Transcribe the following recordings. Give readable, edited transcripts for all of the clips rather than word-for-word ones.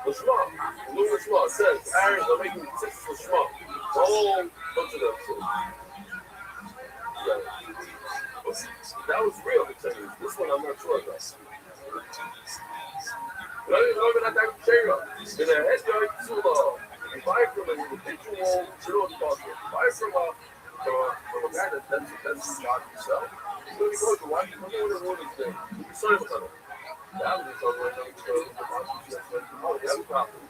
Lashma. Lunar Shma says Aaron's are making 6 Lashma. A whole bunch of them. So, yeah. That was real, I tell you. This one I'm not sure about. But I didn't know that I share up. In a head yard to you buy from a kitchen wall, zero deposit. Buy from a guy that's God himself. So he goes to watch him. I don't know what his name. He's sorry about it. That was just over and over. That's a problem.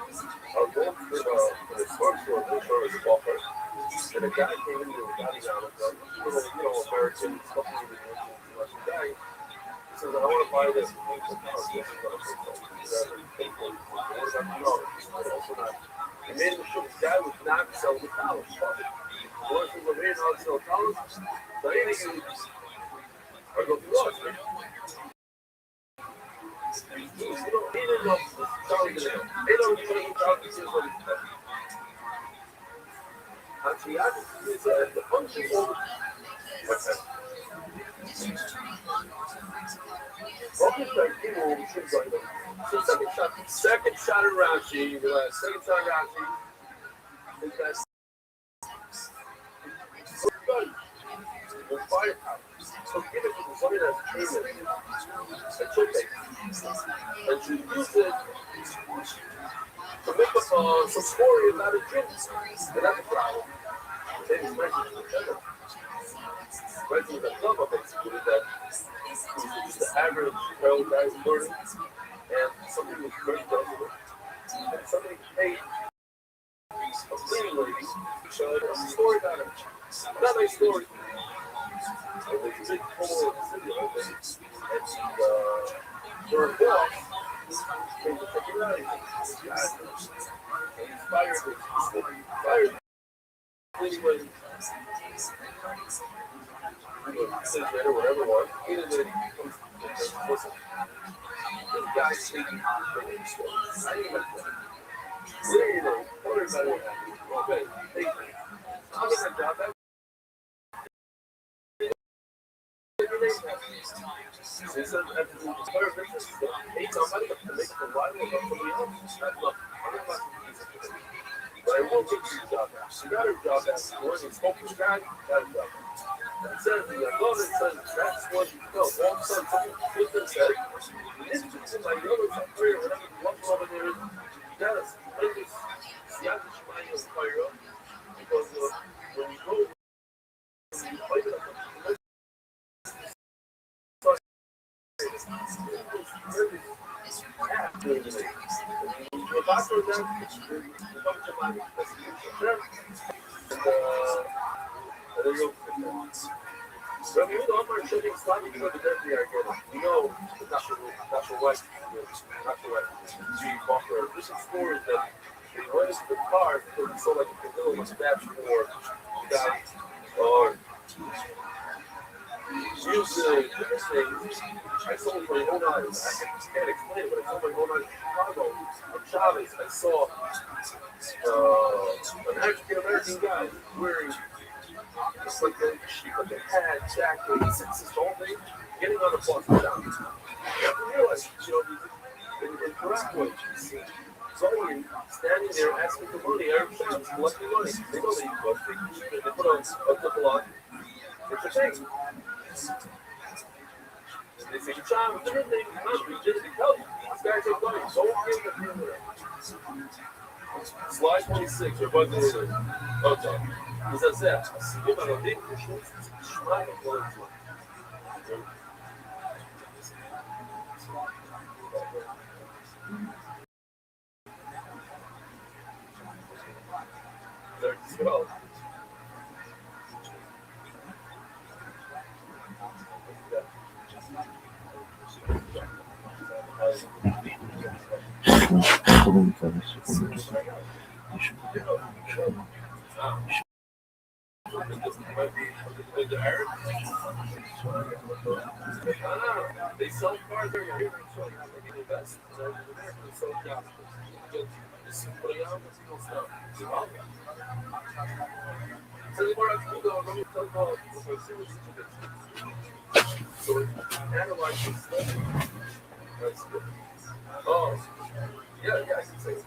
I was going to the store to show his buffer. And a guy came in with a guy down and American fucking Russian guy. He says, I want to buy this. He made him sure this guy was not selling the college. Once he was in how to sell college, so anything I go through us. He didn't know selling to them. They don't even know how to sell what he's selling. Actually, the function of what's that? So second shot at Rashi, second shot at Rashi. Is that the firepower? So give it to somebody that's trained and should take and should use it to make up some story about a drink. And that's a problem. They just mentioned it in general. Right with the club of basically that just the average trail guys learning and somebody was very desperate and somebody paid a cleaning lady a story about it. Not a story. And there's a big hole in the city of it. And their boss came to take it out. He inspired anyway. Or whatever it was, either way, listen, this guy's speaking for me. I didn't even where you know, what everybody will have. Okay, I'll get that job back. He said, after the entire business, hey, somebody to make the rival of somebody else. That's not, I'm not but I will get you a job back. You got a job back. Working spoke to the guy, got a job back. It says the above it says that's what you know. All of a sudden, something flipped and said, this is in my yellow career, whatever the one over there is, you gotta bring this Siaka Shemai on fire up. Because when you go, you fight it up. Rabbi Rothschild showing Islamic identity again. You know, natural right. This story that they went into the car because he saw like a Camilla was match for the guy or using different things. I saw my own eyes. I can't explain it, but I saw my own eyes in Chicago. On Chavez, I saw an African American guy wearing just like the hat, jacket, this whole thing, getting on the bus down. You have to realize, in Paraguay, Zoe standing there asking for money, Arab shops collecting money. They know they put on a couple on. It's a thing. They say, John, different things, just to tell you, this guy takes money, don't give him the Slide 26, or what is it? Okay. Because that's that. Se eu não tenho, deixa eu chamar a coisa. They sell cars there. You're here. So they invest. So they sell jobs. So analyze this stuff. Oh. Yeah, I can say it.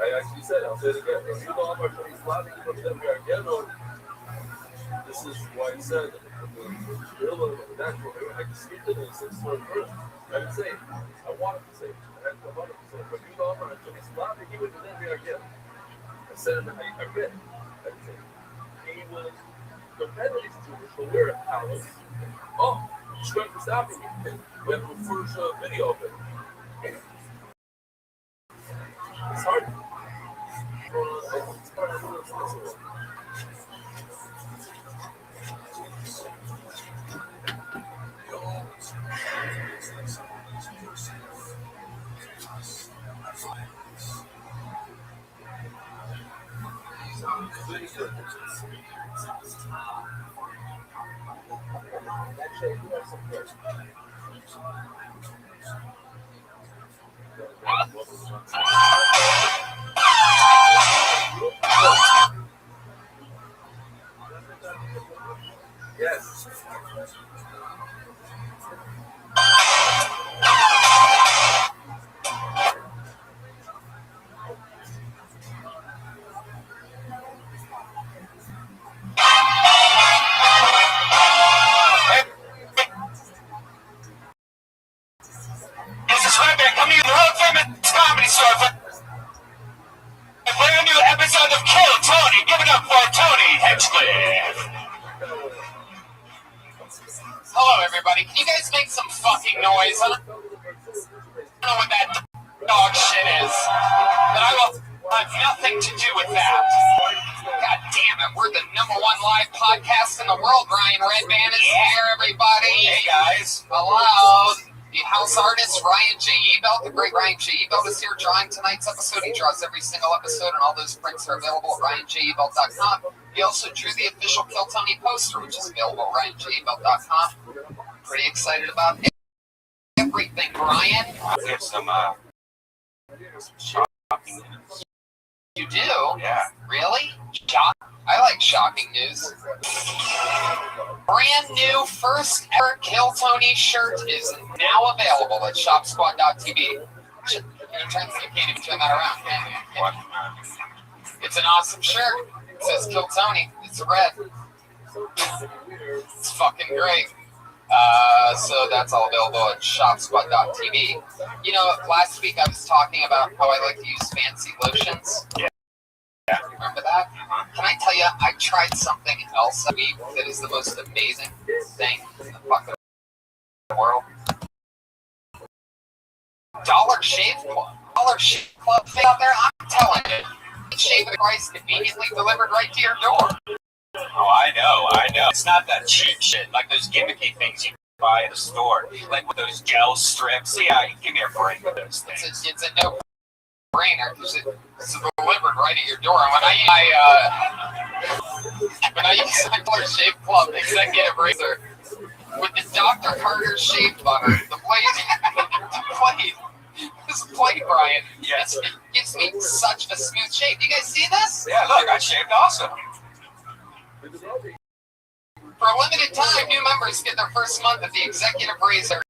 I actually said it. I'll say it again. If you know how much he's laughing from them again, this is why he said the real one, the natural, I can speak to this story first. I didn't say it. I wanted to say it. I had to 100%. But you know how much he's laughing, he would never again. I said it again. I didn't say it. He was the family is Jewish, but we're at palace. Oh, he's trying to stop me. We have the first video of it. It's hard. Yes. This is Rabbi coming to the Road Famous Comedy Store for a brand new episode of Kill Tony. Give it up for Tony Hinchcliffe. Hello, everybody. Can you guys make some fucking noise? I don't know what that dog shit is, but I will have nothing to do with that. God damn it, we're the #1 live podcast in the world. Ryan Redband is here, everybody. Hey, guys. Hello. The house artist, Ryan J. Ebelt, the great Ryan J. Ebelt is here drawing tonight's episode. He draws every single episode, and all those prints are available at RyanJEbelt.com. He also drew the official Kill Tony poster, which is available at RyanJEbelt.com. Pretty excited about everything, Ryan. We have some shocking news. You do? Yeah. Really? I like shocking news. Brand new first ever Kill Tony shirt is now available at shopsquad.tv. You can't even turn that around, can you? What? It's an awesome shirt. It says Kill Tony. It's red. It's fucking great. So that's all available at shopsquad.tv. You know, last week I was talking about how I like to use fancy lotions. Yeah. Remember that? Can I tell you, I tried something else that week that is the most amazing thing in the fucking world. Dollar Shave Club. Dollar Shave Club thing out there, I'm telling you. Shaving price conveniently delivered right to your door. Oh, I know. It's not that cheap shit, like those gimmicky things you buy at a store, like with those gel strips. Yeah, give me a break with those things. It's a no-brainer because it's delivered right at your door. And when I use my Dollar Shave Club executive razor with the Dr. Carter shave butter, the plate, Brian. Yes. It gives me such a smooth shave. Do you guys see this? Yeah, look, I shaved awesome. For a limited time, new members get their first month of the executive razor,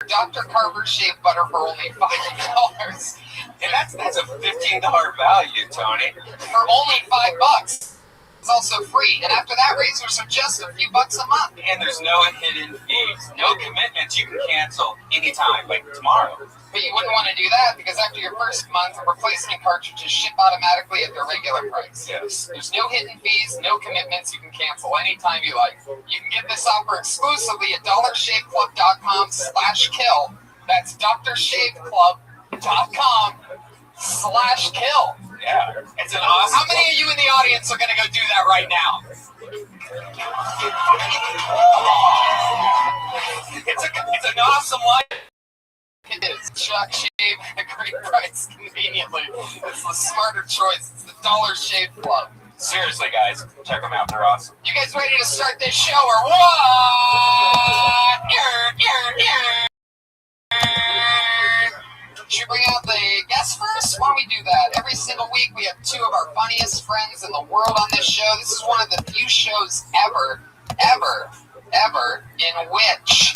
Dr. Carver shave butter for only $5. And that's a $15 value, Tony. For only $5. It's also free, and after that, razors are just a few bucks a month. And there's no hidden fees, no commitments you can cancel anytime, like tomorrow. But you wouldn't want to do that because after your first month, replacement cartridges ship automatically at their regular price. Yes. There's no hidden fees, no commitments. You can cancel anytime you like. You can get this offer exclusively at dollarshaveclub.com/kill. That's dollarshaveclub.com/kill. Yeah, it's an awesome. How many of you in the audience are going to go do that right now? It's an awesome life. It is. Shock shave at a great price conveniently. It's the smarter choice. It's the Dollar Shave Club. Seriously, guys, check them out. They're awesome. You guys ready to start this show or what? Should we bring out the guests first? Why don't we do that? Every single week we have two of our funniest friends in the world on this show. This is one of the few shows ever in which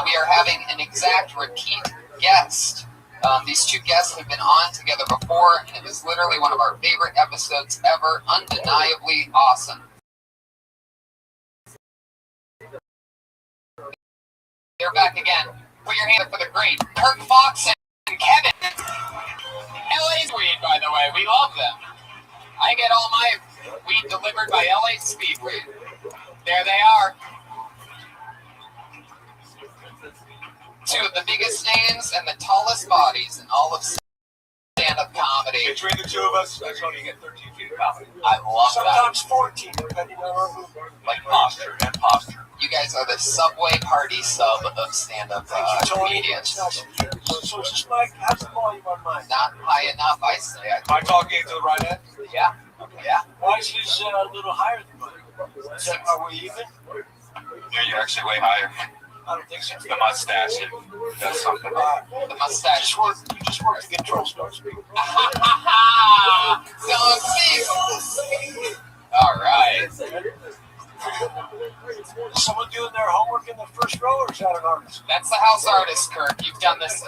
we are having an exact repeat guest. These two guests have been on together before, and it was literally one of our favorite episodes ever. Undeniably awesome. They're back again. Put your hand up for the great Kirk Fox and Kevin. LA's weed, by the way. We love them. I get all my weed delivered by LA Speedweed. There they are. Two of the biggest names and the tallest bodies in all of stand-up comedy. Between the two of us, that's how you get 13 feet of comedy. I love Sometimes that. 14, depending on our movement. Like posture and posture. You guys are the Subway Party sub of stand-up comedians. So it's just like, how's the volume on mine? Not high enough, I say. Am I talking to the right end? Yeah. Yeah. Why is his a little higher than mine? Are we even? Yeah, you're actually way higher. I don't think so. It's the mustache. It does something. The mustache. You just work the control starts speaking. Don't speak. All right. Is someone doing their homework in the first row, or is that an artist? That's the house artist, Kirk. You've done this.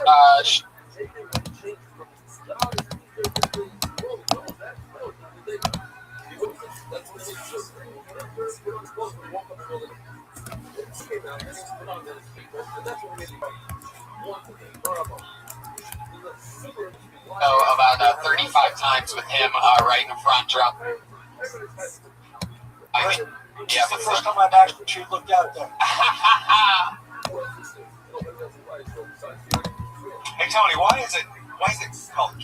About 35 times with him right in the front drum. It's the first time I've actually looked out there. Hey Tony, why is it called?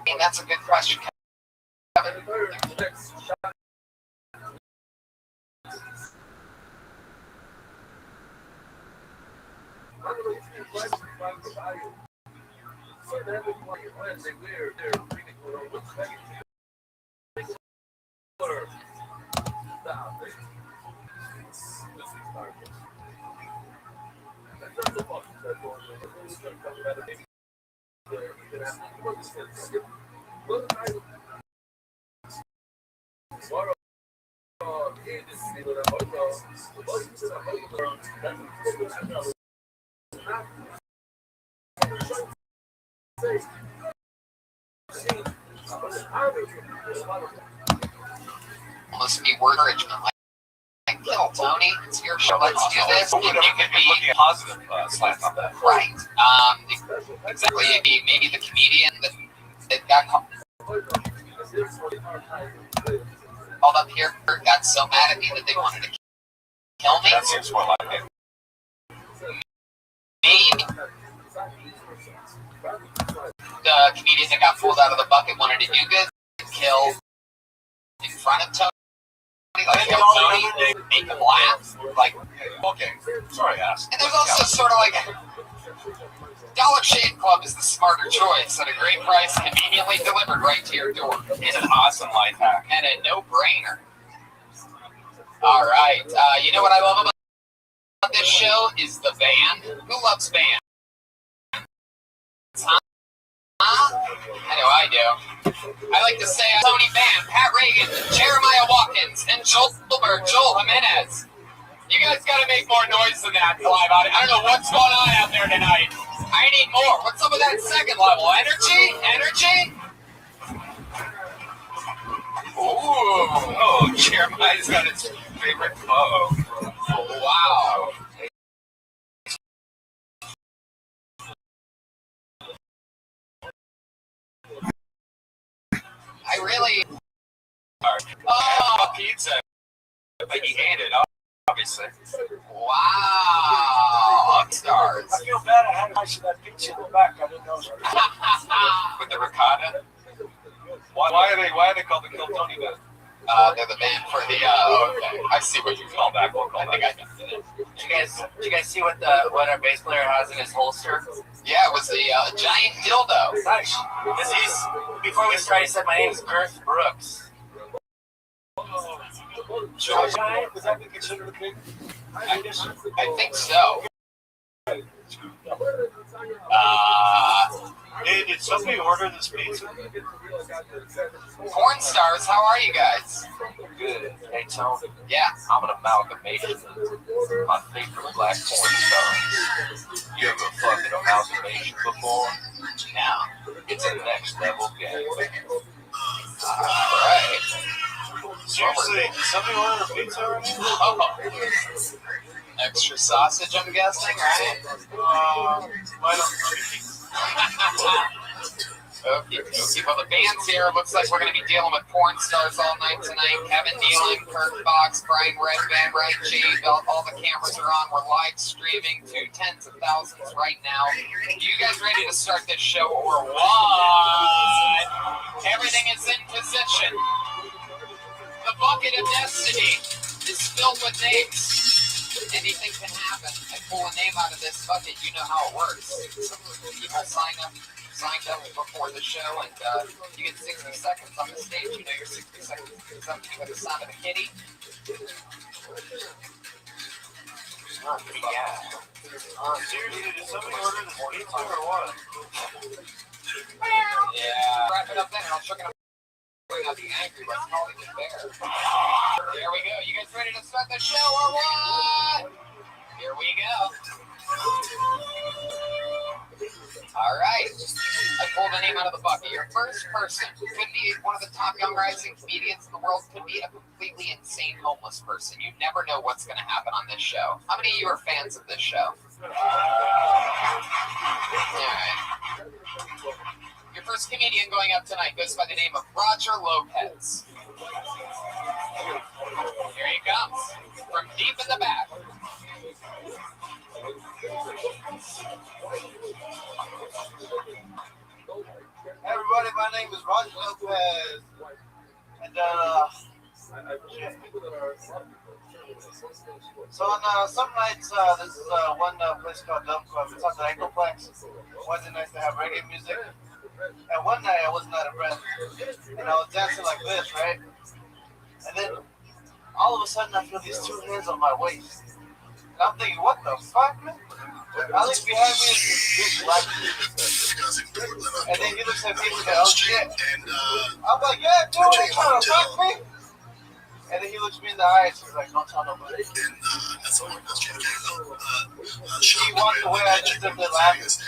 And that's a good question, Kevin. Must be word encouragement. Like, little Tony, it's your show. Let's do this. And you could be looking at positive slant on that. right. Exactly. Maybe the comedian that got called up here got so mad at me that they wanted to kill me. That seems more like it. Maybe the comedian that got pulled out of the bucket wanted to do good, kill in front of Tony. Like, kill Tony, make him laugh. Like, Okay, sorry, ass. and there's also sort of like Dollar Shave Club is the smarter choice at a great price, conveniently delivered right to your door. It's an awesome life hack. And a no-brainer. All right. You know what I love about this show is the band. Who loves band? Huh? I know I do. I like to say Tony Band, Pat Reagan, Jeremiah Watkins, and Joel Jimenez. You guys got to make more noise than that to live out. I don't know what's going on out there tonight. I need more. What's up with that second level? Energy? Oh, Jeremiah's got his favorite photo. Wow. I really... Oh, Pizza. But he ate it, obviously. Wow. Upstarts. I feel bad I had a piece of that pizza in the back. I didn't know it was With the ricotta? Why are they called the Kill Tony Band? They're the band for the. Okay, I see what you're Call back. We'll call I think back. I got it. Did you guys see what our bass player has in his holster? Yeah, it was the giant dildo. Nice. Before we start, he said, "My name is Garth Brooks." Would that be considered a pig? I think so. Did somebody order this pizza? Porn stars, how are you guys? Good. Hey, Tony. Yeah. I'm an amalgamation of my favorite black porn stars. You ever fucked an amalgamation before? No. It's a next level game. Alright. Seriously, did somebody order a pizza already? Oh. Extra sausage, I'm guessing, right? Why don't Okay. Well, the band's here. Looks like we're going to be dealing with porn stars all night tonight. Kevin Nealon, Kirk Fox, Brian Redband, right? Jade, all the cameras are on. We're live streaming to tens of thousands right now. You guys ready to start this show or what? Everything is in position. The bucket of destiny is filled with names. Anything can happen. I pull a name out of this bucket. You know how it works. Some people signed up before the show, and you get 60 seconds on the stage. You know your 60 seconds is up. You have the sound of a kitty. Yeah. Seriously, did somebody order this pizza or what? Yeah. Wrap it up then, and I'll check it out. Bring out the angry West Hollywood Bear. There we go. You guys ready to start the show or what? Here we go. All right. I pulled a name out of the bucket. Your first person could be one of the top young rising comedians in the world. Could be a completely insane homeless person. You never know what's going to happen on this show. How many of you are fans of this show? All right. Your first comedian going up tonight goes by the name of Roger Lopez. Here he comes from deep in the back. Hey everybody, my name is Roger Lopez, and so on some nights, this is one place called Dub Club. It's on the Anchorplex. Wednesday nights they have reggae music, and one night I wasn't out of breath, and I was dancing like this, right? And then all of a sudden I feel these two hands on my waist, and I'm thinking, what the fuck, man? I look behind me and this big black dude. And then he looks at me and says, oh shit. I'm like, yeah, dude, they trying to fuck me? And then he looks me in the eyes and he's like, don't tell nobody. He walked away, I just simply laughed.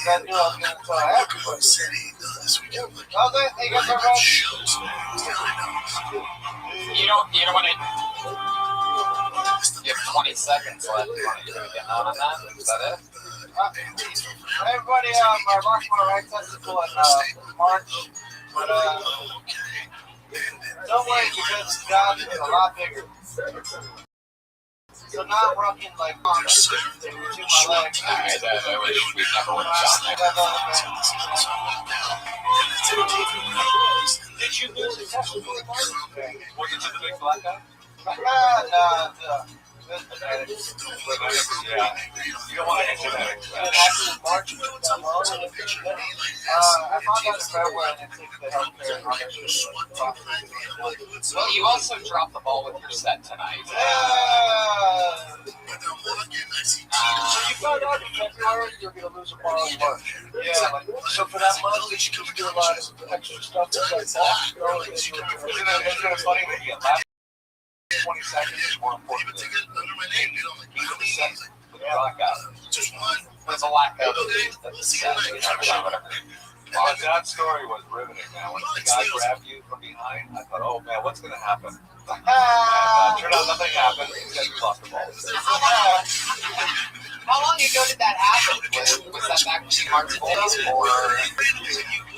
I knew I was going to tell everybody. I was like, hey, you guys alright? You don't want to... You have 20 seconds left. You want to get out on that? Is that it? Everybody, I lost my right testicle in March, but don't worry because God is a lot bigger. So now I'm rocking like between my legs. Alright, I wish we never would have done that. Did you lose the testicle? Was it to the big black guy? No. Yeah. You don't want to hit genetics. After March, I found out in February and took the healthcare. Well, you also dropped the ball with your set tonight. So you found out in February you're going to lose a bar in March. Yeah. So for that month, you should do a lot of extra stuff. Isn't it funny when you get last 20 seconds is more important than the set with the black guy? There's a lack of... Well, that story was riveting, man. When the guy grabbed you from behind, I thought, oh man, what's going to happen? And turned out nothing happened. Instead, you lost the ball. How long ago did that happen? Was that back in March or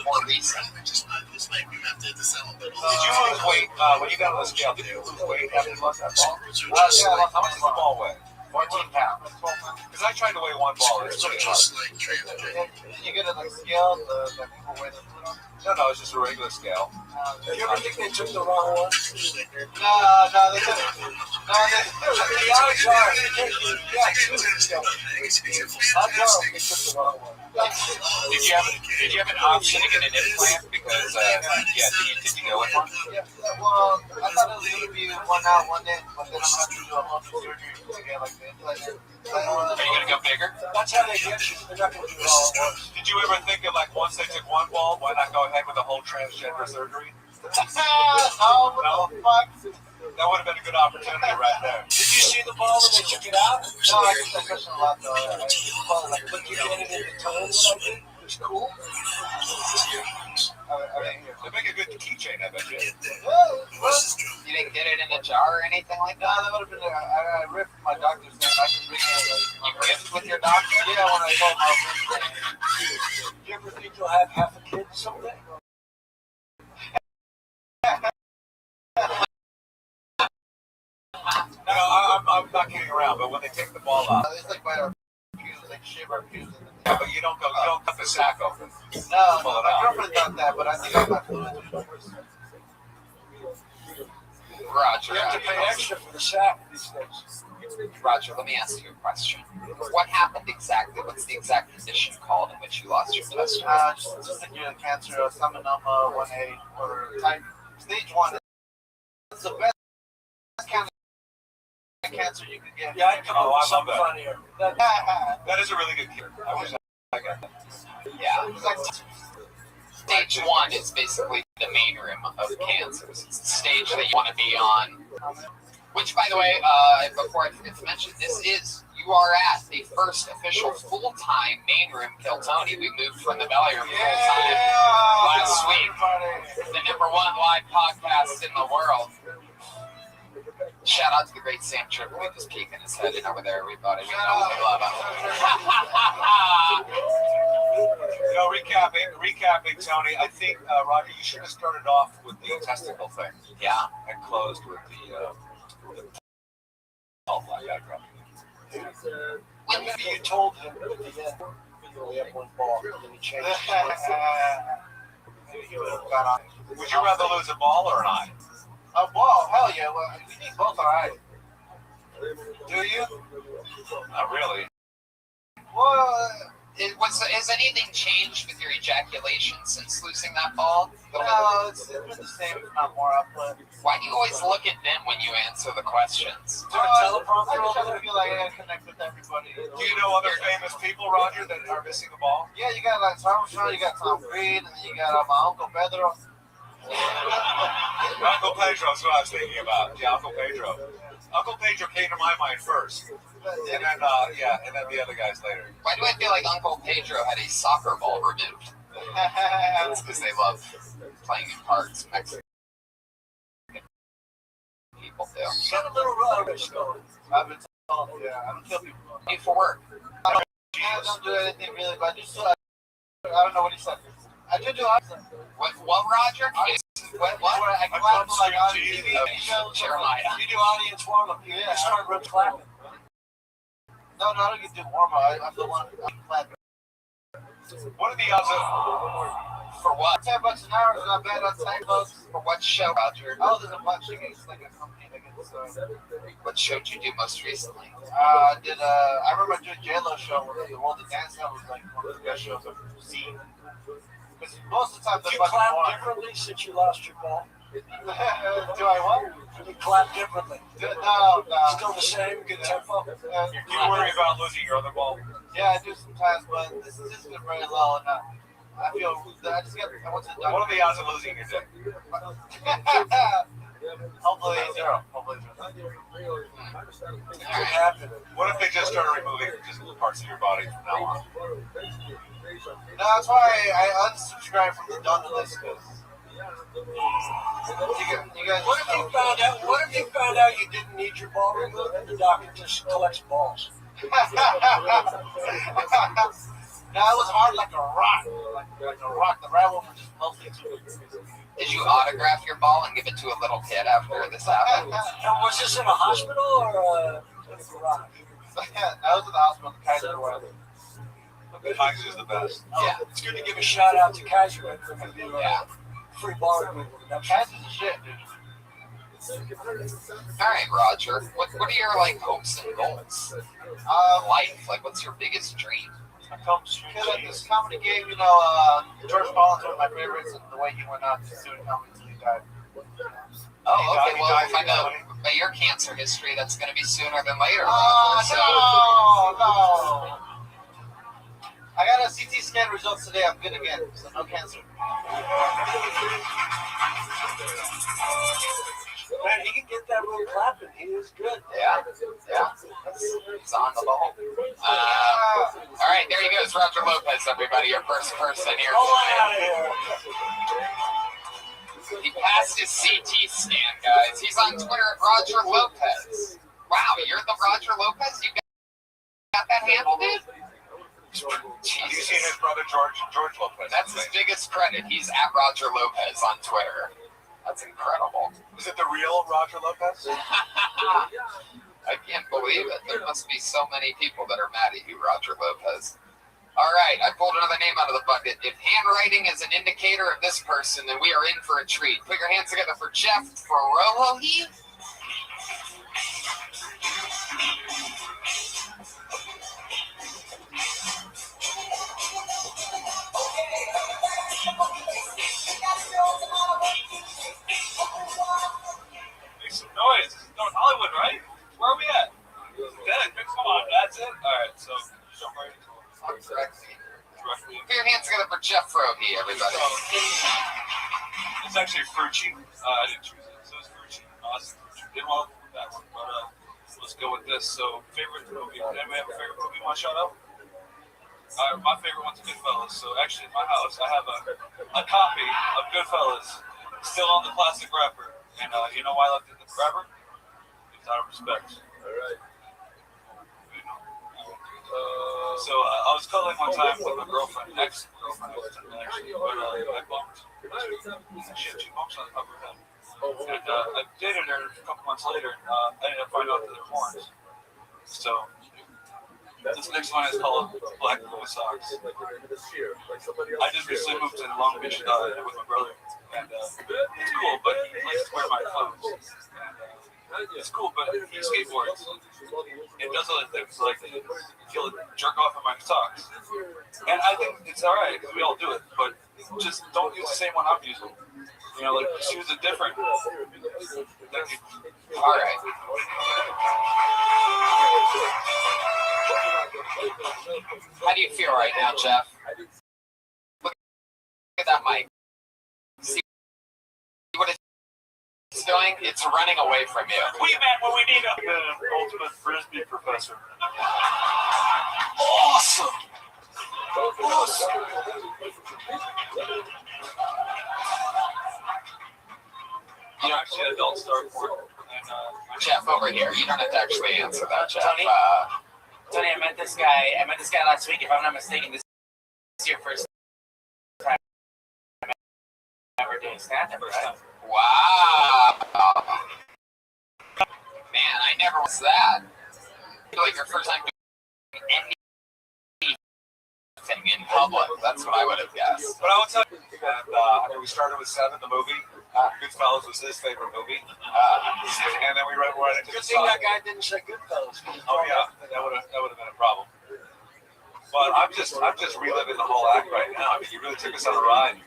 more recent? Did you lose weight when you got on the scale? Did you lose weight after you lost that ball? Yeah. How much does the ball weigh? 14 pounds. Because I tried to weigh one ball. It's pretty hard. You get it like scale, the people weigh the food on? No, it's just a regular scale. Do you ever think they took the wrong one? No, they didn't. No, The odds are they take the odds are they took the wrong one. Did you have an option to get an implant? Because did you go with one? Yeah, well, I thought it was going to be one out, one in, but then I'm going to have to do a whole surgery to get like the implant. Are you gonna go bigger? That's how they get you. They're not going to do it all at once. Did you ever think of like once they took one ball, why not go ahead with the whole transgender surgery? Oh, what the fuck? That would have been a good opportunity right there. Did you see the ball when they took it out? No, I get that question a lot though. But you get it in the toes, I think. It's cool. They make a good keychain, I bet you. You didn't get it in a jar or anything like No, that? that would have been. I ripped my doctor's name. I can bring it. You riffed with your doctor? Yeah, when I told my Do you ever think you'll have half a kid someday? I'm not kidding around, but when they take the ball off, it's like by our pews, like shave our pews. but you don't cut the sack open. No, my girlfriend done that, but I think I got fluid first. Roger, You have to pay extra for the sack these days. Roger, let me ask you a question. What happened exactly? What's the exact condition called in which you lost your testicles? Just like you're cancer, seminoma 1A, or type stage 1. It's the best kind of cancer you can get. Yeah, I come up with I love something that. funnier. That is a really good cure. I wish I got that. Yeah. Stage 1 is basically the main rim of cancers. It's the stage that you want to be on. Which, by the way, before I forget to mention, you are at the first official full-time main room Kill Tony. We moved from the belly room full-time last week. The #1 live podcast in the world. Shout out to the great Sam Tripoli just peeking his head in over there, everybody. We know we love him. Recapping, Tony, I think, Roger, you should have started off with the testicle thing. Yeah. And closed with the oh, my God. You told him at the end, you only have one ball, and he changed his He would have got on. Would you rather lose a ball or an eye? A ball? Hell yeah. Well, we need both our eyes. Do you? Not really. Well, Has anything changed with your ejaculation since losing that ball? no, it's been the same, if not more output. Why do you always look at them when you answer the questions? I just feel like I gotta connect with everybody. Do you know other famous people, Roger, that are missing a ball? Yeah, you got like Armstrong, you got Tom Reed, and then you got my Uncle Pedro. Uncle Pedro's what I was thinking about. Yeah, Uncle Pedro. Uncle Pedro came to my mind first. And then, and then the other guys later. Why do I feel like Uncle Pedro had a soccer ball removed? That's because they love playing in parks. Mexican people do. got a little rubbish going. I've been told, yeah, I don't kill people. What do you do for work? I don't do anything really, but I do still, I don't know what he said. I do awesome. What, Roger? What? I clap like on TV shows. Jeremiah. You do audience warm-up. You start rip clapping. No, I don't get to do warm-up. I'm the one clapping. What are the odds of... For what? $10 an hour is not bad on time, folks. For what show, Roger? Oh, there's a bunch of gigs, like a company that gets, What show did you do most recently? I remember doing J-Lo show where the World of Dance Now was like one of the best shows I've ever seen. Because most of the time, Do you clap differently since you lost your ball? Do I what? Do you clap differently? No. Still the same, good tempo? Do you worry about losing your other ball? Yeah, I do sometimes, but this is just been very low, and I feel I went to the doctor. What are the odds of losing your dick? Hopefully zero. It could happen. What if they just started removing just parts of your body from now on? No, that's why I unsubscribed from the donor list. You guys. What if you found out you didn't need your ball removed and the doctor just collects balls? No, it was hard like a rock. Like a rock. The rat one was just mostly too big. Did you autograph your ball and give it to a little kid after this happened? And was this in a hospital or in a garage? I was in the hospital with the Kaiser one. Kaiser is the best. Yeah. It's good to give a shout out to Kaiser for giving you free bar. Kaiser's the shit, dude. All right, Roger. What are your like hopes and goals? Life. Like, what's your biggest dream? Because at this comedy game, you know, George Collins was one of my favorites, and the way he went out to student comedy until he died. Oh, okay. Well, if I know by your cancer history, that's going to be sooner than later. No. I got a CT scan results today. I'm good again, so no cancer. Man, he can get that little clapping. He is good. Yeah. He's on the ball. All right, there he goes, Roger Lopez, everybody, your first person here. Go on out of here. He passed his CT scan, guys. He's on Twitter at Roger Lopez. Wow, you're the Roger Lopez? You got that handle, dude? Have you seen his brother George Lopez? That's his biggest credit. He's at Roger Lopez on Twitter. That's incredible. Is it the real Roger Lopez? I can't believe it. There must be so many people that are mad at you, Roger Lopez. All right, I pulled another name out of the bucket. If handwriting is an indicator of this person, then we are in for a treat. Put your hands together for Jeff Frohohi. Make some noise. North Hollywood, right? Where are we at? Dead. Come on, that's it. All right, so jump right into it. Directly. Put your hands together for Jeff Frohohi, everybody. It's actually Frucci. I didn't choose it, so it's Frucci. Awesome. Did well with that one, but let's go with this. So, favorite movie. Anybody have a favorite movie you want to shout out? My favorite one's Goodfellas. So, actually, in my house, I have a copy of Goodfellas still on the plastic wrapper. And you know why I left it in the wrapper? It's out of respect. All right. So I was cuddling one time with my girlfriend, ex-girlfriend, actually, but I bumped. She bumps on the top of her head. And I dated her a couple months later, and I ended up finding out that they're horns. So this next one is called Black Blue Socks. I just recently moved to Long Beach with my brother, and it's cool, but he likes to wear my clothes. And, it's cool, but he skateboards and does other things like he'll jerk off in my socks. And I think it's all right because we all do it, but just don't use the same one I'm using. You know, like shoes are different. All right. How do you feel right now, Jeff? Look at that mic. See what it's doing? It's running away from you. We met when we need an ultimate frisbee professor. Awesome. You know, actually, adult star porn. Jeff, over here. You don't have to actually answer that, Jeff. Tony, I met this guy last week. If I'm not mistaken, this is your first time ever doing stand-up, right? Wow. Man, I never was that. Like your first time doing anything in public. That's what I would have guessed. But I will tell you that we started with Seven, the movie. Goodfellas was his favorite movie. And then we went right into Good the thing song. that guy didn't say Goodfellas. Oh yeah, that would have been a problem. But I'm just reliving the whole act right now. I mean, you really took us on a ride.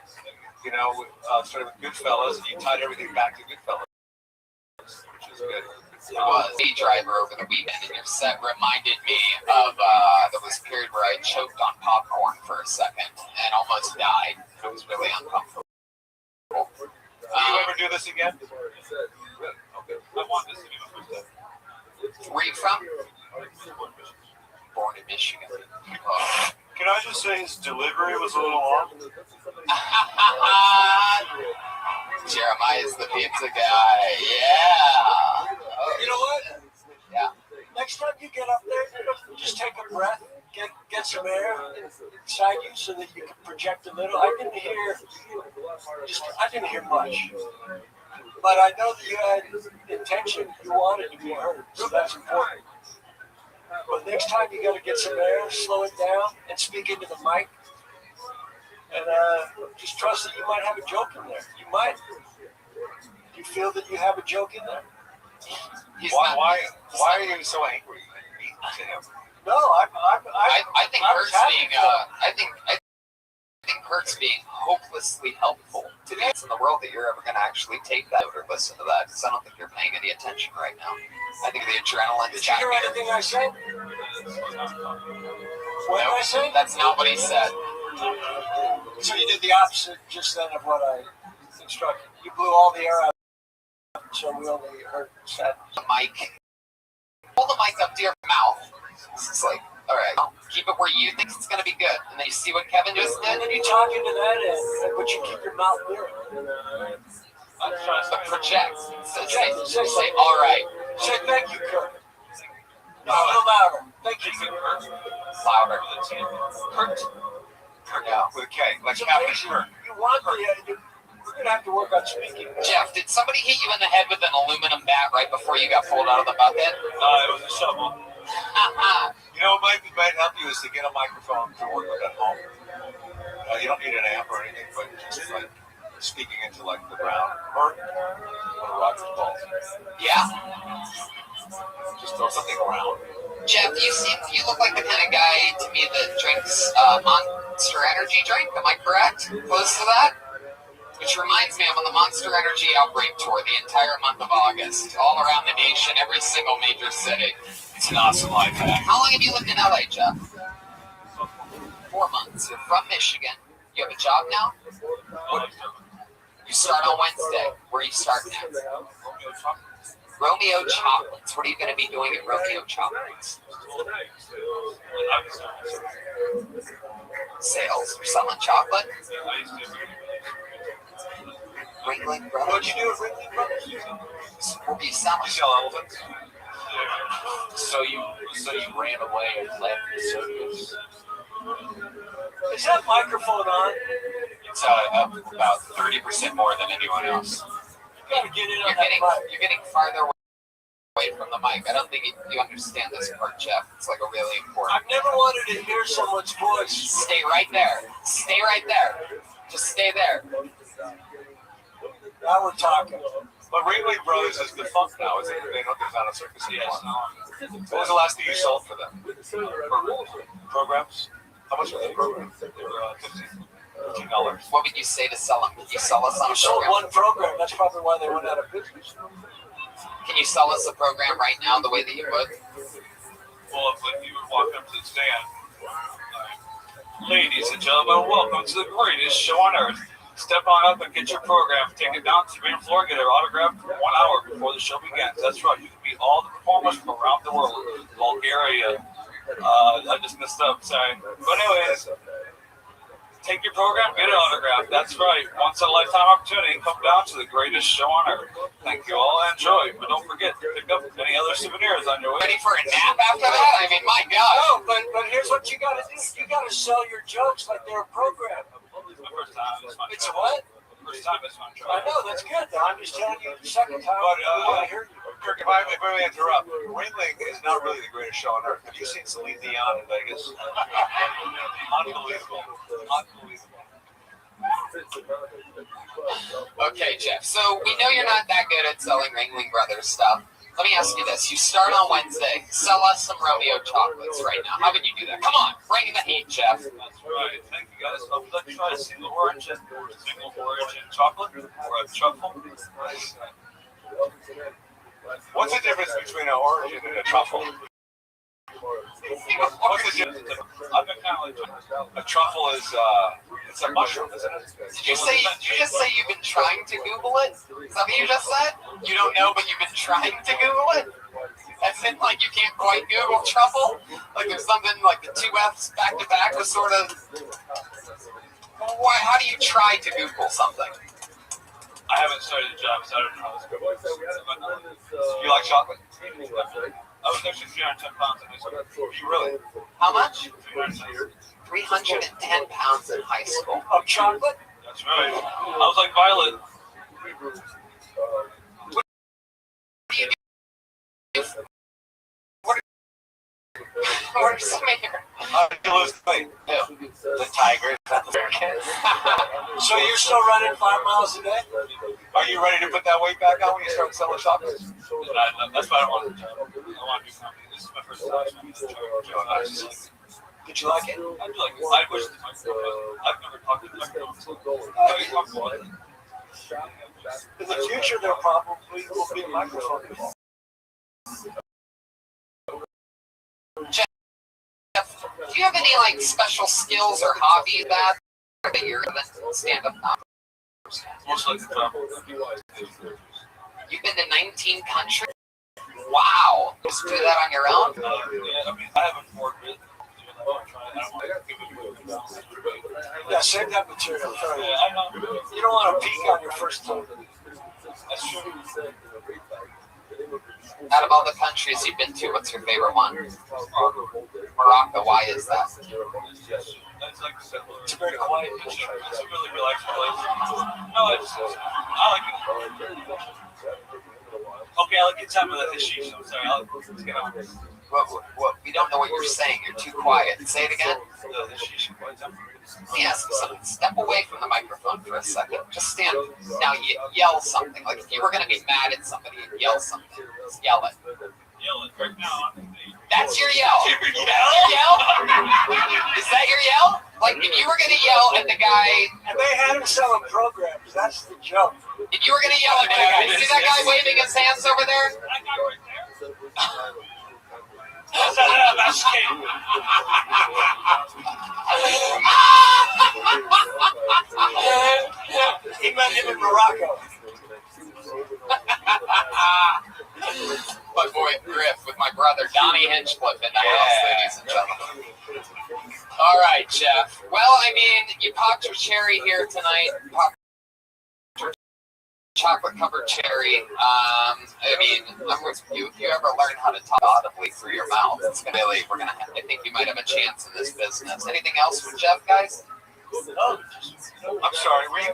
You know, started with Goodfellas, and you tied everything back to Goodfellas, which is good. I was a driver over the weekend, and your set reminded me of there was a period where I choked on popcorn for a second and almost died. It was really uncomfortable. Will you ever do this again? Really? Okay. I want this to be my first time. Where are you from? Born in Michigan. Oh. Can I just say his delivery was a little off? Jeremiah's the pizza guy. Yeah. You know what? Yeah. Next time you get up there, just take a breath, get some air inside you so that you can project a little. I didn't hear much, but I know that you had intention. You wanted to be heard, so that's important. But next time you got to get some air, slow it down, and speak into the mic. And just trust that you might have a joke in there. You might. Do you feel that you have a joke in there? Why are you so angry to him? No, I think I was Kurt's happy being for him. I think Kurt's being hopelessly helpful to the in the world that you're ever going to actually take that or listen to that, because I don't think you're paying any attention right now. I think the adrenaline is Did you hear anything I said? What did I say? That's not what he said. So you did the opposite just then of what I instructed. You blew all the air out, so we only heard sadness. The mic. Hold the mic up to your mouth. It's like, all right, keep it where you think it's going to be good. And then you see what Kevin just did? And then you talk into that end, but you keep your mouth near it. But project. Say, all right. Say thank you, Kurt. No, a little louder. Thank you, Kurt. Louder. Kurt. Yeah. With a K, like It's Captain amazing. Kurt. You want the... We're going to have to work on speaking. Jeff, did somebody hit you in the head with an aluminum bat right before you got pulled out of the bucket? It was a shovel. You know what might help you is to get a microphone to work with at home. You don't need an amp or anything, but just like speaking into like the ground or Roger's balls. Yeah. Just throw something around. Jeff, you look like the kind of guy to me that drinks Monster Energy drink. Am I correct? Close to that? Which reminds me, I'm on the Monster Energy Outbreak Tour the entire month of August, all around the nation, every single major city. It's an awesome life hack. How long have you lived in LA, Jeff? 4 months. You're from Michigan. You have a job now? You start on Wednesday. Where are you starting at? Romeo Chocolates. What are you going to be doing at Romeo Chocolates? Sales. You're selling chocolate? Ringling Brothers. What'd you do with Ringling Brothers? What do you sell? We sell elephants. So you ran away and left the circus? Is that microphone on? It's about 30% more than anyone else. You got to get in on that mic. You're getting farther away from the mic. I don't think you understand this part, Jeff. It's like a really important. I've never wanted to hear someone's voice. Stay right there. Stay right there. Just stay there. Now we're talking. But Ringling Brothers is defunct now, isn't it? They don't there's not a circus anymore. What was the last thing you sold for them? Programs? How much were the programs? They were $15. What would you say to sell them? Could you sell us on We a sold program? one program. That's probably why they went out of business. Can you sell us a program right now the way that you would? Well, if you would walk up to the stand, ladies and gentlemen, welcome to the greatest show on earth. Step on up and get your program. Take it down to the main floor, get it autographed for 1 hour before the show begins. That's right. You can meet all the performers from around the world. Bulgaria. I just messed up, sorry. But anyways, take your program, get it autographed. That's right. Once in a lifetime opportunity. Come down to the greatest show on earth. Thank you all. Enjoy. But don't forget to pick up any other souvenirs on your way. Ready for a nap after that? I mean, my God. No, but here's what you got to do. You got to sell your jokes like they're a program. It's my first time. It's a what? First time it's fun. I know, that's good. I'm just telling you the second time. But, I hear you. Kirk, if I may interrupt, Ringling is not really the greatest show on earth. Have you seen Celine Dion in Vegas? Unbelievable. Unbelievable. Okay, Jeff. So we know you're not that good at selling Ringling Brothers stuff. Let me ask you this. You start on Wednesday. Sell us some Romeo chocolates right now. How would you do that? Come on. Bring the heat, Jeff. That's right. Thank you, guys. Let's try a single origin chocolate or a truffle. What's the difference between an origin and a truffle? What's the difference? I've been kind of like a truffle is it's a mushroom, isn't it? Did you just say you've been trying to Google it? Is that what you just said? You don't know, but you've been trying to Google it? As in, like, you can't quite Google truffle? Like, there's something like the two F's back to back was sort of... Why? How do you try to Google something? I haven't started a job, so I don't know how this goes. You like chocolate? I was actually 310 pounds in high school. You really? How much? 310. 310 pounds in high school. Of chocolate? That's right. I was like Violet. was wait. The tiger, not the bearcat. So you're still running 5 miles a day? Are you ready to put that weight back on when you start selling chocolates? That's why I want to do. I want to do something. This is my first time. Did you like it? I do like it. I wish I've never talked to them. In the future, there probably will be a microphone. Do you have any like special skills or hobbies that you're gonna stand up now? Most likely travel. You've been to 19 countries? Wow! Just do that on your own? Yeah, I mean, I haven't worked with. Yeah, save that material. Yeah, I know. You don't want to peek on your first time. That's true. Out of all the countries you've been to, what's your favorite one? Morocco. Why is that? It's a very quiet place. It's a really relaxing place. No, I like it. Okay, I'll get time with the hashish. I'm sorry. Let's get on. What? We don't know what you're saying. You're too quiet. Say it again. The hashish. Yes, so step away from the microphone for a second. Just stand. Now yell something. Like if you were going to be mad at somebody, yell something. Just yell it. Yell it right now. That's your yell. That's your yell? Is that your yell? Like if you were going to yell at the guy. And they had him selling programs. That's the joke. If you were going to yell at that guy. See that guy waving his hands over there? That guy right there? That's scam. He met him in Morocco. My boy Griff with my brother Donnie Hinchcliffe in the house, ladies and gentlemen. All right, Jeff. Well, I mean, you popped your cherry here tonight. Popped your chocolate-covered cherry. I mean, I'm with you. If you ever learn how to talk audibly through your mouth, it's gonna really, I think you might have a chance in this business. Anything else for Jeff, guys? Oh, I'm sorry. Were you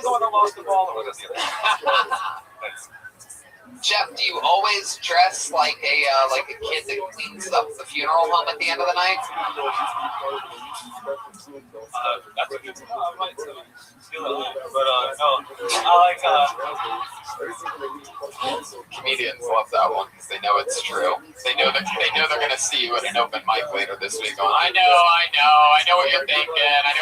the one that lost the ball, or was it the other? Jeff, do you always dress like a kid that cleans up the funeral home at the end of the night? That's a good one. I might steal it, but no. I like Comedians love that one because they know it's true. They know they're gonna see you at an open mic later this week. Going, I know what you're thinking. I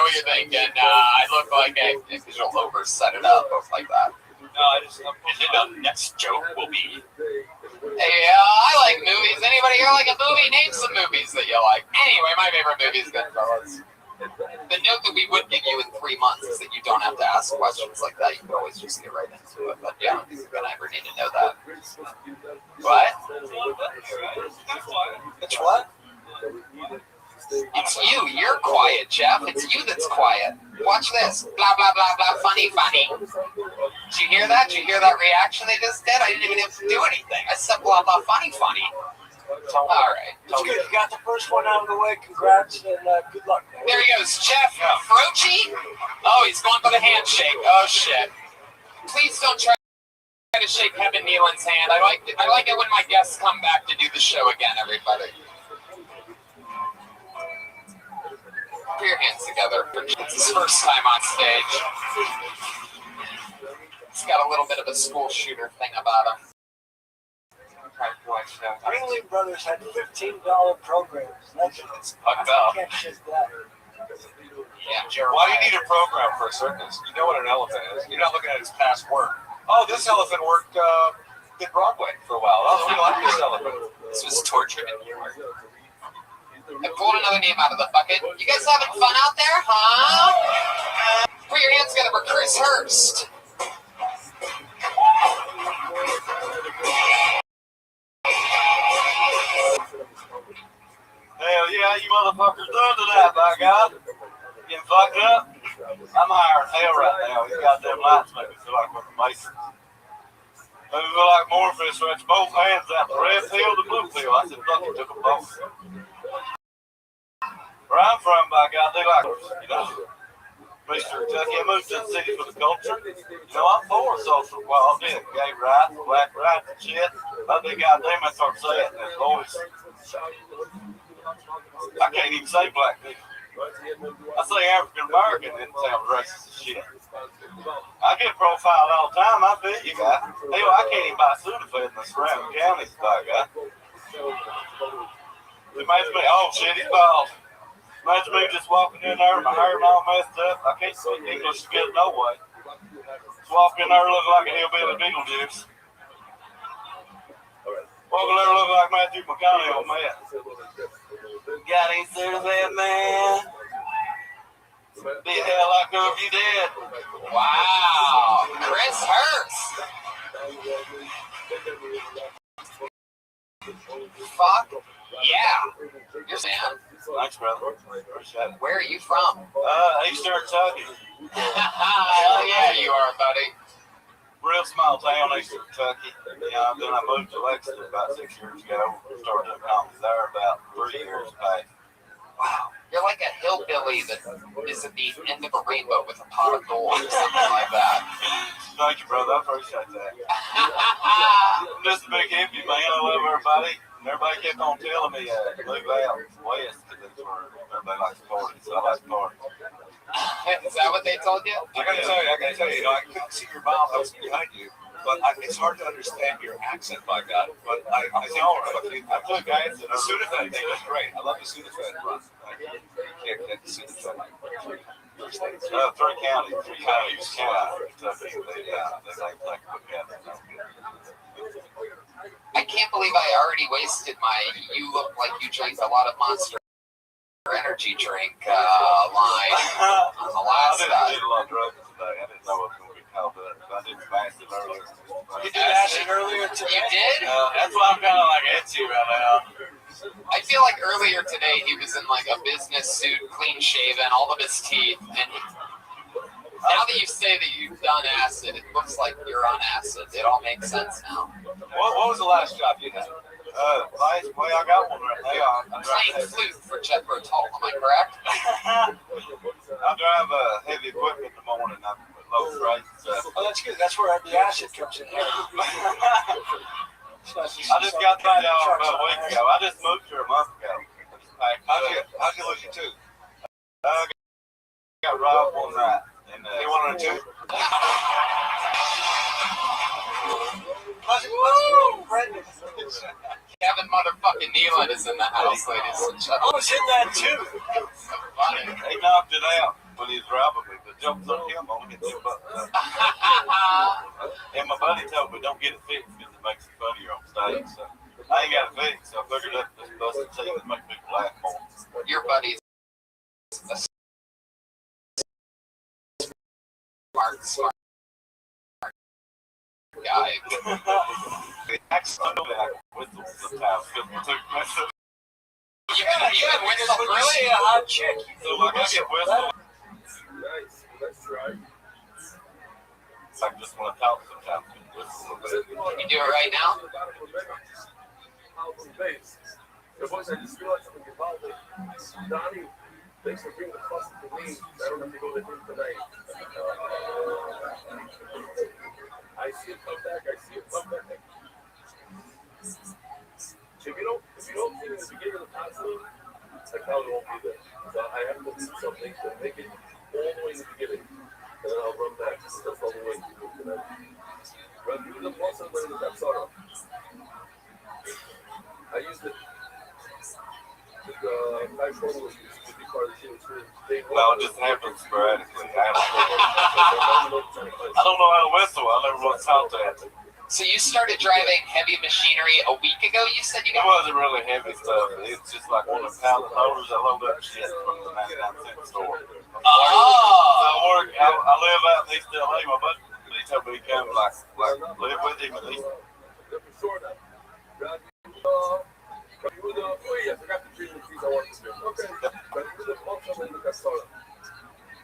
look like a because you'll over set it up like that. no. And the next joke will be. Hey, I like movies. Anybody here like a movie? Name some movies that you like. Anyway, my favorite movie is Goodfellas. The note that we would give you in 3 months is that you don't have to ask questions like that. You can always just get right into it. But yeah, you're gonna ever need to know that. What? It's what? It's you. You're quiet, Jeff. It's you that's quiet. Watch this. Blah, blah, blah, blah. Funny. Did you hear that? Did you hear that reaction they just did? I didn't even have to do anything. I said blah, blah, funny. All right. It's good. You got the first one out of the way. Congrats and good luck. Man. There he goes. Jeff Frochi? Oh, he's going for the handshake. Oh, shit. Please don't try to shake Kevin Nealon's hand. I like it when my guests come back to do the show again, everybody. Put your hands together. It's his first time on stage. He's got a little bit of a school shooter thing about him. Ringling Brothers had $15 programs. That's Fucked up. can't shit that. Yeah, Jeremiah. Why do you need a program for a circus? You know what an elephant is. You're not looking at his past work. Oh, this elephant worked in Broadway for a while. Oh, we like this elephant. This was torture in New York. I pulled another name out of the bucket. You guys having fun out there, huh? Put your hands together for Chris Hurst. Hell yeah, you motherfuckers done to that, by God. Getting fucked up? I'm higher than hell right now. These goddamn lights make me feel like we're the Matrix. Make me feel like Morpheus stretched both hands out, the red pill, the blue pill. I said, fuck, he took them both. Where I'm from, by God, they like, you know, Mr. Kentucky, I moved to the city for the culture. You know, I'm for social equality and gay rights, black rights and shit. But they goddamn, I start saying this voice. I can't even say black people. I say African American, it sounds racist as shit. I get profiled all the time. I feel you, guy. Hell, I can't even buy Sudafed in the surrounding counties, guy. Imagine me, oh shit, he's bald. Imagine me just walking in there, my hair all messed up. I can't speak English good no way. Just walk in there looking like a hillbilly Beetlejuice. Walk in there looking like Matthew McConaughey on meth. Got any Sudafed, man? Be hell like know if you did. Wow. Chris Hurst. Fuck. Yeah. You're saying? Thanks, brother. Appreciate it. Where are you from? Eastern Kentucky. Hell yeah, you are, buddy. Real small town, Eastern Kentucky. Yeah, then I moved to Lexington about 6 years ago. Started doing comedy there about 3 years back. Wow. You're like a hillbilly that is at the end of a rainbow with a pot of gold or something like that. Thank you, brother. I appreciate that. I'm just a big hippie, man. I love everybody. And everybody kept on telling me move out west because that's where everybody likes to party. So I like to party. Is that what they told you? I gotta tell you, I couldn't see your mouth. I was behind you. But it's hard to understand your accent like that. But I think the Sudafed thing was great. I love the Sudafed run. You can't get the Sudafed. Three counties. They like put together. I can't believe I already wasted my "you look like you drank a lot of Monster Energy drink" line on the last I guy. did a lot of drugs today. I didn't know it was going to be called up. I did acid earlier. You did acid earlier today? You did? That's why I'm kind of like Etsy right now. I feel like earlier today he was in like a business suit, clean shaven, all of his teeth, and now that you say that you've done acid, it looks like you're on acid. It all makes sense now. What was the last job you had? I got one right now. Playing flute for Chet Bertol, am I correct? I drive heavy equipment in the morning. I'm low freight. Oh, that's good. That's where the acid comes in handy. I just got that job about a week ago. I just moved here a month ago. How'd you lose you too? I got robbed one night. They wanted to. Kevin motherfucking Nealon is in the house, ladies and I gentlemen. was in that too. So funny. He knocked it out when he was robbing me. The joke's on him. Only get $2. And my buddy told me don't get it fixed because it makes it funnier on stage. So I ain't got it fixed. So I figured up this busted teeth and make people laugh more. Your buddy's a smart guy. You had whistle, When you really? see a hot chick, So like I get whistle. Nice. Let's try. I just want to talk sometimes. Whistle a bit. Can you do it right now? The voice, I just realized something about it. Donnie, thanks for bringing the fuss to me. I don't have to go to him tonight. I see it come back. If you don't think in the beginning of the possible, I probably won't be there. So I have to do something to make it all the way in the beginning. And then I'll run back. That's all the way to do tonight. Run through the boss and let it that sorrow. I used it. The 540 was used to be part of the team. No, it just happens sporadically. I don't know how to whistle. I never once taught that. So you started driving heavy machinery a week ago, you said you It got? wasn't really heavy stuff. It's just like one of the pallet loaders. I load up shit from the 99-cent store. Oh! I live out in East LA. My buddy told me he come like live with him at least. I forgot to bring the things I wanted to do. Okay. But you would also in the Castora.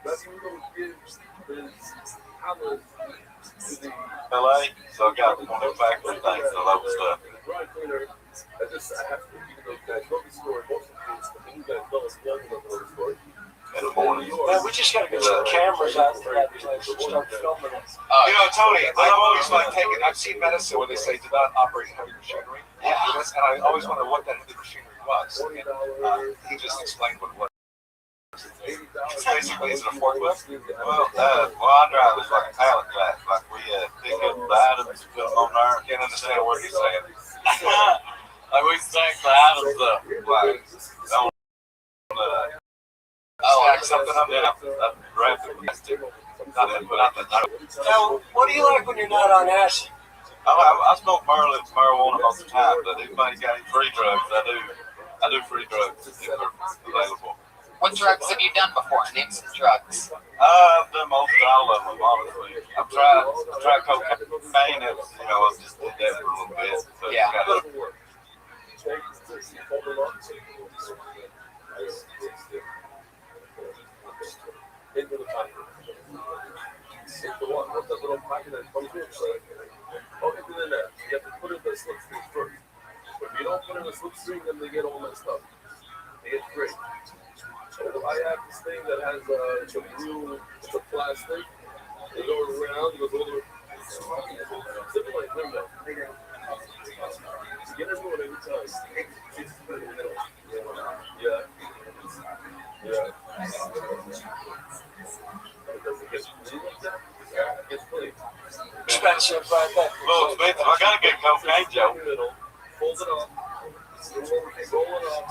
But you would give his hours to the LA, so I got one of them factory things to load stuff. dry cleaner. I have to keep those guys. Don't be story most of the things, but then you guys know it's young enough to know the story. In the morning. man, we just got to get some cameras out for that place and start filming it. You know, Tony, I've always like taken. I've seen medicine where they say do not operate heavy machinery. Yeah. And I always wondered what that heavy machinery was. And, he just explained what it was. Basically, is it a forklift? Well, I drive is like a pallet jack. Like we pick up the items, put them on there. Can't understand what he's saying. Like we stack the items up. Like on stack something up there. I'd grab the plastic. Now, what do you like when you're not on acid? I smoke marijuana most of the time, but if anybody got any free drugs, I do free drugs if they're available. What drugs have you done before? Name some drugs. I've done most all of them, honestly. I've tried cocaine. It was, I just did that for a little bit. But Yeah. Into the pocket. Into what? What's that little pocket that comes with? Oh, into the net. You have to put it in the slipstream first. If you don't put it in the slipstream, then they get all messed up. They get great. So I have this thing that has it's a blue, it's a plastic. It goes around, it goes all the way. Something like limbo. You get everyone every time. Yeah. Yeah. Expensive, right there. Well, expensive. I got a good cocaine joke. Fold it up. Roll it up.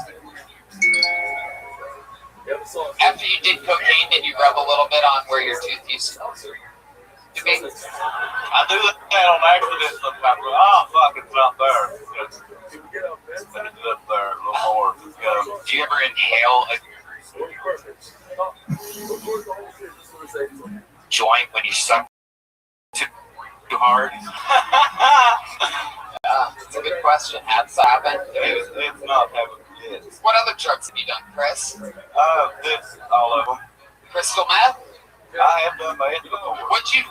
After you did cocaine, did you rub a little bit on where your tooth used to be? I do that on accident sometimes. Oh, fuck, it's not there. It's up there a little more. Do you ever inhale a joint when you suck too hard? That's a good question. Has that happened? It's not happened yet. What other drugs have you done, Chris? This, all of them. Crystal meth? I have done meth before. What do you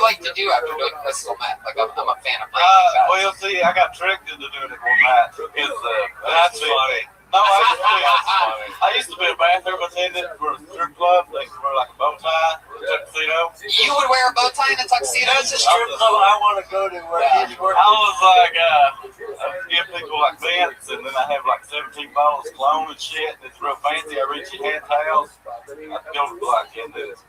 like to do after doing crystal meth? Like I'm a fan of well, see, I got tricked into doing it one night. That's funny. No, I used to be a bathroom attendant for a strip club. They wear like a bow tie, a tuxedo. You would wear a bow tie and a tuxedo? That's a strip club I want to go to where he's working. I was like, I give people like mints, and then I have like 17 bottles of cologne and shit. And it's real fancy. I reach your hand towels. I go to like in this.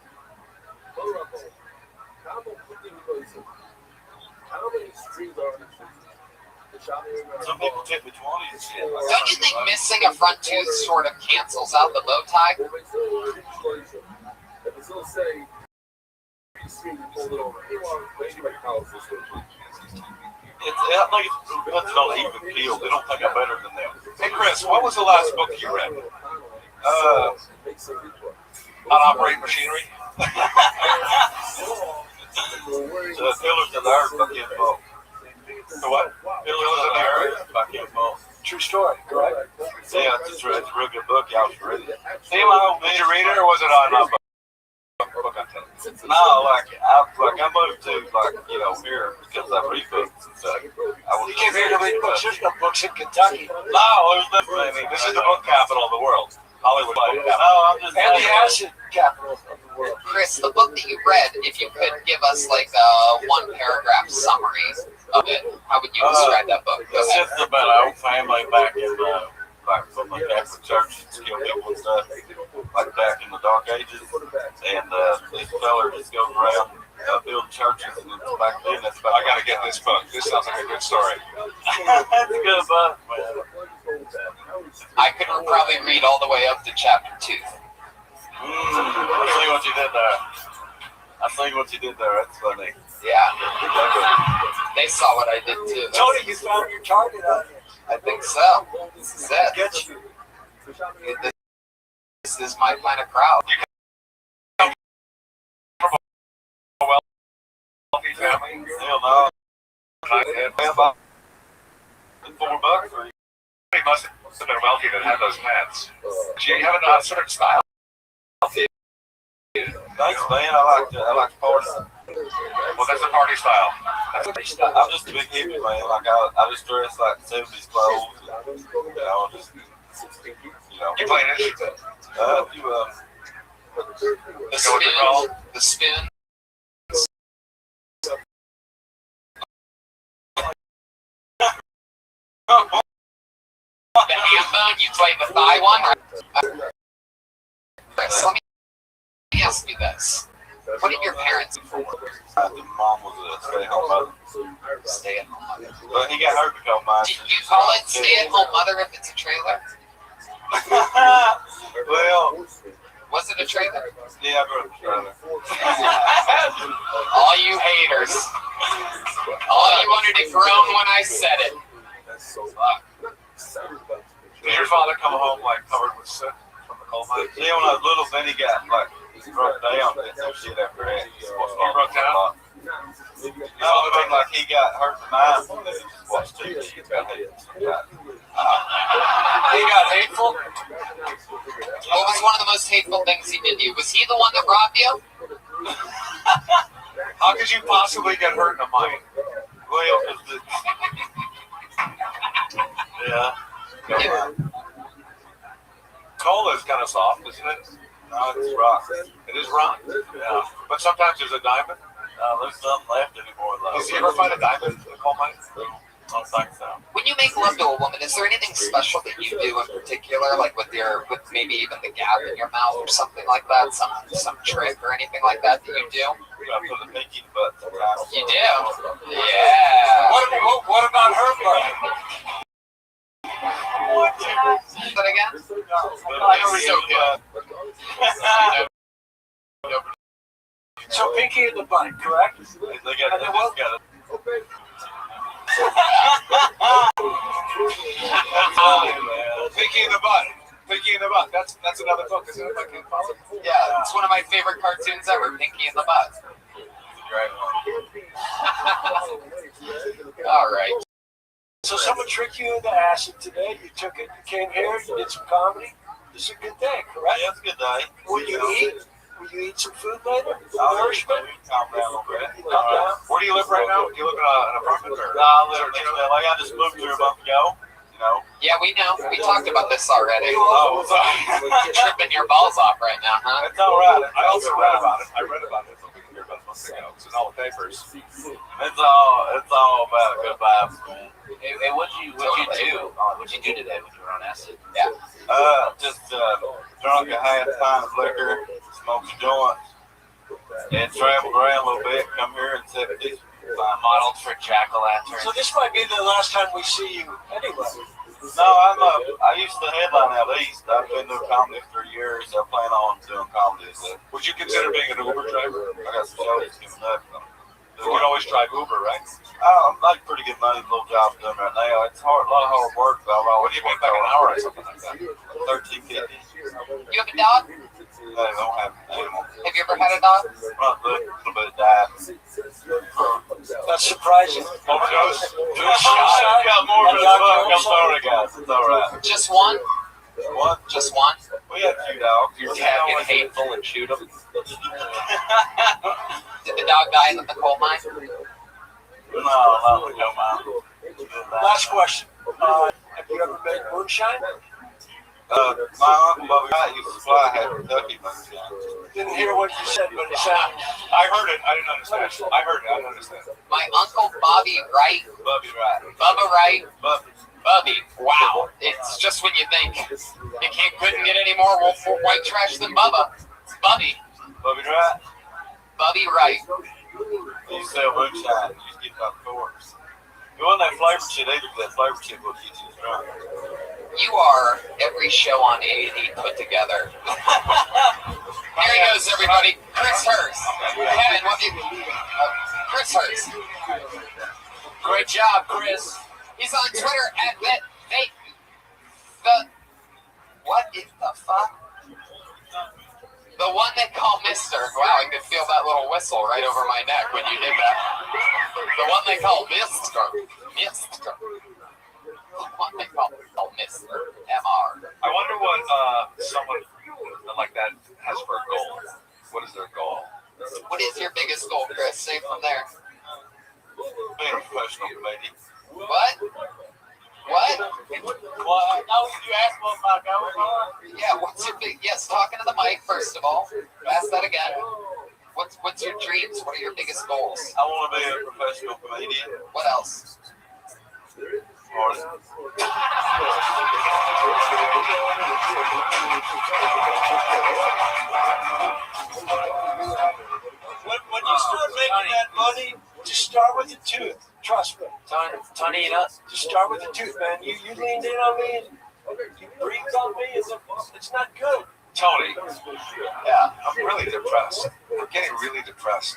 How many streams are Some people tip me 20 and shit. Don't you think missing a front tooth sort of cancels out the bow tie? I think it's nothing on the even keel. They don't think I'm better than them. Hey, Chris, what was the last book you read? How to Operate Machinery? The Pillars of the Earth by Ken Paul. The what? Pillars of the Earth by Ken Paul. True story, correct? Yeah, it's a real good book. Y'all should read it. Did you read it, or was it on my book? No, I moved to here because I read books and stuff. You came here to read books. There's no books in Kentucky. No, there's nothing. I mean, this is the book capital of the world. Hollywood. No, I'm just And the acid capital of the world. Chris, the book that you read, if you could give us like a one paragraph summary of it, how would you describe that book? Go It's ahead. just about an old family back in from the Catholic Church and kill people and stuff, like back in the Dark Ages. And this fella just goes around building churches, and it's back then. I gotta get this book. This sounds like a good story. That's a good book, man. I could probably read all the way up to chapter 2. I see what you did there. That's funny. Yeah. They saw what I did too. Tony, you found your target out here. I think so. This is it. Get you. This is my kind of crowd. Hell no. $4. He must have been wealthy to have those hats. Do you have a certain style? Thanks, man. I like party. Well, that's a party style. That's a party style. I'm just a big hippie, man. Like I just dress like 70s clothes. You play an instrument. The spoon. The ham bone, you play the thigh one. Chris, let me ask you this. What did your parents do for work? The mom was a stay-at-home mother. Stay-at-home mother. But he got hurt because mine. Do you call it stay-at-home mother if it's a trailer? Well, Was it a trailer? yeah, I grew up in trailer. All you haters. All you wanted to groan when I said it. Did your father come home like covered with soot from the coal mine? Yeah, when I was little, then he got like broke down and some shit after that. He broke down. No, I mean like he got hurt in the mind and he just watched TV. He got hateful. What was one of the most hateful things he did to you? Was he the one that robbed you? How could you possibly get hurt in a mine? Well, yeah. Coal is kind of soft, isn't it? No, it's rock. It is rock. Yeah. But sometimes there's a diamond. There's nothing left anymore, though. Did you ever find a diamond in the coal mine? I don't think so. When you make love to a woman, is there anything special that you do in particular, like with maybe even the gap in your mouth or something like that? Some trick or anything like that you do? I put the pinky in the butt sometimes. You do? Yeah. What about her butt? That again? So good. So pinky in the butt, correct? They got it. Pinky in the butt. Pinky in the butt. That's another book, isn't it? Yeah, it's one of my favorite cartoons ever, Pinky in the Butt. Great one. All right. So someone tricked you into acid today. You took it. You came here. You did some comedy. This is a good day, correct? Yeah, it's a good day. Will you eat? Will you eat some food later? Nourishment? Calm down a little bit. Calm down. Where do you live right now? Do you live in an apartment? Or? No, I live in LA. I just moved here a month ago. You know? Yeah, we know. We talked about this already. Oh, sorry. You're tripping your balls off right now, huh? It's all right. I also read about it. I read about it about a month ago. It's in all the papers. It's all about good vibes, man. Hey, what'd you do? What'd you do today when you were on acid? Yeah. Just drunk a half pint of liquor, smoked a joint, and traveled around a little bit. Come here and said this. Modeled for jack-o'-lantern. So this might be the last time we see you anyway. No, I used to headline out east. I've been doing comedy for years. I plan on doing comedy. Would you consider being an Uber driver? I got some shows coming up. You can always drive Uber, right? I'm like pretty good money, little job doing right now. It's hard, a lot of hard work, though. What do you make back an hour or something like that? $13.50. You have a dog? I don't have animals. Have you ever had a dog? Not a little bit of died. That's surprising. I've got more than a buck. I'm sorry, guys. It's all right. Just one? What? Just one? We had a few dogs. Your cat get hateful and shoot them. Did the dog die in the coal mine? No, not the coal mine. Last question. Have you ever made moonshine? My uncle Bobby Wright used to fly at Kentucky moonshine. Didn't hear what you said, but it sounded. I heard it. I didn't understand. I heard it. I didn't understand. My uncle Bobby Wright. Bobby Wright. Bubba Wright. Bubby. Wow. It's just when you think it couldn't get any more white trash than Bubba. Bubby. Bobby Wright. Bubby Wright. You sell moonshine. You just get it off the course. It wasn't that flavor shit either. That flavor shit will get you drunk. You are every show on A&E put together. Here he goes, everybody. Chris Hurst. Kevin, Chris Hurst. Great job, Chris. He's on Twitter at what in the fuck? The one they call Mister. Wow, I could feel that little whistle right over my neck when you did that. The one they call Mister. Mister. The one they call Mister. MR. I wonder what someone like that has for a goal. What is their goal? What is your biggest goal, Chris? Say from there. Being a professional comedian. What? What? Well, now you asked what my goals are. Yeah, what's your big? Yes, talking to the mic first of all. Ask that again. What's your dreams? What are your biggest goals? I want to be a professional comedian. What else? When you start making that money, just start with the tooth. Trust me. Tony, you know, Just start with the tooth, man. You leaned in on me and you breathed on me. It's not good. Tony, Yeah. I'm really depressed. I'm getting really depressed.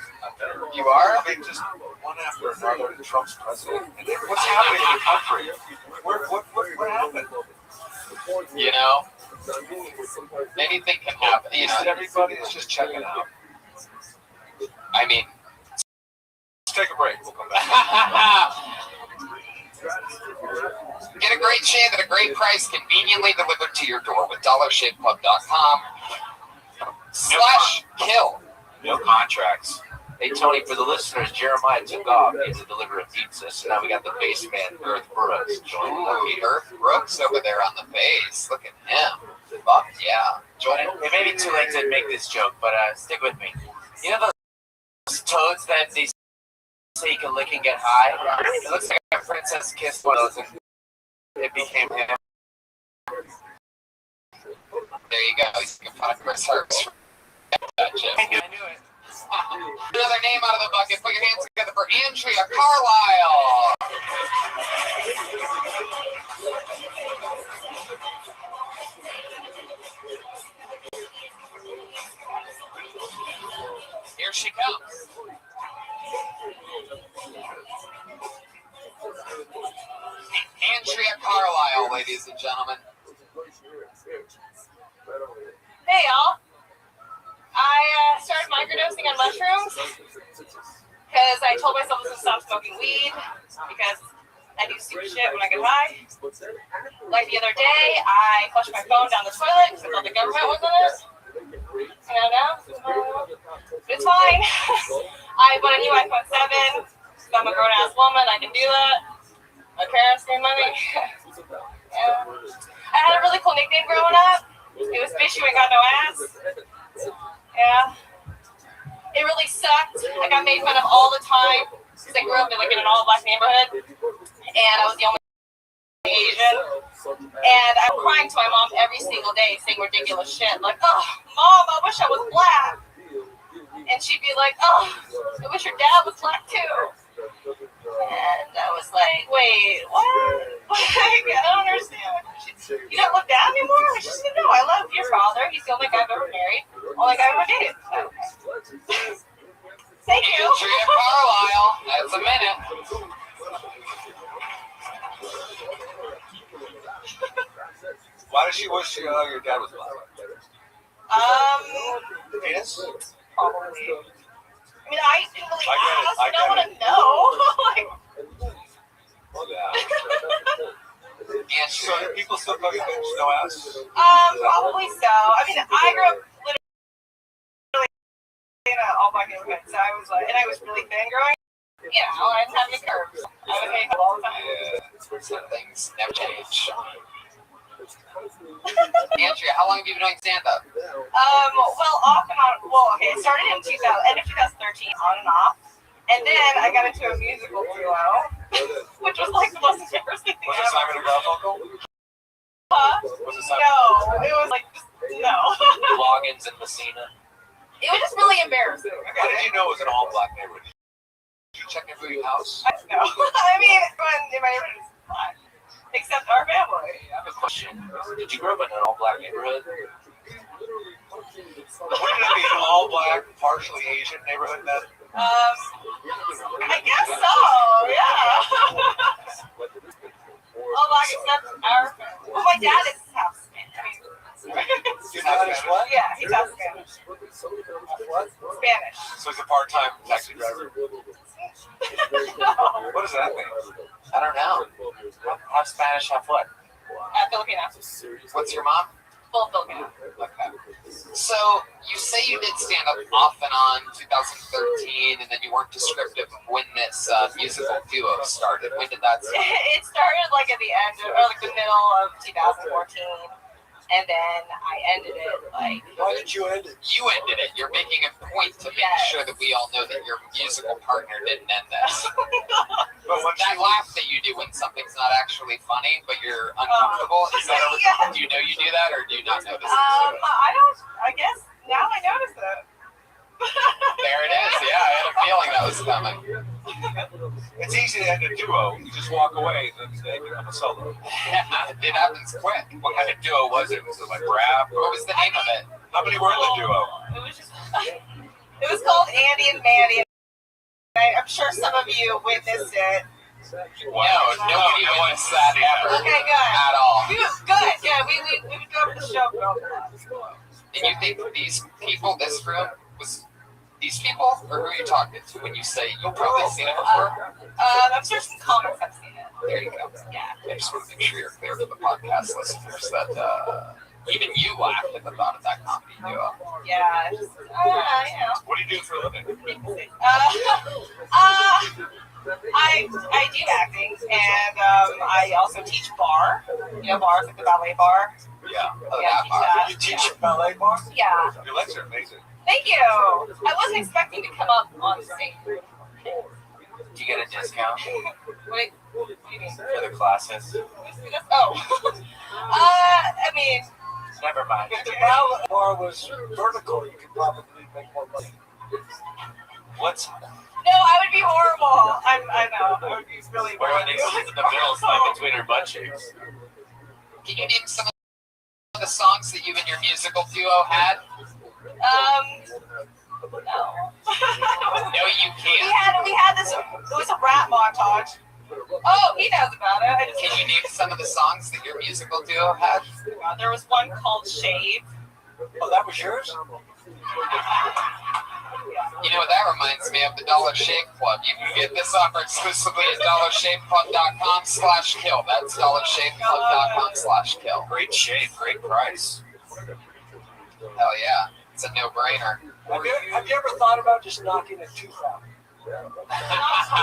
You are? I mean, just one after another. Trump's president. And what's happening in the country? What happened? You know, anything can happen. You know, Everybody is just checking out. I mean, Let's take a break. We'll come back. get a great shave at a great price, conveniently delivered to your door with DollarShaveClub.com/kill. No contracts. hey Tony, for the listeners, Jeremiah took off. He had to deliver a pizza, so now we got the bass man, Earth Brooks, joining us. Look at Earth Brooks over there on the bass. Look at him. Fuck yeah. Joining. It may be too late to make this joke, but stick with me. You know those toads that they say you can lick and get high? It looks like a princess kissed one of those, and it became him. There you go. He's making fun of Chris Hurst. Gotcha. I knew it. Another name out of the bucket. Put your hands together for Andrea Carlisle. Here she comes. Andrea Carlisle, ladies and gentlemen. Hey y'all. I started microdosing on mushrooms because I told myself to stop smoking weed because I do stupid shit when I get high. Like the other day, I flushed my phone down the toilet because I thought the government was in it. I don't know. It's fine. I bought a new iPhone 7. So I'm a grown-ass woman. I can do that. My parents gave money. Yeah. I had a really cool nickname growing up. It was Fish You Ain't Got No Ass. Yeah. It really sucked. I got made fun of all the time because I grew up in an all-black neighborhood, and I was the only Asian. And I'm crying to my mom every single day, saying ridiculous shit like, "Oh, Mom, I wish I was black." And she'd be like, "Oh, I wish your dad was black too." And I was like, "Wait, what? Like, I don't understand. You don't look down anymore?" She said, "No, I love your father. He's the only guy I've ever married. Only guy I've ever dated." Thank you. Andrea Carlisle. That's a minute. Why does she wish your dad was black? Penis? Probably. I mean, I didn't really I get it, ask. I I don't get want to know. Like, Yeah. So do people still call you bitch, no ass? probably so. I mean, I grew up literally in an all-black neighborhood, so I was like, and I was really thin growing. You know, I didn't have any curves. I would hate them all the time. Yeah. Some things never change. Andrea, how long have you been doing stand-up? Well, off and on. Well, okay, it started in end of 2013, on and off, and then I got into a musical duo, which was like the most embarrassing thing Was it ever. Simon and Garfunkel? Was it Simon? No, it was like just no. Loggins and Messina. It was just really embarrassing. How did Okay. you know it was an all-black neighborhood? Did you check every house? I don't know. I mean, everyone in my neighborhood is black, except our family. I have a question. Did you grow up in an all-black neighborhood? Wouldn't it be an all-black, partially Asian neighborhood then? I guess so. Yeah. All black except our family. Well, my dad is half Spanish. Your dad is what? Yeah, he's half Spanish. What? Spanish. So he's a part-time taxi driver. No. What does that mean? I don't know. Half Spanish, half what? Filipino. What's your mom? Full Filipino. Okay. So you say you did stand up off and on 2013, and then you weren't descriptive of when this musical duo started. When did that start? It started like at the end, or like the middle of 2014. And then I ended it like. Why did you end it? You ended it. You're making a point to make sure that we all know that your musical partner didn't end this. But when That laugh that you do when something's not actually funny, but you're uncomfortable, is that Yeah. do you know you do that, or do you not notice it? I don't. I guess now I notice it. There it is. Yeah, I had a feeling that was coming. it's easy to end a duo, you just walk away and then they become a solo. It happens quick. What kind of duo was it? Was it like rap? What was the name of it? How many were in the duo? It was just. It was called Andy and Mandy. I'm sure some of you witnessed it. No, nobody wants that ever. Okay, good. At all. Good. Yeah, we would go to the show for all that. And you think these people, this room, was these people, or who are you talking to when you say you've probably seen it before? I'm sure some comics have seen it. There you go. Yeah. I just want to make sure you're clear for the podcast listeners that even you laughed at the thought of that comedy duo. Yeah. Just, you know. What do you do for a living? I do acting, and I also teach bar. You know, bars like the ballet bar. Yeah. Oh, Yeah, that part. You teach ballet bar? Yeah. Your legs are amazing. Thank you. I wasn't expecting to come up on stage. Do you get a discount What do you mean? for the classes? Oh. I mean, Never mind. If the ballet bar was vertical, you could probably make more money. What's no, I would be horrible. I know. I would be really where are they horrible. the bills like between her butt cheeks? Can you name some of the songs that you and your musical duo had? No. No, you can't. We had this. It was a rap montage. Oh, he knows about it. Can you name some of the songs that your musical duo had? There was one called Shave. Oh, that was yours? You know what that reminds me of? The Dollar Shave Club. You can get this offer exclusively at dollarshaveclub.com/kill. That's dollarshaveclub.com/kill. Great shape, great price. Hell yeah. It's a no-brainer. Have you ever thought about just knocking a tooth out?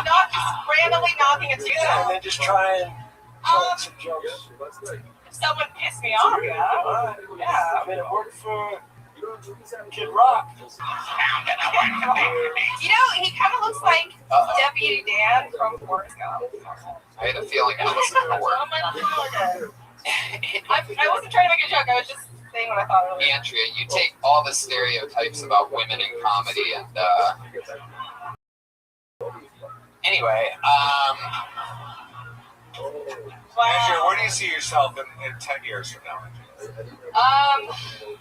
Not just randomly knocking a tooth Yeah, and out. then just try and tell some jokes. If someone pissed me off, yeah. Yeah, I mean, it worked for Kid Rock. You know, he kind of looks like Deputy Dan from Forrest Gump. I had a feeling I was in the word. I wasn't trying to make a joke. I was just saying what I thought earlier. Andrea, you take all the stereotypes about women in comedy and anyway, Andrea, where do you see yourself in 10 years from now?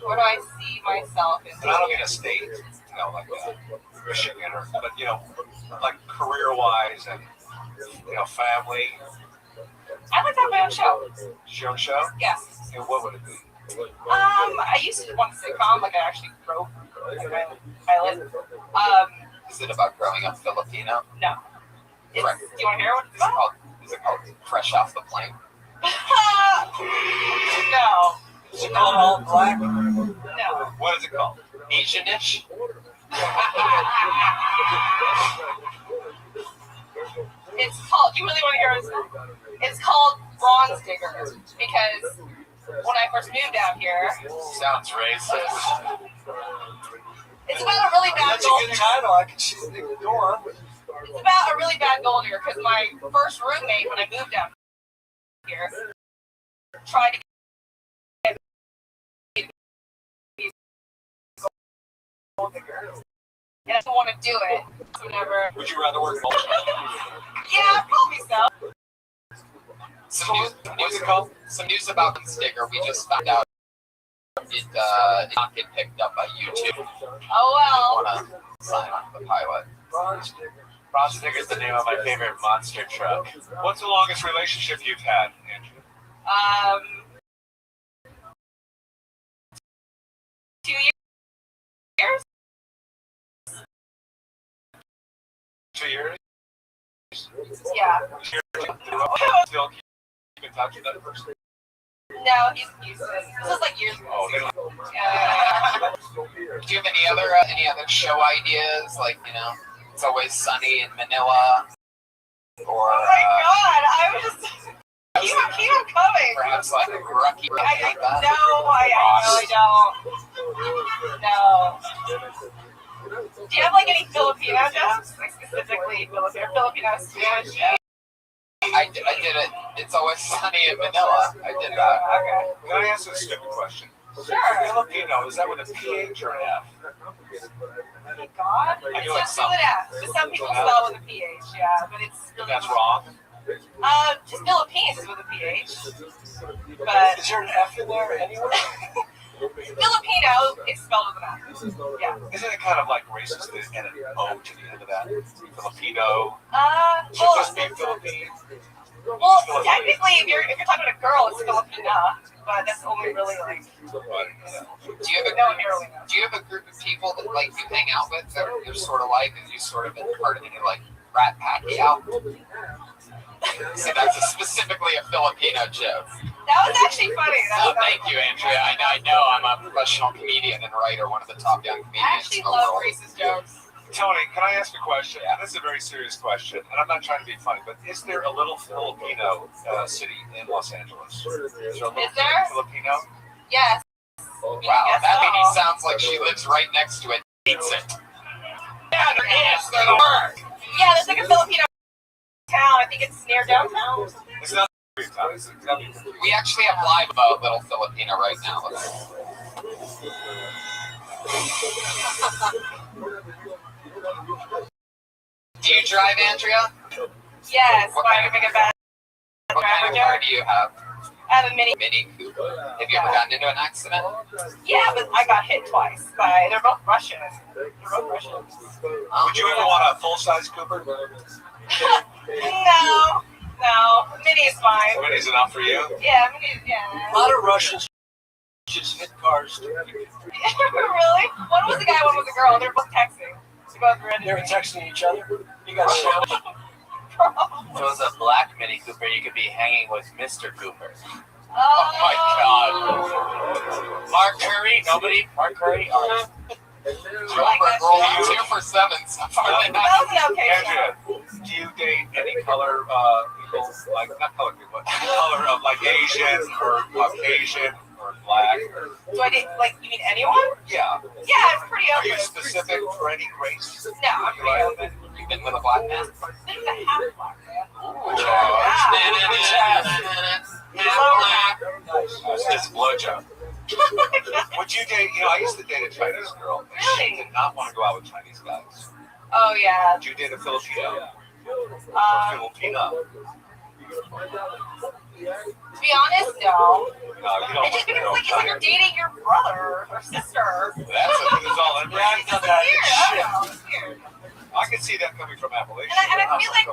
Where do I see myself in? And I don't mean a state, like Michigan, but like career-wise and family. I'd like to have my own show. Your own show? Yes. And what would it be? I used to want a sitcom, like I actually wrote a pilot. is it about growing up Filipino? No. It's, Right. do you want to hear what it's Is it about? called, is it called Fresh Off the Plane? No. Is it called All Black? No. What is it called? Asianish? It's called, do you really want to hear it? It's called Bronze Digger because when I first moved down here, Sounds racist. it's about a really bad That's a gold good digger. title. I can see the door. It's about a really bad gold digger because my first roommate when I moved down here tried to get me to be a gold digger. And I didn't want to do it. So whenever, Would you rather work in yeah, probably so. Some news about the sticker. We just found out it did not get picked up by YouTube. Oh Want to sign on to the pilot? Bronze Digger. Bronze Digger's the name of my favorite monster truck. What's the longest relationship you've had, Andrew? well. 2 years? 2 years? Yeah. Still keep in touch with that person? No, he's in Houston. This was like years ago. Oh, they don't. Yeah. Do you have any other show ideas? Like, It's Always Sunny in Manila, or Oh my god, I was just keep on coming. perhaps like a rookie. No, I don't. No. Do you have like any Filipino jokes? Like specifically Filipino Spanish jokes? I did it. It's always sunny in Manila. I did that. Okay. Can I ask a stupid question? Sure. Filipino, is that with a PH or an F? God. I do It's it just with an F. But some people spell it with a PH, yeah. But it's really That's wrong. just Philippines is with a PH. But Is there an F in there anywhere? Filipino is spelled with an F. Yeah. Isn't it kind of like racist to add an O to the end of that? Filipino. Should Well, just be Philippine. well, technically, if you're talking about a girl, it's Filipina, but that's only really like. Do you have a No one here really knows. Do you have a group of people that like you hang out with that you're sort of like, and you sort of been part of any like rat packy out? See, that's specifically a Filipino joke. That was actually funny. Oh, thank you, Andrea. I know I'm a professional comedian and writer, one of the top young I comedians actually in the love world. racist jokes. Tony, can I ask a question? Yeah. This is a very serious question, and I'm not trying to be funny, but is there a little Filipino city in Los Angeles? Is there? Filipino? Yes. Wow, Yes, that lady so. sounds like she lives right next to it. Eats it. Yeah, there is. They're the worst. Yeah, there's like a Filipino town. I think it's near downtown. It's not town. It's We actually have live Little Filipino right now. Do you drive, Andrea? Yes, What why kind am of- I make a bad What kind of car do you have? I have a Mini. Mini Cooper. Have you ever gotten into an accident? Yeah, but I got hit twice by. They're both Russian. They're both Russian. Would you ever want a full-size Cooper? No. Mini is fine. What is enough for you? Yeah, Mini. Yeah. A lot of Russians just hit cars. Really? One was a guy, one was a girl. They're both texting. They both were They were texting each other. You got sandwiched. If it was a black Mini Cooper, you could be hanging with Mr. Cooper. Oh my God. Mark Curry? Nobody? Mark Curry? Oh. Gilbert rolling 2 for 7 so far. That was an okay show. Andrea, do you date any color people, like, not color people, but color of like Asian or Caucasian or black? Do I date, like, you mean anyone? Yeah. Yeah, it's pretty Are open. you specific for any race? No, I'm pretty open. You've been with a black man? This is a half black man. It's a blowjob. Would you date, I used to date a Chinese girl, and she Really? did not want to go out with Chinese guys. Oh, yeah. Would you date a Filipino? Filipina? To be honest, no. No, you don't It's just because, want like, it's like you're dating your brother or sister. That's all in Yeah, I've done that. Weird. I don't know. It's weird. I can see that coming from Appalachia. And I feel like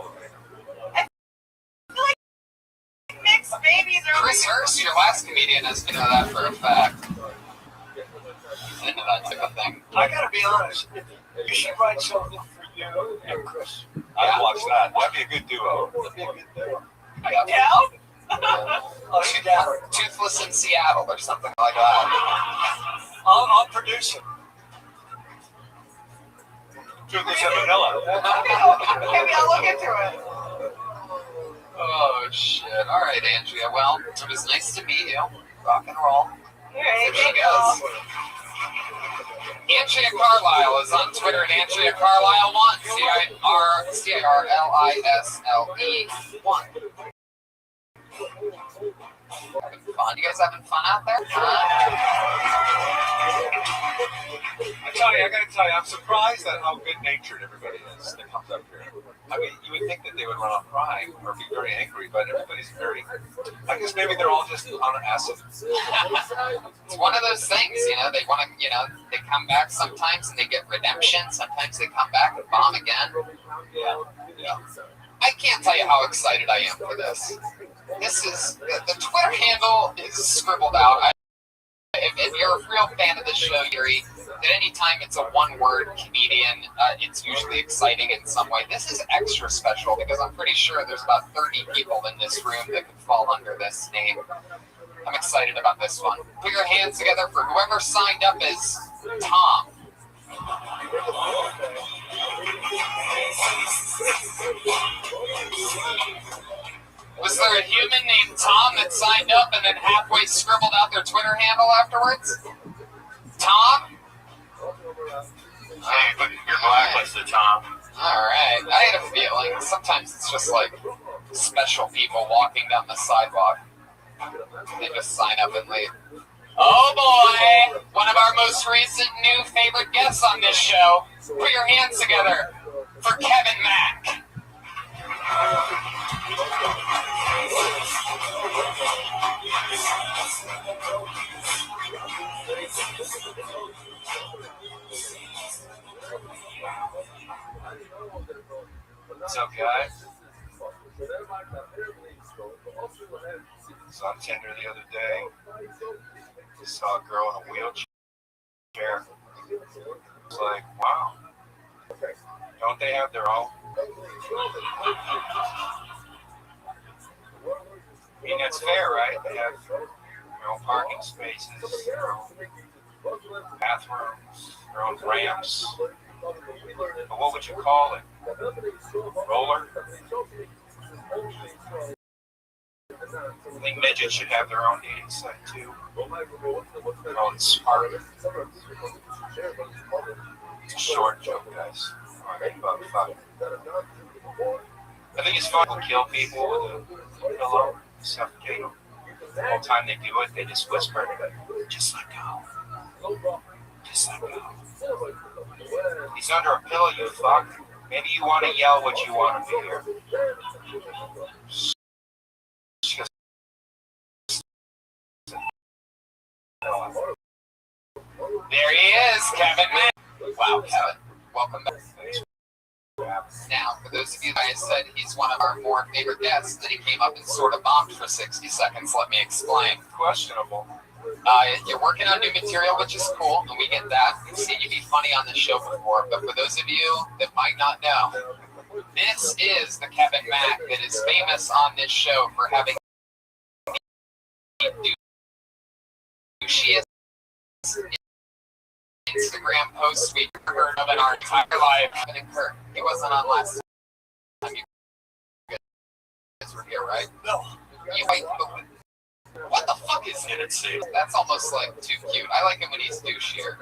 mixed babies are Chris Hurst, your last comedian, has been into that for a fact. He's into that type of thing. I gotta be honest. You should write something for you and Chris. I'd watch that. That'd be a good duo. That'd be a good thing. down. I'll sit down. Toothless in Seattle or something like that. I'll produce it. Toothless in Manila. Maybe I'll look into it. Oh, shit. All right, Andrea. Well, it was nice to meet you. Rock and roll. All right, There she thank you. goes. Andrea Carlisle is on Twitter at Andrea Carlisle1. CIRLISLE1. Having fun? You guys having fun out there? I gotta tell you, I'm surprised at how good-natured everybody is that comes up here. I mean, you would think that they would run off crying or be very angry, but everybody's very, I guess maybe they're all just on acid. It's one of those things, they want to, they come back sometimes and they get redemption. Sometimes they come back and bomb again. Yeah. I can't tell you how excited I am for this. This is, the Twitter handle is scribbled out. If you're a real fan of the show, Yuri, at any time it's a one-word comedian, it's usually exciting in some way. This is extra special because I'm pretty sure there's about 30 people in this room that could fall under this name. I'm excited about this one. Put your hands together for whoever signed up as Tom. Was there a human named Tom that signed up and then halfway scribbled out their Twitter handle afterwards? Tom? Hey, but you're blacklisted, Tom. Alright, I had a feeling. Sometimes it's just like special people walking down the sidewalk. They just sign up and leave. Oh boy! One of our most recent new favorite guests on this show. Put your hands together for Kevin Mack. What's up, guys? I was on Tinder the other day. Saw a girl in a wheelchair. It's like, wow. Don't they have their own? I mean, that's fair, right? They have their own parking spaces, their own bathrooms, their own ramps. But what would you call it? Roller? I think midgets should have their own dating site too. Their own spark. It's a short joke, guys. But fuck. I think it's fun to kill people with a pillow, suffocate them. The whole time they do it, they just whisper, just let go. Just let go. He's under a pillow, you fuck. Maybe you want to yell what you want to hear. There he is, Kevin Mack. Wow, Kevin. Welcome back. Now, for those of you guys said he's one of our more favorite guests, that he came up and sort of bombed for 60 seconds, let me explain. Questionable. You're working on new material, which is cool, and we get that. We've seen you be funny on the show before, but for those of you that might not know, this is the Kevin Mack that is famous on this show for having the douchiest Instagram posts we've heard of in our entire life. And Kurt, he wasn't on last time you guys were here, right? No. What the fuck is it? That's almost like too cute. I like it when he's douchier.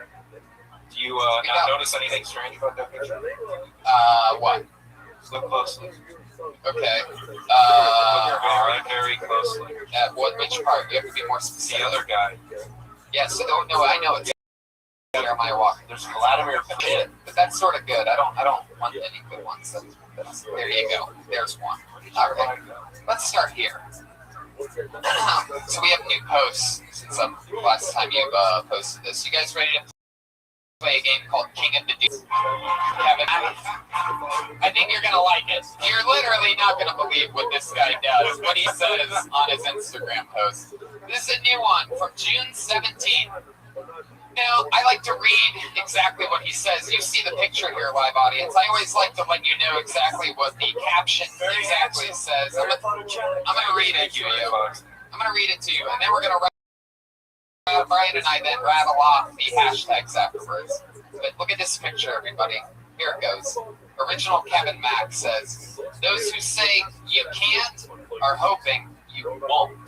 Do you not notice anything strange about that picture? What? Look closely. Okay. Look very, very closely. Which part? You have to be more specific. The other guy. Yes, no, I know it's Jeremiah Walker. There's Vladimir Putin, but that's sort of good. I don't want any good ones. There you go. There's one. All right. Let's start here. So we have new posts since the last time you posted this. You guys ready to play a game called King of the Dudes? Kevin, I think you're gonna like it. You're literally not gonna believe what this guy does, what he says on his Instagram post. This is a new one from June 17th. Now, I like to read exactly what he says. You see the picture here, live audience. I always like to let you know exactly what the caption exactly says. I'm gonna read it to you. I'm gonna read it to you, and then we're gonna Brian and I then rattle off the hashtags afterwards. But look at this picture, everybody. Here it goes. Original Kevin Mack says, "Those who say you can't are hoping you won't.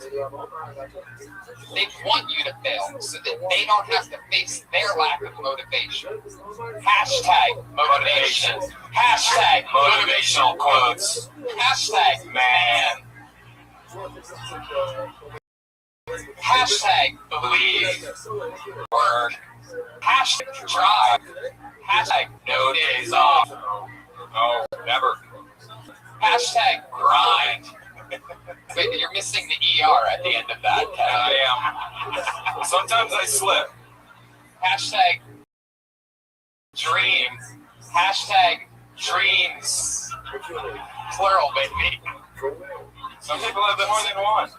They want you to fail so that they don't have to face their lack of motivation. Hashtag motivation. Hashtag motivational quotes. Hashtag man. Hashtag believe. Word. Hashtag drive. Hashtag no days off. No, never. Hashtag grind." Wait, you're missing the ER at the end of that, Kevin. I am. Sometimes I slip. Hashtag dream. Hashtag dreams. Plural, baby. Some people have more than one.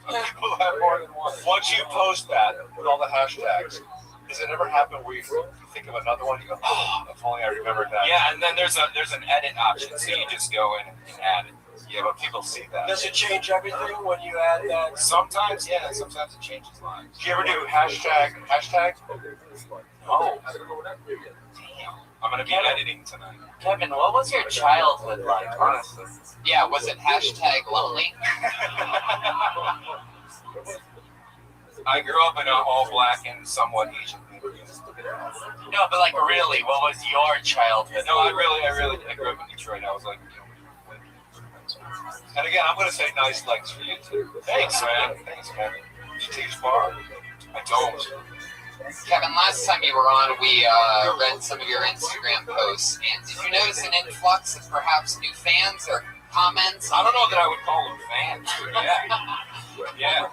Some people have more than one. Once you post that with all the hashtags, does it ever happen where you think of another one, you go, oh, if only I remembered that? Yeah, and then there's an edit option, so you just go in and add it. Yeah, but people see that. Does it change everything when you add that? Sometimes, yeah. Sometimes it changes lines. Do you ever do hashtag? Oh. Damn. I'm gonna be editing tonight. Kevin, what was your childhood like, honestly? Yeah, was it hashtag lonely? I grew up in an all-black and somewhat Asian neighborhood. No, but like really, what was your childhood? No, I grew up in Detroit. I was like, and again, I'm gonna say nice legs for you too. Thanks, man. You teach bar? I don't. Kevin, last time you were on, we read some of your Instagram posts, and did you notice an influx of perhaps new fans or comments? I don't know that I would call them fans. Yeah.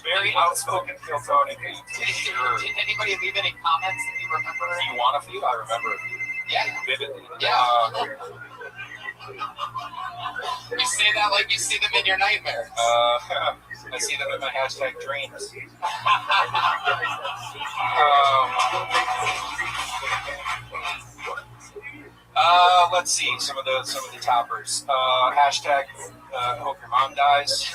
Very outspoken Kiltony. Did anybody leave any comments that you remember? Do you want a few? I remember a few. Yeah. Vividly. Yeah. You say that like you see them in your nightmares. I see them in my hashtag dreams. Let's see some of the toppers. Hashtag hope your mom dies.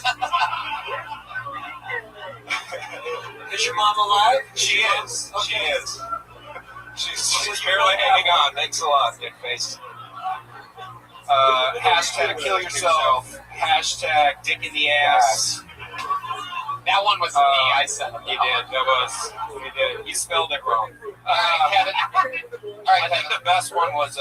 Is your mom alive? She is. Okay. She is. She's barely hanging on. Thanks a lot, dick face. Hashtag kill yourself. Hashtag dick in the ass. That one was me. I said it. You did. That was. You did. You spelled it wrong. All right, Kevin. I think the best one was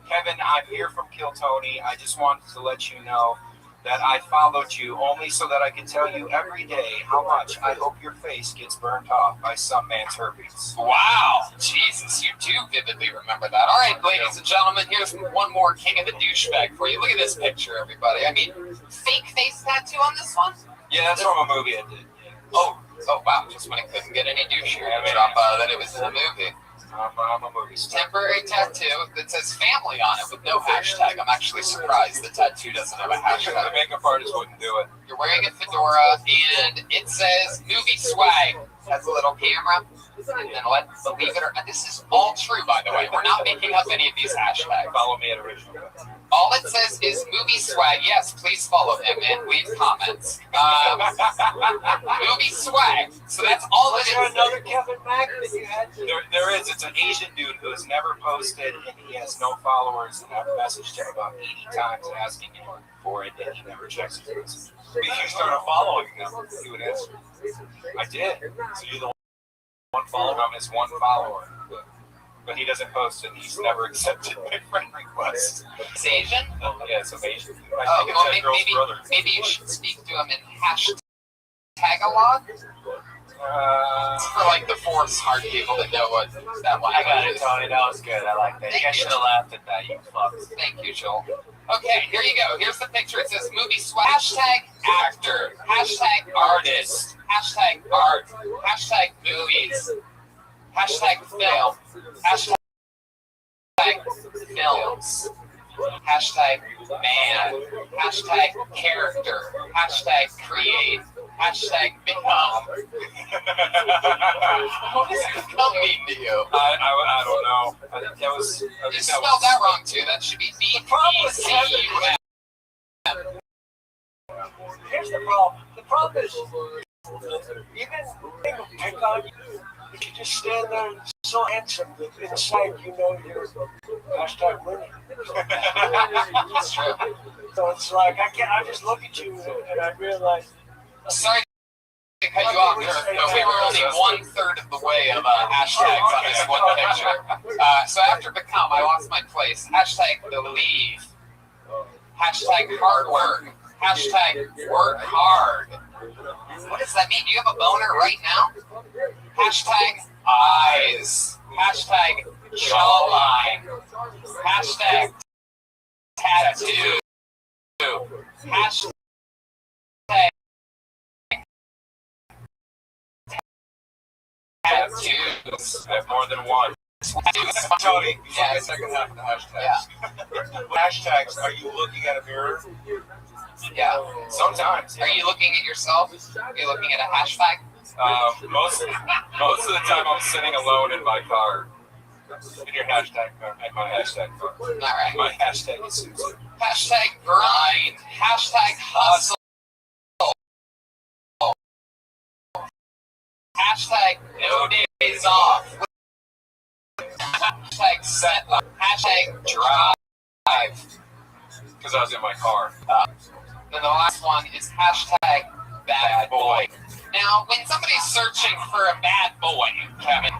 Kevin, I'm here from Kiltony. I just wanted to let you know that I followed you only so that I can tell you every day how much I hope your face gets burnt off by some man's herpes. Wow. Jesus, you do vividly remember that. All right, ladies and gentlemen, here's one more king of the douchebag for you. Look at this picture, everybody. I mean, fake face tattoo on this one? Yeah, that's from a movie I did. Oh, wow. Just when I couldn't get any douchier to drop that it was in a movie. I'm a movie star. Temporary tattoo that says family on it with no hashtag. I'm actually surprised the tattoo doesn't have a hashtag. The makeup artist wouldn't do it. You're wearing a fedora, and it says movie swag. Has a little camera. And believe it or not, this is all true, by the way. We're not making up any of these hashtags. Follow me at original. All it says is movie swag. Yes, please follow him and leave comments. Movie swag. So that's all it Was there is. another Kevin Mack that you had to... There is. It's an Asian dude who has never posted and he has no followers, and I've messaged him about 80 times asking him for it, and he never checks his messages. If you started following him, he would answer. I did. So you're the one follower. I'm his one follower. But he doesn't post and he's never accepted my friend request. He's Asian? Yeah, some Asian dude. I think it's that girl's brother. Maybe you should speak to him in hashtag-a-log? For like the four smart people that know what that one I got it, is. Tony. That was good. I like that. You guys should have laughed at that, you fucks. Thank you, Joel. Okay, here you go. Here's the picture. It says movie swag. Hashtag actor. Hashtag artist. Hashtag art. Hashtag movies. Hashtag film. Hashtag films. Hashtag man. Hashtag character. Hashtag create. Hashtag become. What does become mean to you? I don't know. I think that was. You spelled that wrong too. That should be B-E-C-U-M. Here's the problem. The problem is, even people pick on you, if you just stand there so handsome that inside you know you're hashtag winning. That's true. So it's like, I just look at you and I realize. Sorry to cut you off, but we were only 1/3 of the way of hashtags on this one picture. So after become, I lost my place. Hashtag believe. Hashtag hard work. Hashtag work hard. What does that mean? Do you have a boner right now? Hashtag eyes. Hashtag jawline. Hashtag tattoo. Hashtag tattoos. I have more than one. Tony, you said the second half of the hashtags. Yeah. Hashtags, are you looking at a mirror? Yeah. Sometimes. Are you looking at yourself? Are you looking at a hashtag? Most of the time I'm sitting alone in my car. In your hashtag car. In my hashtag car. All right. My hashtag is Susan. Hashtag grind. Hashtag hustle. Hashtag no days off. Hashtag set up. Hashtag drive. Because I was in my car. Then the last one is hashtag bad boy. Now, when somebody's searching for a bad boy, Kevin,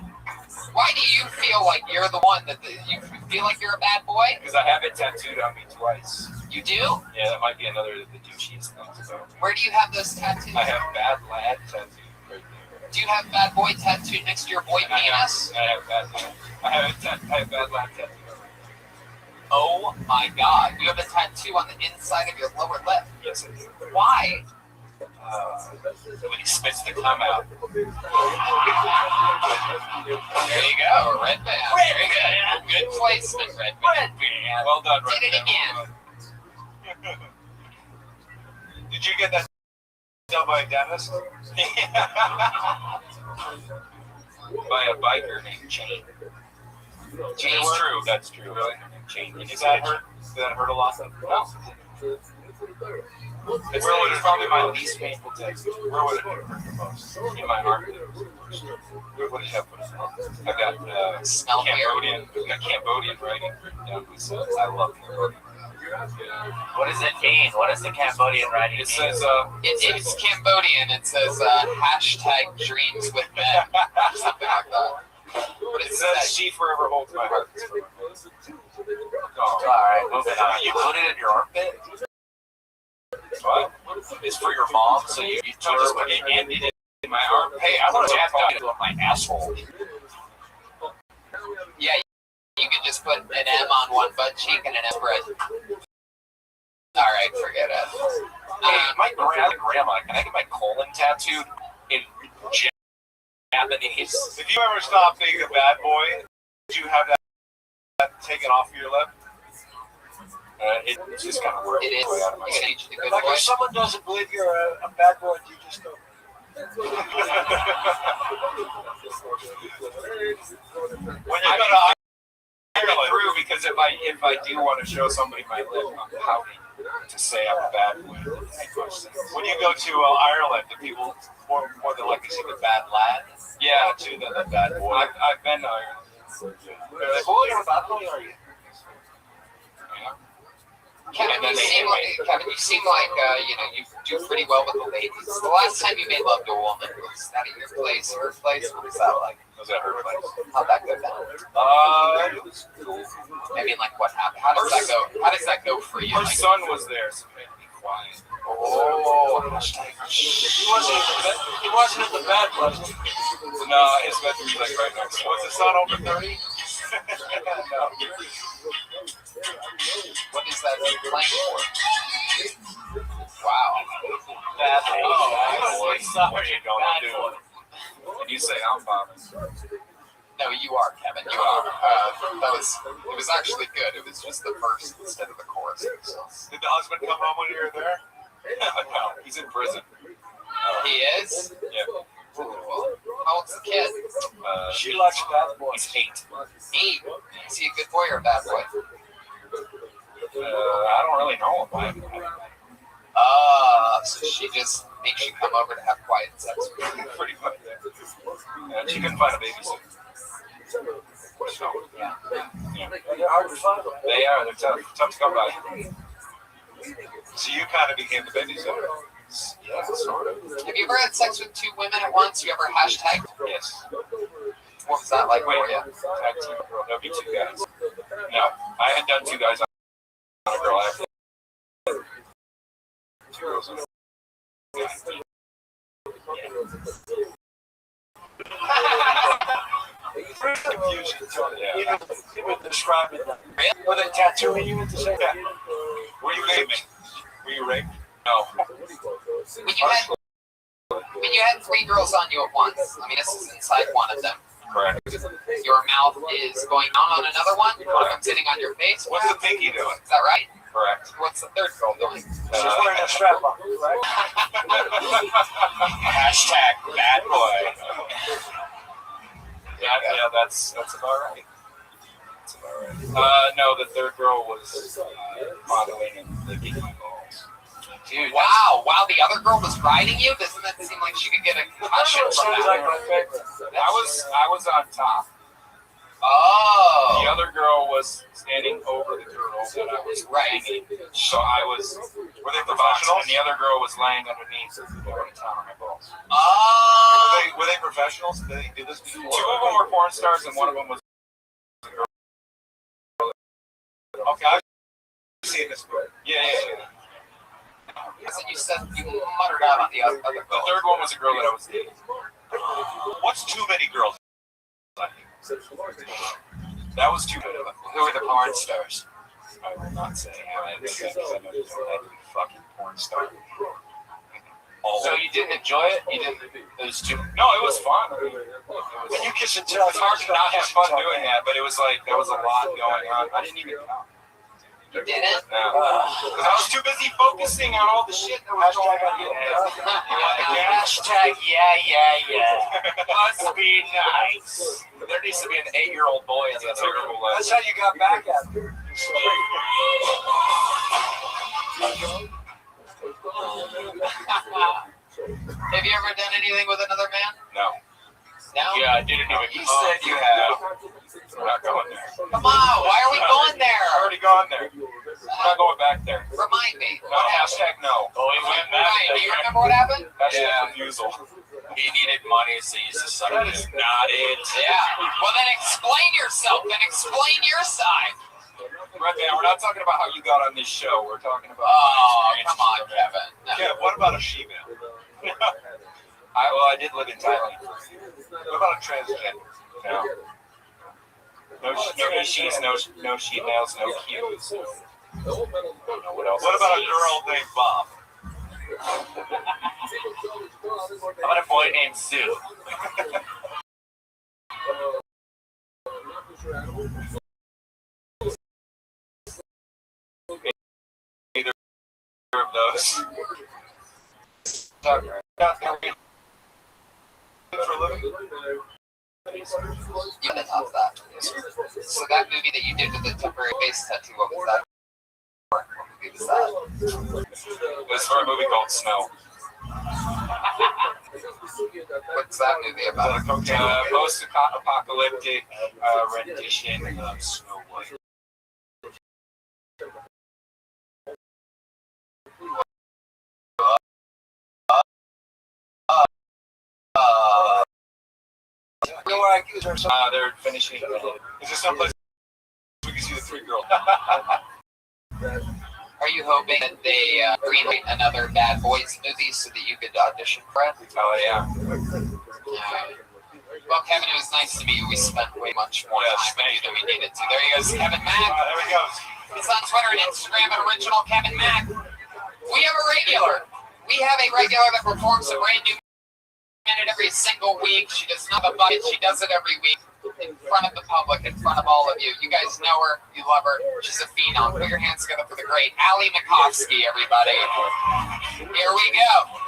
why do you feel like you're the one that you feel like you're a bad boy? Because I have it tattooed on me twice. You do? Yeah, that might be another of the douchiest things about. Where do you have those tattoos? I have bad lad tattooed right there. Do you have bad boy tattooed next to your boy penis? I have bad lad. I have bad lad tattooed. Oh my god, you have a tattoo on the inside of your lower lip. Yes, I do. Why? When he spits the cum out. There you go, Red Band. Very good. Good placement, Red Band. Well done, Red Did it Band. Did you get that done by a dentist? By a biker named Jane. That's true. That's true. Really? Jane. Did that hurt? Did that hurt a lot? No. It's probably my least painful tattoo. Where would it hurt the most? In my arm. Where would it have put it? I've got Cambodian writing down my sides. I love Cambodian. What does it mean? What does the Cambodian writing mean? It says, it's Cambodian. It says hashtag dreams with men. Something like that. What it does says, it say? she forever holds my heart. All right, moving on. You put it in your armpit? What? It's for your mom, so you just put it in my arm. Hey, I want to jab it on my asshole. Yeah, you could just put an M on one butt cheek and an M bread. All right, forget it. Hey, my grandma, can I get my colon tattooed in Japanese? If you ever stop being a bad boy, did you have that taken off your lip? It's just kind of working its way out of my stage. Like if someone doesn't believe you're a bad boy, you just go. When you go to Ireland, true, because if I do want to show somebody my lip, I'm pouting to say I'm a bad boy. When you go to Ireland, do people more than likely see the bad lad? Yeah, too, than the bad boy. I've been to Ireland. They're like, "Oh, you're a bad boy, are you?" Kevin, you seem like you do pretty well with the ladies. The last time you made love to a woman, was that at your place, her place? What was that like? Was that her place? How'd that go down? It was cool. I mean, like, what happened? How does that go? How does that go for you? Her Like, son was there, so he had to be quiet. oh, He wasn't in the bed, was he? No, his bedroom's like right next to it. Was the son over 30? No. what is that playing for? Wow. Bad boy. Oh, sorry. What you gonna do? And you say I'm bombing. No, you are, Kevin. You are. It was actually good. It was just the verse instead of the chorus. Did the husband come home when you were there? No, he's in prison. He is? Yeah. How old's the kid? She likes bad boys. He's 8. 8. Is he a good boy or a bad boy? I don't really know him. So she just makes you come over to have quiet sex with you. Pretty much. And she couldn't find a babysitter. So, yeah. They're hard to find. They are. They're tough to come by. So you kind of became the babysitter. Yeah, sort of. Have you ever had sex with 2 women at once? You ever hashtag? Yes. What was that like for you? Tag team. There'll be 2 guys. No, I had done 2 guys on a girl. I had 2 girls on a confusion. Yeah. Even describing them. Were they tattooing you at the same time? Were you raped? Were you raped? No. When you had 3 girls on you at once, I mean, this is inside one of them. Correct. Your mouth is going down on another one. One of them sitting on your face. What's the pinky doing? Is that right? Correct. What's the third girl doing? She's wearing a strap on, right? Hashtag bad boy. Yeah, that's about right. That's about right. No, the third girl was modeling in the pinky balls. Dude, wow, the other girl was riding you? Doesn't that seem like she could get a concussion from Sounds like that? my favorite. I was on top. Oh. The other girl was standing over the girl that I was hanging. So I was. Were they professionals? And the other girl was laying underneath going to town on my balls. Oh. Were they professionals? Did they do this before? Two of them were porn stars, and one of them was a girl. Okay, I've seen this movie. Yeah. So you said you muttered out on the other The girl. third one was a girl that I was dating. What's too many girls? That was too bad. Who are the porn stars? I will not say. I know you know every fucking porn star. So you didn't enjoy it? You didn't? It was too. No, it was fun. I mean, When you kiss and tell, it's hard to not have fun doing that, but it was like there was a lot going on. I didn't even count. You didn't? No. Because I was too busy focusing on all the shit that was going on. Hashtag yeah. Must be nice. There needs to be an 8-year-old boy in that terrible That's how you got back at her. Have you ever done anything with another man? No. No? Yeah, I didn't even. You said you have. We're not going there. Come on, why are we going I've there? already gone there. We're not going back there. Remind me. No, hashtag no. Oh, he went back Ryan, do there. you remember what happened? Hashtag refusal. He needed money, so he used to suck That it. is not it. Yeah. Well, then explain yourself and explain your side. Right now, we're not talking about how you got on this show. We're talking about. Oh, come on, Kevin. No. Yeah, what about a she-male? I did live in Thailand. What about a transgender? No. No she's, no she nails, no cues. I don't know what else. What about a is. girl named Bob? How about a boy named Sue? Either of those. For a living? You can top that. So that movie that you did with the temporary face tattoo, what was that? What movie was that? It was for a movie called Snow. What's that movie about? Post-apocalyptic rendition of Snow White. They're finishing. Is there someplace we can see the three girls? Are you hoping that they greenlight another Bad Boys movie so that you could audition for it? Oh yeah. Well, Kevin, it was nice to meet you. We spent way much more time with you than we needed to. There he goes, Kevin Mack. There he goes. He's on Twitter and Instagram at Original Kevin Mack. We have a regular. We have a regular that performs a brand new minute every single week. She does not have a budget. She does it every week in front of the public, in front of all of you. You guys know her. You love her. She's a phenom. Put your hands together for the great Ali Makovsky, everybody. Here we go.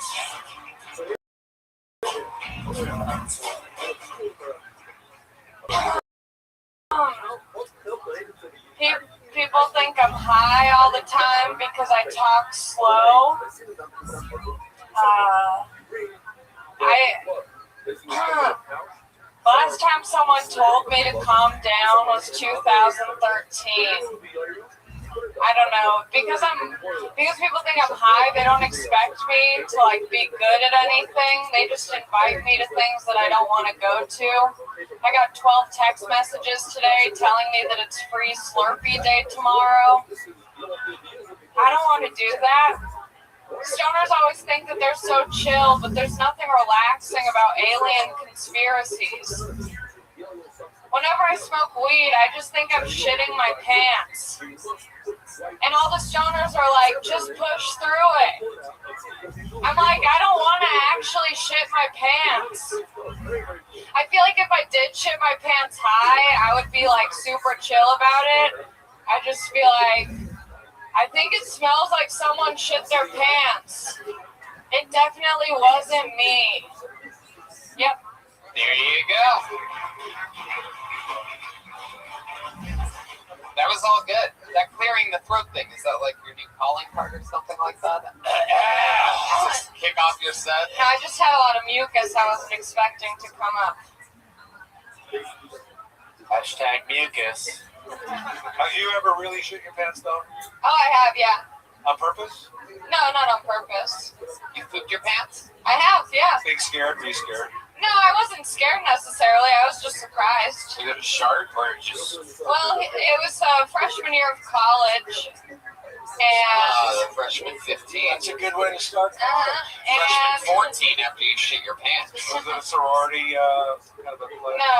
People think I'm high all the time because I talk slow. Last time someone told me to calm down was 2013. I don't know, because people think I'm high, they don't expect me to be good at anything. They just invite me to things that I don't want to go to. I got 12 text messages today telling me that it's free Slurpee day tomorrow. I don't want to do that. Stoners always think that they're so chill, but there's nothing relaxing about alien conspiracies. Whenever I smoke weed, I just think I'm shitting my pants. And all the stoners are like, just push through it. I'm like, I don't want to actually shit my pants. I feel like if I did shit my pants high, I would be super chill about it. I just feel like, I think it smells like someone shit their pants. It definitely wasn't me. Yep. There you go. That was all good. That clearing the throat thing, is that your new calling card or something like that? Just kick off your set? I just had a lot of mucus I wasn't expecting to come up. Hashtag mucus. Have you ever really shit your pants though? Oh, I have, yeah. On purpose? No, not on purpose. You pooped your pants? I have, yeah. Being scared? Were you scared? No, I wasn't scared necessarily. I was just surprised. Was it a shark or just Well, it was freshman year of college, and freshman 15? That's a good way to start. and Freshman 14 after you shit your pants. Was it a sorority kind of a play? no.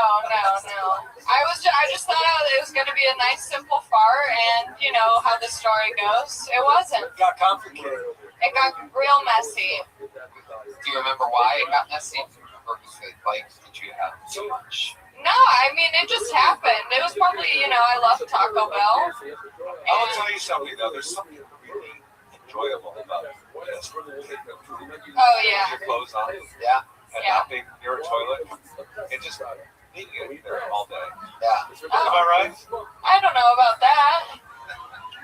I just thought it was gonna be a nice, simple fart, and you know how the story goes. It wasn't. It got complicated. It got real messy. Do you remember why it got messy? Or was it like, did you have too much? No, I mean it just happened. It was probably, I love Taco Bell. I will tell you something though. There's something really enjoyable about this. Oh yeah. Your clothes on, Yeah. and Yeah. not being near a toilet, and just being there all day. Yeah. Am I right? I don't know about that.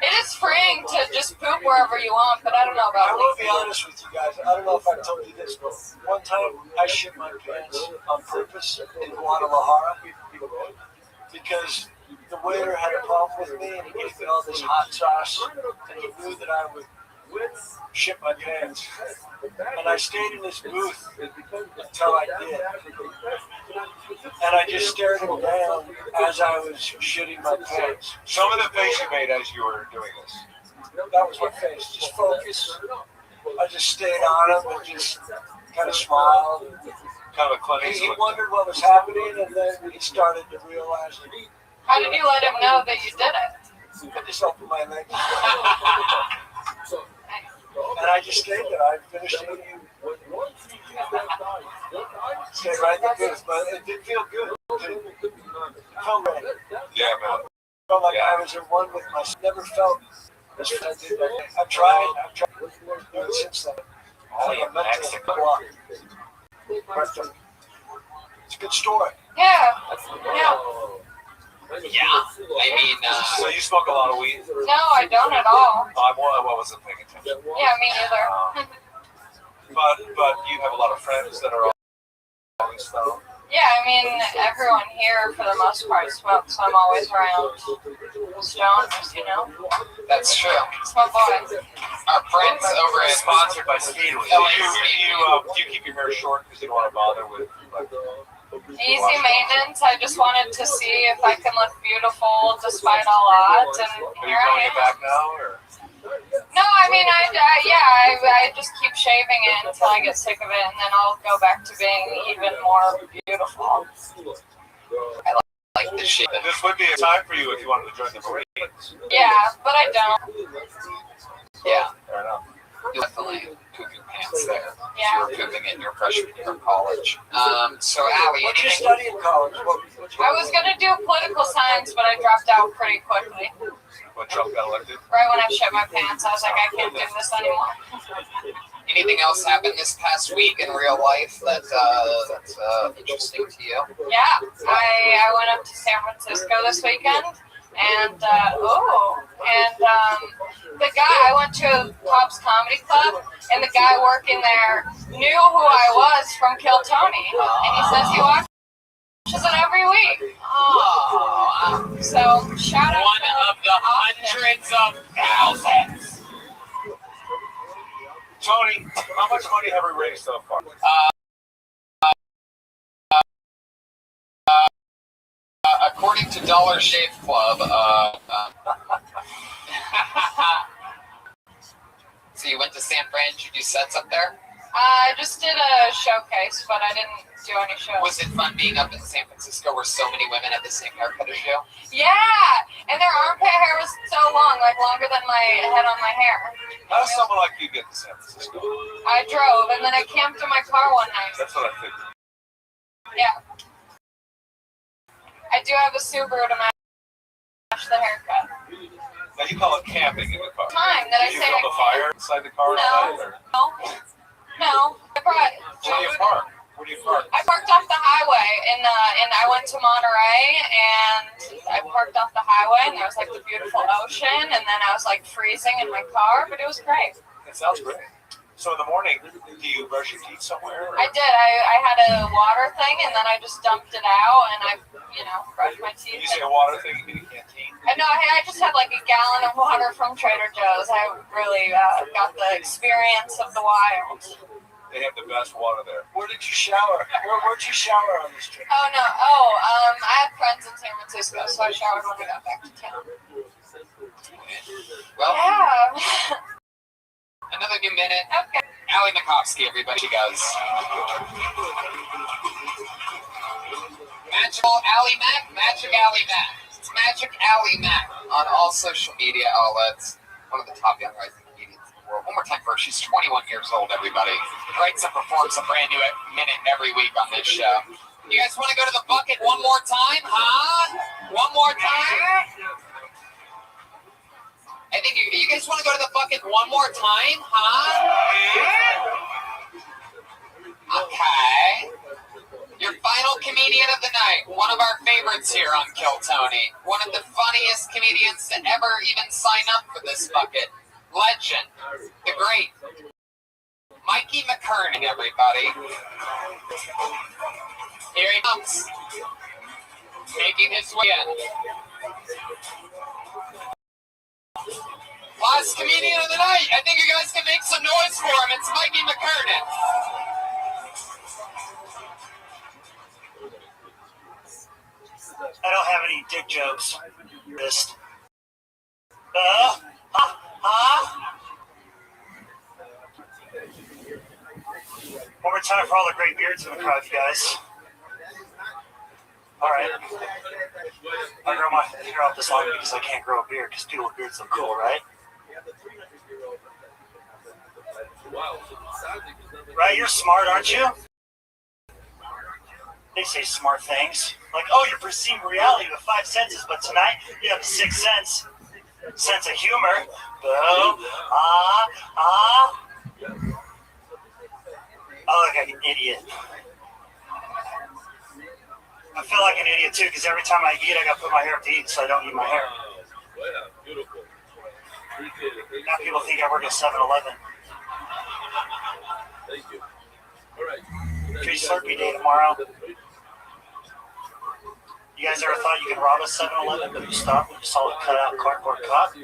It is freeing to just poop wherever you want, but I don't know I about will be honest with you guys. I don't know if I told you this, but one time I shit my pants on purpose in Guadalajara because the waiter had a problem with me and he gave me all this hot sauce and he knew that I would shit my pants. And I stayed in this booth until I did. And I just stared him down as I was shitting my pants. Some of the face you made as you were doing this. That was my face. Just focus. I just stayed on him and just kind of smiled. Kind of a clinic. He wondered what was happening, and then he started to realize that How did you let him know that you did it? I just opened my legs. And I just stayed there. I finished eating. Stayed right in the booth, but it did feel good. It felt right. Yeah, man. Felt like I was in one with myself. Never felt as I did that day. I've tried to do it since then. Only in Mexico. It's a good story. Yeah. Yeah. I mean, So you smoke a lot of weed? No, I don't at all. I wasn't paying attention. Yeah, me neither. But you have a lot of friends that are always stoned. Yeah, I mean, everyone here for the most part smokes, so I'm always around stoners, that's true. It's my boy. Our friends over at Sponsored by Speedway. You keep your hair short because you don't want to bother with like. Easy maintenance. I just wanted to see if I can look beautiful despite all odds, and Are you here I going am. back now, or? No, I mean, I just keep shaving it until I get sick of it, and then I'll go back to being even more beautiful. like this shit. This would be a time for you if you wanted to join the Marines. Yeah, but I don't. Yeah. Fair enough. You definitely poop your pants there. Yeah. You were pooping in your freshman year of college. So Allie, What you anything? study in college? I was gonna do political science, but I dropped out pretty quickly. When Trump got elected? Right when I shit my pants, I was like, I can't do this anymore. Anything else happened this past week in real life that's interesting to you? Yeah, I went up to San Francisco this weekend, and the guy, I went to a Pop's Comedy Club, and the guy working there knew who I was from Kill Tony, and he says he watches it every week. Oh, So shout out one to of the hundreds of thousands. Tony, how much money have we raised so far? According to Dollar Shave Club, so you went to San Fran, did you do sets up there? I just did a showcase, but I didn't do any shows. Was it fun being up in San Francisco where so many women had the same haircut as you? Yeah, and their armpit hair was so long, like longer than my head on my hair. How does someone like you get to San Francisco? I drove, and then I camped in my car one night. That's what I figured. Yeah. I do have a Subaru to match the haircut. Now you call it camping in the car. Time that I Did you say build a fire inside the car? No. I brought. Where do you park? Where do you park? I parked off the highway, and I went to Monterey, and I parked off the highway, and there was like the beautiful ocean, and then I was like freezing in my car, but it was great. It sounds great. So in the morning, do you brush your teeth somewhere? I did. I had a water thing, and then I just dumped it out, and I, brushed my teeth. When you say a water thing, you mean a canteen? I just had like a gallon of water from Trader Joe's. I really got the experience of the wild. They have the best water there. Where did you shower? Where'd you shower on this trip? Oh, no. I had friends in San Francisco, so I showered when I got back to town. Well, Yeah. another new minute. Okay. Allie Makovsky, everybody, she goes. Magical Allie Mac, Magic Allie Mac. It's Magic Allie Mac on all social media outlets. One of the top young rising comedians in the world. One more time for her. She's 21 years old, everybody. Writes and performs a brand new minute every week on this show. You guys want to go to the bucket one more time, huh? One more time? I think you guys want to go to the bucket one more time, huh? Okay. Your final comedian of the night, one of our favorites here on Kill Tony, one of the funniest comedians to ever even sign up for this bucket. Legend, the great Mikey McKernan, everybody. Here he comes, making his way in. Last comedian of the night. I think you guys can make some noise for him. It's Mikey McKernan. I don't have any dick jokes. Wrist. One more time for all the great beards in the crowd, you guys. All right. I grow my hair out this long because I can't grow a beard because people with beards look cool, right? Right, you're smart, aren't you? They say smart things. Like, oh, you're perceiving reality with 5 senses, but tonight you have a 6th sense. Sense of humor. Oh, look like an idiot. I feel like an idiot too, because every time I eat, I gotta put my hair up to eat, so I don't eat my hair. Now people think I work at 7-Eleven. Thank you. All right. Free Slurpee Day tomorrow. You guys ever thought you could rob a 7-Eleven, but you stopped when you saw a cut out cardboard cup?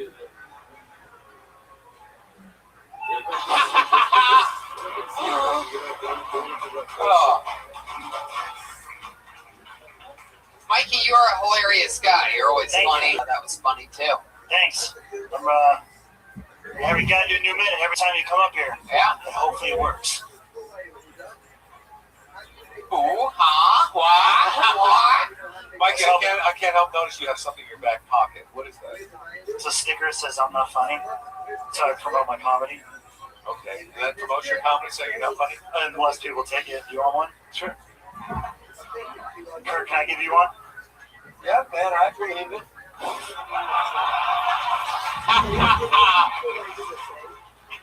Oh. Mikey, you're a hilarious guy. You're always funny. That was funny too. Thanks. Every guy do a new minute every time you come up here. Yeah. And hopefully it works. Ooh, huh? What? Mikey, I can't help notice you have something in your back pocket. What is that? It's a sticker that says I'm not funny. So I promote my comedy. Okay. And that promotes your comedy saying you're not funny? Unless people take it. Do you want one? Sure. Kurt, can I give you one? Yeah, man, I agree with it.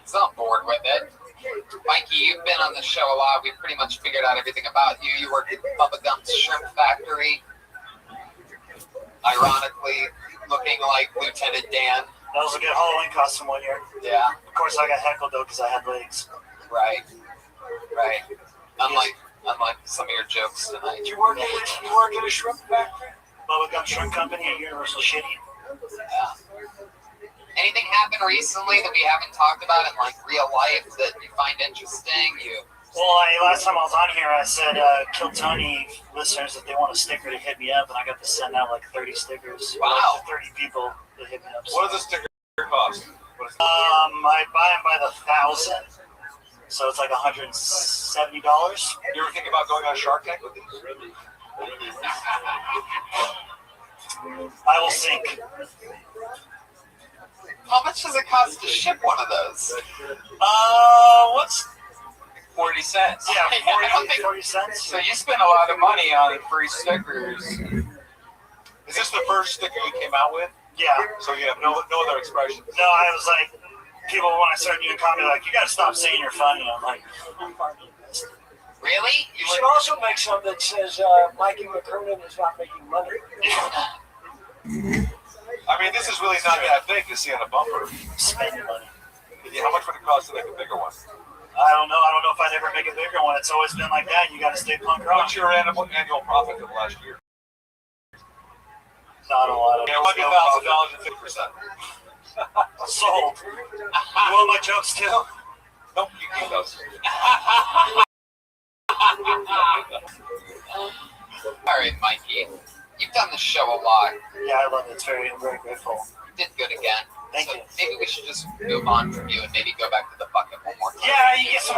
So I'm bored with it. Mikey, you've been on the show a lot. We've pretty much figured out everything about you. You worked at Bubba Gump's Shrimp Factory. Ironically, looking like Lieutenant Dan. That was a good Halloween costume one year. Yeah. Of course, I got heckled though because I had legs. Right. Unlike some of your jokes tonight. You work at a shrimp factory? Bubba Gump Shrimp Company at Universal Shitty. Yeah. Anything happened recently that we haven't talked about in like real life that you find interesting? Well, last time I was on here, I said, Kill Tony listeners, if they want a sticker to hit me up, and I got to send out like 30 stickers. Wow. 30 people that hit me up. What does a sticker cost? I buy them by the 1,000. So it's like $170. You ever think about going on Shark Tank with these? I will sink. How much does it cost to ship one of those? What's 40 cents. Yeah, 40 cents. So you spend a lot of money on free stickers. Is this the first sticker you came out with? Yeah. So you have no other expressions? No, I was like, people when I started doing comedy, like, you gotta stop saying you're funny. I'm like, I'm funny. Really? You should also make some that says Mikey McKernan is not making money. I mean, this is really not that big to see on a bumper. Spending money. How much would it cost to make a bigger one? I don't know. I don't know if I'd ever make a bigger one. It's always been like that. You got to stay punk rock. What's your annual profit for the last year? Not a lot of. Yeah, $1,000 and 50%. Sold. You want my jokes too? Nope, you keep those. All right, Mikey. You've done this show a lot. Yeah, I love it. I'm very grateful. You did good again. Thank so you. Maybe we should just move on from you and maybe go back to the bucket one more time. Yeah, you get some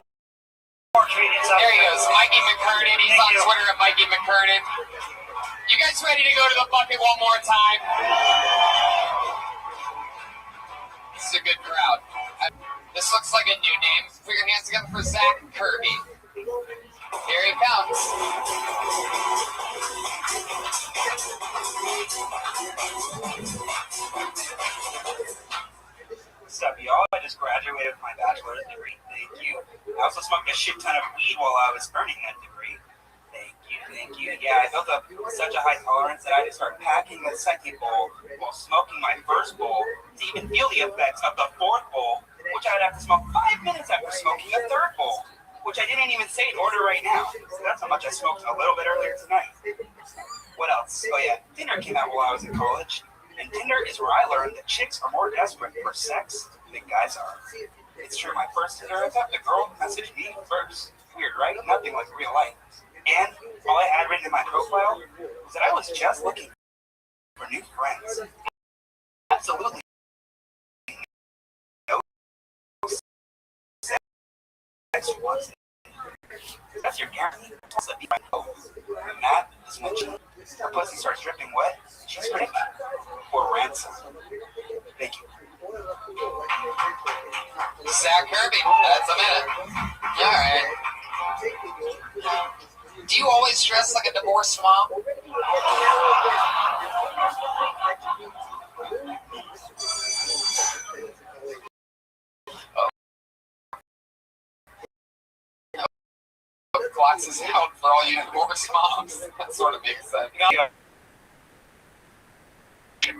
more comedians out There he goes, Mikey McCurden. He's on Twitter at Mikey McCurden. You guys ready to go to the bucket one more time? This is a good crowd. This looks like a new name. Put your hands together for Zach Kirby. Here he comes. What's up, y'all? I just graduated with my bachelor's degree. Thank you. I also smoked a shit ton of weed while I was earning that degree. Thank you. Yeah, I built up such a high tolerance that I had to start packing the second bowl while smoking my first bowl to even feel the effects of the fourth bowl, which I'd have to smoke 5 minutes after smoking the third bowl, which I didn't even say in order right now. So that's how much I smoked a little bit earlier tonight. What else? Oh yeah, Tinder came out while I was in college. And Tinder is where I learned that chicks are more desperate for sex than guys are. It's true, my first Tinder hookup, the girl messaged me first. Weird, right? Nothing like real life. And all I had written in my profile was that I was just looking for new friends. Absolutely no sex once. That's your guarantee. Also, be my and that is when her pussy starts dripping wet. She's ready for ransom. Thank you. Zach Kirby. That's a minute. All right. Do you always dress like a divorced mom? Glasses out for all you divorced moms. That sort of makes sense.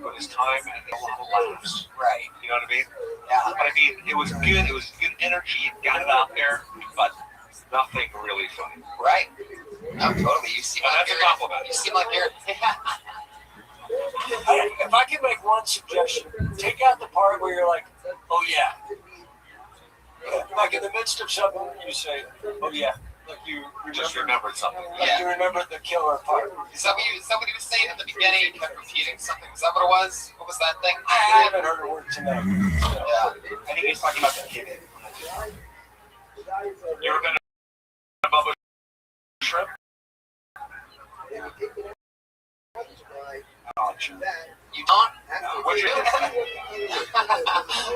Put his time and a lot of laughs. Right. You know what I mean? Yeah. But I mean, it was good. It was good energy. You got it out there, but nothing really funny. Right. No, totally. You seem like That's a you're. compliment. You seem like you're. If I could make one suggestion, take out the part where you're like, oh yeah. Like in the midst of something, you say, oh yeah. Like you Just remembered something. like you remember the killer part. Is that what he was saying at the beginning? You kept repeating something. Is that what it was? What was that thing? I haven't heard a word tonight. Yeah. I think he's talking about the kid. You ever been above a shrimp? Oh, sure. You don't? What's your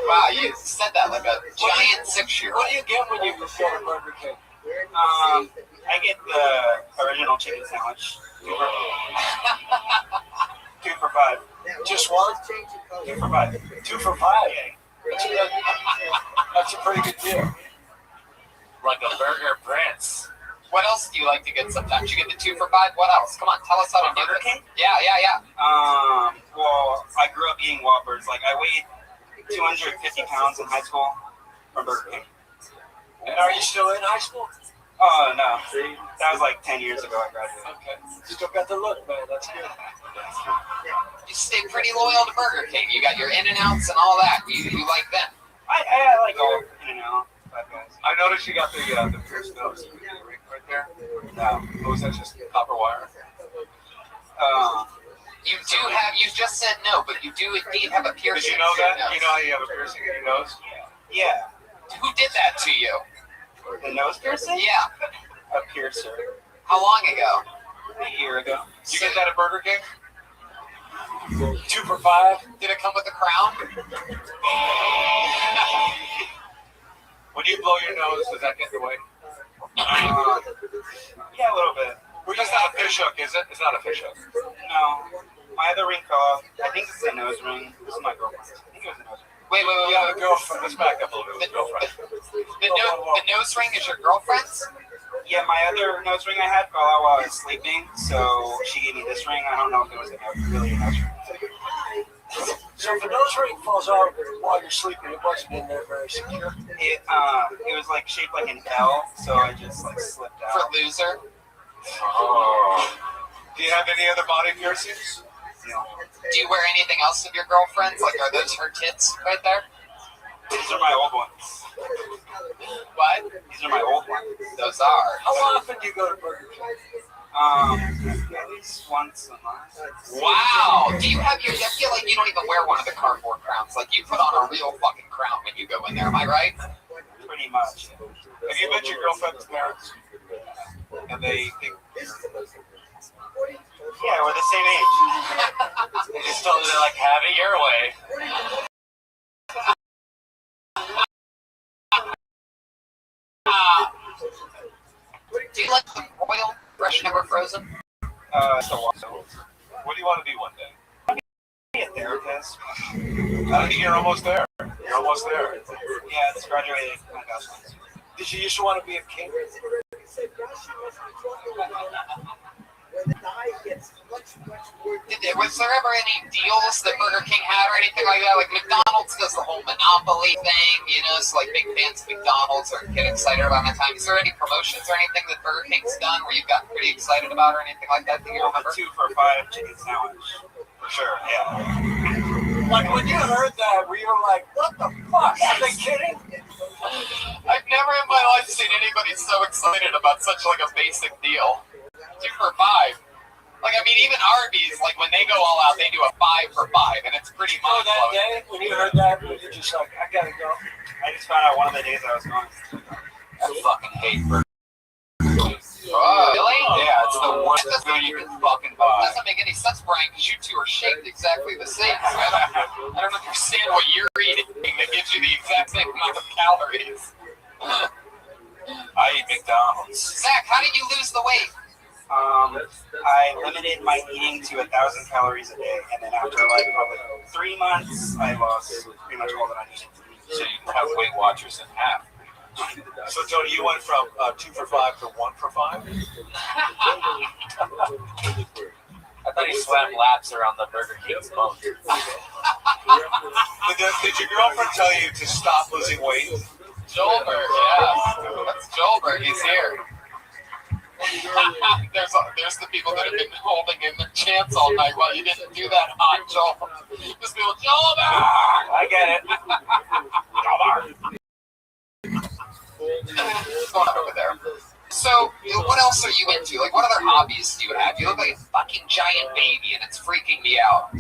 Wow, you said that like a giant 6-year-old. What do you get when you get a Burger King? I get the original chicken sandwich. 2 for $5. Just one? 2 for $5. 2 for $5. That's a pretty good deal. Like a burger prince. What else do you like to get sometimes? You get the 2 for $5? What else? Come on, tell us how to do Burger this. King? Yeah. Well, I grew up eating Whoppers. Like, I weighed 250 pounds in high school from Burger King. And are you still in high school? Oh, no. That was like 10 years ago I graduated. Okay. Still got the look, man. That's good. You stay pretty loyal to Burger King. You got your In-N-Outs and all that. You like them. I like all, Five Guys. I noticed you got the pierced nose right there. No, was that just copper wire? You do have. You just said no, but you do indeed have a piercing. Did you know in your that? nose. You know how you have a piercing in your nose? Yeah. Who did that to you? The nose piercing? Yeah. A piercer. How long ago? A year ago. Did you get that at Burger King? 2 for $5. Did it come with a crown? When you blow your nose, does that get in the way? Yeah, a little bit. That's not a fish hook, is it? It's not a fish hook. No. My other ring fell off. I think it's a nose ring. This is my girlfriend. I think it was a nose ring. Wait. You have a girlfriend. Let's back up a little bit. Girlfriend. The nose ring is your girlfriend's? Yeah, my other nose ring I had fell out while I was sleeping, so she gave me this ring. I don't know if it was really a nose ring. So if a nose ring falls out while you're sleeping, it wasn't in there very secure. It was like shaped like an L, so I just like slipped For out. loser. Oh. Do you have any other body piercings? No. Do you wear anything else of your girlfriend's? Like, are those her tits right there? These are my old ones. What? These are my old ones. Those are. How often do you go to Burger King? At least once a month. Wow. Do you have your? I feel like you don't even wear one of the cardboard crowns. Like, you put on a real fucking crown when you go in there. Am I right? Pretty much. Have you met your girlfriend's parents? And they think Yeah, we're the same age. They just told you to like have it your way. Do you like the royal fresh never frozen? So what do you want to be one day? be a therapist. I think you're almost there. You're almost there. Yeah, it's graduated my bachelor's. Did you used to want to be a king? Was there ever any deals that Burger King had or anything like that? Like McDonald's does the whole Monopoly thing, you know, so like big fans of McDonald's or get excited about that time. Is there any promotions or anything that Burger King's done where you've gotten pretty excited about or anything like that that you remember? 2 for $5 chicken sandwich. For sure, yeah. Like when you heard that, were you like, what the fuck? Are they kidding? I've never in my life seen anybody so excited about such like a basic deal. 2 for $5. Like, I mean, even Arby's, like, when they go all out, they do a 5 for $5, and it's pretty Oh, mind that blowing. day when you heard that, were you just like, I gotta go? I just found out one of the days I was going. I fucking hate Burger King. Really? Yeah, it's the worst food you can fucking buy. It doesn't make any sense, Brian, because you two are shaped exactly the same. I don't understand what you're eating that gives you the exact same amount of calories. I eat McDonald's. Zach, how did you lose the weight? I limited my eating to 1,000 calories a day, and then after like probably 3 months, I lost pretty much all that I needed to eat. So you have Weight Watchers in half. So Tony, you went from 2 for $5 to 1 for $5? I thought he swam laps around the Burger King's boat. Did your girlfriend tell you to stop losing weight? Joelberg, yeah. That's Joelberg, he's here. There's the people that have been holding in their chants all night while you didn't do that hot Joel. There's people, Joelberg! I get it. What's going on over there? So, what else are you into? Like, what other hobbies do you have? You look like a fucking giant baby, and it's freaking me out.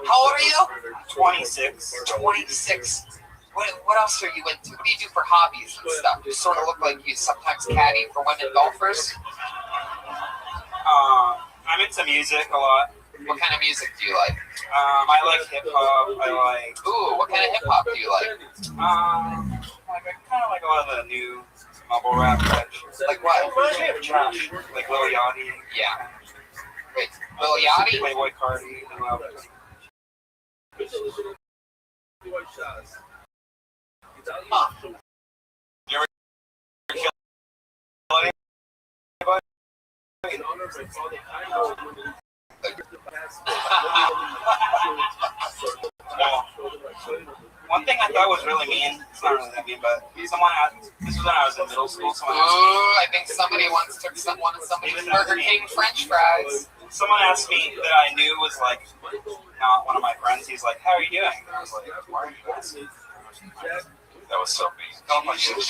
How old are you? 26. 26. What else are you into? What do you do for hobbies and stuff? You sort of look like you sometimes caddy for women golfers. I'm into music a lot. What kind of music do you like? I like hip hop. I like. Ooh, what kind of hip hop do you like? I kind of like a lot of the new mumble rap. Like what? Reminds me of Josh. Like Lil Yachty. Yeah. Wait, Lil Yachty? Playboy Cardi. Huh. You ever kill anybody? One thing I thought was really mean, it's not really that mean, but someone asked, this was when I was in middle school, someone asked me, Ooh, I think somebody once took somebody's Burger King French fries. someone asked me that I knew was like not one of my friends. He's like, how are you doing? I was like, why are you asking? That was so mean. Oh my God.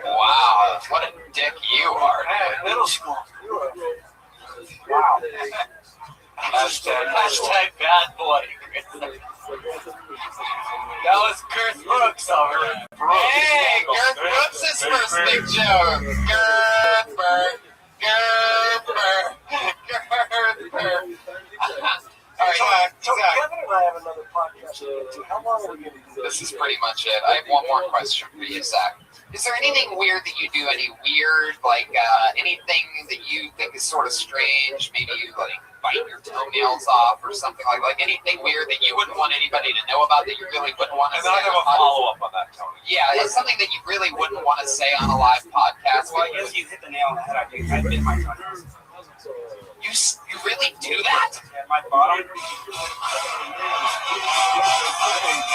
Wow, what a dick you are. Hey, middle school. Wow. Hashtag bad boy. That was Girth Brooks over there. Hey, Girth Brooks' first big joke. Girth. All right, So Zach, Kevin and I have another podcast to get to. How long are we going to do this is pretty much it. I have one more question for you, Zach. Is there anything weird that you do? Any weird, like, anything that you think is sort of strange? Maybe you, like, bite your toenails off or something like anything weird that you wouldn't want anybody to know about that you really wouldn't want to And say? then I have a follow-up on that, Tony. Yeah, it's something that you really wouldn't want to say on a live podcast. Well, I guess you hit the nail on the head. I bit my tongue. You really do that? And my bottom.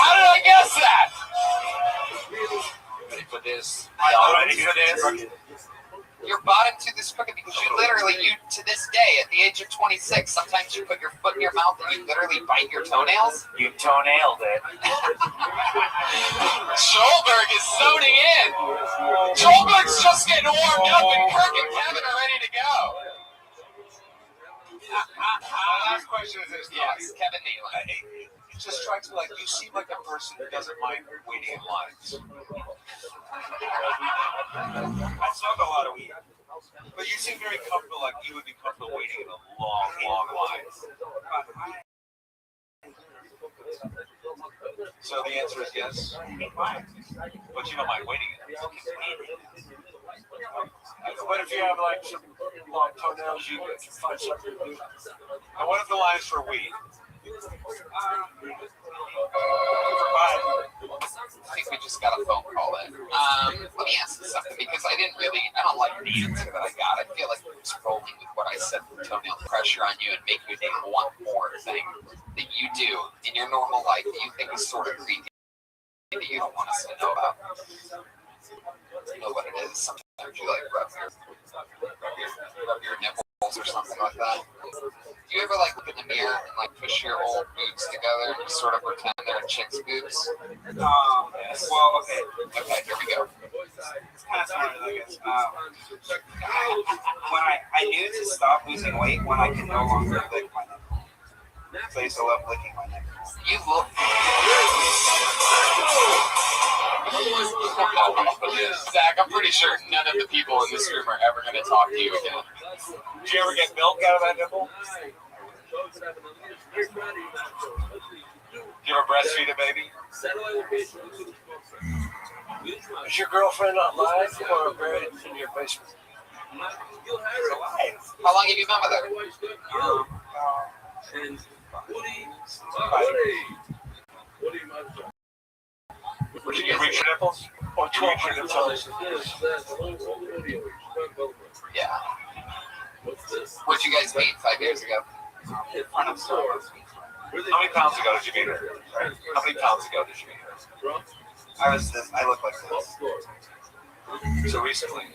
How did I guess that? Ready for this? Ready for this? Your bottom tooth is crooked because you literally, to this day, at the age of 26, sometimes you put your foot in your mouth and you literally bite your toenails. You toenailed it. Schulberg is zoning in. Schulberg's just getting warmed up, and Kirk and Kevin are ready to go. My last question is this. Yes, Kevin Nealon. It just strikes me like you seem like a person who doesn't mind waiting in lines. I smoke a lot of weed. But you seem very comfortable, like you would be comfortable waiting in a long, long line. So the answer is yes. But you don't mind waiting in it. What if you have like some long toenails? You can find something to do. And what if the line's for weed? I think we just got a phone call in. Let me ask you something, because I don't like the answer that I got. I feel like it's rolling with what I said, the toenail pressure on you and make you think one more thing that you do in your normal life that you think is sort of creepy that you don't want us to know about. You know what it is? Sometimes you like rub your nipples or something like that. Do you ever like look in the mirror and like push your old boobs together and just sort of pretend they're chick's boobs? Yes. Well, okay. Okay, here we go. It's kind of similar, I guess. When I knew to stop losing weight when I could no longer lick my nipple. So I used to love licking my nipple. You look. Zach, I'm pretty sure none of the people in this room are ever going to talk to you again. Did you ever get milk out of that nipple? Did you ever breastfeed a baby? Is your girlfriend alive or buried in your basement? How long have you been with her? Did you reach your nipples? Or 1,200 times? Yeah. Where'd you guys meet 5 years ago? In front of stores. How many pounds ago did you meet her? How many pounds ago did you meet her? I look like this. So recently.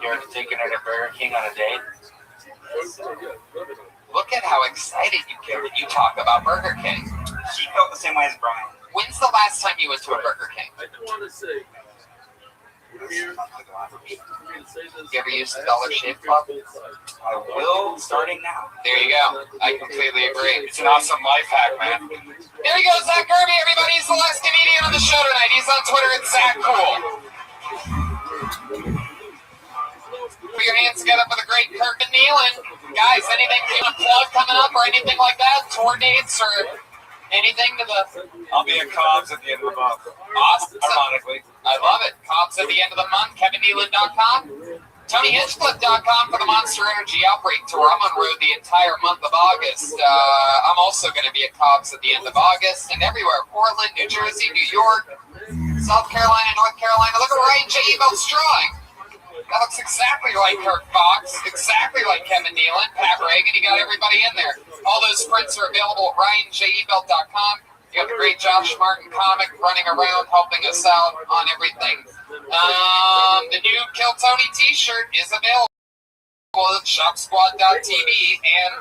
You ever taken her to Burger King on a date? Look at how excited you get when you talk about Burger King. She felt the same way as Brian. When's the last time you went to a Burger King? You ever used the Dollar Shave Club? I will, starting now. There you go. I completely agree. It's an awesome life hack, man. There you go, Zach Kirby, everybody. He's the last comedian on the show tonight. He's on Twitter at Zach Cool. Put your hands together for the great Kirk and Nealon. Guys, anything you want to plug coming up or anything like that? Tour dates or anything to the... I'll be at Cobb's at the end of the month. Awesome. Ironically. I love it. Cobb's at the end of the month. KevinNealon.com. TonyHinchcliffe.com for the Monster Energy Outbreak Tour. I'm on road the entire month of August. I'm also going to be at Cobb's at the end of August and everywhere. Portland, New Jersey, New York, South Carolina, North Carolina. Look at Ryan J. Evel's drawing. That looks exactly like Kirk Fox, exactly like Kevin Nealon, Pat Reagan. You got everybody in there. All those prints are available at RyanJEvelt.com. You have the great Josh Martin comic running around helping us out on everything. The new Kill Tony t-shirt is available at shopsquad.tv, and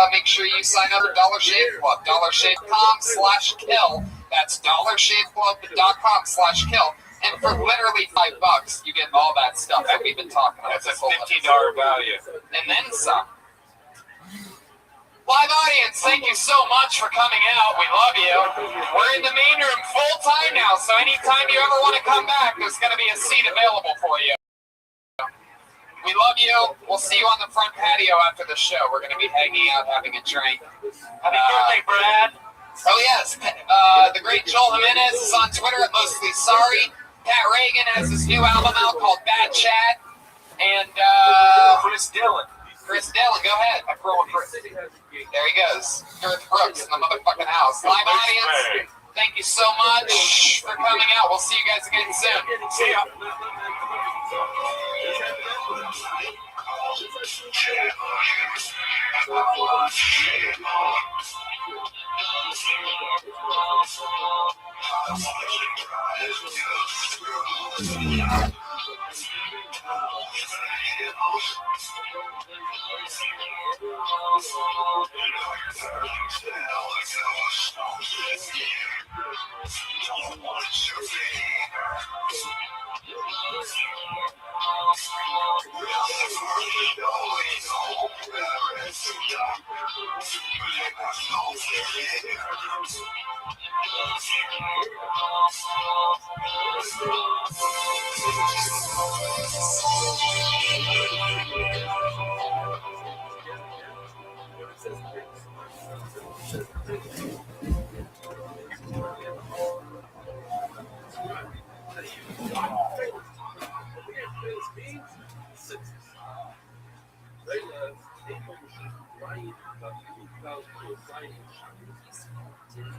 make sure you sign up for Dollar Shave Club, dollarshavecom/kill. That's dollarshaveclub.com/kill. And for literally $5, you get all that stuff that we've been talking about. That's a $15 value. And then some. Live audience, thank you so much for coming out. We love you. We're in the main room full time now, so anytime you ever want to come back, there's going to be a seat available for you. We love you. We'll see you on the front patio after the show. We're going to be hanging out, having a drink. Happy birthday, Brad. Oh, yes. The great Joel Jimenez is on Twitter at Mostly Sorry. Pat Reagan has his new album out called Bad Chat. And Chris Dillon, go ahead. I'm throwing Chris. There he goes. Garth Brooks in the motherfucking house. Live audience, thank you so much for coming out. We'll see you guys again soon. See ya.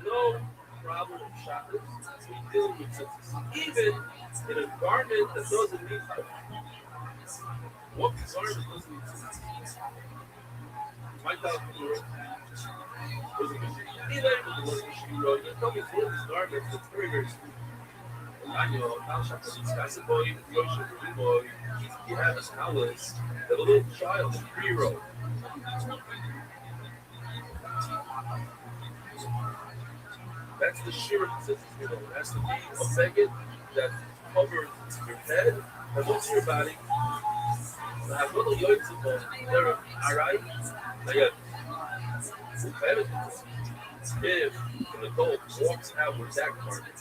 No problem with shoppers. We deal with senses. Even in a garment that doesn't need to. What garment doesn't need to? My thought was you tell me all these garments that's very, very smooth. Año, boy, boy, he had his hours, the little child, the 3-year-old. That's the sheer consistency, you know. It has to be a blanket that covers your head and looks your body. I have little yoids of them. They're alright. If an adult walks out with that garment,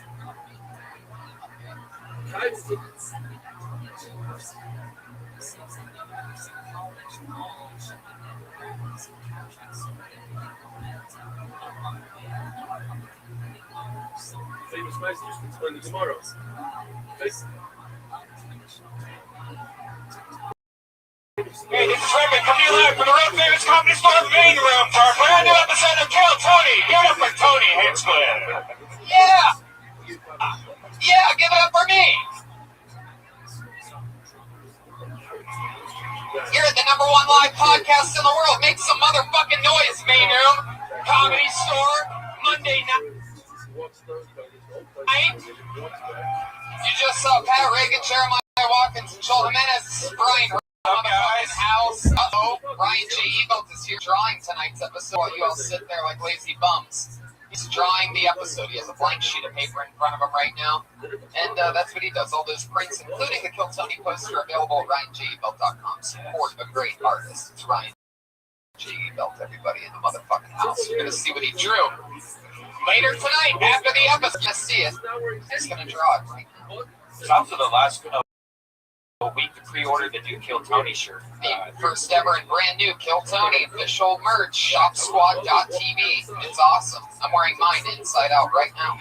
famous Meister used to explain the Gemara. Hey, this is Rabbi coming to you live from the world famous comedy store main room for a brand new episode of Kill Tony. Give it up for Tony Hinchcliffe. Yeah! Yeah, give it up for me! You're the #1 live podcast in the world. Make some motherfucking noise, main room. Comedy store, Monday night. You just saw Pat Reagan, Jeremiah Watkins, and Joel Jimenez. This is Brian motherfucking house. Uh-oh. Ryan J. Ebelt is here drawing tonight's episode while you all sit there like lazy bums. He's drawing the episode. He has a blank sheet of paper in front of him right now. And that's what he does. All those prints, including the Kill Tony poster, available at RyanJEbelt.com. Support a great artist. It's Ryan J. Ebelt, everybody in the motherfucking house. You're going to see what he drew. Later tonight, after the episode, you're going to see it. He's going to draw it right now. It's also the last week to pre-order the new Kill Tony shirt. The first ever and brand new Kill Tony official merch, shopsquad.tv. It's awesome. I'm wearing mine inside out right now.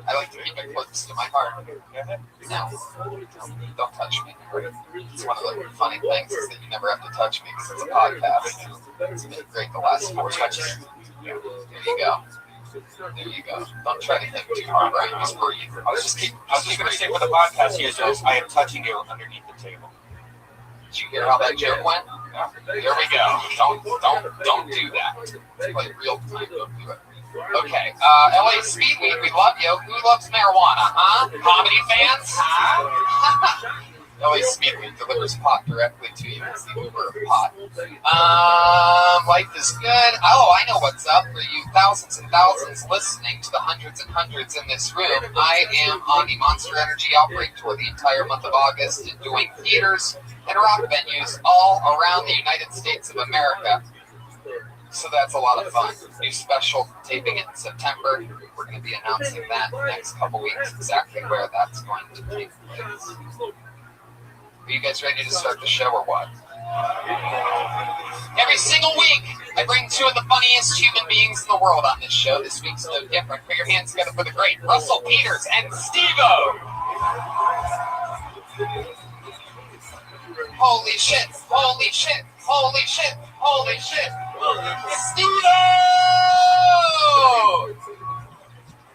I like to keep it close to my heart. Now, don't touch me. It's one of the funny things is that you never have to touch me because it's a podcast. It's been great the last 4 touches. There you go. There you go. Don't try to think too hard, Brian. Just breathe. I was just going to say for the podcast users, I am touching you underneath the table. Did you hear how that joke went? Yeah. Here we go. Don't do that. It's like real time. Don't do it. Okay. LA Speed Week, we love you. Who loves marijuana, huh? Comedy fans, huh? LA Speed Week delivers pot directly to you. It's the Uber of pot. Life is good. Oh, I know what's up for you thousands and thousands listening to the hundreds and hundreds in this room. I am on the Monster Energy Outbreak Tour the entire month of August, doing theaters and rock venues all around the United States of America. So that's a lot of fun. New special taping in September. We're going to be announcing that in the next couple weeks, exactly where that's going to take place. Are you guys ready to start the show or what? Every single week, I bring 2 of the funniest human beings in the world on this show. This week's no different. Put your hands together for the great Russell Peters and Steve-O. Holy shit, holy shit, holy shit, holy shit. Steve-O!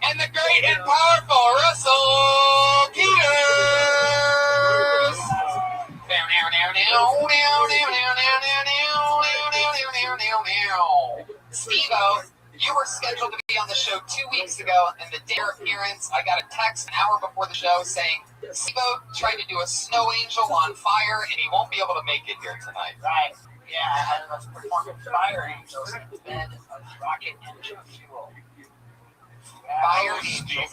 And the great and powerful Russell Peters. Steve-O, you were scheduled to be on the show 2 weeks ago, and the day of appearance, I got a text an hour before the show saying Steve-O tried to do a snow angel on fire, and he won't be able to make it here tonight. Right. Yeah, I was performing Fire Angels in the bed of rocket engine fuel. Fire Steve-O. angels.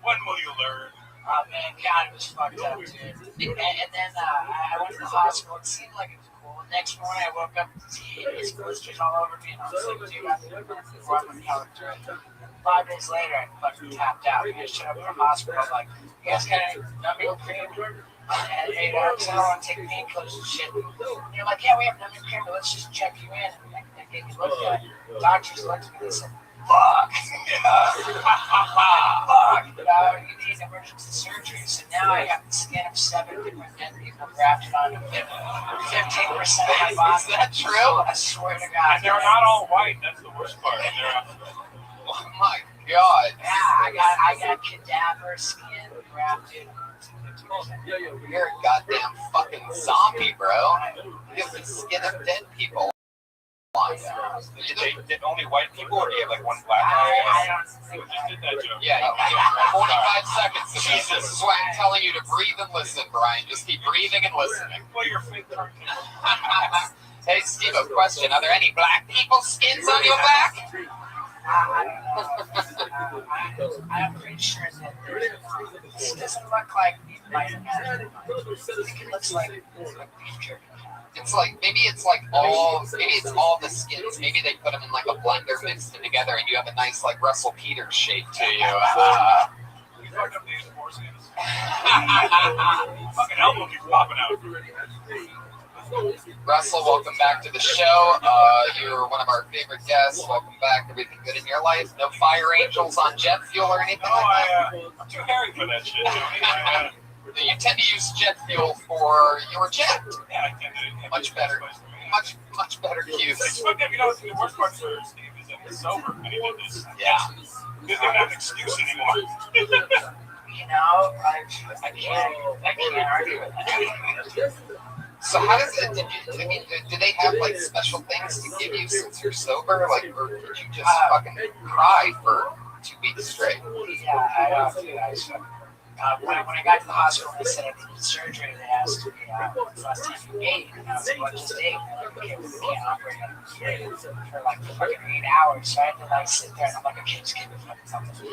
When will you learn? Oh man, God, it was fucked up, dude. And then I went to the hospital. It seemed like it was cool. Next morning, I woke up to hideous blisters all over me, and I was like, dude, I'm going to run my power through it. 5 days later, I fucking tapped out. I showed up at the hospital, like, you guys got any numbing cream? And hey, because I don't want to take painkillers and shit. And they're like, yeah, we have numbing cream, but let's just check you in. And they gave me looked at. Doctors looked at me and said, fuck. Fuck. You need emergency surgery. So now I got the skin of 7 different dead people grafted onto 15% of my body. Is that true? I swear to God. And they're not all white. That's the worst part. Oh my God. Yeah, I got cadaver skin grafted. You're a goddamn fucking zombie, bro. You have the skin of dead people. Did only white people, or do you have like one black guy? I don't think Just did that joke. Yeah, you got 45 seconds of Jesus sweat telling you to breathe and listen, Brian. Just keep breathing and listening. Well, you're fake turkey. Hey, Steve, a question. Are there any black people's skins on your back? I'm pretty sure that this doesn't look like I think it looks like beef jerky. It's like maybe it's all the skins. Maybe they put them in like a blender, mixed them together, and you have a nice like Russell Peters shape to you. You fucked up these four skins. Fucking elbow keeps popping out. Russell, welcome back to the show. You're one of our favorite guests. Welcome back. Everything good in your life? No fire angels on jet fuel or anything No, like that? I'm too hairy for that shit. You tend to use jet fuel for your jet. Yeah, I tend to. Much better. Much better use. It's fucked up. You know, the worst part for Steve is that he's sober and he did this. Yeah. He doesn't have an excuse anymore. You know, I can't argue with that. So how does it? Do they have like special things to give you since you're sober? Like, or did you just fucking cry for 2 weeks straight? Yeah, when I got to the hospital, they said I needed surgery. They asked me when's the last time you ate, and I was like, well, just ate. We can't operate on it for like fucking 8 hours. So I had to like sit there, and I'm like, okay, just give me fucking something. I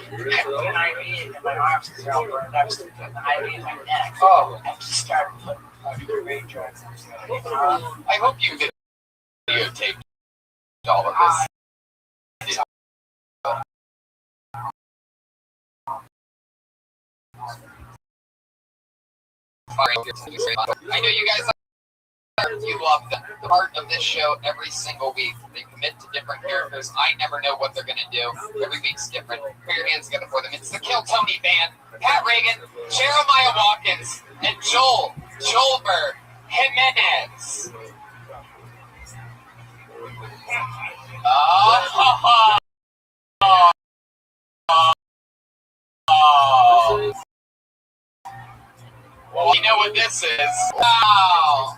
put an IV in my arms because they're all burned up. So I put an IV in my neck. Oh, and just started putting fucking brain drugs. I hope you videotaped all of this. I know you guys you love them. The part of this show every single week. They commit to different characters. I never know what they're going to do. Every week's different. Put your hands together for them. It's the Kill Tony Band. Pat Reagan, Jeremiah Watkins, and Joel Jimenez. Well, you know what this is. Wow.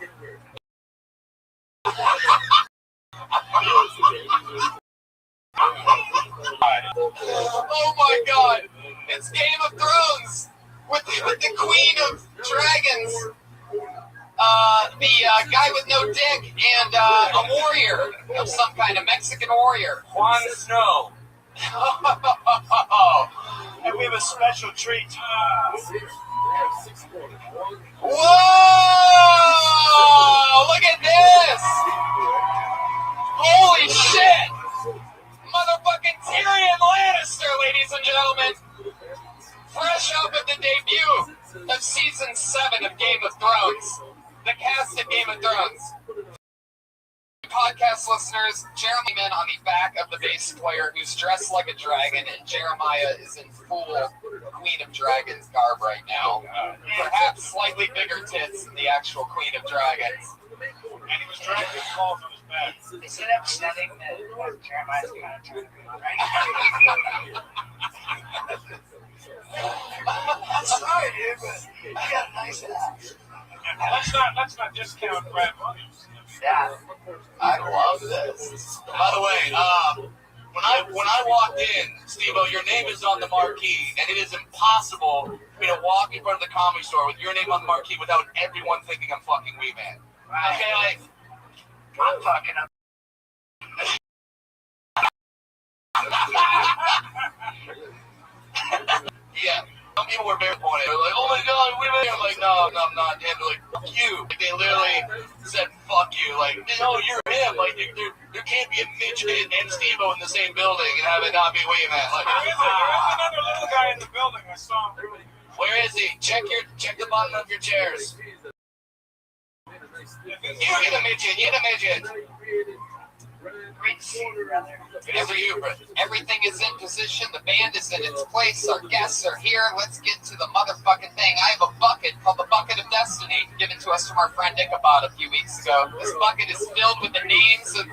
Oh my God! It's Game of Thrones with the Queen of Dragons, the guy with no dick, and a warrior of some kind, a Mexican warrior. Jon Snow. And we have a special treat. Whoa! Look at this! Holy shit! Motherfucking Tyrion Lannister, ladies and gentlemen! Fresh up at the debut of season 7 of Game of Thrones. The cast of Game of Thrones. Podcast listeners, Jeremy Man on the back of the bass player who's dressed like a dragon, and Jeremiah is in full Queen of Dragons garb right now. Perhaps slightly bigger tits than the actual Queen of Dragons. And he was dragging his balls on his back. Is it upsetting that Jeremiah's kind of turned right? I'm sorry, dude, but you got a nice ass. Let's not discount Brad Williams. Yeah, I love this. By the way, when I walked in, Steve-O, your name is on the marquee, and it is impossible for me to walk in front of the Comedy Store with your name on the marquee without everyone thinking I'm fucking Wee Man. Right. Okay, like I'm fucking up. yeah. Some people were very pointed. They're like, oh my god, Wee Man. I'm like, no, I'm not. And they're like, fuck you. Like, they literally said, fuck you. Like, no, you're him. Like, there can't be a midget and Steve-O in the same building and have it not be Wee Man. Like, There is another little guy in the building. I saw him. where is he? Check the bottom of your chairs. You get a midget. You get a midget. Great to see you, brother. Good for you, bro. Everything is in position. The band is in its place. Our guests are here. Let's get to the motherfucking thing. I have a bucket called the Bucket of Destiny, given to us from our friend Ichabod a few weeks ago. This bucket is filled with the names of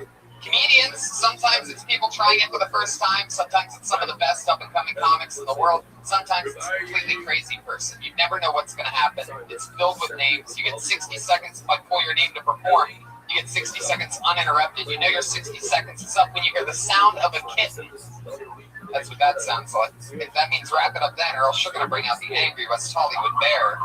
comedians. Sometimes it's people trying it for the first time. Sometimes it's some of the best up-and-coming comics in the world. Sometimes it's a completely crazy person. You never know what's going to happen. It's filled with names. You get 60 seconds if I pull your name to perform. You get 60 seconds uninterrupted. You know your 60 seconds is up when you hear the sound of a kitten. That's what that sounds like. If that means wrap it up then, or else you're going to bring out the angry West Hollywood bear.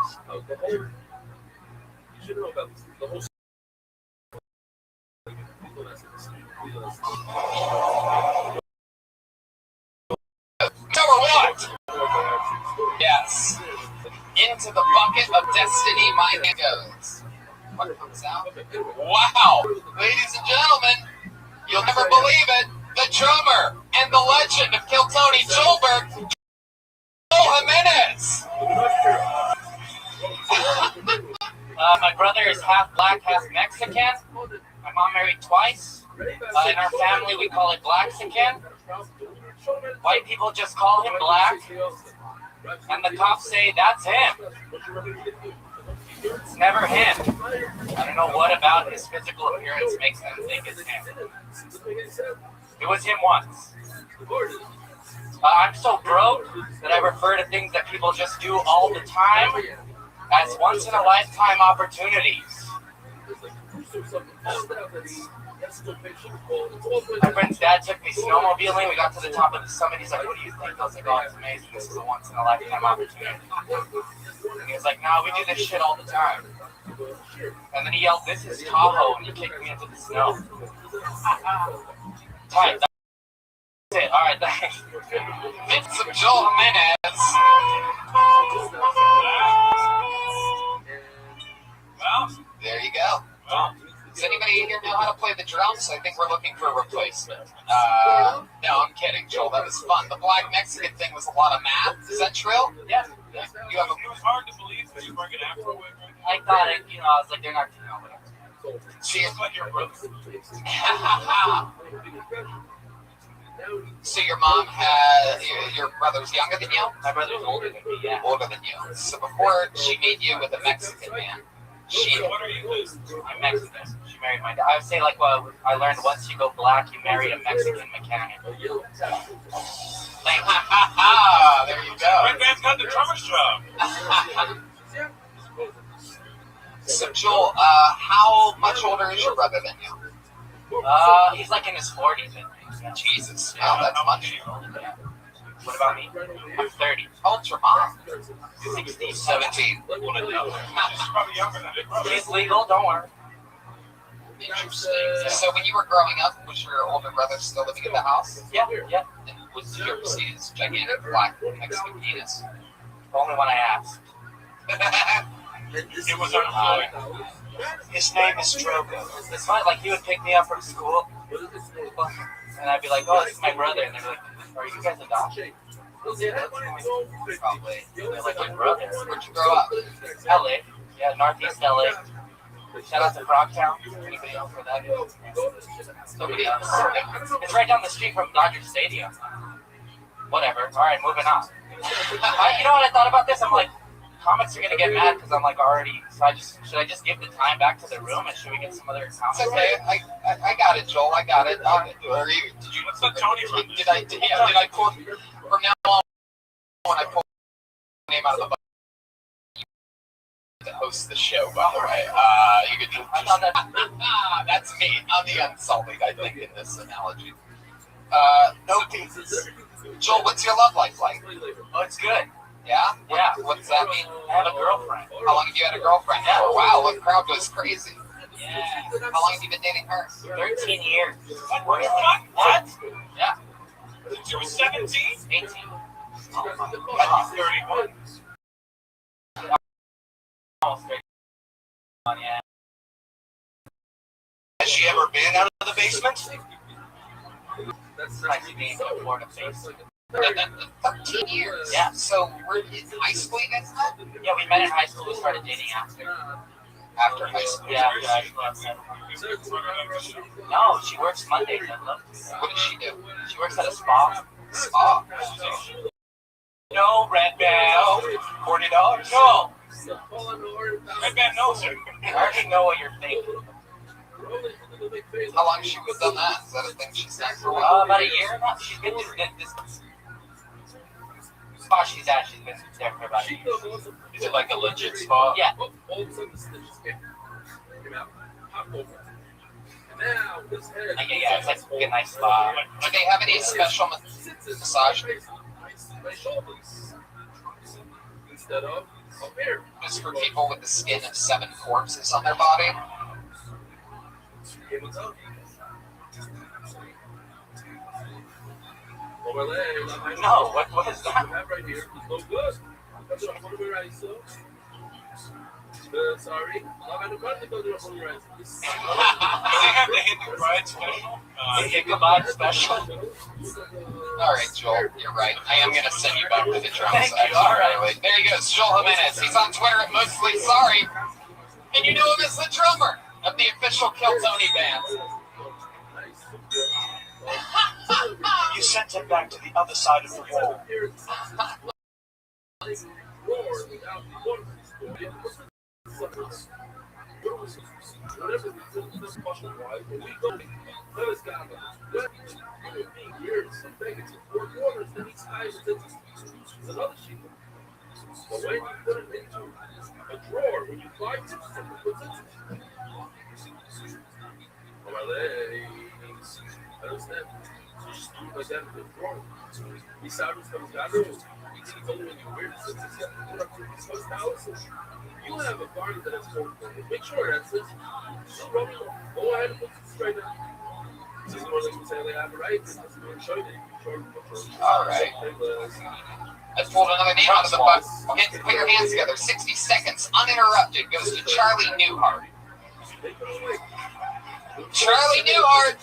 Number what? Yes. Into the bucket of destiny my hand goes. What comes out? Wow! Ladies and gentlemen, you'll never believe it. The drummer and the legend of Kill Tony Joelberg, Joel Jimenez. My brother is half black, half Mexican. My mom married twice. In our family, we call it Blaxican. White people just call him Black. And the cops say, that's him. It's never him. I don't know what about his physical appearance makes them think it's him. It was him once. I'm so broke that I refer to things that people just do all the time as once-in-a-lifetime opportunities. My friend's dad took me snowmobiling. We got to the top of the summit. He's like, what do you think? I was like, oh, it's amazing. This is a once-in-a-lifetime opportunity. And he was like, no, we do this shit all the time. And then he yelled, this is Tahoe, and he kicked me into the snow. Alright, that's it. Alright, thanks. It's some Joel Jimenez. Well, There you go. Does anybody here know how to play the drums? I think we're looking for a replacement. No, I'm kidding, Joel. That was fun. The Black Mexican thing was a lot of math. Is that true? Yeah. You have a... it was hard to believe that you bring an afro wig right now. I thought it, I was like, they're not, whatever. She Looks like your brother. So your mom had... Your brother's younger than you? My brother's older than me, yeah. Older than you. So before she made you with a Mexican man, What are you losing? I'm Mexican. She married my dad. I would say, like, well, I learned once you go black, you marry a Mexican mechanic. there you go. Red Band's got the drummer's job. So Joel, how much older is your brother than you? He's like in his 40s, I think. Jesus, wow, that's much. What about me? I'm 30. How old's your mom? 16, 17. She's probably younger than me. She's legal, don't worry. Interesting. So when you were growing up, was your older brother still living in the house? Yeah. And did you ever see his gigantic black Mexican penis? The only one I asked. It was unemployed. His name is Drogo. It's funny, like, he would pick me up from school, and I'd be like, oh, this is my brother. And they'd be like, are you guys adopted? Probably. They're like, my brother. Where'd you grow up? LA. Yeah, Northeast LA. Shout out to Frogtown. Anybody else for that? Nobody else. It's right down the street from Dodger Stadium. Whatever. All right, moving on. You know what I thought about this? I'm like, comics are gonna get mad because I'm like already. So should I just give the time back to the room and should we get some other It's comics? okay. I got it, Joel. I got it. Did you? Let's let Tony run this. Did I pull from now on when I pull the name out of the book? to host the show, by the way. You could just, that's me. I'm the unsullied, I think, in this analogy. No pieces. Joel, what's your love life like? Oh, it's good. Yeah? Yeah. What does that mean? I have a girlfriend. How long have you had a girlfriend? Yeah. Oh, wow, the crowd goes crazy. Yeah. How long have you been dating her? 13 years. What? Yeah. Since you were 17? 18. Oh my God. 31. Almost 31, yeah. Has she ever been out of the basement? Like being in Florida face. 13 years? Yeah. So we're in high school, you guys met? Yeah, we met in high school. We started dating after. After high school? Yeah, after high school. No, she works Mondays. I love to do that. What does she do? She works at a spa. Spa. No, Red Bell. $40. No! Red Bell knows her. I already know what you're thinking. How long has she done that? Is that a thing she's done for a while? About a year now. She's been doing this spa she's at. She's been there for about a year. Is it like a legit spa? Yeah. Yeah, it's like a nice spa. Do they have any special massage? Just for people with the skin of 7 corpses on their body? No, what is that? Sorry. Do they have the Hindu bride special? Ichabod special? Alright, Joel, you're right. I am going to send you back to the drum Thank you, section. alright. There you go, Joel Jimenez. He's on Twitter at Mostly Sorry. And you know him as the drummer of the official Kill Tony band. You sent him back to the other side of the wall. You have a garden that is so make sure that says, go ahead and put this right now. This is more like you say, like, I have a right. Show you. Alright. I pulled another name out of the butt. Put your hands together. 60 seconds, uninterrupted, goes to Charlie Newhart. Charlie Newhart!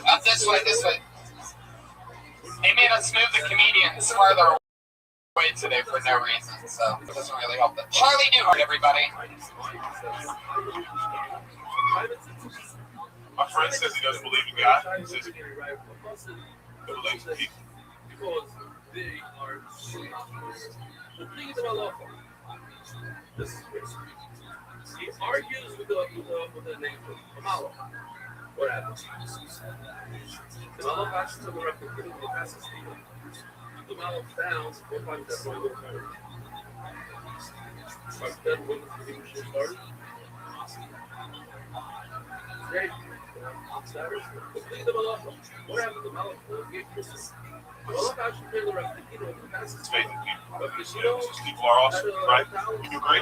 Up this way, this way. They made us move the comedians farther away today for no reason, so it doesn't really help them. Charlie Newhart, everybody. My friend says he doesn't believe in God. He says he believes in people. Because they are the things about love. This is crazy. He argues with the name of Kamala. What happens? Kamala passes to the representative of the passes Stephen. Kamala bounds 4-5 steps on the court. Starts dead when the game started. Great. Status. The thing about love. What happened to Kamala? Kamala passes to the representative of the passes Faith in people. These people are awesome, right? You agree?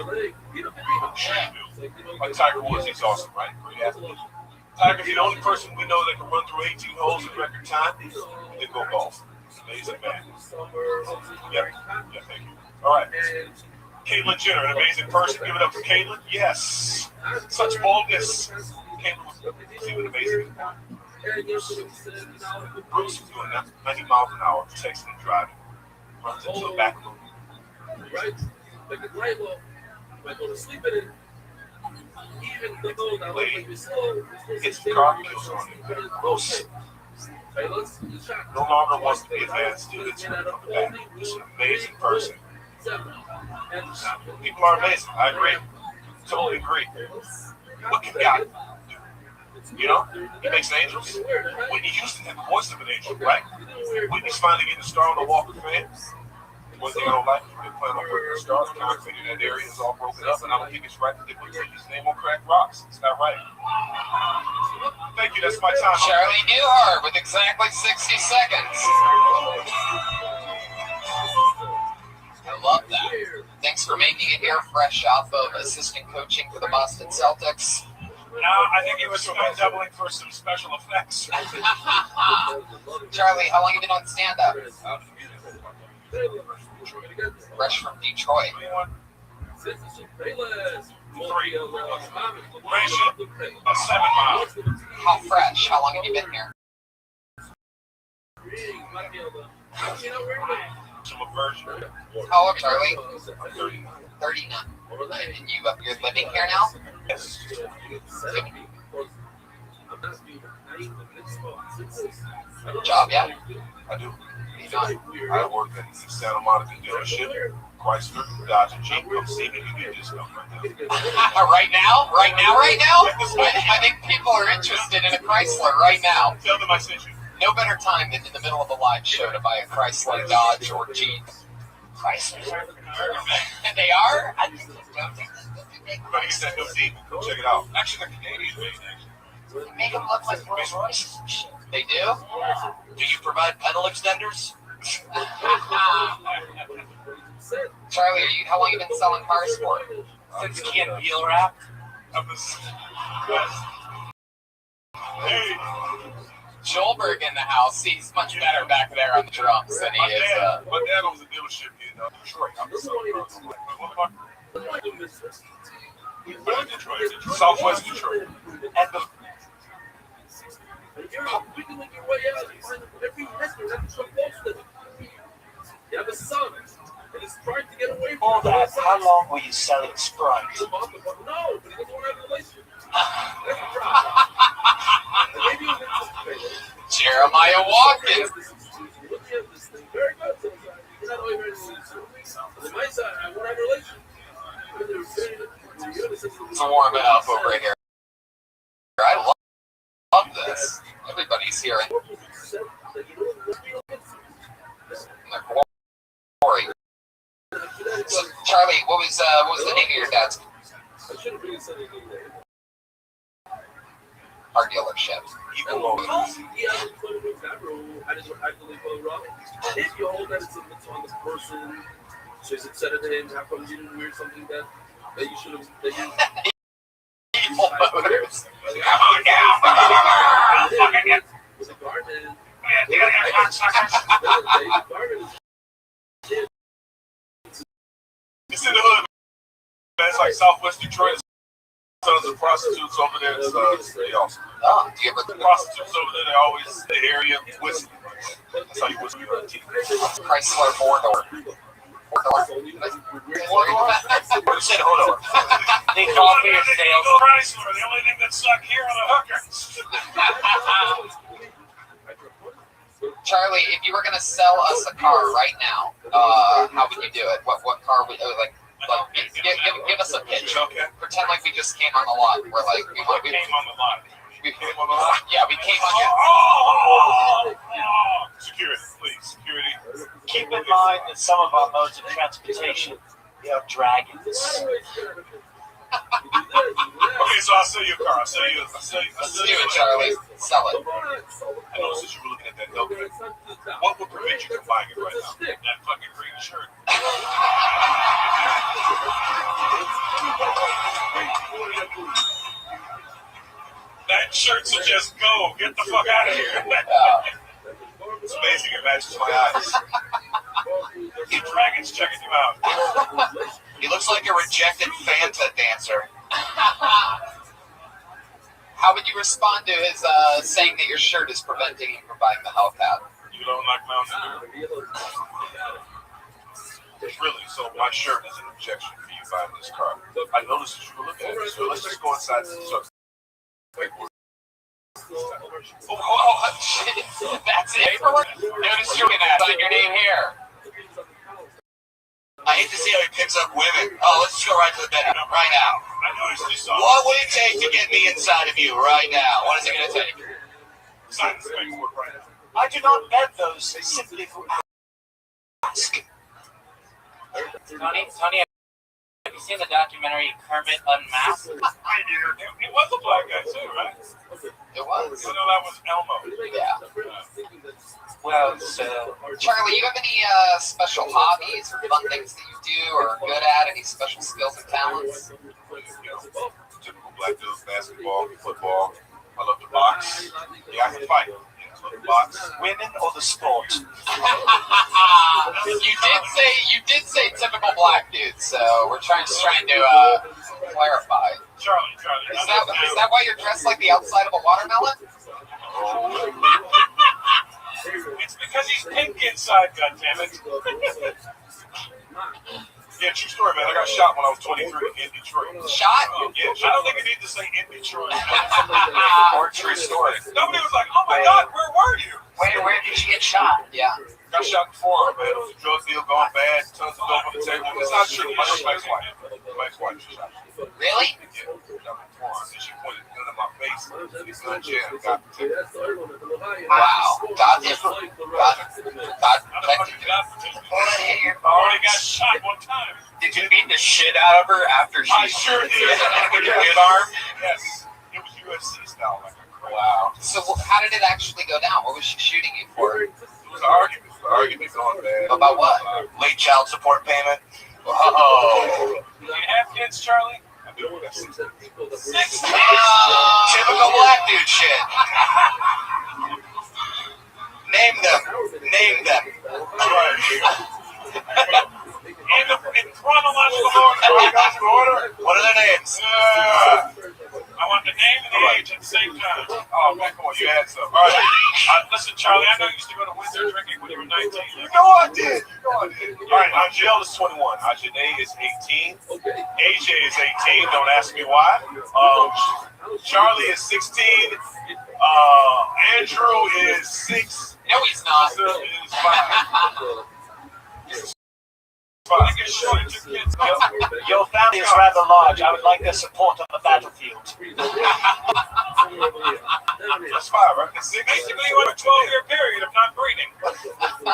I'm sure you do. Like Tiger Woods, he's awesome, right? Great athlete. Tiger's the only person we know that can run through 18 holes in record time and then go golf. Amazing man. Yeah, thank you. All right. Caitlyn Jenner, an amazing person. Give it up for Caitlyn. Yes. Such boldness. Caitlyn was an amazing man. Bruce was doing 90 miles an hour, texting and driving. Runs into a back room. Right? Like a label, might go to sleep in it. Even though that Lady, is slow, it's the car kills on you. No longer wants to be advanced students from the back. Just an amazing person. People are amazing. I agree. Totally agree. What can God do? You know, he makes angels. Whitney Houston had the voice of an angel, right? Whitney's finally getting a star on the Walk of Fame. One thing I don't like is when they plan on putting a star, the concrete in that area is all broken up, and I don't think it's right that they put his name on cracked rocks. It's not right. Thank you, that's my time. Charlie Newhart with exactly 60 seconds. I love that. Thanks for making it here fresh off of assistant coaching for the Boston Celtics. No, I think he was doubling for some special effects. Charlie, how long have you been on stand-up? Fresh from Detroit. 3. 7 miles. How fresh? How long have you been here? Some aversion. How old, Charlie? I'm 30. 39. And you're living here now? Yes. Job, yeah? I do. You doing? I work at the Santa Monica dealership. Chrysler, Dodge, and Jeep. Come see me. You get a discount right now. Right now? Right now? Right now? I think people are interested in a Chrysler right now. Tell them I sent you. No better time than in the middle of a live show to buy a Chrysler, Dodge, or Jeep. Chrysler. They are? I don't think But he said no deep. Go check it out. Actually, they're Canadian made, actually. they make them look like Rolls Royces. They do? Do you provide pedal extenders? Charlie, how long have you been selling cars for? Since Kid Wheel Wrap. Hey, Schulberg in the house. He's much better back there on the drums than he is. my dad owns a dealership in Detroit. I'm just Detroit, Southwest Detroit. And the all that, how long were you selling Sprite? Jeremiah Watkins. It's warming up over here. I love this. Everybody's here in their glory. So, Charlie, what was the name of your dad's car dealership? Evil Motors. If you hold that it's on this person, so is it said to him, how come you didn't wear something that you should have, that you... Evil Motors. Come on down, motherfucker! Was a garden. It's in the hood, man. It's like Southwest Detroit. Tons of prostitutes over there. It's pretty awesome. Oh, do you ever The prostitutes over there, they always the area whistle. That's how you whistle your teeth. Chrysler four-door? Four-door? said hold on. They called me a sales. Chrysler, the only thing that's stuck here on the hookers. Charlie, if you were gonna sell us a car right now, how would you do it? What car would give us a pitch? Okay. Pretend like we just came on the lot. We're like we Came on the lot. we came on the lot. Yeah, we came on your. Security, please. Security. Keep in mind that some of our modes of transportation, they are dragons. Okay, so I'll sell you a car. I'll sell you. Let's do it, Charlie. Sell it. I noticed that you were looking at that W. What would prevent you from buying it right now? That fucking green shirt. That shirt should just go. Get the fuck out of here. It's amazing. It matches my eyes. The dragon's checking you out. He looks like a rejected Fanta dancer. How would you respond to his saying that your shirt is preventing him from buying the Hellcat? You don't like Mountain Dew? Really? So my shirt is an objection for you buying this car. I noticed that you were looking at it, so let's just go inside the truck. Oh, shit. That's it. Notice you're gonna sign your name here. I hate to see how he picks up women. Oh, let's just go right to the bedroom right now. I noticed you saw. What would it take to get me inside of you right now? What is it gonna take? Sign this paperwork right now. I do not bend those simply for ask. Tony, have you seen the documentary Kermit Unmasked? I do. It was a black guy too, right? It was. So that was Elmo. Yeah. Well, Charlie, you have any special hobbies or fun things that you do or are good at? Any special skills and talents? Typical black dudes, basketball, football. I love to box. Yeah, I can fight. Yeah, I love to box. Women or the sport? You did say typical black dude, so we're trying to clarify. Charlie. Is that why you're dressed like the outside of a watermelon? It's because he's pink inside, goddammit. Yeah, true story, man. I got shot when I was 23 in Detroit. Shot? Yeah, I don't think you need to say in Detroit. or true story. Nobody was like, oh my God, where were you? Where did you get shot? Yeah. Got shot before, man. It was a drug deal going bad. Tons of dope on the table. It's not true. My ex-wife. My ex-wife shot me. Really? Yeah, shot me before. And she pointed a gun in my face. This gun jammed. Got protected. Wow. God protected you. I already got shot one time. Did you beat the shit out of her after she... I sure did. With your good arm? Yes. It was UFC style. Like a crazy. Wow. So how did it actually go down? What was she shooting you for? It was an argument. The argument going bad. About what? Late child support payment. Oh. Do you have kids, Charlie? I do. That's 6. Typical black dude shit. Name them. Right. In chronological order. What are their names? I want the name and the age at the same time. Oh, man, come on. You had some. All right. Listen, Charlie, I know you used to go to Windsor drinking when you were 19. You know I did. All right, Angel is 21. Ajane is 18. AJ is 18. Don't ask me why. Charlie is 16. Andrew is 6. No, he's not. Is 5. Your family is rather large. I would like their support on the battlefield. That's 5, right? That's 6. Basically, you went a 12-year period of not breeding.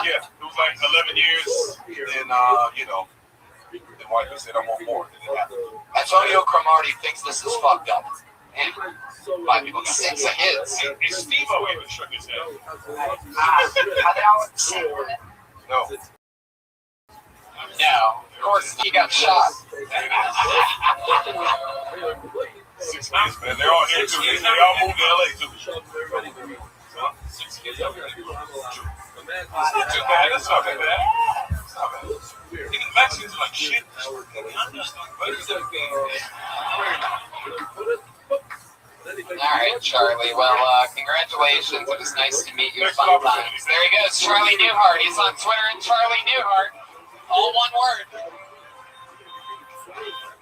Yeah, it was like 11 years. Then, then wife said I want more. Then it happened. Antonio Cromartie thinks this is fucked up. And 5 people, 6 kids. And Steve-O even shook his head. No. No, of course he got shot. 6 kids, man. They're all here too. They all moved to LA too. 6 kids up there. That's not too bad. That's not bad. It's not bad. Even the Mexicans are like shit. All right, Charlie. Well, congratulations. It was nice to meet you. Fun times. There he goes, Charlie Newhart. He's on Twitter at Charlie Newhart. All one word.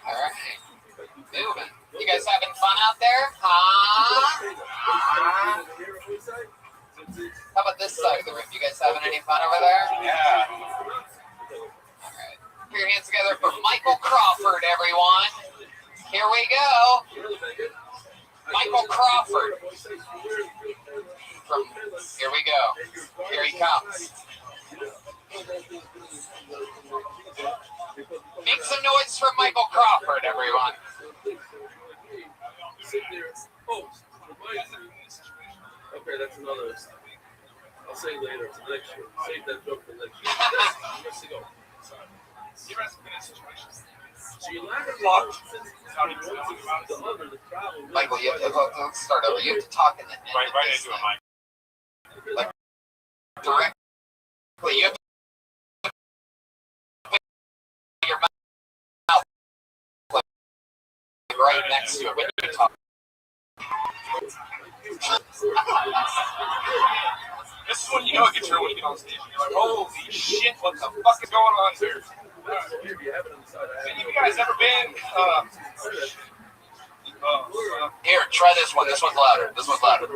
All right. Moving. You guys having fun out there? Huh? How about this side of the room? You guys having any fun over there? Yeah. All right. Put your hands together for Michael Crawford, everyone. Here we go. Michael Crawford. Here we go. Here he comes. Make some noise for Michael Crawford, everyone. Okay, that's another. I'll say later. It's the next year. Save that joke for next year. Let's go. So you lack a lot. Michael, you have to let's start over. You have to talk in the Right into it, Mike. Like directly. You have to put your mouth like right next to it when you talk. This is when you know it gets real when you get on stage. You're like, holy shit, what the fuck is going on here? Have you guys ever been? Here, try this one. This one's louder. This one's louder. How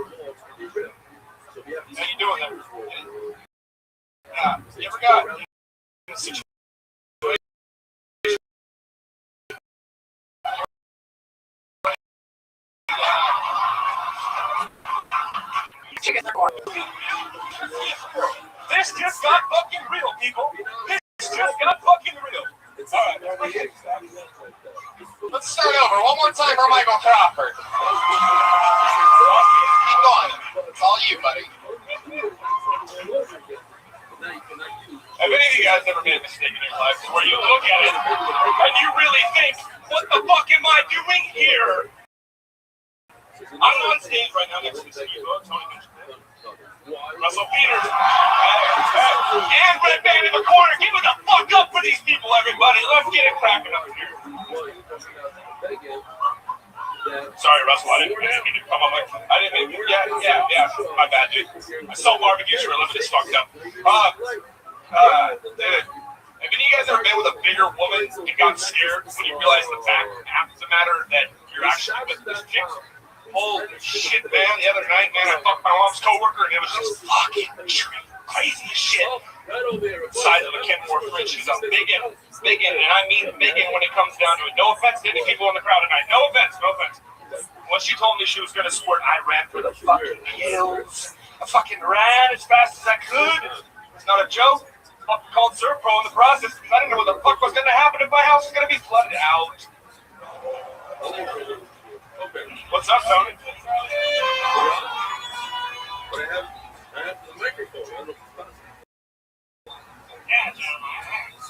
you doing there? Yeah. You ever got in a situation? keep it real. All right. Let's start over. One more time for Michael Crawford. Keep going. It's all you, buddy. Have any of you guys ever made a mistake in your life where you look at it and you really think, what the fuck am I doing here? I'm on stage right now next to Steve Tony Russell Peters, and Red Band in the corner. Give it the fuck up for these people, everybody. Let's get it cracking up here. Sorry, Russell, I didn't mean to come on my... I didn't mean... Yeah, my bad, dude. I sell barbecues for a living. It's fucked up. Dude, have any of you guys ever been with a bigger woman and got scared when you realize the fact of the matter that you're actually with this chick? Holy shit, man. The other night, man, I fucked my mom's coworker and it was just fucking crazy as shit. Size of a Kenmore fridge. She's a biggin, and I mean biggin when it comes down to it. No offense to any people in the crowd tonight. No offense. When she told me she was going to squirt, I ran for the fucking hills. I fucking ran as fast as I could. It's not a joke. I called Serpro in the process because I didn't know what the fuck was going to happen if my house was going to be flooded out. What's up, Tony?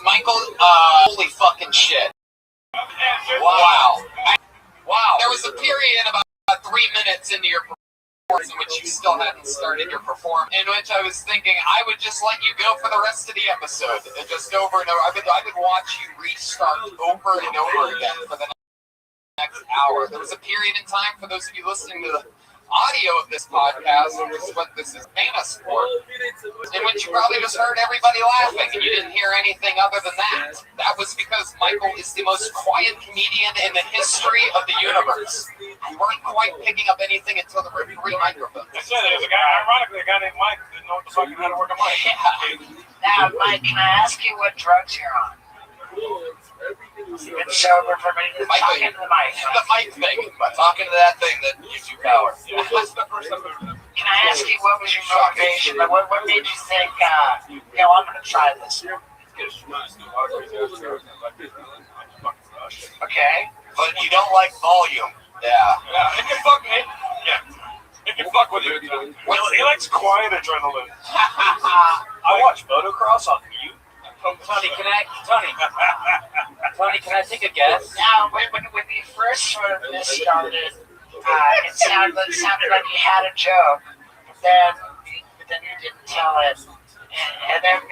Michael, holy fucking shit. Wow. There was a period about 3 minutes into your performance in which you still hadn't started your performance, in which I was thinking I would just let you go for the rest of the episode. Just over and over. I would watch you restart over and over again for the next hour. There was a period in time, for those of you listening to the audio of this podcast, which is what this is famous for, in which you probably just heard everybody laughing and you didn't hear anything other than that. That was because Michael is the most quiet comedian in the history of the universe. You weren't quite picking up anything until the three microphones. I said there's a guy, ironically, a guy named Mike who didn't know what the fuck how to work a mic. Yeah. Now, Mike, can I ask you what drugs you're on? You've been sober for many years. Talking to the mic. The mic thing. Talking to that thing that gives you power. Can I ask you what was your motivation? Like, what made you think, I'm going to try this? Okay. But you don't like volume. Yeah. It can fuck me. Yeah. It can fuck with you. He likes quiet adrenaline. I watch motocross on mute. Tony, can I take a guess? Now, when you first sort of this started, it sounded like you had a joke, but then you didn't tell it. And then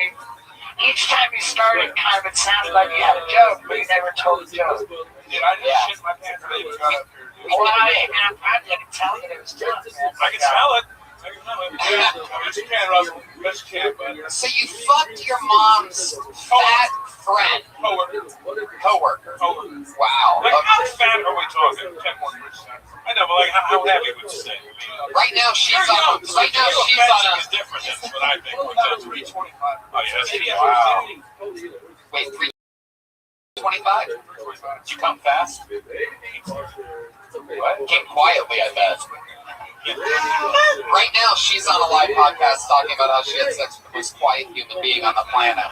each time you started, it sounded like you had a joke, but you never told the joke. Dude, I just shit my pants. Well, I'm proud I can tell you it was tough. I can smell it. Yes, you can, Russell. Yes, you can, bud. So you fucked your mom's fat friend. Coworker. Wow. Like, how fat are we talking? 10 more percent. I know, but like, how heavy would you say? Right now she's on. Right now she's on. Is different than what I think. 325. Oh yeah. Wow. Wait, 325? Did you come fast? What? Came quietly, I bet. Right now, she's on a live podcast talking about how she had sex with the most quiet human being on the planet.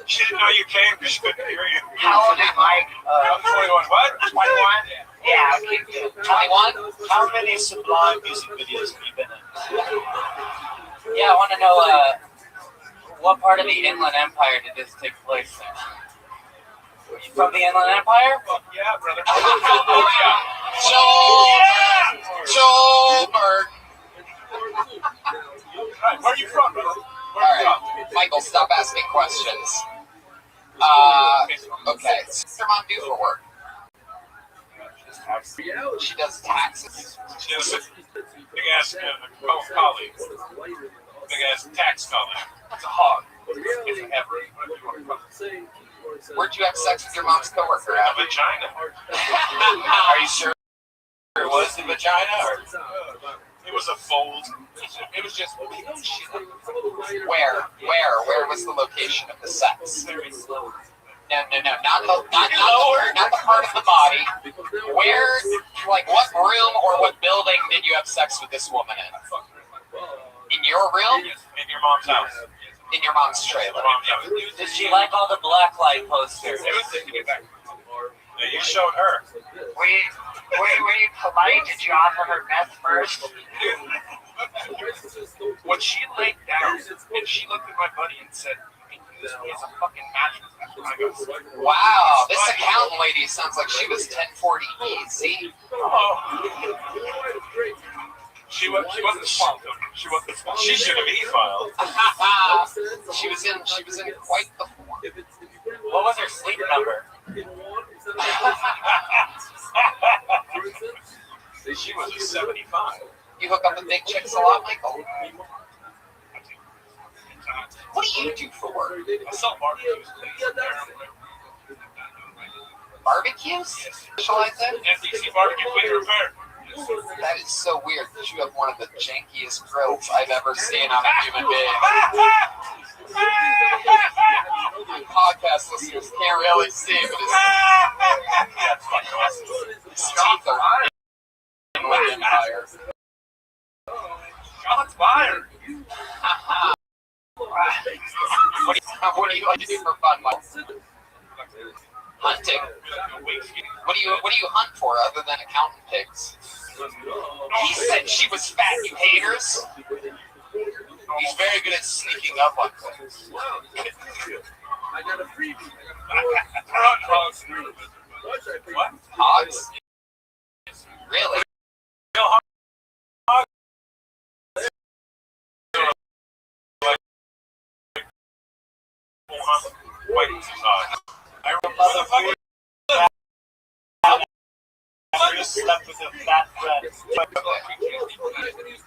She didn't know you came because she couldn't hear you. How old is Mike? I'm 21. What? 21? Yeah, okay. 21? How many Sublime music videos have you been in? Yeah, I want to know what part of the Inland Empire did this take place in? Were you from the Inland Empire? Yeah, brother. Joelberg. Where are you from, brother? All right, Michael, stop asking questions. Okay. What's your mom do for work? She does taxes. She has a big ass colleague. Big ass tax colleague. It's a hog. It's an every. Whatever you want to call it. Where'd you have sex with your mom's coworker A at? vagina. Are you sure it was the vagina? Or? It was a fold. It was just. Where was the location of the sex? No, not the part of the body. Where, like, what room or what building did you have sex with this woman in? In your room? In your mom's house. in your mom's trailer. Does she like all the blacklight posters? You showed her. Were you polite? Did you offer her meth first? When she laid down and she looked at my buddy and said, "This is a fucking mattress." I go, Wow, this accountant lady sounds like she was 1040 easy. She wasn't small though. She wasn't small. She should have e-filed. She was in quite the form. What was her sleep number? She was a 75. You hook up with big chicks a lot, Michael? What do you do for work? I sell barbecues. Barbecues? Specialize in? FTC barbecue, please repair. That is so weird that you have one of the jankiest grills I've ever seen on a human being. Podcast listeners can't really see, but his teeth are inland empire. Shots fired. What do you like to do for fun, Mike? Hunting. What do you hunt for other than accountant pigs? He said she was fat, you haters. He's very good at sneaking up on things. I got a freebie. What? Hogs? Really? I slept with a fat friend.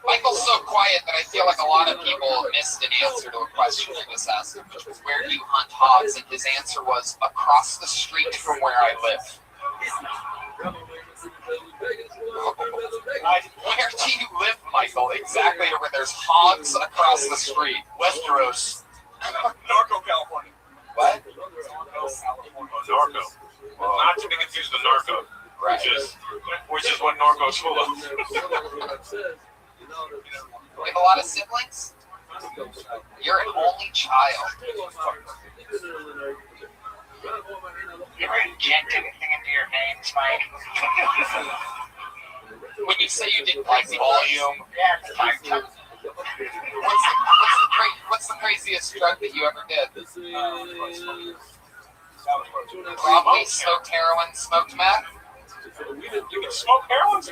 Michael's so quiet that I feel like a lot of people missed an answer to a question I just asked him, which was, where do you hunt hogs? And his answer was, across the street from where I live. Where do you live, Michael? Exactly where there's hogs across the street. Westeros. Norco, California. What? Norco. Not to be confused with Narco. Right. Which is what Norco's full of. You have a lot of siblings? You're an only child. You ever inject anything into your veins, Mike? When you say you didn't like volume, Yeah, it's like what's the craziest drug that you ever did? Probably smoked heroin, smoked meth. You can smoke heroin? I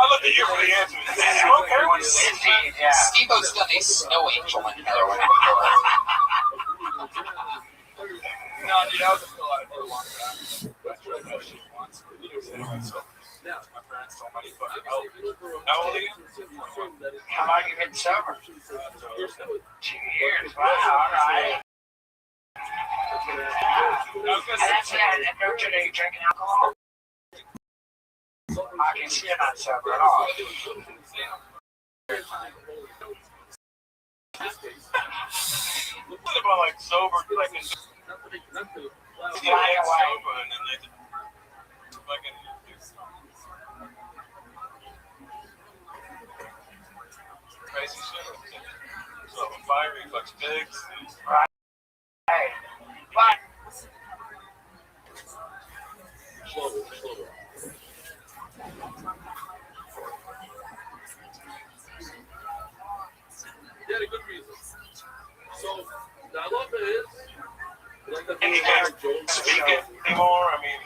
looked at you for the answer. Smoke heroin? indeed, yeah. Steve-O's done a snow angel in heroin before. No, dude, I was just a lot of long time. My parents told me, how old are you? How long you been sober? 2 years. Wow, all right. That's no good. Are you drinking alcohol? I can see you're not sober at all. What about like sober, like in Flying away. sober, and then they fucking crazy shit. So fire reflex pigs. Right. Hey, but He had a good reason. So, the love is, like the And you can't speak it anymore. I mean,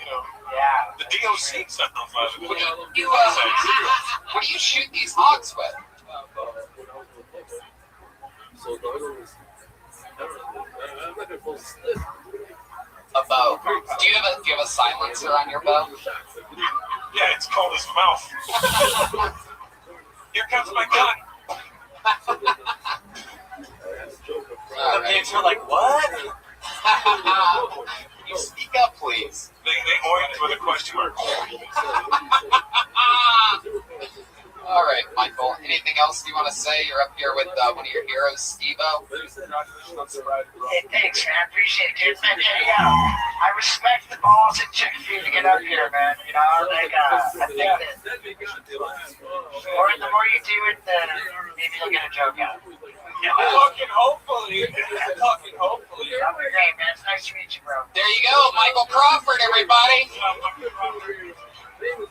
yeah. the DOC sounds like it. What do you shoot these hogs with? So, the other was, I'm not going to full stiff. A bow. Do you have a silencer on your bow? Yeah, it's called his mouth. Here comes my gun. All The pigs were like, what? You speak up, please. They oined with a question mark. All right, Michael. Anything else you want to say? You're up here with one of your heroes, Steve-O. Hey, thanks, man. I appreciate it, dude. Man, I respect the balls it took for you to get up here, man. You know, like, I think that the more you do it, maybe you'll get a joke out. Fucking hopefully. Fucking hopefully. Great, man. It's nice to meet you, bro. There you go, Michael Crawford, everybody.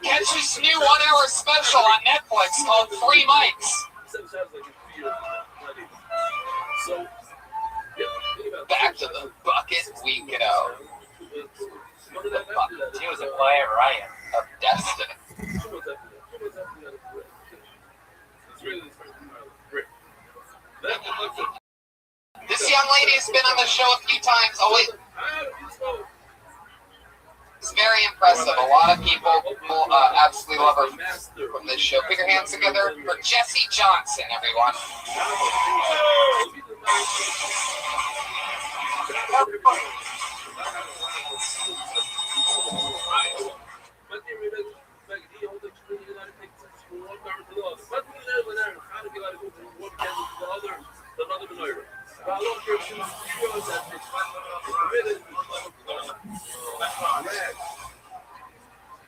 Catch this new 1 hour special on Netflix called Free Mics. Back to the bucket we go. The bucket. He was a quiet riot. Of destiny. This young lady has been on the show a few times. Always, it's very impressive. A lot of people will absolutely love her from this show. Put your hands together for Jessie Johnson, everyone.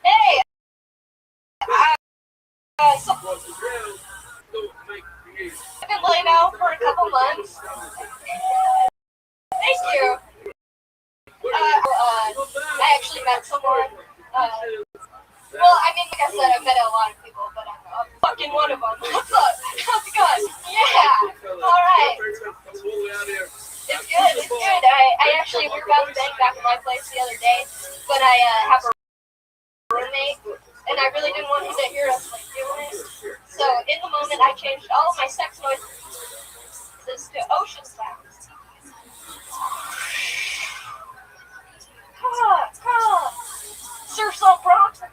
Hey! So I've been laid out for a couple months. Thank you. I actually met someone. Well, I mean, like I said, I've met a lot of people, but I'm fucking one of them. What's up? How's it going? Yeah. All right. It's good. It's good. I actually, we were about to bang back at my place the other day, but I have a roommate, and I really didn't want him to hear us like doing it. So in the moment, I changed all of my sex noises to ocean sounds. Surf's all Bronx. The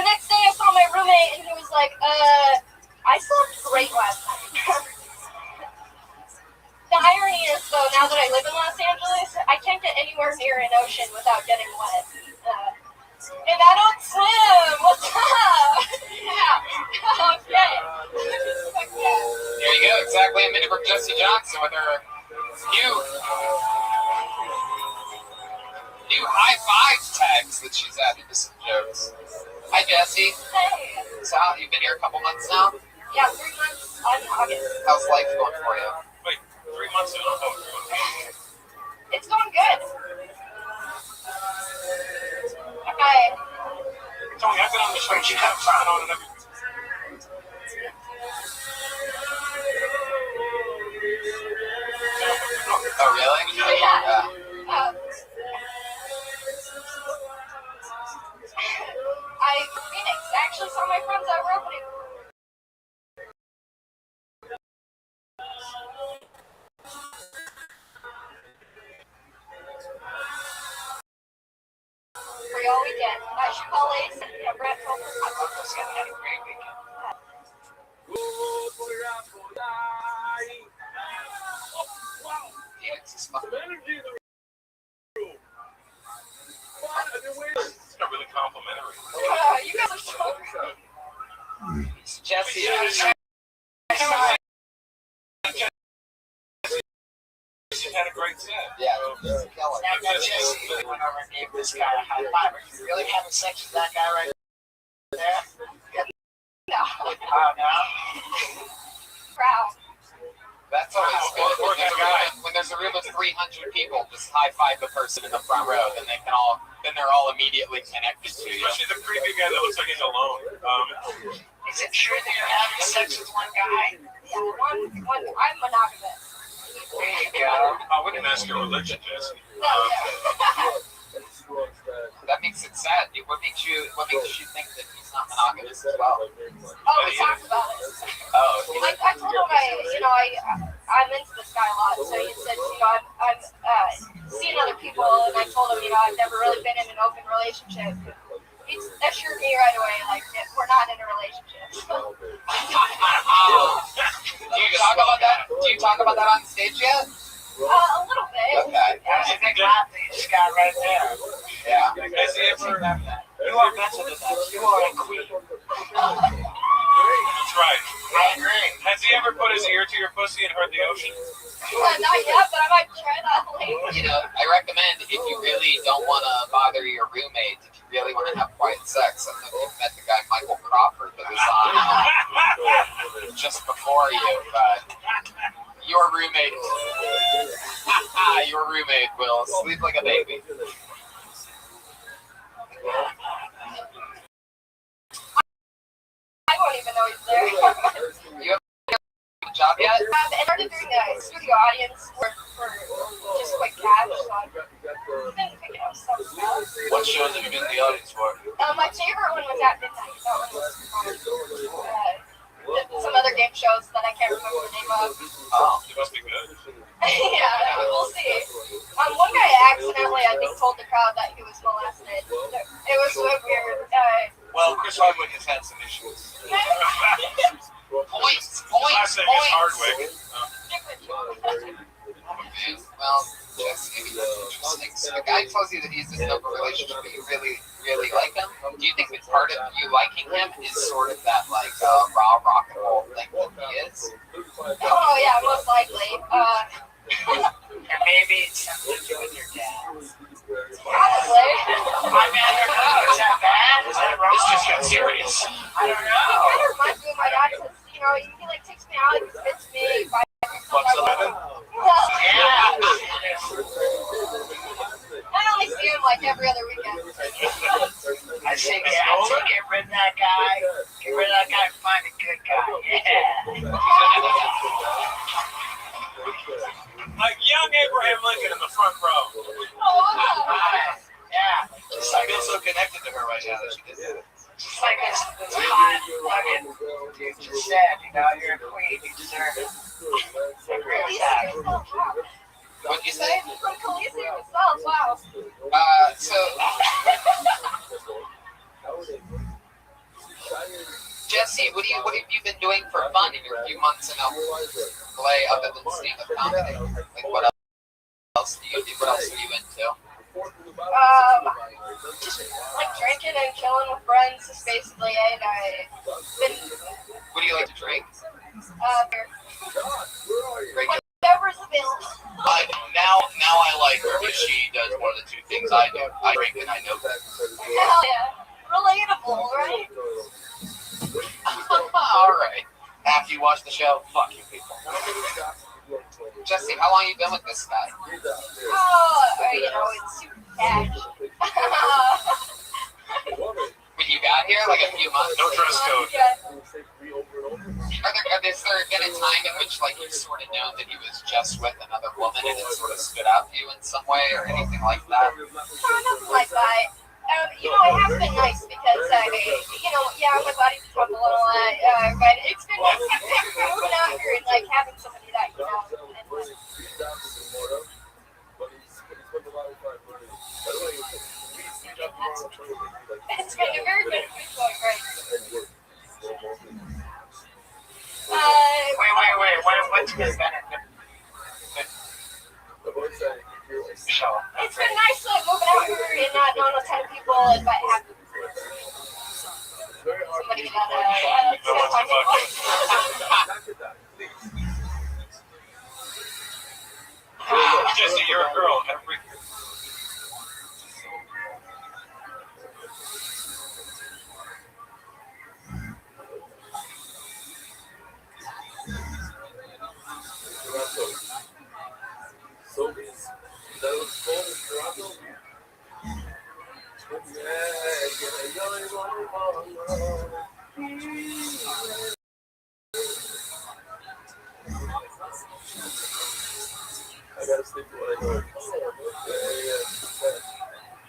next day I saw my roommate and he was like, I slept great last night. The irony is, though, now that I live in Los Angeles, I can't get anywhere near an ocean without getting wet. And I don't swim. What's up? Yeah. Okay. There you go. Exactly a minute for Jessie Johnson with her new high five tags that she's added to some jokes. Hi, Jessie. Hey. So, you've been here a couple months now? Yeah, 3 months on August. How's life going for you? Wait, 3 months in? It's going good. Okay. Tony, I've been on the show. You have fun on it. Oh, really? Yeah. Phoenix actually saw my friends at opening. Free all weekend. I should call Ace and Brett told us I thought this guy had a great weekend. Phoenix is fun. It's not really complimentary. You guys are so good. Jessie, you had a great set. Yeah. Now, Jesse went over and gave this guy a high five. Are you really having sex with that guy right there? No. Oh, no? Proud. That's always good. When there's a room of 300 people, just high five the person in the front row, then they're all immediately connected to you. Especially the creepy guy that looks like he's alone. Is it true that you're having sex with one guy? Yeah, one. I'm monogamous. There you go. I wouldn't ask your religion, Jesse. That makes it sad. What makes you think that he's not monogamous as well? Oh, we talked about it. Oh, I told him I'm into this guy a lot, so he said, I'm seeing other people, and I told him, I've never really been in an open relationship. He assured me right away, like, we're not in a relationship. Do you talk about that? Do you talk about that on stage yet? A little bit. Okay. That's a big laugh that you just got right there. Yeah. Has he ever... You are better than that. You are a queen. That's right. I agree. Has he ever put his ear to your pussy and heard the ocean? Not yet, but I might try that later. You know, I recommend if you really don't want to bother your roommate, if you really want to have quiet sex. I don't know if you've met the guy Michael Crawford that was on just before you, but your roommate will sleep like a baby. I won't even know he's there. You have a job yet? I started doing a studio audience work for just quick cash, so I've been picking up some stuff. What shows have you been in the audience for? My favorite one was at midnight. That one was some other game shows that I can't remember the name of. Oh, it must be good. Yeah, we'll see. One guy accidentally, I think, told the crowd that he was molested. It was so weird. Well, Chris Hardwick has had some issues. Points. Hardwick. Well, Jesse, maybe that's interesting. So the guy tells you that he's in an open relationship, but you really, really like him. Do you think that part of you liking him is sort of that, like, raw rock and roll thing that he is? Oh, yeah, most likely. And maybe it's something to do with your dad. Probably. I mean, I don't know. Is that bad? Is that wrong? This just got serious. I don't It know. kind of reminds me of my dad because, you know, he like takes me out, he spits me, he buys me stuff What's like the that. Yeah. I only see him like every other weekend. I say, yeah, so get rid of that guy. Get rid of that guy and find a good guy. Yeah. Like young Abraham Lincoln in the front row. Oh, wow. Yeah. I feel so connected to her right now that she did that. Just like this hot fucking dude just said, you know, you're a queen, you deserve it. I agree with that. What'd you say? From Khaleesi himself, wow. So, Jesse, what have you been doing for fun in your few months in LA other than stand-up comedy? Like, what else do you do? What else are you into? Just like drinking and chilling with friends is basically it. What do you like to drink? Beer. Regular. Whatever's available. Now I like her because she does one of the two things I do. I drink and I know that. Hell yeah. Relatable, right? Alright. After you watch the show, fuck you people. Jesse, how long you been with this guy? You know, it's super cash. When you got here, like a few months? No dress code. Yeah. Has there been a time in which, like, you've sort of known that he was just with another woman and it sort of stood out to you in some way or anything like that? Nothing like that. You know, it has been nice because, you know, yeah, my body's become a little, but it's been nice moving out here and, like, having somebody that you know. It's been a very good food going, right? Wait. What's his benefit? Show. It's been nice moving out here and not knowing a ton of people, but having somebody that Jesse, you're a girl. Every I gotta stick to what I know.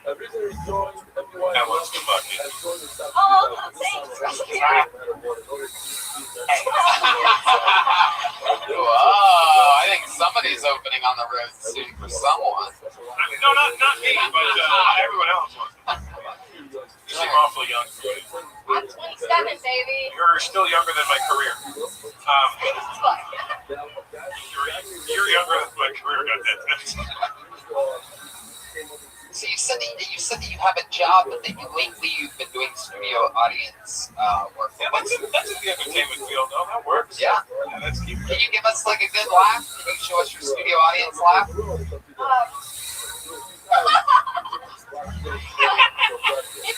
I've recently joined everyone. I want to fuck you. oh, thanks. Whoa, I think somebody's opening on the road soon for someone. I mean, no, not me, but everyone else wants to. You seem awfully young. I'm 27, baby. You're still younger than my career. You're younger than my career. So you said that you have a job, but that lately you've been doing studio audience work. Yeah, that's in the entertainment field, though. That works. Yeah. That's keep. Can you give us like a good laugh? Can you show us your studio audience laugh? It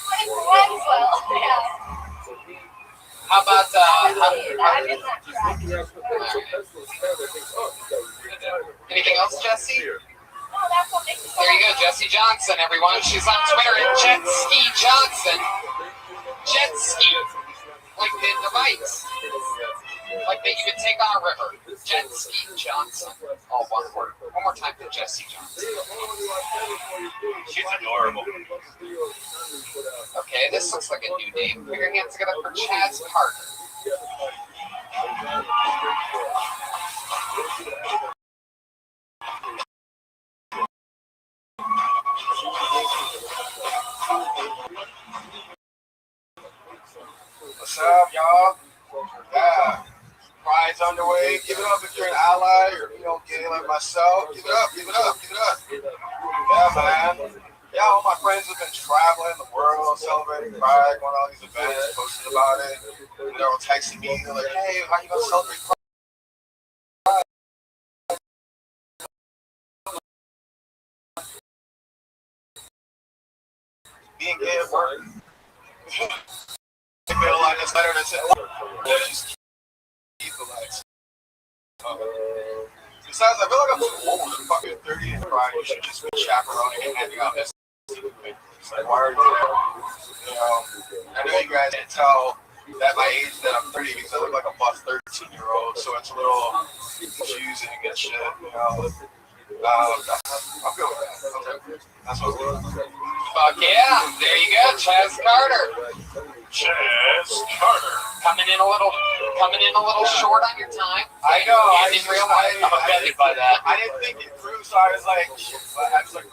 went well. Yeah. How about anything else, Jesse? There you go, Jesse Johnson, everyone. She's on Twitter at Jet Ski Johnson. Jet ski, like the bikes, like that you would take on a river. Jet Ski Johnson, all one word. One more time to Jesse Johnson. She's adorable. Okay, this looks like a new name. Put your hands together for Chaz Carter. What's up, y'all? Yeah. Pride's underway. Give it up if you're an ally or, gay like myself. Give it up, give it up, give it up. Yeah, man. Yeah, all my friends have been traveling the world, celebrating Pride, going to all these events, posting about it. They were texting me, they're like, hey, how you going to celebrate Pride? Being gay at work. I feel like this letter that said, just keep the lights. Besides, I feel like I'm too old to fucking 30 and Pride. You should just be chaperoning and handing out this. Like, why are you there? I know you guys can't tell at my age that I'm 30 because I look like a plus 13-year-old, so it's a little confusing and shit, I'm good with that. Okay. That's what I'm doing. Fuck yeah, there you go, Chaz Carter. Chaz Carter. Coming in a little short on your time. I know. I didn't realize. I'm offended by that. I didn't think it through, so I was like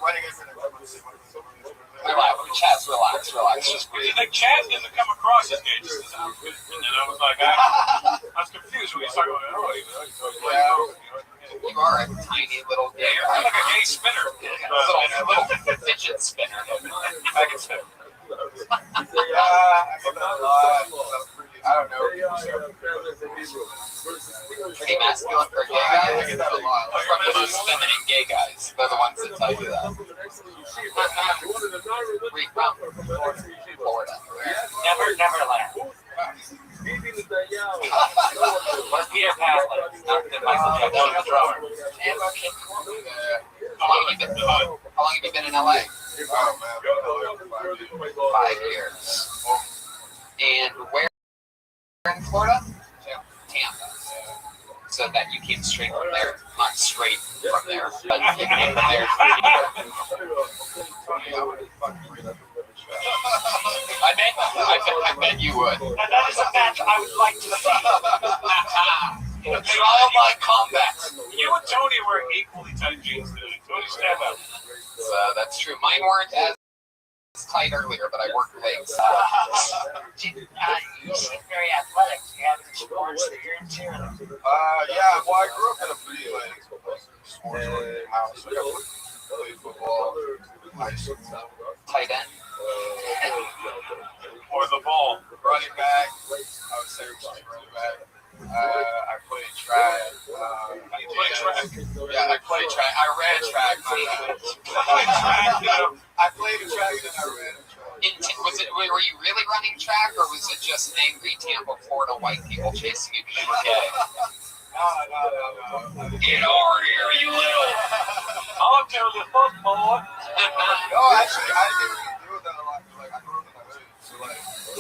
running it for the Relax, Chaz, relax. Just breathe. Like Chaz doesn't come across as gay, just his outfit. And then I was like, I was confused when he was talking about You are a tiny little gay. I'm like a gay spinner. Little fidget spinner. I can spin. I get that a lot. I don't know. Pretty masculine for a gay guy. I get that a lot. From the most feminine gay guys. They're the ones that tell you that. Where you from? Florida. Never laugh. What's Peter Pasley? Not the Michael Jackson, the drummer. How long have you been in LA? 5 years. And where in Florida? Tampa. So that you came straight from there. Not straight from there, but you came from there. I bet you would. And that is a match I would like to see. Trial by combat. You and Tony were equally tight jeans today. Tony, stand up. That's true. Mine weren't as tight earlier, but I worked late. You seem very athletic. Do you have any sports that you're into? Yeah, well, I grew up in a pretty, sports-oriented house. I played football, high school. Tight end. Or the ball. Running back. I would say running back. I played track. You play track? Yeah, I played track. I ran track. I played a track and then I ran a track. Were you really running track, or was it just angry Tampa, Florida white people chasing you because you were gay? No. Get over here, you little. I'll tell the football. No, actually, I didn't even deal with that a lot. I grew up in the hood. So,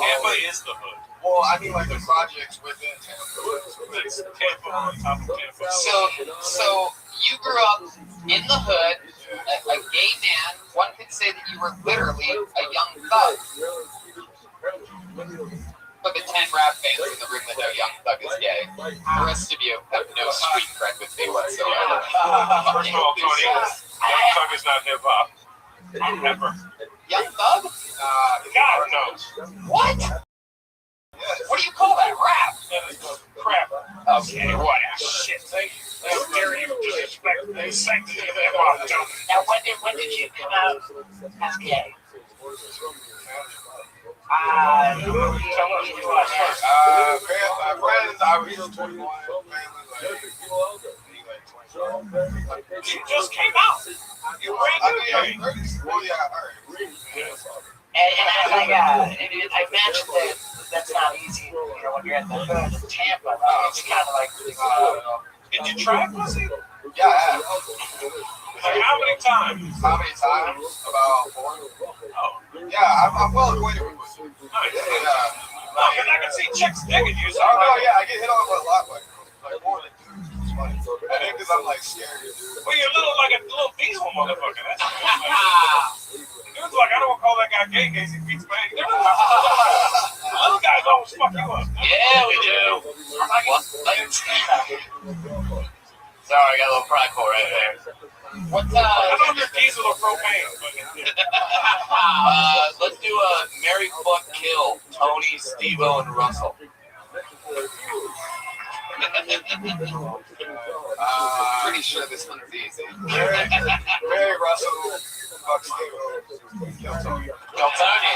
Tampa is the hood. Well, I mean, the projects within Tampa. It's Tampa on top of Tampa. So you grew up in the hood, a gay man. One could say that you were literally a young thug. Look at 10 rap fans in the room that know Young Thug is gay. The rest of you have no street cred with me whatsoever. First of all, Tony, Young Thug is not hip hop. Never. Young Thug? God knows. What? What do you call that? Rap? Crap. Okay, whatever. Shit. How dare you disrespect the sanctity of hip hop, Tony? Now, when did you come out as gay? Tell us first. My friends, I was 21. You just came out. You brand new. And I imagine that that's not easy, when you're at the hood in Tampa. It's kind of like, Did you try pussy? Yeah, I have. Like how many times? How many times? About 4. Oh. Yeah, I'm well acquainted with pussy. Nice. Yeah. Look, and I can see chicks digging you. So Oh, no, yeah, I get hit on with a lot, like more than dudes. It's funny. I think because I'm like scared. Well, you're like a little diesel motherfucker. That's dude's like, I don't want to call that guy gay because he beats my little guys always fuck you up. Yeah, we do. Sorry, I got a little pride core right there. What I don't know if you're diesel or propane. Let's do a Mary Fuck Kill, Tony, Steve-O, and Russell. Pretty sure this one's easy. Mary Russell, fuck Steve-O, kill Tony. Kill Tony.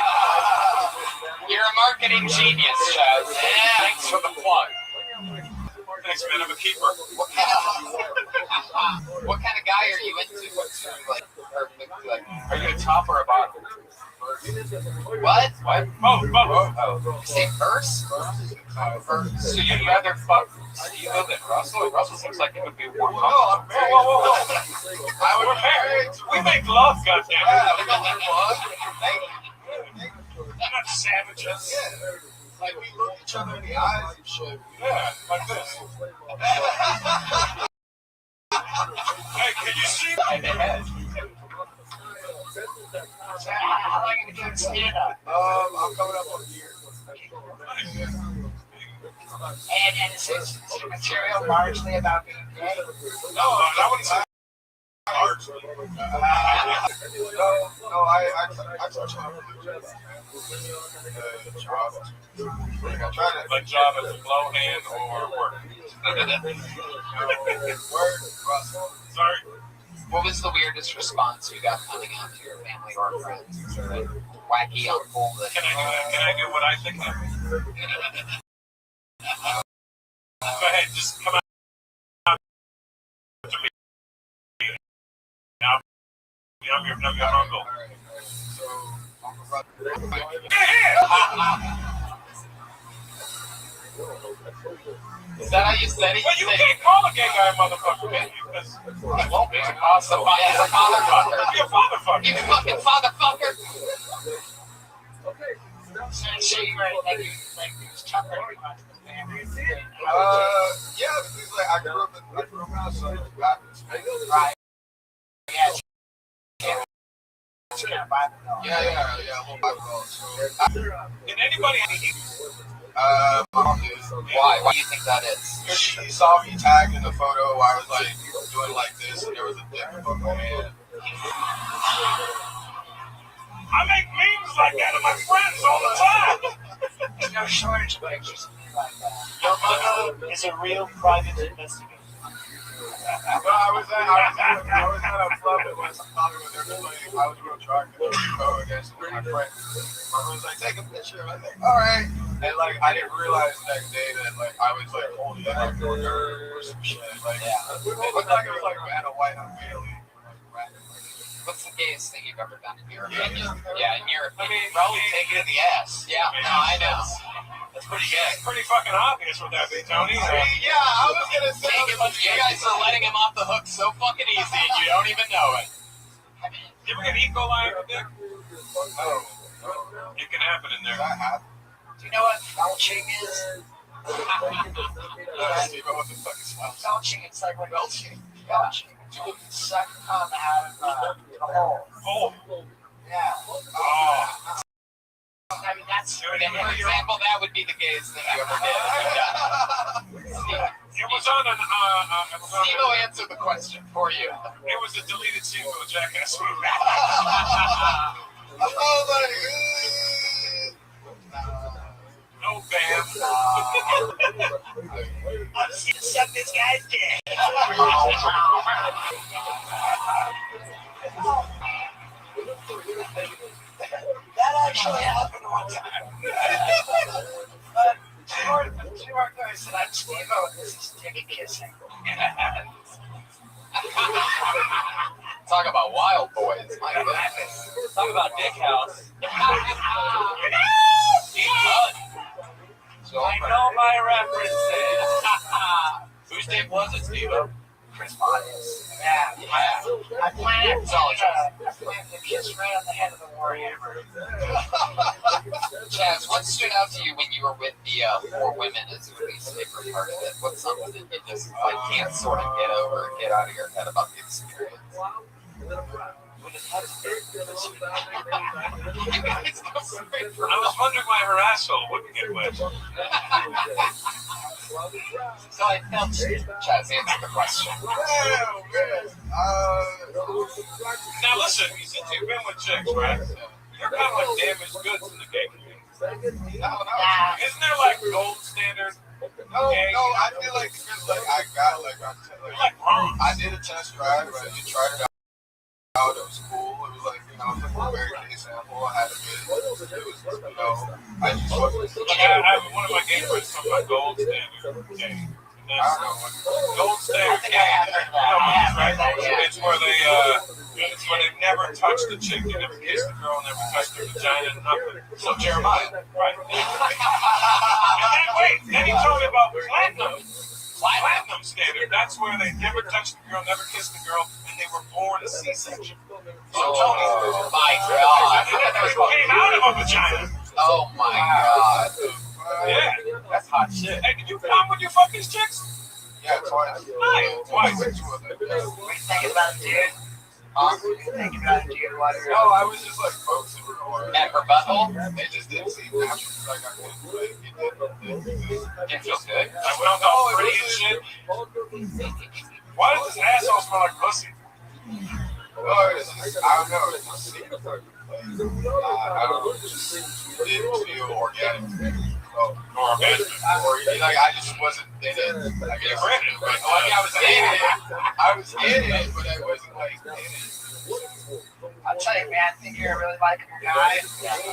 You're a marketing genius, Chad. Yeah, thanks for the plug. Thanks, man. I'm a keeper. What kind of guy are you into? Are you a top or a bottom? What? Both. You say first? So you'd rather fuck Steve-O than Russell? Russell seems like it would be more No, I'm married. We're married. We make love, goddammit. Yeah, we don't make love. We're not savages. Yeah. Like we look each other in the eyes and shit. Yeah, like this. Hey, can you see my head? how long have you been stand up? I'm coming up on a year. And is this material largely about being gay? No, I wouldn't say largely. No, I touch on job. I try to Like job as a blow hand or work? work, Russell. Sorry. What was the weirdest response you got coming out to your family or friends? Like wacky uncle that Can I do what I think of? Go ahead, just come out to me. Now, I'm your uncle. Is that how you said it? Well, you can't call a gay guy a motherfucker, can you? Because It won't be. He's a fatherfucker. you're a fatherfucker. You fucking fatherfucker. So you were like you was chuckling about the family. Yeah, because like I grew up in a Southern Baptist. Right. Yeah. Yeah, a little Bible. So, Did anybody my mom did. Why? Why do you think that is? Because she saw me tagged in the photo. I was like doing like this, and there was a dick above my head. I make memes like that of my friends all the time. There's no shortage of pictures like that. Your mother is a real private investigator. But I was at a club that was talking with everybody. I was real drunk and go against my friend. My friend was like, take a picture. I was like, all right. And like, I didn't realize the next day that like I was like holding up like or some shit. Like, it looked like it was like at a white unveiling. What's the gayest thing you've ever done in your opinion? Yeah, in your opinion. Probably take it in the ass. Yeah, no, I know. That's pretty gay. It's pretty fucking obvious what that be, Tony. Yeah, I was gonna say. You guys are letting him off the hook so fucking easy and you don't even know it. You ever get E. coli in your dick? No. It can happen in there. Do you know what belching is? What the fuck is that? Belching, it's like when belching. You suck cum out of the hole. Oh. Yeah. Oh. I mean, that's For example, that would be the gayest thing you ever did. It was on an. Steve will answer the question for you. It was a deleted scene from a Jackass movie. No, Bam. I'm just gonna suck this guy's dick. That actually happened one time. But she walked away and said, I'm Steve-O, and this is dick kissing. Talk about wild boys, my goodness. Talk about Dick House. So, I know my references. whose dick was it, Steve-O? Chris Pontius. Yeah. I planted the kiss right on the head of the Warhammer. Chaz, what stood out to you when you were with the four women as your least favorite part of it? What's something that you just can't sort of get over and get out of your head about the experience? I was wondering why her asshole wouldn't get wet. So I felt Chaz answer the question. Now listen, since you've been with chicks, right? You're kind of like damaged goods in the gay community. Isn't there like gold standard? No, I feel like because I got I did a test drive, I did try it out. It was cool. It was like, it was a very good example. I had a good, it was, I just one of my gay friends talking about gold standard. Okay. Gold standard. Right? It's where they never touch the chick, they never kiss the girl, never touch the vagina, nothing. So Jeremiah. Right. And then he told me about platinum standard. That's where they never touch the girl, never kiss the girl, and they were born a C-section. So Oh my God. They came out of a vagina. Oh my God. Yeah. That's hot shit. Hey, did you come with your fucking chicks? Yeah, twice. Twice. What are you thinking about, dude? What are you thinking about, dude? No, I was just like focusing on At her butthole? They just didn't seem natural. Like I couldn't It feels good. I went on all pretty and shit. Why does this asshole smell like pussy? I don't know. It just seemed like, I don't know. It just didn't feel organic. Or I just wasn't in it. I guess. I was in it, but I wasn't like in it. I'll tell you, man, I think you're a really likable guy.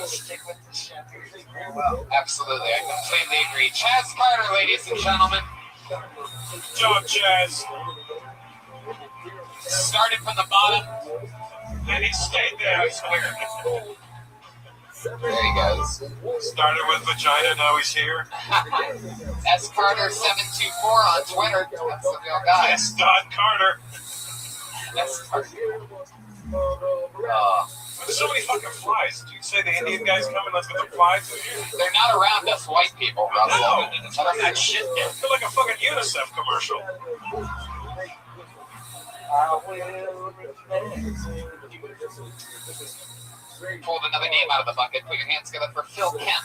Stick with this shit. Very well. Absolutely. I completely agree. Chaz Carter, ladies and gentlemen. Good job, Chaz. Started from the bottom. And he stayed there, I swear. There he goes. Started with vagina, now he's here. S Carter 724 on Twitter. That's the real guy. Yes, Don Carter. S Carter. There's so many fucking flies. Did you say the Indian guy's coming? Let's get the flies in here. They're not around us white people, Russell. No. That's that shit there. I feel like a fucking UNICEF commercial. Pulled another name out of the bucket. Put your hands together for Phil Kemp.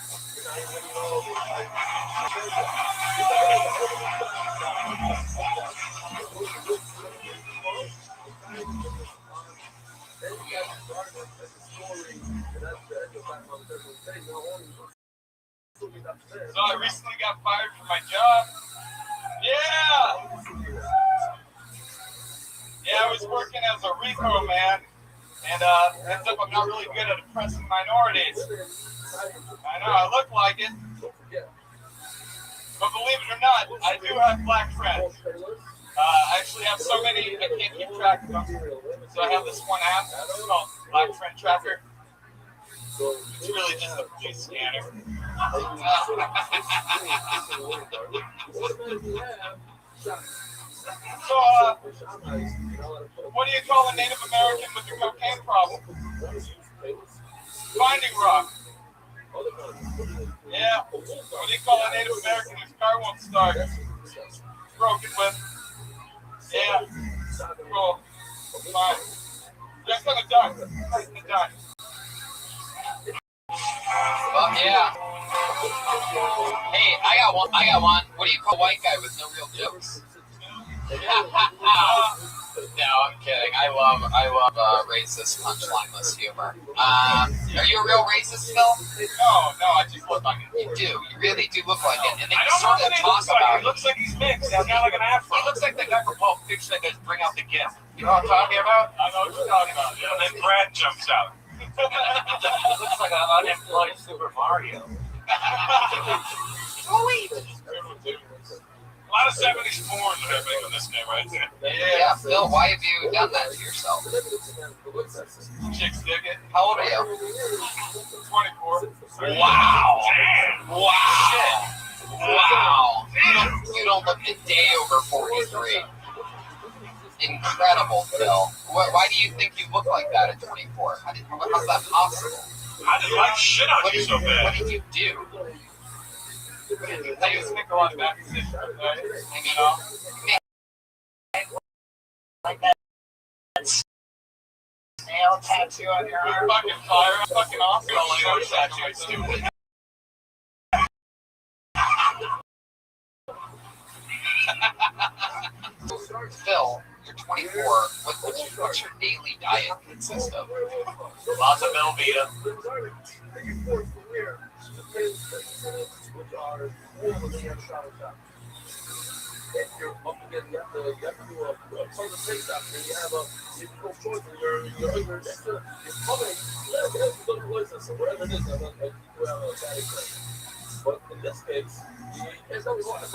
So I recently got fired from my job. Yeah! Yeah, I was working as a Rico man, and ends up I'm not really good at oppressing minorities. I know, I look like it. But believe it or not, I do have black friends. I actually have so many, I can't keep track of them. So I have this one app, it's called Black Friend Tracker. It's really just a police scanner. So, what do you call a Native American with a cocaine problem? Finding Rock. Yeah. What do you call a Native American whose car won't start? Broken with. Yeah. Cool. Fine. Just on a duck. Just a duck. Well, yeah. Hey, I got one. What do you call a white guy with no real jokes? No, I'm kidding. I love racist punchlineless humor. Are you a real racist, Phil? No, I just look like it. You do. You really do look like it. And then I you don't know sort what of he talk looks like. about He looks like he's mixed. He's got like an afro. He looks like the guy from Pulp Fiction that goes bring out the gift. You know what I'm talking about? I know what you're talking about. Yeah. And then Brad jumps out. It looks like an unemployed Super Mario. Sweet. A lot of 70s porn happening on this name right there. Yeah, Phil, why have you done that to yourself? Chicks dig it. How old are you? 24. Wow. Damn. Wow. Wow. You don't look a day over 43. Incredible, Phil. Why do you think you look like that at 24? How's that possible? How did life shit on you so bad? What did you do? I used to think a lot about position, right? You know? Like that snail tattoo on your arm. Fucking fire. Fucking awesome. Only tattoo, stupid. Phil, you're 24. What's your daily diet consist of? Lots of Velveeta. If you're up again, you have to do a ton of things out there. You have a choice and you're next to you're coming. There's good places, so wherever it is, I'm not like well bad place. But in this case, there's no going to go to the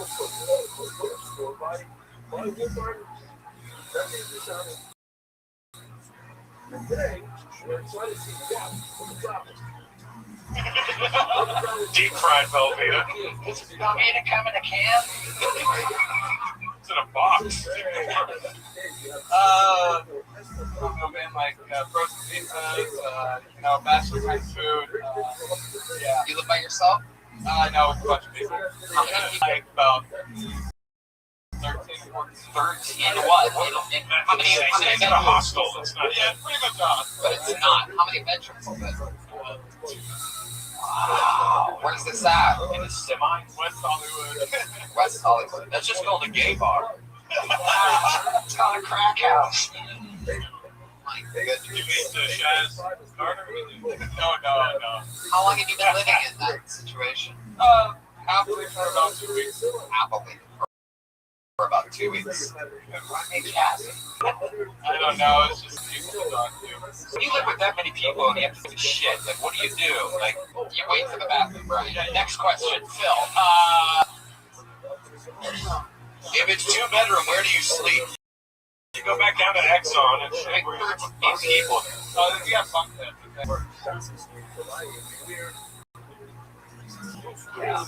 store, buy Wolford, that means you're sounding. And today, we're trying to see what the problem. Deep fried Velveeta. Does Velveeta come in a can? It's in a box. I'm in like frozen pizzas, bachelor type food. Yeah. You live by yourself? No, with a bunch of people. Like about 13, 14. 13 what? How many It's not a hostel. It's not. Yeah, pretty much on. But it's not. How many bedrooms is it? Wow. Where's this at? In a semi, West Hollywood. West Hollywood. That's just called a gay bar. It's called a crack house. My goodness. You meet Shaz Carter? No. How long have you been living in that situation? Happily for about 2 weeks. Happily. For about 2 weeks. What made you happy? I don't know. It's just people to talk to. When you live with that many people and you have to do shit, like what do? Like, You wait for the bathroom, right? next question, Phil. If it's 2-bedroom, where do you sleep? You go back down to Exxon and shit. Where you 13 people. You got bunk beds. Yeah.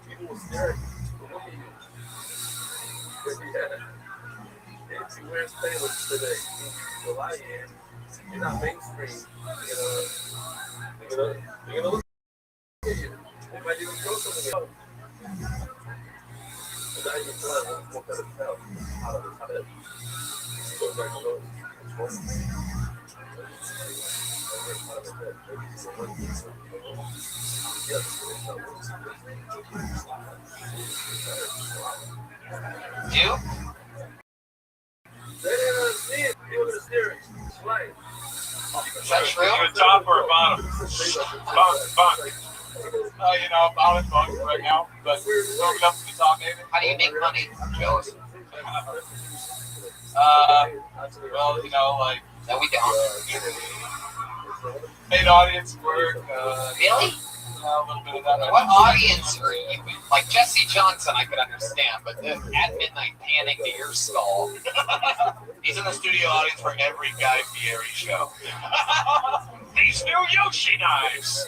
People will stare at you. Look at you. If you wear Spanish today, you're not mainstream. They're gonna look at you. They might even throw something at you. And now you feel like what kind of tell out of his head. So like, You? Is that true? a top or a bottom? Bunk. Bottom bunk right now, but moving up to the top maybe. How do you make money? I'm jealous. No, we don't. Paid audience work. Really? A little bit of that. What audience are you in? Like Jesse Johnson, I could understand, but at midnight panning to your skull. He's in the studio audience for every Guy Fieri show. These new Yoshi knives.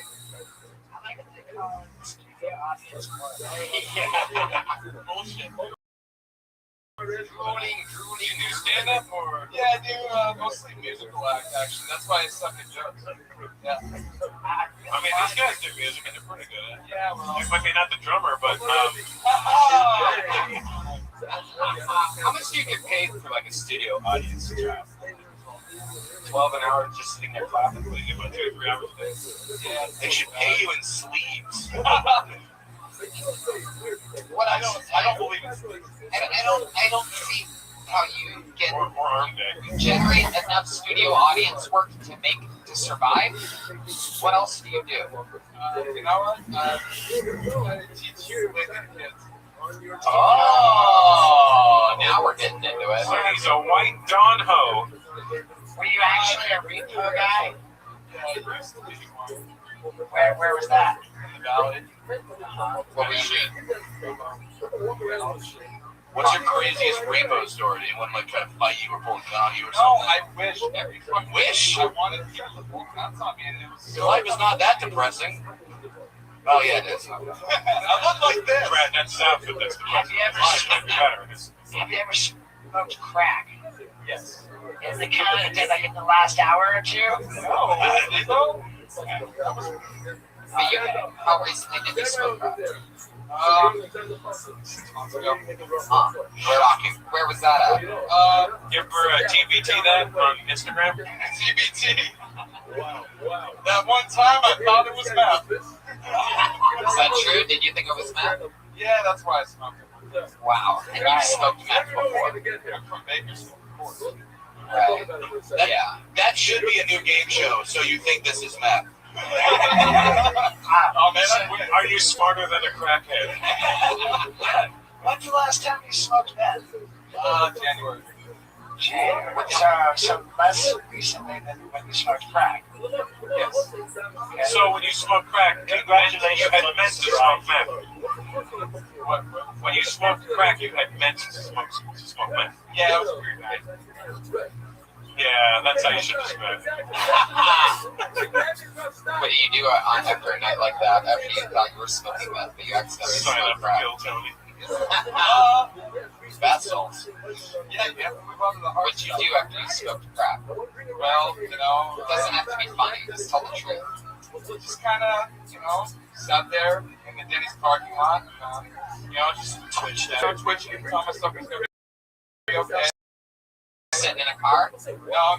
I like what they call it, studio audience. Bullshit. Drooling. You do stand up or? Yeah, I do mostly musical act actually. That's why I suck at jokes. Yeah. I mean, these guys do music and they're pretty good at it. Yeah, well. I mean, not the drummer, but How much do you get paid for like a studio audience job? 12 an hour just sitting there clapping. we do about 2 or 3 hours a day. Yeah, They should pay you in sleeves. What I don't believe it. I don't see how you get Or arm day. generate enough studio audience work to to survive? What else do you do? You know what? I teach women kids. Oh, now we're getting into it. So he's a white Don Ho. Were you actually a repo guy? Yeah, I used to be one. Where was that? In the valley. What were you doing? What's your craziest repo story? Did anyone like try to fight you or pull a gun on you or No, something? I wish every fucking Wish? I wanted people to pull guns on me, and it was Your life is not that depressing. Oh, yeah, it is. I look like this. Brad, that's outfit. That's the Have you ever life might be better. Have you ever smoked crack? Yes. Is it kind of like in the last hour or two? No. But you, how recently did you smoke crack? 6 months ago. Where was that at? You ever TBT that on Instagram? TBT. That one time I thought it was meth. Is that true? Did you think it was meth? Yeah, that's why I smoked it. Wow. And you smoked meth before? I'm from Bakersfield, of course. Right. Yeah. That should be a new game show. So you think this is meth? Oh man, I win. Are you smarter than a crackhead? When's the last time you smoked meth? January. So less recently than when you smoked crack. Yes. So when you smoke crack, congratulations, you had meant to smoke meth. When you smoked crack, you had meant to smoke meth. Yeah, it was a weird night. Yeah, that's how you should describe it. What do you do after a night like that? After you thought you were smoking meth, but you accidentally Sign smoked up for crack? Gil Tony. Bath salts. Yeah, you have to move on to the hard What'd you do after you smoked crack? Well, you know, It doesn't have to be funny. Just tell the truth. just kind of, sat there in the Denny's parking lot, and, just twitched out. Twitching and tell myself it's going to be okay. Sitting in a car?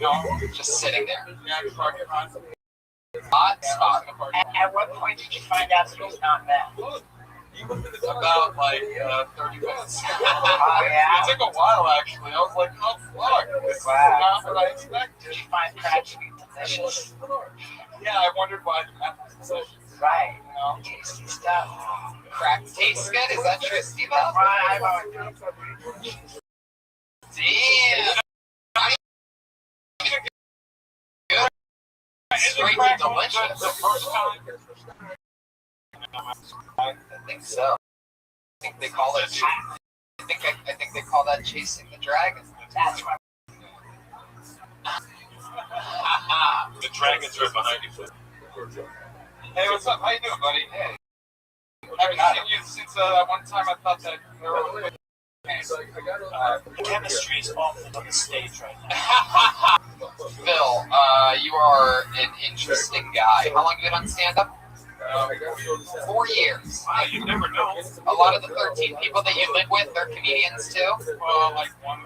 No. Just sitting there. Yeah, just parking lot. Hot spot. At what point did you find out that it was not meth? About 30 minutes. Oh, yeah? It took a while actually. I was like, oh fuck, this is Wow. not what I expected. Did you find crack to be delicious? Yeah, I wondered why the meth was delicious. Right. You know? Tasty stuff. Crack tastes good? Is that true, Steve? That's why I've always Damn. Good. Straight to delicious. I think so. I think they call it. I think they call that chasing the dragon. That's right. The dragons are behind you. Hey, what's up? How you doing, buddy? Hey. I haven't seen you since one time I thought that you were The chemistry is awful on the stage right now. Phil, you are an interesting guy. How long have you been on stand-up? 4 years. Wow, you never know. A lot of the 13 people that you live with, they're comedians too. like one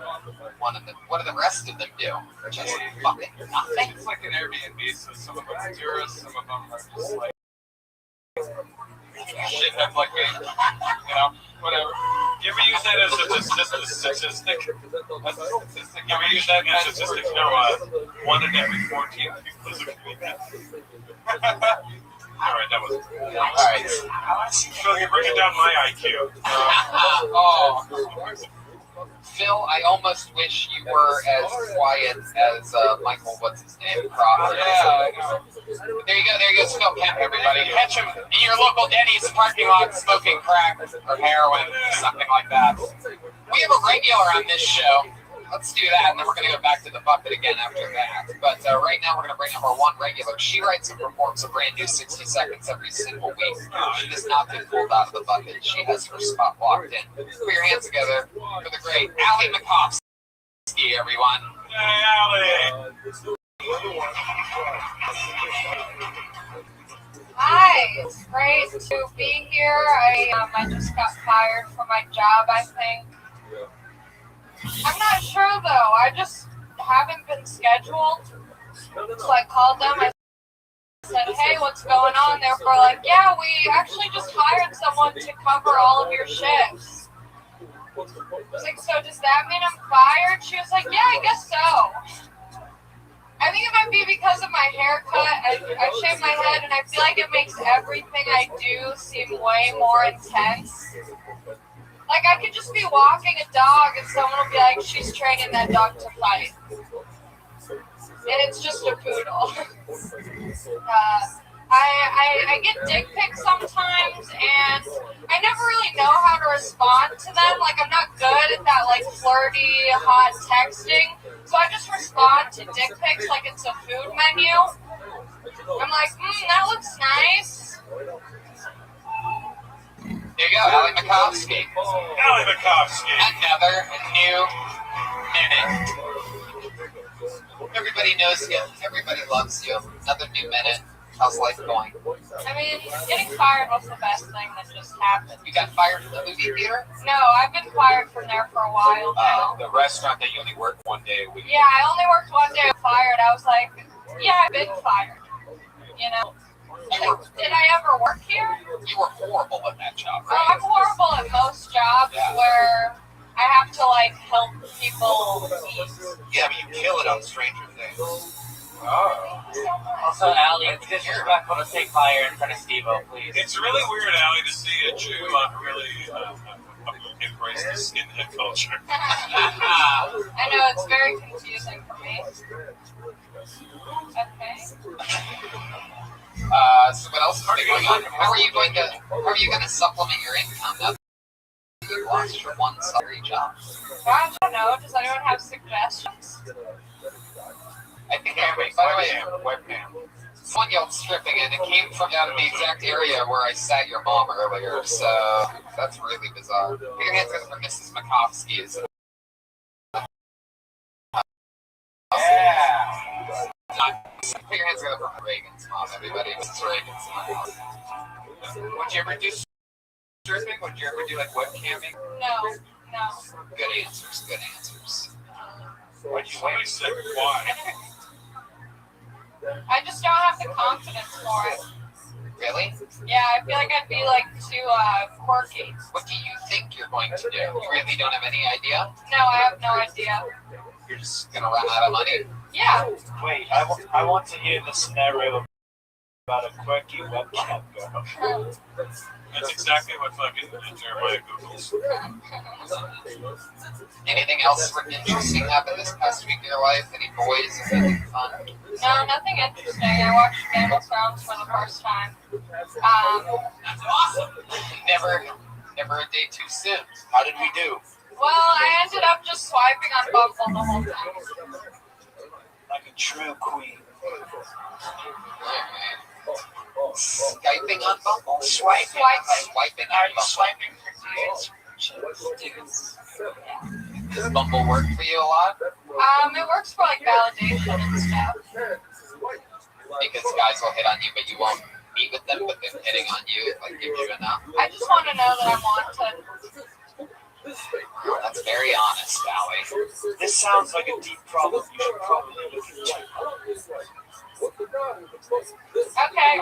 One of them. What do the rest of them do? Just fucking nothing. It's like an Airbnb, so some of them are tourists, some of them are just like shitheads like me. Whatever. You ever use that as a statistic? You ever use that as a statistic? No, 1 in every 14 people is a comedian. All right, that was. All right. Phil, you're bringing down my IQ. Phil, I almost wish you were as quiet as Michael, what's his name, Crawford. Yeah, I know. There you go, Phil Kemp, everybody. Catch him in your local Denny's parking lot smoking crack or heroin, something like that. We have a regular on this show. Let's do that, and then we're going to go back to the bucket again after that. But right now, we're going to bring up our one regular. She writes and performs a brand new 60 seconds every single week. She does not get pulled out of the bucket. She has her spot locked in. Put your hands together for the great Allie Makovsky, everyone. Hey, Allie. Hi, it's great to be here. I just got fired from my job, I think. I'm not sure though. I just haven't been scheduled. So I called them. I said, hey, what's going on? They were like, yeah, we actually just hired someone to cover all of your shifts. I was like, so does that mean I'm fired? She was like, yeah, I guess so. I think it might be because of my haircut. I shave my head, and I feel like it makes everything I do seem way more intense. Like, I could just be walking a dog, and someone will be like, she's training that dog to fight. And it's just a poodle. I get dick pics sometimes, and I never really know how to respond to them. Like, I'm not good at that, like, flirty, hot texting. So I just respond to dick pics like it's a food menu. I'm like, that looks nice. There you go, Ali Makovsky. Ali Makovsky. Another new minute. Everybody knows you. Everybody loves you. Another new minute. How's life going? I mean, getting fired was the best thing that just happened. You got fired from the movie theater? No, I've been fired from there for a while now. The restaurant that you only work one day a week. Yeah, I only worked one day fired. I was like, yeah, I've been fired. You know? Did I ever work here? You were horrible at that job, Well, right? I'm horrible at most jobs where I have to, like, help people eat. Yeah, but you kill it on Stranger Things. Oh. Also, Allie, it's disrespectful to say fire in front of Steve-O, please. It's really weird, Ali, to see a Jew really embrace the skinhead culture. I know, it's very confusing for me. Okay. So what else is going on? How are you going to supplement your income now that you lost your one salary job? I don't know. Does anyone have suggestions? I think by the way, webcam. Someone yelled stripping, and it came from out of the exact area where I sat your mom earlier. So that's really bizarre. Put your hands together for Mrs. Makovsky. Yeah. Put your hands together for Reagan's mom, everybody. Mrs. Reagan's mom. Would you ever do stripping? Would you ever do like webcamming? No. Good answers. Good answers. Why? I just don't have the confidence for it. Really? Yeah, I feel like I'd be like too quirky. What do you think you're going to do? You really don't have any idea? No, I have no idea. You're just gonna run out of money? Yeah. Wait, I want to hear the scenario about a quirky webcam girl. That's exactly what fucking Jeremiah Googles. Anything else interesting happened this past week in your life? Any boys? Anything fun? No, nothing interesting. I watched Game of Thrones for the first time. That's awesome. Never a day too soon. How did we do? Well, I ended up just swiping on Bumble the whole time. Like a true queen. Skyping on Bumble? Swiping on Bumble. Does Bumble work for you a lot? It works for like validation and stuff. Because guys will hit on you, but you won't meet with them, but them hitting on you like gives you enough. I just want to know that I'm wanted. That's very honest, Allie. This sounds like a deep problem you should probably look into. Okay.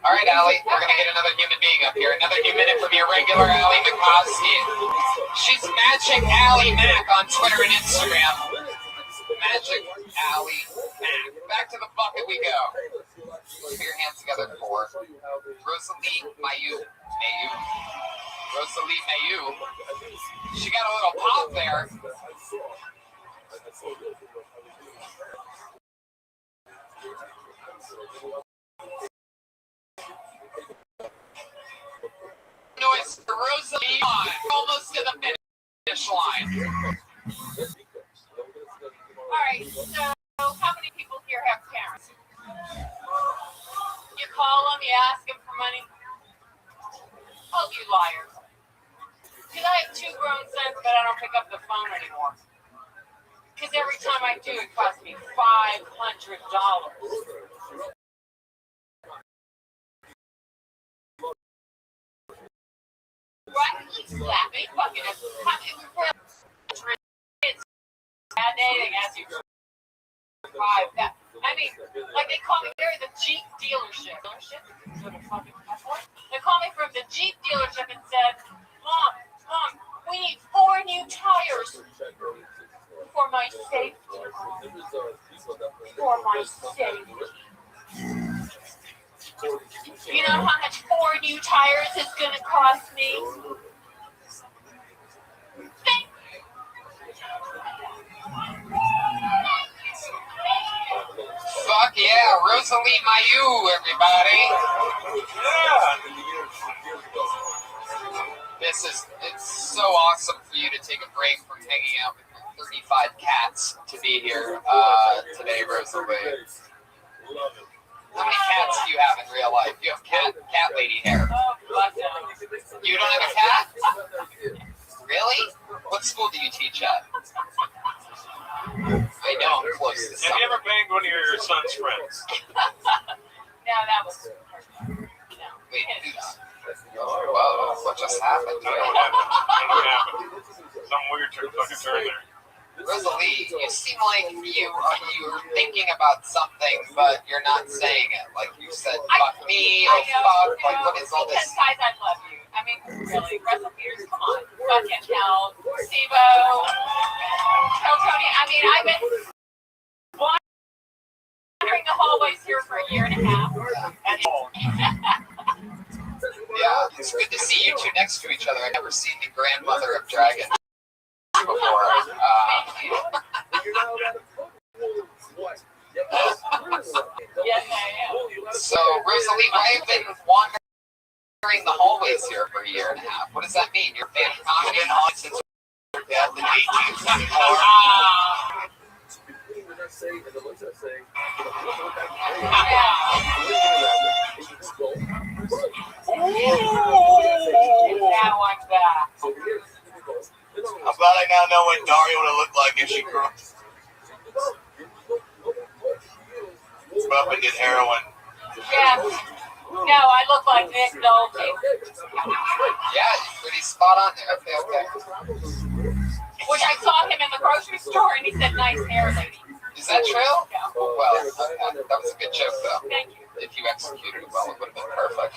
All right, Allie, we're going to get another human being up here. Another new minute from your regular Allie Makovsky. She's Magic Allie Mac on Twitter and Instagram. Magic Allie Mac. Back to the bucket we go. Put your hands together for Rosalie Mayu. Rosalie Mayu. She got a little pop there. Noise for Rosalie on. Almost to the finish line. Alright, so how many people here have parents? You call them, you ask them for money. Oh, you liars. Because I have 2 grown sons, but I don't pick up the phone anymore. Because every time I do, it costs me $500. Right? He's laughing. Fucking it's bad dating as you survive that. I mean, like they call me, they're the Jeep dealership. They call me from the Jeep dealership and said, Mom, we need 4 new tires. You know how much 4 new tires is going to cost me? Fuck yeah, Rosalie Mayu, everybody. It's so awesome for you to take a break from hanging out with your 35 cats to be here today, Rosalie. How many cats do you have in real life? You have cat lady hair. You don't have a cat? Really? What school do you teach at? I know, I'm close to Have you ever banged one of your son's friends? No, that was. Wait, who's? Whoa, what just happened? I don't know what happened. Some weird fucking turn there. Rosalie, you seem like you're thinking about something, but you're not saying it. Like you said, fuck me, or fuck, like what is all this? Guys, I love you. I mean, really, Russell Peters, come on. Fucking hell. Steve-O, Tony. I mean, I've been wandering the hallways here for a year and a half. Yeah, it's good to see you two next to each other. I've never seen the grandmother of dragons before. Yes, I am. So, Rosalie, why have you been wandering the hallways here for a year and a half? What does that mean? You're a fan of comedy? I've been on since the 1874. Now I'm back. I'm glad I now know what Daria would have looked like if she grew up and did heroin. Yeah. No, I look like Nick Nolte. Yeah, pretty spot on there. Okay. Which I saw him in the grocery store and he said, nice hair, lady. Is that true? Yeah. Well, that was a good joke, though. Thank you. If you executed it well, it would have been perfect.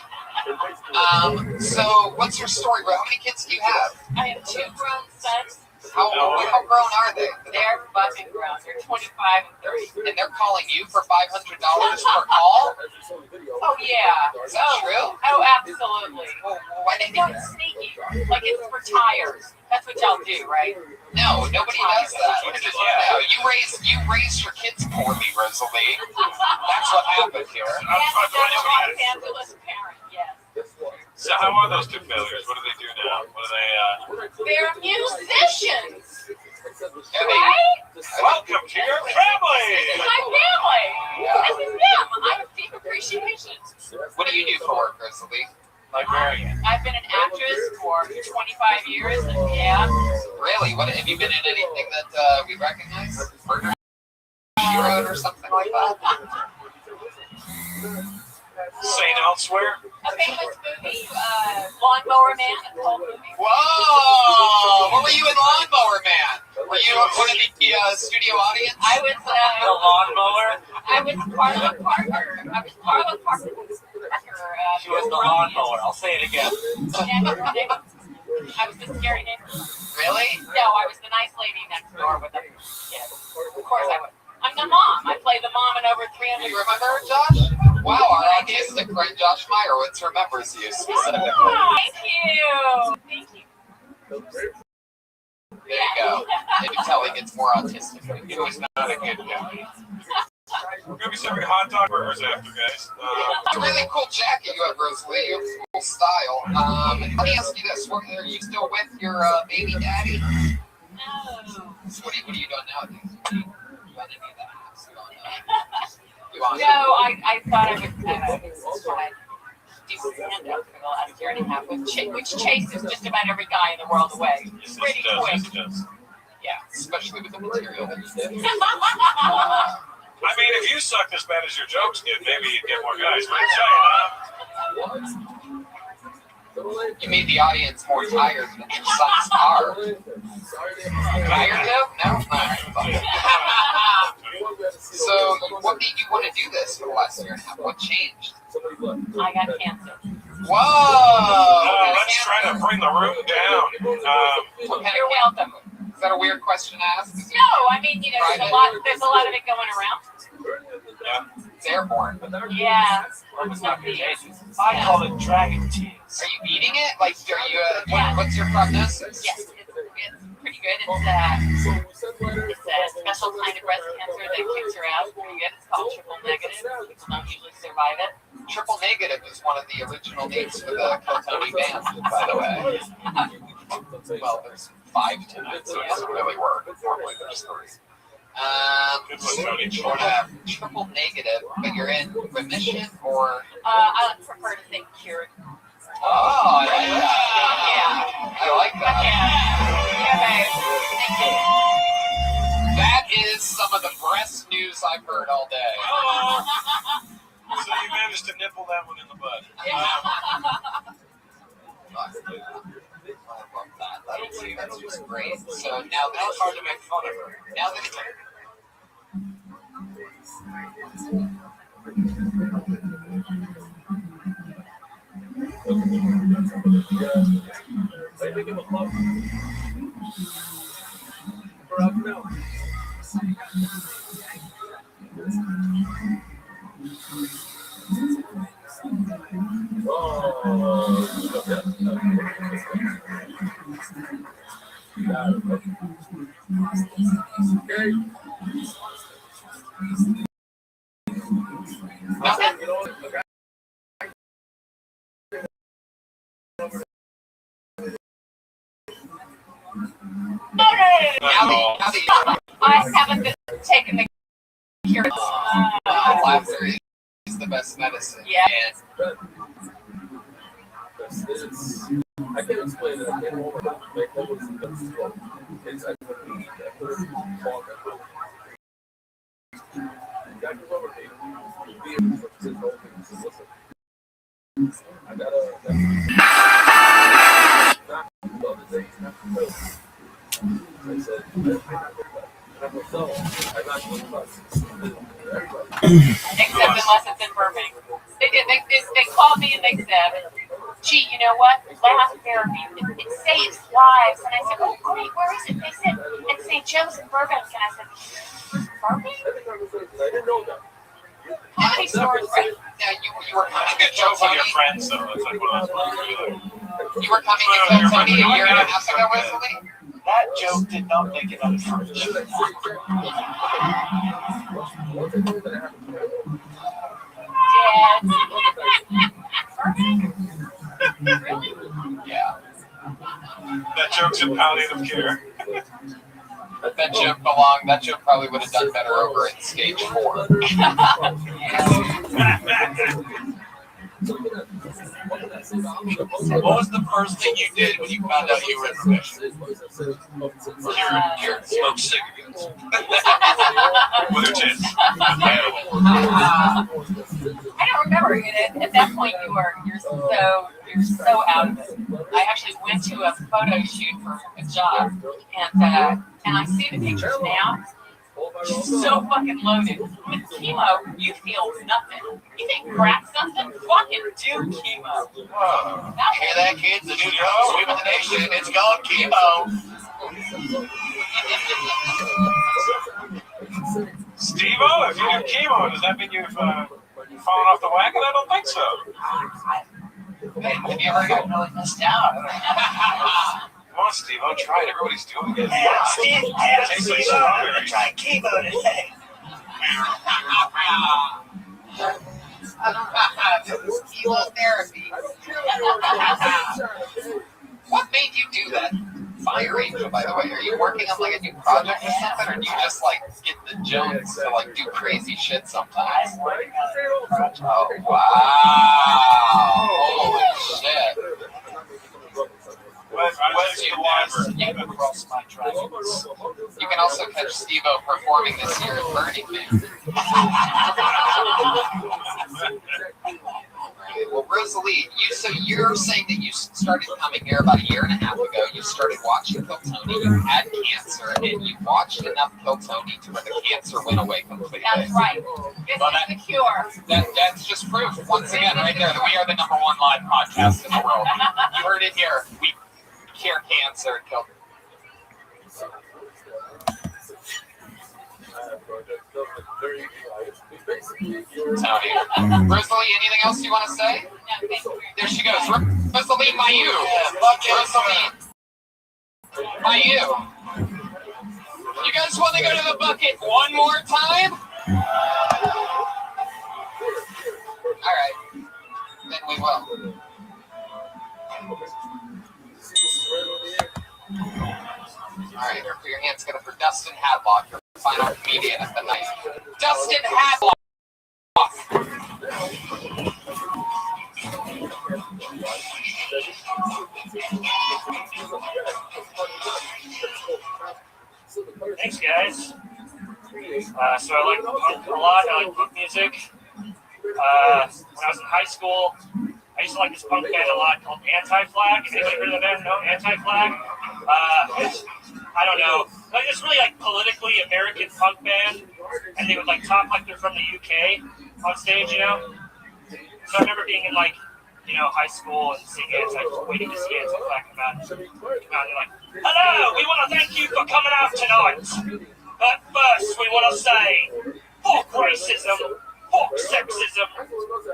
So, what's your story, bro? How many kids do you have? I have 2 grown sons. How grown are they? They're fucking grown. They're 25 and 30. And they're calling you for $500 per call? Oh, yeah. Is that true? Oh, absolutely. Why they do No, it's sneaky. Like it's for tires. That's what y'all do, right? No, nobody does that. No, you raise your kids poorly, Rosalie. That's what happened here. Yes, that's a fabulous parent, yes. So how are those two failures? What do they do now? What do they, They're musicians, Right? Welcome to your family! This is my family. This is them. I have deep appreciation. What do you do for work, Rosalie? Librarian. I've been an actress for 25 years, and yeah. Really? What have you been in anything that we recognize? Murder She Wrote or something like that? Saint Elsewhere? A famous movie, Lawnmower Man, a cool movie. Whoa! What were you in Lawnmower Man? Were you one of the studio audience? I was The lawnmower? I was Carla Parker. She was the lawnmower. I'll say it again. I was the scary neighbor. Really? No, I was the nice lady next door with the kids. Of course I was. I'm the mom. I play the mom in over 300. You remember her, Josh? Wow, our autistic friend Josh Meyerowitz remembers you specifically. Oh, thank you. Thank you. There you go. You can tell he gets more autistic. He was not a good guy. We're going to be serving hot dog burgers after, guys. It's a really cool jacket you have, Rosalie. You have cool style. Let me ask you this. Are you still with your baby daddy? No. What are you doing nowadays? You want any of that? No, I thought I would try do stand-up for the last year and a half, which chases just about every guy in the world away. Pretty quick. Yeah. Especially with the material that you did. I mean, if you sucked as bad as your jokes did, maybe you'd get more guys. But You made the audience more tired than your son's car. Tired joke? No? So, what made you want to do this for the last year and a half? What changed? I got cancer. Whoa! let's try to bring the room down. You're welcome. Is that a weird question to ask? No, I mean, there's a lot of it going around. Yeah. It's airborne. Yeah. It's not contagious. I call it dragon tears. Are you eating it? Like, are you? What's your prognosis? Yes, it's pretty good. It's a special kind of breast cancer that kicks her out pretty good. It's called triple negative. People don't usually survive it. Triple negative is one of the original names for the Kiltony band, by the way. Well, there's 5 tonight, so it doesn't really work. Normally there's 3. Triple negative, but you're in remission or? I would prefer to think cured. Oh, I like that. Yeah. I like that. Yeah, babe. Thank you. That is some of the breast news I've heard all day. Oh. So you managed to nipple that one in the butt. I love that. That's just great. So now that it's hard to make fun of her. Now that it's I haven't been taking the cure. laughter is the best medicine. Yeah. I can't explain it. I can't hold it. Make almost it's I Except unless it's in Burbank. They called me and they said, gee, you know what? Laugh therapy, it saves lives. And I said, oh, great, where is it? They said, at St. Joe's in Burbank. And I said, Burbank? I didn't know that. How many stores? Right. Now, you were coming to Jokes with Kiltony. your friends, though. That's like what I was You were coming to Kiltony a year and a half ago, Wesley? That joke did not make it on the fridge. Really? Yeah. That joke's in palliative care. That joke probably would have done better over in stage 4. What was the first thing you did when you found out you were in remission? Cured. Smoke cigarettes. With her tits. I don't remember. At that point, you're so out of it. I actually went to a photo shoot for a job, and I see the pictures now. So fucking loaded. With chemo, you feel nothing. You think crack something? Fucking do chemo. Hear that, kids? The new drug sweeping the nation. It's called chemo. Steve-O, if you do chemo, does that mean you've fallen off the wagon? I don't think so. Have you ever gotten really missed out? Come on, Steve-O, try it. Everybody's doing it. Steve-O, I'm gonna try chemo today. This is chemotherapy. What made you do that? Fire Angel, by the way. Are you working on like a new project or something, or do you just like get the Jones to like do crazy shit sometimes? Oh wow! Holy shit! You can also catch Steve-O performing this year at Burning Man. Well, Rosalie, you're saying that you started coming here about a year and a half ago. You started watching Kiltony. You had cancer, and you watched enough Kiltony to where the cancer went away completely. That's right. This is the cure. That's just proof, once again, right there, that we are the #1 live podcast in the world. You heard it here. We cure cancer. Tony. Rosalie, anything else you want to say? There she goes. Rosalie, by you. Rosalie, by you. You guys want to go to the bucket one more time? All right. Then we will. All right, put your hands together for Dustin Hadlock, your final comedian of the night. Dustin Hadlock. Thanks, guys. So I like punk a lot. I like punk music. When I was in high school, I used to like this punk band a lot called Anti-Flag. Have anybody heard of that band? No? Anti-Flag? I don't know. Like, it's really like politically American punk band, and they would like talk like they're from the UK on stage, you know? So I remember being in like, high school and seeing waiting to see Anti-Flag come out. And they're like, hello, we want to thank you for coming out tonight. But first, we want to say, fuck racism, fuck sexism,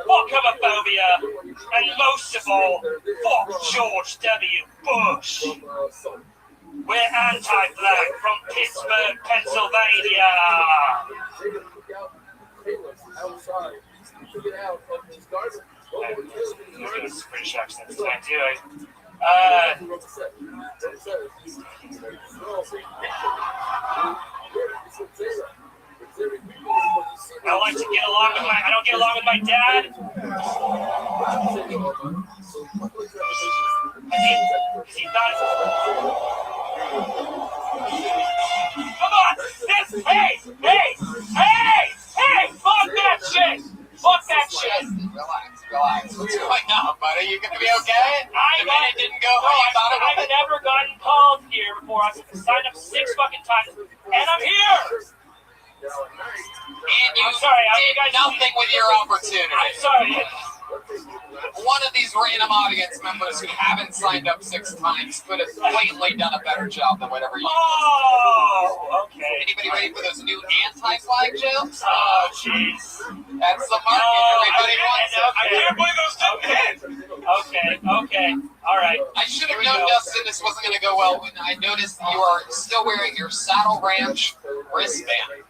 fuck homophobia, and most of all, fuck George W. Bush. We're Anti-Flag from Pittsburgh, Pennsylvania. There's British accents tonight too. I like to get along with I don't get along with my dad. He thought, come on! Hey! Fuck that shit! Fuck that shit! Relax. What's going on, buddy? You gonna be okay? It didn't go how you thought it would. I've never gotten called here before. I've signed up 6 fucking times, and I'm here! And you did nothing with your opportunity. I'm sorry. One of these random audience members who haven't signed up 6 times could have blatantly done a better job than whatever you did. Oh, okay. Anybody ready for those new Anti-Flag jokes? Oh, jeez. That's the market. Everybody wants it. I can't believe those didn't hit. Okay. All right. I should have known, Dustin, this wasn't going to go well when I noticed you are still wearing your Saddle Ranch wristband.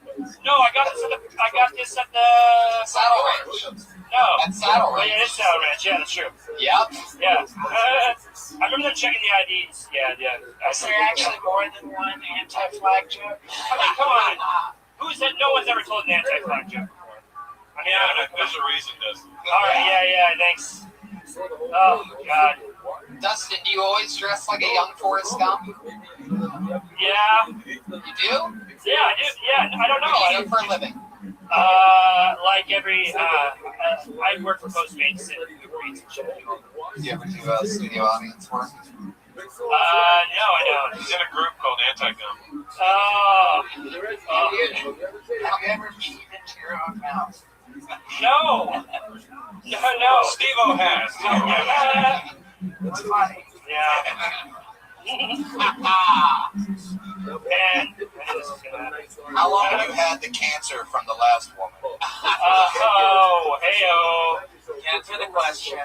No, I got this at the Saddle Ranch. No. At Saddle Ranch. Oh, yeah, it's Saddle Ranch. Yeah, that's true. Yep. Yeah. I remember them checking the IDs. Yeah. Is there actually more than one Anti-Flag joke? I mean, come on. Who's that? No one's ever told an Anti-Flag joke before. I mean, There's a reason, Dustin. all right. Yeah. Thanks. Oh God. Dustin, do you always dress like a young Forrest Gump? Yeah. You do? Yeah, I do. Yeah. I don't know. What do you do for a living? Like every, I work for Postmates and Uber Eats and shit. Do you ever do studio audience work? No, I don't. He's in a group called Anti-Gum. Have you ever peed into your own mouth? No. Steve-O has. That's funny. Yeah. How long have you had the cancer from the last woman? Heyo. Answer the question.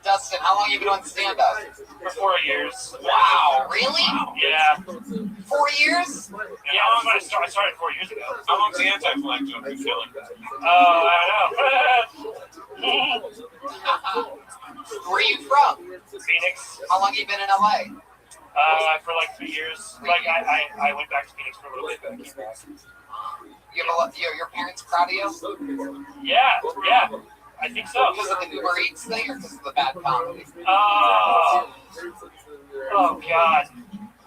Dustin, how long have you been on stand-up? For 4 years. Wow, really? Yeah. 4 years? Yeah, I started 4 years ago. How long's the Anti-Flag joke been killing? Oh, I don't know. Where are you from? Phoenix. How long have you been in LA? For like 3 years. Like I went back to Phoenix for a little bit, but I came back. Your parents proud of you? Yeah. I think so. Because of the Uber Eats thing or because of the bad comedy? Oh God.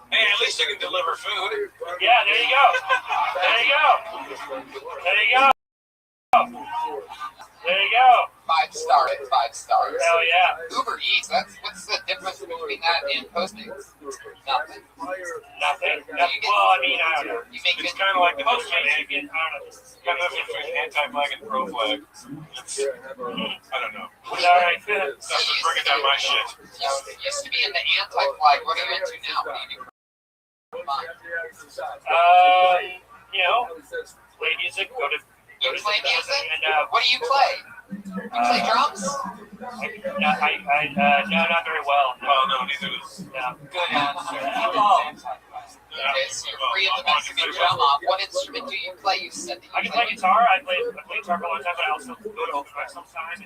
Hey, at least you can deliver food. Yeah, there you go. There you go. 5 stars. Hell yeah. Uber Eats, what's the difference between that and Postmates? Nothing. Well, I mean, I don't know. You make It's good kind of like the Postmates, difference. you get, I don't know. Kind of the difference between Anti-Flag and Pro-Flag. I don't know. All right. Dustin's bringing down my shit. You used to be in the Anti-Flag. What are you into now? What do you do? you know, play music, go to You play music? and What do you play? You play drums? no, not very well. Oh, no, neither does. No. Good answer. Okay, so you're free of the Mexican drum off. What instrument do you play? You said that I you can play guitar. I play guitar for a long time, but I also go to open mic sometimes.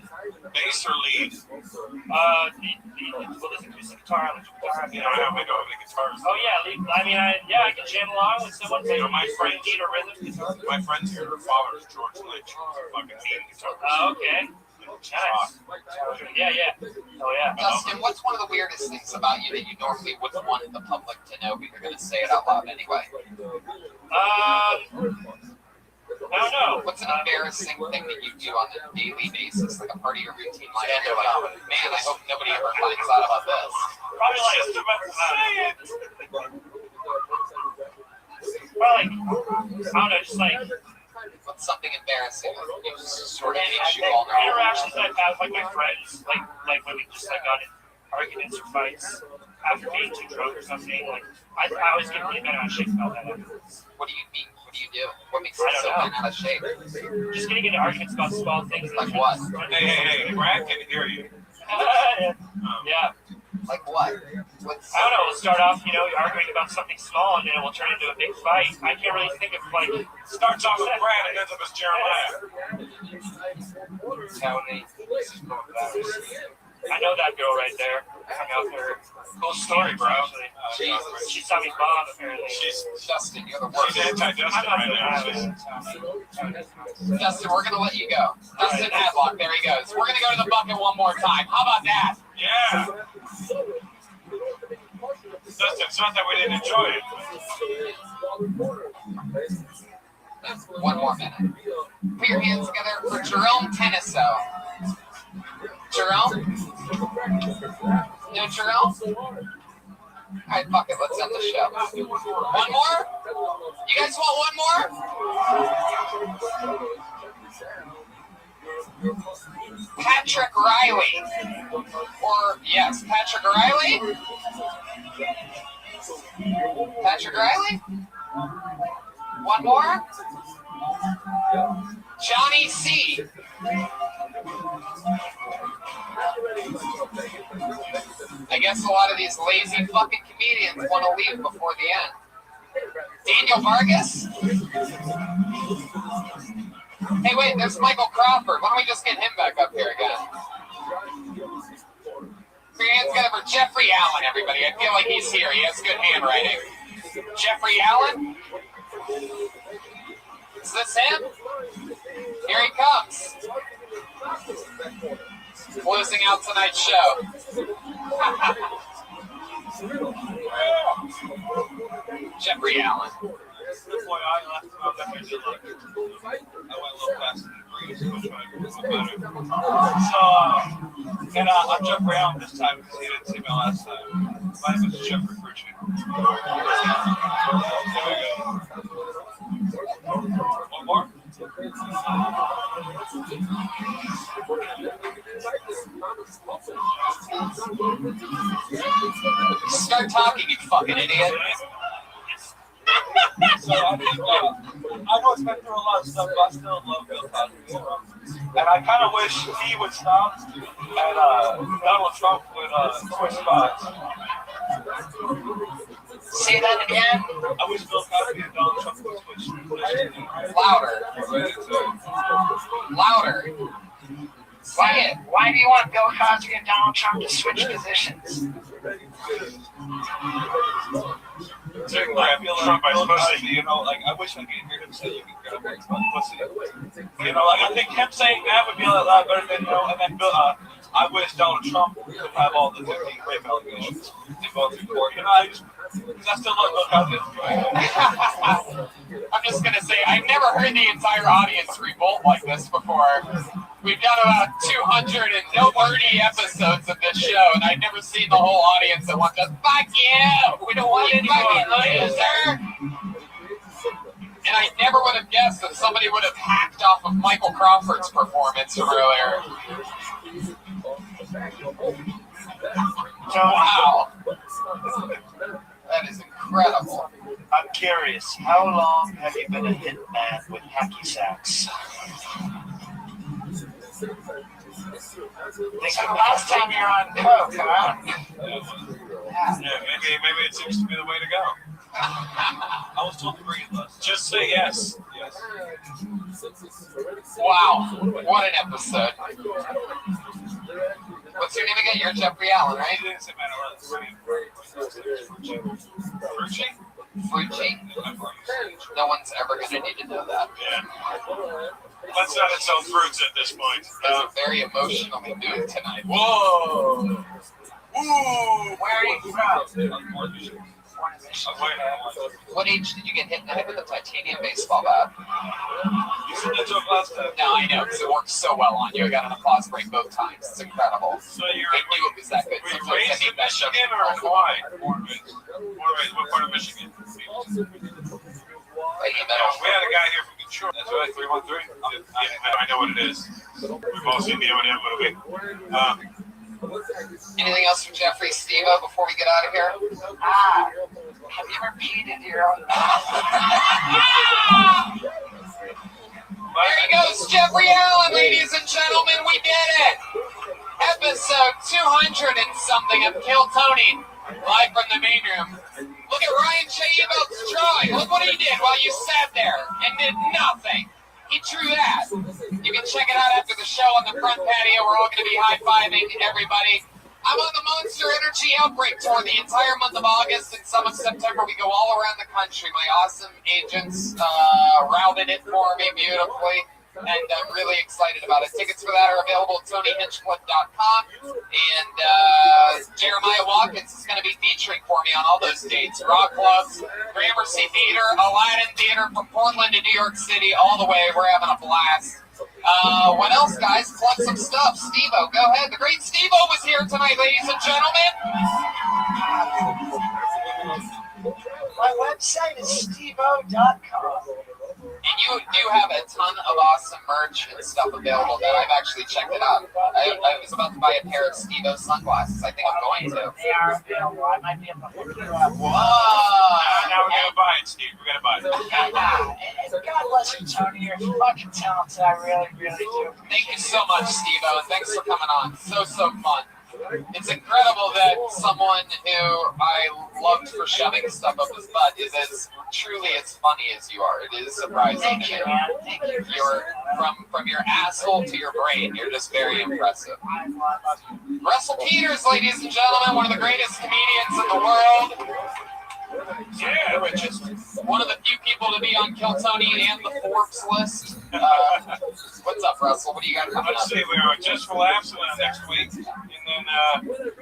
Bass or lead? Well, there's acoustic guitar, electric guitar. You don't have any guitars. Oh yeah, I can jam along with someone playing my friends lead or rhythm guitar. My friends here, their father is George Lynch. Fucking mean guitar. Oh, okay. Nice. Yeah. Oh yeah. Dustin, what's one of the weirdest things about you that you normally wouldn't want the public to know, but you're going to say it out loud anyway? I don't know. What's an embarrassing thing that you do on a daily basis, like a part of your routine life? You're like, oh, man, I hope nobody ever finds out about this. Probably I don't know, just like What's something embarrassing that you sort of makes you the vulnerable? interactions I've had with like my friends, like when we just like got in arguments or fights after being too drunk or something. Like I always get really bent out of shape about that afterwards. What do you mean? What do you do? What makes you so bent out of shape? Just getting into arguments about small things. Like what? Hey, Brad can hear you. Yeah. Like what? I don't know. We'll start off, arguing about something small, and then it will turn into a big fight. I can't really think of Starts off with Brad and ends up as Jeremiah. Tony, this is more embarrassing. I know that girl right there. Hung out with her. Cool story, bro. She saw me bomb, apparently. She's Dustin, you're the worst. She's anti-Dustin right now. Dustin, we're going to let you go. Dustin Hadlock, there he goes. We're going to go to the bucket one more time. How about that? Yeah. Dustin, it's not that we didn't enjoy it. One more minute. Put your hands together for Jerome Teniso. Jerome? No Jerome? Alright, fuck it, let's end the show. One more? You guys want one more? Patrick Riley. Yes, Patrick Riley? Patrick Riley? One more? Johnny C. I guess a lot of these lazy fucking comedians want to leave before the end. Daniel Vargas? Hey, wait, there's Michael Crawford. Why don't we just get him back up here again? Put your hands together for Jeffrey Allen, everybody. I feel like he's here. He has good handwriting. Jeffrey Allen? Is this him? Here he comes. Closing out tonight's show. Jeffrey Allen. That's why I left him out there. I went a little past the breeze. And I'm Jeffrey Allen this time because he didn't see me last time. My name is Jeffrey Pritchett. There we go. One more? Start talking, you fucking idiot. So I think, I know it's been through a lot of stuff, but I still love Bill Cosby. And I kind of wish he would stop and Donald Trump would switch spots. Say that again. I wish Bill Cosby and Donald Trump would switch positions. Louder. Say it. Why do you want Bill Cosby and Donald Trump to switch positions? I feel like Bill Cosby, I wish I could hear him say you can grab my pussy. I think him saying that would be a lot better than, and then I wish Donald Trump could have all the 15 rape allegations to go through court. Because I still love Bill Cosby. I'm just going to say, I've never heard the entire audience revolt like this before. We've done about 230 episodes of this show, and I've never seen the whole audience at once. Fuck you! We don't want any fucking loser! And I never would have guessed that somebody would have hacked off of Michael Crawford's performance from earlier. Wow. That is incredible. I'm curious. curious, how long have you been a hitman with hacky sacks? Think the last time you're on coke, huh? Yeah, maybe it seems to be the way to go. I was told to bring it less. Just say yes. Yes. Wow, what an episode. What's your name again? You're Jeffrey Allen, right? Frucci? Frucci? No one's ever going to need to know that. Yeah. Let's not insult fruits at this point. It's a very emotionally mood tonight. Whoa! Ooh! Where are you from? What age did you get hit in the head with a titanium baseball bat? You said that joke last time. No, I know, because it worked so well on you. I got an applause break both times. It's incredible. So I knew it was that good. were you Sometimes raised I in need that show. Michigan or in Hawaii? What part of Michigan? We had a guy here from Detroit. That's right, 313. I know what it is. We've all seen the M&M movie. Anything else from Jeffrey Steve-O before we get out of here? Have you ever peed in your own There he goes, Jeffrey Allen, ladies and gentlemen. We did it. Episode 200 and something of Kill Tony, live from the main room. Look at Ryan Chayebelt's drawing. Look what he did while you sat there and did nothing. He drew that. You can check it out after the show on the front patio. We're all going to be high-fiving everybody. I'm on the Monster Energy Outbreak Tour the entire month of August and some of September. We go all around the country. My awesome agents routed it for me beautifully, and I'm really excited about it. Tickets for that are available at TonyHinchcliffe.com, and Jeremiah Watkins is going to be featuring for me on all those dates. Rock Clubs, Gramercy Theater, Aladdin Theater from Portland to New York City, all the way. We're having a blast. What else, guys? Plug some stuff. Steve-O, go ahead. The great Steve-O was here tonight, ladies and gentlemen. My website is steveo.com. And you do have a ton of awesome merch and stuff available that I've actually checked it out. I was about to buy a pair of Steve-O sunglasses. I think I'm going to. They are available. I might be able to hook you up. Whoa! Now we're going to buy it, Steve. We're going to buy it. And God bless you, Tony. You're fucking talented. I really, really do. Thank you so much, Steve-O, and thanks for coming on. So fun. It's incredible that someone who I loved for shoving stuff up his butt is as truly as funny as you are. It is surprising. Thank you, man. Thank you. You're from your asshole to your brain. You're just very impressive. Russell Peters, ladies and gentlemen, one of the greatest comedians in the world. Yeah, Just one of the few people to be on Kill Tony and the Forbes list. What's up, Russell? What do you got coming let's up? see, we are Just for Laughs next week, and then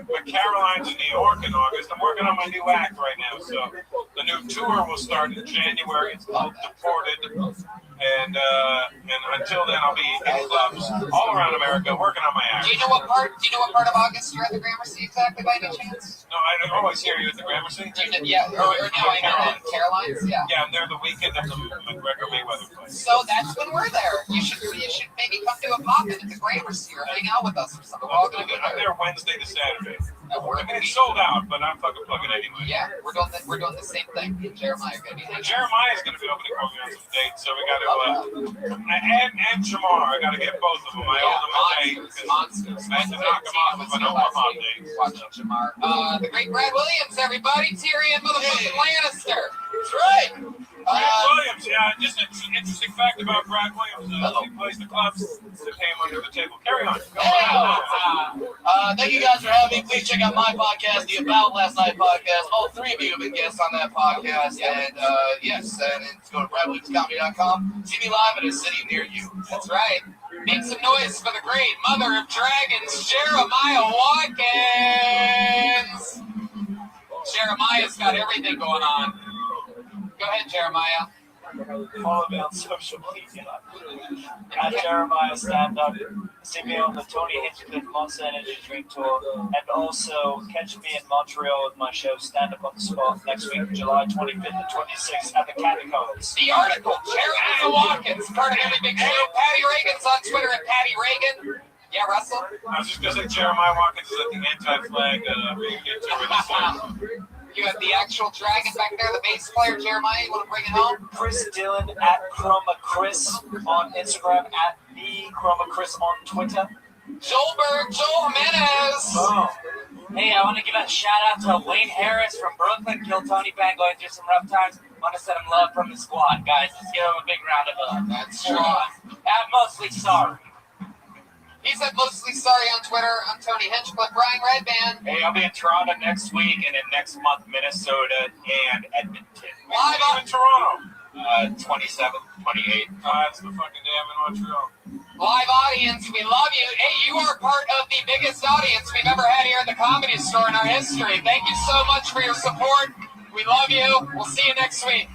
with Caroline's in New York in August. I'm working on my new act right now, so the new tour will start in January. It's called Deported, and until then, I'll be in clubs all around America working on my act. Do you know what part of August you're at the Gramercy exactly by any chance? No, I always hear you at the Gramercy. Do you know, yeah, or no, I know Caroline's, yeah. Yeah, I'm there the weekend of the McGregor Mayweather fight. So that's when we're there. You should maybe come do a pop-in at the Gramercy or hang out with us or something. We're all gonna be I'm there. there Wednesday to Saturday. I mean, it's sold out, but I'm fucking plugging anyway. Yeah, we're doing the same thing. Me and Jeremiah are gonna be hanging out. Jeremiah's going to be opening for me on some dates, so we got to, and Jamar, I got to get both of them. I owe them a date, Monsters. I had to knock them off if I don't want hot dates. Watching Jamar. The great Brad Williams, everybody. Tyrion motherfucking Lannister. That's right. Brad Williams, yeah, just an interesting fact about Brad Williams. He plays the clubs that came under the table. Carry on. Go on. Thank you guys for having me. Please check out my podcast, the About Last Night podcast. All three of you have been guests on that podcast. And yes, and go to bradwilliamscomedy.com. See me live in a city near you. That's right. Make some noise for the great mother of dragons, Jeremiah Watkins. Jeremiah's got everything going on. Go ahead, Jeremiah. Follow me on social media at Jeremiah Stand Up. See me on the Tony Hinchcliffe Monster Energy Drink Tour, and also catch me in Montreal with my show Stand Up on the Spot next week, July 25th and 26th at the Catacombs. The article, Jeremiah Watkins, part of every big show. Patty Reagan's on Twitter at Patty Reagan. Yeah, Russell? I was just going to say Jeremiah Watkins is at the anti-flag reunion tour with us. You have the actual dragon back there, the bass player, Jeremiah. You want to bring it home? Chris Dillon at Chroma Chris on Instagram, at the Chroma Chris on Twitter. Joel Jimenez. Oh. Hey, I want to give a shout out to Wayne Harris from Brooklyn. Kill Tony Bang going through some rough times. Want to send him love from the squad, guys. Let's give him a big round of love. That's true. I'm mostly sorry. He said mostly sorry on Twitter. I'm Tony Hinchcliffe, Brian Redband. Hey, I'll be in Toronto next week, and then next month, Minnesota and Edmonton. Live in Toronto. 27th, 28th. That's the fucking day I'm in Montreal. Live audience, we love you. Hey, you are part of the biggest audience we've ever had here at the Comedy Store in our history. Thank you so much for your support. We love you. We'll see you next week.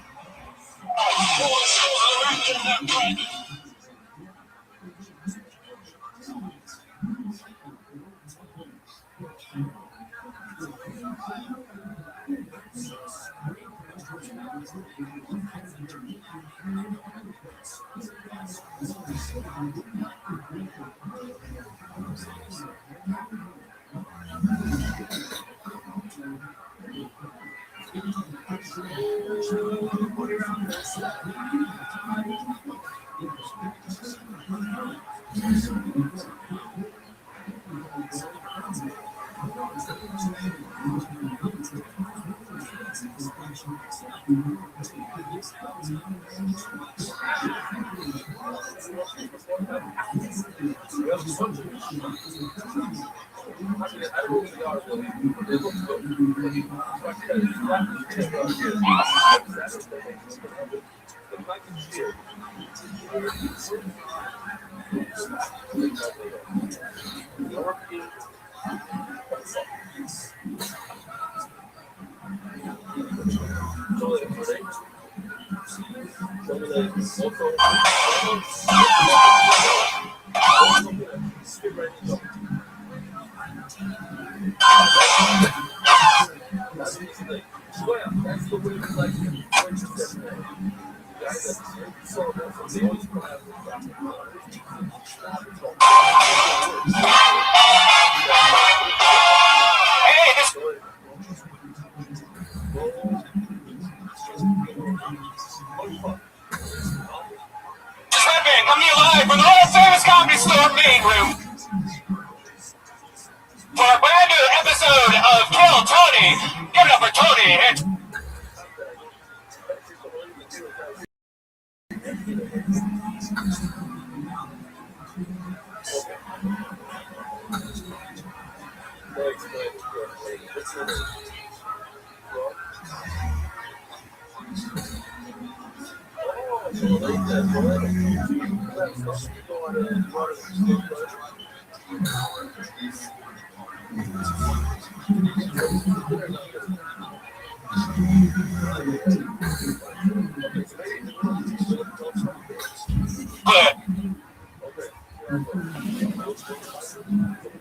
Coming to you live from the World Famous Comedy Store main room for a brand new episode of Kill Tony. Give it up for Tony.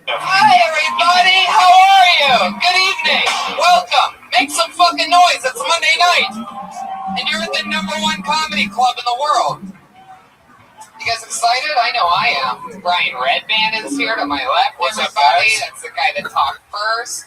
Hi, everybody. How are you? Good evening. Welcome. Make some fucking noise. It's Monday night. And you're at the #1 comedy club in the world. You guys excited? I know I am. Brian Redband is here to my left. What's up, everybody? guys? That's the guy that talked first.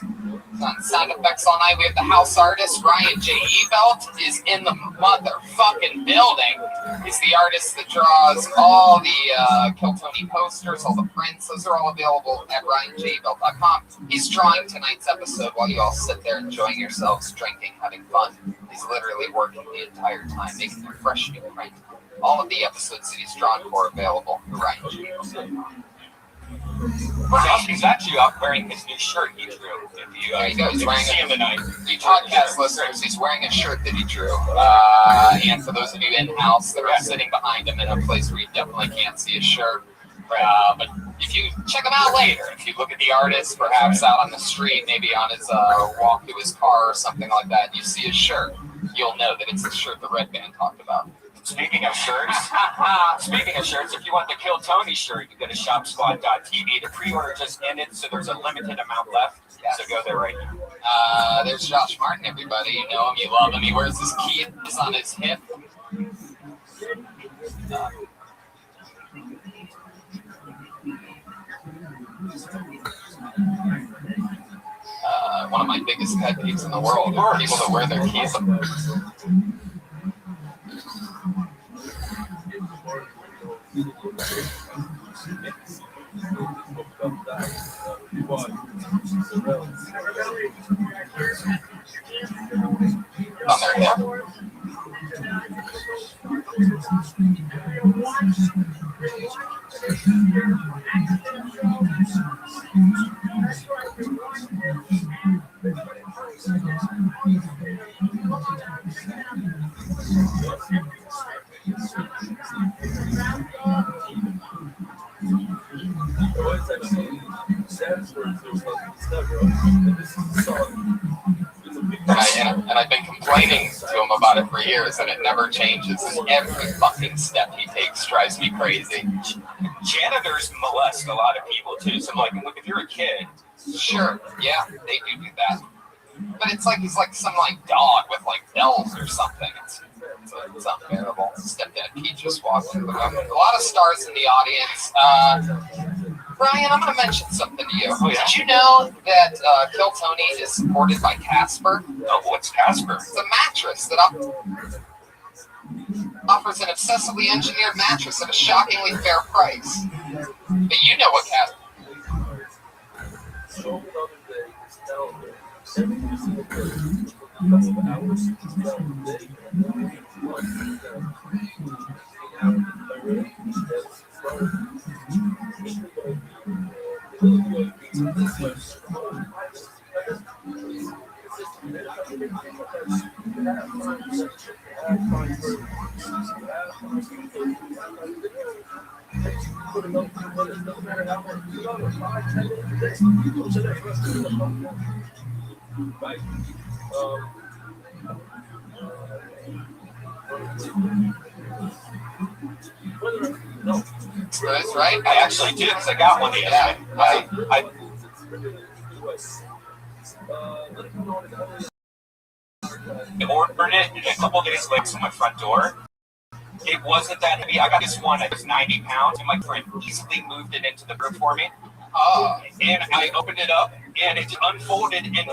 He's on sound effects all night. We have the house artist, Ryan J. Ebelt, is in the motherfucking building. He's the artist that draws all the Kill Tony posters, all the prints. Those are all available at RyanJebelt.com. He's drawing tonight's episode while you all sit there enjoying yourselves, drinking, having fun. He's literally working the entire time, making a fresh new print. All of the episodes that he's drawn for available at RyanJebelt.com. He's actually up wearing his new shirt he drew. There you go. He's wearing see him tonight. You podcast listeners, he's wearing a shirt that he drew. And for those of you in-house that are sitting behind him in a place where you definitely can't see his shirt, but if you check him out later, if you look at the artist, perhaps out on the street, maybe on his walk to his car or something like that, and you see his shirt, you'll know that it's the shirt the Red Band talked about. Speaking of shirts, if you want the Kill Tony shirt, you go to shopsquad.tv. The pre-order just ended, so there's a limited amount left. So go there right now. There's Josh Martin, everybody. You know him, you love him. He wears his keys on his hip. one of my biggest pet peeves in the world. People that wear their keys. On their hip. And I've been complaining to him about it for years, and it never changes. And every fucking step he takes drives me crazy. Janitors molest a lot of people too. So I'm like, look, if you're a kid, sure, yeah, they do that. But it's like he's like some like dog with like bells or something. It's unbearable. Stepdad Pete just walked in the room. A lot of stars in the audience. Brian, I'm going to mention something to you. Oh, yeah? Did you know that Kill Tony is supported by Casper? Oh, what's Casper? It's a mattress that offers an obsessively engineered mattress at a shockingly fair price. But you know what Casper... That's right. I actually do, because I got one the other day. I ordered it a couple days later to my front door. It wasn't that heavy. I got this one that was 90 pounds, and my friend easily moved it into the room for me. And I opened it up, and it unfolded and it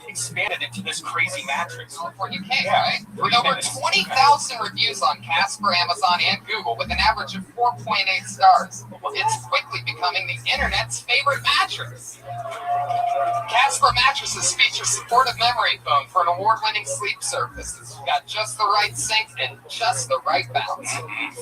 expanded into this crazy mattress. You can, right? With over 20,000 reviews on Casper, Amazon, and Google, with an average of 4.8 stars, it's quickly becoming the internet's favorite mattress. Casper mattresses feature supportive memory foam for an award-winning sleep surface. It's got just the right sink and just the right bounce.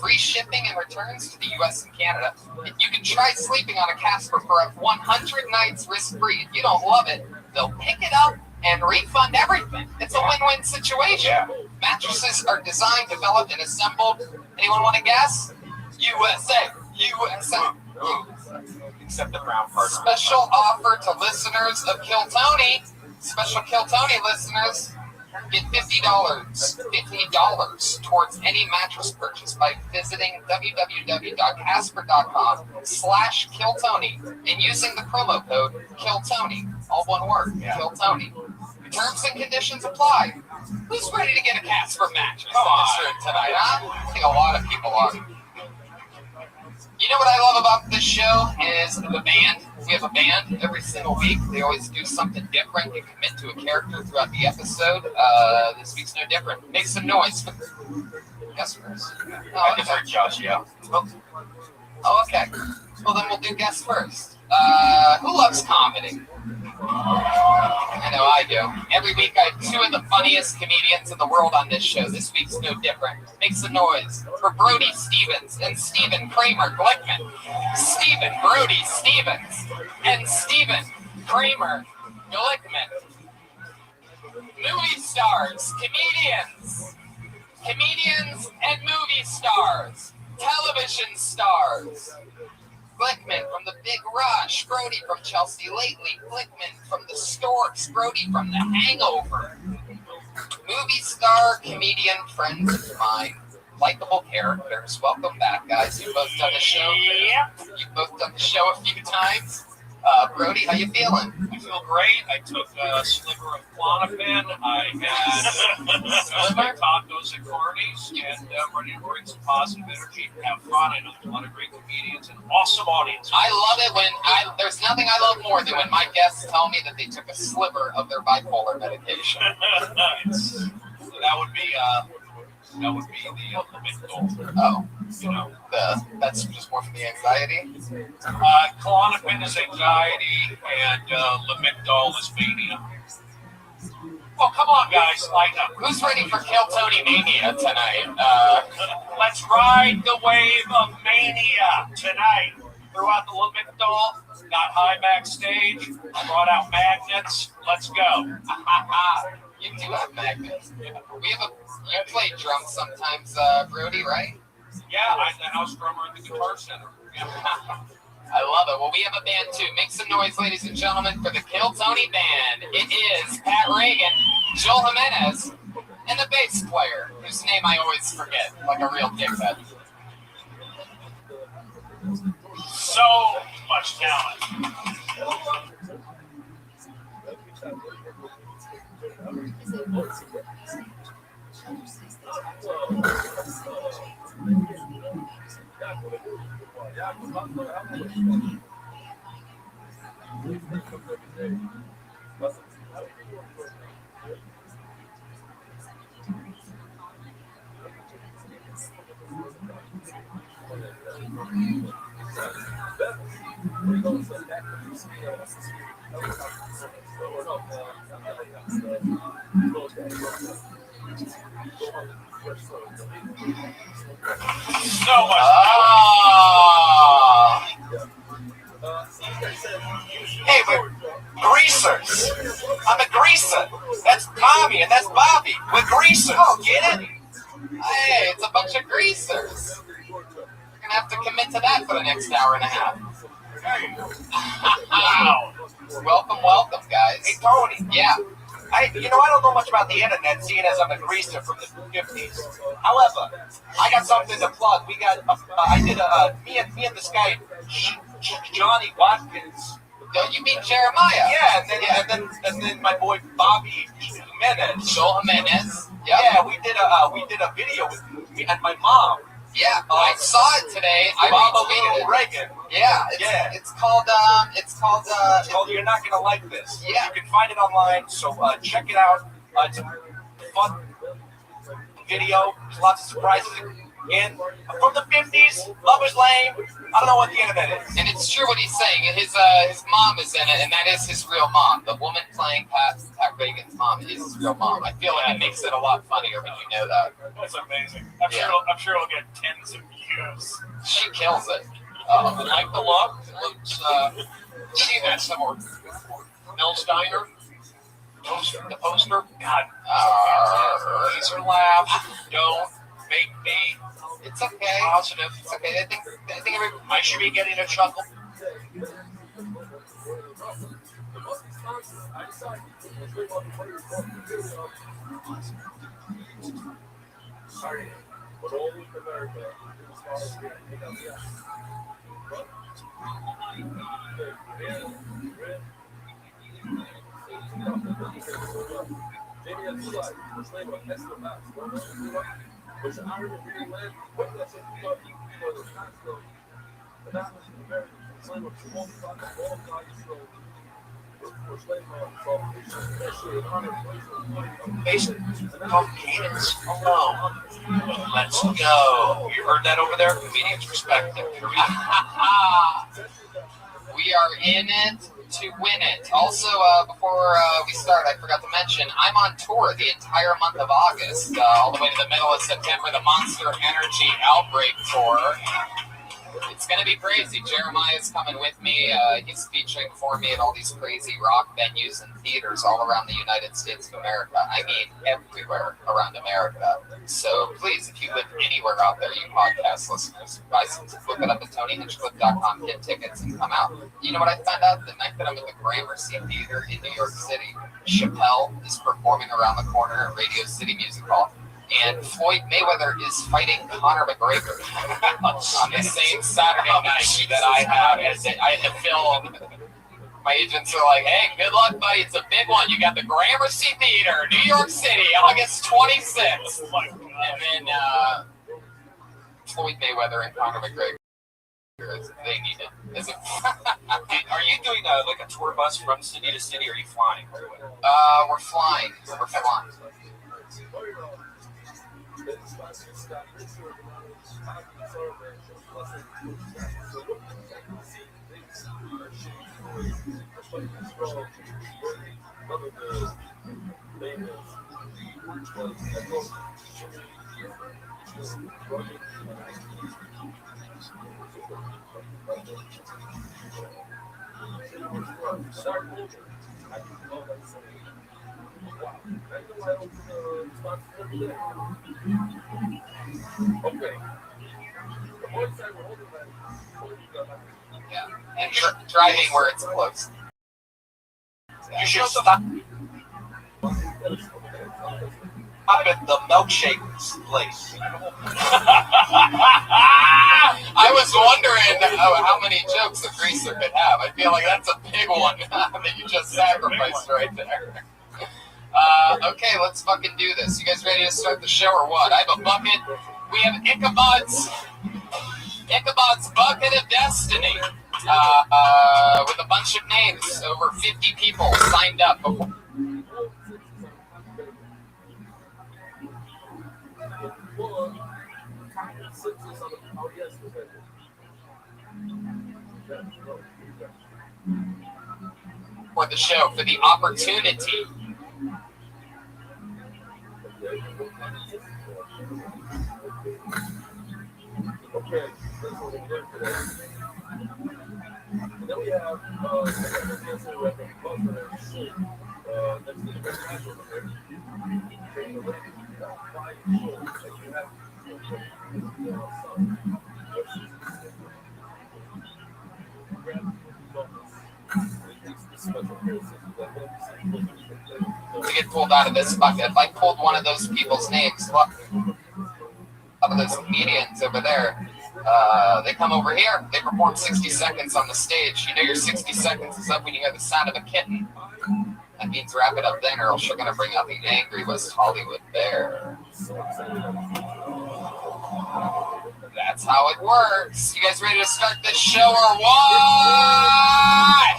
Free shipping and returns to the U.S. and Canada. You can try sleeping on a Casper for 100 nights risk-free. If you don't love it, they'll pick it up and refund everything. It's a win-win situation. Mattresses are designed, developed, and assembled. Anyone want to guess? USA. Except the brown part. Special offer to listeners of Kill Tony. Special Kill Tony listeners get $50 towards any mattress purchase by visiting www.casper.com/KillTony and using the promo code KillTony. All one word, Kill Tony. Terms and conditions apply. Who's ready to get a Casper mattress on this room tonight, huh? I think a lot of people are. You know what I love about this show is the band. We have a band every single week. They always do something different. They commit to a character throughout the episode. This week's no different. Make some noise. Guest first. I just heard Josh, yeah. Oh, okay. Well, then we'll do guest first. Who loves comedy? I know I do. Every week I have two of the funniest comedians in the world on this show. This week's no different. Make some noise for Brody Stevens and Stephen Kramer Glickman. Stephen Brody Stevens and Stephen Kramer Glickman. Movie stars, comedians and movie stars, television stars. Glickman from The Big Rush, Brody from Chelsea Lately, Glickman from The Storks, Brody from The Hangover. Movie star, comedian, friends of mine, likable characters. Welcome back, guys. You've both done the show. You've both done the show a few times. Brody, how you feeling? I feel great. I took a sliver of Klonopin. I had some tacos at Carney's, and I'm ready to bring some positive energy and have fun. I know there's a lot of great comedians and awesome audience. I love it when there's nothing I love more than when my guests tell me that they took a sliver of their bipolar medication. That would be the Lamictal. Oh, you know, that's just more for the anxiety. Klonopin is anxiety, and Lamictal is mania. Well, come on, guys, lighten up. Who's ready for Kill Tony Mania tonight? Let's ride the wave of mania tonight. Throughout the Lamictal, got high backstage, brought out magnets. Let's go. You do have magnets. You play drums sometimes, Brody, right? Yeah, I'm the house drummer at the Guitar Center. Yeah. I love it. Well, we have a band too. Make some noise, ladies and gentlemen, for the Kill Tony Band. It is Pat Reagan, Joel Jimenez, and the bass player, whose name I always forget, like a real dickhead. So much talent. So much. Hey, we're greasers. I'm a greaser. That's Tommy and that's Bobby. We're greasers. Oh, get it? Hey, it's a bunch of greasers. You're gonna have to commit to that for the next hour and a half. Wow. Welcome, guys. Hey, Tony. Yeah. I don't know much about the internet, seeing as I'm a greaser from the 50s. However, I got something to plug. We got, me and this guy, Johnny Watkins. Don't you mean Jeremiah? Yeah, and then my boy Bobby Jimenez. Joel Jimenez. Yep. Yeah, we did a video with me and my mom. Yeah, I saw it today. I retweeted it. Reagan. Yeah, it's called You're Not Gonna Like This. Yeah. You can find it online, so check it out. It's a fun video. There's lots of surprises. And from the 50s, Lover's Lane. I don't know what the internet is. And it's true what he's saying. His mom is in it, and that is his real mom. The woman playing Pat Reagan's mom is his real mom. I feel like it makes it a lot funnier when you know that. That's amazing. I'm sure it'll get tens of views. She kills it. Like the look. Let's see that somewhere. Mel's Diner. The poster. God. Laser laugh. Don't make me. It's okay. Positive. It's okay. I think I should be getting a chuckle. Oh, let's go. You heard that over there? Comedian's perspective. we are in it to win it. Also, before we start, I forgot to mention, I'm on tour the entire month of August, all the way to the middle of September, the Monster Energy Outbreak Tour. It's going to be crazy. Jeremiah's coming with me. He's featuring for me at all these crazy rock venues and theaters all around the United States of America. I mean, everywhere around America. So please, if you live anywhere out there, you podcast listeners, look it up at TonyHinchcliffe.com, get tickets, and come out. You know what I found out? The night that I'm at the Gramercy Theater in New York City, Chappelle is performing around the corner at Radio City Music Hall. And Floyd Mayweather is fighting Conor McGregor on the same Saturday night that I had to film My agents are like, hey, good luck, buddy. It's a big one. You got the Gramercy Theater, New York City, August 26th. And then Floyd Mayweather and Conor McGregor. They need it. Are you doing like a tour bus from city to city, or are you flying? We're flying. We're flying. Yeah, and driving where it's close. You should stop at the milkshake place. I was wondering how many jokes a greaser could have. I feel like that's a big one that you just sacrificed right there. Okay, let's fucking do this. You guys ready to start the show or what? I have a bucket. We have Ichabod's Bucket of Destiny with a bunch of names. Over 50 people signed up before. For the show, for the opportunity. Then we have to get pulled out of this bucket. If I pulled one of those people's names, look, of those comedians over there, they come over here, they perform 60 seconds on the stage. You know your 60 seconds is up when you hear the sound of a kitten. That means wrap it up then, or else you're going to bring out the angry West Hollywood bear. That's how it works. You guys ready to start this show or what?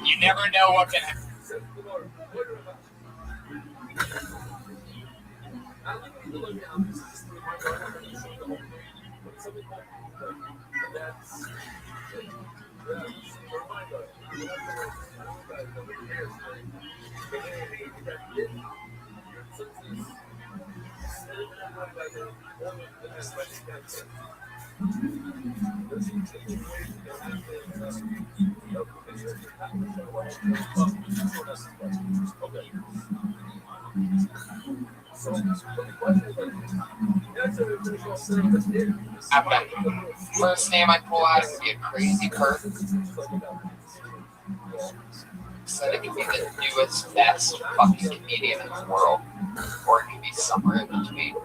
You never know what can happen. First name I pull out is going to be a crazy person. So it could be the newest, best fucking comedian in the world. Or it could be somewhere in between.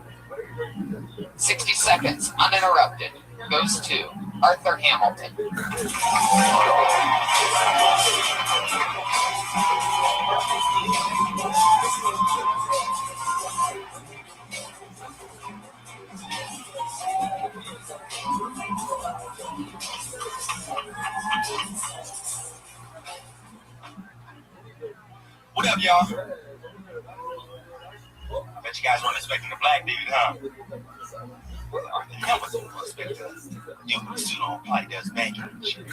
60 seconds, uninterrupted, goes to Arthur Hamilton. What up, y'all? I bet you guys weren't expecting a black dude, huh? Well, Arthur Hamilton was expecting a dude with a suit on, probably does banking and shit.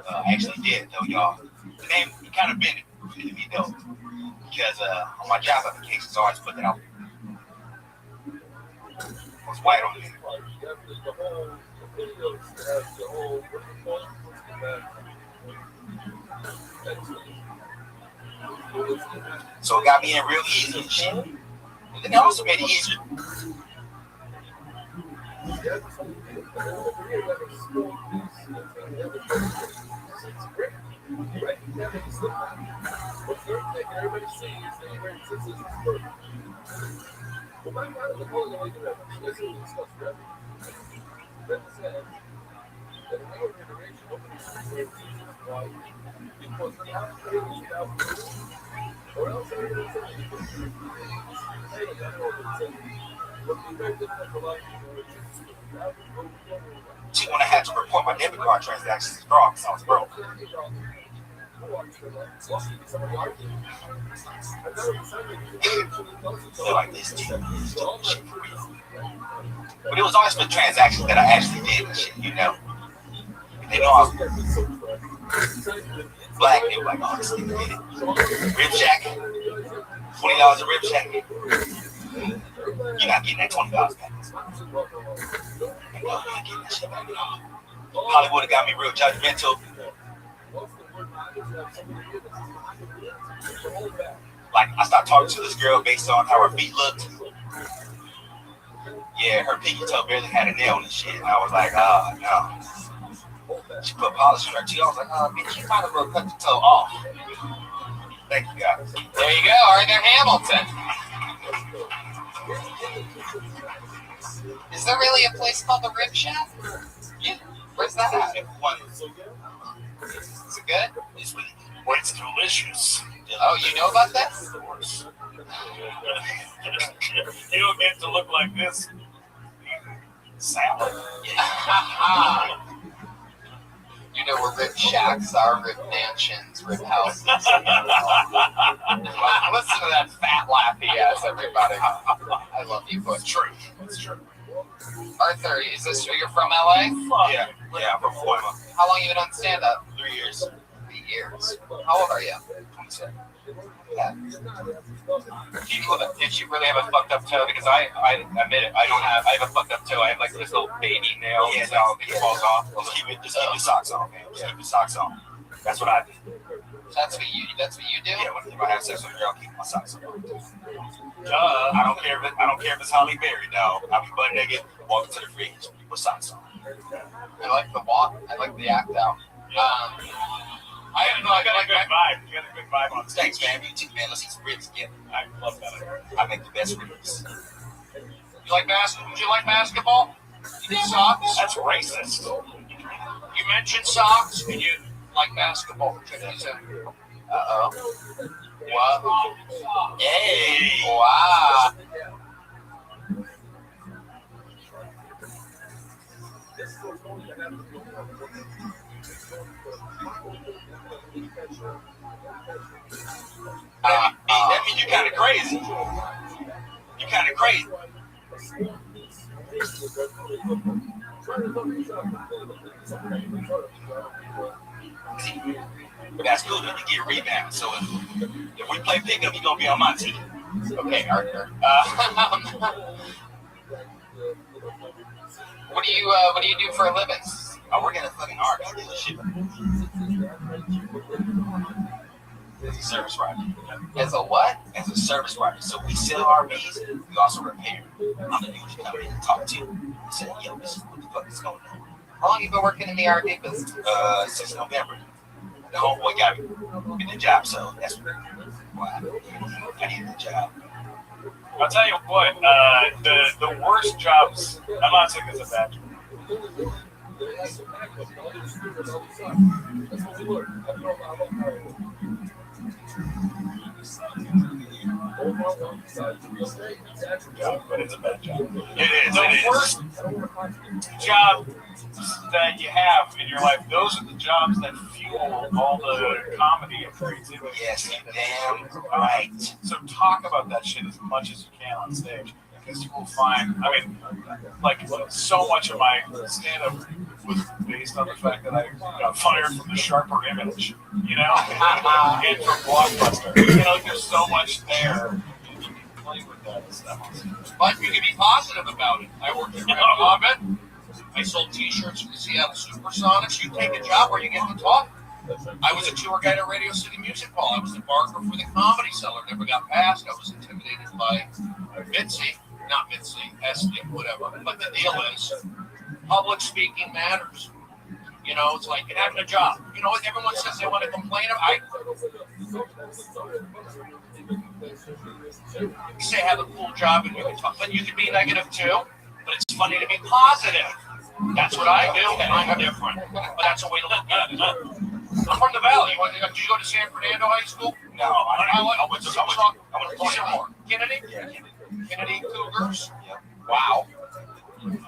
I actually did, though, y'all. The name kind of been to me, though, because on my job applications, I always put that out. It's white on there. So it got me in real easy and shit. And then it also made it easier. See, when I had to report my debit card transactions as fraud because I was broke. Feel like this too. But it was always for transactions that I actually did and shit, you know. They know I was black, they were like, oh, this nigga did it. Rib Shack, $20 a Rib Shack. You're not getting that $20 back. You're not getting that shit back at all. Hollywood got me real judgmental. Like, I started talking to this girl based on how her feet looked. Yeah, her pinky toe barely had a nail and shit. And I was like, oh, no. She put polish on her toe. I was like, oh, bitch, you might as well cut the toe off. Thank you, guys. There you go, Arthur Hamilton. Is there really a place called the Rib Shack? Yeah. Where's that at? Is it good? It's really good. Well, it's delicious. Oh, you know about this? You don't get to look like this. Salad. Yeah. You know where Rib Shacks are, Rib Mansions, Rib Houses. Listen to that fat laugh he has, everybody. I love you, but true. It's true. Arthur, is this where you're from, LA? Yeah, I'm from Florida. How long you been on stand-up? 3 years. 3 years. How old are you? 27. Yeah. Did you really have a fucked up toe? Because I admit it, I have a fucked up toe. I have like this little baby nail that falls off. Just keep your socks on, man. Just keep your socks on. That's what I do. That's what you do? Yeah, if I have sex with a girl, I'll keep my socks on. Duh. I don't care if it's Holly Berry, dog. I'll be butt naked, walking to the fridge, put socks on. I like the walk. I like the act out. I got a good vibe. You got a good vibe on stage. Thanks, man. You too, man. Let's eat some ribs again. I love that. I make the best ribs. You like basketball? Would you like basketball? You need socks? That's racist. You mentioned socks, and you like basketball. Check these out. Uh-oh. What? Hey! Wow. That means you're kind of crazy. You're kind of crazy. But that's cool that you get rebounds. So if we play pickup, you're gonna be on my team. Okay, Arthur. What do you do for a living? I work at a fucking art dealership. As a service writer. As a what? As a service writer. So we sell RVs, we also repair. I'm the dude you come in and talk to. And say, yo, this is what the fuck is going on. How long you been working in the RV business? Since November. The homeboy got me the job, so that's why I needed the job. I'll tell you what, the worst jobs, I'm not saying this is a bad job. But it's a bad job. It is. The worst job that you have in your life, those are the jobs that fuel all the comedy and creativity. Yes, damn right. So talk about that shit as much as you can on stage, because you will find, I mean, like, so much of my stand-up was based on the fact that I got fired from the Sharper Image, you know, and from Blockbuster. You know, there's so much there. You can play with that stuff. But you can be positive about it. I worked at Red Robin. I sold T-shirts for the Seattle Supersonics. You take a job where you get to talk. I was a tour guide at Radio City Music Hall. I was the barker for the Comedy Cellar. Never got passed. I was intimidated by Mitzi. Not Mitzi, Esty, whatever. But the deal is, public speaking matters. You know, it's like having a job. You know what? Everyone says they want to complain about. You say have a cool job and you can talk, but you can be negative too. But it's funny to be positive. That's what I do. I'm different. But that's a way to I'm from the Valley. Did you go to San Fernando High School? No, I went to Baltimore. Kennedy? Yeah, Kennedy Cougars? Yep. Wow.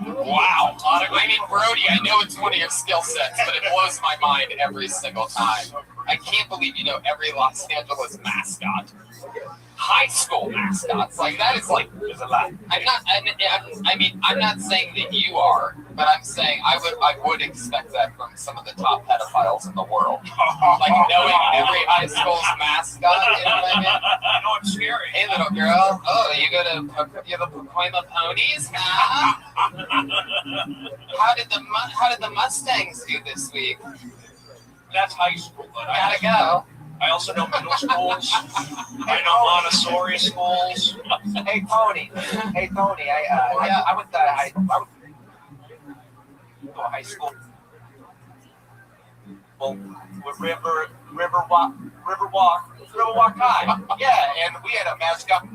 Wow. I mean, Brody, I know it's one of your skill sets, but it blows my mind every single time. I can't believe you know every Los Angeles mascot. High school mascots. Like, that is like, There's a lot. I'm not saying that you are, but I'm saying I would expect that from some of the top pedophiles in the world. Like, knowing every high school's mascot, you know what I mean? I know it's scary. Hey, little girl. Oh, you go to the Pacoima Ponies? Huh? How did the Mustangs do this week? That's high school, but Gotta go. I also know middle schools. I know Montessori schools. Hey Tony, I went to high school. Well, with Riverwalk High. Yeah, and we had a mascot.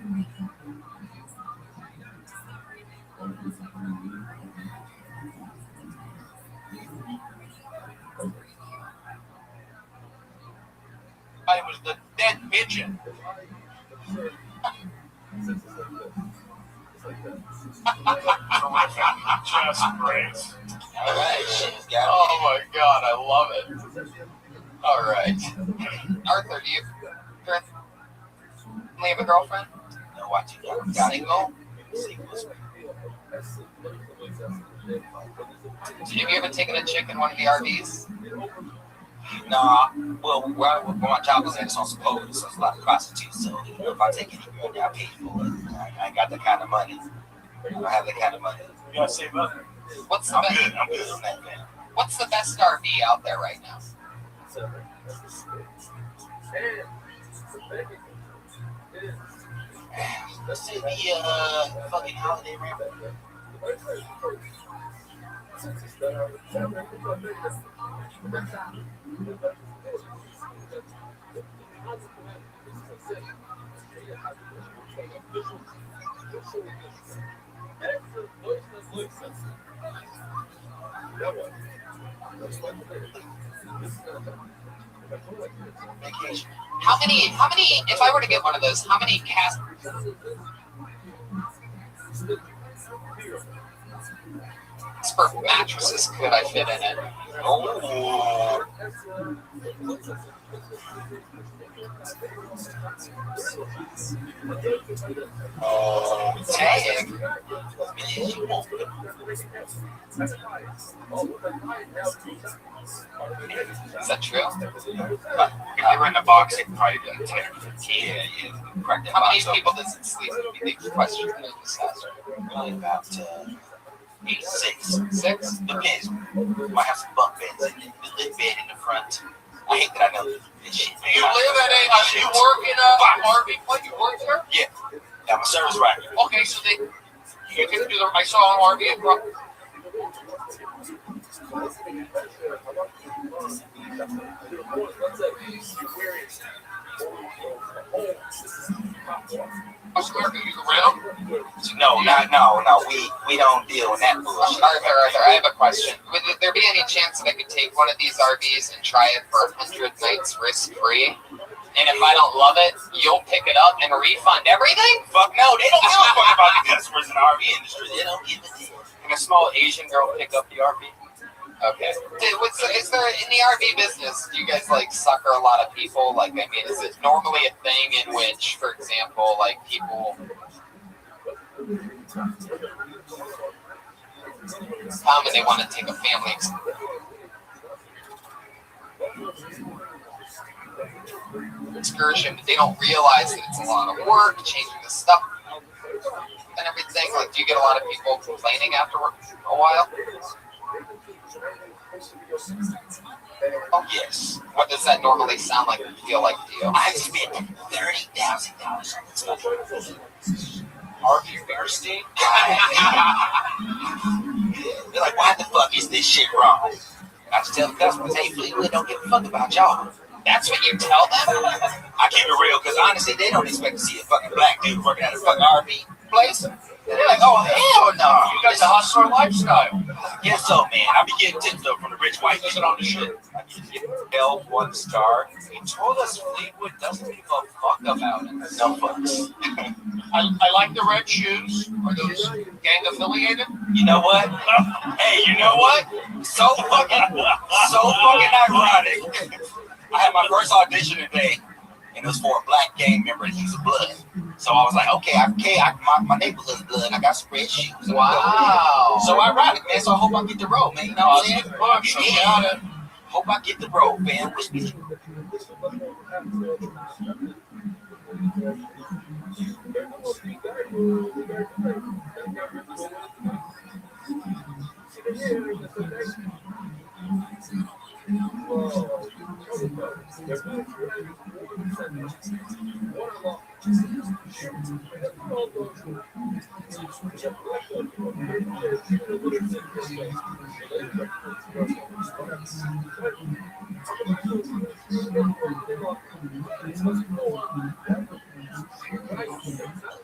It was the dead pigeon. Just great. All right. Oh my God, I love it. All right. Arthur, do you currently have a girlfriend? No, I do not. Single? Single. Have you ever taken a chick in one of the RVs? Nah, well, where my job was at, it's on Supposed, so it's a lot of prostitutes. So, if I take any girl, I pay for it. I ain't got that kind of money. I don't have that kind of money. You gotta save up. I'm good on that, man. What's the best RV out there right now? Let's say the fucking Holiday River. Vacation. How many, if I were to get one of those, how many cast for mattresses could I fit in it? Oh. Dang. Is that true? If they were in the box, it'd probably be like 10 or 15. Yeah. How many people does it sleep? Big question. Probably about 8, 6. 6? Depends. Might have some bunk beds in it. The lit bed in the front. I hate that I know this shit. You live at you work in a RV place? You work there? Yeah. I'm a service rider. Okay, so you can do I saw an RV in Brooklyn. No. We don't deal in that bullshit. Arthur, I have a question. Would there be any chance that I could take one of these RVs and try it for 100 nights risk-free? And if I don't love it, you'll pick it up and refund everything? Fuck no, they don't give a fuck about the customers in the RV industry. They don't give a damn. Can a small Asian girl pick up the RV? Okay. Is there in the RV business? Do you guys like sucker a lot of people? Like, I mean, is it normally a thing in which, for example, like people come and they want to take a family excursion, but they don't realize that it's a lot of work, changing the stuff and everything? Like, do you get a lot of people complaining after a while? Oh, yes. What does that normally sound like or feel like to you? I spent $30,000 on this stuff. RV Bearstein? They're like, why the fuck is this shit wrong? I just tell the customers, hey, Fleetwood don't give a fuck about y'all. That's what you tell them? I keep it real, because honestly, they don't expect to see a fucking black dude working at a fucking RV place. They're like, oh, hell no. You got the hustler lifestyle. Guess so, man. I be getting tips though from the rich white people on the shit. I get L 1 star. He told us Fleetwood doesn't give a fuck about it. No fucks. I like the red shoes. Are those gang affiliated? You know what? Hey, you know what? So fucking ironic. I had my first audition today, and it was for a black gang member, and he's a blood. So I was like, okay, my neighborhood's blood. I got some red shoes. Wow. So ironic, man. So I hope I get the role, man. You know what I'm saying? So got it. Hope I get the role, man. Wish me.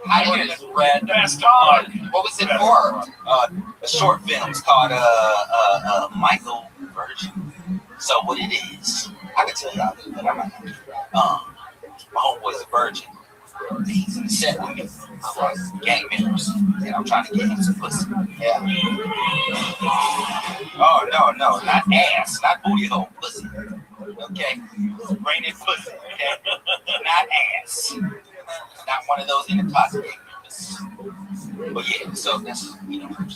I just read. Best on. What was it for? A short film. It's called Michael Virgin. So what it is, I can tell y'all, but I'm not. My homeboy's a virgin. He's in the set with me. Gang members, and I'm trying to get him some pussy. Yeah. Oh no, not ass, not booty hole, pussy. Okay, bring it pussy. Okay, not ass. Not one of those intoxicating members. But yeah, so that's, just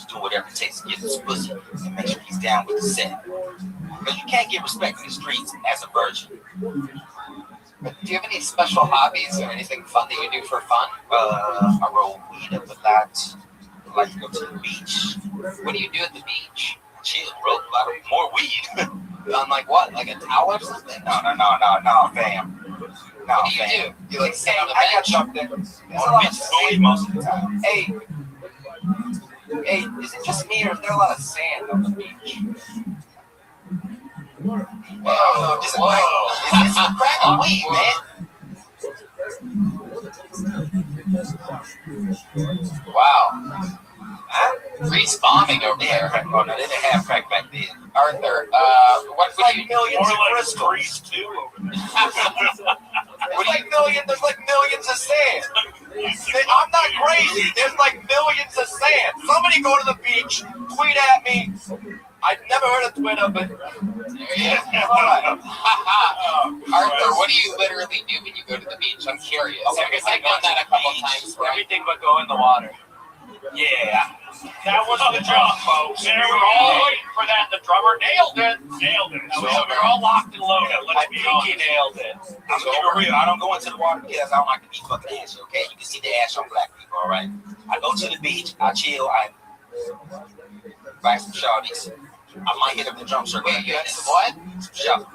doing whatever it takes to get this pussy and make sure he's down with the set. Because you can't get respect in the streets as a virgin. Do you have any special hobbies or anything fun that you do for fun? I roll weed up a lot. I like to go to the beach. What do you do at the beach? Chill, roll a lot of more weed. On like what? Like a towel or something? No, fam. No, What do you do? You like sit on the I got bench? something. There's a lot of sand most of the time. Hey, is it just me or is there a lot of sand on the beach? Whoa, This is a crack of weed, man. Wow. Reese bombing over there. Oh, no, they didn't have crack back then. Arthur, what would you Millions More of like crystals. Grease too over there. There's like millions of sand. I'm not crazy. There's like millions of sand. Somebody go to the beach, tweet at me. I've never heard of Twitter, but Arthur, what do you literally do when you go to the beach? I'm curious. Because I've done that a couple times. Everything but go in the water. yeah. That was the job, folks. And we were all waiting for that. The drummer nailed it. So we were all locked and loaded. I think he nailed it. I'm gonna keep it real. I don't go into the water because I don't like to be fucking ashy, okay? You can see the ash on black people, all right? I go to the beach, I chill, I buy some shawties. I might hit up the drum circle. Wait, you had some what? Some shawties.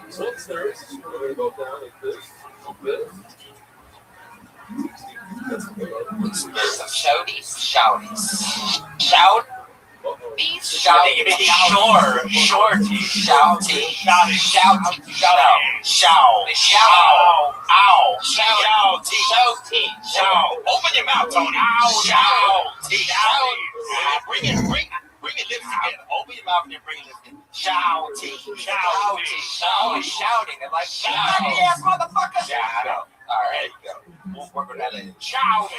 So upstairs, we're going to go down like this, Some shouties. Shout. These Shorty. Open your mouth, Tony. Bring it lips together. Open your mouth and bring it lips together. Always shouting and like shouting. Yes, motherfucker. Shout out. All right, we'll work on that later. Shouting.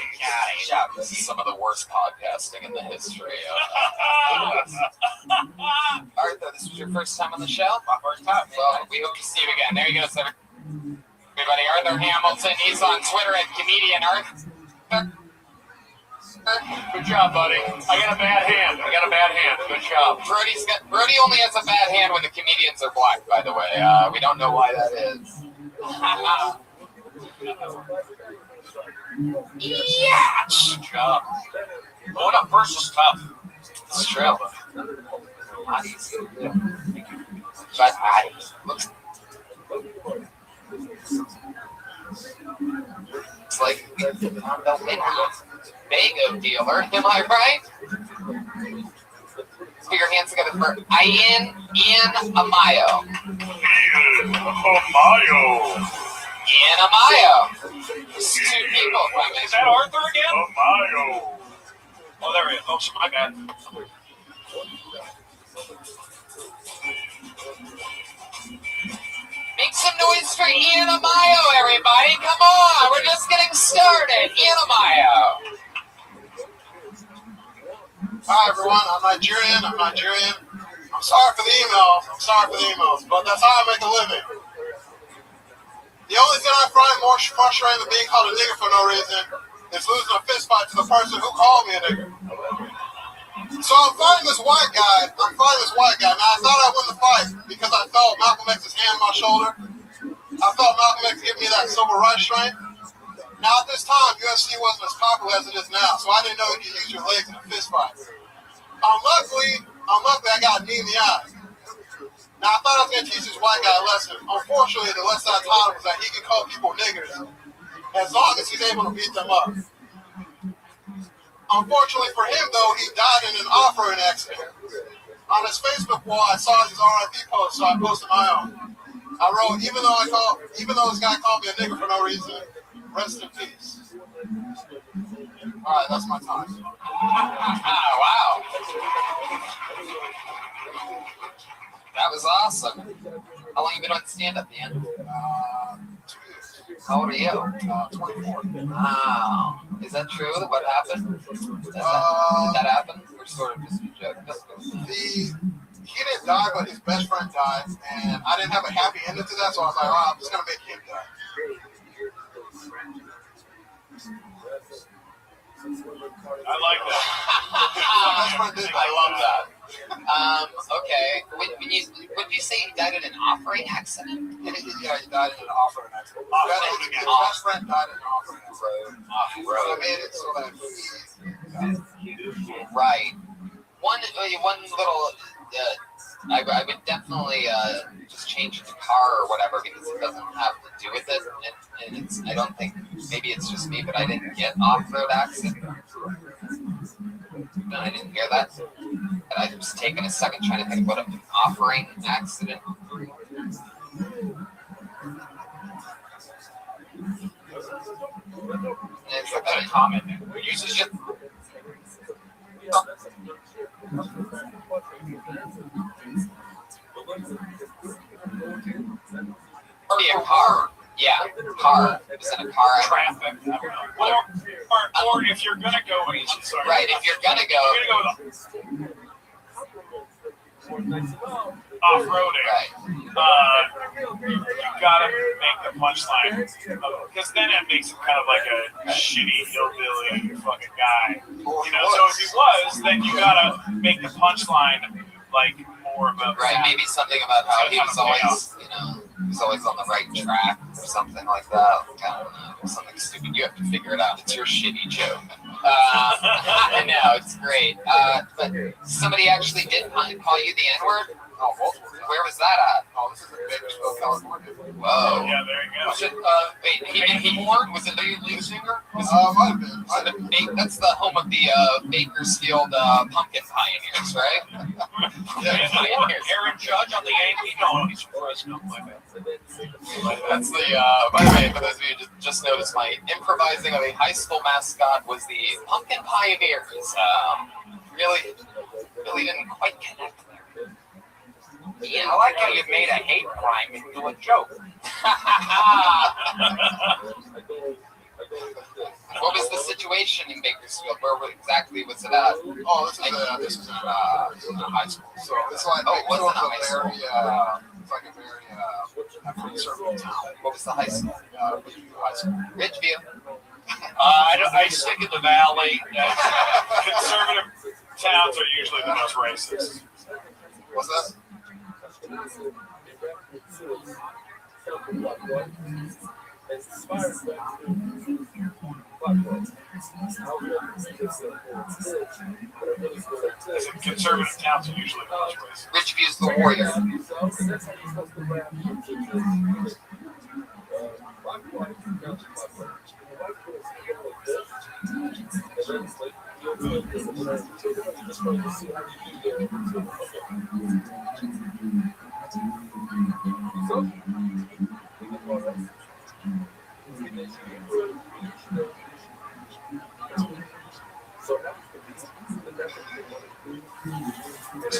This is some of the worst podcasting in the history of Arthur, this was your first time on the show? My first time, man. Well, we hope to see you again. There you go, everybody. Arthur Hamilton. He's on Twitter at Comedian Arthur. Good job, buddy. I got a bad hand. Good job. Brody only has a bad hand when the comedians are black, by the way. We don't know why that is. Yeah. Good job. Going up first is tough. It's true. hotties. But I looks like the winner. Bago dealer, am I right? Put your hands together for Ian Amayo. Ian Amayo. Ian Amayo. There's two people coming. Is that Arthur again? Amayo. Oh, there he is. Oh, my bad. Make some noise for Ian Amayo, everybody. Come on. We're just getting started. Ian Amayo. Hi, everyone. I'm Nigerian. I'm sorry for the emails. But that's how I make a living. The only thing I find more frustrating than being called a nigger for no reason is losing a fist fight to the person who called me a nigger. So I'm fighting this white guy. Now, I thought I'd win the fight because I felt Malcolm X's hand on my shoulder. I felt Malcolm X give me that civil rights strength. Now, at this time, UFC wasn't as popular as it is now, so I didn't know you could use your legs in a fist fight. Unluckily, I got a knee in the eye. Now, I thought I was going to teach this white guy a lesson. Unfortunately, the lesson I taught him was that he can call people niggers as long as he's able to beat them up. Unfortunately for him, though, he died in an off-road accident. On his Facebook wall, I saw his RIP post, so I posted my own. I wrote, even though this guy called me a nigger for no reason, rest in peace. All right, that's my time. Wow. That was awesome. How long have you been on stand-up, Dan? 2 years. How old are you? 24. Wow. Is that true? What happened? Did that happen? Or sort of just a joke? He didn't die, but his best friend died, and I didn't have a happy ending to that, so I was like, oh, I'm just going to make him die. I like that. I love that. Okay. Would you say he died in an off-road accident? Yeah, he died in an off-road accident. His best friend died in an off-road accident. Off-road. I made it so that he... Right. One little... I would definitely just change the car or whatever because it doesn't have to do with it. And it's, I don't think, maybe it's just me, but I didn't get off-road accident. No, I didn't hear that. And I was taking a second trying to think what an off-road accident. It's a very common. Uses it. Oh yeah, car. Yeah, car. It was in a car. Traffic. Or if you're gonna go, right? If you're gonna go off-roading, right? You gotta make the punchline because then it makes him kind of like a shitty hillbilly fucking guy. You know, so if he was, then you gotta make the punchline like more about right. Maybe something about how he was always, you know, he was always on the right track or something like that. I don't know, something stupid. You have to figure it out. It's your shitty joke. I know it's great. But somebody actually did call you the N-word. Oh, where was that at? Oh, this is in Bakersfield, California. Whoa. Yeah, there you go. Was it, wait, he was it the lead singer? Might have been. That's the home of the Bakersfield pumpkin pioneers, right? Yeah, Aaron Judge on the Yankee. No, he's from Fresno. My bad. That's the, by the way, for those of you who just noticed, my improvising of a high school mascot was the pumpkin pioneers. Really didn't quite connect there. Ian, I like how you made a hate crime into a joke. What was the situation in Bakersfield? Where exactly was it at? Oh, this is in high school. So it's like it's like a very conservative town. What was the high school? Ridgeview. I stick in the valley. Conservative towns are usually the most racist. What's that? As in conservative towns are usually much worse. Ridgeview's the warrior.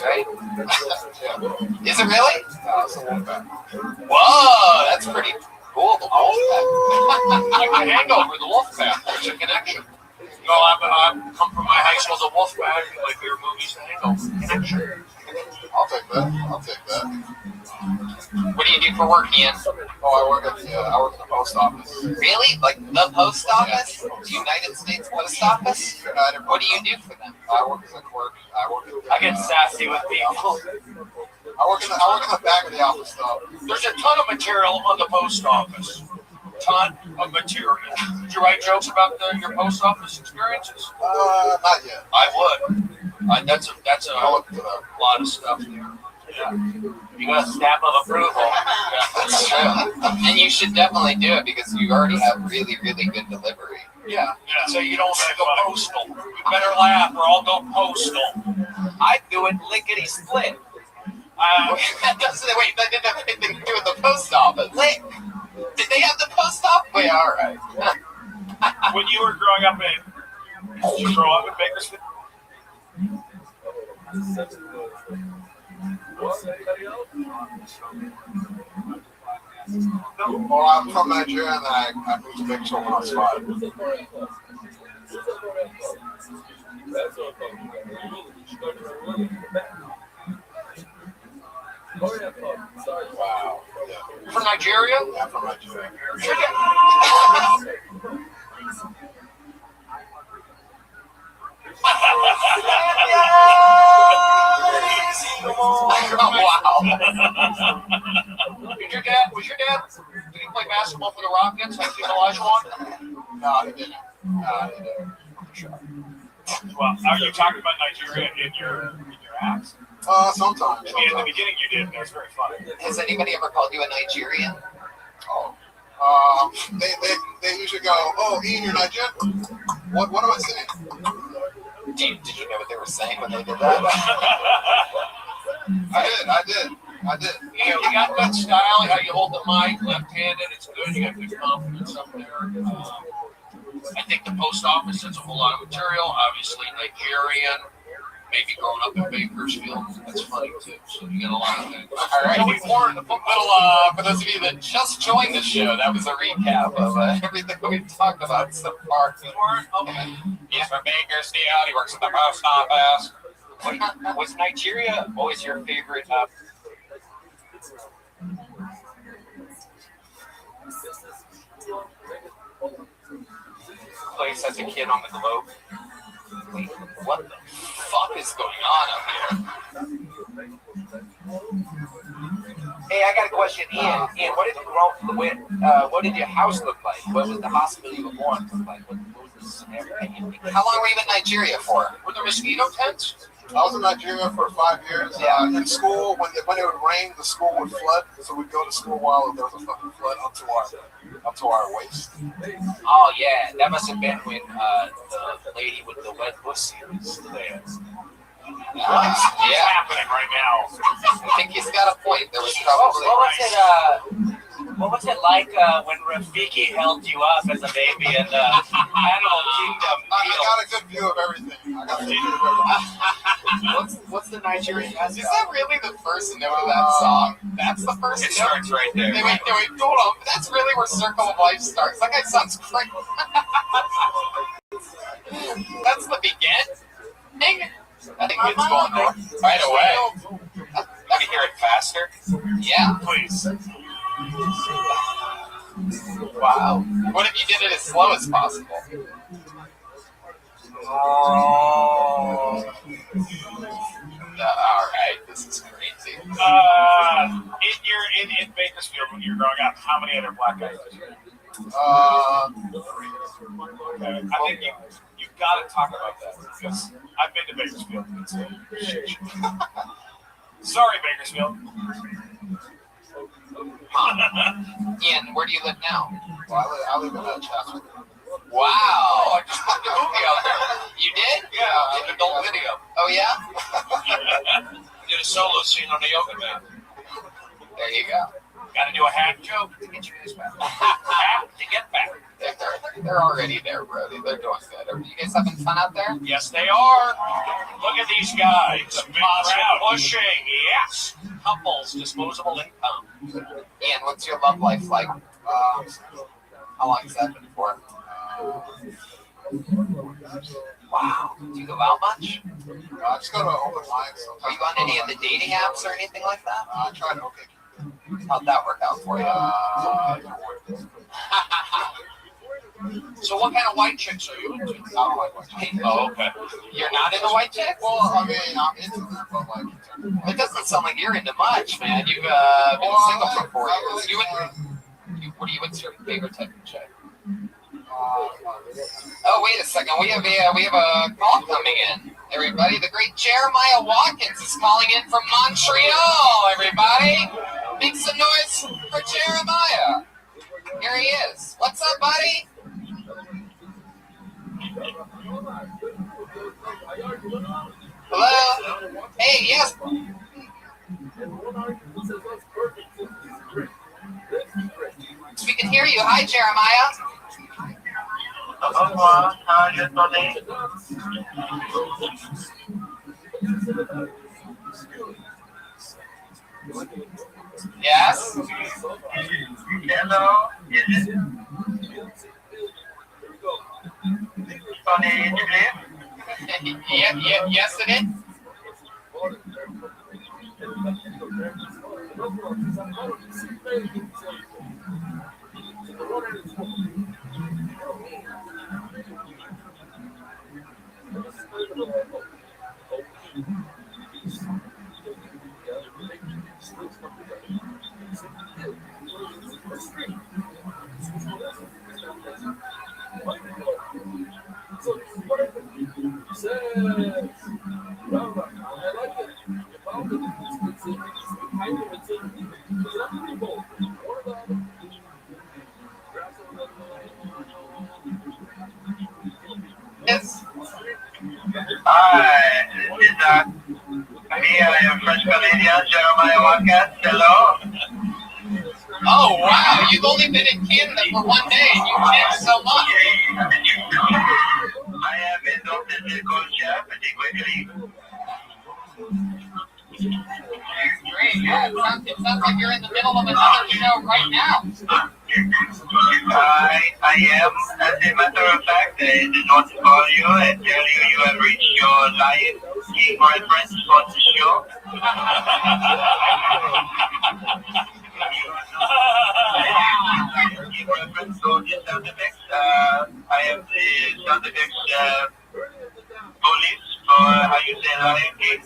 Right? Is it really? Whoa, that's pretty cool. The Wolfpack. Like the Hangover, the Wolfpack. There's a connection. You know, I've come from my high school as a Wolfpack, like your movies, the Hangover. Connection. I'll take that. What do you do for work, Ian? Oh, I work at the post office. Really? Like the post office? The United States Post Office? What do you do for them? I work as a clerk. I get sassy with people. I work in the back of the office though. There's a ton of material on the post office. Ton of material. Did you write jokes about your post office experiences? Not yet. I would. That's a lot of stuff there. Yeah. You got a stamp of approval. Yeah, That's true. And you should definitely do it because you already have really, really good delivery. Yeah. So you don't have to go postal. You better laugh or I'll go postal. I do it lickety split. That didn't have anything to do with the post office. Did they have the post office? Wait, all right. When you were growing up did you grow up in Bakersfield? Well, I'm from Nigeria and I moved to Bakersfield when I was 5. Wow. You're from Nigeria? Yeah, I'm from Nigeria. Wow. Was your dad, did he play basketball for the Rockets like Olajuwon? No, he didn't. Well, are you talking about Nigeria in your acts? Sometimes. I mean, in the beginning you did, and it was very funny. Has anybody ever called you a Nigerian? Oh. They usually go, "Oh, Ian, you're Nigerian? What am I saying?" Did you know what they were saying when they did that? I did. You know, you got that style, how you hold the mic left-handed. It's good. You got good confidence up there. I think the post office has a whole lot of material. Obviously, Nigerian. Maybe growing up in Bakersfield. That's funny, too. So you got a lot of things. All right. For those of you that just joined the show, that was a recap of everything we've talked about so far. Okay. He's from Bakersfield. He works at the post office. Was Nigeria always your favorite place as a kid on the globe? Wait, what the fuck is going on up here? Hey, I got a question, Ian. What did you grow with? What did your house look like? What was the hospital you were born look like? What was the scenario? How long were you in Nigeria for? Were there mosquito tents? I was in Nigeria for 5 years. In school, when it would rain, the school would flood. So we'd go to school while there was a fucking flood up to our waist. Oh yeah, that must have been when the lady with the wet pussy was there. Nice. Yeah. Happening right now. I think he's got a point. There was probably. What was it like when Rafiki held you up as a baby in the Animal Kingdom? I got a good view of everything. What's the Nigerian? Is that really the first note of that song? That's the first It note? starts right there. Wait, hold on. That's really where Circle of Life starts. That guy sounds crazy. That's the beginning? I think it's going north right away. Let me hear it faster. Yeah. Please. Wow. What if you did it as slow as possible? Alright, this is crazy. In Bakersfield when you were growing up, how many other black guys did you know? Okay. I think you've got to talk about that because I've been to Bakersfield. It's a shit show. Sorry, Bakersfield. Ian, where do you live now? Well, I live in Chatsworth. Wow. Oh, I just put the movie out there. You did? Yeah, an adult video. Oh, yeah? Did a solo scene on the yoga mat. There you go. Got to do a hat joke to get you this back. Hat to get back. They're already there, Brody. They're doing good. Are you guys having fun out there? Yes, they are. Look at these guys. Positive pushing. Yes. Couples, disposable income. Ian, what's your love life like? How long has that been for? Wow. Do you go out much? I just go to open mics. Are you on any of the dating apps or anything like that? I tried OK. How'd that work out for you? So what kind of white chicks are you into? I don't like white chicks. Oh, okay. You're not into white chicks? Well, I mean, I'm into them, but like... It doesn't sound like you're into much, man. You've been single for 4 years. What's your favorite type of chick? Oh, wait a second. We have a call coming in. Everybody, the great Jeremiah Watkins is calling in from Montreal. Everybody, make some noise for Jeremiah. Here he is. What's up, buddy? Hello? Hey, yes. We can hear you. Hi, Jeremiah. How are you today? Yes? Hello, is it Tony today? Yes, it is. Yes. Hi, is that me? I am French Canadian Jeremiah Watkins. Hello. Oh, wow. You've only been in Canada for 1 day and you've changed so much. I am a doctor called chef and quickly. Great. Yeah, it sounds like you're in the middle of another show right now. I am. As a matter of fact, I did want to call you and tell you you have reached your live gig reference for the show. Gig reference, so the sound effects. I have the sound effects police for how you say live gig.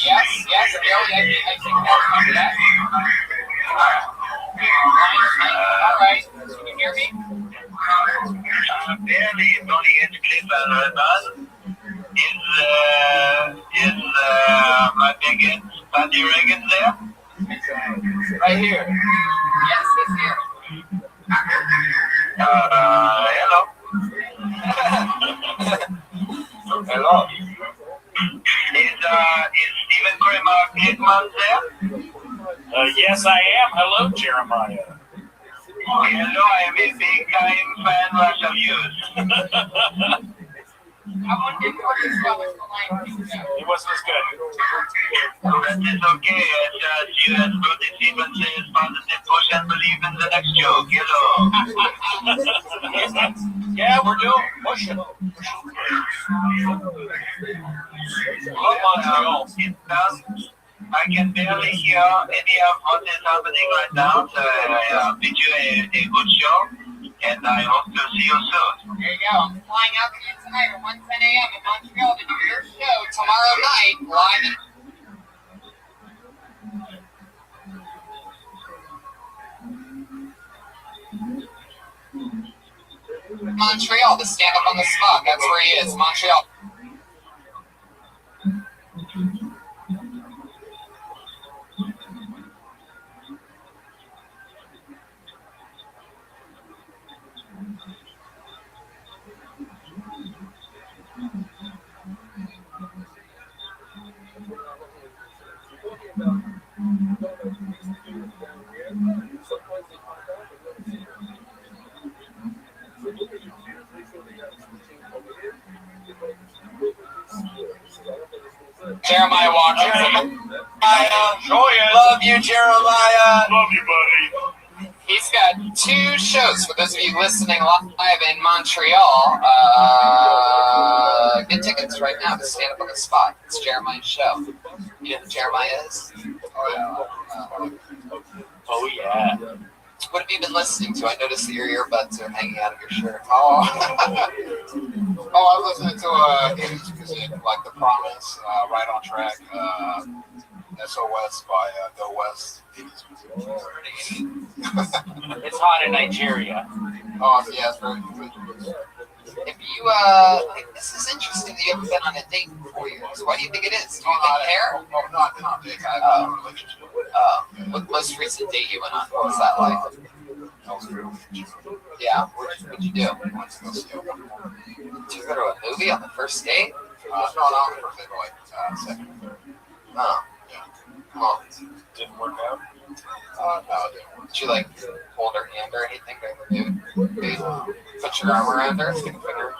Yes, Billy, I think that's that. All right. Can you hear me? Barely, Tony Hinchcliffe is my biggest Patty Reagan there? Right here. Yes, he's here. Hello. Hello. Is Stephen Kramer Kidman there? Yes, I am. Hello, Jeremiah. Hello, I am a big-time fan of yours. It wasn't as good. That is okay. As you as Brody Stevens says, positive push and believe in the next joke. Hello. Yeah, we're doing pushing. Montreal. I can barely hear any of what is happening right now. So I bid you a good show, and I hope to see you soon. There you go. I'm flying out to you tonight at 1:10 a.m. in Montreal to do your show tomorrow night live Montreal to stand up on the spot. That's where he is, Montreal. Jeremiah Walker. Love you, Jeremiah. Love you, buddy. He's got 2 shows for those of you listening live in Montreal. Get tickets right now to stand up on the spot. It's Jeremiah's show. You know who Jeremiah is? Oh, yeah. What have you been listening to? I noticed that your earbuds are hanging out of your shirt. Oh, I'm listening to 80s music, like The Promise, Right on Track, SOS by Go West. 80s music. It's hot in Nigeria. Oh, yeah, it's very good. If you, this is interesting that you haven't been on a date in 4 years. Why do you think it is? Do you think hair? Oh, no, I've been on dates. I have a relationship. What most recent date you went on? What was that like? That was real. Yeah. What'd you do? I went to go see a movie. Did you go to a movie on the first date? No, not on the first date, but like second or third. Oh. Yeah. Well, Didn't work out. No, it didn't work. did you like hold her hand or anything during the movie? Put your arm around her? Stick a finger?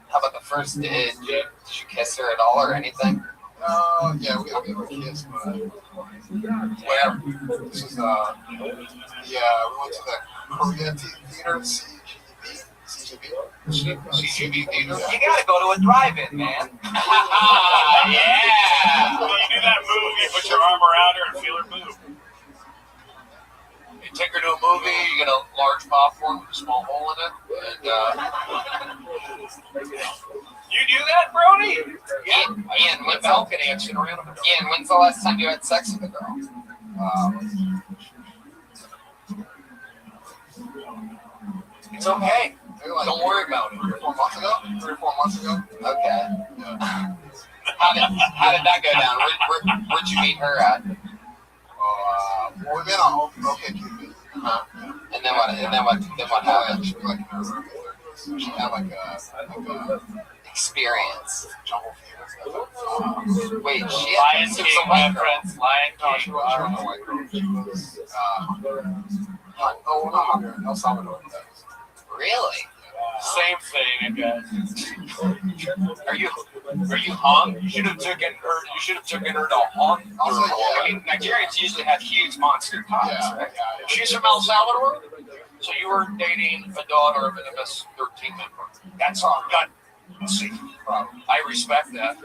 How about the first date? Did you kiss her at all or anything? Yeah, we gave her a kiss, but Where? this is we went to the Korea theater, CGV. CGV theater? You gotta go to a drive-in, man. Yeah! Well, you do that move, you put your arm around her and feel her move. You take her to a movie, you get a large popcorn with a small hole in it, and You do that, Brody? Ian, when's the last time you had sex with a girl? It's okay. don't worry about it. 3 or 4 months ago. 3 or 4 months ago. Okay. Yeah. How did that go down? Where'd you meet her at? Well, we met on OkCupid. Uh-huh. And then what happened? She was like in her early 30s. So she had like a Experience. jungle fever stuff. Wait, she Lion had King a white girl. reference. Lion No, she King. wasn't a white girl. She was not Honduran, El Salvador. Really? Same thing, I guess. Are you hung? You should have taken her to hung. Also, yeah. I mean, Nigerians usually have huge monster cocks. Yeah, Right? yeah. She's from El Salvador, so you were dating a daughter of an MS-13 member. That's all. See, I respect that.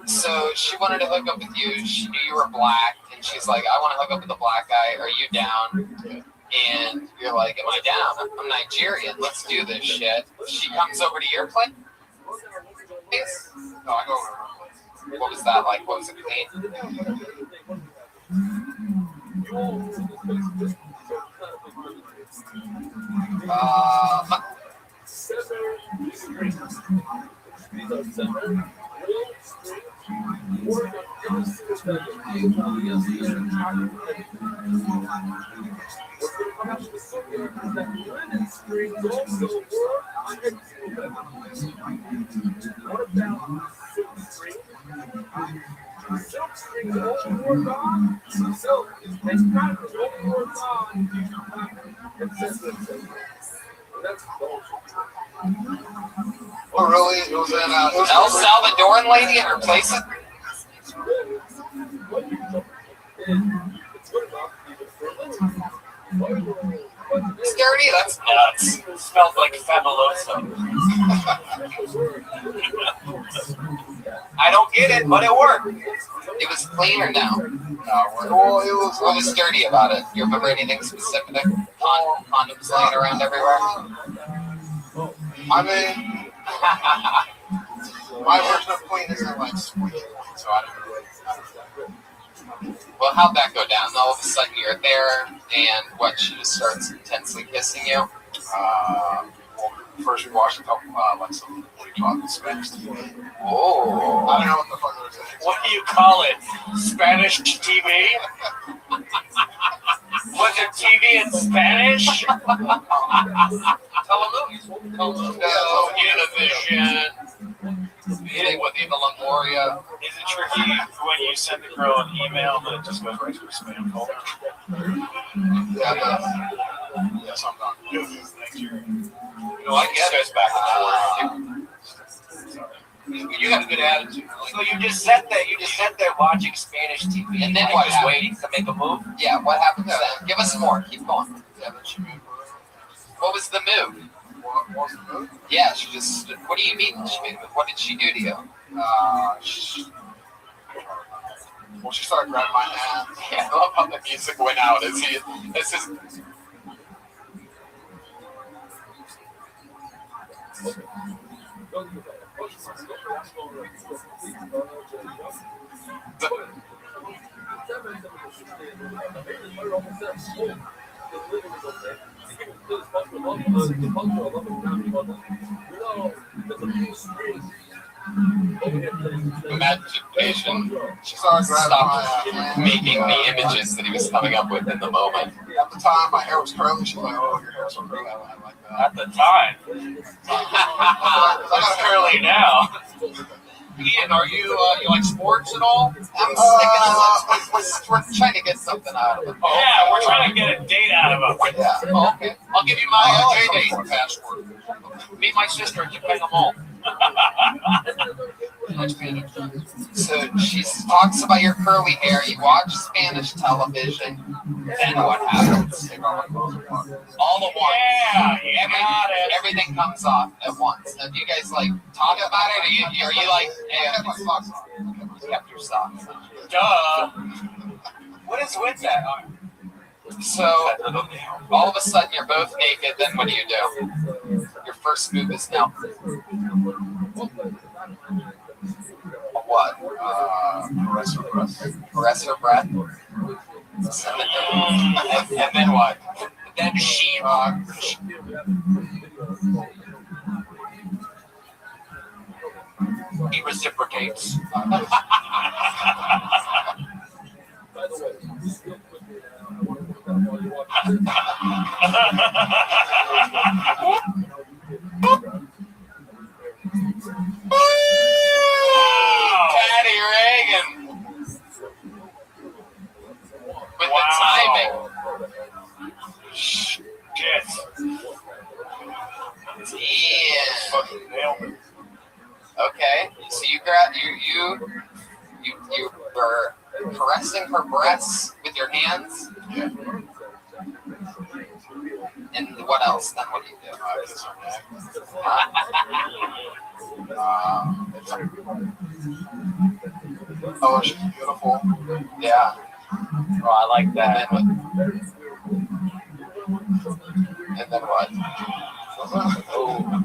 So she wanted to hook up with you. She knew you were black, and she's like, "I want to hook up with a black guy. Are you down?" And you're like, "Am I down? I'm Nigerian. Let's do this shit." She comes over to your place. No, I go over her. What was that like? What was it clean? Oh, really? It was in El Salvadoran lady in her place? It's dirty. That's nuts. It smelled like fabuloso. I don't get it, but it worked. It was clean or no? Well, it was. What was dirty about it? You remember anything specific? Condoms laying around everywhere? I mean, my version of clean isn't like squeaky clean, so I don't really. Well, how'd that go down? All of a sudden you're there. And what, she just starts intensely kissing you? Well, first we watched a couple, like some, what do you call it, Spanish TV. Oh. I don't know what the fuck they're saying. What do you call it? Spanish TV? Was it TV in Spanish? Telemovies. No, Univision. Anything with Eva Longoria. Is it tricky when you send the girl an email that it just goes right to her spam folder? Yeah, it does. Yeah, sometimes. Thank you. You know, I get Goes back and forth. You got a good attitude. So you just sat there watching Spanish TV, And then what just happened? waiting to make a move. Yeah, what happens then? Give us some more. Keep going. Yeah, then she moved. What was the move? What was the move? Yeah, she just. What do you mean she made a move? What did she do to you? Well, she started grabbing my hand. Yeah, I love how the music went out. This is. Imagination. She started grabbing my Stop hand. making the images that he was coming up with in the moment. At the time, my hair was curly. She was like, "Oh, your hair's so curly." I like that. At the time. I got a Curly now. Ian, are you like sports at all? I'm sticking we're trying to get something out of it. Yeah, we're trying to get a date out of him. Yeah. Oh, okay. I'll give you my J-Date password. Meet my sister at the Mall. So she talks about your curly hair. You watch Spanish television. Then what happens? All the once. Yeah, you got it. Everything comes off at once. Now, do you guys like talk about it? Are you like, hey, I kept my socks on. you kept your socks on? Duh. What is with that? So all of a sudden you're both naked. Then what do? Your first move is now. What? Caress her breath. And then what? Then she. He reciprocates. Patty Reagan. With the timing. Shit. Yeah. Okay. So you were caressing her breasts with your hands. Yeah. And what else? Then what do you do? Kiss her neck. Oh, she's beautiful. Yeah. Oh, I like that. And then what? Oh.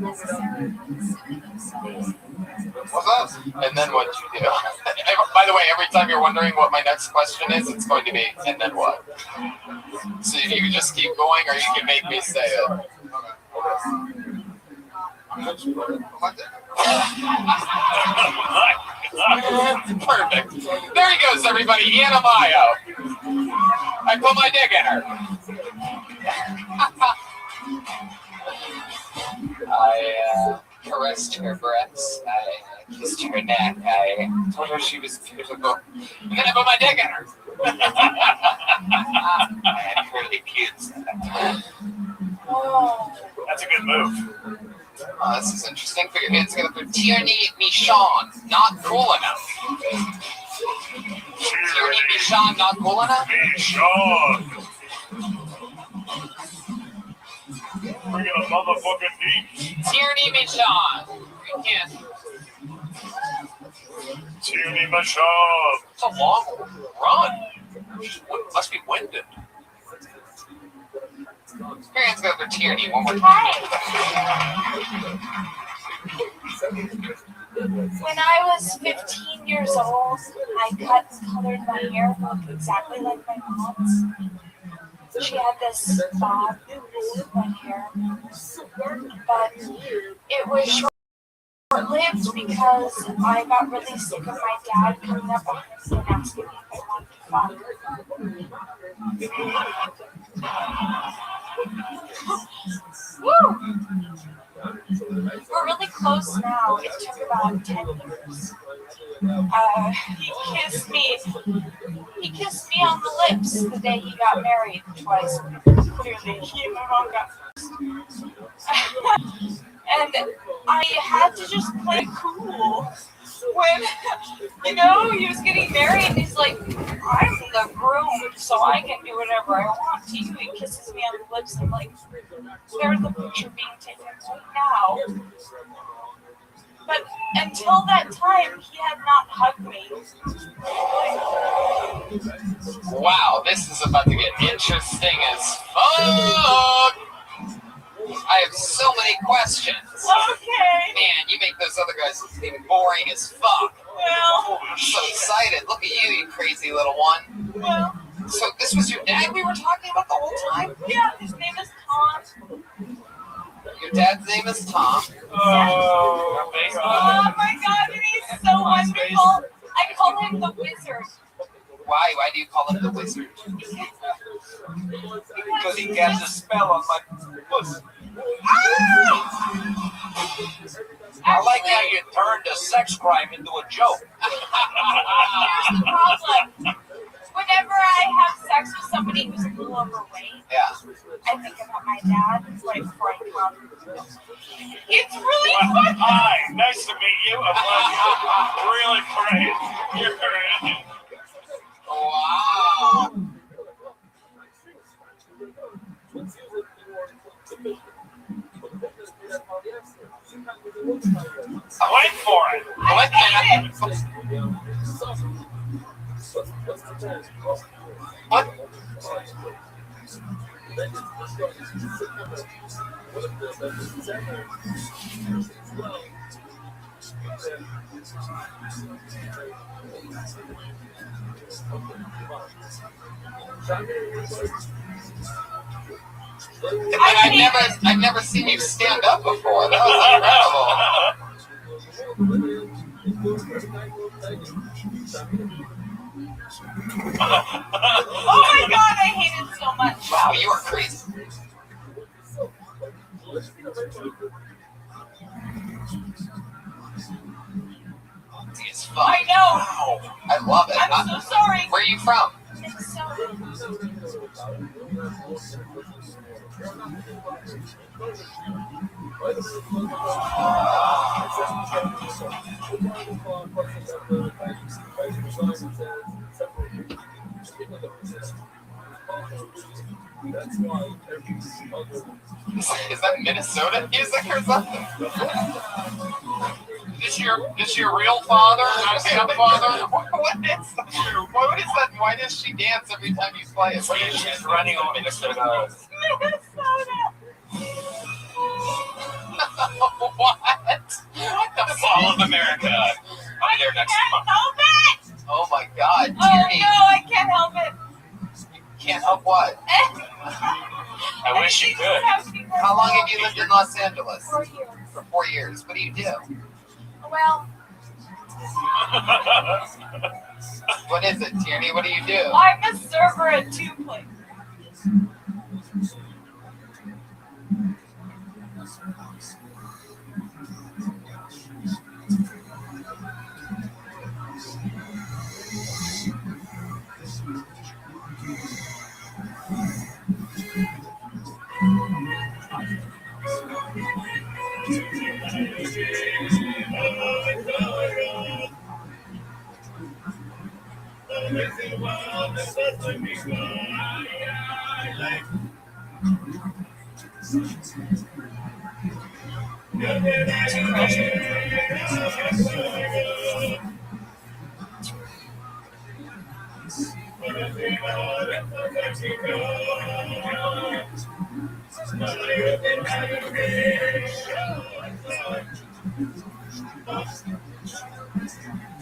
What's that? And then what you do? By the way, every time you're wondering what my next question is, it's going to be, and then what? So you can just keep going, or you can make me say it. Perfect. There he goes, everybody. Ian Amayo. I put my dick in her. I caressed her breasts. I kissed her neck. I told her she was beautiful. And then I put my dick in her. I had curly kids. That's a good move. Oh, this is interesting. Put your hands together for Tierney Michon. Not cool enough. Tierney Michon, not cool enough? Michon. Bring in a motherfucking knee. Tierney Michon. You can't. Tierney Michon. It's a long run. Must be winded. Put your hands together for Tierney one more time. When I was 15 years old, I cut and colored my hair to look exactly like my mom's. She had this bob red hair, but it was short-lived because I got really sick of my dad coming up behind me and asking me if I wanted to fuck. Woo! We're really close now. It took about 10 years. He kissed me on the lips the day he got married twice. Clearly, he and my mom got first. And I had to just play cool when, he was getting married and he's like, I'm the groom, so I can do whatever I want to you. He kisses me on the lips and I'm like, there's the picture being taken right now. But until that time, he had not hugged me. Wow, this is about to get interesting as fuck. I have so many questions. Okay. Man, you make those other guys seem boring as fuck. Well. I'm so excited. Look at you crazy little one. Well. So this was your dad we were talking about the whole time? Yeah, his name is Tom. Your dad's name is Tom. Oh my God, and he's so wonderful. I call him the wizard. Why? Why do you call him the wizard? Because he casts a spell on my pussy. I like how you turned a sex crime into a joke. Here's the problem. Whenever I have sex with somebody who's a little overweight, I think about my dad right before I come. It's really funny. Hi, nice to meet you. I'm really great. You're great. Wow. I went for it. What? I've never seen you stand up before. That was incredible. Oh my God, I hate it so much. Wow, you are crazy. It's fun. I know. Wow. I love it. I'm so sorry. Where are you from? Is that Minnesota music or something? This your real father, not a stepfather? What is that? Why does she dance every time you play it? She's running on Minnesota. What? The fall of America. I'll be there next month. Help it! Oh my God, Oh Tierney. no, I can't help it. Can't help what? I wish you could. How long have you lived in Los Angeles? 4 years. For 4 years. What do you do? Well, What is it, Tierney? What do you do? I'm a server at 2 places.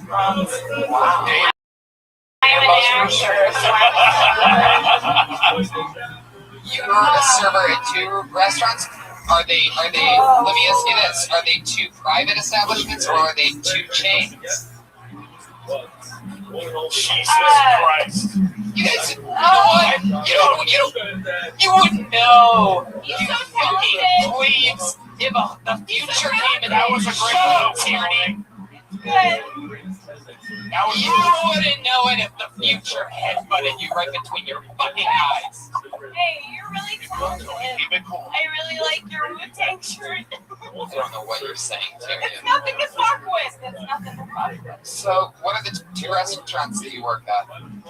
Wow. I'm an actress. You were a server at 2 restaurants. Are they? Let me ask you this: are they 2 private establishments or are they 2 chains? Jesus Christ. You guys, you know what? You wouldn't know. You fucking plebes. If the future came and That was a great move, tyranny. You wouldn't know it if the future headbutted you right between your fucking eyes. Hey, you're really talented. Keep it cool. I really like your Wu-Tang shirt. I don't know what you're saying, Tyrion. It's nothing to fuck with. It's nothing to fuck with. So, what are the 2 restaurants that you work at? And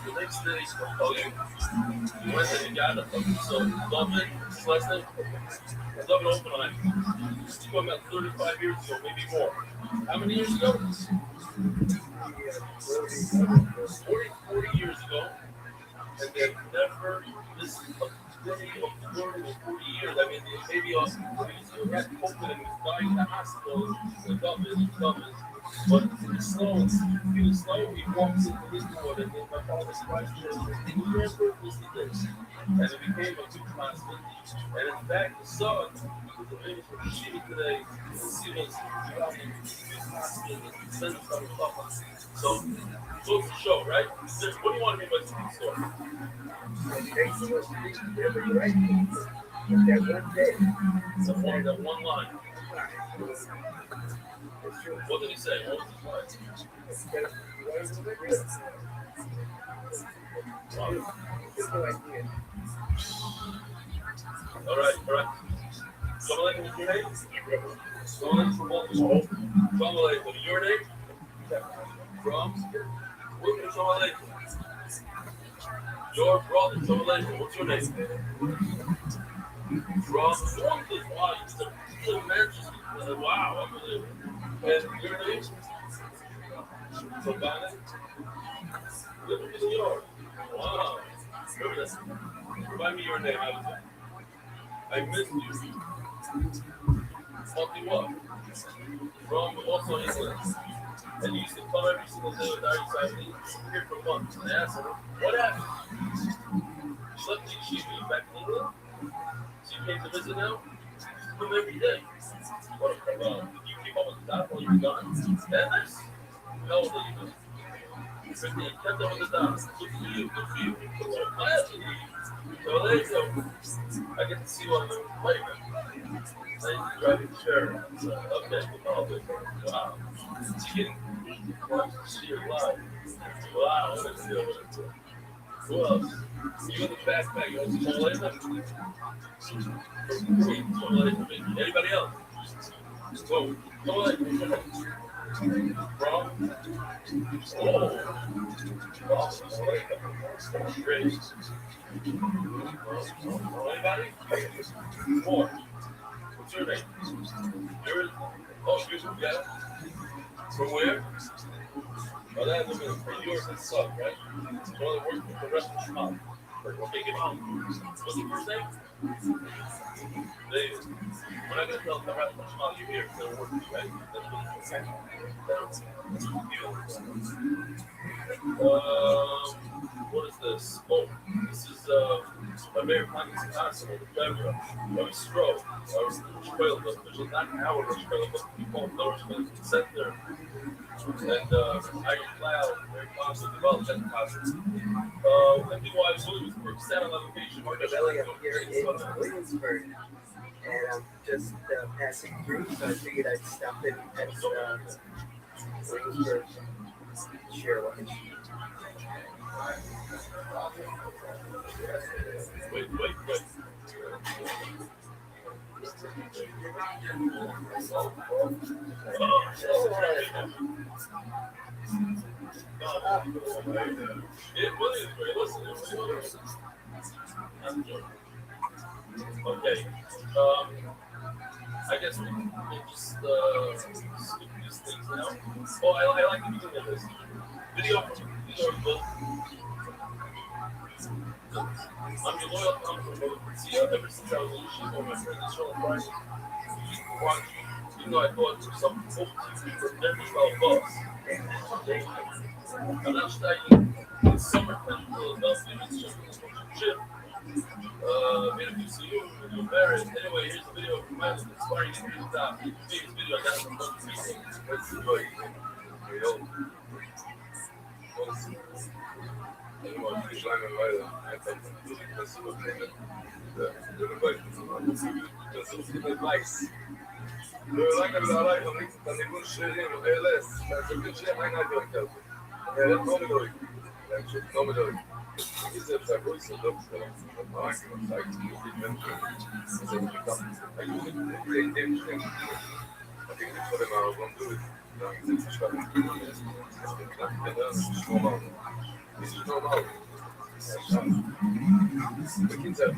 the next day, you went and you got so Dublin, last name, Dublin Oppenheim. You come about 35 years ago, maybe more. How many years ago? 40 years ago. And then never, this is a day of 30 or 40 years. I mean, maybe you had COVID and was dying in the hospital in Dublin. But the snow, he walks into this door, and then my father's Christ he transferred this to this. And it became a good classmate. And in fact, the son was arranged for the city today to see us throughout the classmate and send us some stuff. So, goes to show, right? What do you want to mean by the story? That one line. What did he say? What was his line? All right. Shalom Aleichem is your name? Shalom Aleichem from Baltimore. Shalom Aleichem. Your name? From? Shalom Aleichem. Your brother, Shalom Aleichem. What's your name? From Swanton. Wow, you're Manchester. Wow, unbelievable. And your name? From Bannon? Live in New York. Wow. Remember that. Remind me your name. I missed you. Funky what? From also England. And you used to come every single day with our family here for months. And I asked her, what happened? Suddenly she moved back to England. She came to visit now. She come every day. What did you keep up with that while you were gone? And nice. How old are you? 50. Kept up with the dots. Good for you. So glad to hear you. So there you go. I get to see what I'm playing with. Now you can drive your chair. Okay, wow. She getting see your live. Wow, what a deal. Who else? You in the backpack. You want some more later? Anybody else? Whoa. Go ahead. Bro. Oh. Great. Anybody? More. What's your name? Yours? Oh, you got it? From where? Oh, that's a bit. Yours is suck, right? You only work with the rest of the month. Okay, get on. What's your first name? David. We're not going to tell the rest of the month you're here because they're working, right? That's what is this? Oh, this is American Constable, Deborah, Stroh, Rothschild, which is not our Rothschild, but people know Rothschild, Center, and Iron Cloud, very positive development project. And meanwhile, Williamsburg, set on location. Belly up here in Williamsburg, and I'm just passing through, so I figured I'd stop in at Williamsburg, share lunch. Wait. Okay. I guess we'll just skip these things now. Oh, I like the beginning of this. Video from I'm your loyal comfort. See, ever since I was a little sheep on my friend, this show on Friday. Even though I thought it was something over TV for never felt boss. I'm not studying in summertime in Philadelphia. It's just a trip. Made a few see you and you're married. Anyway, here's a video from my inspiring to the top. This video I got from the people. Let's enjoy it. Anyone who's trying to write it, I think that's the opinion. Das ist die Advice. Like I'm like, I'm going to share him with ALS. That's a good shit. I'm not going to tell you. No me doy. No me doy. He said, I voice the dogs that I'm like, you did mention. I said, you come. I use it every day. I think it's for them, I was going to do it. This is normal. This is normal. The kids are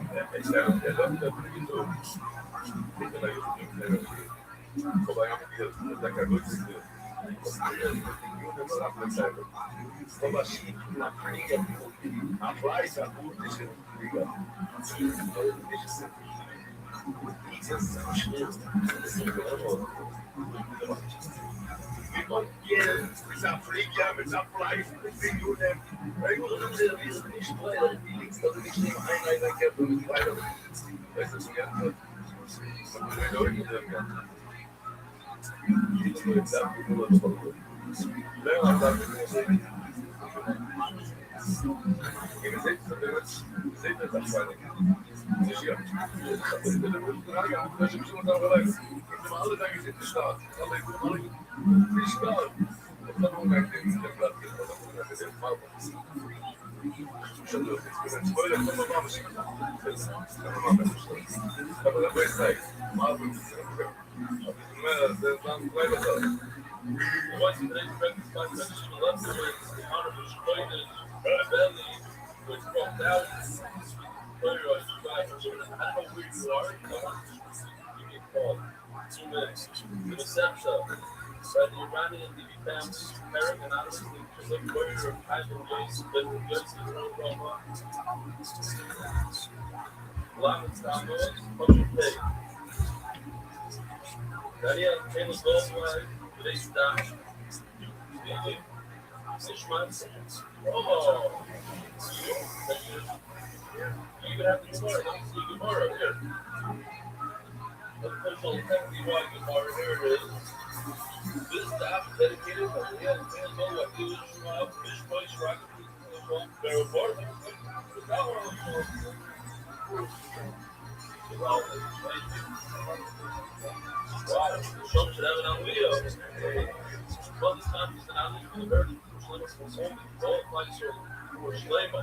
for Shlema.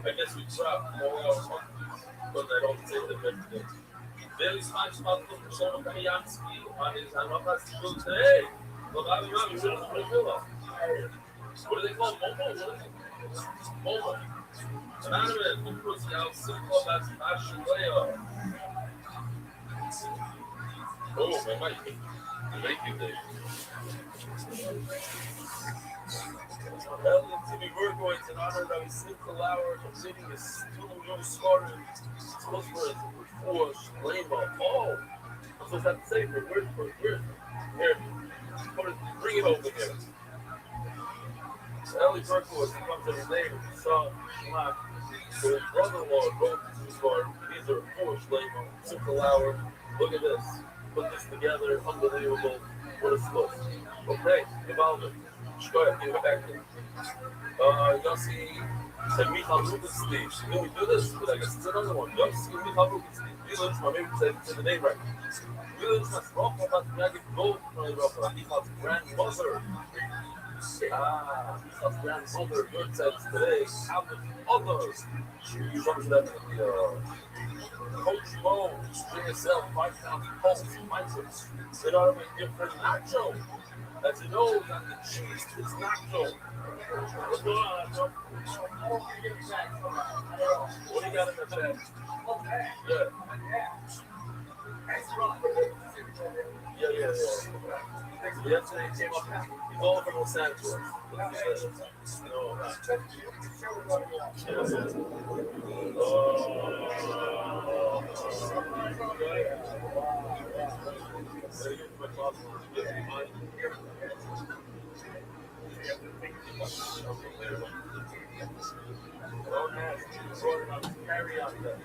I guess we dropped more but I don't say the best thing. Very much about the Shlomo Kamiansky on his Hanmakas today. But Rabbi Rothschild, what do they call Momo? Momo. Anonymous, Lucas Yalsi, Kodas Ashleya. Oh, my mic. Thank you, Dave. Elliot Timmy Berkowitz, in honor of Rabbi Simcha Lauer completing his 2 million scoring. It's supposed for Shlema. Oh, I'm supposed to have to say for where's here? Bring it over here. So Elliot Berkowitz comes in his name, his son, Shlach, so his brother-in-law wrote his card. These are for Shlema, Simcha Lauer. Look at this. Put this together. Unbelievable. What a slip. Okay, involvement. Go ahead, give it back to him. Yossi said Michal Rubinstein. Can we do this? But I guess it's another one. Yossi Michal Rubinstein. Williams, maybe say the name right. Williams has Rocha about Maggie Gold from Rocha. Michal's grandmother. Michal's grandmother. Your says today. How many others? You come to that Coach Mo, JSL, 5,000 poles, biceps. They don't have a different nacho. As you know, not the cheese, it's nacho. What's going on, nacho? What do you got in the bag? Yeah. Yeah. Yesterday he came up, he's all over Los Angeles. Carry out that.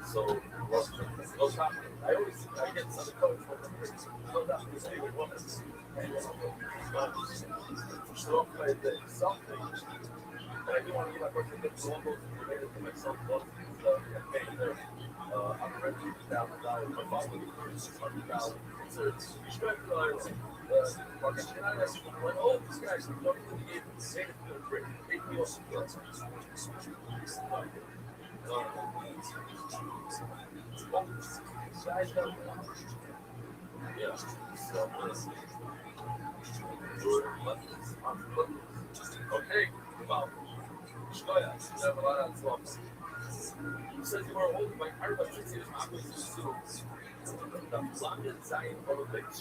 So, I get some coach from something. And I do want to give my person a good global related to myself, but campaign there. I'm ready to $1,000, my father was $600,000. So it's oh, this guy's going to the game, say it's going to break. Take me off the yeah, okay, well, you said you were holding my heart, but you see I'm going to sue. The plug inside of a bitch.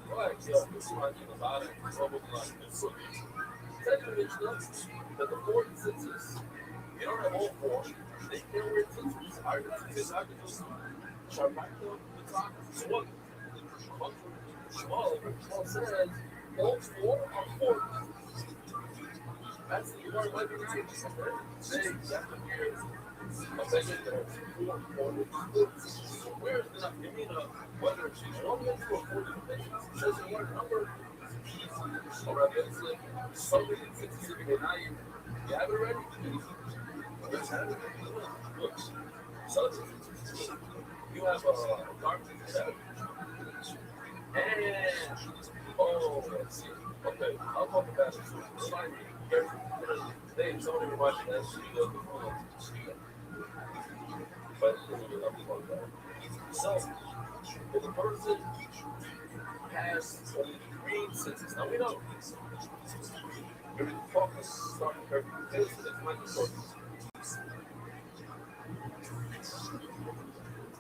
Right, yeah, this is what I'm about it. Probably not this one. Tell you that the 4 instances, you don't have all 4. They can't wear instances. I would just sharp back the top. Swung. Shmuel says, all 4 are 4. That's the one might be right. They exactly here. Where's the you mean whether she's 1 to a 40 patients? Says in what number? Alright, that's it. Something in 60 now you have it ready. Let's have it. Look. So You have a dark set. And oh, let's see. Okay, I'll talk about it. They somebody reminded me that but so if a person has green senses, now we know every focus starting every this is microscope.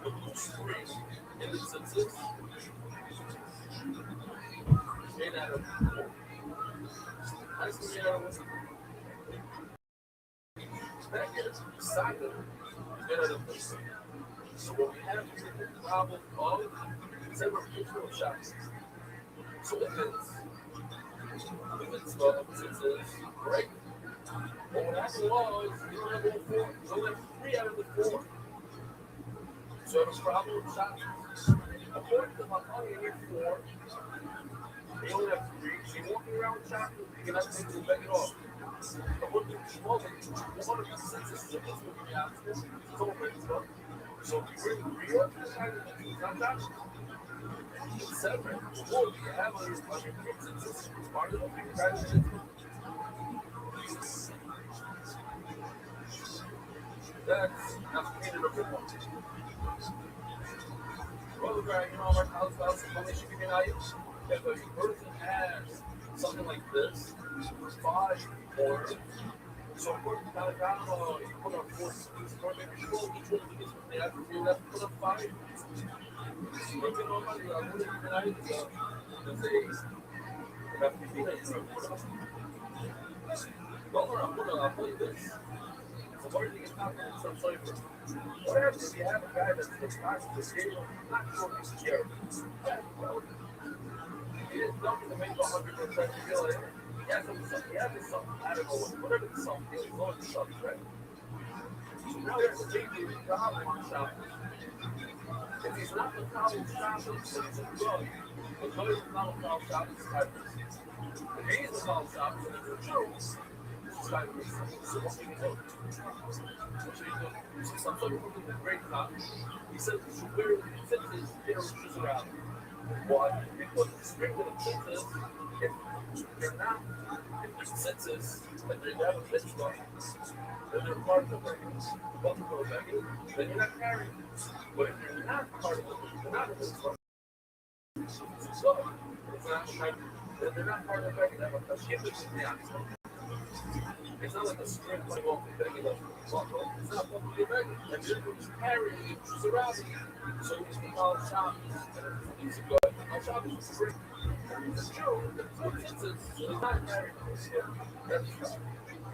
The blue screen in the senses made out of nice made out of that is inside of made out of this. So what we have here is the problem of several visual shots. So if it's senses, great. But what happened was you don't have all four, you only have 3 out of the 4. So it was problem with shots. According to my money, you need 4. You only have 3. So you're walking around with shots, you cannot take it back it off. But what you're smoking, one of the senses is supposed to be out. It's all ready stuff. So if you bring 3 up to the side of the shots, it's separate. Or you have a senses, it's part of the big that's created a good one. Well, you know, our house, only she can get if a person has something like this, 5 or so according to Malagrano, you put up 4 students, or maybe each one of these, they have to put up 5. Porque normally, algunos criminales, I'll play this. So where do you get confidence from slavery? What happens if you have a guy that's not sure he's scared? Well, he is dumping to make 100% feel it. He has something, I don't know, whatever the song is, he's going to something, right? So now there's a big problem on the shop. If he's not the problem shopper, then it's a drug. But what is the problem shopper? It's typers. If he is the problem shopper, then it's a drug. So what do you do? So some sort of great cop. He said where the senses just around. Why? Because the string of the senses, if they're not, if the senses, and they have a mitzvah, then they're part of the baggage. Both of those baggage, then you're not carrying. But if you're not part of the baggage, they're not a mitzvah. So, it's not, then they're not part of the baggage. They're a ship is the answer. It's not like a string coming off the baggage. It's not probably a baggage. And you're just carrying it surrounding you. So you can call it shops. And it's a good. Our shop is free. It's true. It's not carrying it.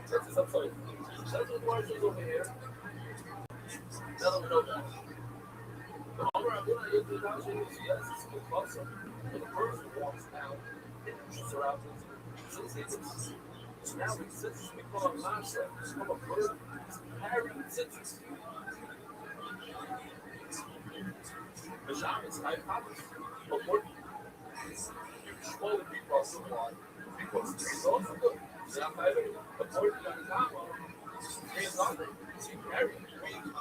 That's some sort of. That's what Marsh is over here. Now that we know that. The owner of the house is yes, it's good muscle. But the person walks down, it surrounds it. So now we senses we call it mindset. It's called a bird. It's carrying senses. The shop is hypothesis. But what you slowly be crossing the line because it's also good. It's not better. According to the comma, it's nothing. It's carrying.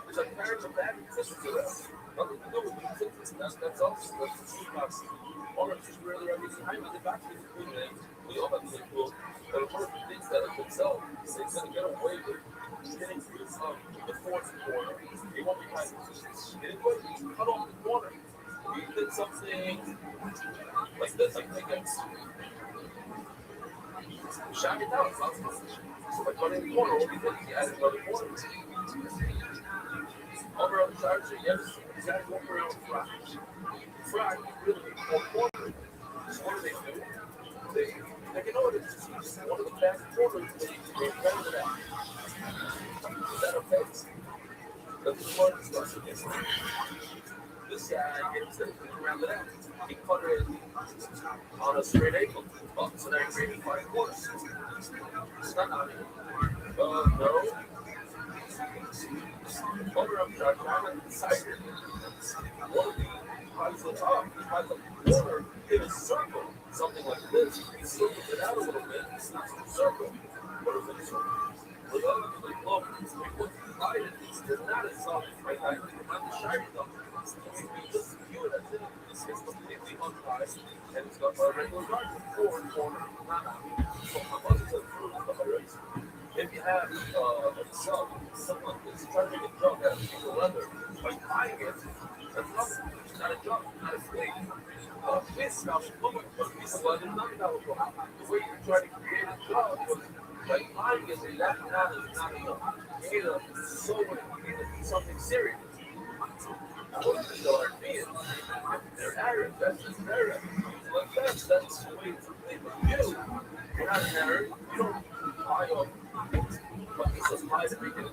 It's a carrying the bag of senses around. Nothing to do with the senses. That's also that's the true process. All of this really behind the back is good. We all have to make cool. But a person thinks that of himself, he's going to get away with getting through the fourth corner. He won't be behind the anybody cut off the corner. He did something like this, like this. Shot it down. So by cutting the corner, what he did, he added another corner. Over on the charger, yes, he's got to walk around with Fry. Fry, really need 4 corners. So what do? They can order one of the back corners, they round it out. Is that okay? That's the part discussion. This guy, instead of round it out, he cut it on a straight angle. So now he's creating 5 corners. It's not on it. No. Over up there, I'm excited. One of the parts of the top, he has a corner in a circle. Something like this. He circles it out a little bit. It's not a circle. What is it? With others, they love it. Because pride is not itself, right? Like, not the shiny stuff. If you just view it as it is, it's completely unbiased, and it's got a regular garden, or not. So my mother said, if you have a jug, something like this, try to make a jug out of a piece of leather by buying it. That's nothing. It's not a jug, not a slave. This now should look like a piece of leather, nothing that was wrong. The way you try to create a jug was by buying it, and that knowledge is not enough. You need to sew it, you need to be something serious. Most people are being, they're arrogant, that's just arrogant. Like that's the way to think of you. You're not an arrogant, you don't buy a piece of pie to make it a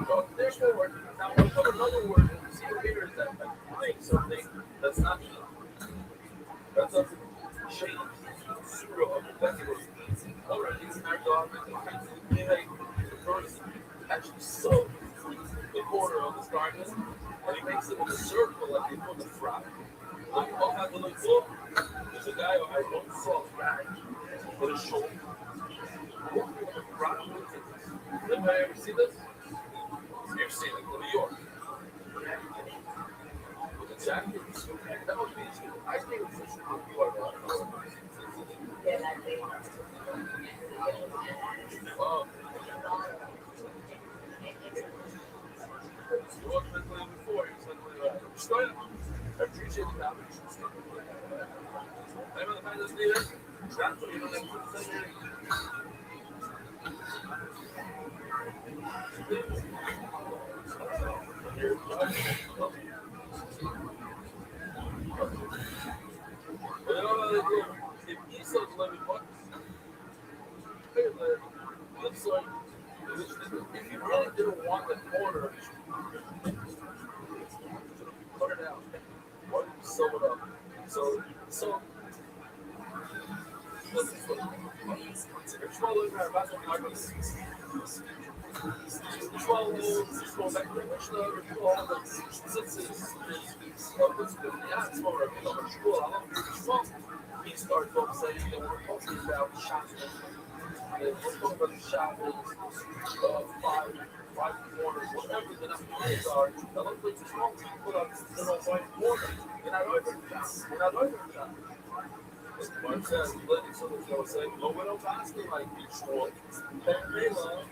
drug. Therefore, now we put another word in the same here is that by buying something that's not enough. That doesn't change zero of the vegetables. Already, in our dog, they make the person actually sew the corner of this garden, and he makes it in a circle like they put the fry. Like, all kinds of little look. There's a guy who has one soft rag with his shoulder. Anybody ever see this? You've seen it in New York. With the jackets. That would be, I think it's just New York. You wasn't clean before, you said clean. Just go ahead. I appreciate the comment. Anyone find this leader? That's what you don't have to say. If he says 11 bucks, pay the looks like if you really didn't want the corner, cut it out. Why don't you sew it up? So he starts off saying that we're talking about shopping. We're talking about the shopping, five corners, whatever the numbers are. That looks like the small people put up the white corner. You're not over the Mark says, letting someone go say, well, we don't ask you like each one. And they love,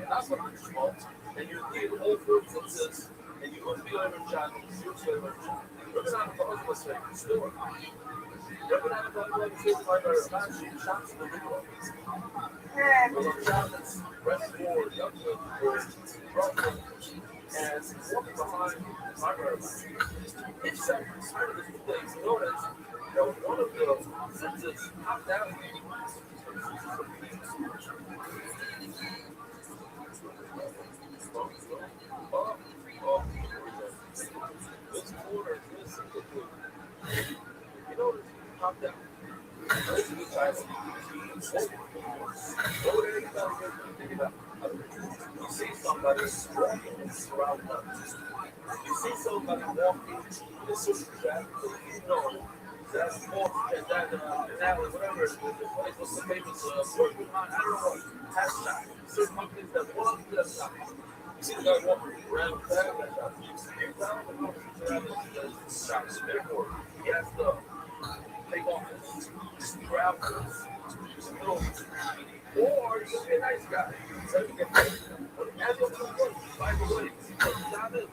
that's what I'm small. And you need all foods of this, and you wouldn't be over chatting, you would be over chatting. We're going to have a husband say, store. We're going to have a husband say, like our fashion shops in the middle. Because our shops, Westmore, Youngwood, Brooklyn, and walking behind my birth. If some part of this place notice, one of the senses popped out of me. This corner, this you notice he popped out. This is the title. What would anybody think about? You see somebody walking around us. You see somebody walking in a social traffic, you know. That's more and that whatever it was the famous I don't know hashtag certain companies that want to stop. You see the guy walking around the back of that shop. You tell him to go around the shops. Therefore, he has to take off his travelers, or you can be a nice guy. So you get paid. But as you're going to work, by the way, the job is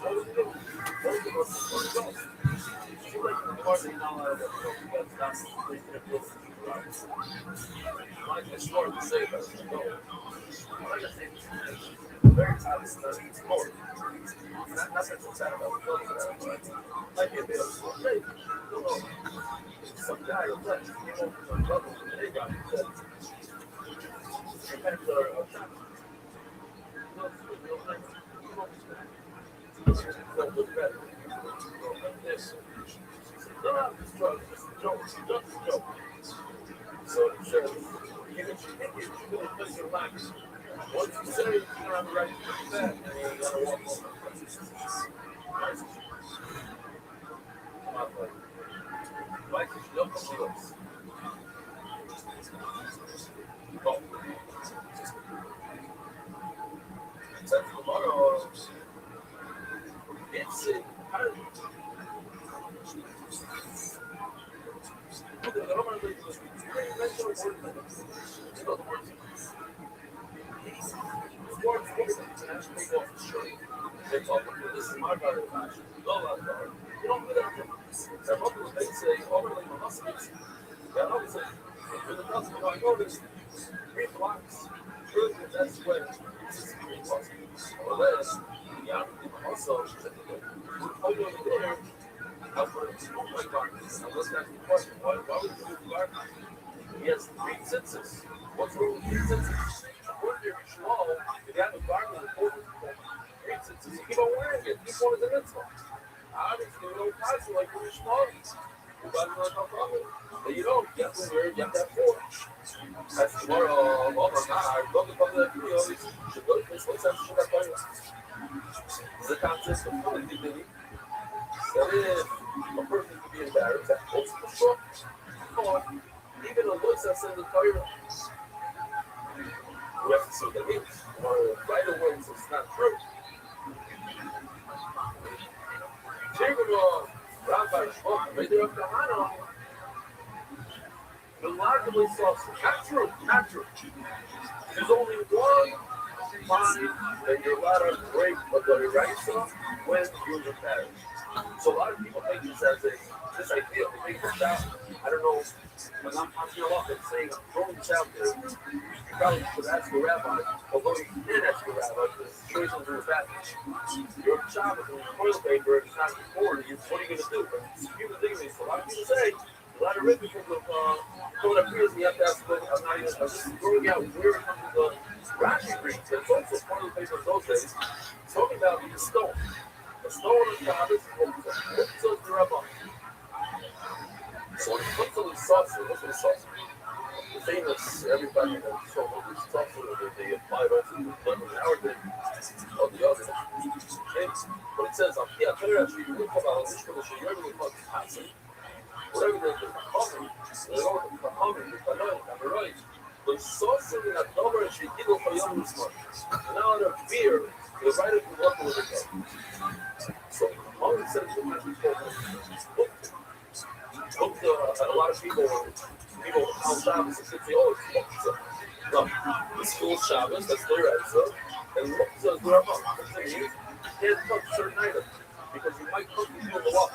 what do you do? What do you do? Like it's hard to say, but like I say, very tight stuff. It's more. Not that it's sad about the like a bit of some guy who left, some brother, they got it. Depends on look better. This. Just a joke. So it says, you really put your life. Once you say you're on the right to do that, and you gotta walk over. Come on, buddy. Mike, you don't see us. Go. This is my brother. You don't do that. They say, overly Muslims. Yeah, obviously, in the gospel, I know this 3 blocks. That's where this is 3 blocks. Or less. Yeah, also, over there, that's where it's my garden. Now, let's ask the question, why would you do the garden? He has 3 senses. What's wrong with 3 senses? According to Shmuel, if you have a garden with 3 senses, you keep on wearing it. Each one is a mitzvah. Obviously, we don't pass it like we're Shmuel. You got to know how problem. But you don't. You have to wear it. You have to have 4. That's tomorrow. I love the public video. Should go to this one. The concept of public dignity. That if a person could be embarrassed, that holds the book. Or even a voice that says the Torah. We have to see what that means. Or right away, so it's not true. Rabbi Rothschild, remarkably soft. Not true, not true. There's only one line that you're allowed to break of the Raisa when you're embarrassed. So a lot of people take this as this idea. They make this out. I don't know. When I'm passing along and saying, I'm throwing this out there, you probably should ask the rabbi, although you can ask the rabbi, because the choices are bad. Your job is with toilet paper, it's not recorded, what are you going to do? But it's human dignity. So a lot of people say, a lot of rich people coming up here, you have to ask them, I'm just throwing out where it comes to the Rashi reads, but it's also toilet paper in those days. It's talking about the stone. The stone on the top is the rabbi. So when it comes to the saucer, what's the saucer? The famous, everybody knows so much saucer that they applied also to the hour day of the other. But it says, you look about this for the Shayar, you look passing. Whatever they're coming, they're all coming, the saucer in that number, and she did for young this month. Now the beer, the writer can walk over the day. So, all it says is, a lot of people on Shabbos and say, oh, it's Muktzah. No, the school Shabbos, that's their answer. And Muktzah is their Ramah. You can't touch certain items because you might cook and do the law.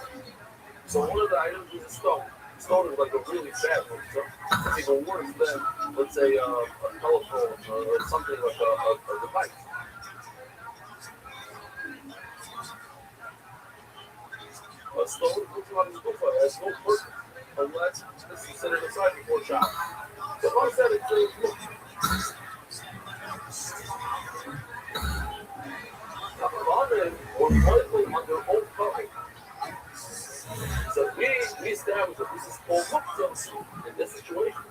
So one of the items is a stone. Stone is like a really bad Muktzah. It's even worse than, let's say, a telephone or something like a device. A stone looks like a kufa. It has no purpose unless it's considered aside before Shabbos. So if I said it's or likely on their own covering. So we established that this is called muktzah in this situation.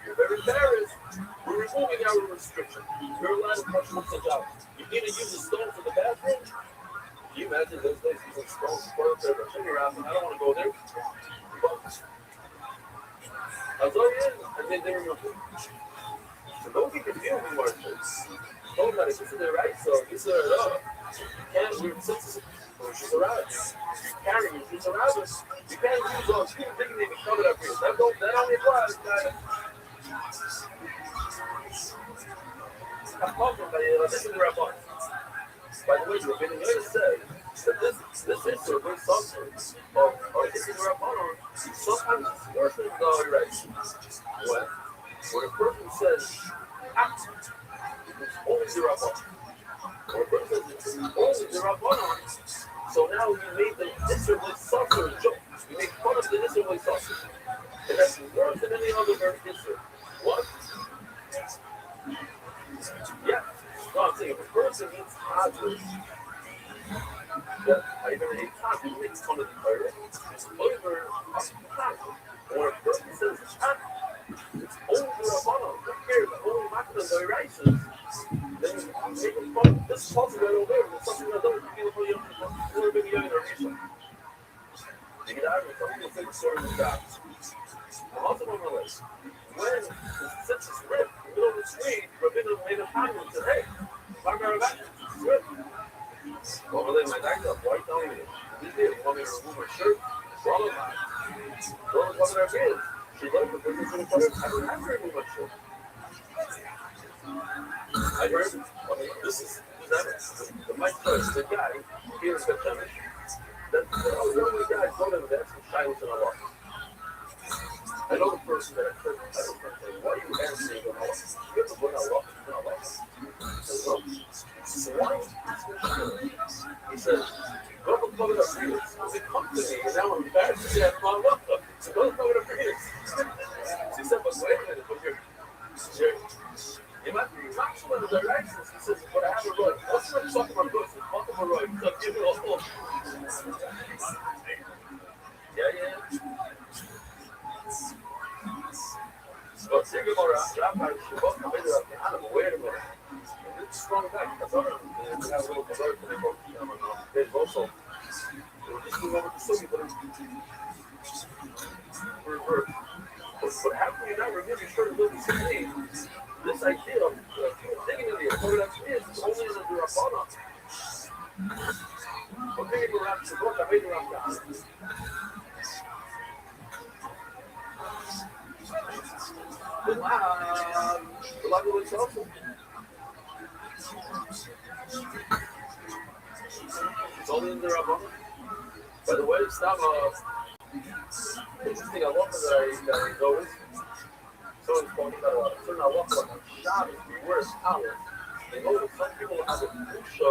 You're very embarrassed. We're removing our restriction. You're allowed to touch muktzah job. You need to use a stone for the bathroom. Can you imagine those days using stones for their finger out? I don't want to go there. I'll tell you, and then they remove it. So don't be confused with what it is. Don't let it. This is the right, so this is the can't wear senses. She's around us. You carry it. She's around us. You can't use those people thinking they can cover it up here. That only applies, guys. I'm talking about this is the right one. By the way, the Rabbi Rothschild said that this is a great substance or this is a honor. Sometimes it's worse than the right. When a person says act, it's only the Rabban. When a person says it's only the Rabban, so now you made the Israelite suffer a joke. You make fun of the Israelite suffer. And that's worse than any other verse in Israel. What? Yeah. No, I'm saying if a person eats hadras, I even ate hadras, makes fun of the Torah. It's over when a person says it's over Rabbanon, compared to only Makna the Rises, then you make fun of this puzzle right over there. There's something that doesn't feel for you. Or maybe you're in a reason. You get out of it, I'm going to say the story of the dogs. I'm also on my list. When the census ripped, in the middle of the street, Rabbeinu made a comment and said, hey, Rabbi, it's ripped. Well, my doctor, why are you telling me this? You want me to remove my shirt? Well, with our kids. She loved the business in the car. I don't have very much shit. I heard, this is the Mike Price, the guy here in September. That one of the guys told him to ask some shyness in our life. I know the person that said, I don't know, why are you answering in our life? You have to put our life in our life. He said, why? He said, go to plug it up here. He come to me, and now I'm embarrassed to say I'm not welcome. So go plug it up here. She said, but wait a minute, but you might be not one of the directions. He says, but I have a right. What's the fuck of my books? The fuck of my right. So give me a whole. Yeah. But think about it. Rabbi, she was coming up. I don't know, wait a minute. It's strong back. That's all right. We have a little convert for the book. There's also. We're just going over the city, but but how can you not remember your shirt living 16? This idea of thinking of the Torah is only in the Rabbanah. Okay, we're at the book. I made it around God. The Bible is awesome. It's only in the Rabbanah. By the way, it's not interesting. I love that I noticed. Someone's talking about a certain halacha on Shabbos, you wear a towel. They know that some people have a pusha,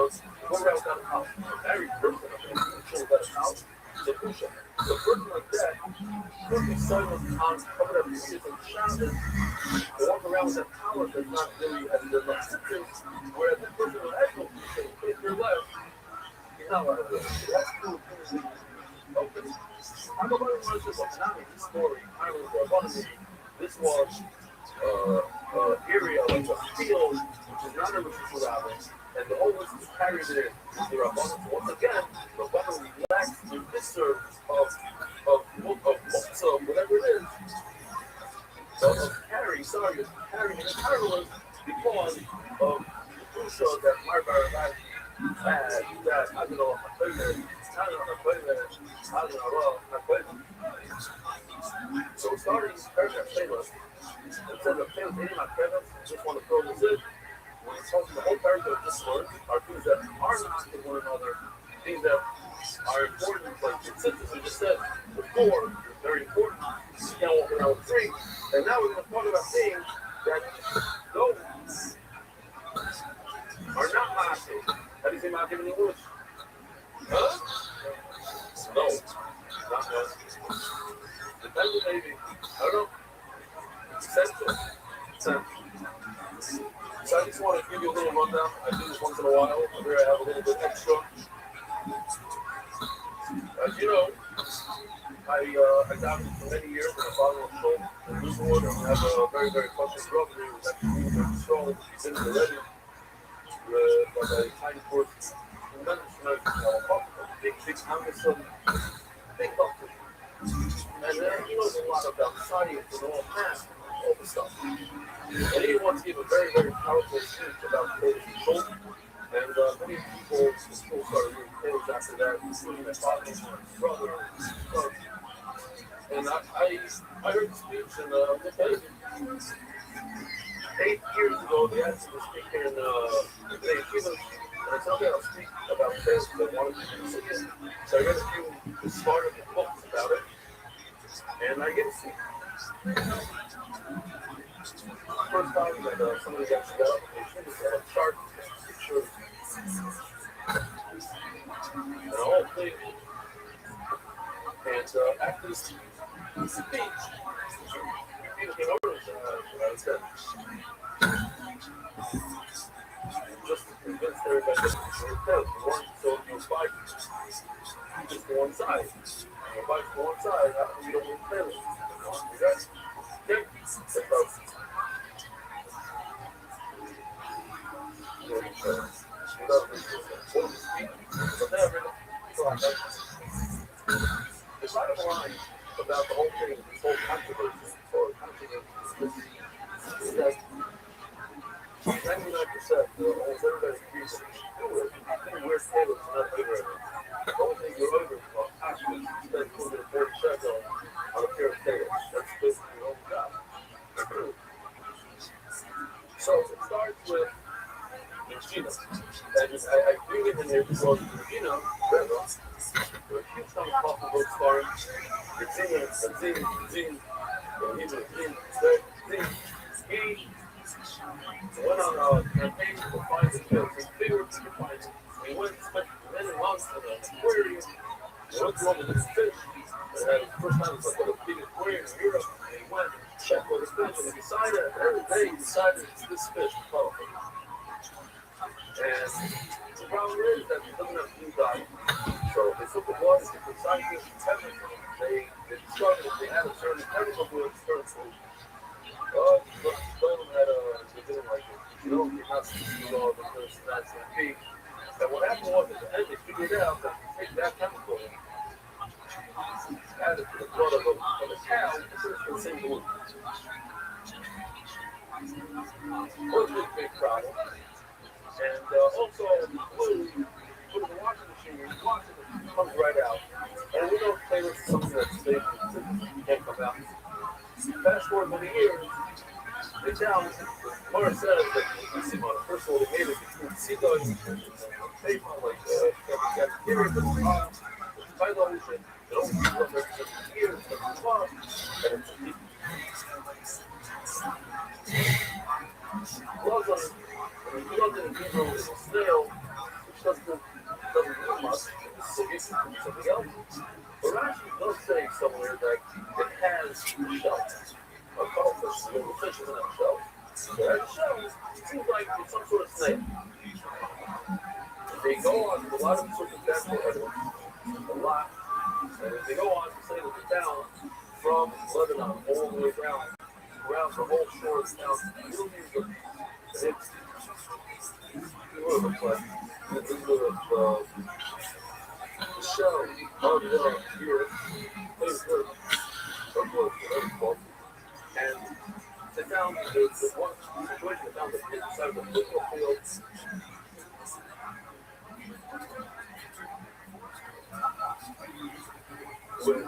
go around without a towel. A married person has a pusha without a towel. It's a pusha. So a person like that should be silent on covered up his on Shabbos. They walk around with a towel that's not really having the enough stitches. Whereas the person who has no pusha, in case they're left, he's not allowed to do it. That's cool. Okay. I'm about to watch this story. This was area like a field, which is not a Rosh Hashanah, and the whole list is carried in the Rabbanon. Once again, the Rabbanon relaxed the mitzvah of whatever it is, of carrying in the parallel because of the Pusha that Rabbi had, that I don't know, so starting paragraph famous, it says the famous name on premise, just want to throw this in. When it's talking the whole paragraph of this word are things that are not to one another, things that are important, like consistency. We just said before, is very important. You can't walk around with three. And now we're going to talk about things that those are not massive. How do you say massive in English? Huh? No. Not that. Depends on maybe. I don't know. Essential. So I just want to give you a little rundown. I do this once in a while. Here I have a little bit extra. As you know, I davened for many years in a father of soul in Newport. I have a very, very close brother who was actually very strong. He's in the ready. But I kind of worked tremendous amount of big Anderson, big doctor. And he knows a lot about science and all math and all the stuff. And he wants to give a very, very powerful speech about the control. And many people in school started reading tales after that, including my father, my brother, and I heard the speech, and I'm just telling you, 8 years ago, they asked me to speak in the yeshiva, and I told them I'll speak about tales because I wanted to see it. So I read a few started books about it, and I get to see first time that somebody got to go, they had a chart, pictures, and the whole thing. And after the speech, people came over and I said, just to convince everybody that so if you fight, you just go one side. If you fight to one side, you don't win the family. Okay? The bottom line about the whole thing, this whole controversy, or controversy, is that 99% almost everybody agrees that you should do it. You wear tailors, not over it. The only thing you're over is about actually spend 240 shekels on a pair of tailors. was, you know, Rebbe, a huge time of coffee book sparring. It's in it, Zin, he went on a campaign to find the fish. He figured he could find it. He went and spent many months in an aquarium. He went to all of this fish. And had his first time, it's like a big aquarium in Europe. And he went and checked all the fish. And he decided, every day, he decided it's this fish, powerful. And the problem is that it doesn't have blue dye. So they took the blood, they put scientists and chemists. They discovered that they had a certain chemical to it, certain food. But Dolan had they didn't like it. You know, you're not supposed to know the first that's going to be. And what happened was, at the end, they figured out that if you take that chemical and add it to the blood of a cow, it's the same glue. Well, it's a big problem. And also, glue, you put it in the washing machine, you wash it, it comes right out. And we know flavor is something that's safe, it can't come out. Fast forward many years, they tell Mara says that first of all, they made it between Sita and paper, like cafeteria, but by the ocean, it only took up every 7 years, but it's fun, and it's a deep. Gloves on it. When you look at a Hebrew with a snail, which doesn't do much, it's something else. But Rashi does say somewhere that it has a shell. A cuttlefish, the fish doesn't have a shell. So that shell seems like it's some sort of snail. They go on a lot of circumstantial evidence, a lot, and if they go on to say that the town from Lebanon all the way down around the whole shore of the town, millions of it's looks like it's a little of the shell of the here, and they found the one situation, they found the pit inside of the football field. With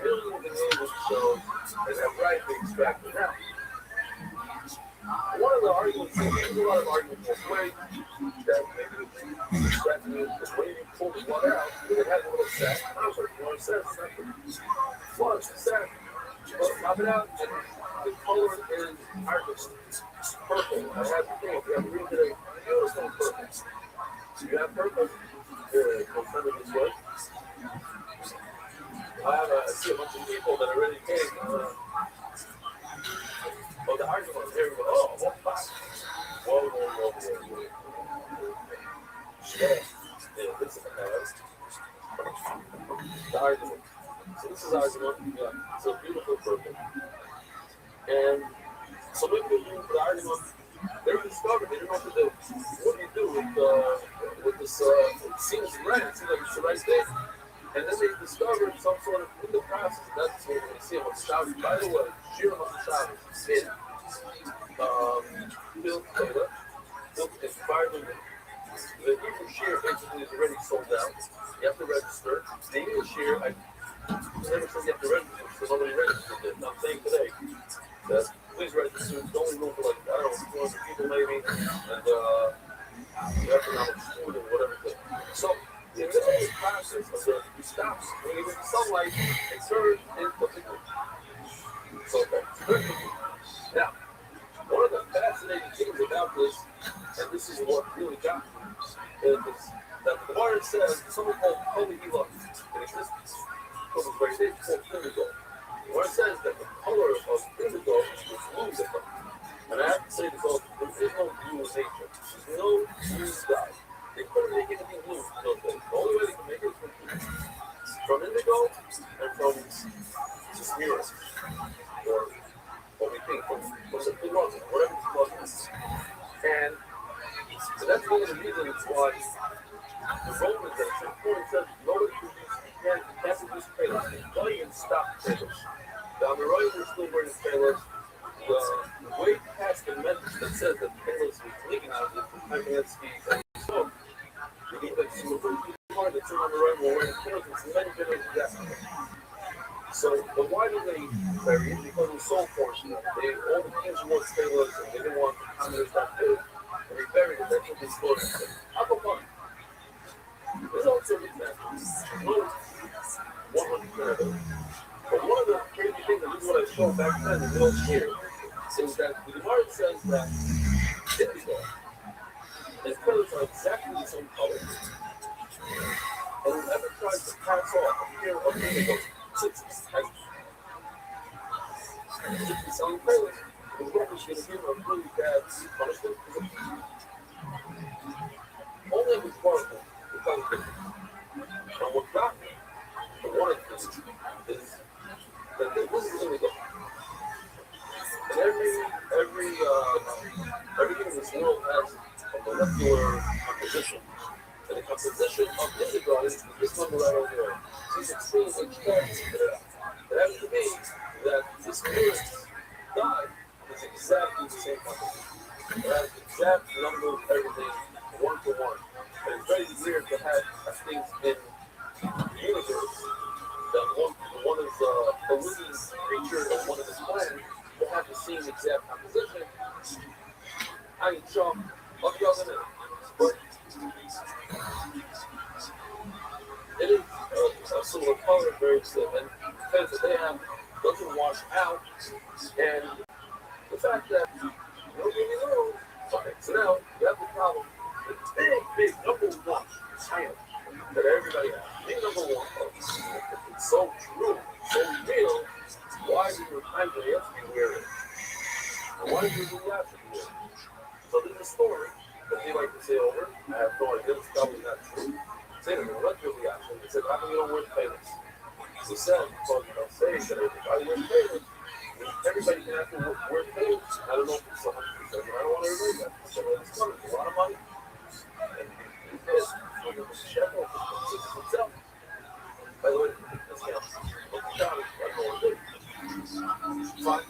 millions and millions of shells that have rightly extracted out. One of the arguments, there's a lot of arguments this way, that maybe extracting the way you pull the blood out, it has a little sack. I was like, what it says, it's not the blood, it's the sack. But pop it out, and the color is iris. Purple. I have the thing, if you have to read today, beautiful purple. Do you have purple? Good, we'll send it this way. I see a bunch of people that already came. Oh, the argument here, oh, whoa. Yeah, this is the argument. So this is the argument, yeah, it's a beautiful purple. And so maybe they use the argument, they discovered, they didn't know what to do. What do you do with this, it seems red, it seems like it's the right thing. And then they discovered some sort of, in the process, that's what we see on Shabbos. By the way, Shira on Shabbos, in milk data, milk environment. The Hebrew share basically is already sold out. You have to register. The English share, I never said you have to register, so nobody registered it. I'm saying today that please register. It's only room for like, I don't know, 200 people maybe, and you have to know food and whatever. So, in this whole process of the stops, when you get the sunlight, it turns into liquid. So, okay. Now, one of the fascinating things about this, and this is what really got me, is that the Gemara says something called holy elon in existence. So it's very big, called indigo. The Gemara says that the color of indigo is blue different. And I have to say this also, there is no blue in nature. There's no blue sky. They couldn't make anything blue in those days. The only way they can make it is from indigo and from just mirrors. Or what we think from the blue roses, whatever the blood is. And so that's one of the reasons why the Romans at some point said nobody can't produce trailers. They even stop trailers. The Amoraim were still wearing trailers. The way past the message that says that trailers was legalized from Kamenetsky and so the two Amoraim were wearing trailers and many generations after. So, but why did they bury it? Because it was so fortunate. All the kings wore trailers and they didn't want the communists that big. And they buried it. That's what they stored it. How about There's all sorts of examples. No 100% evidence. But one of the crazy things, and this is what I saw back then, and we don't hear, is that the Gemara says that indigo and colors are exactly the same color. And whoever tries to pass off a pair of indigo tzitzis as tzitzis selling colors, the Lord is going to give a really bad punishment. Only with Barker becomes different. And what got me to one of these is that this is indigo. And everything in this world has a molecular composition. And the composition of indigo is this number right over there. C16H10. It has to be that this current dye is exactly the same composition. It has the exact number of everything, 1 to 1. And it's very weird to have things in the universe that one is a living creature and one is a plant will have the same exact composition. I ain't sure what y'all gonna do. But it is a similar color, very similar, and because they have doesn't wash out, and the fact that nobody knows. Okay, so now you have the problem. The big number one title that everybody has. Big number one, folks. It's so true, so real. Why do you anybody else be wearing it? And why do you have to be wearing it? So there's a story that they like to say over. I have no idea, it's probably not true. Say to me, what's your reaction? They said, how come you don't wear famous? He said, because you don't say that if I wear famous, everybody can have to wear famous. I don't know if it's 100%, but I don't want everybody that. So it's coming, a lot of money. And this, the shekel, itself. By the way, that's him. Fine.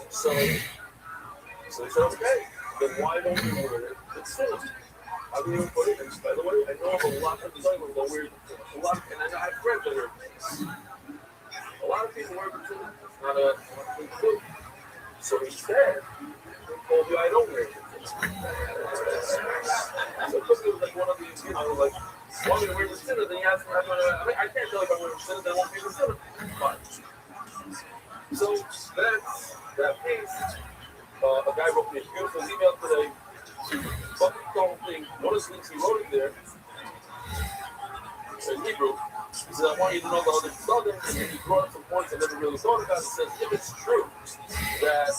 So they said, okay, then why don't we wear it? It's silly. How do you put it? And by the way, I know of a lot of designers that wear a lot, and I have friends that wear it. A lot of people wear it too. It's not a thing to do. So instead, they told you I don't wear it. So quickly, it was like one of these, like, want me to wear the sinner? Then he asked me, I can't tell if I'm wearing the sinner, then I won't be the sinner. Fine. So that's that piece. A guy wrote me a beautiful email today. Fucking the whole thing. One of the things he wrote in there, in Hebrew, he said, I want you to know the other southern, and he brought up some points I never really thought about. He says, if it's true that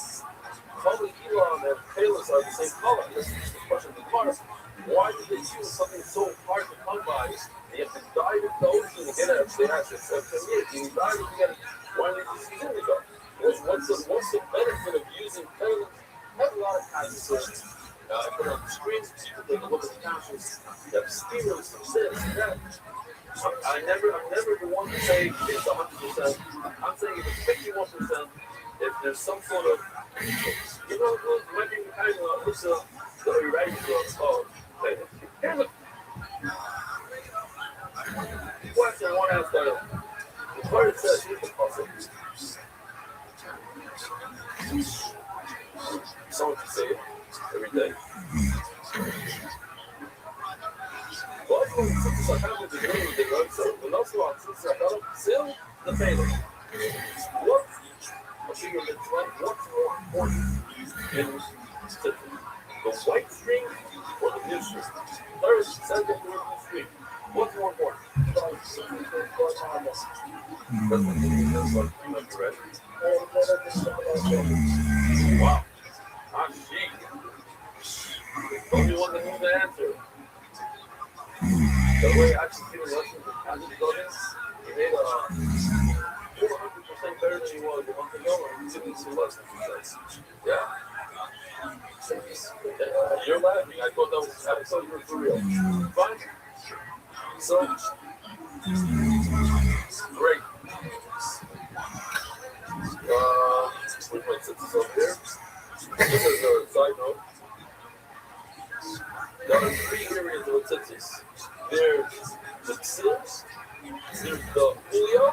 Holy Elon and Palis are the same color, this is the question of the cars, why did they use something so hard to come by? They have to dive into the ocean to get it. They have to spend 10 years. You dive to get it. Why did they use indigo? What's the benefit of using Palis? I have a lot of kinds of things. I put it on the screen, people take a look at the countries. You have steamers, some this, that. I'm never the one to say it's 100%. I'm saying if it's 51%, if there's some sort of, you know, it might be kind of, what's the right called? Here's a question I want to ask the Torah says, here's the puzzle. Someone can say it every day. Well, I'm going to kind of agree with the Lord, so the Lord says, still the failure. What's more important in the white string or the blue string? Third, second, or the string. What's more important? Wow. I'm cheating. Don't you want to know the answer? The way I actually feel lessons in Kansas buildings, he made 400% better than he was a month ago, and he didn't see lessons. Yeah. You're laughing. I thought that was, I thought you were for real. Fine. So, great. We might set this up there. This is a side note. There are 3 areas of tzitzis. There's the tzils, there's the julio,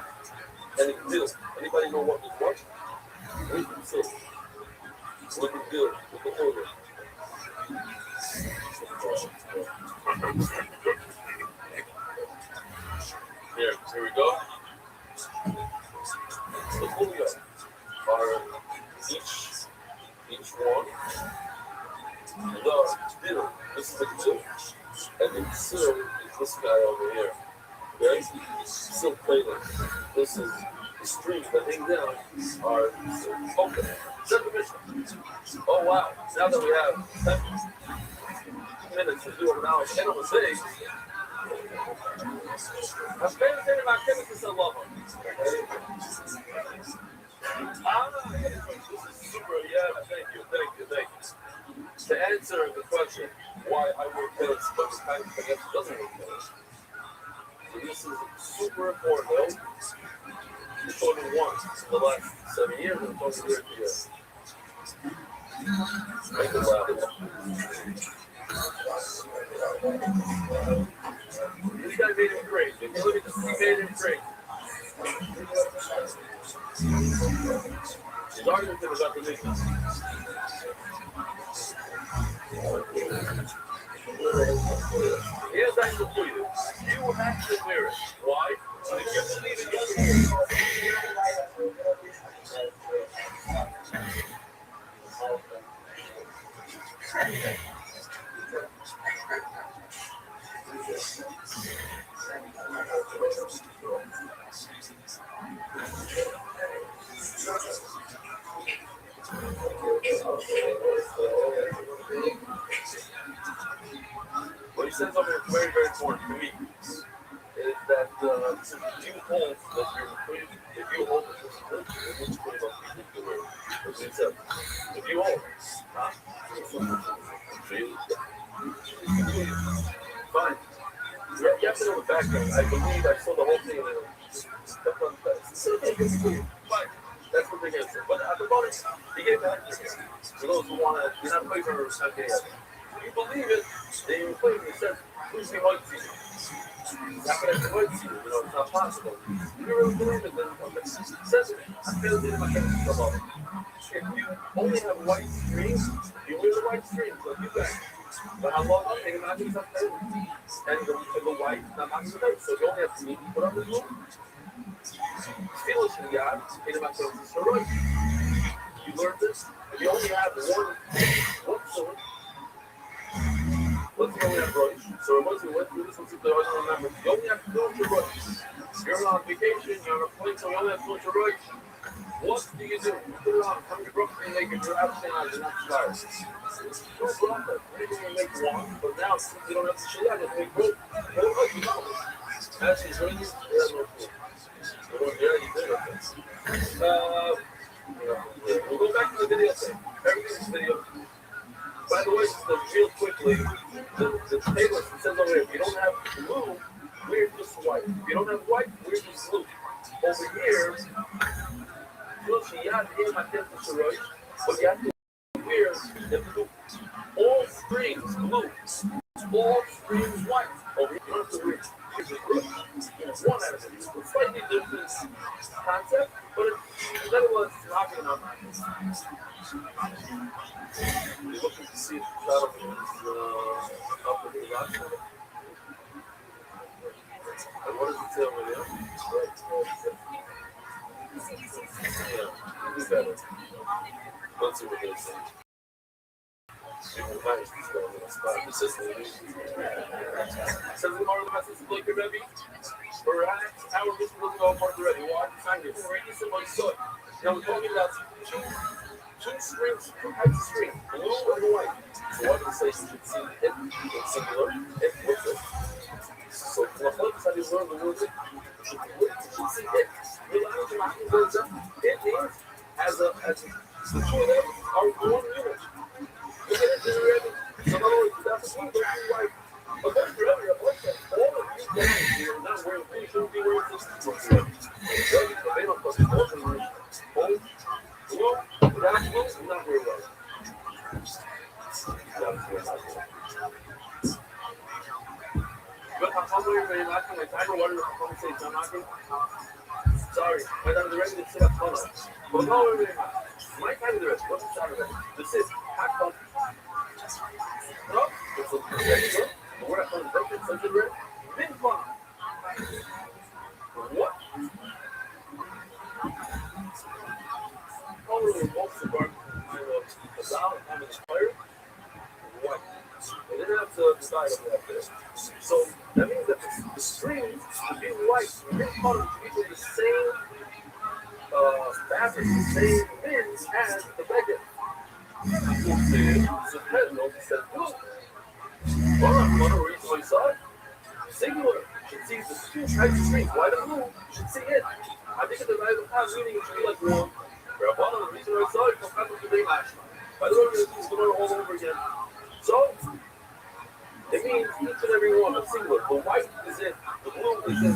and the gdil. Anybody know what is what? Where's the tzil? Where's the gdil? Where's the julio? Here we go. The Julio are each one. The bitter, this is the two. And the seal is this guy over here. Okay? Silk plating. This is the strings that hang down are open. Submission. Oh wow. Now that we have 10 minutes to do it now, and on the stage, I'm paying attention to my chemicals and love them. This is super, yeah, thank you. To answer the question, why I work tennis, but the kind of tennis doesn't work tennis. So this is super important, though. It's only once in the last 7 years, and it's only here years. Make it loud. This guy made him great. If you look at this, he made him great. His argument was about religion. Here's actually for you. You have to wear it. Why? If you believe in your what he says over here is very, very important to me. Is that if you hold that you're free, if you hold it, if you hold fine. You have to know the background. I believe I saw the whole thing and stuff on that. Fine. That's what they're going to say. But at the moment, he gave that to me. For those who want to, you're not playing for okay. If you believe it, then you play it. He says, please be hard to you. How can I avoid you? It's not possible. If you really believe it, then it says it. I feel it in my head. If you only have white strings, you wear the white strings, so you guys. But how long I'm taking my things up there? And the white, not my strings, so you only have to put up the blue. Feel it in the eye, in my things, so right. You learn this, if you only have one sword, let's go have right. So once you went through this, let's see if they always remember. You only have to do it your right. You're on vacation, you're on a plane, so you only have to do it your right. What do? You put it on, come to Brooklyn, make it your outstanding on the next stars. Do it for all that. Maybe you make one, but now since you don't have to shit out, you make both. Actually, really, you have no clue. Yeah, you did, okay. We'll go back to the video thing. Everything's video. By the way, just real quickly, the table says over here, if you don't have blue, we're just white. If you don't have white, we're just blue. Over here, but you have to wear the blue. All strings blue. All strings white. Over here, you don't have to wear one out of it. It's a slightly different concept, but nevertheless, it's not going to happen. You're looking to see if the shadow is up in the last one. And what does it say over there? Yeah, do better. Let's see what they say. People nice, these guys in the spot. This is the says the Marlon message to Blake Rebbe. Perhaps our mission doesn't go apart already. Why? Find it. Radius and my soul. Now we're talking about two strings, two types of string, blue and white. So what do we say? You should see it in singular. It with it. So Klafot is how you learn the word it. You should see it. It means as the two of them are one unit. Look at it, so in other words, that's blue, but white. But that's forever, all of you guys here not wearing blue, shouldn't be wearing this. They don't put it all in blue, without blue, not very well. But how come we're very lacking? Like, I don't want to say John Hawkins. Sorry, but I'm the regular sit up funnel. But how are we? My kind of the rest. What's the shot of it? This is hot fun. No? It's a regular. We're not going to break it. Such a red. Big fun. Probably most of our Hazal and inspired white. They didn't have to decide on that this. So that means that the string should be white. This part should be the same fabric, the same pins as the baguette. People say it's a pen, no, he said blue. Well, I'm going to read what he saw. Singular. You should see the two types of strings, white and blue. You should see it. I think in the Bible time reading it should be like one. Rabbi, the reason I saw it, come back with the day last time. By the way, we're going to do it all over again. So, it means each and every one is singular. The white is it, the blue is it.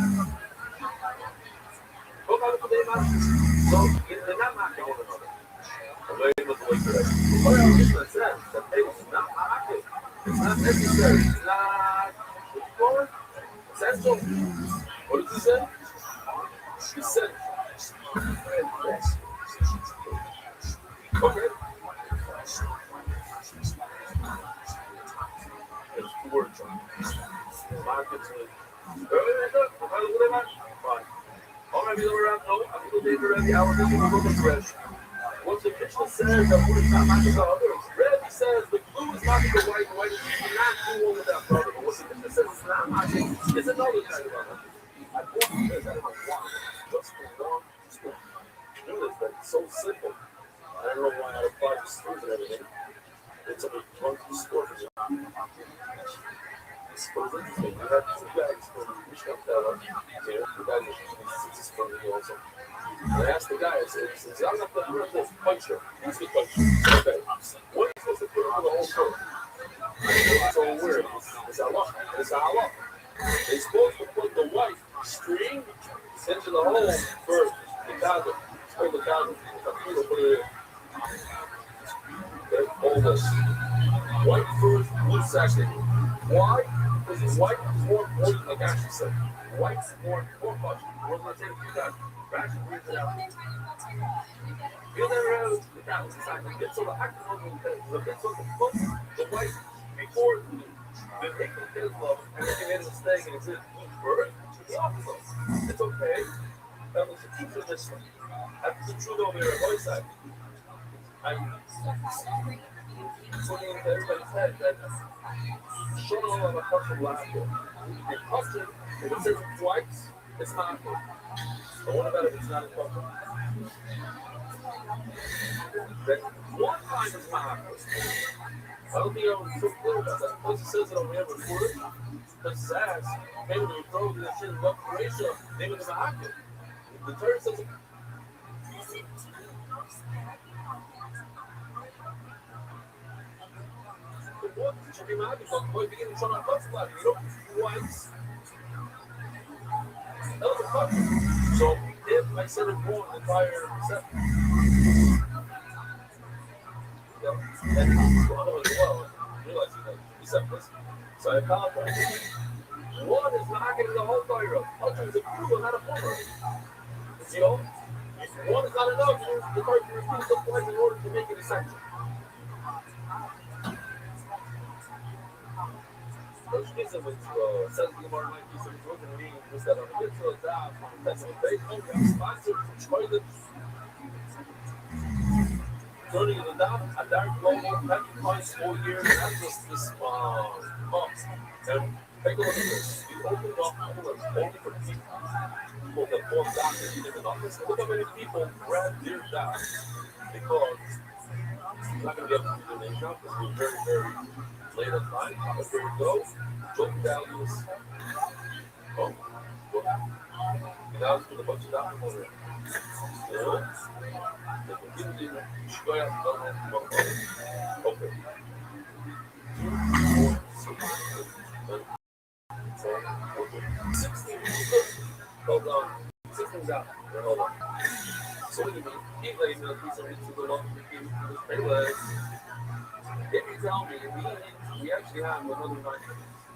Go back with the day last time. So, they're not knocking one another. I'm waiting with the way today. What else is that says? That hey, it's not knocking. It's not necessary. It's not essential. What did he say? He said, okay. There's two words on it. Markets with. Fine. All right, we're around. No, I'm going to leave the hour. This is a little fresh. Once the Mishnah says that blue is not matching the others, Rabbi says the blue is matching the white, the white is not cool with that brother. But what the Mishnah says it's not matching, it's another kind of brother. I bought this, I don't know why. Just for one, just for do this, but it's so simple. I don't know why I apply the screws and everything. It's a funky score for you. It's interesting. We have two guys from Mishnah Fella here. The guy is from me also. And I asked the guy, I said, I'm not this puncher. He's the puncher. Okay. What are you supposed to put over the whole curve? It's so weird. It's Allah. It's Allah. They're supposed to put the white string into the hole for the gather. It's called the gather. Put it in. Okay, hold this. White first, blue second. Why? Because white is more important, like Ashley said. White is more important. We're going to take you guys. Rashi brings it out. Feel that around the balance inside the bits of the active on the bits of the foot, the white before the blue. Then they can get love and they can get a mistake and it's in blue first, it's the opposite. It's okay. That was the truth of this one. That's the truth over here on my side. I'm putting into everybody's head that showing all of a touch of laughter. You're touching, if it says white, it's not good. But what about if it's not a problem? That one time is not. I don't think I was so clear about that. Plus, it says it over here recorded. Because it says, maybe we throw this shit in left ratio, maybe it's not active. The Torah says it. What? It should be mad because the boy beginning to show my thoughts about it. You don't twice. That was a fuck. So if I said it wrong, the entire set. And one as well, realizing that we said this. So I apologize. One is not getting the whole fire up. Other is a crew, not a plumber. You know? One is not enough. The car can refuse the flight in order to make it essential. Those kids that went to Central Gemara might be some broken meetings instead of a mitzvah, that, that's what they come from, sponsored from toilet. Turning the down, a dark logo, having clients 4 years, not just this month. And take a look at this. You open up only for people that form doctors in the office. Look how many people grab their doc because you're not going to be able to do their name now because we're very, very late at night. But here we go. Joke values. Oh, look. Now it's with a bunch of doctors over here. Yeah. Go ahead. Okay. 16. Hold on. 16's out. Hold on. So we keep letting the piece of it to the long anyway. If you tell me we actually have another 9 minutes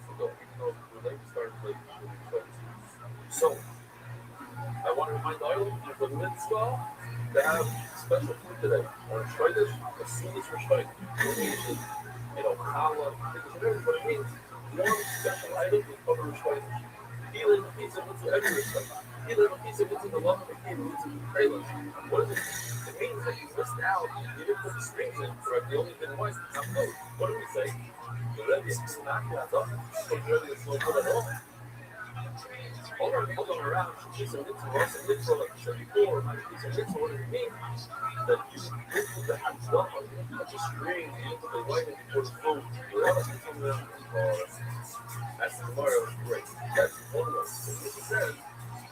to go, even though we're late, we started late. So I want to remind all of you for the mitzvah to have special food today. On Friday, as soon as we're starting, challah, because everybody means one special item is covered with Friday. Healing the pizza with every respect. He said, "What's in the love of the king? What's in the trailers? What is it? It means that you missed out. You didn't put the strings in correct. The only been white. Now, no. What do we say? The Rebbe is not that up. So the Rebbe is no good at all. All our people around, she's a mitzvah, also mitzvah, like you said before, it's a mitzvah. What does it mean? That you put the hadzaka, that you string into the white and before the food. You're all thinking around the car. That's the Gemara, was great. That's one of those. It says,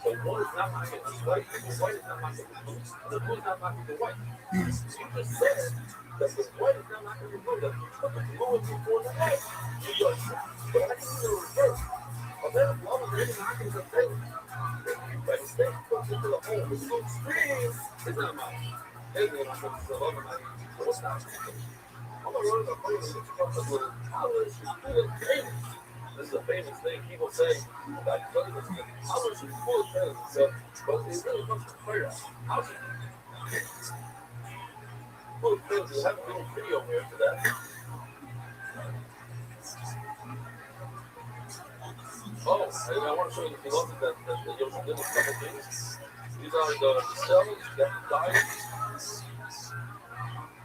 the one is not knocking the white, the white is not knocking the blue, the blue is not knocking the white. You just said that the white is not knocking the blue, that you put the blue in before the white. You're but I can do the reverse. But then, all of the knocking the thing, by mistake, puts into the hole. The blue screen is not mine. It's not mine. It's not mine. What's not mine? I'm going to run the phone and come to the college, school, and famous. This is a famous thing people say about college is full of things, but it really comes from prayer. How's it? Full of things. We'll have a little video here for that. Oh, and I want to show you the philosophy that Yoshi did a couple things. These are the cells that die.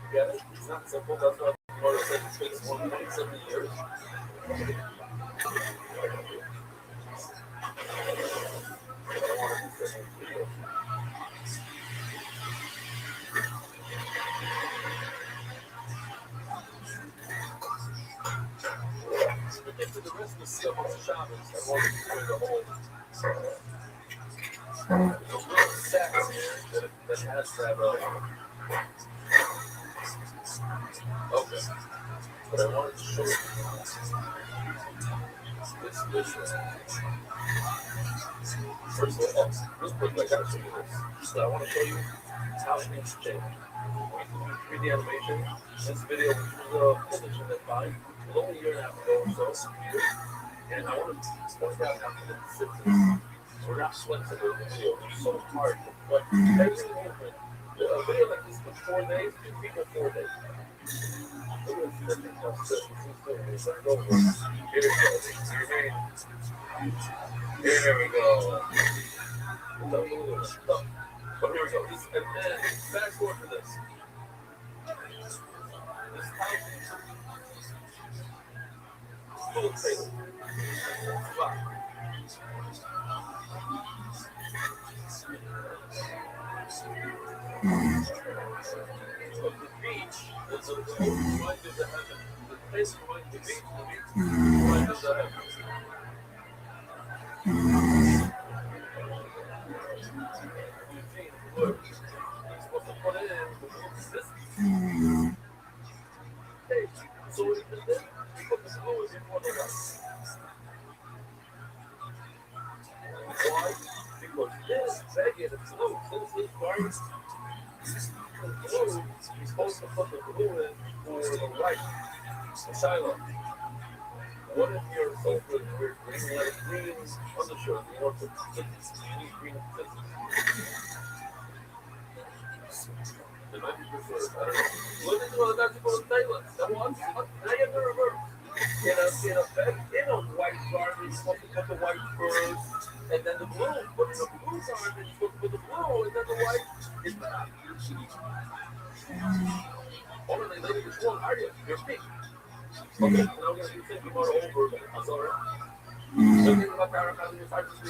You get it? It's not simple. That's why Mother said it takes 170 years. To get to the rest of the seal of Shabbos, I want to clear the whole little sack here that has that. Okay. But I wanted to show you this. First of all, real quick, I gotta show you this. So I want to show you how things change. We 3D animation. This video was published in that time. It was only a year and a half ago or so. And I want to point out how the systems we're not flexible in the video. It's so hard. But every movement, a video like this took 4 days, 2 people 4 days. Look at this different stuff. Here we go. But here we go. And then fast forward to this. This house. Full table. Wow. But the beach is a boat right to the heaven. The place going to the beach right to the heaven. Look, he's supposed to put it in this. Okay, so what he did there, he put the blue in one of us. Why? Because this baggie is blue. This is white. The blue, he's supposed to put the blue in for the white, the Shiloh. What if you're so good and you're green like green undershirt? You want to put any green physics? It might be preferred. I don't know. Look into the magical stainless. Now you have the reverse. In a white garment, you're supposed to put the white first, and then the blue. But in a blue garment, you're supposed to put the blue, and then the white. It's not. What are they letting you want? Are you? You're pink. Okay, now we're going to be thinking about over. I'm sorry. Thinking about paragraphs in your 5 to 3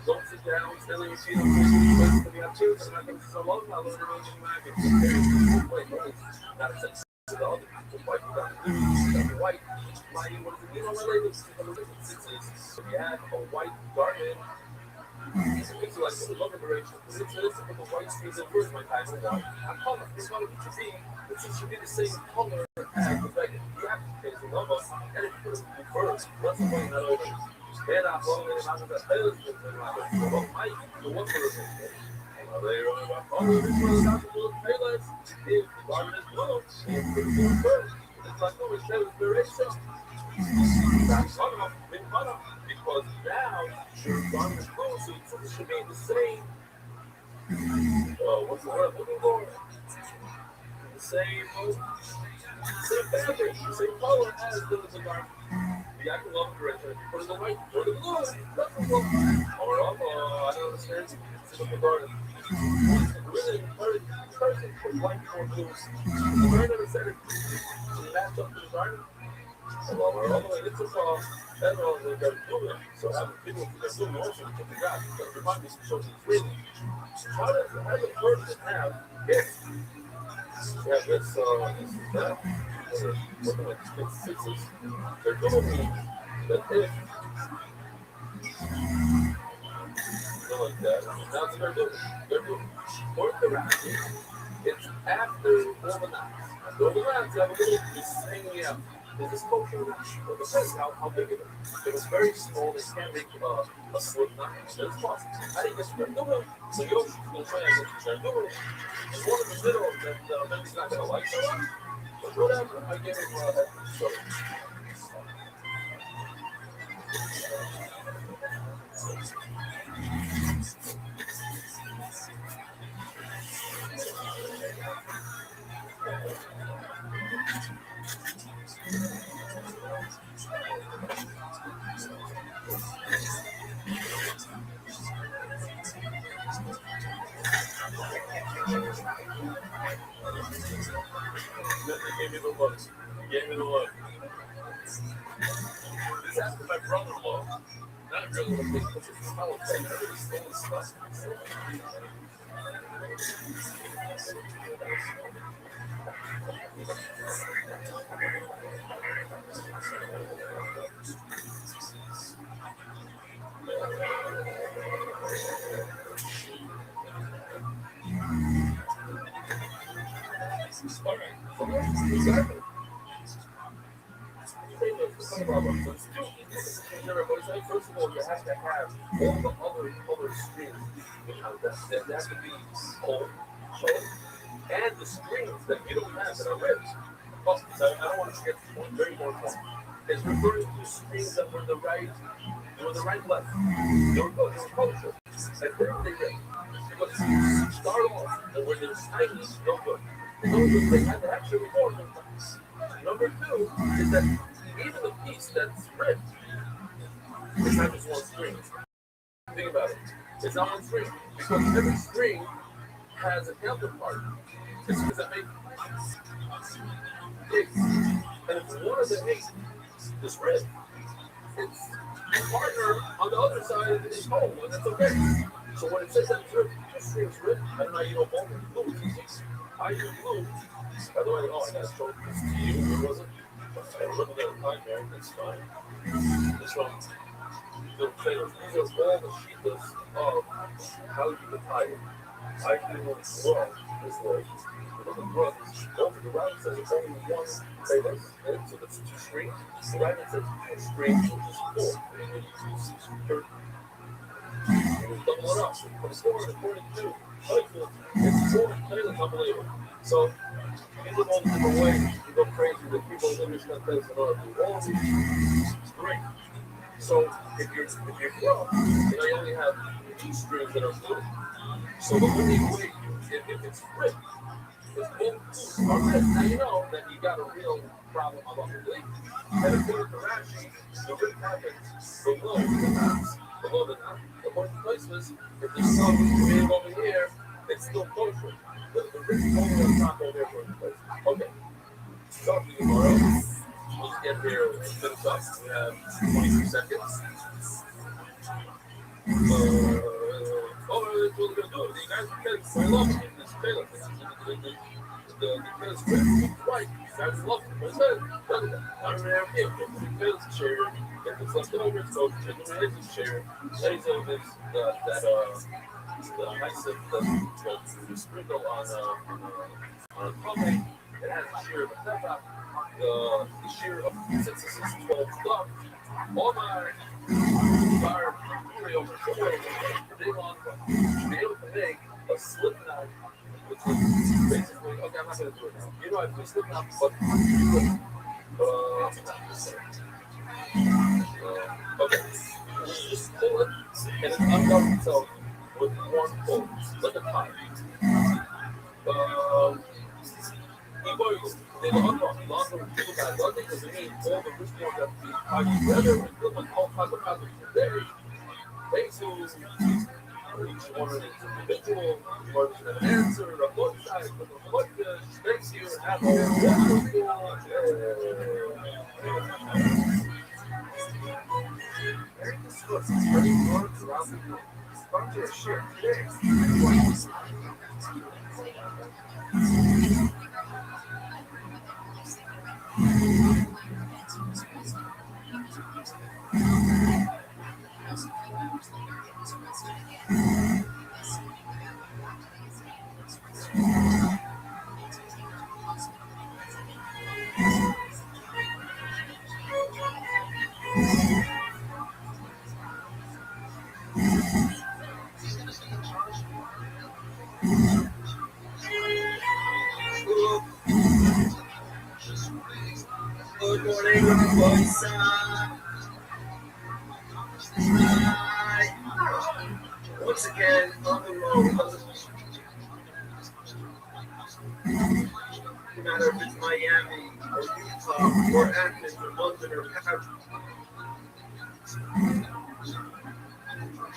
don't sit down, stand on your feet, I'm going to have two, and I'm going to so long, I'll learn to make it. Wait, not a sense. The other white, white, what does it mean? If you have a white garment, it's like the love liberation. It's with the white streets and first my time is one. I'm calling it. It's going to be, but since you be the same color as the bag, you have to change the number, and if you put it first, what's the point that over? And I'm going to have the tailors, the Mike, the one for the thing. They run about all of this for the tailors. If the garment is blue, it's blue first. It's like, no, it's liberation. That's been cut off because now your garment is blue, so it should be the same. What's the word I'm looking for? The same fabric, the same color as the garment. the active love direction, put it in the right, put it in the left. That's the love. Or up, I don't understand. It's in the garden. Really, very person for white or blue. The very never said it. So you match up to the garden. Well, we're all the way. It's a song. That's all they're doing. So having people who are doing also to the God. Because remind me some something really. How does a person have if yeah, this that what am I sixes? They're doing me that if something like that. That's what they're doing. They're doing orthodoxy. It's after overnight. After overnight, you have a little just hanging out. Is this kosher or not? Well, depends how big it is. If it's very small, they can't make a slip knot. It's possible. I think it's going to do it. So you'll try to do it. There's one in the middle that maybe not going to like so much. But whatever, I give it so. Gave me the look. Gave me the look. This happened to my brother-in-law. Not really what they put in politics. It's stuff. Exactly. First of all, you have to have all the other streams behind that. There has to be home, and the streams that you don't have that are ribs. Well, I don't want to get very more important. It's referring to streams that were the right left. They were kosher. And then they did. Because you start off, and when there's tiny, no good. They had to actually report them. Number two is that even the piece that's ripped, it's not just one string. Think about it. It's not one string. Because every string has a counterpart. It's because that makes 8. And if one of the 8 is ripped, its partner on the other side is whole, and that's okay. So when it says that the strings ripped, I don't know how you know blue. I use blue. By the way, I got to show this to you. It wasn't. I remember that time, man. It's fine. This one. These are all the sheetas of how you can tie it. I do want to love this way. The brothers, over the right says it's only one tailor, and so that's 2 strings. The right says 2 strings, which is 4. And you double it up. But it's 4 and 42. It's 4 tailors, unbelievable. So, you look all the different ways, you go crazy with people in English that things and all it's great. So if you're from, you only have 2 strings that are blue. So the only way if it's ripped, is both are ripped. Now you know that you got a real problem about the bleed. And according to Rashi, the rip happens below the knots. Below the knot. According to places, if there's some being over here, it's still kosher. The rip is only on top over there for the place. Okay. Talk to you tomorrow. Let's get here and finish up. We have 22 seconds. That's what we're going to do. You guys can I love it. This Taylor thing. The Taylor's right. You guys love it. What is that? I don't know how to get the Taylor's chair. Get this leftovers. Go to the Taylor's chair. Lays over this, the nice the sprinkle on a propane. It has a shear of a pepper. The shear of since this is 12 stuff, all my fire over they want to be able to make a slip knot, which is basically okay. I'm not going to do it now. You know, I do slip knot, but okay, just pull it and it undoes itself with one pull, like a tie. boys, they don't know. Lots of people that love it because they need all the rich people that be together with them and all kinds of today. They to each one of these individual, one is an answer, a both sides, but the what makes you have a very discussed. It's very hard to around the world. Come to a share today. Good morning, boys. Once again, on the road. No matter if it's Miami or Utah or Athens or London or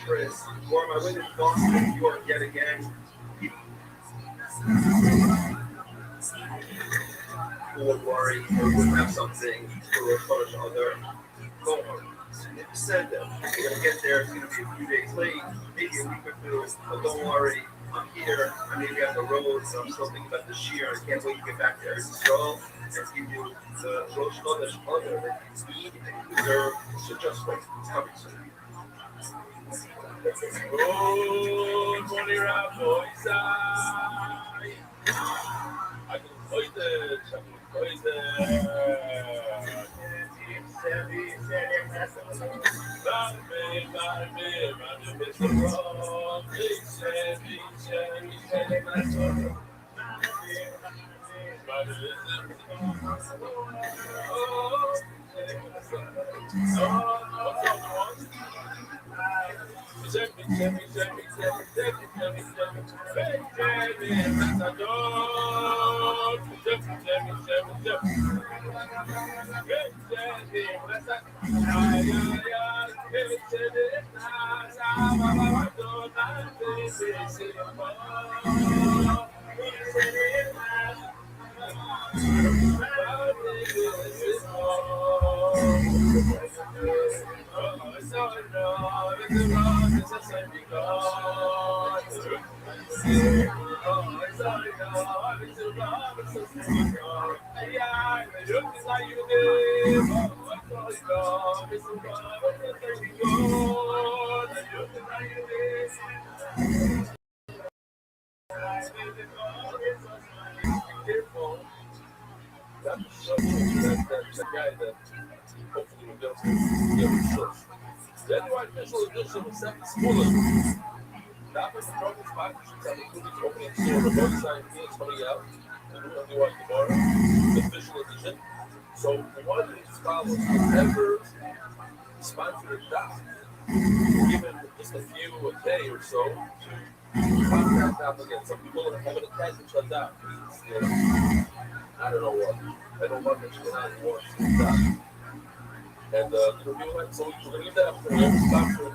Paris. Or on my way to Boston, New York yet again. Who would worry or wouldn't have something to punish other homework. It said that you're going to get there, it's going to be a few days late, maybe a week or two, but don't worry, I'm here, I may be on the road, so I'm still thinking about this year, I can't wait to get back there to Israel and give you the Rosh Chodesh honor that you need and you deserve, so just wait, it's coming soon. Good morning, Rabbi. I can fight it. So one of these scholars ever sponsored a doc, given just a few a day or so, contact applicants. Some people have an account and shut down. I don't know what. I don't want to mention it anymore. And people like, so we're going to leave that up to the sponsor.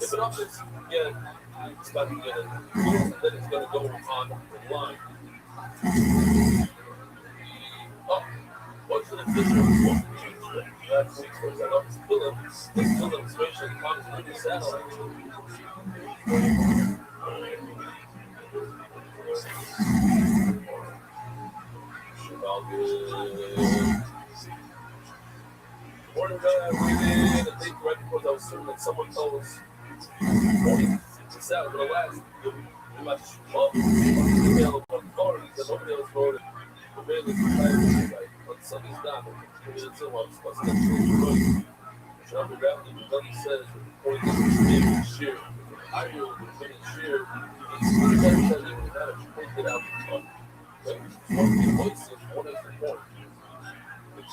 If it opens again, sponsor again, and then it's going to go on the line. Oh, what's an additional one? That's 6 months. I know it's Philip, especially comes with the satellite. All good. Morning, I think right before I was saying that someone told us, morning, it's out for the last, much email of one party that nobody else wrote it. The man is like, on Sunday's down, it's in one spot, so that's really good. John Bradley, Douglas says, point to the sheer. I knew it was going to sheer. He's going to tell you that if you point it out, one voice is one is the point.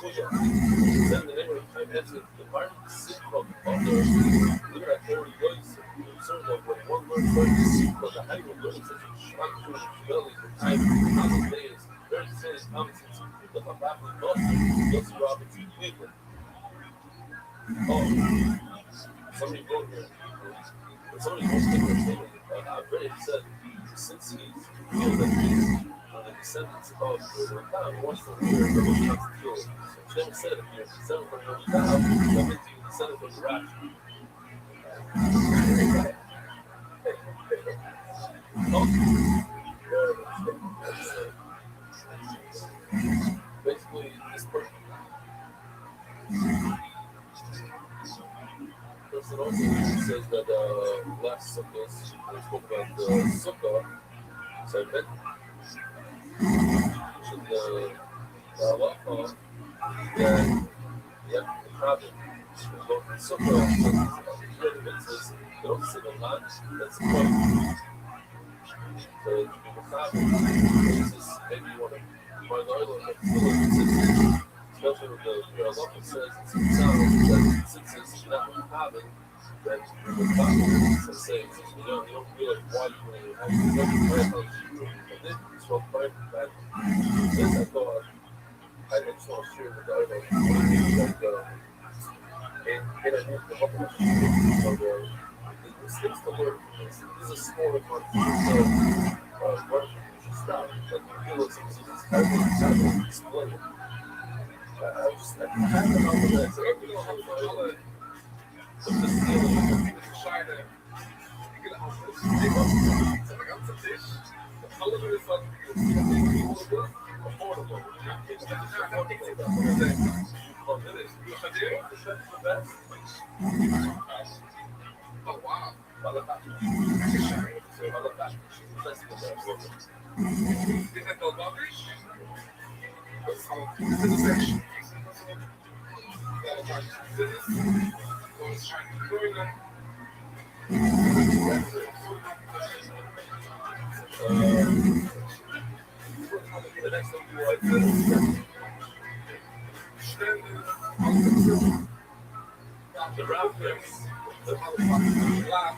Then the neighborhood time answered the environment city of Thunder, living at 40 guys, concerned of when one word trying to see for the high of such a shrunk to his belly for time, 1,000 days, very serious conversation. Look up Apple Yossi Robinson, Cleveland. Oh, somebody wrote here. Somebody wrote here saying, I read it said, since he's the descendants of the town wants to hear the Constitution. So Jim said, if you're descendant from the town, that means you're descendant from the rapture. Basically, this person also says that last sukkahs, we spoke about the sukkah segment, which is the halacha that you have to habit. Go to the sukkah, the mitzvahs, they don't say the lunch, that's the point. So you can have it. Maybe you want to find the oil and especially with the halacha says it's a sound that since it's not habit, that you would not to say, you don't realize why you have to pray about you, and then you spoke right back. Since I thought I just want to share with the other, and I need to help us. So this thing's the word. This is a smaller one. So, what you should stop. Like, you feel it's I will explain it. I have to know that. So, everything on the so this is the only shy there. You get out of this. They want to like, I'm to this. The color is like, affordable. It's not oh, wow. Is that the luggage? This is the section. The next one will be the Raptors, the motherfucking block.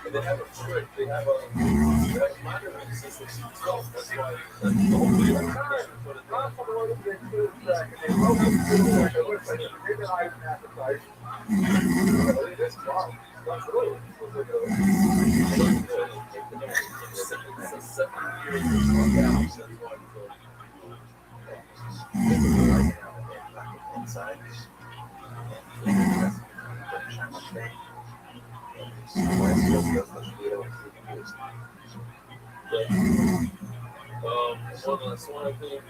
And they have a trick. They have a monitoring system. That's why the whole thing is one thing.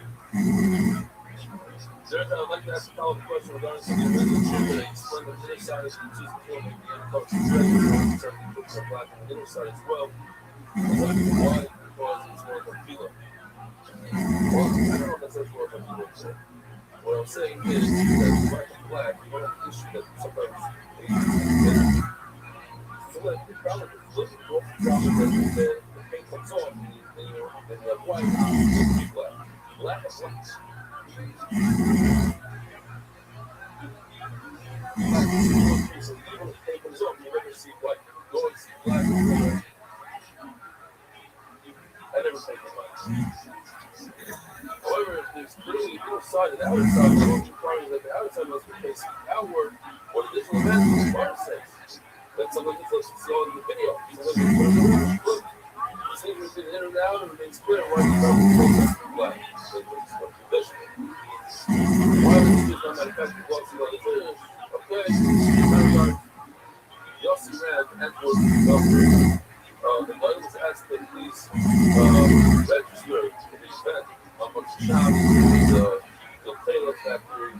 I'd like to ask a follow-up question regarding some of the explain the inner side of the Jesus killing and coach the black on the inner side as well. Why? Because it's more of a feeling. Well, I don't know if that's more of a feeling. What I'm saying is that black, you don't have an issue that sometimes so like the problem is looking for the problem that the paint comes off and the white is black. Black is white. So even if the paint comes off, you never see white. Go and see black. I never paint the white. However, if there's literally the inside and the outside, the only requires that the outside must be facing outward, what the digital event is required says. That's something that looks see all in the video. So look, this thing has been in and out and remains clear. Why do you not black? Why would you just not manufacture gloves and other things? Okay, Yossi ran Edward the Douglas aspect of these register in the event amongst the shops, the Taylor factory.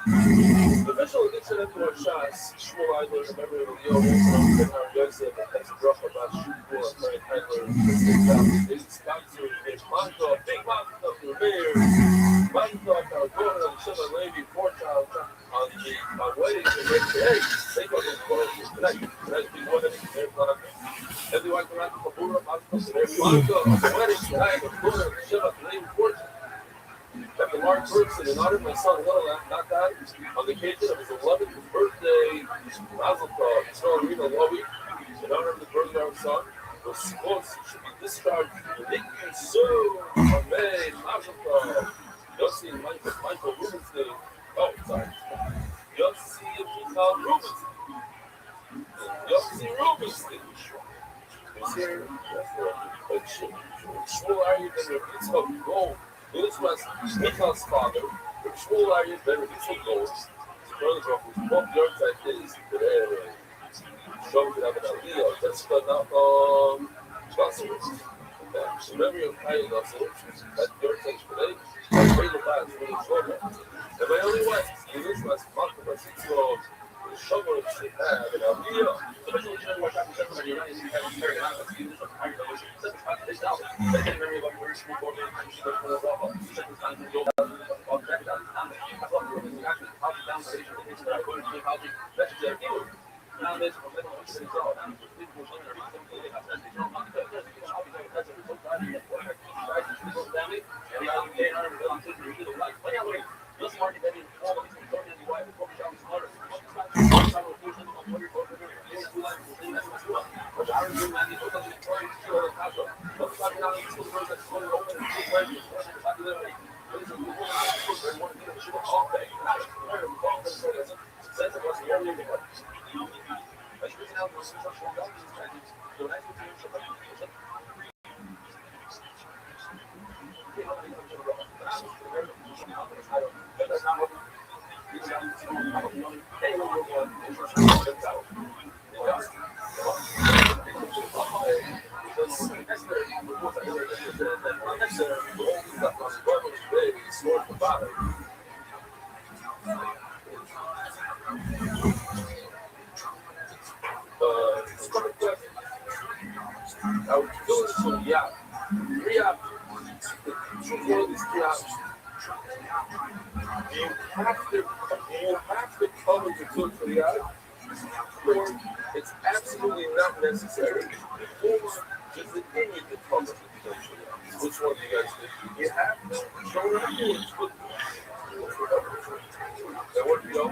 The official addiction into our shots, Shmuel Eidler, the memory of the Leo Wilson, and our Yosef, and that's a drop about Shmuel and Frank Eidler, the sponsor, the Montauk, big Montauk of the mayor, Montauk, our daughter, and Shimon Levy, poor child, on wedding, and they say, hey, they go to the court tonight, be one of their Montauk. Everyone around the Kabura, Montauk, and their Montauk, on the wedding, tonight, the daughter, and Shimon Levy, poor child. marked person in honor of my son Will, not that, on the occasion of his 11th birthday, Mazel Tov, Reno Lowy, in honor of the birth of our son, the sports should be discharged immediately soon. Amen. Mazel Tov. Yossi and Michael Rubenstein. Oh, sorry. Yossi and Michael Rubenstein. Yossi Rubenstein. He's here. Shmuel Aryeh ben Rebitzel Gold. This was Michal's father. Shmuel Aryeh ben Rebitzel Gold. His brother from whose both yards like this. Showing that an aliyah. That's the Russell. In memory of Chaim Russell, at your text today, I pray the last for the Shlomo. And my only wife, in this last month of my 6-year-old, the Shlomo should have an aliyah. It's absolutely not necessary. Or just the thing you can cover. Which one do you guys think? You have to show it afterwards. And what do you know?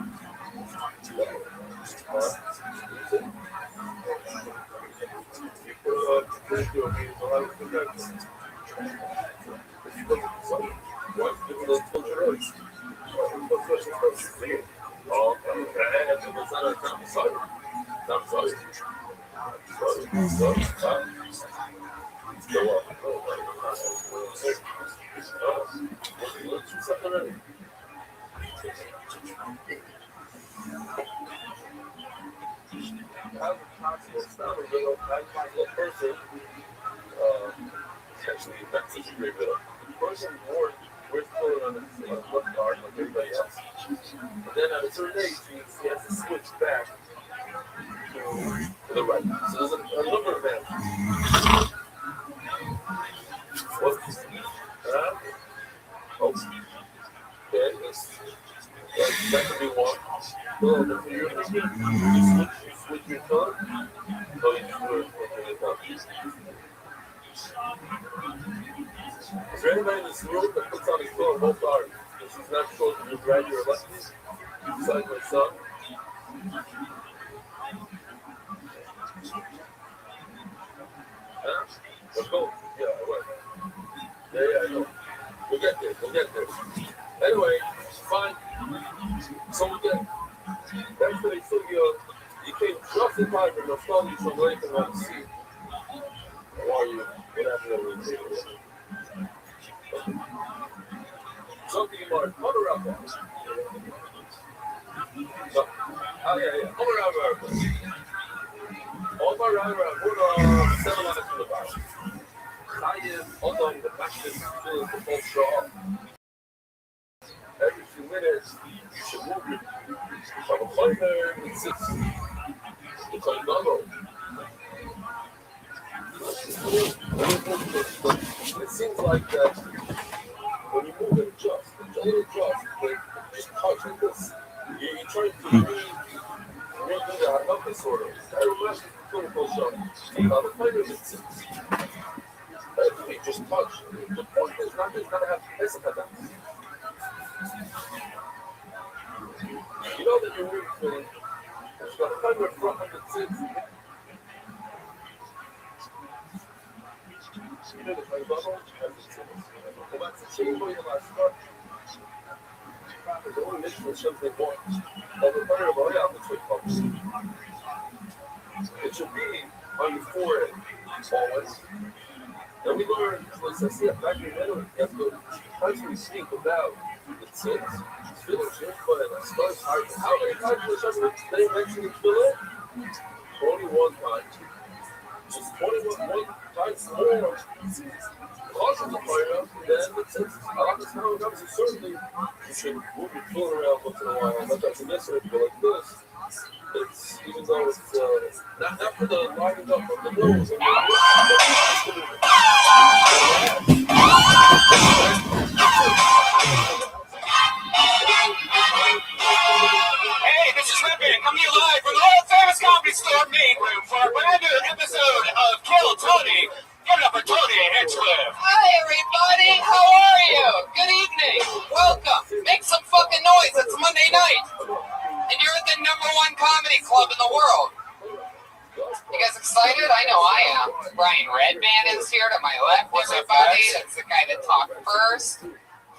Is there anybody in this room that puts on his phone both arms? Because he's not supposed to do right or left? Besides my son? Huh? Let's go. Yeah, I went. Yeah, I know. We'll get there. Anyway, fine. So we get. That's what they said, you came just in time for the study so late and want to see. How are you? What happened over there? Something about ViralRabbi. No. Oh, yeah. ViralRabbi. All ViralRabbi. We're 7 minutes from the bar. Chaim, although the practice is the full straw. Every few minutes, you should move it. From a corner, it sits. It's like double. It seems like that when you move it, just a little just touch like this. You're trying to redo the Hanafa sort of. Very much clinical show. The players, it seems. Everything just touch. The point is not to have Pesach. You know that you're really feeling. It's got 100 from 106. You know the play bubble? Well, that's the same way about stuff. The only mission is something more. But the third of all, yeah, the trick bubbles. It should be on your forehead, always. And we learned, like I said, back in the middle, you have to constantly speak about the sins. Feeling shit, but how many times was they actually fill it? Only one time. Just 21 times more causes the fire than the sins. A lot of time comes, certainly you should move your foot around once in a while. But that's a necessary to go like this. It's even though it's not for the lining up of the nose. Hey, this is Rabbi coming to you live from the world famous comedy store main room for a brand new episode of Kill Tony. Give it up for Tony Hinchcliffe. Hi, everybody. How are you? Good evening. Welcome. Make some fucking noise. It's Monday night. And you're at the #1 comedy club in the world. You guys excited? I know I am. Brian Redband is here to my left, everybody. That's the guy that talked first.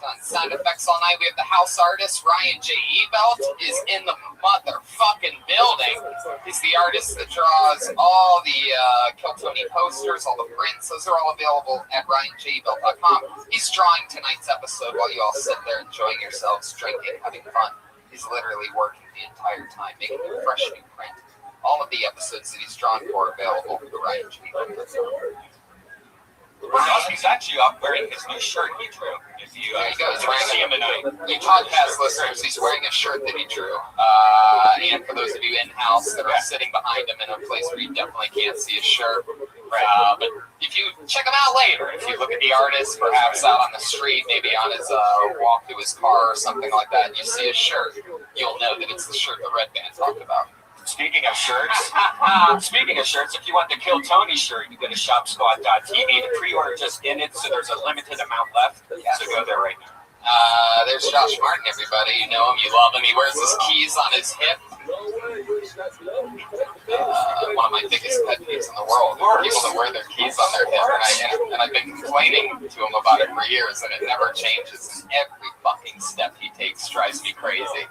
On sound effects all night, we have the house artist Ryan J. Ebelt is in the motherfucking building. He's the artist that draws all the Kill Tony posters, all the prints. Those are all available at ryanjebelt.com. He's drawing tonight's episode while you all sit there enjoying yourselves, drinking, having fun. He's literally working the entire time, making a fresh new print. All of the episodes that he's drawn for are available at ryanjebelt.com. He's actually up wearing his new shirt he drew. If you see him tonight. You podcast listeners, he's wearing a shirt that he drew. And for those of you in-house that are sitting behind him in a place where you definitely can't see his shirt. But if you check him out later, if you look at the artist, perhaps out on the street, maybe on his walk to his car or something like that, and you see his shirt, you'll know that it's the shirt the Red Band talked about. Speaking of shirts, if you want the Kill Tony shirt, you go to shopsquad.tv. The pre-order just ended, so there's a limited amount left. So go there right now. There's Josh Martin, everybody. You know him, you love him. He wears his keys on his hip. One of my biggest pet peeves in the world. People that wear their keys on their hip. And I've been complaining to him about it for years, and it never changes. And every fucking step he takes drives me crazy.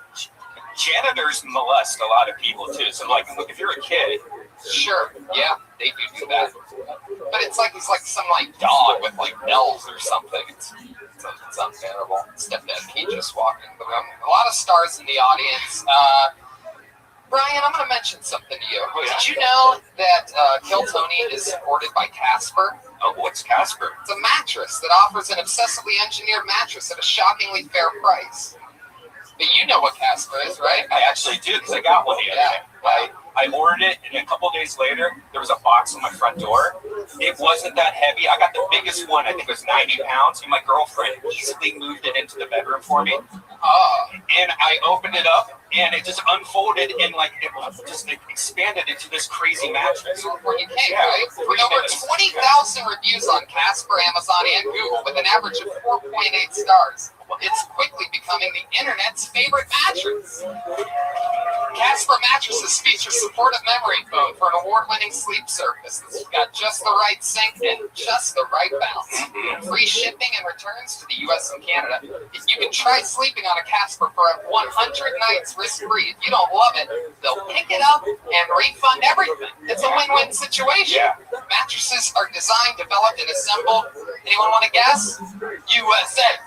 Janitors molest a lot of people too. So, like, look, if you're a kid, sure, yeah, they do that. But it's like he's like some like dog with like bells or something. It's unbearable. Stepdad Pete just walking the room. A lot of stars in the audience. Brian, I'm going to mention something to you. Did you know that Kill Tony is supported by Casper? Oh, what's Casper? It's a mattress that offers an obsessively engineered mattress at a shockingly fair price. But you know what Casper is, right? I actually do, because I got one the other day. I ordered it, and a couple days later, there was a box on my front door. It wasn't that heavy. I got the biggest one. I think it was 90 pounds, and my girlfriend easily moved it into the bedroom for me. And I opened it up, and it just unfolded, and like it just expanded into this crazy mattress. Well, you can't, right? With over 20,000 reviews on Casper, Amazon, and Google, with an average of 4.8 stars. It's quickly becoming the internet's favorite mattress. Casper mattresses feature supportive memory foam for an award-winning sleep surface that's got just the right sink and just the right bounce. Free shipping and returns to the U.S. and Canada. If you can try sleeping on a Casper for 100 nights risk-free. If you don't love it, they'll pick it up and refund everything. It's a win-win situation. Mattresses are designed, developed, and assembled. Anyone want to guess? USA.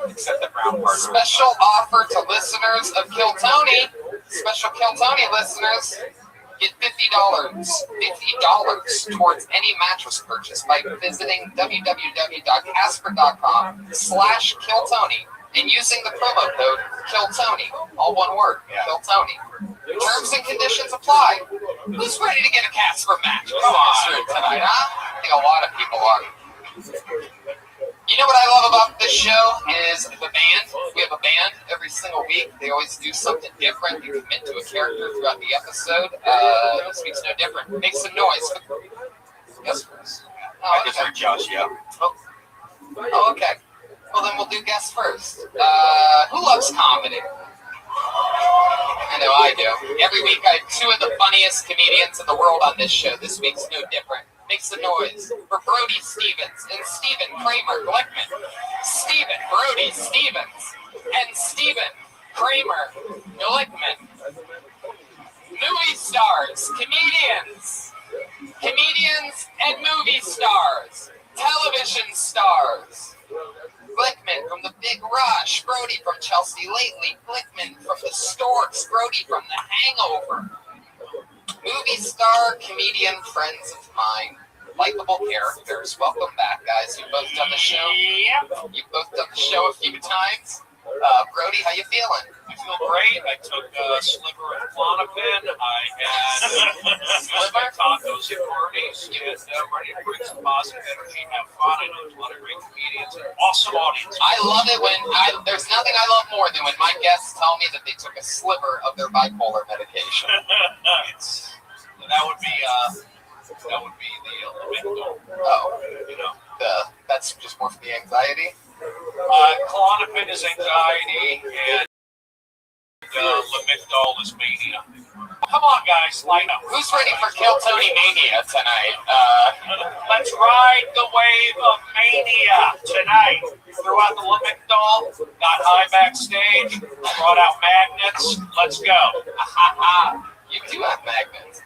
Except the brown part. Special offer to listeners of Kill Tony. Special Kill Tony listeners get $50 towards any mattress purchase by visiting www.casper.com/KillTony and using the promo code KillTony, all one word, KillTony. Terms and conditions apply. Who's ready to get a Casper mattress tonight, huh? I think a lot of people are. You know what I love about this show is the band. We have a band every single week. They always do something different. You commit to a character throughout the episode. This week's no different. Make some noise. Yes, Chris. I just heard Josh, Oh, okay. Well, then we'll do guests first. Who loves comedy? I know I do. Every week I have two of the funniest comedians in the world on this show. This week's no different. Make some noise for Brody Stevens and Stephen Kramer Glickman. Stephen Brody Stevens and Stephen Kramer Glickman. Movie stars, comedians and movie stars, television stars. Glickman from The Big Rush, Brody from Chelsea Lately, Glickman from The Storks, Brody from The Hangover. Movie star, comedian, friends of mine, likable characters. Welcome back, guys. You've both done the show. Yep. You've both done the show a few times. Brody, how you feeling? I feel great. I took a sliver of Klonopin. I had sliver tacos at Marty's. And I'm ready to bring some positive energy, have fun. I know there's a lot of great comedians and awesome audience. I love it when there's nothing I love more than when my guests tell me that they took a sliver of their bipolar medication. That would be the Lamictal. Oh, you know, that's just more for the anxiety. Klonopin is anxiety, and Lamictal is mania. Come on, guys, line up. Who's ready for Kill Tony Mania tonight? Let's ride the wave of mania tonight. Threw out the Lamictal, got high backstage, brought out magnets. Let's go. You do have magnets.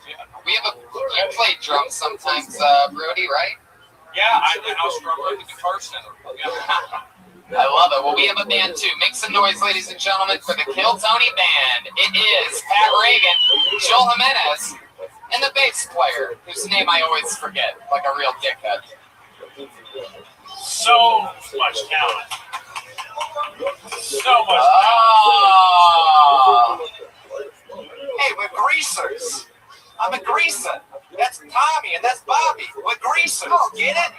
We have you play drums sometimes, Brody, right? Yeah, I'm the house drummer at the Guitar Center. Yeah. I love it. Well, we have a band too. Make some noise, ladies and gentlemen, for the Kill Tony Band. It is Pat Reagan, Joel Jimenez, and the bass player, whose name I always forget, like a real dickhead. So much talent. So much talent. Hey, we're greasers. I'm a greaser. That's Tommy and that's Bobby. We're greasers. Oh, get it?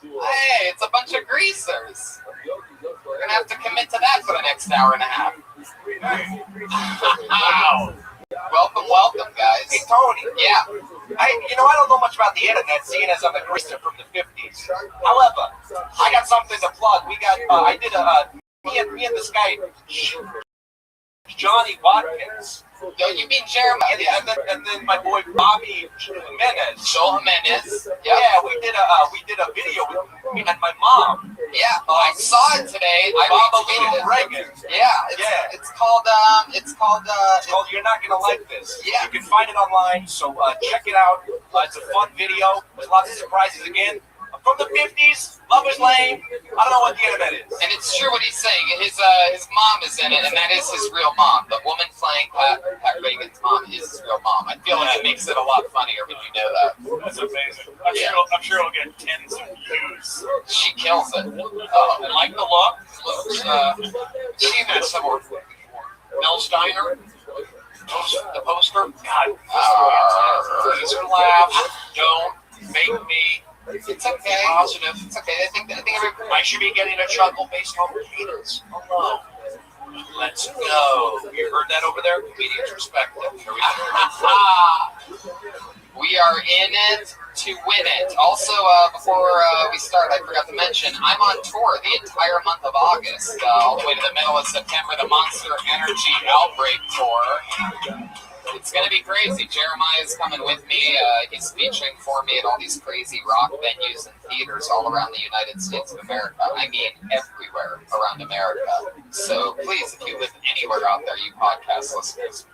Hey, it's a bunch of greasers. We're gonna have to commit to that for the next hour and a half. Wow. Welcome, guys. Hey, Tony. Yeah. I don't know much about the internet, seeing as I'm a greaser from the 50s. However, I got something to plug. We got, me and this guy, Johnny Watkins. Don't you mean Jeremiah? Yeah, and then my boy Bobby Jimenez. Joel Jimenez. Yep. Yeah, we did a video with me and my mom. Yeah, I saw it today. I retweeted it. Reagan. Yeah, it's called You're Not Gonna Like This. Yeah. You can find it online, so check it out. It's a fun video. There's lots of surprises again. From the 50s, Lover's Lane. I don't know what the internet is. And it's true what he's saying. His mom is in it, and that is his real mom. The woman playing Pat Reagan's mom is his real mom. I feel like it makes it a lot funnier when you know that. That's amazing. I'm sure it'll get tens of views. She kills it. Oh, I like the look. She had some more. Mel Steiner. The poster. God. Teaser laugh. Don't make me. It's okay. Positive. It's okay. I think I should be getting a chuckle based on repeaters. Hello. Let's go. You heard that over there? Comedians perspective. Here we go. We are in it to win it. Also, before we start, I forgot to mention, I'm on tour the entire month of August, all the way to the middle of September, the Monster Energy Outbreak Tour. It's going to be crazy. Jeremiah's coming with me. He's featuring for me at all these crazy rock venues and theaters all around the United States of America. I mean, everywhere around America. So please, if you live anywhere out there, you podcast listeners,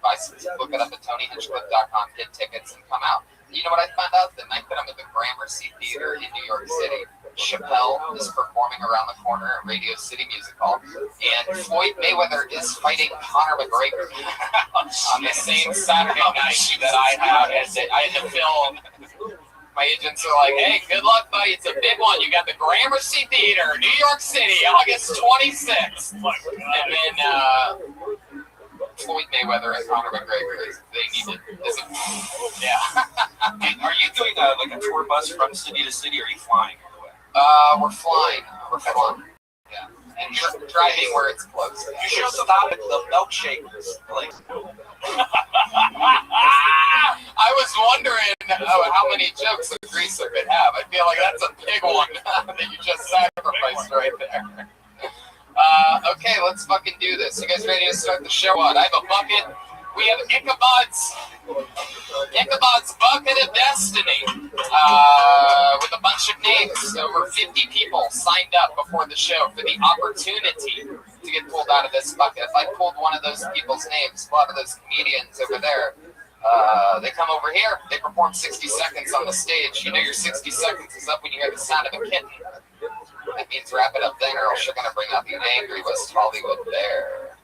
look it up at TonyHinchcliffe.com, get tickets, and come out. You know what I found out? The night that I'm at the Gramercy Theater in New York City, Chappelle is performing around the corner at Radio City Music Hall, and Floyd Mayweather is fighting Conor McGregor on the same Saturday night that I had to film. My agents are like, "Hey, good luck, buddy. It's a big one. You got the Gramercy Theater, New York City, August 26th." And then Floyd Mayweather and Conor McGregor, they need to. Yeah. Are you doing like a tour bus from city to city, or are you flying? We're flying. Yeah. And driving where it's close. You should stop at the milkshake place. I was wondering how many jokes a greaser could have. I feel like that's a big one that you just sacrificed right there. Okay, let's fucking do this. You guys ready to start the show? What? I have a bucket. We have Ichabod's Bucket of Destiny with a bunch of names. Over 50 people signed up before the show for the opportunity to get pulled out of this bucket. If I pulled one of those people's names, a lot of those comedians over there, they come over here, they perform 60 seconds on the stage. You know your 60 seconds is up when you hear the sound of a kitten. That means wrap it up then, or else you're going to bring out the angry West Hollywood Bear.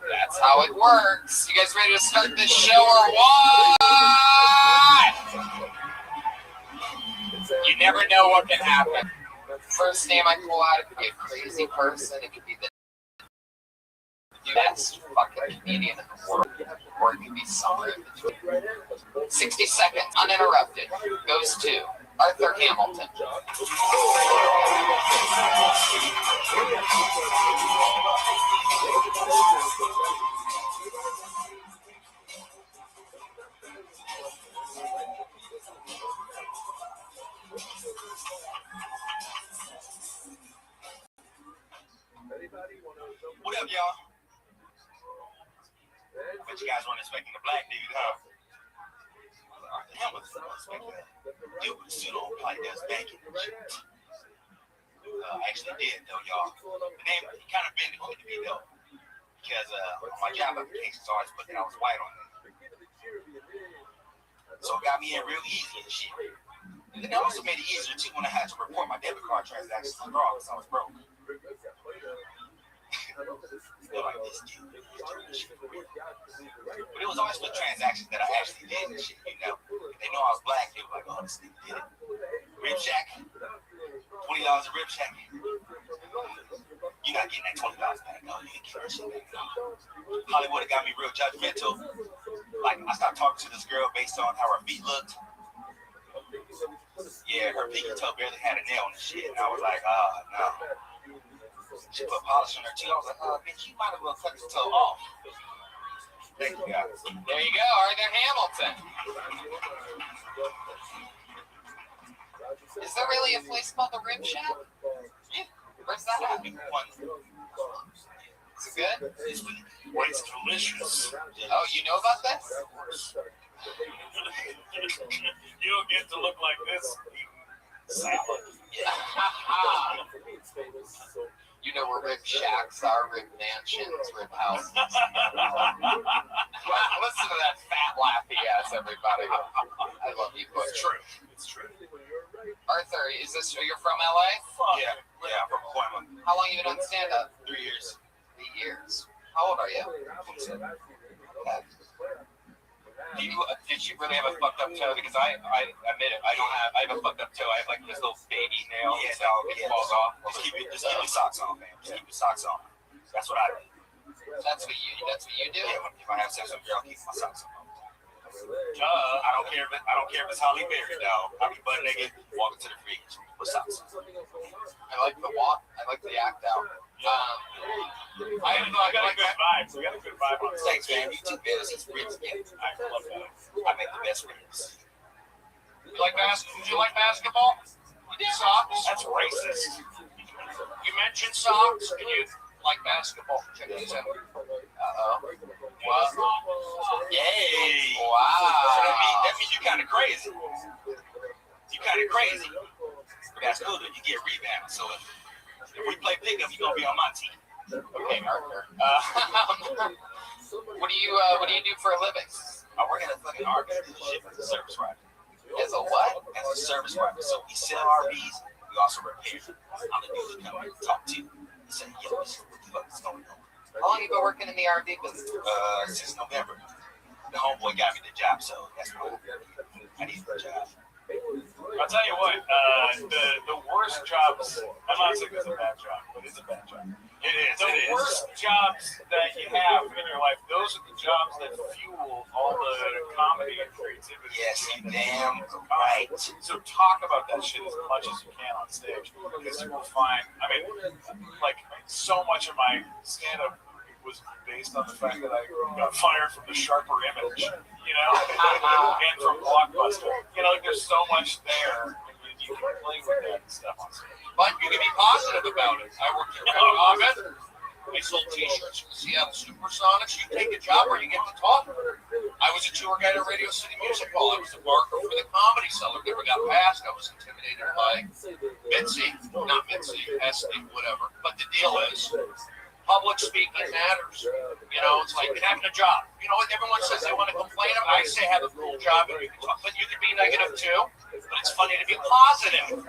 That's how it works. You guys ready to start this show or what? You never know what can happen. First name I pull out, it could be a crazy person. It could be the best fucking comedian in the world. Or it could be somewhere in between. 60 seconds, uninterrupted, goes to Arthur Hamilton. What up, y'all? Bet you guys weren't expecting a black dude, huh? Arthur Hamilton was expecting that dude with a suit on like does banking and shit. I actually did, though, y'all. The name, he kind of been good to me, though. Because on my job applications, I always put that I was white on it. So it got me in real easy and shit. And then it also made it easier, too, when I had to report my debit card transactions to fraud because I was broke. Feel like this dude. But it was always with transactions that I actually did and shit, you know. If they know I was black, they were like, oh, this nigga did it. Rib Shack. $20 a Rib Shack. You're not getting that $20 back. No, you ain't getting that shit back. Hollywood got me real judgmental. Like, I stopped talking to this girl based on how her feet looked. Yeah, her pinky toe barely had a nail and shit. And I was like, no. She put polish on her too. I was like, bitch, you might as well cut the toe off. Thank you, guys. There you go, Arthur Hamilton. Is there really a place called the Rib Shack? Yeah. Where's that at? Is it good? Well, it's delicious. Oh, you know about this? You don't get to look like this. Salad. You know where Rib Shacks are, Rib Mansions, Rib Houses. Listen to that fat laugh he has, everybody. I love you, Butch. It's true. It's true. Arthur, you're from LA? Yeah, I'm from Coima. How long have you been on stand-up? 3 years. 3 years. How old are you? Did you really have a fucked up toe? Because I admit it, I have a fucked up toe. I have like this little baby nail. Yeah, it falls off. Just keep your socks on, man. Just keep your socks on. That's what I do. That's what you do? Yeah, if I have sex with a girl, keep my socks on. I don't care if it's Holly Berry, though. I'll be butt naked, walking to the fridge with socks on. I like the walk. I like the act out. I got a good vibe. We got a good vibe on Thanks, man. You too bad. It's ribs again. I love that. I make the best ribs. Did you like basketball? Socks? That's racist. You mentioned socks, and you like basketball. Check this out. Uh-oh. What? Yay! Wow. So that means you're kind of crazy. You're kind of crazy. But that's cool, though. You get rebounds. So if we play pickup, you're going to be on my team. Okay, Arthur. What do you do for a living? I work at a fucking RV dealership as a service rider. As a what? As a service rider. So we sell RVs, we also repair. I'm the dude that come and talk to you. He said, yo, what the fuck is going on? How long have you been working in the RV business? Since November. The homeboy got me the job, so that's why I need the job. I'll tell you what, the worst jobs, I'm not saying it's a bad job, but it's a bad job. It is. The worst jobs that you have in your life, those are the jobs that fuel all the comedy and creativity. Yes, you damn right. So talk about that shit as much as you can on stage, because you will find, I mean, like, so much of my stand-up was based on the fact that I got fired from the Sharper Image, you know, and from Blockbuster. You know, like, there's so much there. you can play with that stuff on stage. But you can be positive about it. I worked at Red Robin. I sold T-shirts for the Seattle Supersonics. You take a job where you get to talk. I was a tour guide at Radio City Music Hall. I was the barker for the Comedy Cellar. Never got passed. I was intimidated by Mitzi, not Mitzi, Esty, whatever. But the deal is, public speaking matters. You know, it's like having a job. You know what? Everyone says they want to complain about. I say have a cool job, but you can be negative too. But it's funny to be positive.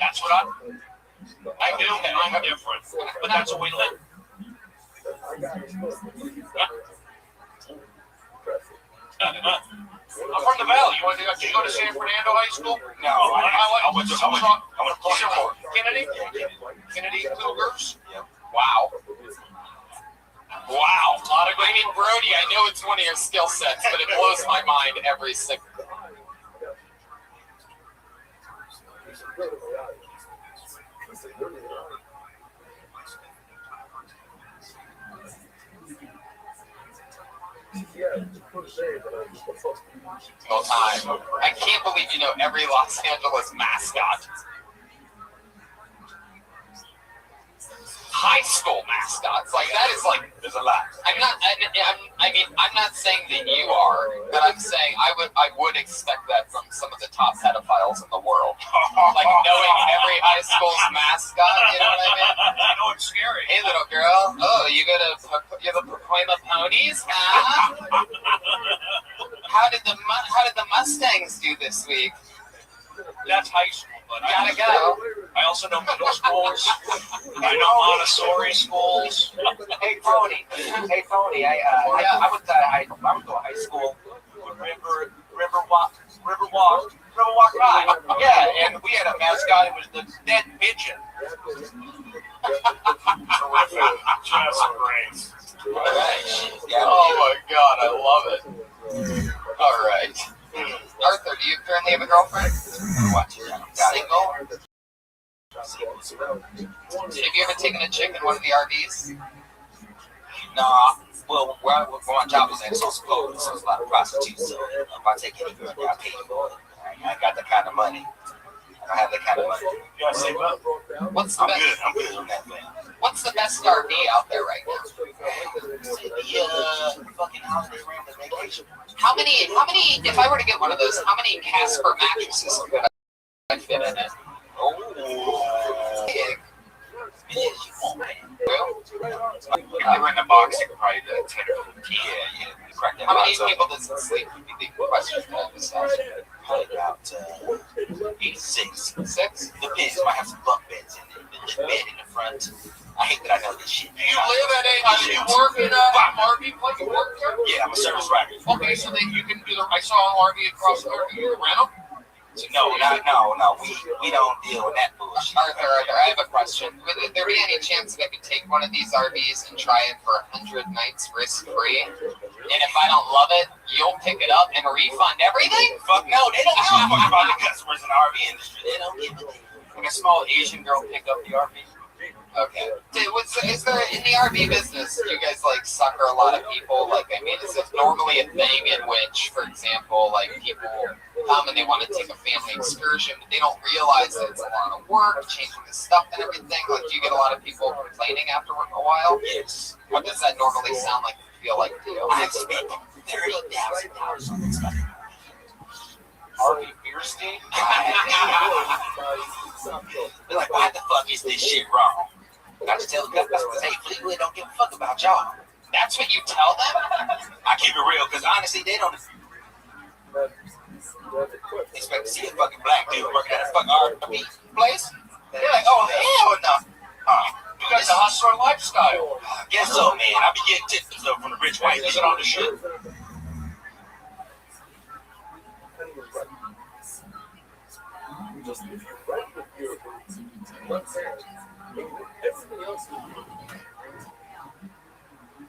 That's what I do, and I'm different. But that's the way to live. I'm from the Valley. Did you go to San Fernando High School? No, I went to Kennedy? Kennedy Cougars? Wow. Wow. I mean, Brody, I know it's one of your skill sets, but it blows my mind every single. All time. I can't believe you know every Los Angeles mascot. High school mascots, like that is like there's a lot. I'm not saying that you are, but I'm saying I would expect that from some of the top pedophiles in the world. Like knowing every high school's mascot, you know what I mean? I know it's scary. Hey little girl, oh you gonna Pacoima ponies? Huh? How did the Mustangs do this week? That's high school, but Gotta go. I also know middle schools. I know Montessori schools. Hey Tony, I went to high school with Riverwalk High. Yeah, and we had a mascot. It was the dead pigeon. Just great. Oh my God, I love it. All right. Arthur, do you currently have a girlfriend? Single? Have you ever taken a chick in one of the RVs? Nah, well, where my job was at, so it's closed, so it's a lot of prostitutes. So if I take any girl, I pay for it. I ain't got that kind of money. I don't have that kind of money. You gotta save up. I'm good on that, man. What's the best RV out there right now? The fucking holiday random vacation. How many, if I were to get one of those, how many Casper mattresses could I fit in it? Oh. Big. Yes, you want, man. If they were in a box, you could probably do 10 or 15. Yeah. Crack that How many box up. people does it sleep? The question for this session. Probably about 86. 6? Depends. Might have some bunk beds in there. The bed in the front. I hate that I know this shit. Do you live at you work in a RV place? You work there? Yeah, I'm a service writer. Okay, so then you can do I saw an RV across the RV. You rent them? No. We don't deal with that bullshit. Arthur, I have a question. Would there be any chance that I could take one of these RVs and try it for 100 nights risk-free? And if I don't love it, you'll pick it up and refund everything? Fuck no, they don't give a fuck about the customers in the RV industry. They don't give a fuck. Like a small Asian girl pick up the RV? Okay. Is there, in the RV business, do you guys like sucker a lot of people? Like, I mean, is it normally a thing in which, for example, like people come and they want to take a family excursion, but they don't realize that it's a lot of work, changing the stuff and everything? Like, do you get a lot of people complaining after a while? Yes. What does that normally sound like? Feel like to you? I spent $30,000 on this stuff. RV Beerstein? They're like, why the fuck is this shit wrong? I just tell the customers, hey, Fleetwood don't give a fuck about y'all. That's what you tell them? I keep it real, because honestly, they don't expect to see a fucking black dude working at a fucking RV place. They're like, oh, hell no. You got the hustler lifestyle. I guess so, man. I be getting tips though from the rich white Is it on the shit? Just if you write with your left hand, everything else will be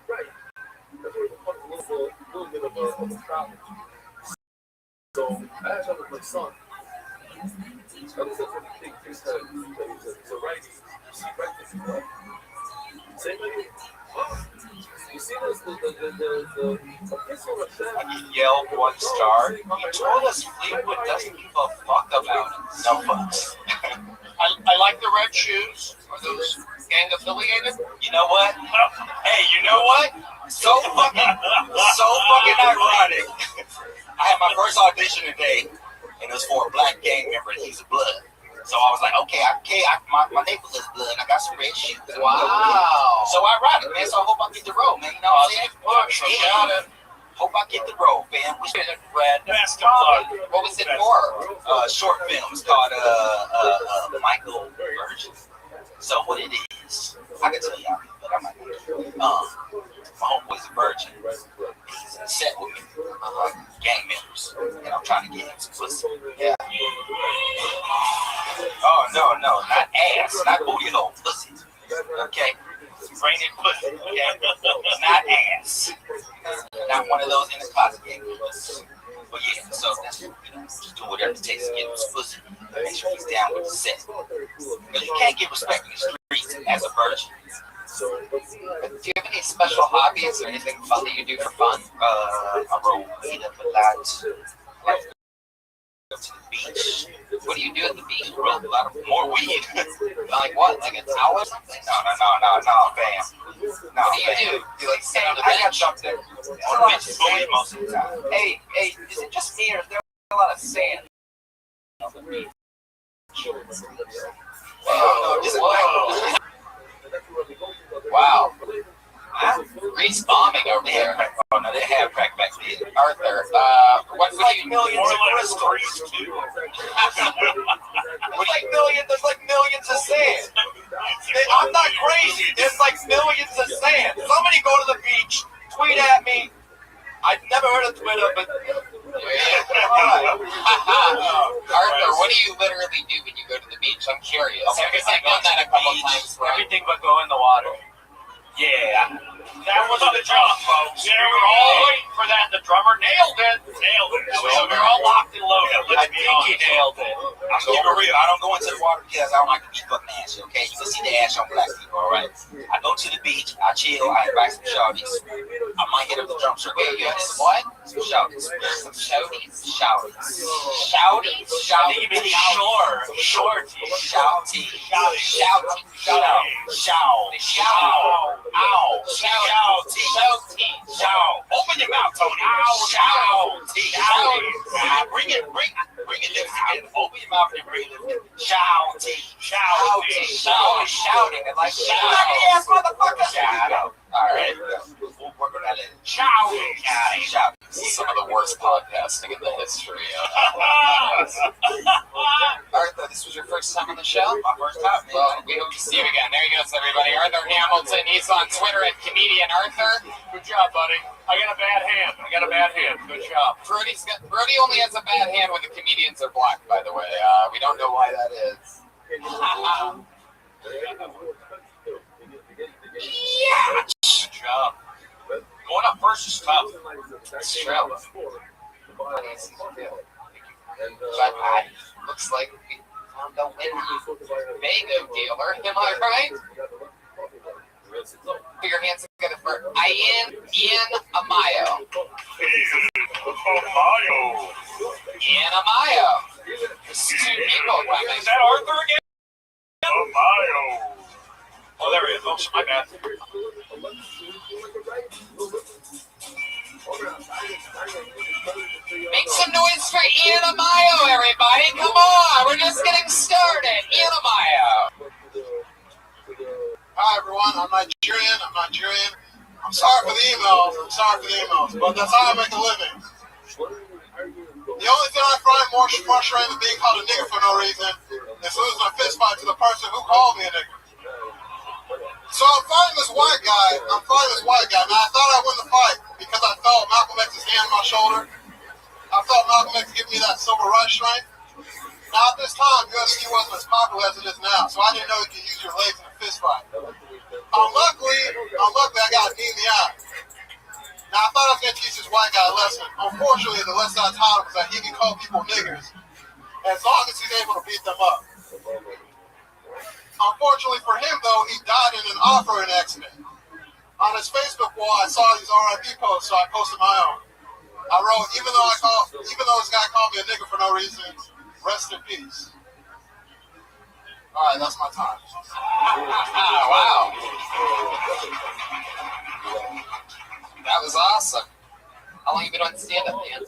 right. That's where it's a little bit of a problem. So I had with my son. I was such a big thing that he's a righty. He practices well. Same way. You see this? The official I just yelled 1 star. He told us Fleetwood doesn't give a fuck about it. No fucks. red shoes? Are those gang affiliated? You know what? Hey, you know what? So fucking ironic. I had my first audition today, and it was for a black gang member, and he's a blood. So I was like, okay, my neighbor is blood, and I got some red shoes. Wow. So ironic, man. So I hope I get the role, man. You know what I'm saying? Got it. Hope I get the role, fam. We should have read Best of luck. what was it for? Short film. It's called Michael Virgin. So what it is, I can tell y'all, but I'm not. My homeboy's a virgin. He's in a set with me, gang members, and I'm trying to get him some pussy. Yeah. Oh no, not ass, not booty hole, pussy. Okay. Brain and pussy, okay? Not ass. Not one of those in the closet gang members. But yeah, so that's, just do whatever it takes to get him some pussy. Make sure he's down with the set. Because you can't get respect in the streets as a virgin. Do you have any special hobbies or anything fun that you do for fun? I roll weed up a lot. I like to go to the beach. What do you do at the beach? Roll a lot of more weed. Like what? Like a towel or something? No, fam. No, What do you do? Do you like sit on the I got bench? something on the bench bully most of the time. Hey, is it just me or is there a lot of sand? Whoa. Wow. Grease bombing over there. Oh no, they have crack back then. Arthur, what do you Millions of crystals. there's like millions of sand. I'm not crazy. There's like millions of sand. Somebody go to the beach, tweet at me. I've never heard of Twitter, but Arthur, what do you literally do when you go to the beach? I'm curious. Because I've done that a couple times. Everything but go in the water. Yeah. That was the jump, folks. We were all waiting for that. The drummer nailed it. So we're all locked and loaded. I think he nailed it. I'm keeping it real. I don't go into the water because I don't like to be fucking ashy, okay? You can see the ash on black people, all right? I go to the beach, I chill, I invite some shawties. I might hit up the drum circle. You have some what? Some shawties. Some shouties? Shawties. Shouties? Shawties. Shorty. Shouty. Shouty. Ow. Shouty. Shout. Open your mouth, Tony. Shouty. Bring it lips again. Open your mouth and bring it lips. Shouty. Shouting. And like shouting. Yes, motherfucker. Shout. All right. We'll work on that later. Shouting. This is some of the worst podcasting in the history of Arthur, this was your first time on the show? My first time, man. Well, we hope to see you again. There he goes, everybody. Arthur Hamilton. He's on Twitter at Comedian Arthur. Good job, buddy. I got a bad hand. Good job. Brody only has a bad hand when the comedians are black, by the way. We don't know why that is. Yeah. Good job. Going up first is tough. It's true. But looks like we found a winner. Mango dealer, am I right? Put your hands together for Ian Amayo. Ian Amayo. There's two people coming. Is that Arthur again? Amayo. Oh, there he is. Oh, my bad. Make some noise for Ian Amayo, everybody. Come on, we're just getting started. Ian Amayo. Hi, everyone. I'm Nigerian. I'm sorry for the emails. But that's how I make a living. The only thing I find more frustrating than being called a nigger for no reason is losing a fist fight to the person who called me a nigger. So I'm fighting this white guy. Now, I thought I won the fight because I felt Malcolm X's hand on my shoulder. I felt Malcolm X give me that civil rights strength. Now, at this time, UFC wasn't as popular as it is now, so I didn't know you could use your legs in a fist fight. Unluckily, I got a knee in the eye. Now, I thought I was going to teach this white guy a lesson. Unfortunately, the lesson I taught him was that he can call people niggers as long as he's able to beat them up. Unfortunately for him, though, he died in an offering accident. On his Facebook wall, I saw these RIP posts, so I posted my own. I wrote, even though this guy called me a nigger for no reason, rest in peace. All right, that's my time. Wow. That was awesome. How long have you been on stand-up, man?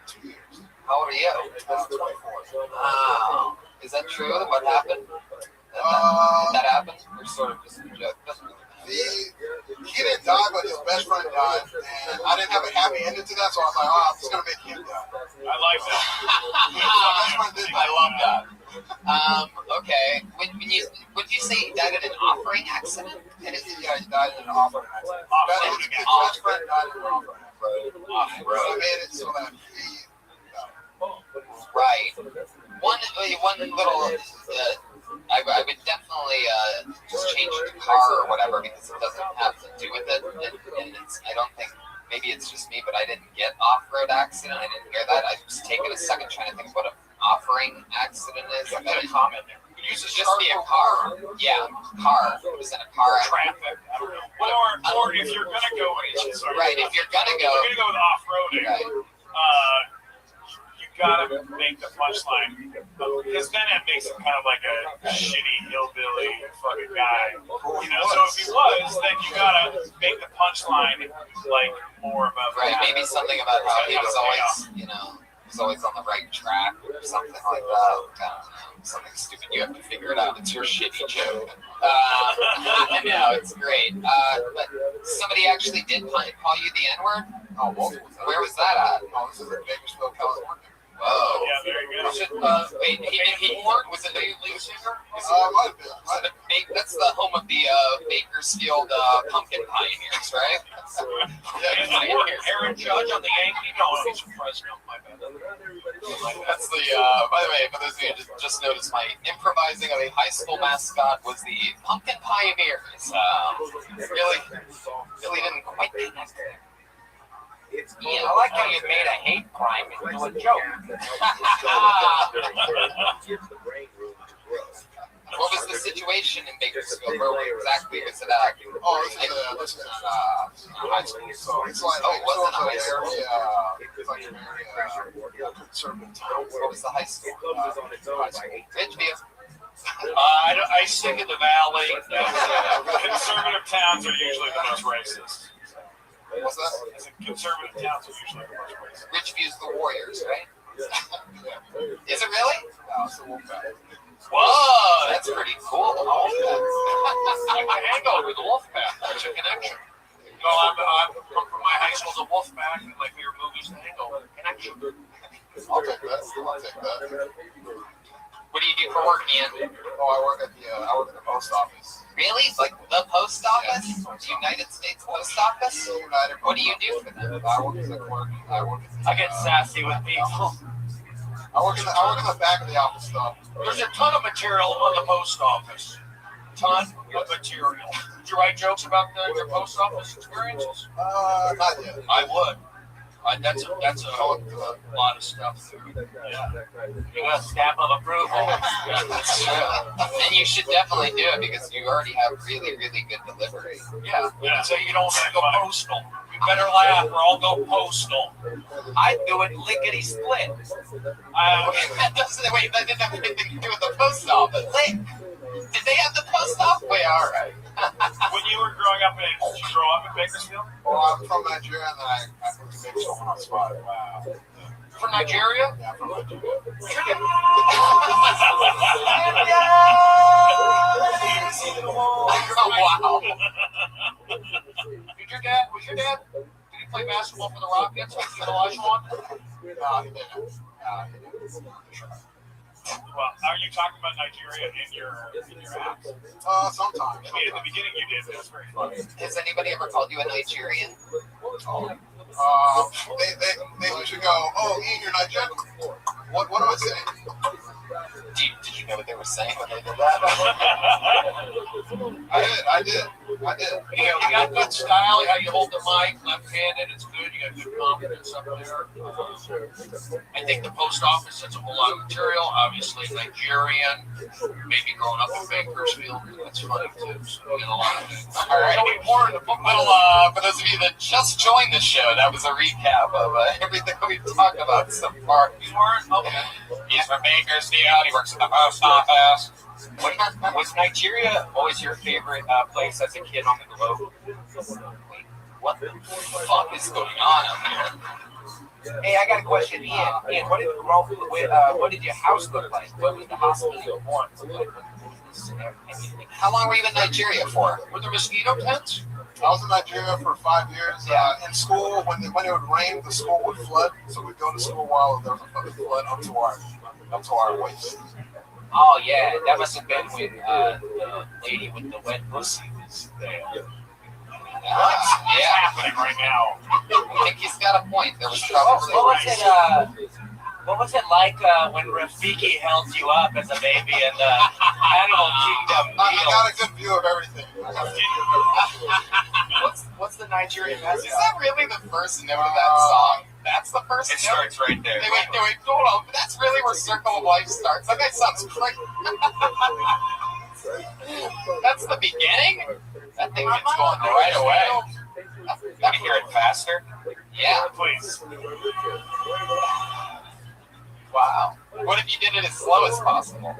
2 years. How old are you? 24. Wow. Is that true? What happened? That happened? Or sort of just a joke? Doesn't really matter. He didn't die, but his best friend died, and I didn't have a happy ending to that, so I was like, I'm just gonna make him die. I like that. My best friend did die. I love that. Okay. Would you say he died in an offering accident? Yeah, he died in an off-road accident. His best friend died in an off-road accident. Off-road. I made it so that he died. Right. One little. I would definitely just change the car or whatever because it doesn't have to do with it. And it's, I don't think, maybe it's just me, but I didn't get off-road accident. I didn't hear that. I was taking a second trying to think of what an offering accident is. Like a comment there. It used to just be a car. Yeah, car. It was in a car. Traffic. I don't know. Or if you're gonna go, right? If you're gonna go with off-roading, right. You gotta make the punchline, because then it makes him kind of like a shitty hillbilly fucking guy. You know, so if he was, then you gotta make the punchline like more of a right. Maybe something about how he was always, you know, was always on the right track or something like that. I don't know. Something stupid. You have to figure it out. It's your shitty joke. No, it's great. But somebody actually did call you the N-word? Oh, where was that at? Oh, this is in Bakersfield, California. Whoa. Yeah, very good. Wait, he was it a lead singer? Might have been. That's the home of the Bakersfield pumpkin pioneers, right? Aaron Judge on the Yankee? No, he's from Fresno. My bad. That's the, by the way, for those of you who just noticed, my improvising of a high school mascot was the Pumpkin Pioneers. Really didn't quite connect there. Yeah, I like how you made a hate crime into a joke. What was the situation in Bakersfield? Where exactly was it at? Oh, this is high school. So it's like, it wasn't a high school. It's like a very conservative town. What was the high school? Ridgeview. I sing in the valley. Conservative towns are usually the most racist. What's that? Conservative towns are usually the most racist. Ridgeview's the Warriors, right? Is it really? No, it's the Wolfpack. Whoa, that's pretty cool. The I hang out with the Wolfpack. There's a connection. No, I'm from my high school, the Wolfpack, and my favorite movies, the Hangover. Connection. I'll take that. What do you do for work, Ian? Oh, I work at the post office. Really? Like the post office? The United States Post Office? United. What do you do for them? I work as a clerk. I get sassy with people. I work in the back of the office stuff. There's a ton of material on the post office. Ton of material. Did you write jokes about your post office experiences? Not yet. I would. That's a lot of stuff. Yeah. You got a stamp of approval. That's true. And you should definitely do it because you already have really, really good delivery. Yeah. So you don't have to go postal. You better laugh or I'll go postal. I do it lickety split. Wait, that didn't have anything to do with the post office. Did they have the post office? Wait, all right. When you were growing up, did you grow up in Bakersfield? Well, I'm from Nigeria, and then I moved to Bakersfield when I was 5. Wow. From Nigeria? Yeah, I'm from Nigeria. Wow. Was your dad? Did he play basketball for the Rockets? Like the Olajuwon? No, he didn't. Well, are you talking about Nigeria in your act? Sometimes. I mean, at the beginning you did, but it was very funny. Has anybody ever called you a Nigerian? They usually go, "Oh, Ian, you're Nigerian." What am I saying? Did you know what they were saying when they did that? I did. You got good style. How you hold the mic, left-handed. It's good. You got good confidence up there. I think the post office has a whole lot of material. Obviously, Nigerian. Maybe growing up in Bakersfield. That's funny too. So we got a lot of things. All right. For those of you that just joined the show, that was a recap of everything we've talked about so far. You weren't? Okay. He's from Bakersfield. He works ass. Was Nigeria always your favorite place as a kid on the globe? What the fuck is going on up here? Hey, I got a question, Ian, what did your house look like? What was the hospital you were born? How long were you in Nigeria for? Were there mosquito tents? I was in Nigeria for 5 years. In school, when it would rain, the school would flood. So we'd go to school while there was a fucking flood up to our waist. Oh, yeah, that must have been when the lady with the wet pussy was there. What's happening right now? I think he's got a point. There was probably What was it like when Rafiki held you up as a baby in the Animal Kingdom I meal? got a good view of everything. What's the Nigerian message? Is that really the first note of that song? That's the first It note? starts right there. Wait, hold on. That's really where Circle of Life starts. That guy sounds crazy. That's the beginning? That thing gets going right away. Can you hear it faster? Yeah. Please. Wow. What if you did it as slow as possible?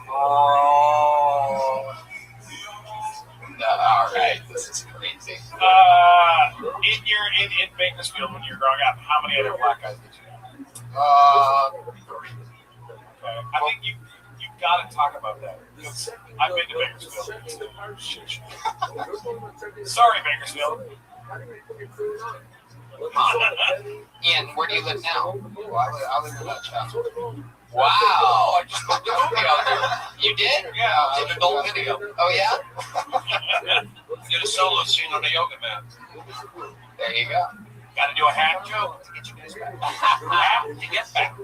Oh. No, all right. This is crazy. In Bakersfield when you were growing up, how many other black guys did you know? 3. Okay. I think you got to talk about that because I've been to Bakersfield. Sorry, Bakersfield. Ian, where do you live now? Well, I live in that chapel. Wow. I just put the movie out there. You did? Yeah, Did an adult video. Oh, yeah? Did a solo scene on the yoga mat. There you go. Got to do a hat joke to get you guys back. Hat to get back.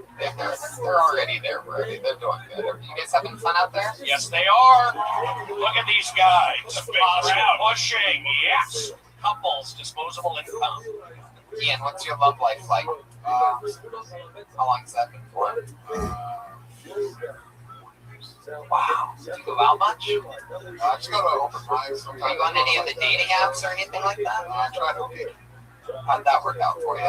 They're already there, Brody. They're doing good. Are you guys having fun out there? Yes, they are. Look at these guys. Pushing. Yes. Couples, disposable income. Ian, what's your love life like? How long has that been for? Wow. Do you go out much? I just go to open mics sometimes. Are you on any of the dating apps or anything like that? I try to be. How'd that work out for you?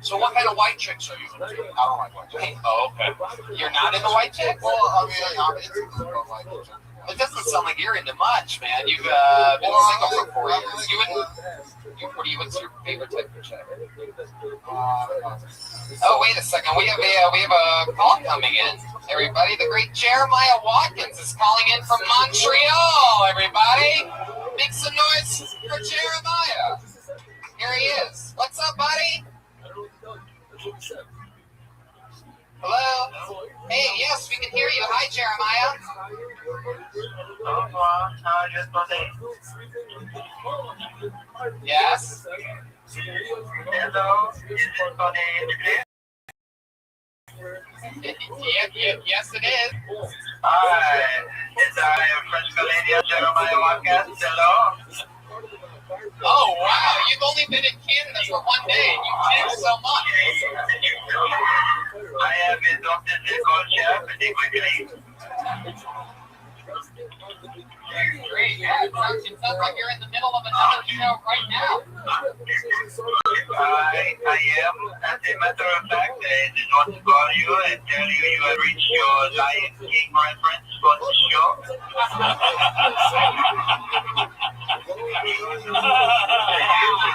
So what kind of white chicks are you into? I don't like white chicks. Oh, okay. You're not into white chicks? Well, I mean, I'm into them, but like... It doesn't sound like you're into much, man. You've been single for 4 years. What's your favorite type of chick? Oh, wait a second. We have a call coming in. Everybody, the great Jeremiah Watkins is calling in from Montreal. Everybody, make some noise for Jeremiah. Here he is. What's up, buddy? Hello? Hey, yes, we can hear you. Hi, Jeremiah. Yes? Hello, is this Tony English? Yes, it is. Hi, is I French Canadian Jeremiah Watkins? Hello? Oh, wow. You've only been in Canada for 1 day and you've changed so much. I have adopted the culture pretty quickly. Great. Yeah, it sounds like you're in the middle of another show right now. I am. As a matter of fact, I did want to call you and tell you you have reached your Lion King reference for the show.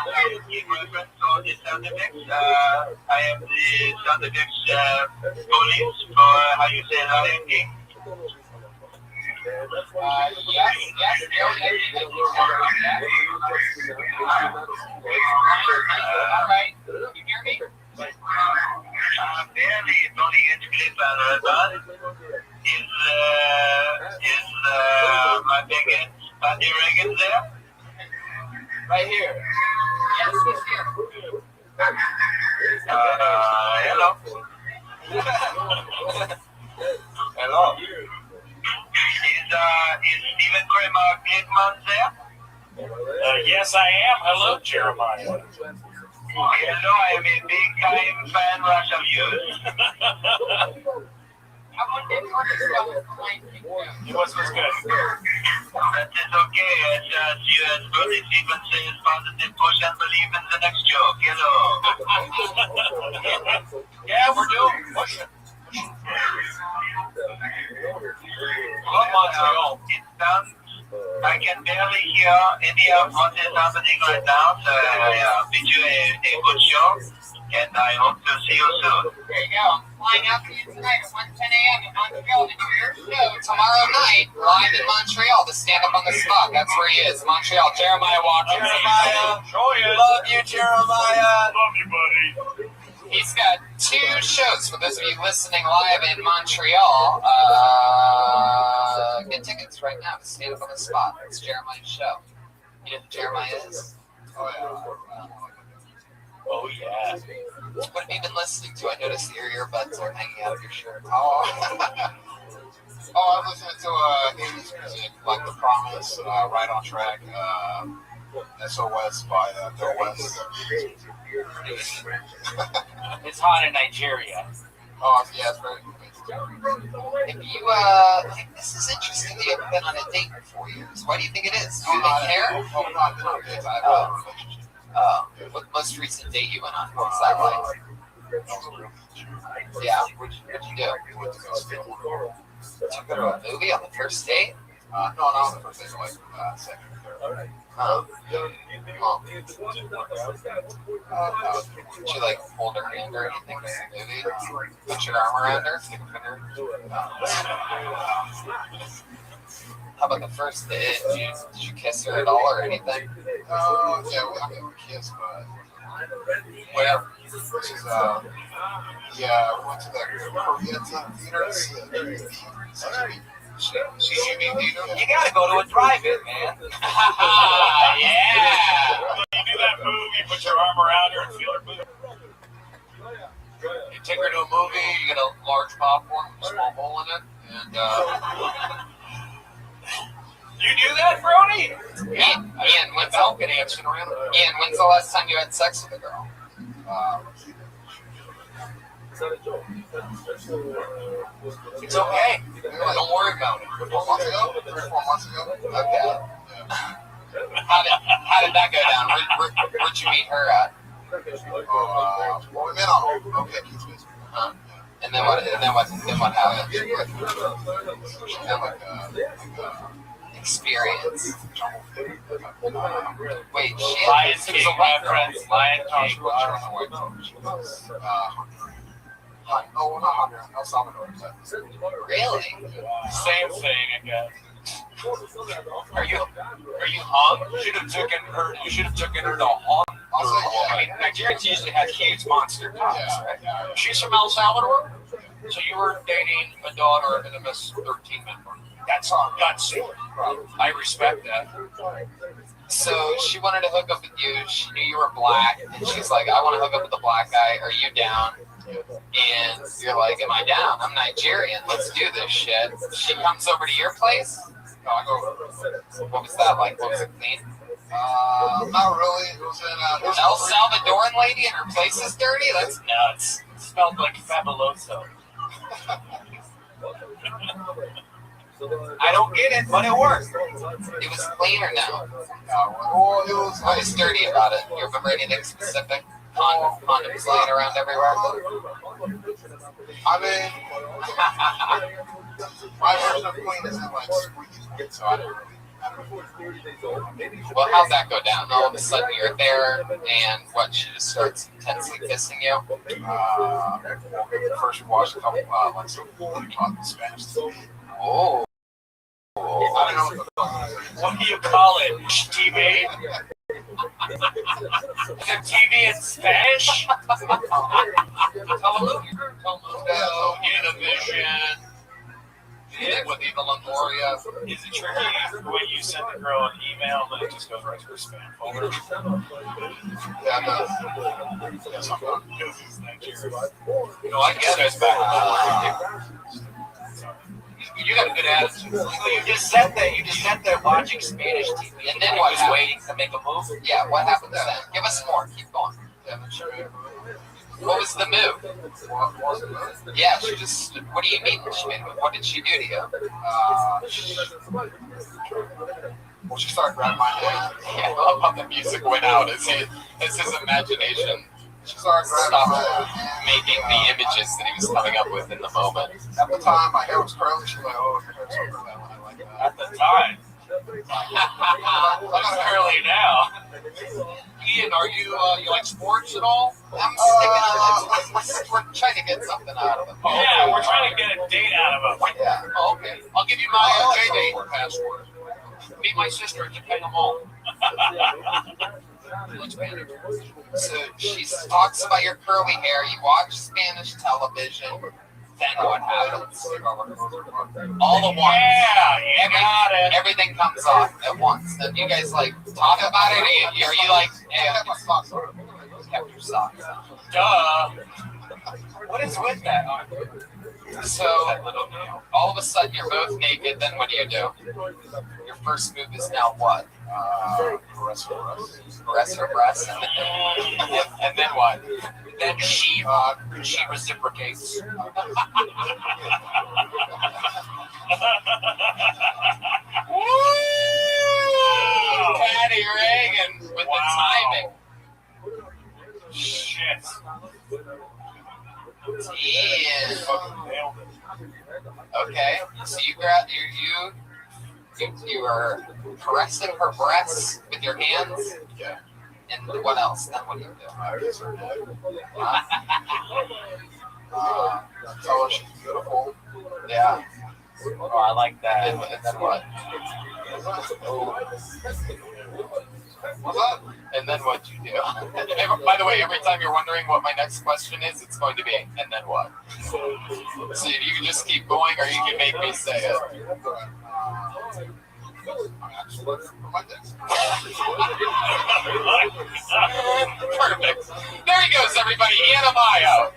Lion King reference for the sound effects. I am the sound effects police for how you say Lion King. Yes, all right. You hear me? Barely, it's only English, but is my biggest Patty Reagan there? Right here. Yes, he's here. Hello. Hello. Is Stephen Kramer Glickman there? Yes, I am. Hello, Jeremiah. Hello, I am a big time fan rush of yours. How about getting He was good. That is okay. And see you as birthday sequence is positive push and believe in the next joke. Hello. Yeah, we're doing pushing. Love Montreal. It's done. I can barely hear any of what is happening right now. So I bid you a good show. And I hope to see you soon. There you go. I'm flying out to you tonight at 1:10 a.m. in Montreal to do your show tomorrow night, live in Montreal, to stand up on the spot. That's where he is, Montreal. Jeremiah Watkins. Love you, Jeremiah. Love you, buddy. He's got 2 shows for those of you listening live in Montreal. Get tickets right now to stand up on the spot. It's Jeremiah's show. You know who Jeremiah is? Oh, yeah. What have you been listening to? I noticed your earbuds are hanging out of your shirt. Oh, I'm listening to 80s music, like The Promise, Right on Track, SOS by Bill West. It's hot in Nigeria. Oh, yeah, it's very good. If you, this is interesting that you haven't been on a date in 4 years. Why do you think it is? Do they care? Oh, no, I've been on a date. I have a relationship. What most recent date you went on? What's that like? Yeah, what'd you do? Went to go see a movie. Did you go to a movie on the first date? No, not on the first date, like second or third. Did you like hold her hand or anything in the movie? Put your arm around her? Stick a finger? How about the first date? Did you kiss her at all or anything? Yeah, we kissed, but Where? which is yeah, we went to the Korean theater to see the CGV theater. You gotta go to a drive-in, man. Yeah! You do that move, you put your arm around her and feel her move. You take her to a movie, you get a large popcorn with a small hole in it, and You do that, Brody? Ian, when's the last time you had sex with a girl? It's okay. Don't worry about it. 4 months ago? 3 or 4 months ago? Okay. How did that go down? Where'd you meet her at? Well, we met on OK Kids. And then what happened? She had like Experience. Wait, shit. Lion King, my friends. Lion King. Oh, not Honduras, El Salvador. Really? Same thing, I guess. Are you hung? You should have taken her to haunt. I mean, Nigerians usually have huge monster cocks, right? She's from El Salvador, so you were dating a daughter of an MS-13 member. That's on guts. I respect that. So she wanted to hook up with you. She knew you were black, and she's like, "I want to hook up with a black guy. Are you down?" And you're like, "Am I down? I'm Nigerian. Let's do this shit." She comes over to your place. No, I go. What was that like? What was it clean? Not really. It was in An El Salvadoran lady and her place is dirty? That's nuts. It smelled like fabuloso. I don't get it, but it worked. It was clean or no? Well, it was What was dirty about it? You remember anything specific? Condoms laying around everywhere? I mean, my version of clean isn't like squeaky, so I didn't really. Well, how'd that go down? All of a sudden you're there, and what, she just starts intensely kissing you? First we watched a couple, like some Spanish TV. Oh. I don't know What do you call it? TV? The TV in Spanish? Telemundo, Univision, with Eva Longoria. Is it tricky when you send the girl an email that it just goes right to her spam folder? Yeah, no. No, I get it. You got a good attitude. You just sat there watching Spanish TV, And then what was happened? waiting to make a move. Yeah, what happens then? Give us more. Keep going. Yeah, What was the move? Yeah, she just. What do you mean? What did she do to you? Well, she started grabbing my hand. Yeah, I love how the music went out as his imagination Started stopped making the images that he was coming up with in the moment. At the time, my hair was curly. She was like, "Oh, your hair's so curly. I like that." At the time. It's curly now. Ian, are you like sports at all? I'm sticking on we're trying to get something out of him. Oh, yeah, we're trying to get a date out of him. Yeah. Oh, okay. I'll give you my JD password. Meet my sister at Japan Mall. So she talks about your curly hair. You watch Spanish television. Then what happens? All at once. Yeah, you got it. Everything comes off at once. Then you guys like talk about it. Are you like, hey, I kept my socks on. Kept your socks on. Duh. What is with that? So all of a sudden you're both naked. Then what do? Your first move is now what? Caress her breast. Caress her breast, and then what? Then she reciprocates. Woo! Patty Reagan with the timing. Shit. Yeah. Okay, so you are caressing her breasts with your hands. Yeah. And what else? Then what do you do? Tell her she's beautiful. Yeah. Oh, I like that. And then what? What's that? And then what do you do? By the way, every time you're wondering what my next question is, it's going to be, and then what? So you can just keep going, or you can make me say it. Perfect. There he goes, everybody. Ian Amayo.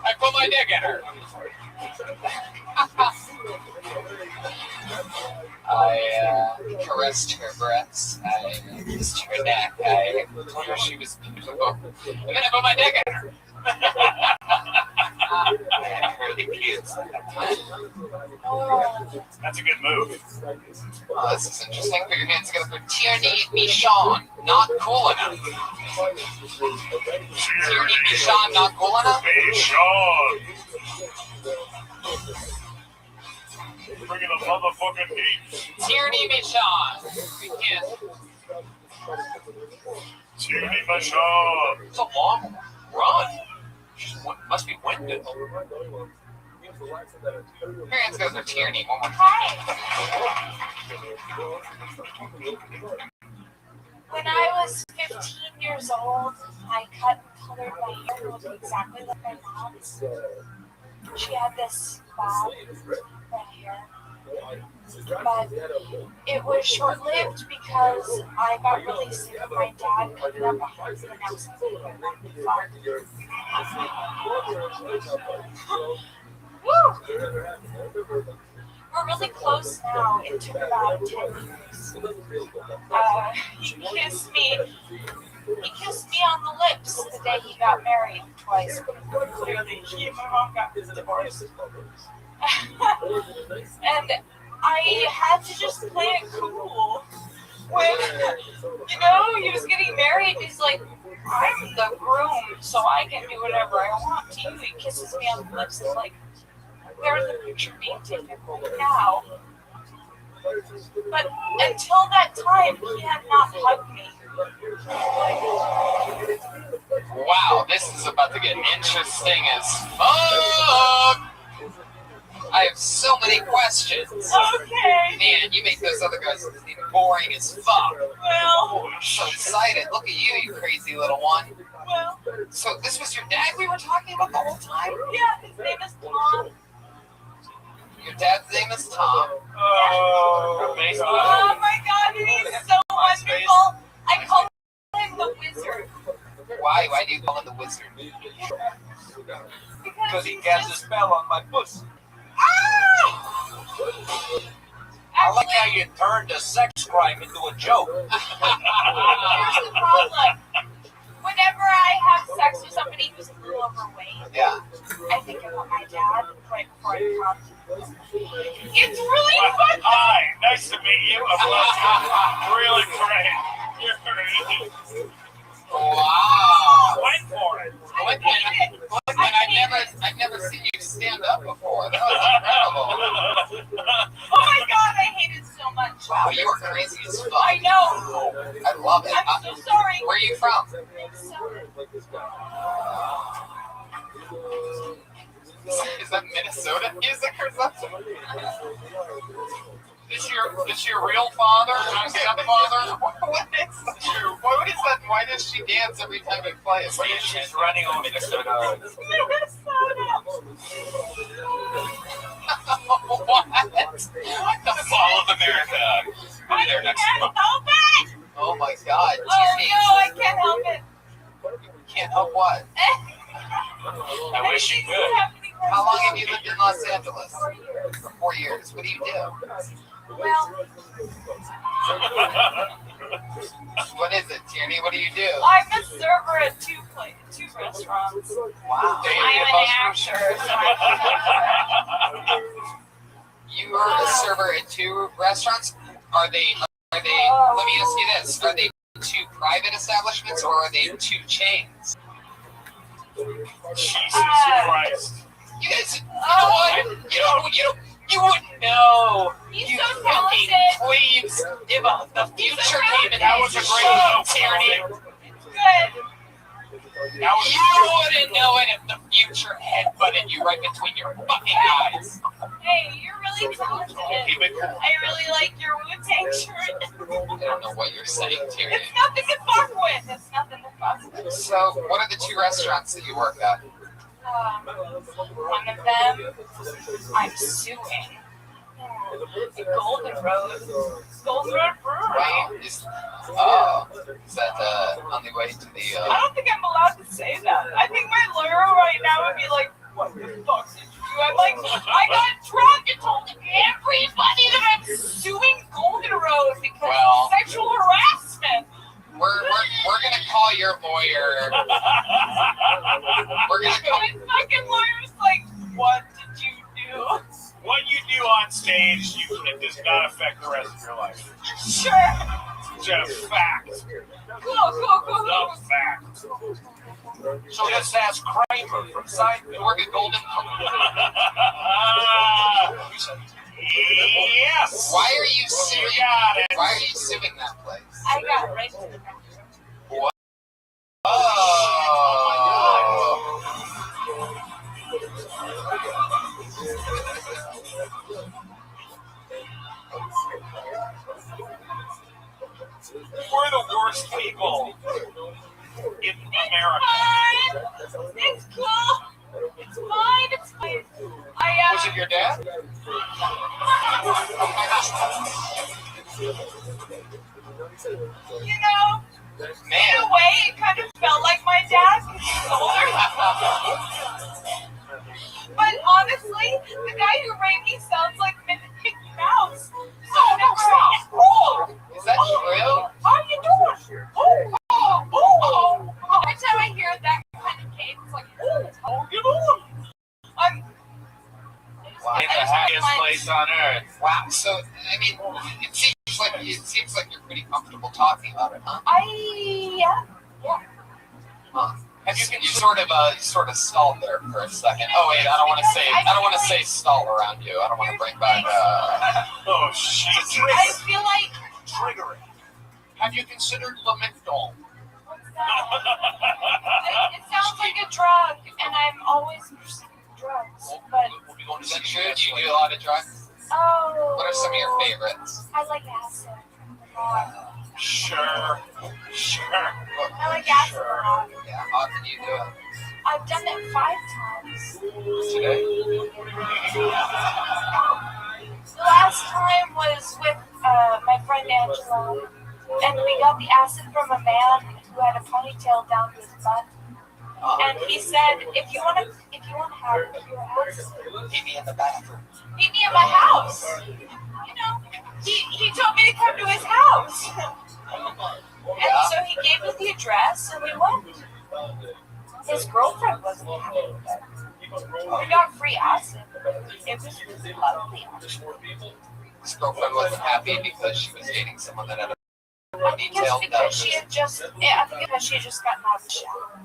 I put my dick in her. I caressed her breasts. I kissed her neck. I told her she was beautiful. And then I put my dick in her. I had her the kids at that time. That's a good move. Oh, this is interesting. Put your hands together for Tierney Michon. Not cool enough. Tierney Michon, not cool enough? Michon. Bringing the motherfucking heat. Tierney Michon. We can't. Tierney Michon. It's a long run. She must be winded. Your hands go for Tierney one more time. When I was 15 years old, I cut and colored my hair to look exactly like my mom's. She had this bob red hair. But it was short-lived because I got really sick of my dad cutting up a house and announcing that Woo! We're really close now. It took about 10 years. He kissed me on the lips the day he got married twice. Clearly, he and my mom got divorced. And I had to just play it cool. When, he was getting married, he's like, I'm the groom, so I can do whatever I want to you. He kisses me on the lips and like, there's the picture being taken now. But until that time, he had not hugged me. Wow, this is about to get interesting as fuck. I have so many questions. Okay. Man, you make those other guys boring as fuck. Well. I'm so excited. Look at you, you crazy little one. Well. So this was your dad we were talking about the whole time? Yeah, his name is Tom. Your dad's name is Tom. Oh my God, he's so wonderful. I call him the wizard. Why do you call him the wizard? Because he casts a spell on my pussy. I like how you turned a sex crime into a joke. Here's the problem. When whenever I have sex with somebody who's a little overweight, Yeah. I think about my dad right before I come. It's really fun. Hi, nice to meet you. I'm really great. You're Wow. went for it. I've never seen you stand up before. That was incredible. Oh my god, I hate it so much. Wow, you were crazy as fuck. I know. I love it. I'm so sorry. Where are you from? Is that Minnesota music or something? Is your real father? Your stepfather? What is that? Why does she dance every time we play it? She's running on Minnesota. What? The fall of America. I'll be there next month. Oh my god. Oh no, I can't help it. Can't help what? I wish you could. How long have you lived in Los Angeles? 4 years. What do you do? Well, What is it, Tierney? What do you do? I'm a server at two restaurants. Wow. I am an actor, so You are a server at 2 restaurants? Are they, let me ask you this. Are they 2 private establishments or are they 2 chains? Jesus Christ. You guys, you know what? You wouldn't know. He's You so fucking talented. plebes. If the future came in, That was a great joke, Tierney. good. You wouldn't know it if the future headbutted you right between your fucking eyes. Hey, you're really talented. Keep it cool. I really like your Wu-Tang shirt. I don't know what you're saying, Tierney. It's nothing to fuck with. It's nothing to fuck with. So, what are the 2 restaurants that you work at? One of them, I'm suing. The Golden Road Brewery. Wow. Is that on the way to the... I don't think I'm allowed to say that. I think my lawyer right now would be like, what the fuck did you do? I'm like, I got drunk and told everybody that I'm suing Golden Road because of sexual harassment. We're gonna call your lawyer. We're gonna call... My fucking lawyer's like, what did you do? What you do on stage, it does not affect the rest of your life. Sure. Just fact. Cool. The fact. So just ask Kramer from Seinfeld. Work at Golden... Yes. Why are you suing? You got it. Why are you suing that place? I got right to the back. What? Oh. We're the worst people in America. It's cool. It's fine. Was it your dad? You know, in a way, it kind of felt like my dad because he's older. But honestly, the guy who raped me sounds like Mickey Mouse. So no, stop. Is that true? How you doing? Oh. Every time I hear that kind of cadence, it's like, how you doing? In the highest place on earth. Wow. So, I mean, it seems like you're pretty comfortable talking about it, huh? Yeah. Huh. Have you sort of stalled there for a second? Oh wait, I don't want to say stall around you. I don't want to bring back. Oh shit! I feel like Triggering. Have you considered Lamictal? what's that? It sounds like a drug, and I'm always pursuing drugs. But Is that true? Do you do a lot of drugs? What are some of your favorites? I like acid. Sure. I like acid a lot. Yeah. How often do you do it? I've done it 5 times. Today? The last time was with my friend Angela, and we got the acid from a man who had a ponytail down to his butt. And he said, if you want to have your ass, Meet me in the bathroom. meet me at my house. You know, he told me to come to his house. And so he gave me the address, and we went. His girlfriend wasn't happy with it. We got free acid. It was lovely. His girlfriend wasn't happy because she was dating someone that had a I think it's detailed because she had just gotten out of the shower.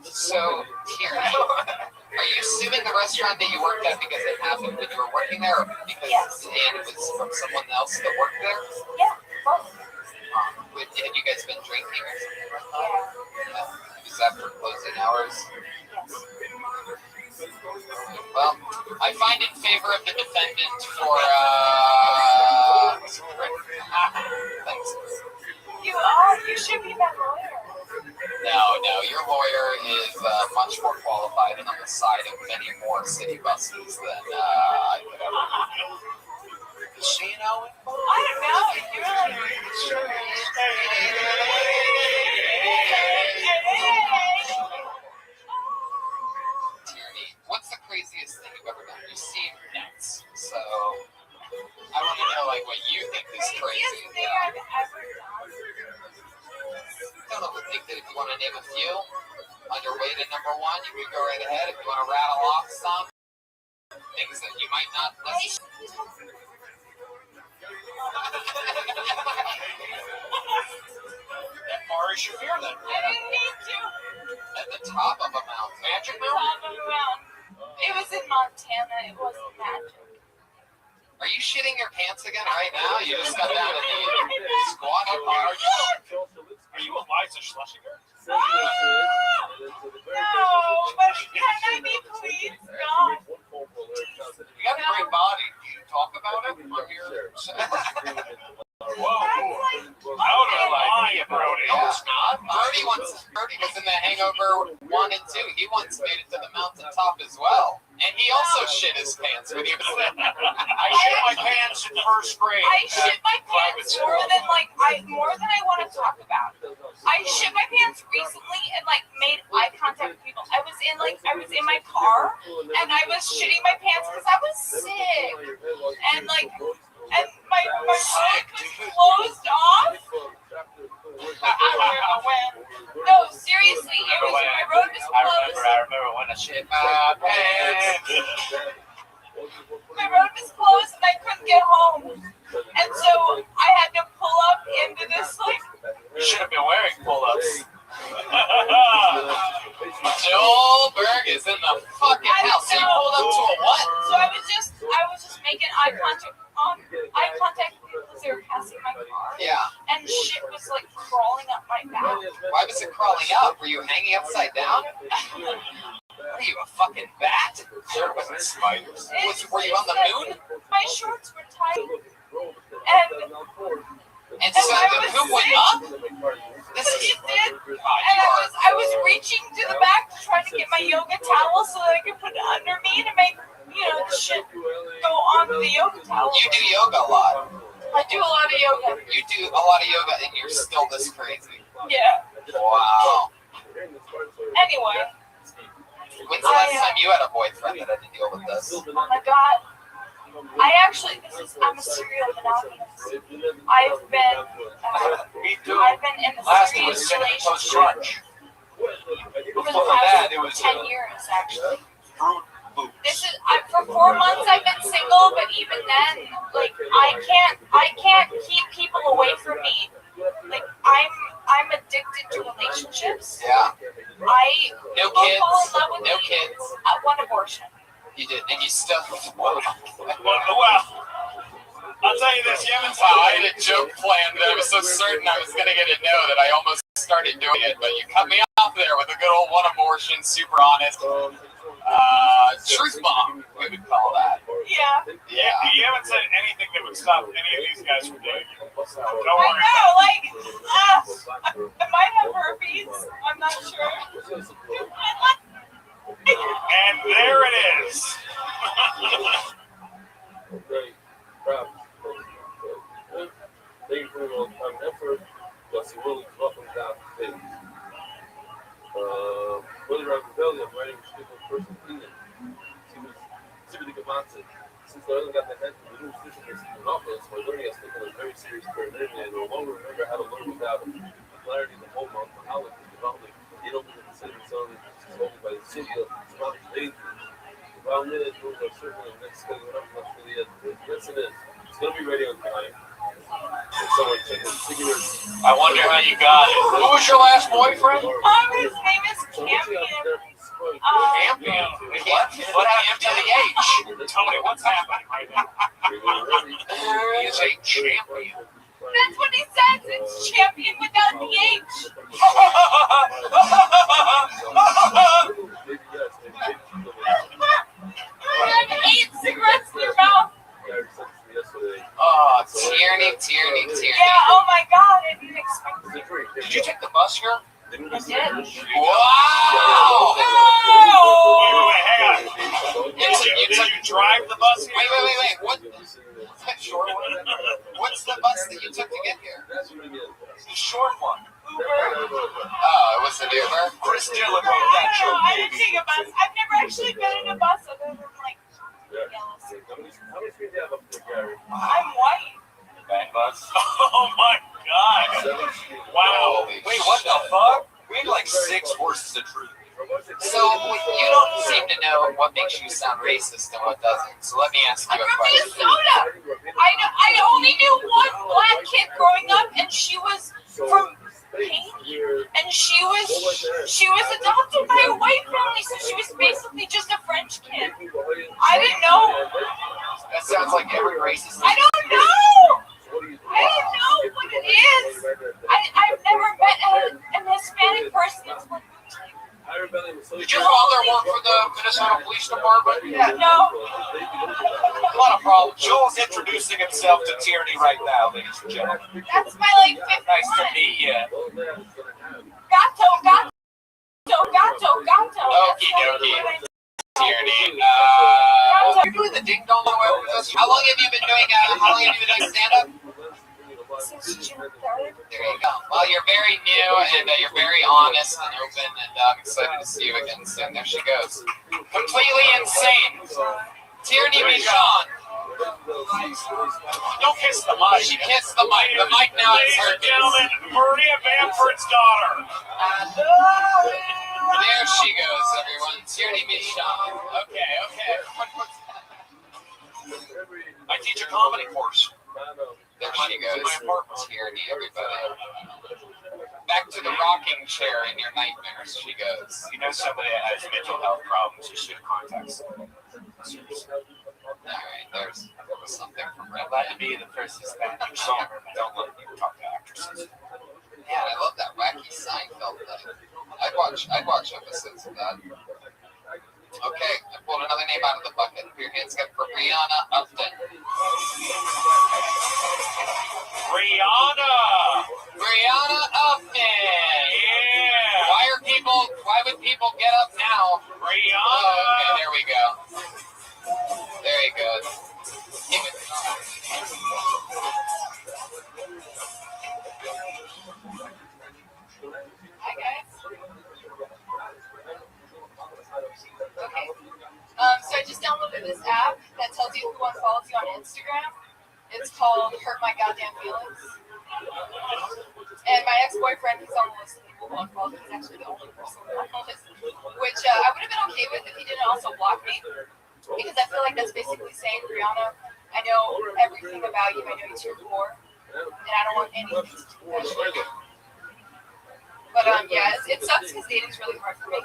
So, here, are you assuming the restaurant that you worked at because it happened when you were working there, or because and it was from someone else that worked there? Yeah, both. Had you guys been drinking or something like that? Yeah. Was that for closing hours? Yes. Well, I find in favor of the defendant for, thanks. You should be that lawyer. No, your lawyer is much more qualified and on the side of many more city buses than I could ever be. Does she know it? I don't know. Tierney, what's the craziest thing you've ever done? You seem nuts, so I want to know like what you think is crazy. Thing I've ever done. I don't know, think that if you want to name a few, on your way to number one, you can go right ahead. If you want to rattle off some things that you might not necessarily. That Mari Shafir then. I didn't need to. At the top of a mountain. Magic Top Mountain? of a mountain. It was in Montana. It wasn't magic. Are you shitting your pants again right now? You just got down and you squat up. Are you Eliza Schlesinger? No, but can I be please? God. You got a great body. Do you talk about it on your... Whoa. Out of line, Brody. No, it's not. Brody was in The Hangover 1 and 2. He once made it to the mountaintop as well. And he also shit his pants when he was there. I shit my pants in first grade. I shit my pants more than I want to talk about. I shit my pants recently and made eye contact with people. I was in my car and I was shitting my pants because I was sick. And my shirt was closed off. No, seriously, my road was closed. I remember when I shit my pants. My road was closed and I couldn't get home. And so I had to pull up into this You should have been wearing pull-ups. Joel Berg is in the fucking house. So you pulled up to a what? So I was just making eye contact with people as they were passing my car. Yeah. And shit was crawling up my back. Why was it crawling up? Were you hanging upside down? What are you, a fucking bat? Sure wasn't spiders. Were you on the moon? My shorts were tight. And so the poop went up? This is it. And I was reaching to the back to try to get my yoga towel so that I could put it under me to make, the shit go onto the yoga towel. You do yoga a lot. I do a lot of yoga. You do a lot of yoga and you're still this crazy. Yeah. Wow. Anyway. When's the last time you had a boyfriend that had to deal with this? Oh my god. I'm a serial monogamist. I've been in a serious relationship for the past 10 years, actually. For 4 months I've been single, but even then, I can't keep people away from me. I'm addicted to relationships. Yeah. No kids. Fall in love with no me. kids. One abortion. You did, and you still. Well, I'll tell you this, Yemen's. Wow, I had a joke planned that I was so certain I was going to get a no that I almost started doing it, but you cut me off there with a good old one abortion, super honest. Truth bomb, we would call that. Yeah. Yeah. You haven't said anything that would stop any of these guys from dating you. Don't I worry. know, I might have herpes. I'm not sure. And there it is. Thank you for your time and effort. Plus, you really welcome that thing. Really around the belly, I'm writing people person cleaning. Typically Gamatze. Since the oil got the head from the new system is an office, my learning has taken a very serious turn in, and no longer remember how to learn without the clarity of the whole month for how it is developing. You don't even consider itself as owned by the city of Spanish Daisy. The problem is, rules are certainly next getting it up enough for the end. Yes, it is. It's going to be ready on time. And someone check it. I wonder how you got it. Who was your last boyfriend? His name is Campion. Champion. What happened to the H? Tell me what's happening right now. He is a champion. That's what he says. It's champion without the H. You have 8 cigarettes in your mouth. Oh, Tierney. Yeah, oh my god, I didn't expect it. Did you take the bus here? I did. Wow! Wait, hang on. Did you drive the bus here? Wait. What? What's that short one? What's the bus that you took to get here? The short one. Uber. Oh, it was an Uber? Chris Dillon wrote No, that joke. I didn't take a bus. I've never actually been in a bus other than like yellow. How many screens do you have up there, Gary? I'm white. Bang bus. Oh my god. Wow. Wait, what the fuck? We had like 6 horses of truth. So, you don't seem to know what makes you sound racist and what doesn't. So let me ask you I'm a from question. Minnesota. I only knew one black kid growing up, and she was from Maine, and she was adopted by a white family, so she was basically just a French kid. I didn't know. That sounds like every racist. I don't know. I don't know what it is. I've never met an Hispanic person that's like. Did your father work for the Minnesota Police Department? Yeah, no. Not a problem. Joel's introducing himself to Tierney right now, ladies and gentlemen. That's my like fifth Nice to one. meet you. Gato. Okie dokie. Tierney. You're doing the ding dong with us. How long have you been doing stand up? Since June 3rd. There you go. Well, you're very new and you're very honest and open, and I'm excited to see you again soon. There she goes. Completely insane. Tierney Michon. Don't kiss the mic. She kissed the mic. The mic now is Ladies her. and gentlemen, Maria Bamford's daughter. There she goes, everyone. Tierney Michon. Okay. I teach a comedy course. There she goes. Tierney, everybody. Back to the rocking chair in your nightmares she goes. You know somebody that has mental health problems, you should contact somebody. Alright, there was something from Red. Glad to be the first Hispanic. Don't let people talk to actresses. Man, I love that wacky Seinfeld thing. I'd watch episodes of that. Okay, I pulled another name out of the bucket. Your hands up for Brianna Upton. Brianna Upton! Yeah! Why would people get up now? Brianna! Oh, okay, there we go. There you go. Give it. Hi, guys. Okay. So I just downloaded this app that tells you who unfollows you on Instagram. It's called Hurt My Goddamn Feelings. And my ex-boyfriend, he's on the list of people who unfollowed. He's actually the only person on the list, which I would have been okay with if he didn't also block me. Because I feel like that's basically saying, Brianna, I know everything about you. I know you to your core. And I don't want anything to do that shit. But yeah, it sucks because dating's really hard for me.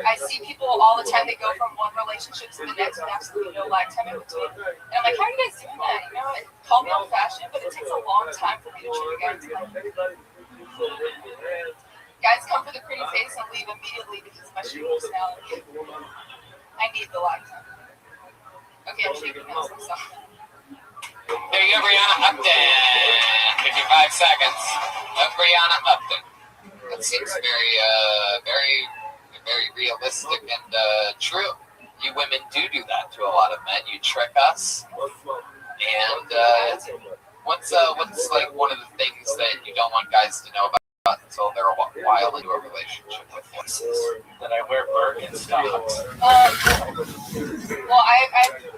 I see people all the time that go from one relationship to the next with absolutely no lag time in between. And I'm like, how are you guys doing that? You know, call me old-fashioned, but it takes a long time for me to treat a guy into like. Guys come for the pretty face and leave immediately because of my street personality. I need the lag time. Okay, I'm shaking now, so I'm sorry. There you go, Brianna Upton. 55 seconds of Brianna Upton. That seems very realistic and true. You women do that to a lot of men. You trick us. And what's like one of the things that you don't want guys to know about until they're a while into a relationship with him. That I wear Birkenstocks. Well, I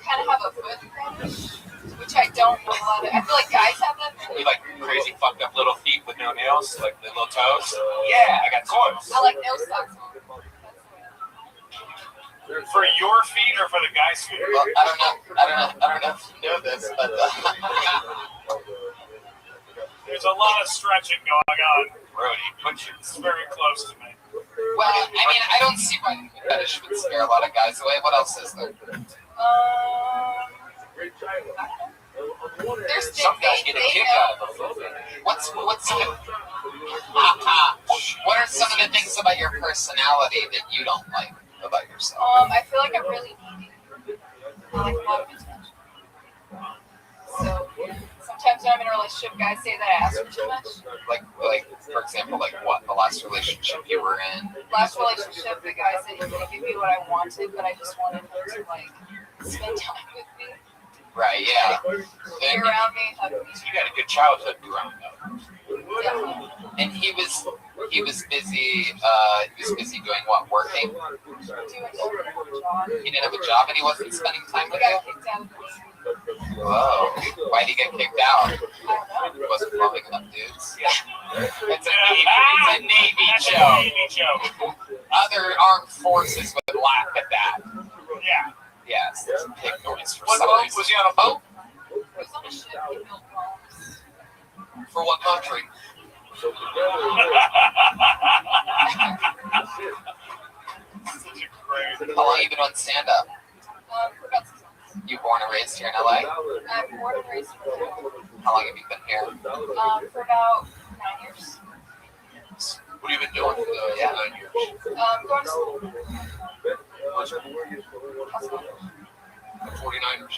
kind of have a foot fetish, which I don't know a lot of. I feel like guys have that. You like crazy fucked up little feet with no nails, like the little toes? Yeah, I got toes. I like no socks on. For your feet or for the guy's feet? Well, I don't know if you know this, but there's a lot of stretching going on. Brody, It's very close to me. well, I mean, I don't see why the fetish would scare a lot of guys away. What else is there? There's Some guys get a kick out of the foot. What are some of the things about your personality that you don't like about yourself? I feel like I'm really needy. I like a lot of attention. So sometimes when I'm in a relationship, guys say that I ask for too much. Like for example, like what? The last relationship you were in? Last relationship, the guy said he was gonna give me what I wanted, but I just wanted him to like spend time with me, Right, yeah. be around me, hug me. You got a good childhood growing up. Definitely. And he was busy. He was busy doing what? Working. Job. He didn't have a job, and he wasn't spending time I with got you. kicked out of the Whoa! Why'd he get kicked out? I don't know. He wasn't blowing enough dudes. It's a Navy That's joke. a Navy joke. Other armed forces would laugh at that. Yeah. Yes, there's a pig noise for What some boat reason. was he on a boat? He was on a ship. He built bombs. For what country? How long you been on stand-up? For about 6 months. You born and raised here in LA? I'm born and raised in Florida. How long have you been here? For about 9 years. What have you been doing for the 9 years? Going to school. 49ers.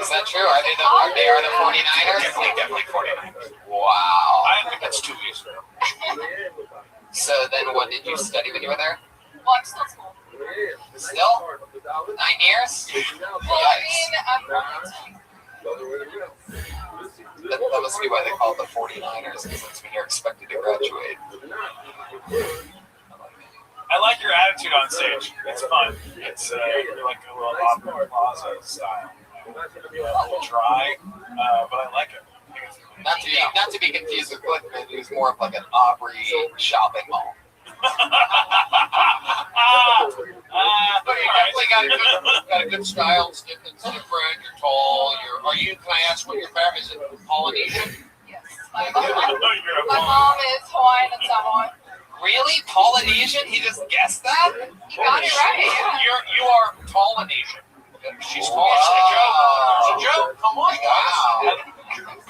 Is that true? Are they the 49ers? Definitely 49ers. Wow. I think that's 2 years ago. So then what did you study when you were there? Well, I'm still in school. Still? 9 years? Well, I mean, I'm That must be why they call it the 49ers, because that's when you're expected to graduate. I like your attitude on stage. It's fun. It's you're like a little Opera Plaza style. A little dry, but I like it. Not to be confused with Glickman, it was more of like an Aubrey shopping mall. But you definitely got a good style, stiff and different. You're tall. Can I ask what your family is? Polynesian? Yes. My mom is Hawaiian and Samoan. Really? Polynesian? He just guessed that? You got it right, yeah. You are Polynesian. She's tall. There's a joke. Come on, guys.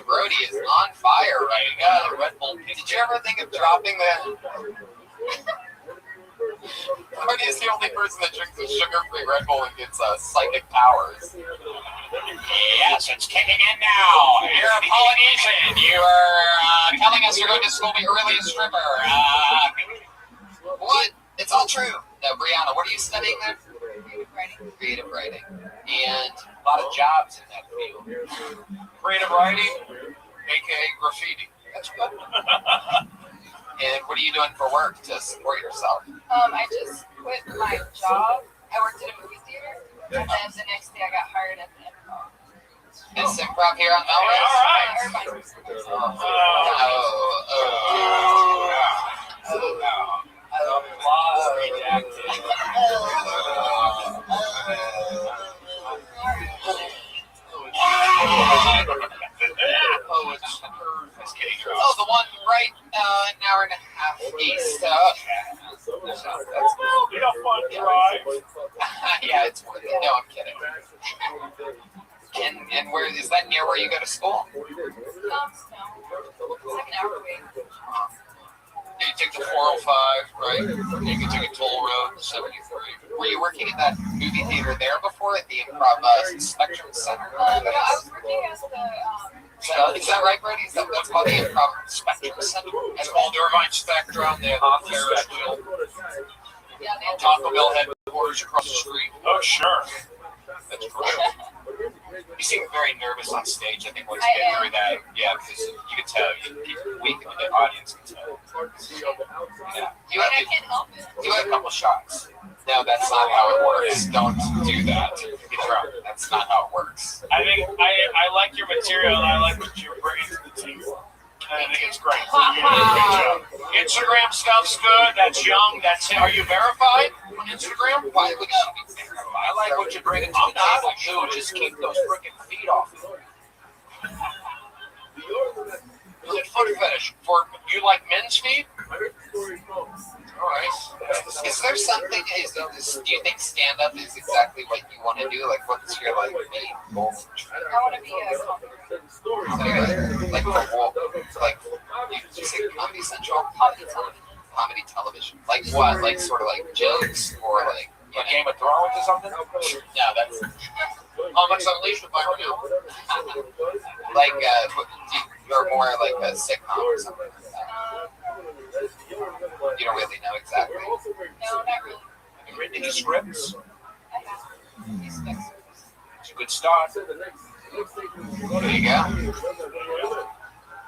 Brody is on fire right now. The Red Bull. Did you ever think of dropping the... Brody is the only person that drinks a sugar-free Red Bull and gets psychic powers. Yes, it's kicking in now. You're a Polynesian. You are telling us you're going to school to be really a stripper. What? It's all true. Now, Brianna, what are you studying there? Creative writing. Creative writing. And a lot of jobs in that field. Creative writing, aka graffiti. That's good. And what are you doing for work to support yourself? I just quit my job. I worked at a movie theater, and then the next day I got hired at the improv. This improv here on Melrose? Oh, the one right an hour and a half east. You have fun drive. Yeah, it's worth it. No, I'm kidding. And where is that near where you go to school? No. It's like an hour away. You take the 405, right? You can take a toll road, 73. Were you working at that movie theater there before at the Improv Spectrum Center? No, I was working as the Is that right, Brady? That's called the Improv Spectrum Center. It's called Irvine Spectrum. They have a Ferris wheel. yeah, they Taco Bell headquarters across the street. Oh, sure. That's great. You seem very nervous on stage. I think once I you get am. through that, yeah, because you can tell, people weak in the audience can tell. Yeah. I mean, I can't help it. You had a couple shots. No, that's not how it works. Don't do that. Get drunk. That's not how it works. I think I like your material. And I like what you're bringing to the table. I think it's great. So you're doing a great job. Instagram stuff's good. That's young. That's it. Are you verified on Instagram? Why would you be verified? I like what you're bringing to the table too. Just keep those freaking feet off. Is it foot fetish? For you like men's feet? All right. Is there something? Do you think stand up is exactly what you want to do? Like, what's your like main goal? I want to be a Like you say Comedy Central? Comedy television. Like what? Like sort of like jokes or like Game of Thrones or something? Yeah, that's. How much Unleashed with my review? Like you're more like a sitcom or something like that. You don't really know exactly. No, not really. Have you written any scripts? I have. It's a good start. There you go.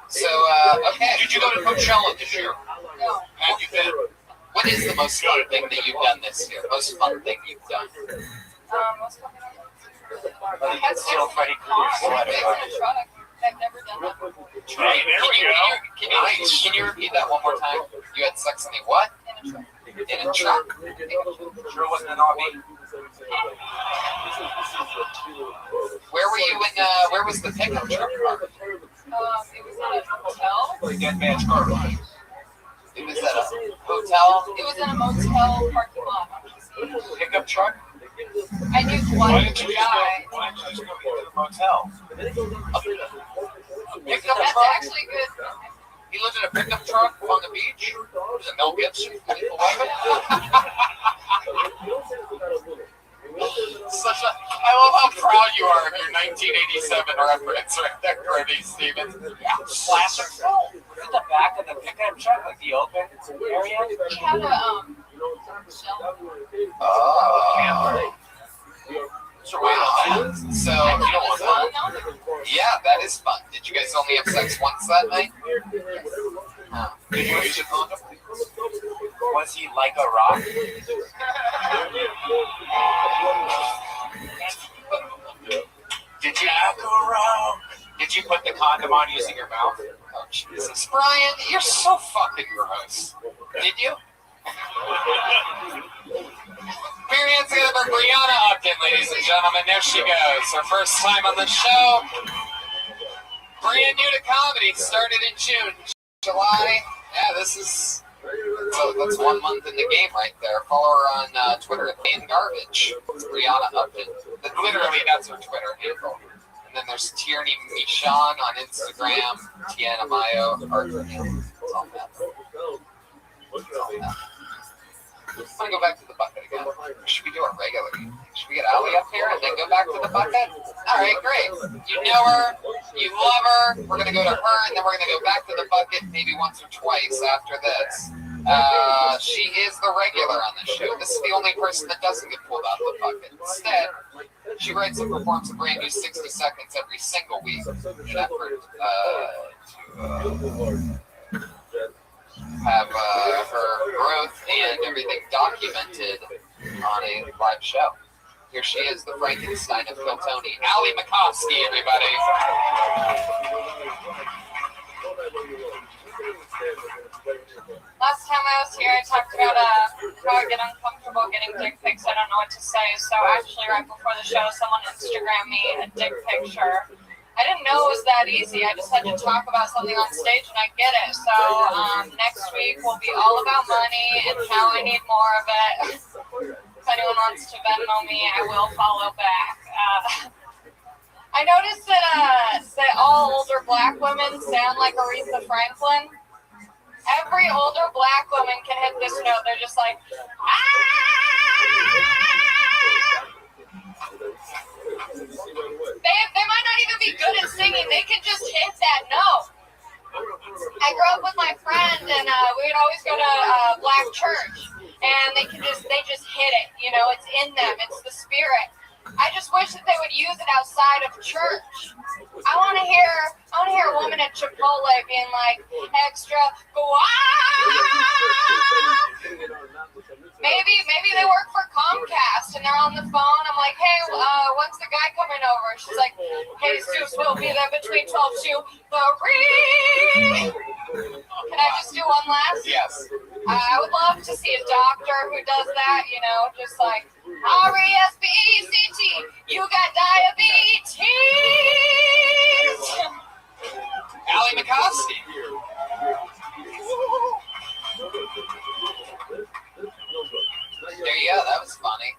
So, okay. Did you go to Coachella this year? No. Have you been? What is the most fun thing that you've done this year? Most fun thing you've done? What's going on? I had still Freddie Krueger's sweater. I've never done that before. Hey, there we go. Can you repeat that one more time? You had sex in a what? In a truck. Sure wasn't an RV. Where were you in? Where was the pickup truck parked? It was at a hotel. Dead man's car. It was at a hotel. It was in a motel parking lot. Pickup truck? I knew Why one didn't you just guy. go to the motel? Pickup That's truck? actually good. He lived in a pickup truck on the beach. Was it Mel Gibson? I love how proud you are of your 1987 reference right there, Cody Stevens. Yeah, classic film. At the back of the pickup truck, like the open area. We have a shell. Oh. So wait on that. So, I thought it was fun though. yeah, that is fun. Did you guys only have sex once that night? Did you use a condom? Was he like a rock? Did you Did you put the condom on using your mouth? Oh Jesus, Brian, you're so fucking gross. Did you? Beer hands together for Brianna Upton, ladies and gentlemen. There she goes. Her first time on the show. Brand new to comedy. Started in June. July. Yeah, this is. So that's 1 month in the game right there. Follow her on Twitter at Being Garbage. It's Brianna Upton. Literally, that's her Twitter handle. And then there's Tierney Michon on Instagram. Tiana Mayo. It's all that. It's all that. I'm gonna go back to the bucket again. Or should we do it regularly? Should we get Ali up here and then go back to the bucket? All right, great. You know her, you love her. We're gonna go to her, and then we're gonna go back to the bucket maybe once or twice after this. She is the regular on the show. This is the only person that doesn't get pulled out of the bucket. Instead, she writes and performs a brand new 60 seconds every single week in an effort to have her growth and everything documented on a live show. Here she is, the Frankenstein of Kiltony, Ali Makovsky, everybody. Last time I was here, I talked about how I get uncomfortable getting dick pics. I don't know what to say. So actually, right before the show, someone Instagrammed me a dick picture. I didn't know it was that easy. I just had to talk about something on stage and I get it. So next week will be all about money and how I need more of it. If anyone wants to Venmo me, I will follow back. I noticed that all older black women sound like Aretha Franklin. Every older black woman can hit this note. They're just like, They might not even be good at singing. They can just hit that note. I grew up with my friend, and we would always go to black church, and they just hit it. You know, it's in them. It's the spirit. I just wish that they would use it outside of church. I want to hear I want to hear a woman at Chipotle being like, extra Maybe they work for Comcast and they're on the phone. I'm like, hey, when's the guy coming over? She's like, hey, Zeus will be there between 12 to 3. Can I just do one last? Yes. I would love to see a doctor who does that, you know, just like, R-E-S-B-E-C-T, you got diabetes. Allie McCoskey. There you go. That was funny.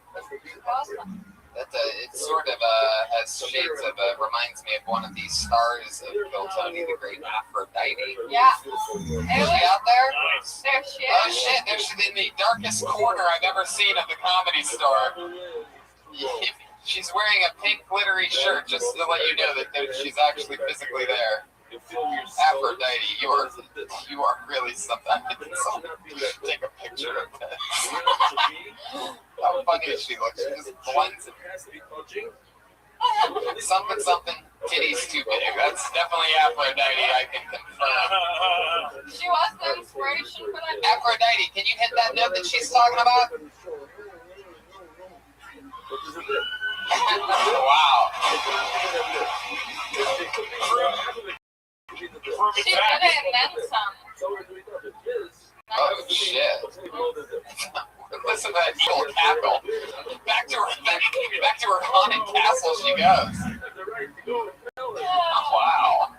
It sort of has shades of reminds me of one of these stars of Bill Tony, the great Aphrodite. Yeah. Is she out there? There she is. Oh shit! There she's in the darkest corner I've ever seen of the Comedy Store. She's wearing a pink glittery shirt, just to let you know that she's actually physically there. Aphrodite, you are really something. Take a picture of this. How funny she looks. She just blends it. Something titties too big. That's definitely Aphrodite, I can confirm. She was the inspiration for that. Aphrodite, can you hit that note that she's talking about? Wow. She did it and then some. Oh shit. Listen to that evil cackle. Back to her haunted castle she goes. Wow.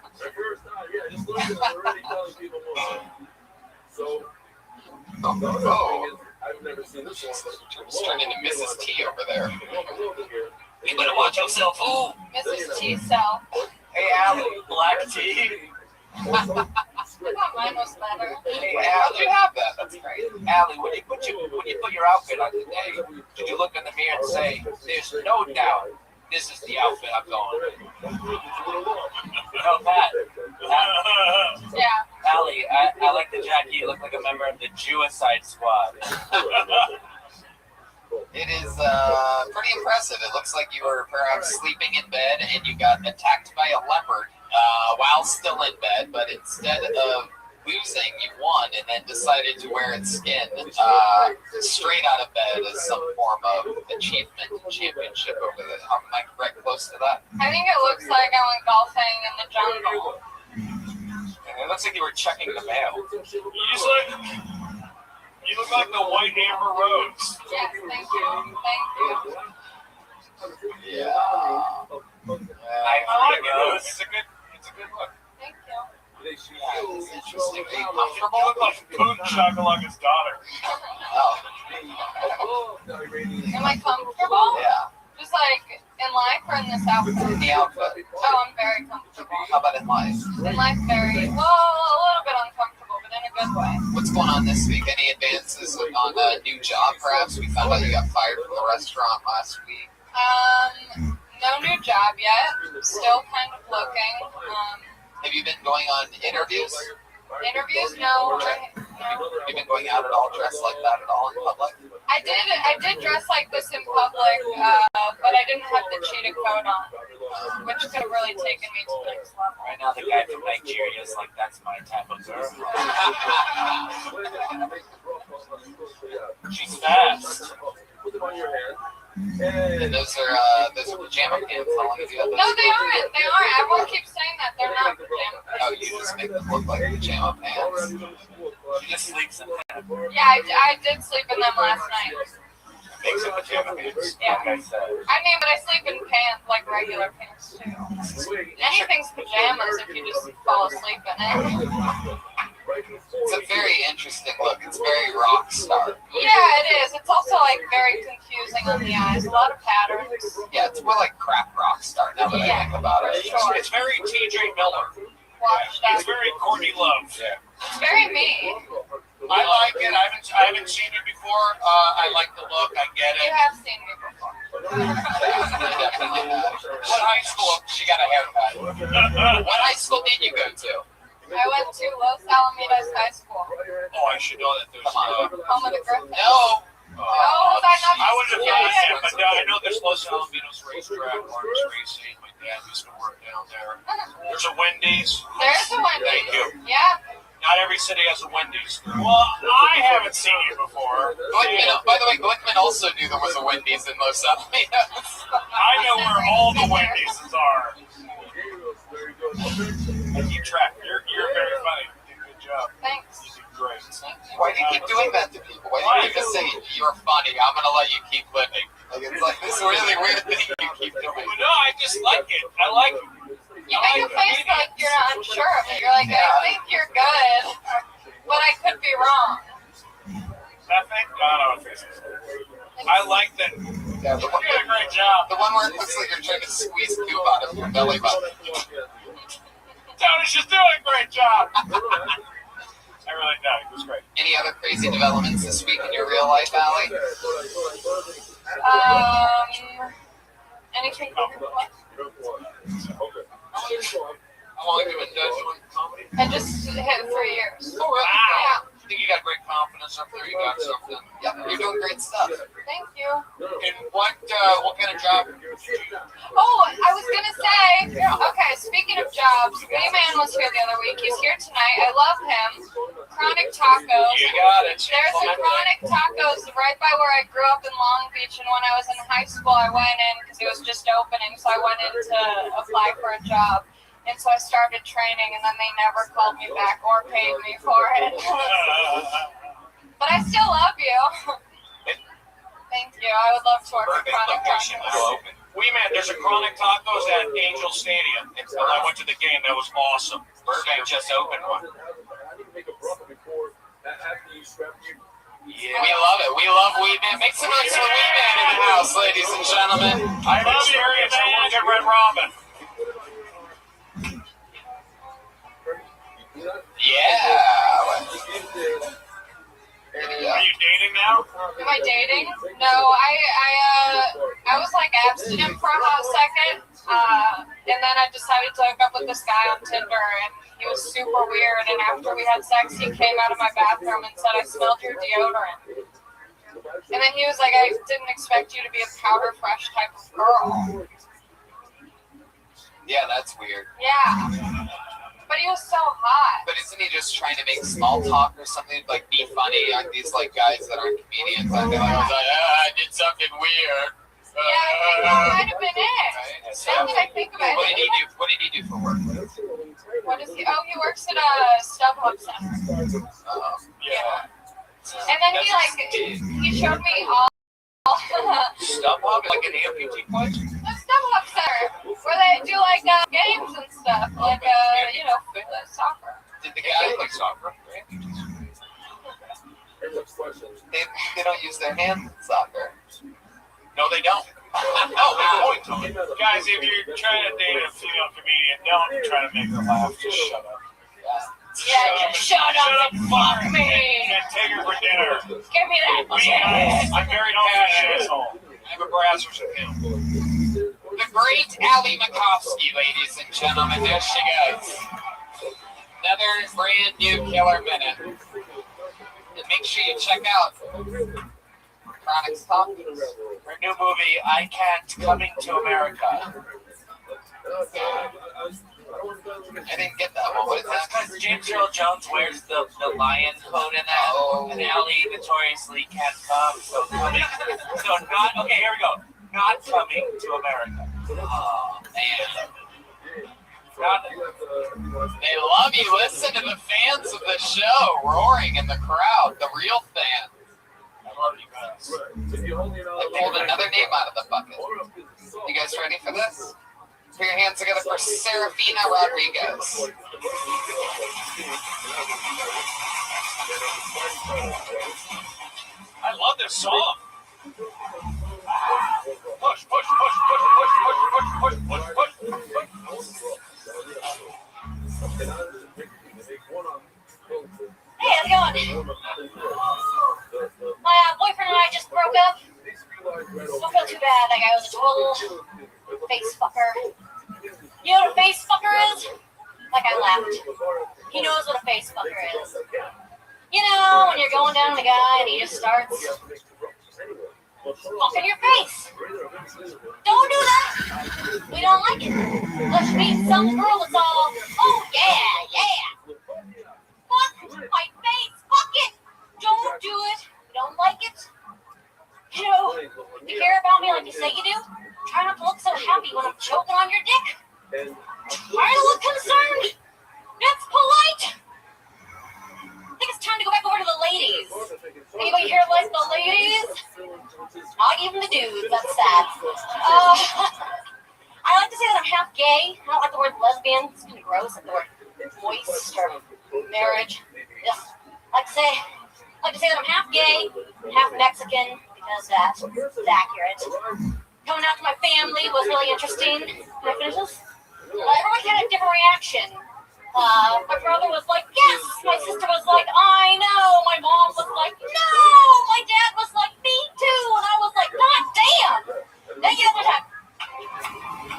Oh. She's turned into Mrs. T over there. You better watch yourself. Oh, Mrs. T self. Hey, Allie, black tea. I thought mine was better. Hey, how'd Allie. you have that? That's great. Allie, when you put your outfit on today, did you look in the mirror and say, "There's no doubt this is the outfit I'm going with"? No, Pat. Yeah. Allie, I like the jacket. You look like a member of the Suicide Squad. It is pretty impressive. It looks like you were perhaps sleeping in bed and you got attacked by a leopard while still in bed, but instead of losing, you won and then decided to wear its skin straight out of bed as some form of achievement and championship over there. Am I correct close to that? I think it looks like I went golfing in the jungle. It looks like you were checking the mail. You look like the White Amber Rose. Yes, thank you. Thank you. Yeah. I like those. It's a good look. Thank you. Yeah, it's interesting. Are you You comfortable? look like Poon Shakalaka's daughter. Oh. Am I comfortable? Yeah. Just like in life or in this outfit? In the outfit. Oh, I'm very comfortable. How about in life? In life, very, well, a little bit uncomfortable, but in a good way. What's going on this week? Any advances on a new job, perhaps? We found out you got fired from the restaurant last week. No new job yet. Still kind of looking. Have you been going on interviews? Interviews? No. Have you been going out at all, dressed like that at all in public? I did dress like this in public, but I didn't have the cheetah coat on, which could have really taken me to the next level. Right now, the guy from Nigeria is like, "That's my type of girl." She's fast. And those are pajama pants. How long have you had those? No, they aren't. They aren't. Everyone keeps saying that. They're not pajama pants. Oh, you just make them look like pajama pants. She just sleeps in them. Yeah, I did sleep in them last night. Makes it pajama pants. Yeah. Like I said. I mean, but I sleep in pants, like regular pants, too. Anything's pajamas if you just fall asleep in it. It's a very interesting look. It's very rock star. Yeah, it is. It's also, like, very confusing on the eyes. A lot of patterns. Yeah, it's more like crap rock star now that I think about it. It's very T.J. Miller. Watch that. It's very Courtney Love. Yeah. It's very me. I like it. I haven't seen it before. I like the look. I get You it. have seen me before. Definitely. What high school? She got a haircut. What high school did you go to? I went to Los Alamitos High School. Oh, I should know that there's. Home of the Griffins. No. Oh, was I not? I wouldn't have Yeah, known yeah. that, but I know there's Los Alamitos racetrack, Lawrence Racing. Yeah, I used to work down there. There's a Wendy's. There's a Wendy's. Thank you. Yeah. Not every city has a Wendy's. Well, I haven't seen it before. Glickman, by the way, Glickman also knew there was a Wendy's in Los Alamitos. I know where all the Wendy's are. I keep track. You're very funny. You did a good job. Thanks. You did great. Why do you keep doing that to people? Why do you just say, you're funny, I'm going to let you keep living? Like, it's like this really weird thing you keep doing. But no, I just like it. I like it. You make a face like you're not unsure of it. You're like, I think you're good, but I could be wrong. That thing? No, it's I like that. Yeah, the one, you did a great job. The one where it looks like you're trying to squeeze goop out of your belly button. Tony's just doing a great job. I really did. It was great. Any other crazy developments this week in your real life, Allie? Anything? How long have you been doing comedy? I just hit 3 years. Oh, really? Yeah. I think you got great confidence up there. You got something. Yeah, you're doing great stuff. Thank you. And what kind of job? Oh, I was gonna say. Okay, speaking of jobs, Wayman was here the other week. He's here tonight. I love him. Chronic Tacos. You got it. There's a Chronic Tacos right by where I grew up in Long Beach, and when I was in high school, I went in because it was just opening, so I went in to apply for a job. And so I started training, and then they never called me back or paid me for it. But I still love you. Thank you. I would love to work for Chronic Tacos. Man, there's a Chronic Tacos at Angel Stadium. When I went to the game, that was awesome. Burbank just opened one. Yeah, we love it. We love Weed Man. Make some noise for Weed Man in the house, ladies and gentlemen. I love you, man. I want to get Red Robin. Yeah. Are you dating now? Am I dating? No, I was like abstinent for a hot second, and then I decided to hook up with this guy on Tinder, and he was super weird. And after we had sex, he came out of my bathroom and said, "I smelled your deodorant." And then he was like, "I didn't expect you to be a powder fresh type of girl." Yeah, that's weird. Yeah. But he was so hot. But isn't he just trying to make small talk or something? Like, be funny? Aren't these, like, guys that aren't comedians? Like, I did something weird. Yeah, I think that might have been it. Right? Now that I think about it. What did he do for work? What is he? Oh, he works at a StubHub center. Yeah. And then he showed me all StubHub, like an amputee place? the StubHub center, where they do like games and stuff, like soccer. Did the guy like soccer? They don't use their hands in soccer. No, they don't. Oh, good point, Tony. Guys, if you're trying to date a female comedian, don't try to make her laugh. Just shut up. Yeah, just shut up and fuck me. And take her for dinner. Give me that Be shit. nice. I'm very nice, asshole. I have a brazzers with him. The great Allie Makovsky, ladies and gentlemen. There she goes. Another brand new killer minute. And make sure you check out Chronic's Tacos. Her new movie, I Can't, coming to America. I didn't get that one. What is that? Because James Earl Jones wears the lion coat in that, and Allie notoriously can't come, so coming. So not, okay, here we go. Not coming to America. Oh, man. Not, They love you. Listen to the fans of the show roaring in the crowd. The real fan. I love you guys. They pulled another name out of the bucket. You guys ready for this? Put your hands together for Serafina Rodriguez. I love this song. Push, push, push, push, push, push, push, push, push, push. Hey, how's it going? My boyfriend and I just broke up. Don't feel too bad. That guy was a total face fucker. You know what a face fucker is? Like, I laughed. He knows what a face fucker is. You know, when you're going down on a guy and he just starts fuck in your face. Don't do that. We don't like it. Let's meet some girl that's all, oh yeah. Fuck my face. Fuck it. Don't do it. We don't like it. You know, if you care about me like you say you do, try not to look so happy when I'm choking on your dick. Try to look concerned. That's polite. I think it's time to go back over to the ladies. Anybody here like the ladies? Not even the dudes. That's sad. I like to say that I'm half gay. I don't like the word lesbian. It's kind of gross. Like the word moist or marriage. Yeah. I like to say that I'm half gay, half Mexican, because that is accurate. Coming out to my family was really interesting. Can I finish this? Everyone had a different reaction. My brother was like, yes. My sister was like, I know. My mom was like, no. My dad was like, me too. And I was like, God damn. Thank you one time.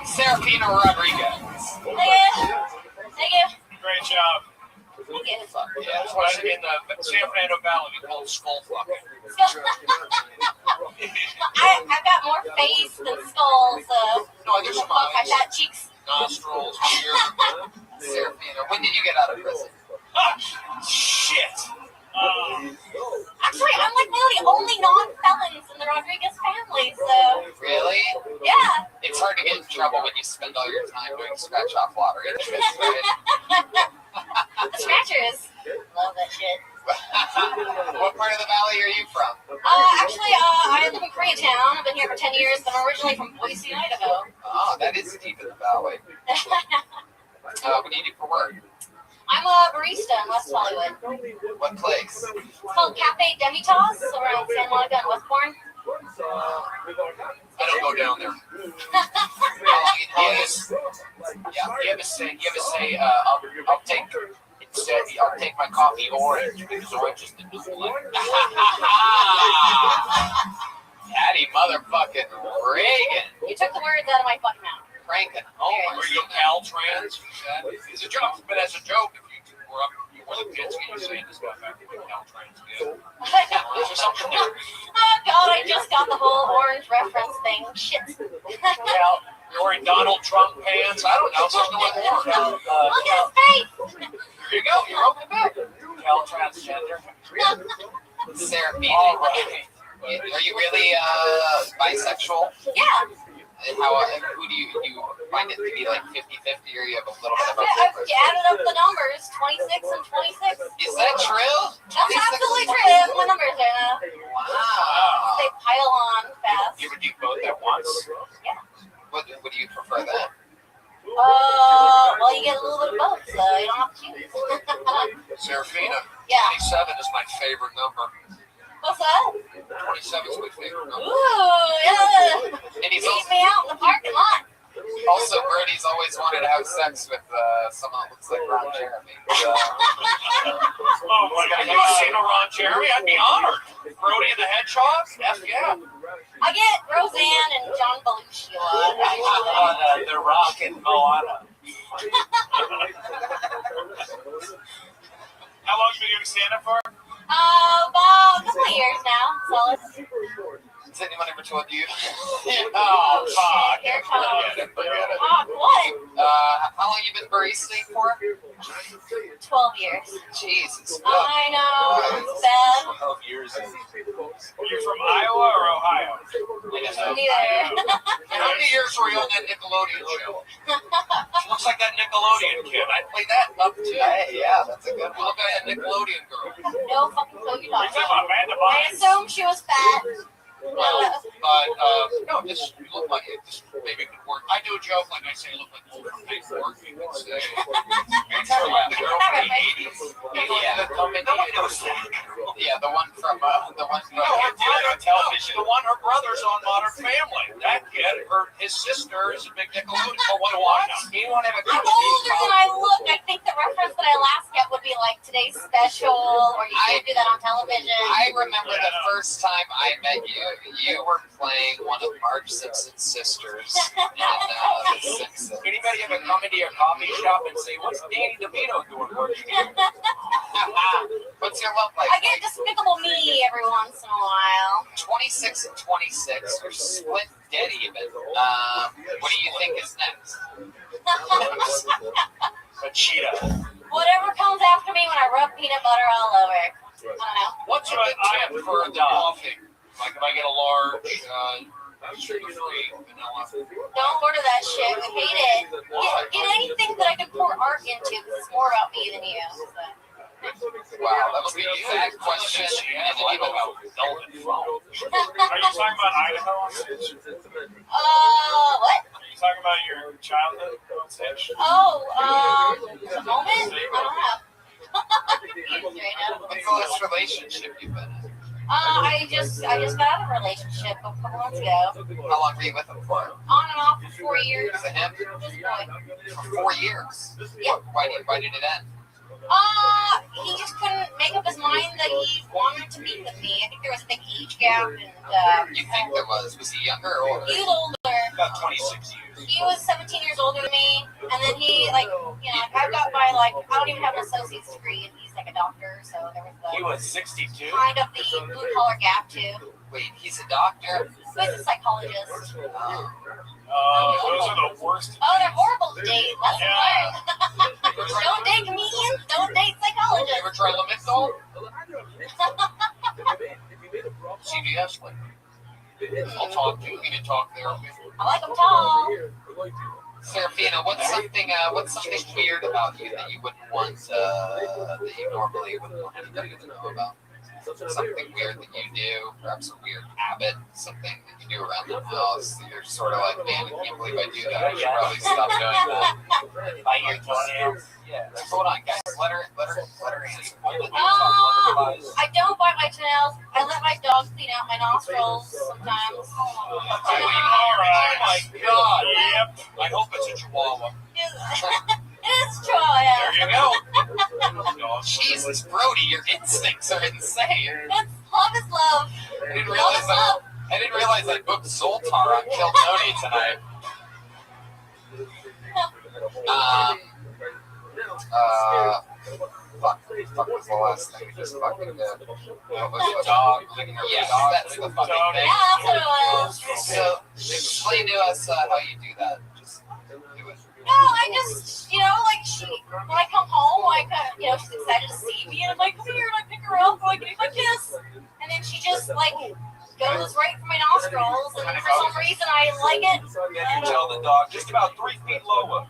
Serafina Rodriguez. Thank you. Great job. Thank you. Yeah, that's what in the San Fernando Valley we call skull fucking. I've got more face than skull, so No, there's fuck my fat cheeks. nostrils, ear. Serafina, when did you get out of prison? Shit. Actually, I'm like one of the only non-felons in the Rodriguez family, so. Really? Yeah. It's hard to get in trouble when you spend all your time doing scratch-off lottery. Right? The scratchers. Love that shit. What part of the valley are you from? Actually, I live in Koreatown. I've been here for 10 years, but I'm originally from Boise, Idaho. Oh, that is deep in the valley. What do you do for work? I'm a barista in West Hollywood. What place? It's called Cafe Demitas around San Monica and Westbourne. I don't go down there. You ever say, I'll take my coffee orange because orange is the new one. Daddy motherfucking Reagan. You took the words out of my fucking mouth. Franken. Oh, were you Caltrans? It's a joke, but as a joke, if you were up, you were the kids, you saying this guy back when Caltrans did. Or something there. Oh god, I just got the whole orange reference thing. Shit. Well, you're wearing Donald Trump pants. I don't know. Something with orange. Look at his face. There you go. You're open back. Caltransgender. Serafina. Are you really bisexual? Yeah. And how, who do you find it to be like 50-50 or you have a little bit of a I've preference? added up the numbers, 26 and 26. Is that true? That's absolutely true. That's my numbers right now. Wow. They pile on fast. You ever do both at once? Yeah. What do you prefer then? Well, you get a little bit of both, so you don't have to choose. Serafina. Yeah. 27 is my favorite number. What's that? 27 is my favorite number. Ooh, yeah. And he's Beat me out in the parking lot. also Birdie's always wanted to have sex with someone that looks like Ron Jeremy. Oh my God! You seen a Ron Jeremy? I'd be honored. Brody and the Hedgehog? Yes, yeah. I get Roseanne and John Belushi a lot. On The Rock and Moana. How long have you been doing stand-up for? About a couple of years now. Solid. Has anyone ever told you? Oh, fuck. Here it comes. Forget it. What? How long you been baristing for? 12 years. Jesus. I know. It's bad. 12 years. Are you from Iowa or Ohio? Neither. How many years were you on that Nickelodeon show? She looks like that Nickelodeon kid. I'd play that up too. Hey, yeah, that's a good one. Look at that Nickelodeon girl. No fucking clue you're What are you talking talking about, Amanda I Bynes? assume she was fat. Well, no, just you look like it. Just maybe it could work. I do a joke like I say, look like old paperwork. You could say. You're talking about the girl from the 80s. Yeah, Nobody knows that. yeah, the one from No, her brother, television. The one her brother's on Modern Family. That kid, his sister is a big Nickelodeon. Oh, what? You don't have a I'm older than I look. I think the reference that I last get would be like today's special, or you can't do that on television. I remember the first time I met you. You were playing one of Marge Simpson's sisters in The Simpsons. Anybody ever come into your coffee shop and say, "What's Danny DeVito doing working here?" What's your love life? I get Despicable Me every once in a while. 26 and 26. You're split dead even. What do you think is next? A cheetah. Whatever comes after me when I rub peanut butter all over. I don't know. What's a good tip for a coffee? Like if I get a large, sugar-free vanilla. Don't order that shit. We hate it. Get anything that I can pour art into because it's more about me than you. But. Wow, that was the exact question. And then even about velvet phone. Are you talking about Idaho? What? Are you talking about your childhood? The moment? I don't know. I'm confused right now. What's the last relationship you've been in? I just got out of a relationship a couple months ago. How long were you with him for? On and off for 4 years. Was it him? This boy. For 4 years? Yeah. Why did it end? He just couldn't make up his mind that he wanted to be with me. I think there was a big age gap, and you think there was? Was he younger or older? He was older. About 26 years. He was 17 years older than me, and then he I got my I don't even have an associate's degree, and he's like a doctor, so there was He was 62. kind of the blue collar gap too. Wait, he's a doctor? He's a psychologist. Those are the worst. Oh, they're horrible to date. That's why. Don't date comedians. Don't date psychologists. You ever try Lamictal? CVS, I'll talk to you. You can talk therapy. I like them tall. Serafina, what's something weird about you that you wouldn't want that you normally wouldn't want anybody to know about? Something weird that you do, perhaps a weird habit, something that you do around the house that you're sort of like, man, I can't believe I do that. I should probably stop doing that. Bite your toenails. Yeah. Hold on, guys. Let her answer. I don't bite my toenails. I let my dog clean out my nostrils sometimes. All right. Oh my God. Yep. I hope it's a Chihuahua. It's true. Yeah. There you go. Jesus, Brody, your instincts are insane. That's love is love. I didn't realize I booked Zoltar on Kill Tony tonight. Fuck was the last thing we just fucking did? What was the dog? Yes, that's the fucking thing. Yeah, that's what it was. So, explain to us how you do that. Just do it. No, I just, when I come home, she's excited to see me, and I'm like, come here, and I pick her up, and I give her a kiss, and then she just, goes right for my nostrils, and for some reason, I like it. Yeah, you tell the dog just about 3 feet lower.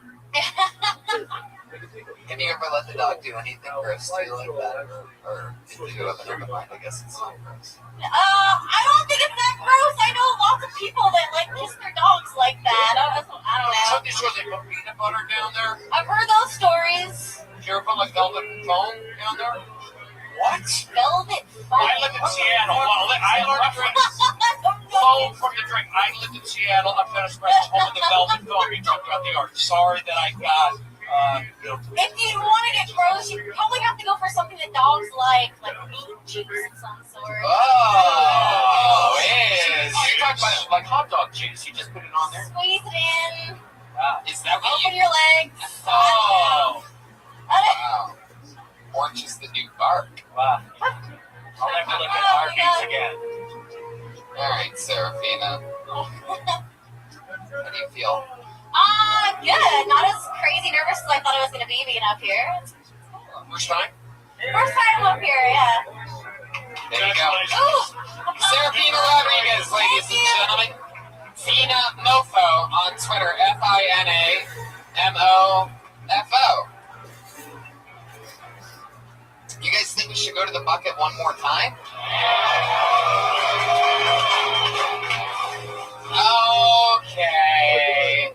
Have you ever let the dog do anything gross to you like that? Or did you have an open mind? I guess it's not gross. I don't think it's that gross. I know lots of people that kiss their dogs like that. I don't know. Something sure they put peanut butter down there. I've heard those stories. Did you ever put velvet foam down there? What? Velvet foam. I lived in Seattle. Well, I learned to drink foam from the drink. I lived in Seattle. I'm going to express home of the velvet foam. You talked about the art. Sorry that I got guilty. If you want to get gross, you probably have to go for something that dogs like meat juice of some sort. Oh, is. You're talking about like hot dog juice. You just put it on there. Squeeze it in. Is that what Open your legs. Oh. Wow. Orange is the new bark. Wow. I'll never look at Arby's again. All right, Serafina. How do you feel? Good. Not as crazy nervous as I thought I was going to be being up here. First time? First time up here, yeah. There you go. Serafina Rodriguez, ladies and gentlemen. Fina Mofo on Twitter, FINAMOFO. You guys think we should go to the bucket one more time? Okay.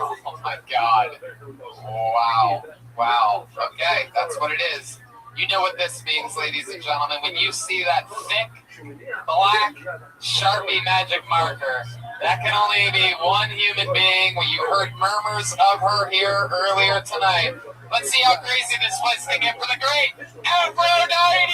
Oh my God. Wow. Okay, that's what it is. You know what this means, ladies and gentlemen. When you see that thick, black Sharpie magic marker, that can only be one human being. When you heard murmurs of her here earlier tonight. Let's see how crazy this place can get for the great Aphrodite!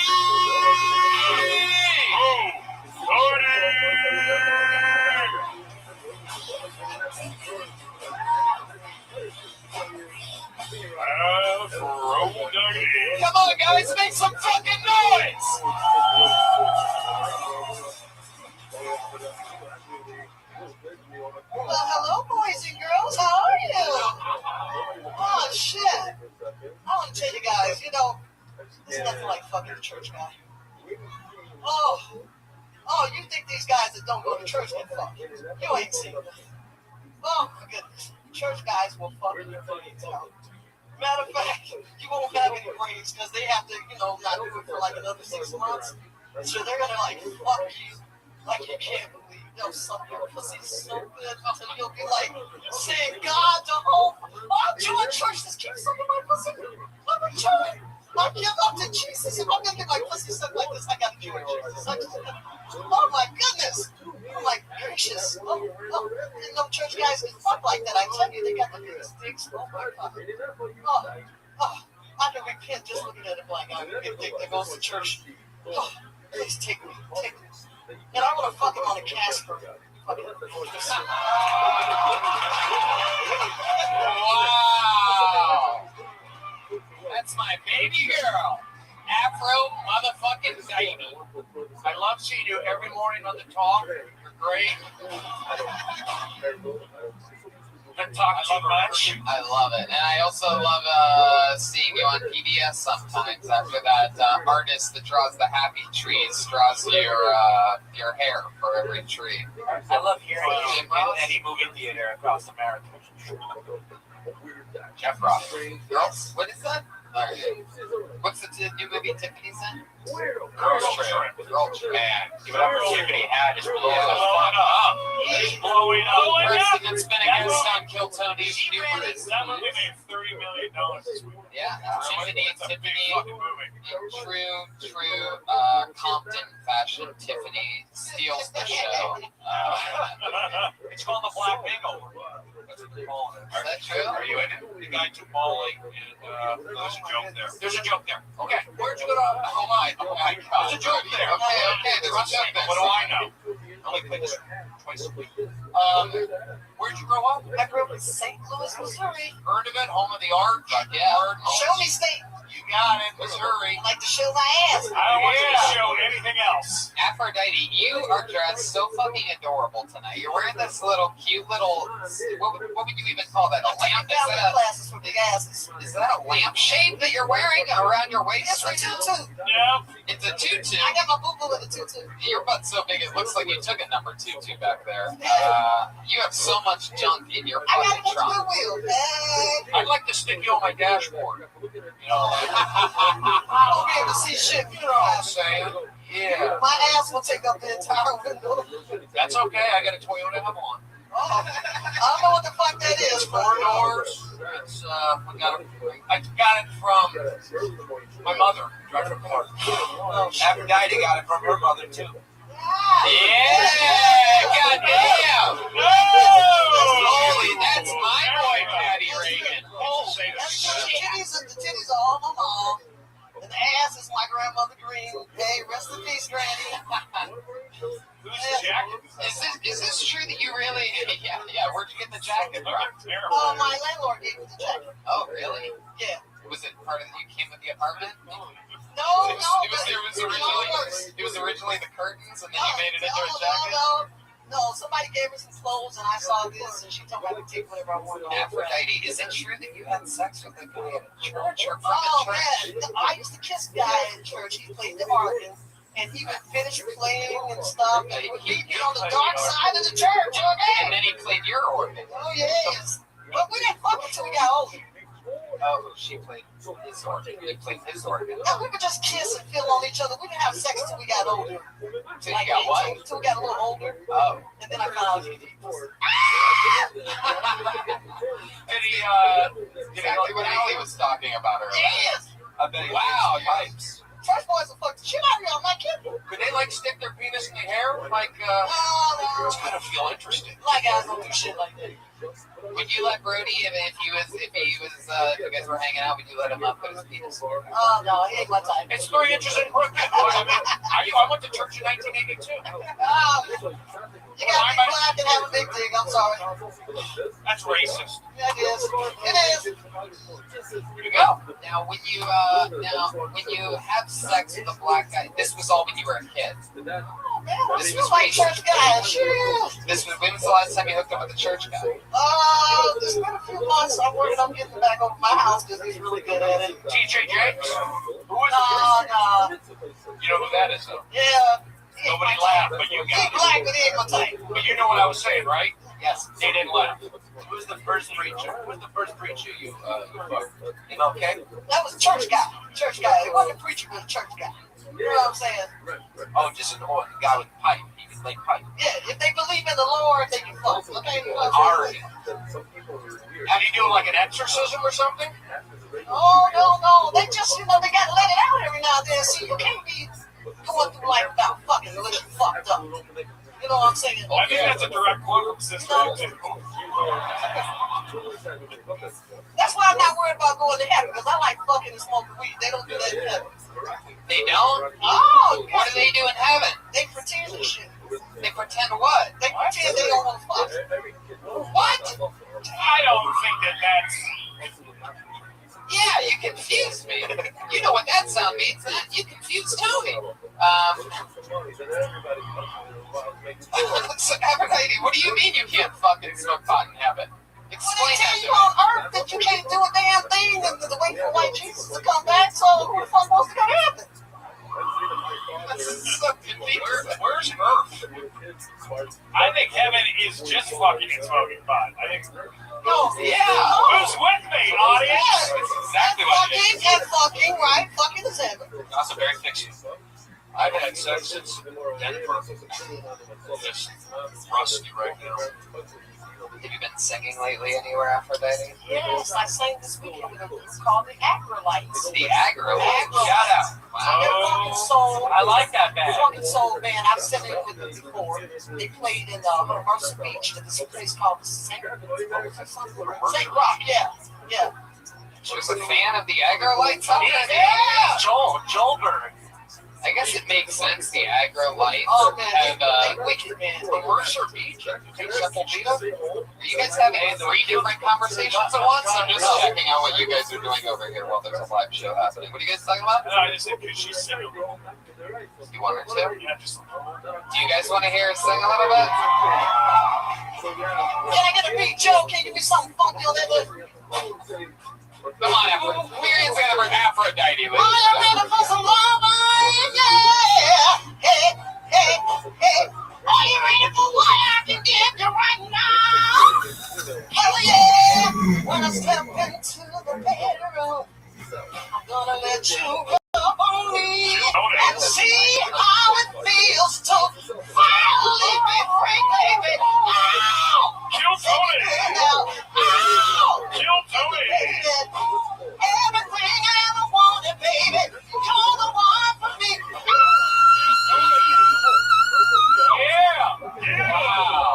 Come on, guys, make some fucking noise! Well, hello, boys and girls. How are you? Oh, shit. I want to tell you guys, there's nothing like fucking a church guy. Oh, you think these guys that don't go to church get fucked? You ain't seen nothing. Oh, my goodness. Church guys will fucking your brains out. Matter of fact, you won't have any brains because they have to, not do it for like another 6 months. So they're going to like fuck you like you can't believe. They'll suck your pussy so good until you'll be like, saying, God, the whole, I'm doing church, just keep sucking my pussy. I'm a church. I give up to Jesus. If I'm going to get my pussy sucked like this, I got to join Jesus. Oh my goodness. Oh my gracious. Oh, no church guys can fuck like that. I tell you, they got the biggest dicks. Oh my God. I can repent just looking at a black guy with a big dick that goes to church. Oh, please take me. And I want to fuck him on a Casper. Wow! That's my baby girl, Afro motherfucking baby. I love seeing you every morning on the talk. You're great. Don't talk too much. I love it. And I also love seeing you on PBS sometimes after that artist that draws the happy trees draws your hair for every tree. I love hearing you in any movie theater across America. Jeff Ross. Girls? What is that? What's the new movie Tiffany's in? Girls Trip. Man, give it up for Tiffany Haddish. Just blowing the fuck up. She's blowing up. Person that's been a guest on Kill Tony numerous That movie made $30 million this week. Yeah, Tiffany in true Compton fashion. Tiffany steals the show. It's called the Black Bingo. That's what they're calling it. Is that true? Are you in it? The guy took Molly, and there's a joke there. There's a joke there. Okay, where'd you go to Hawaii? Oh my God. There's a joke there. Okay, there's a joke there. What do I know? I only play this twice a week. Where'd you grow up? I grew up in St. Louis, Missouri. Heard of it? Home of the Arch? Yeah. Show me state. You got it, Missouri. I like to show my ass. I don't want you to show anything else. Aphrodite, you are dressed so fucking adorable tonight. You're wearing this little cute little, what would you even call that? A lamp? Glasses for big asses. Is that a lampshade that you're wearing around your waist? It's a tutu. Yeah. It's a tutu. I got my boo-boo with a tutu. Your butt's so big it looks like you took a number tutu back there. You have so much junk in your I got fucking it with the trunk. wheel. Hey. I'd like to stick you on my dashboard. You know, I don't be able to see shit. You know what I'm saying? yeah. My ass will take up the entire window. That's okay. I got a Toyota Avalon. Oh, I don't know what the fuck that is. 4 doors. It's I got it from my mother. Drive a car. Aphrodite got it from her mother, too. Yeah, goddamn! Holy, that's my boy, Patty Reagan. The titties are all my mom. And the ass is my grandmother Green. Hey, rest in peace, Granny. Who's the jacket? Is this true that you really? Yeah. Where'd you get the jacket from? Oh, my landlord gave me the jacket. Oh, really? Yeah. Was it part of you came with the apartment? No. It was originally the curtains, and then you made it into a jacket. No, somebody gave her some clothes, and I saw this, and she told me I could take whatever I wanted. Aphrodite, is it true that you had sex with a guy at a church or from Oh, a church? man. I used to kiss the guy in church. He played the organ, and he would finish playing and stuff, and he would leave me on the dark side of the church, okay? And then he played your organ. Oh, yes. But we didn't fuck until we got older. Oh, she played his organ. They played his organ. No, we would just kiss and feel on each other. We didn't have sex until we got older. Till you got what? Until we got a little older. Oh. And then I found out he did. Exactly what Ali was talking about earlier. Yes. I bet Wow, pipes. Church boys will fuck the shit out of me. I'm not kidding. Could they like stick their penis in the hair? Like, No. it's gonna feel interesting. My guys don't do shit like that. Would you let Brody, if you guys were hanging out, would you let him put his penis in? Oh, no, he ain't my type. It's very interesting. I went to church in 1982. Oh, You gotta be black and have a big dick. I'm sorry. That's racist. Yeah, it is. It is. Here you go. Now, when you have sex with a black guy, this was all when you were a kid. This was my church guy. Sure. When was the last time you hooked up with a church guy? It's been a few months. I'm working on getting back over my house because he's really good at it. TJ Jakes? Who is No. You know who that is, though? Yeah. Nobody laughed, but you got it. He's black, but he ain't my type. But you know what I was saying, right? Yes. They didn't laugh. Who's the first preacher? Who's the first preacher you fucked? Okay. That was a church guy. Church guy. He wasn't a preacher, but a church guy. You know what I'm saying? Oh, just an old guy with a pipe. He can lay pipe. Yeah, if they believe in the Lord, they can fuck. Okay? All right. How do you do like an exorcism or something? Oh, no. They just, they got to let it out every now and then. See, you can't be going through life without fucking unless you fucked up. You know what I'm saying? I think that's a direct quote from Sister. That's why I'm not worried about going to heaven, because I like fucking and smoking weed. They don't do that in heaven. They don't? Oh, what do they do in heaven? They pretend and shit. They pretend what? They pretend they don't want to fuck. What? I don't think that's... Yeah, you confused me. You know what that sound means, huh? You confused Tony. So, Aphrodite, what do you mean you can't fucking smoke pot in heaven? Explain that to me. On earth that you can't do a damn thing and to wait for white Jesus to come back, so who the fuck wants to go to heaven? Where's Earth? I think heaven is just fucking and smoking pot. I think. No, yeah. Who's with me, audience? Yeah. That's exactly what it is. And fucking, right? Fucking is heaven. That's a very fiction. I've had sex since Denver. Just rusty right now. Have you been singing lately anywhere, Aphrodite? Yes, I sang this weekend with a group called the Agrolites. The Agrolites? Shout out. Wow. They're fucking soul. I like that band. Fucking soul band. I've seen it with them before. They played in Hermosa Beach at this place called St. Rock. Yeah. She was a fan of the Agrolites? Yeah. Joel Berg. I guess it makes sense. The Agrolites have wicked man. Mercer Beach, Sepulveda. Are you guys having 3 different conversations at once? I'm just checking out what you guys are doing over here while there's a live show happening. What are you guys talking about? No, I just said because she's singing. You want her to? Yeah, just. Do you guys want to hear her sing a little bit? Can I get a beat, Joe? Can you give me something funky on that list? Come on, we're in together for Aphrodite. I'm ready for some love, yeah. Hey. Are you ready for what I can give you right now? Hell yeah. When I step into the bedroom, I'm gonna let you rub on me and see how it feels to finally be free, baby. Ow! Kill Tony! Ow! Kill Tony! Everything I ever wanted, baby. You're the one for me. Yeah! Wow.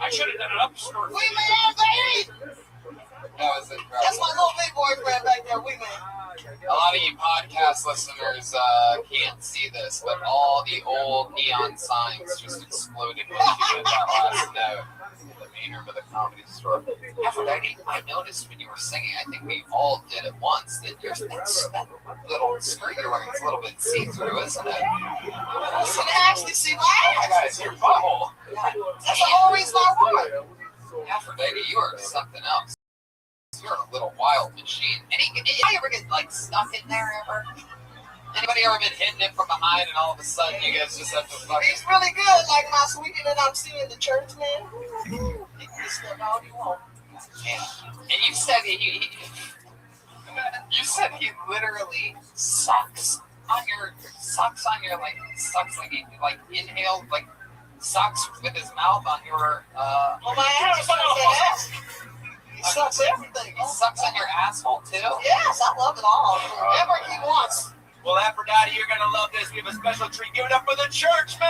I should have done an upstart. We man, baby. That was incredible. That's my little big boyfriend back there. We man. A lot of you podcast listeners can't see this, but all the old neon signs just exploded when she did that last note. The main room of the Comedy Store. Aphrodite, I noticed when you were singing, I think we all did it once, that that little skirt you're wearing is a little bit see-through, isn't it? You can actually see my ass. I gotta see your butthole. That's the whole reason I wore it. Aphrodite, you are something else. You're a little wild machine. Anybody ever get stuck in there ever? Anybody ever been hitting it from behind and all of a sudden you guys just have to fucking... He's really good. Like last weekend that I'm seeing the church, man. He can step out you want. And you said he literally sucks on your inhale, sucks with his mouth on your Well, my ass. He sucks everything. He sucks on your asshole too? Yes, I love it all. Whatever he wants. Well, Aphrodite, you're going to love this. We have a special treat. Give it up for the church, man!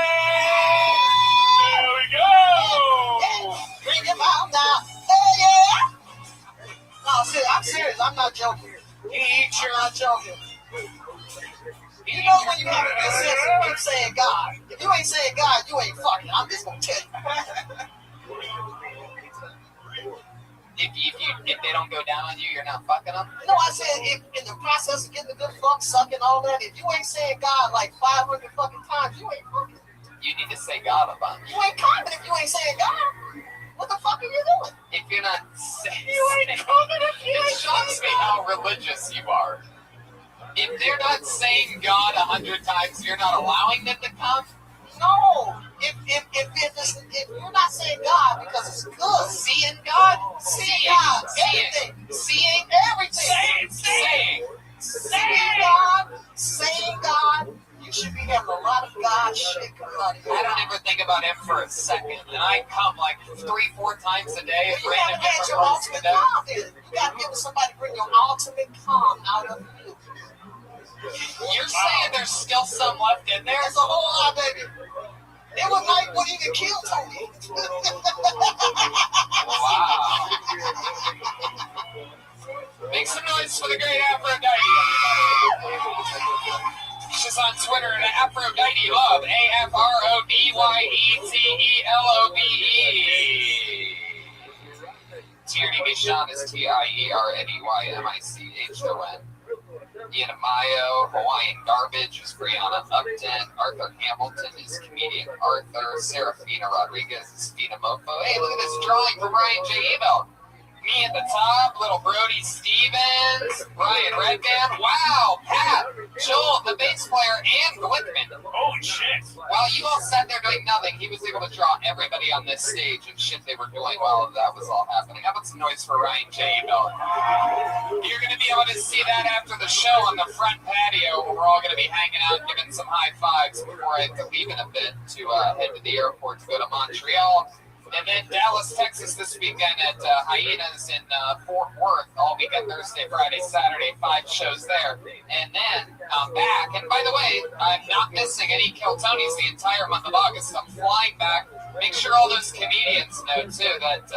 There we go! Bring him out now. Hey, yeah! No, I'm serious. I'm not joking. I'm not joking. being. You know when you have a good sense, you keep saying God. If you ain't saying God, you ain't fucking. I'm just gonna tell you. If they don't go down on you, you're not fucking them? No, I said if in the process of getting the good fuck, sucking all that, if you ain't saying God like 500 fucking times, you ain't fucking. You need to say God a bunch. You ain't coming if you ain't saying God. What the fuck are you doing? If you're not saying... You ain't coming if you ain't It shocks me how religious you are. If they're not saying God 100 times, you're not allowing them to come? No. If you're not saying God because it's good. Seeing God? Seeing God. Everything. Seeing everything. Saying God. You should be having a lot of God shit coming out of you. I don't ever think about him for a second, and I come like 3-4 times a day. You haven't had your ultimate calm then. You gotta give somebody to bring your ultimate calm out of you. You're saying there's still some left in there? There's a whole lot, baby. It was like what even killed Tony. Wow. Make some noise for the great Aphrodite, everybody. She's on Twitter at Aphrodite Love, AFRODYETELOVE. Tierney Michon is TIERNEYMICHON. Ian Mayo, Hawaiian Garbage is Brianna Upton. Arthur Hamilton is comedian Arthur. Serafina Rodriguez is Fina Mofo. Hey, look at this drawing from Ryan J. Ebel. Me at the top, little Brody Stevens, Brian Redband. Wow, Pat, Joel, the bass player, and Glickman. Holy shit. While you all sat there doing nothing, he was able to draw everybody on this stage and shit they were doing while that was all happening. How about some noise for Ryan J. Ebel? You're going to be able to see that after the show on the front patio, where we're all going to be hanging out, giving some high fives before I have to leave in a bit to head to the airport to go to Montreal. And then Dallas, Texas this weekend at Hyenas in Fort Worth all weekend, Thursday, Friday, Saturday, 5 shows there. And then I'm back. And by the way, I'm not missing any Kill Tonys the entire month of August. I'm flying back. Make sure all those comedians know, too, that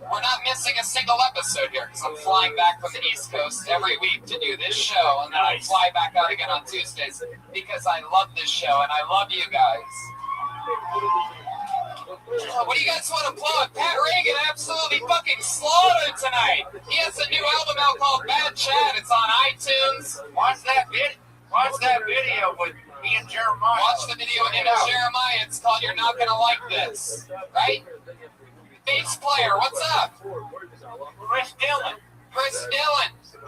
we're not missing a single episode here because I'm flying back from the East Coast every week to do this show. And then I fly back out again on Tuesdays because I love this show and I love you guys. What do you guys want to plug? Pat Reagan absolutely fucking slaughtered tonight. He has a new album out called Bad Chat. It's on iTunes. Watch that video with me and Jeremiah. Watch the video with him and Jeremiah. It's called You're Not Gonna Like This. Right? Bass player, what's up? Chris Dillon.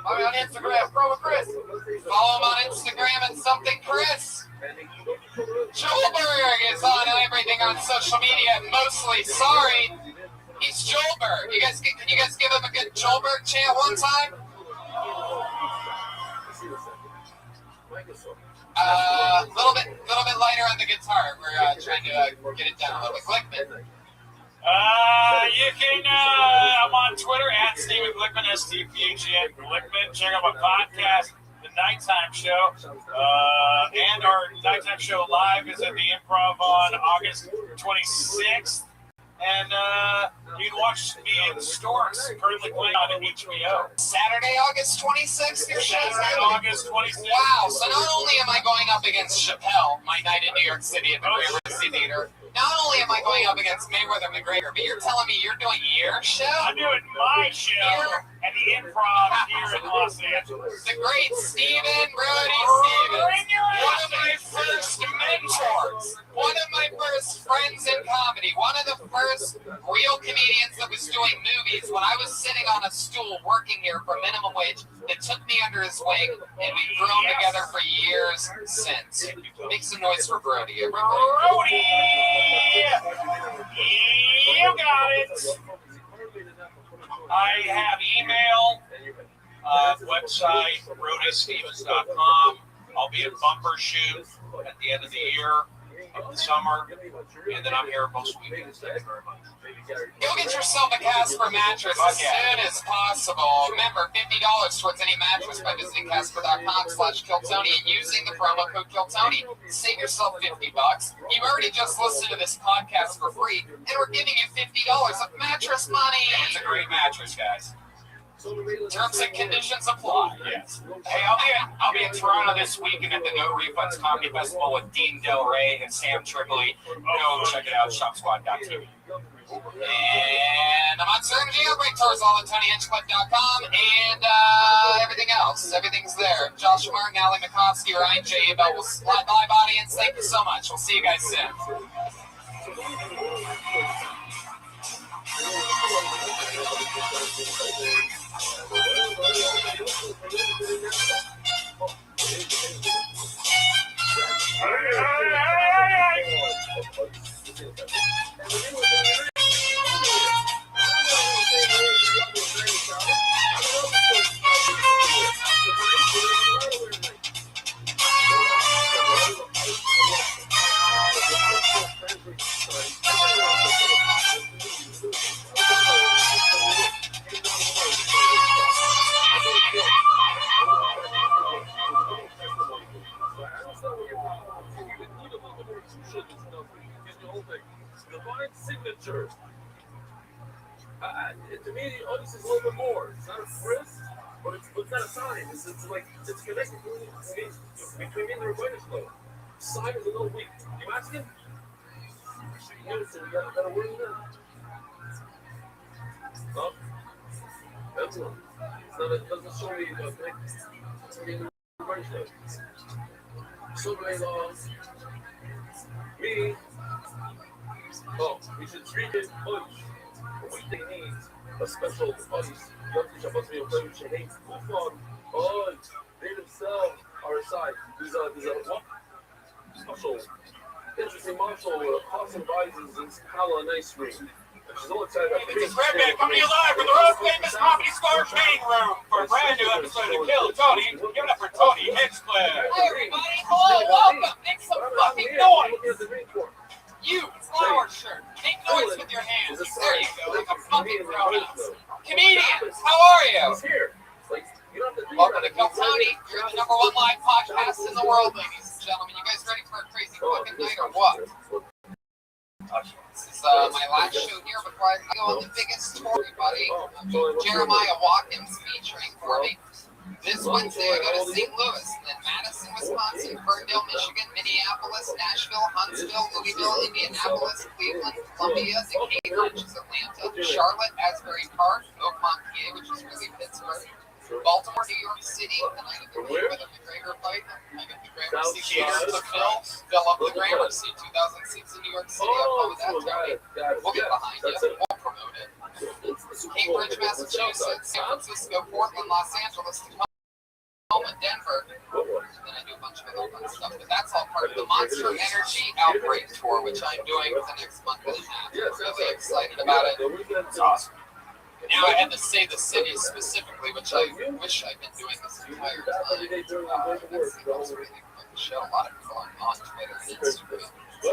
I'm on Instagram, Promo Chris. Follow him on Instagram at something Chris. Joelberg is on everything on social media, mostly. Sorry, he's Joelberg. Can you guys give him a good Joelberg chant one time? Little bit lighter on the guitar. We're trying to get it down a little bit. Glickman. You can, I'm on Twitter at Stephen Glickman, STPHN Glickman. Check out my podcast, The Nighttime Show. And our Nighttime Show live is at the Improv on August 26th. And you can watch me in the stores, currently playing on HBO. Saturday, August 26th, your show's Saturday, August 26th. Wow, so not only am I going up against Chappelle, my night in New York City at the Gramercy Theater, not only am I going up against Mayweather McGregor, but you're telling me you're doing your show? I'm doing my show at the Improv here in Los Angeles. The great Brody Stevens, one of my first mentors, one of my first friends in comedy, one of the first real comedians that was doing movies when I was sitting on a stool working here for minimum wage that took me under his wing, and we've grown together for years since. Make some noise for Brody, everybody. Brody! You got it! I have email, website, BrodyStevens.com. I'll be at Bumper Shoot at the end of the year, of the summer, and then I'm here most weekends. Thank you very much. Go get yourself a Casper mattress as soon as possible. Remember, $50 towards any mattress by visiting Casper.com/Kiltony and using the promo code Kiltony. Save yourself $50. You've already just listened to this podcast for free, and we're giving you $50 of mattress money. It's a great mattress, guys. Terms and conditions apply. Yes. Hey, I'll be in Toronto this weekend at the No Refunds Comedy Festival with Dean Del Rey and Sam Tripoli. Go check it out, shopsquad.tv. And I'm on certain jailbreak tours, all at TonyHinchcliffe.com, and everything else. Everything's there. Josh Martin, Ali Makovsky, Ryan J. Abel will live audience. Thank you so much. We'll see you guys soon. Divine signature. To me, all this is a little bit more. It's not a frisk, but it's not a sign. It's like it's connected between me and the Rabbi Rothschild. Sign is a little weak. You asking? So you got a word in there? No? That's one. It doesn't show me the thing. It's me and the Rabbi Rothschild. Somebody lost. Me. Oh, we should treat it punch. We think needs a special ice. Oh, they themselves are aside. There's a what? Special, interesting marshal awesome advisors and Hala and ice cream. She's all excited about This is Redman coming to you live from the world famous Comedy Store Training Room for a brand new episode of Kill Tony. Give it up for Tony Hinchcliffe. Hi everybody, hello, welcome. Make some fucking noise. You, flower shirt, make noise with your hands. There you go, like a fucking grown-ups. Comedians, how are you? Welcome to Kill Tony. You're the #1 live podcast in the world, ladies and gentlemen. You guys ready for a crazy fucking night or what? This is my last show here before I go on the biggest tour, everybody. Jeremiah Watkins featuring for me. This Wednesday, I go to St. Louis, then Madison, Wisconsin, Ferndale, Michigan, Minneapolis, Nashville, Huntsville, Louisville, Indianapolis, Cleveland, Columbia, Decatur, which is Atlanta, Charlotte, Asbury Park, Oakmont, PA, which is really Pittsburgh, Baltimore, New York City, the night of the Mayweather McGregor fight. I got the Gramercy Theater to fill up the Gramercy 2006 in New York City. I'll with that, Tony. We'll get behind you. We'll promote it. Cambridge, Massachusetts, San Francisco, Portland, Los Angeles, Tacoma, Denver. Then I do a bunch of other fun stuff, but that's all part of the Monster Energy Outbreak Tour, which I'm doing for the next month and a half. I'm really excited about it. It's awesome. Now I had to say the city specifically, which I wish I'd been doing this entire time. That's also really fun to show. A lot of people are on Twitter and Instagram. I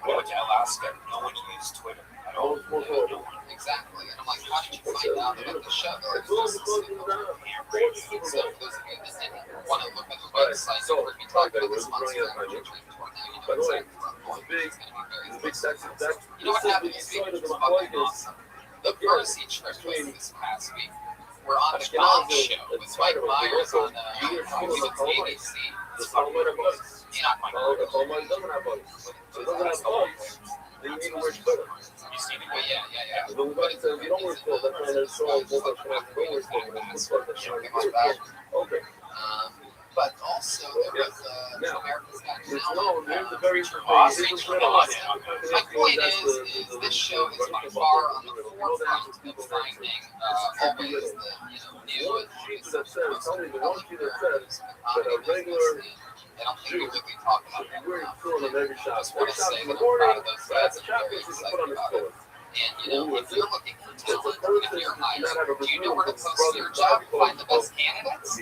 went to Alaska. No one used Twitter. Exactly. And I'm like, how did you find out about the show? They're like, this is so for those of you that didn't want to look at the website, you heard me talk about this Monster Energy Drink Tour. Now you know exactly what I'm going. It's going to be very exciting. You know what happened this week, which was fucking awesome? The Percy trip was this past week. We're on the Gong Show with Mike Myers on ABC. It's fucking amazing. You're not Mike Myers. Then you need to wear Twitter. You see me? Yeah. But if you don't wear clothes, that's why there's so much okay. But also, there was America's Got Talent. My point is this show is by far on the forefront of finding always the new and most compelling narratives in the comedy business. I don't think we really talk about that enough. I just want to say that I'm proud of those guys and I'm very excited about it. And, if you're looking for talent, if you're hired, do you know where to post your job to find the best candidates?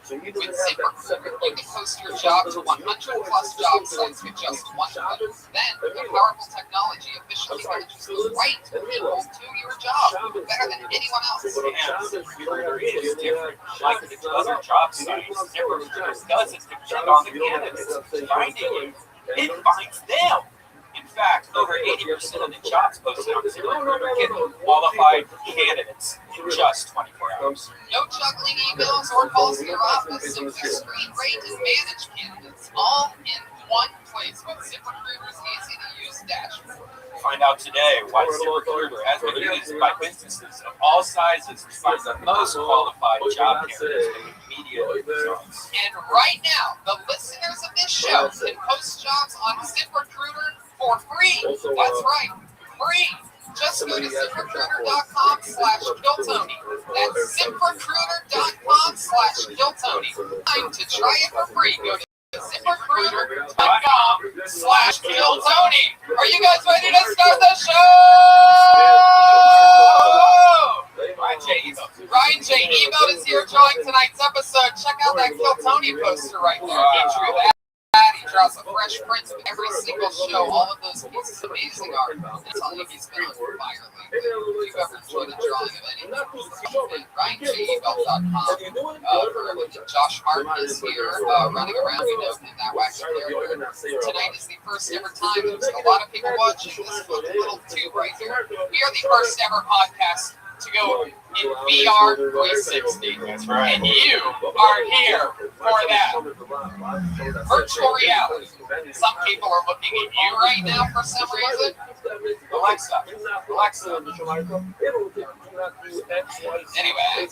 With ZipRecruiter, you can post your job to 100 plus job sites with just one click. Then, the powerful technology officially matches the right people to your job better than anyone else. ZipRecruiter is different. Like the other job sites, ZipRecruiter does it to check on the candidates. Finding you, it finds them. In fact, over over 80% of the jobs posted on ZipRecruiter get qualified candidates in just 24 hours. No juggling emails or calls to your office. Simply screen, rate, and manage candidates all in one place with ZipRecruiter's easy-to-use dashboard. Find out today why ZipRecruiter has been used by businesses of all sizes to find the most qualified job candidates with immediate results. And right now, the listeners of this show can post jobs on ZipRecruiter for free. That's right, free. Just go to ZipRecruiter.com/KillTony. That's ZipRecruiter.com/KillTony. Time to try it for free. Go to ZipRecruiter.com/KillTony. Are you guys ready to start the show? Ryan J. Emailed is here drawing tonight's episode. Check out that Kill Tony poster right there. He drew that. He draws a fresh print with every single show. All of those pieces of amazing art. I'm telling you, he's been on fire lately. If you've ever enjoyed a drawing of anything, RyanJEmail.com. Josh Martin is here running around, in that wacky character. Tonight is the first ever time there's a lot of people watching this little tube right here. We are the first ever podcast to go in VR 360. That's right. And you are here for that. Virtual reality. Some people are looking at you right now for some reason. Alexa. Anyway,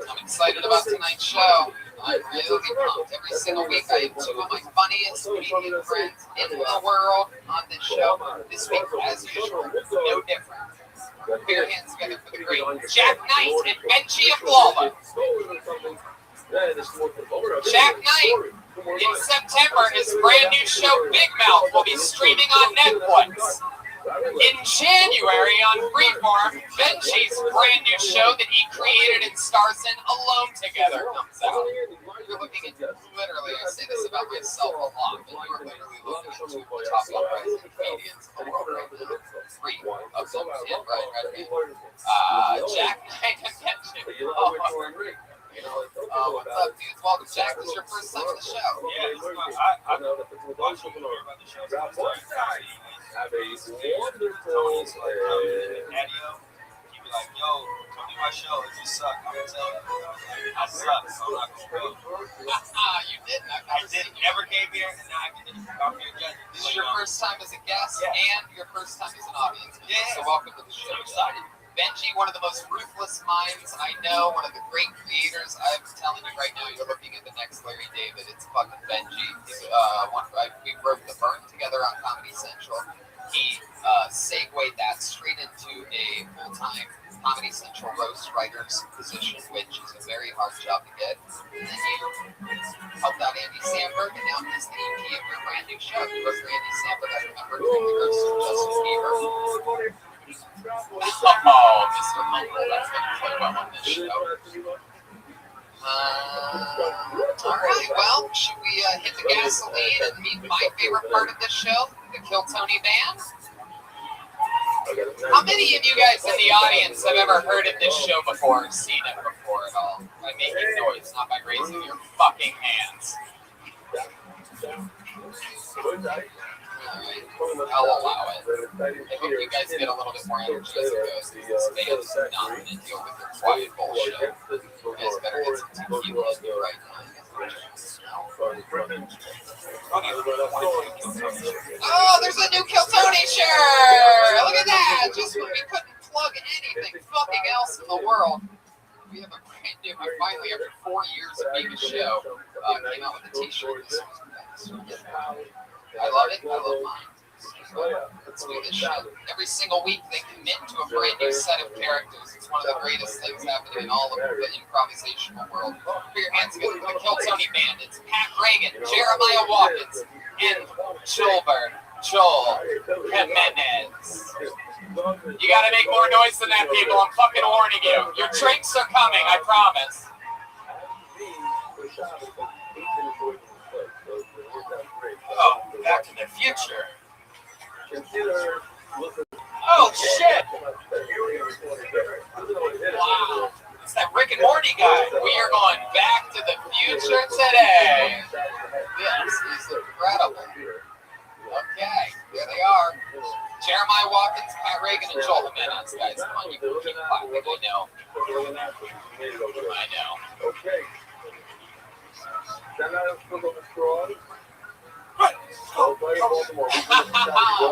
I'm excited about tonight's show. I'm really pumped. Every single week I have two of my funniest comedian friends in the world on this show. This week, as usual, no different. Put your hands together for the great Jack Knight and Benji Ablala. Jack Knight, in September, his brand new show Big Mouth will be streaming on Netflix. In January on Freeform, Benji's brand new show that he created and stars in Alone Together comes out. You're looking at, literally, I say this about myself a lot, but you're literally looking at two of the top uprising comedians in the world right now. Three of them in Ryan Redman. Jack Knight and Benji. What's up, dudes? Welcome, Jack. This is your first time on the show. Yeah, I've been watching you hear about the show. Have a wonderful patio. He'd be like, yo, come to my show. If you suck, I'm going to tell you. I suck, so I'm not going to go. You didn't. I didn't. Never came here, and now I can come here again. This is your first time as a guest and your first time as an audience member. So welcome to the show. I'm excited. Benji, one of the most ruthless minds I know, one of the great creators. I'm telling you right now, you're looking at the next Larry David. It's fucking Benji. We wrote The Burn together on Comedy Central. He segued that straight into a full-time Comedy Central roast writer's position, which is a very hard job to get. And then you helped out Andy Samberg, and now he's the EP of your brand new show. You wrote for Andy Samberg. I remember doing the roast of Justin Bieber. Oh, Mr. Humble, that's going to play well on this show. All right, well, should we hit the gasoline and meet my favorite part of this show, the Kill Tony Band? How many of you guys in the audience have ever heard of this show before or seen it before at all? By making noise, not by raising your fucking hands. Alright, I'll allow it. I hope you guys get a little bit more energy as it goes. This band's not going to deal with your quiet bullshit. You guys better get some tequila in you right now. Oh, there's a new Kill Tony shirt! Look at that! Just when we couldn't plug anything fucking else in the world, we have a brand new, finally, after 4 years of being a show, came out with a t-shirt. This one's nice. I love it. I love mine. Let's do this shit. Every single week they commit to a brand new set of characters. It's one of the greatest things happening in all of the improvisational world. Put your hands together for the Kill Tony Bandits, Pat Reagan, Jeremiah Watkins, and Joel Jimenez. You gotta make more noise than that, people. I'm fucking warning you. Your drinks are coming, I promise. Oh, Back to the Future. Oh, shit! Wow. It's that Rick and Morty guy. We are going back to the future today. This is incredible. Okay, here they are. Jeremiah Watkins, Pat Reagan, and Joel Jimenez, guys. Come on, you can keep clapping. I know. I know. Okay. Then I was going to straws.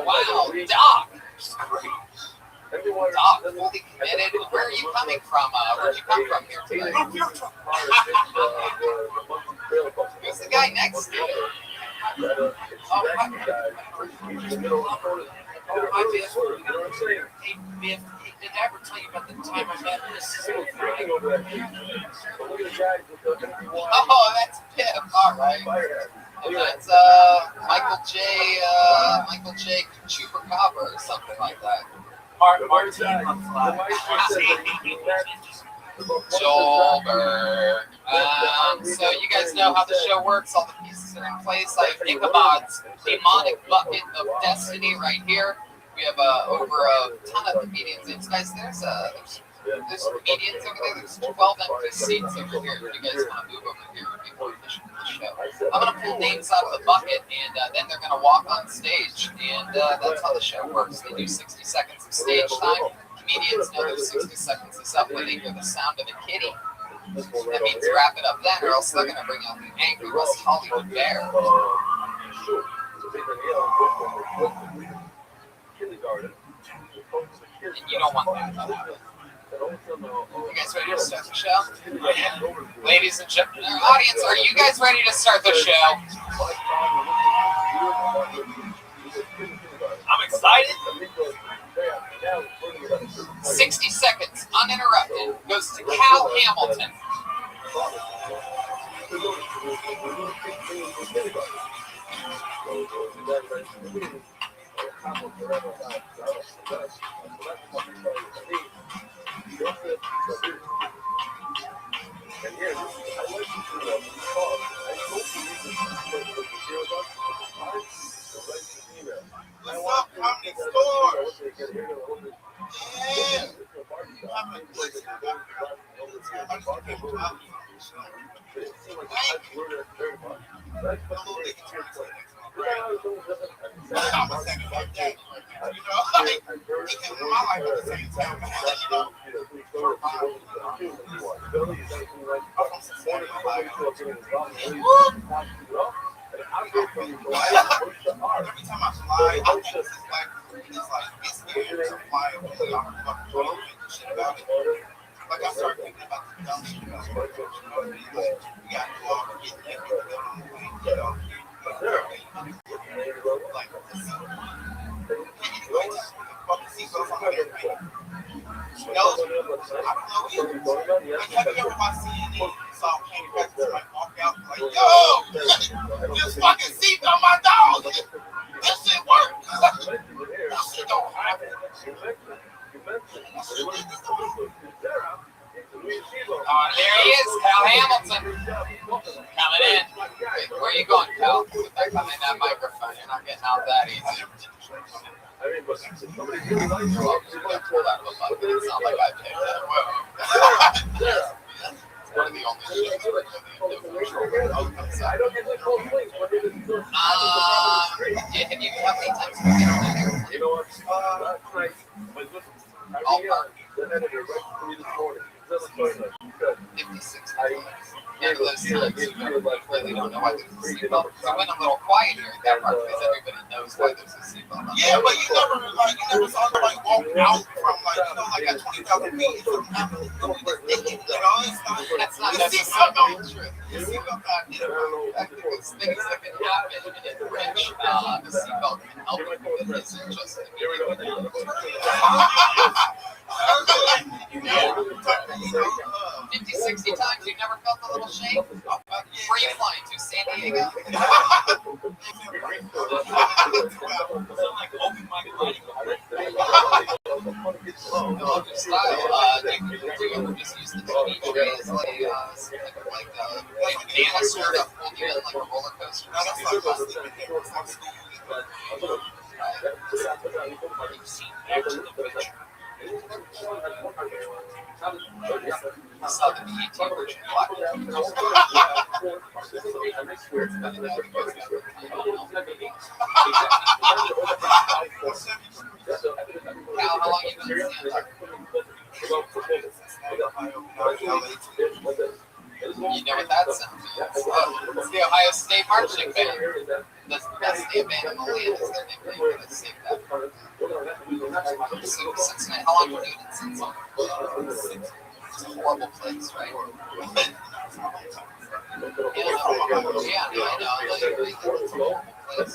Wow, Doc. Doc, fully committed. Where are you coming from? Where'd you come from here today? Who's the guy next to you? Oh, my Hey, Biff, did I ever tell you about the time I met this? Oh, that's Biff. All right. And that's Michael J. Chupacabra or something like that. Martin Joelberg. So you guys know how the show works. All the pieces are in place. I have Ichabod's demonic bucket of destiny right here. We have over a ton of comedians. And guys, there's comedians over there. There's 12 empty seats over here. If you guys want to move over here, would be more efficient for the show. I'm going to pull names out of the bucket, and then they're going to walk on stage. And that's how the show works. They do 60 seconds of stage time. Comedians know their 60 seconds is up when they hear the sound of a kitty. That means wrap it up then, or else they're going to bring out the angry West Hollywood bear. And you don't want that. You guys ready to start the show? Ladies and gentlemen, our audience, are you guys ready to start the show? I'm excited. 60 seconds, uninterrupted, goes to Cal Hamilton. What's up, comedy stores? Yeah. Every time I fly, I think it's scared to fly away. I'm fucking trying to think shit about it. Like I started thinking about the dumb shit about it. You know what I mean? Like we got to go out and get people on the plane, you know. Like fucking seatbelts on everything. I don't know either. Like have you ever watched CNN? Saw Kenny Paxton like walk out like, yo, this fucking seatbelt my dog. That shit works. That shit don't happen. There he is, Cal Hamilton. Coming in. Wait, where are you going, Cal? Get back behind that microphone. You're not getting out that easy. Pull out of a bucket. It's not like I picked that. One of the only shows where really how many times have you been on that airplane? All park. 56 times. Yeah, those times you really don't know why there's a seatbelt. So I went a little quiet here at that part because everybody knows why there's a seatbelt. Yeah, but you never saw nobody walk out from like at 20,000 feet. That's not necessarily true. The seatbelt got because things that can happen in the bridge, the seatbelt can help it with it isn't just immediately. 50, 60 times you've never felt a little shake? Where are you flying to? San Diego? Do you ever just use the TV tray as like banister to hold you in like a roller coaster? You've seen Back to the Future. I saw the BET version You know what that sound means? It's the Ohio State Marching Band. That's the band in the land is their nickname for the state that. So Cincinnati, how long have you been in Cincinnati? It's a horrible place, right? Yeah, I know. I agree that it's a horrible place,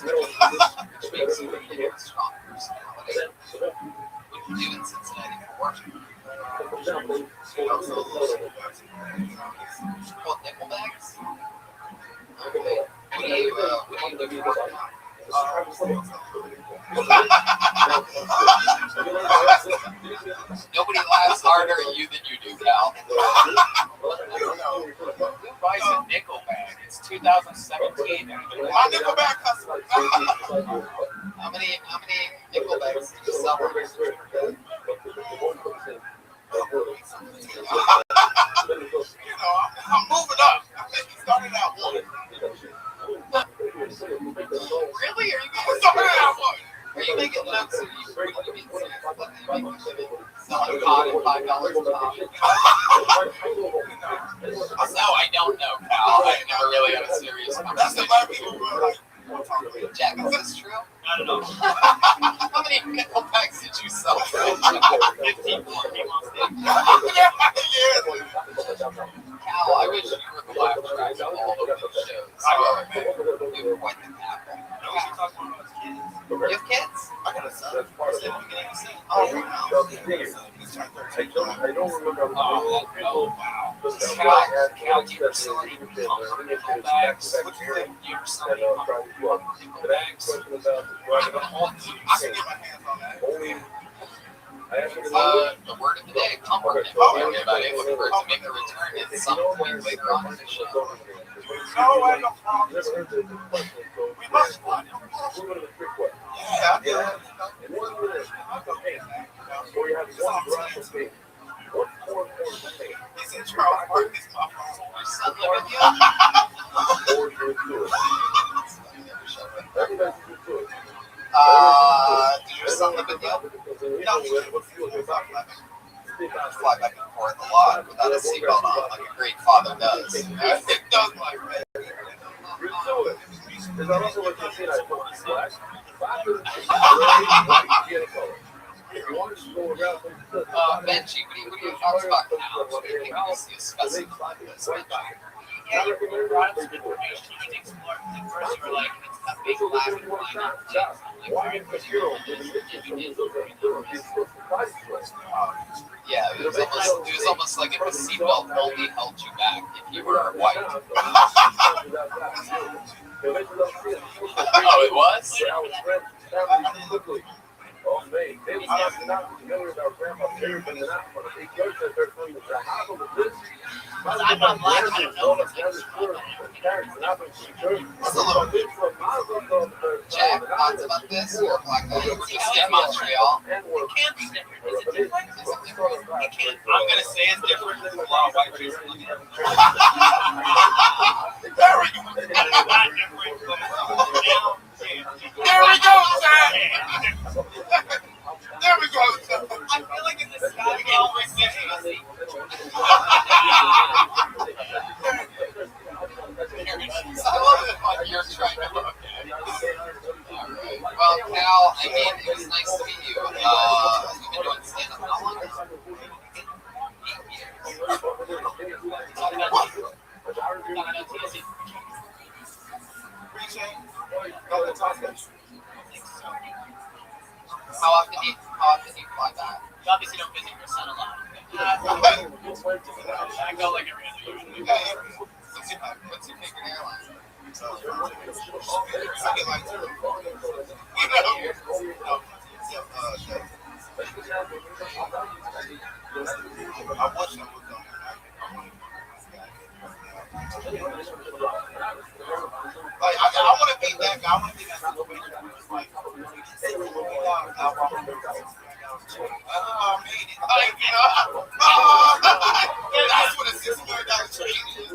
which makes you a strong personality. What do you do in Cincinnati for work? Called Nickelbacks? Okay. What do you do for work now? Nobody laughs harder at you than you do, Cal. Who buys a Nickelback? It's 2017. My Nickelback customer. How many Nickelbacks did you sell? I'm moving up. I think he started out one. Really? Are you making jokes? Are you being serious? What are you making? Selling pot at $5 a pop? No, I don't know, Cal. I've never really had a serious conversation. Jack, is this true? I don't know. How many Nickelbacks did you sell? 15 more came on stage. Cal, I wish you were the laugh track of all of those shows. You were quite the captain. You have kids? I got a son. Oh, wow. He's turned 13. Oh, wow. Cal, do you ever sell any Nickelbacks? Do you ever sell any Nickelbacks? I can get my hands on that. The word of the day, comfort. Everybody looking for it to make a return at some point later on in the show. No way, no problem. We must fly. Yeah. He's in Charles Park. His son living Did your son live with you? No, he fly back and forth a lot without a seatbelt on, like a great father does. It does like that. Benji, what are your thoughts about cows? What do you think you see a specimen like this, Benji? Yeah, you brought up some information. You need to explore. First, you were like, it's a big laughing line. I'm like, very particular. Yeah, it was almost like if the seatbelt only held you back if you were white. Oh, it was? I'm not black, I don't know what's Jack, thoughts about this? You're a black guy. You were just in Montreal. It can't be different. Is it different? Is it different? It can't. I'm going to say it's different. There's a lot of white people living here. There we go. Not different, but There we go, Jack. There we go. I feel like in the sky, we get always say, I love it when you're trying to look at it. Alright. Well, Cal, I mean, it was nice to meet you. You've been doing stand-up how long? 8 years. How often do you fly back? you obviously don't visit your son a lot. I go like every other year. What's your favorite airline? I want to be that guy. I want to be that situation where it's like, I made it. That's what a $6 million trade is.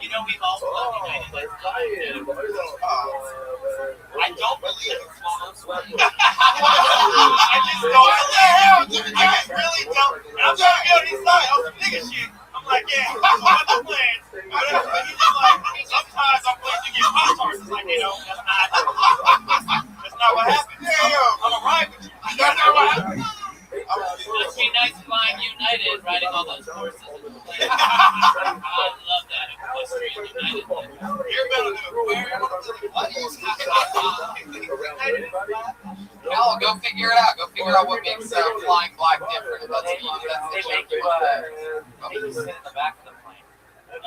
You know, we've all flown United. I don't believe it's flown. Well, go figure it out. Go figure out what makes flying black different. That's They make you sit in the back of the plane.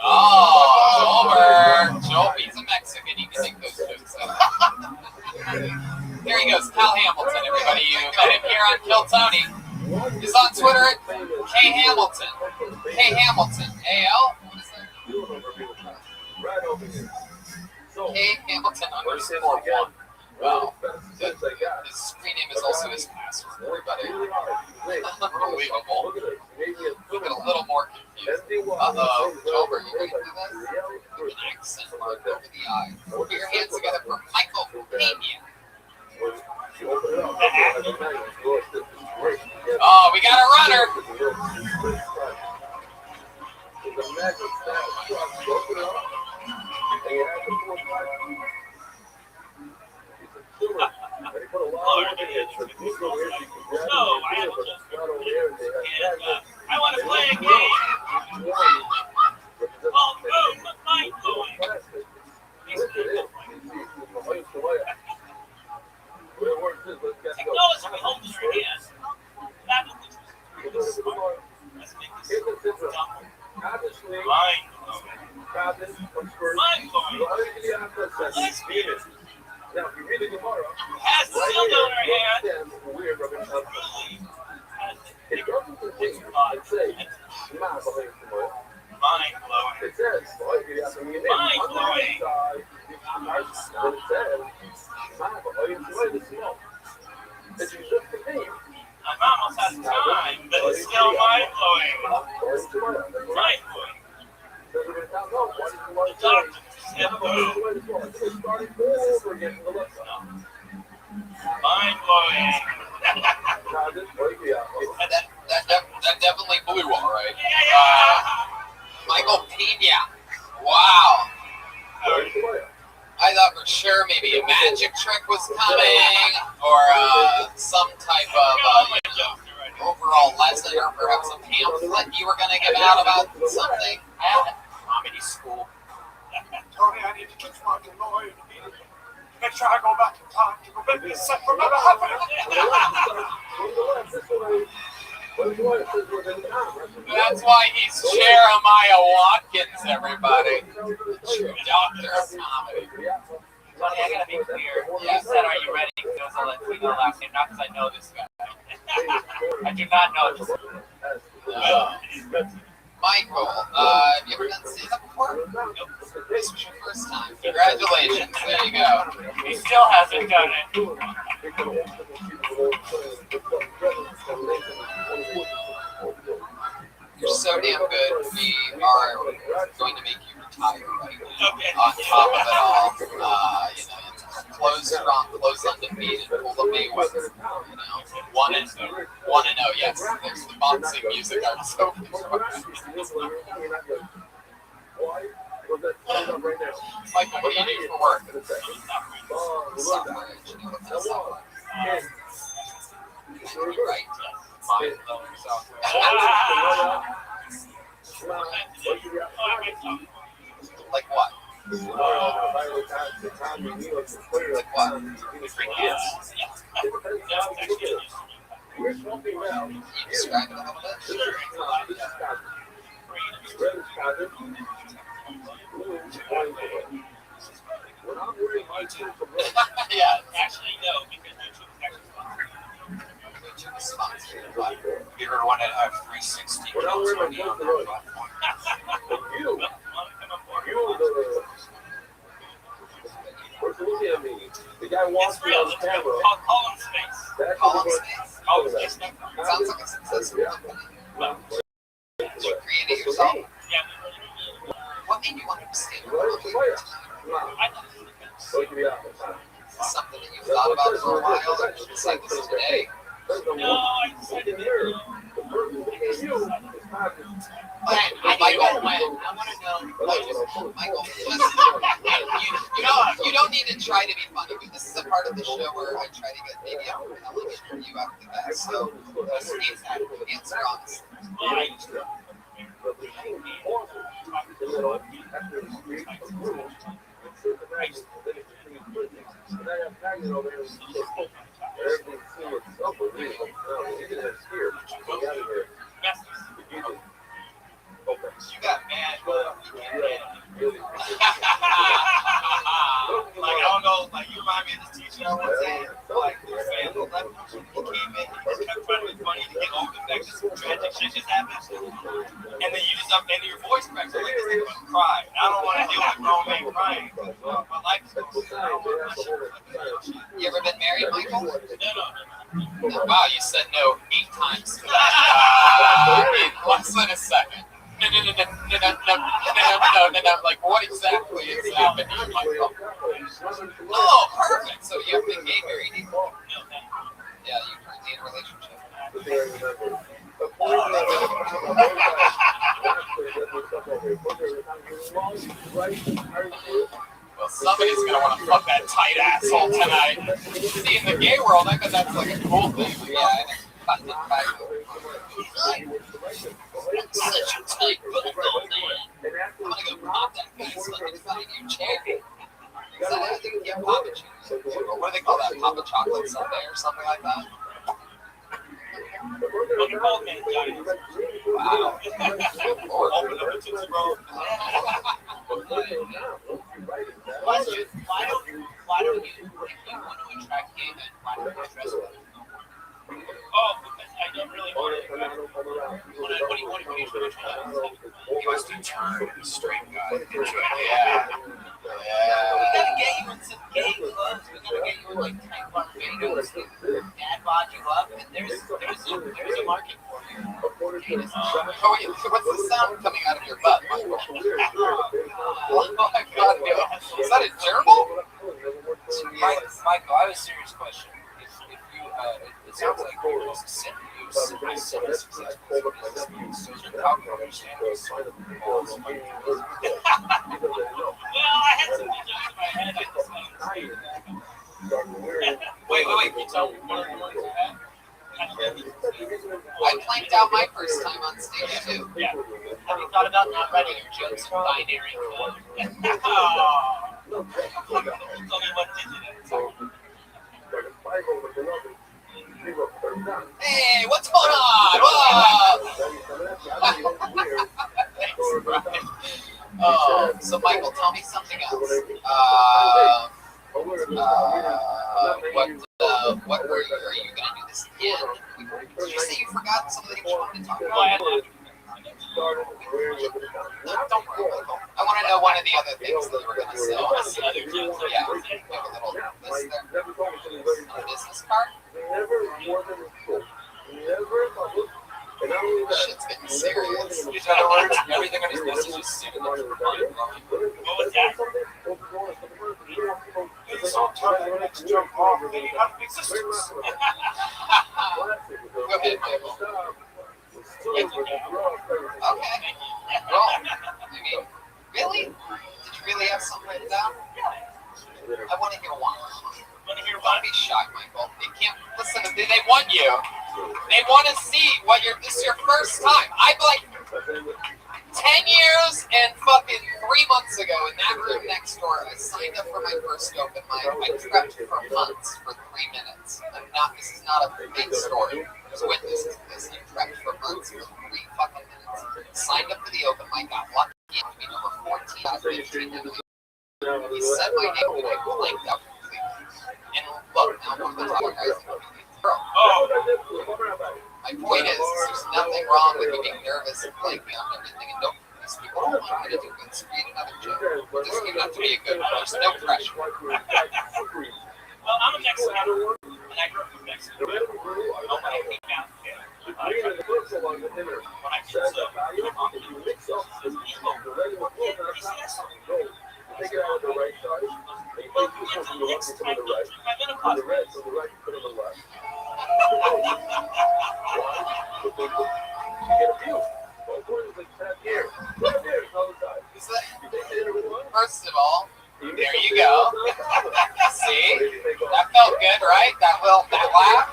Oh, Joel, he's a Mexican. He can make those jokes. There he goes, Cal Hamilton. Everybody, you met him here on Kill Tony. He's on Twitter at K Hamilton. K Hamilton. AL? What is that? K Hamilton _1. Wow. His screen name is also his password, everybody. Unbelievable. We get a little more confused. Uh-oh. Joel, are you ready for this? With an accent mark over the eye. Put your hands together for Michael Pena. Oh, we got a runner. I want to play a game. Technology we hold in your hands. That is smart. Let's make this dumb. Mind-blowing. Let's be it. Has the cylinder in her hand. Really has it mind-blowing. Mind-blowing. I'm almost out of time, but it's still mind-blowing. Mind-blowing. The doctor said boom. Mind-blowing. That definitely blew all right. Michael Pena. Wow. I thought for sure maybe a magic trick was coming, or some type of overall lesson, or perhaps a pamphlet you were going to give out about something. I have comedy school. Tony, I need to keep talking lawyer immediately. Make sure I go back in time to prevent this set from ever happening. That's why he's Jeremiah Watkins, everybody. Doctor of comedy. Tony, I gotta be clear. You said, "Are you ready?" Because it was a Latino last name, not because I know this guy. I do not know this. Michael, have you ever done stand-up before? Nope. This was your first time. Congratulations. There you go. He still hasn't done it. You're so damn good. We are going to make you retire right on top of it all. Close strong, close undefeated, pull the Mayweather. 1-0. Yes, there's the boxing music I'm so Michael, what do you do for work? Software engineer. What's that software? Right. Mind-blowing software. Like what? Like what? Free kids. Can you describe it a little bit? Yeah, Actually, no, because YouTube is sponsored. You ever want to have 360 Kill Tony on their platform? The guy wants me on camera. Call him Space. Call him Space. Call him Space. Sounds like a successful company. Did you create it yourself? Yeah. What made you want to stay with me? Something that you've thought about for a while, or just decide this today? No, I decided that. Michael, I want to know. Michael, you don't need to try to be funny, but this is a part of the show where I try to get maybe a compelling interview after that. So just answer honestly. You got mad, but you can't like, I don't know, like, you remind me of this teacher I once had, like, his family left him, he came in, he just kept trying to be funny to get over the fact that some tragic shit just happened, and then you just up into your voice cracks, like, this nigga gonna cry, and I don't want to deal with a grown man crying, my life is going to You ever been married, Michael? No. Wow, you said no 8 times. In less than a second. No. Like, what exactly is happening, Michael? Oh, perfect. So you haven't been gay married either? No. Yeah, you currently in a relationship. Well, somebody's gonna want to fuck that tight asshole tonight. See, in the gay world, I bet that's like a cool thing. Yeah, and it's such a tight football, man. I'm gonna go pop that guy's fucking fucking chair. Is that how you get Papa Cheese? Or what do they call that? Papa Chocolate Sundae or something like that? Wow. Or open up a Tootsie Roll. Question: why don't you, if you want to attract gay men, why don't you dress well? Oh, I don't really want to. What do you try to do? He wants to turn a straight guy into a Yeah. We gotta get you in some gay clothes. We gotta get you in like tight Barbados, dad bod you up, and there's a market for you. Oh, wait, what's the sound coming out of your butt, Michael? Oh my God, is that a gerbil? Michael, I have a serious question. If you, it sounds like you're just a simp. So how can you understand this? Well, I had some jokes in my head. Wait. Can you tell one of the ones you had? I planked out my first time on stage too. Yeah. Have you thought about not writing your jokes in binary code? It's only one digit. Hey, what's going on? Whoa! So Michael, tell me something else. What are you going to do this again? Did you say you forgot some of the things you wanted to talk about? No, don't worry, Michael. I want to know one of the other things that you were going to say. Yeah, you have a little list there. A business card? Shit's getting serious. In other words, everything on his message is super What was that? It's all time the next jump off. They have big sisters. Go ahead, Michael. Okay. Well, I mean, really? Did you really have something written down? I want to hear one. Don't be shy, Michael. They can't listen. They want you. They want to see what this is your first time. I'd like 10 years and fucking 3 months ago in that room next door, I signed up for my first open mic. I prepped for months for 3 minutes. This is not a big story. There's witnesses to this. I prepped for months for 3 fucking minutes. Signed up for the open mic, got lucky to be number 14 out of 15. He said my name and I blanked out completely. And look, now one of the top guys in the girl. My point is, there's nothing wrong with you being nervous and blanking on everything, and don't. These people don't want you to do good, so read another joke. It doesn't even have to be a good one. There's no pressure. Well, I'm a Mexican, and I grew up in Mexico. Nobody came out there. When I did so, my mom mix up the evil. Take it out of the right side. Well, it's the next time my menopause. The red, so the right, put on the left. You get a view. First of all, there you go. See? That felt good, right? That laugh?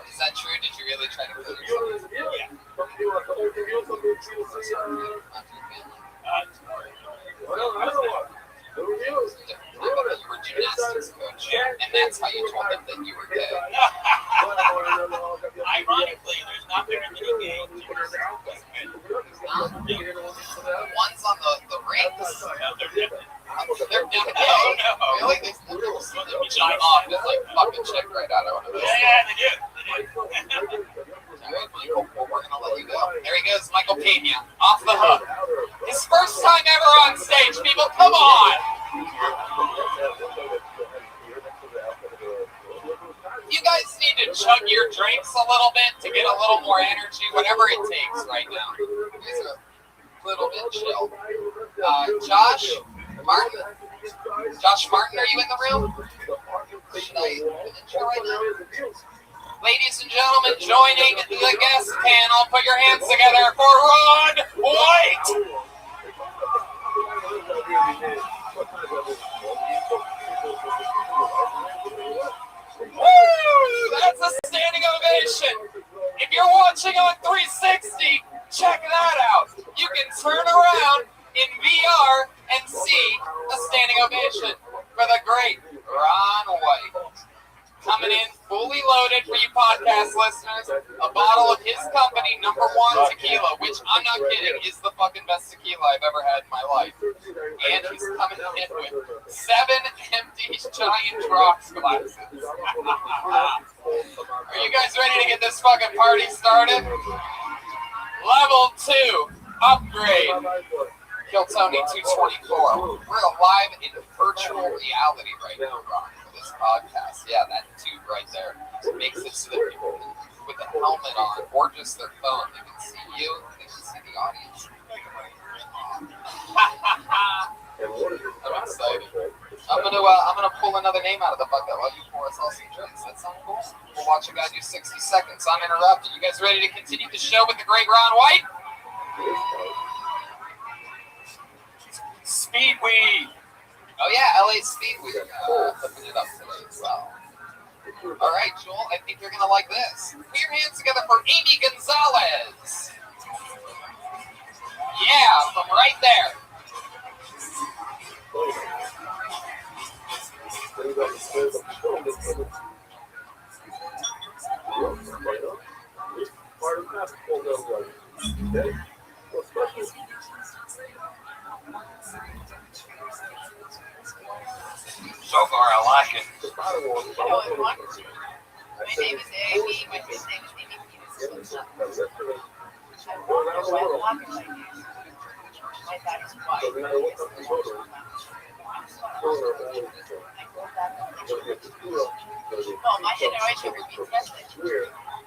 Is that true? Did you really try to kill yourself? Yeah. You were gymnastics coach. that's how you told them that you were gay. Ironically, there's not very many gay actors. Ones on the rings? No, they're different. They're different. No. Really? They shot off and like fucking chick right out of one of those. Yeah, they do. All right, Michael, well, we're gonna let you go. There he goes, Michael Pena, off the hook. His first time ever on stage, people. Come on. You guys need to chug your drinks a little bit to get a little more energy, whatever it takes right now. He's a little bit chill. Josh Martin, are you in the room? Should I intro right now? Ladies and gentlemen, joining the guest panel, put your hands together for Ron White. Woo! That's a standing ovation. If you're watching on 360, check that out. You can turn around in VR and see a standing ovation for the great Ron White. Coming in fully loaded for you podcast listeners, a bottle of his company, #1 tequila, which I'm not kidding, is the fucking best tequila I've ever had in my life. And he's coming in with 7 empty giant rocks glasses. Are you guys ready to get this fucking party started? Level 2, upgrade. Kill Tony 224. We're alive in virtual reality right now, Ron, for this podcast. Yeah, that tube right there makes it so that people with a helmet on or just their phone, they can see you, they can see the audience. I'm excited. I'm gonna pull another name out of the bucket while you pour us all some drinks. That sound cool? We'll watch a guy do 60 seconds. I'm interrupted. You guys ready to continue the show with the great Ron White? Speedweed. Oh yeah, LA Speedweed. Flipping it up today as well. All right, Joel, I think you're gonna like this. Put your hands together for Amy Gonzalez. Yeah, from right there. So far, I like it. My name is Amy. My first name is Amy Peterson. I wonder why I'm walking like this. My dad is white. No, my generation will be tested.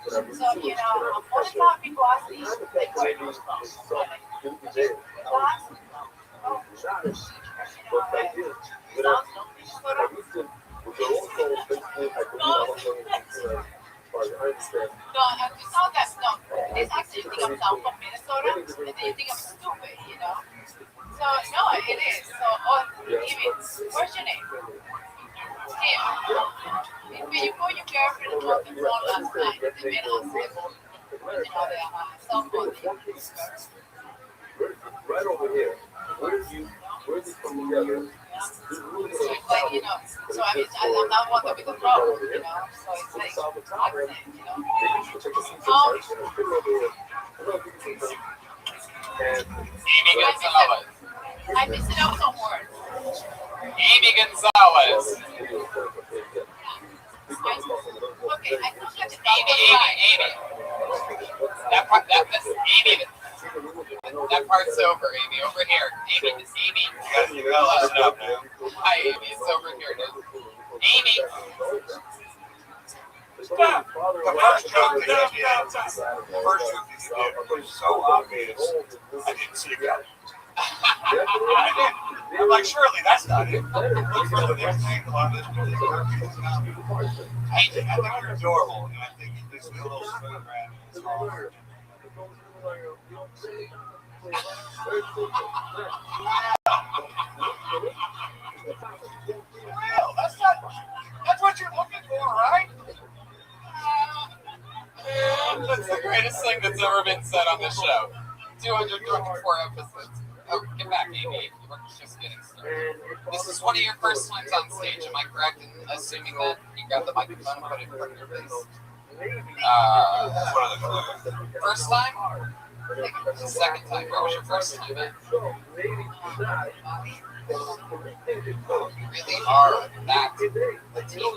So, you know, all the time people ask me, like, where are you from? It's not that stuff. It's actually you think I'm down from Minnesota, and then you think I'm stupid, you know? So, no, it is. So, even, what's your name? Tim. When you call your girlfriend on the phone last night, the men are civil, you know, their cell phone. Right over here. Where did you come together? So it's like, you know, so I mean, I'm not one with the problem, you know, so it's like, accent, you know. Amy Gonzalez. I'm missing out some words. Amy Gonzalez. Okay, I still got the Amy. That's Amy. That part's over, Amy. Over here. Amy. You gotta listen up, man. Hi, Amy. It's over here, dude. Amy. Stop. The first joke that you did was so obvious. I didn't see it coming. I'm like, surely that's not it. Look for the next angle on this particular video. I think you're adorable, and I think you just feel a little smooth around it. It's hard. Well, that's what you're looking for, right? That's the greatest thing that's ever been said on this show. 224 episodes. Oh, get back, Amy. We're just getting started. This is was one of your first times on stage. Am I correct in assuming that you grabbed the microphone and put it in front of your face? First time? Second time. Where was your first time at? You really are that Latino.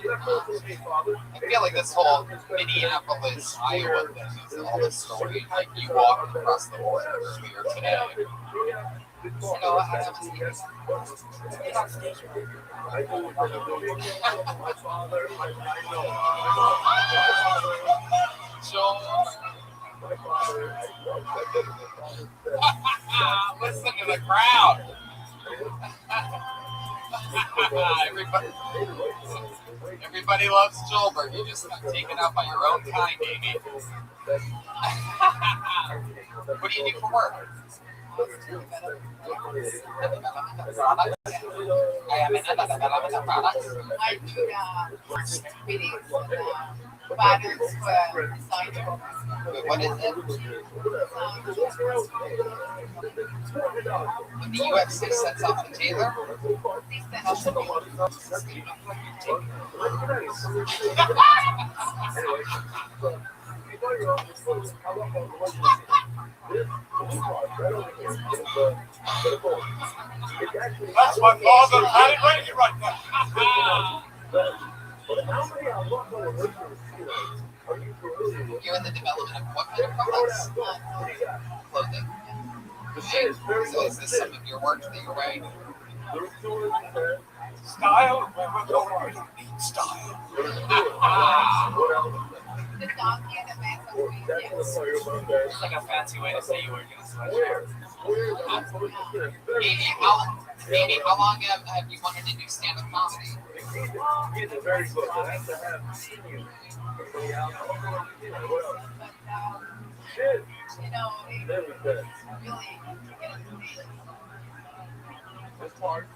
I feel like this whole Minneapolis, Iowa thing is all the story. Like you walked across the border earlier today. You know, I have listen to the crowd. Everybody loves Joelberg. You just got taken out by your own kind, Amy. What do you do for work? I am in the development of products. I do meetings and patterns for designer. Wait, what is it? When the UFC sets off the tailor? That's my father had it ready right now. You're in the development of what kind of products? Clothing. So is this some of your work that you're wearing? Style? Style. The donkey and the man of It's like a fancy way to say you work in a sweatshirt. Amy, how long have you wanted to do stand-up comedy? very close. I have to have you know, it's really it's hard.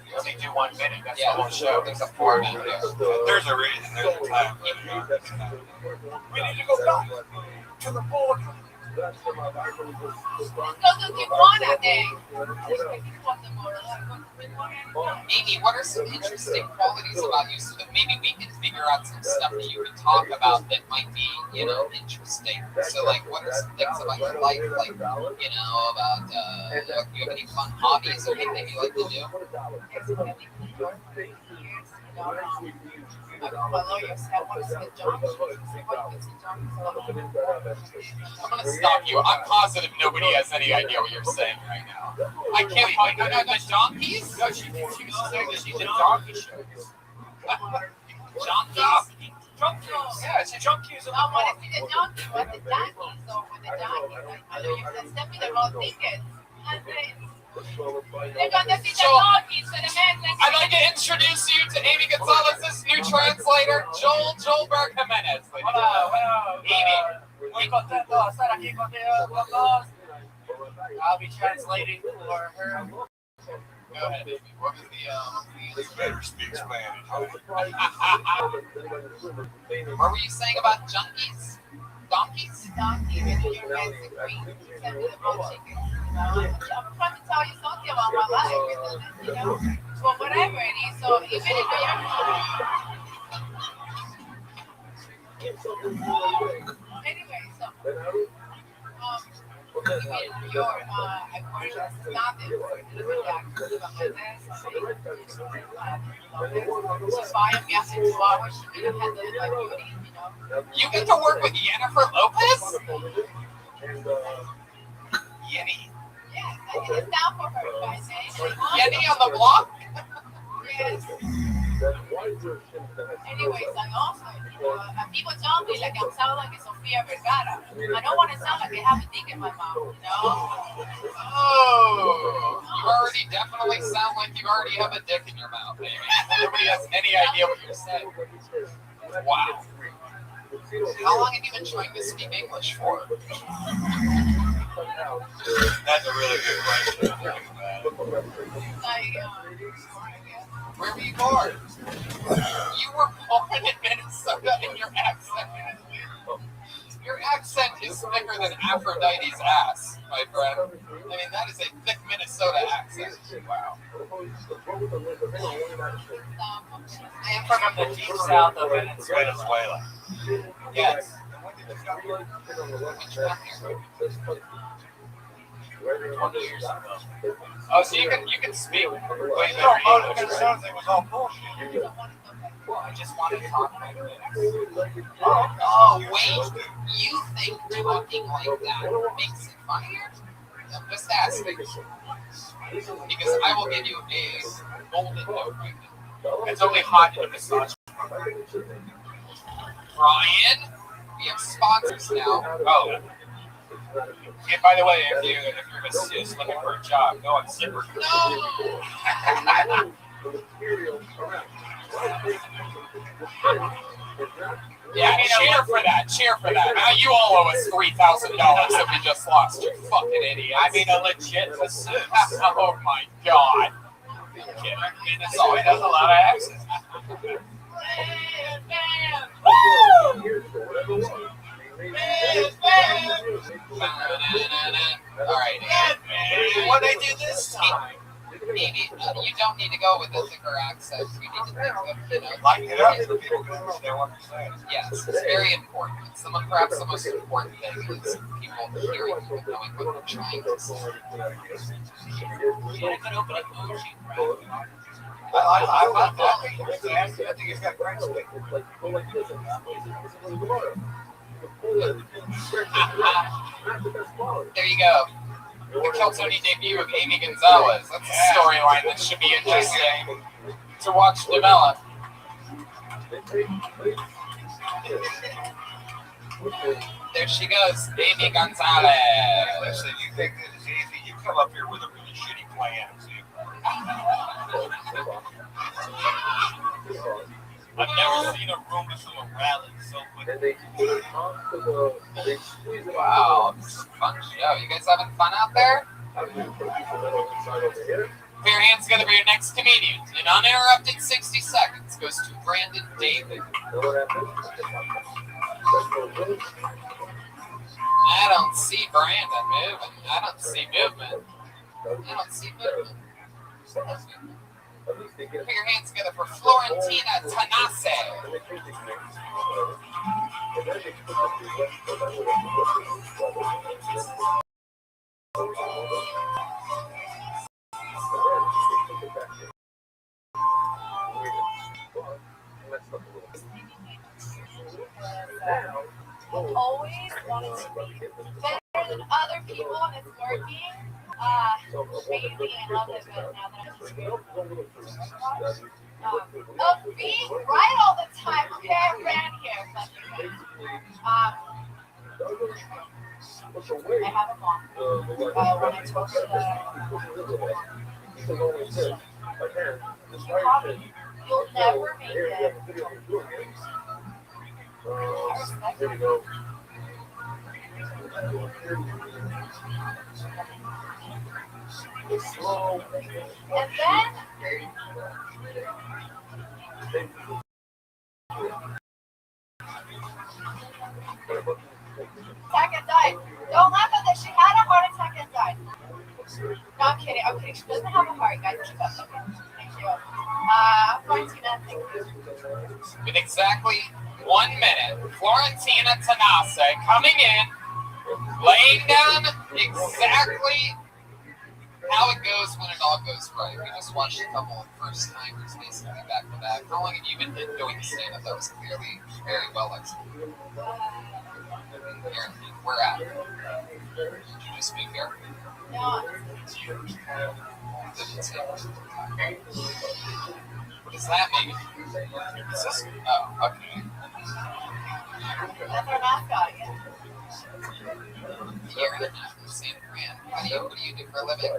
You only do 1 minute. That's Yeah, the whole show. There's a 4 minute. There's a reason. There's a time. We need to go back to the border. Amy, what are some interesting qualities about you so that maybe we can figure out some stuff that you can talk about that might be, you know, interesting? So, like, what are some things about your life, like, you know, about, do you have any fun hobbies or anything you like to do? My lawyers have one to see John. I'm gonna stop you. I'm positive nobody has any idea what you're saying right now. I can't find the donkeys? No, she's saying that she's a donkey show. Donkeys? Yeah, it's a donkeys. I want to see the donkey, but the donkeys. So with the donkeys, my lawyers sent me the wrong tickets. They're gonna see the donkeys for the men. I'd like to introduce you to Amy Gonzalez's new translator, Joelberg Jimenez. Amy. Muy contento de estar aquí contigo, con todos. I'll be translating for her. Go ahead, Amy. What was the They better speak Spanish. What were you saying about junkies? Donkeys? Donkey, and your man's a queen. Send me the wrong tickets. I'm trying to tell you something about my life, you know, well, whatever it is. So even if you're anyway, so your according to standards, she's buying me after 2 hours. She could have had the beauty, you know. You get to work with Jennifer Lopez? Yenny. Yes, I did it down for her by saying Yenny on the block? Yes. Anyways, I also, people tell me like I'm sounding like a Sofia Vergara. I don't want to sound like I have a dick in my mouth, you know? Oh, you already definitely sound like you already have a dick in your mouth, baby. Nobody has any idea what you're saying. Wow. How long have you been trying to speak English for? That's a really good question. Where were you born? You were born in Minnesota and your accent is weird. Your accent is thicker than Aphrodite's ass, my friend. I mean, that is a thick Minnesota accent. Wow. I am from the deep south of Venezuela. Yes. 20 years ago. Oh, so you can speak way better English. It sounds like it was all bullshit. Well, I just want to talk like this. Oh, wait. You think talking like that makes it funnier? I'm just asking. Because I will give you a golden note right now. It's only hot in a massage. Brian, we have sponsors now. Oh. And by the way, if you're a sis looking for a job, go on Zipper. No! Yeah, cheer for that. Cheer for that. Now you all owe us $3,000 that we just lost. You fucking idiot. I mean, a legit masseuse. Oh my god. Minnesota has a lot of accents. Alright. What they do this time? Maybe you don't need to go with the thicker accent. You need to think of, Lighten it up so people can understand what you're saying. Yes, it's very important. Perhaps the most important thing is people hearing you and knowing what you're trying to say. Yeah, I could open a emoji, right? I like that. I think he's got great speak. There you go. The Keltoni debut of Amy Gonzalez. That's a storyline that should be interesting to watch develop. There she goes, Amy Gonzalez. Listen, you think this is easy? You come up here with a really shitty plan. I've never seen a room full of rally so quick. Wow, this is a fun show. You guys having fun out there? Fair Hand's gonna be your next comedian. In uninterrupted 60 seconds goes to Brandon David. I don't see Brandon moving. I don't see movement. Put your hands together for Florentina Tanase. I've always wanted to be better than other people, and it's working. Made me in love with it now that I'm just of being right all the time. Okay, I ran here, but I have a mom. When I talk to you'll never make it. I respect it. And then attack and died. Don't laugh at this. She had a heart attack and died. No, I'm kidding. I'm kidding. She doesn't have a heart, guys. Keep up. Okay. Thank you. Florentina, thank you. With exactly 1 minute, Florentina Tanase coming in, laying down exactly how it goes when it all goes right. We just watched a couple of first timers basically back to back. How long have you been doing stand up? That was clearly very well executed. Where at? Did you just move here? No. What does that mean? Is this? Oh, okay. That's our mascot, yeah. Year and a half in San Fran. What do you do for a living?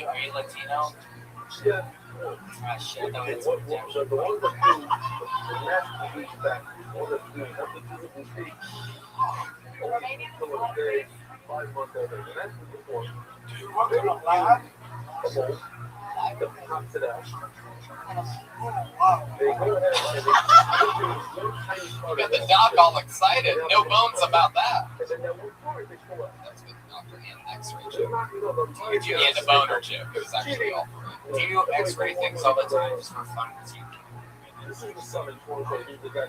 Are you Latino? Yeah. Ah, shit, that was redemption. The ones that do the national beach back, the ones that do nothing to the boutique, Or maybe some of the days, 5 months older. The national before, Do you work on a lab? not to that. Wow. They go ahead and they You got the doc all excited. No bones about that. and then that one part they pull out. That's with Dr. Ian X-ray They're joke. not, you know, the You and the boner joke. It was actually all Do you X-ray things all the time just for fun? This is the southern corner, so you got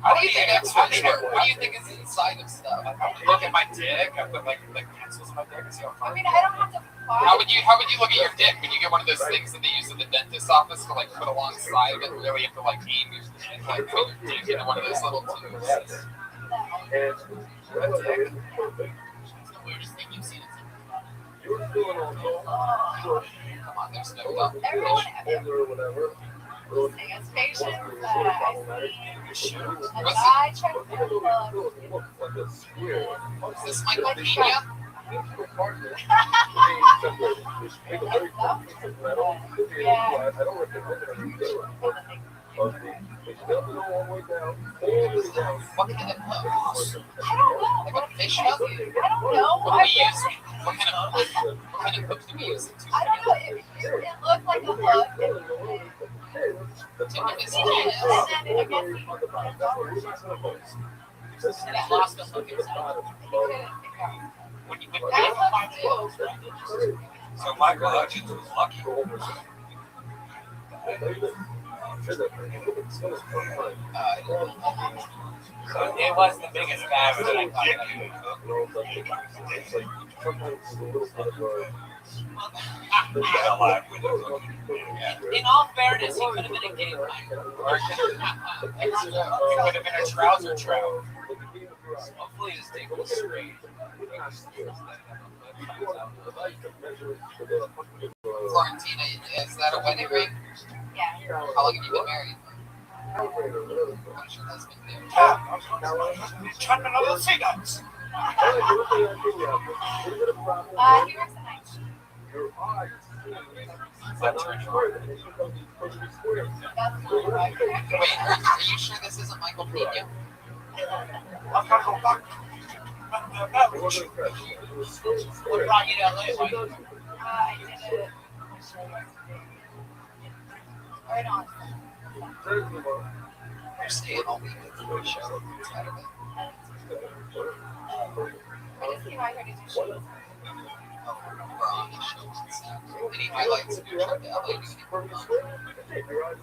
How do you think X-rays work? What do you think is inside of stuff? I look at my dick. I put like pencils in my dick and see how I far. mean, I don't have to How would you look at your dick when you get one of those things that they use in the dentist's office to like put alongside of it? And really have to like aim your dick, like put your dick into one of those little tubes. and that's it. Perfect. It's the weirdest thing you've seen. You're feeling all short, Come on, there's no doubt. Everyone older or whatever. has patience. I see a What's guy trying to Even though pull up. you look like a square, Is this Michael Pena? each compartment is separate. Just make a very fun piece of metal. I don't recommend it every day. But it's got to go all the way down, all the way down. What kind of I hook? don't know. Like a fish hook? I don't know. What do we use? What kind of hook do we use? I don't know. It looked like a hook. Tipping his And hands. then I guess he And he lost the hook himself. When you That's what So Michael Hutchins was lucky. It was the biggest bag that I thought. In all fairness, he could have been a gay man. It would have been a trouser trout. Hopefully his dick was straight. Florentina, is that a wedding ring? Yeah. How long have you been married? What is your husband do? Trying another cigarettes. He works at night. That's right. Wait, are you sure this isn't Michael Pena? I've got to go back. What brought you to LA? Mike? I did it. Right on. You're staying all week at the show. Saturday. I just came out here to do shows. We're on the show on Saturday. Any highlights of your trip to LA? Do you think we're on?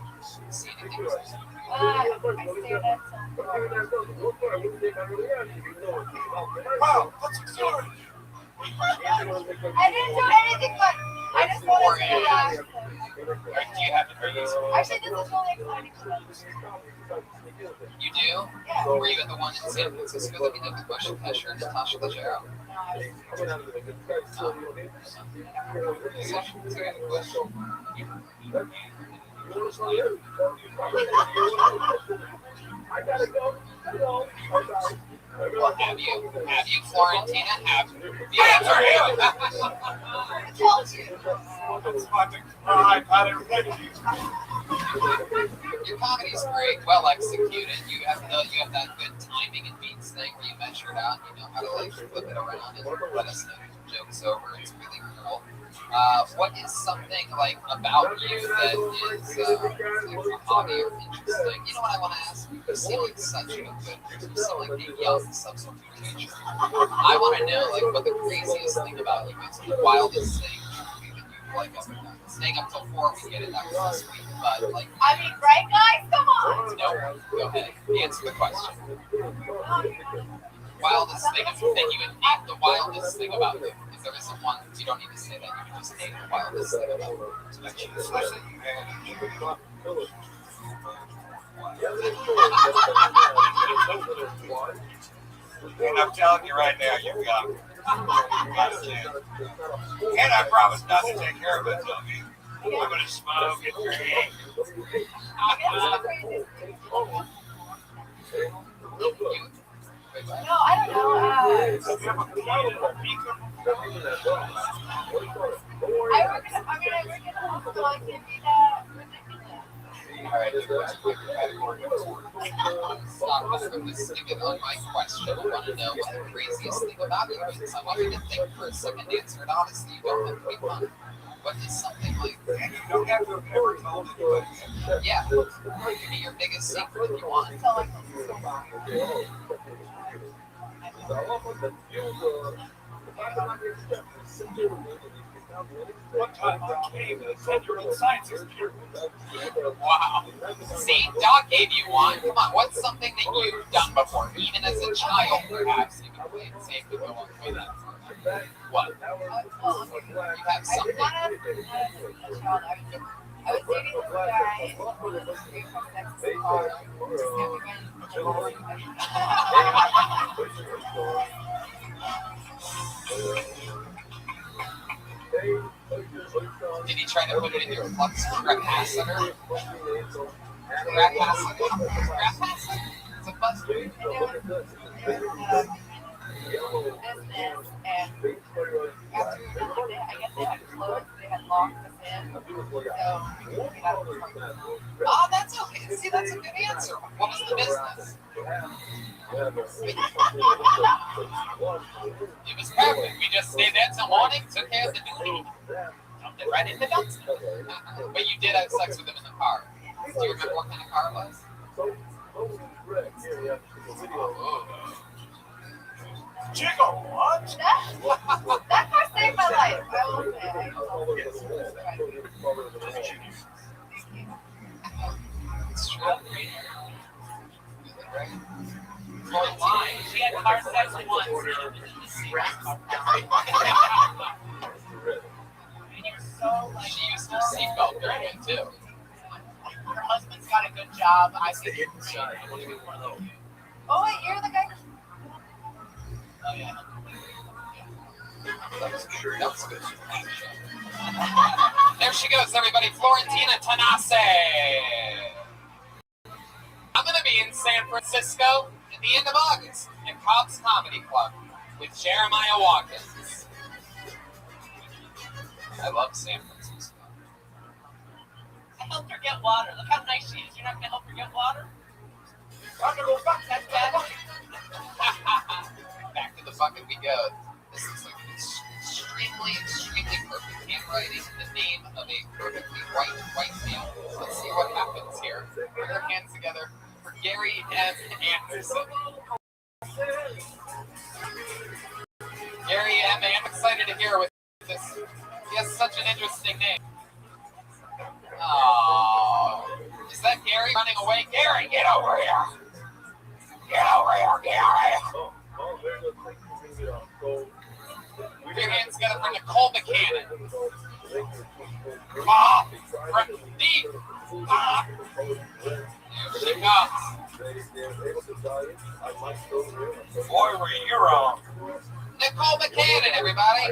See anything? I stayed at Wow, what's the story? I didn't do anything but I just wanted to relax. Do you have to bring these? Actually, this is really exciting. You do? Yeah. Were you at the one in San Francisco that we did with Bush and Pesher and Natasha Leggero? Well, have you, Florentina? Have you? Answer him! I told you. That's my big pride. I didn't think you. Your comedy's great, well executed. You have that good timing and beats thing where you measure it out. You know how to like flip it around and let us know your jokes over. It's really cool. What is something like about you that is like a hobby or interesting? You know what I want to ask you? You seem like such a good, so like a young substitute teacher. I want to know like what the craziest thing about you is, the wildest thing that you like ever done. Staying up till 4, we get it. That was this week, but like. I mean, right, guys? Come on. No, go ahead. Answer the question. Wildest thing that you would name the wildest thing about you. If there isn't one, you don't need to say that. You can just name the wildest thing about you. And I'm telling you right now, you've got it. And I promise not to take care of it till you. I'm going to smoke and drink. No, I don't know. I work in a hospital. I can be that. what's your favorite category of sport? Stop this from this stupid on my question. I want to know what the craziest thing about you is. I want you to think for a second, answer it honestly. You don't have to be fun. What is something like that? You don't have to have ever told anybody. Yeah, it could be your biggest secret if you want. So like, One time I came to a 10-year-old science experiment. Wow. See, Doc gave you one. Come on, what's something that you've done before, even as a child, perhaps? You can play it safe to go on with that. What? You have something. I was dating this guy who was free from sex in the car. Did he try to put it in your flux capacitor? Capacitor? It's a buzzword. Business, and after we removed it, I guess they had closed, they had locked us in, so we couldn't get out of the car. Oh, that's okay. See, that's a good answer. What was the business? It was perfect. We just stayed there till morning, took care of the duty, jumped it right into dumpster. But you did have sex with him in the car. Do you remember what kind of car it was? Jiggle, what? That car saved my life. I will say. It's true. She had car sex once. She used her seatbelt during it too. Her husband's got a good job. I think it's great. I want to get one of those. Oh wait, you're the guy. Oh yeah. That was good. There she goes, everybody. Florentina Tanase. I'm going to be in San Francisco at the end of August at Cobb's Comedy Club with Jeremiah Watkins. I love San Francisco. I helped her get water. Look how nice she is. You're not going to help her get water? I'm going to go fuck that bad. Back to the bucket we go. This is like extremely perfect handwriting. The name of a perfectly white male. Let's see what happens here. Put their hands together for Gary M. Anderson. Gary M. I'm excited to hear what this. He has such an interesting name. Oh, is that Gary running away? Gary, get over here! Get over here, Gary! Put your hands together for Nicole McCannon. Mom, from deep. Mom. Here she comes. Boy, were you wrong. Nicole McCannon, everybody.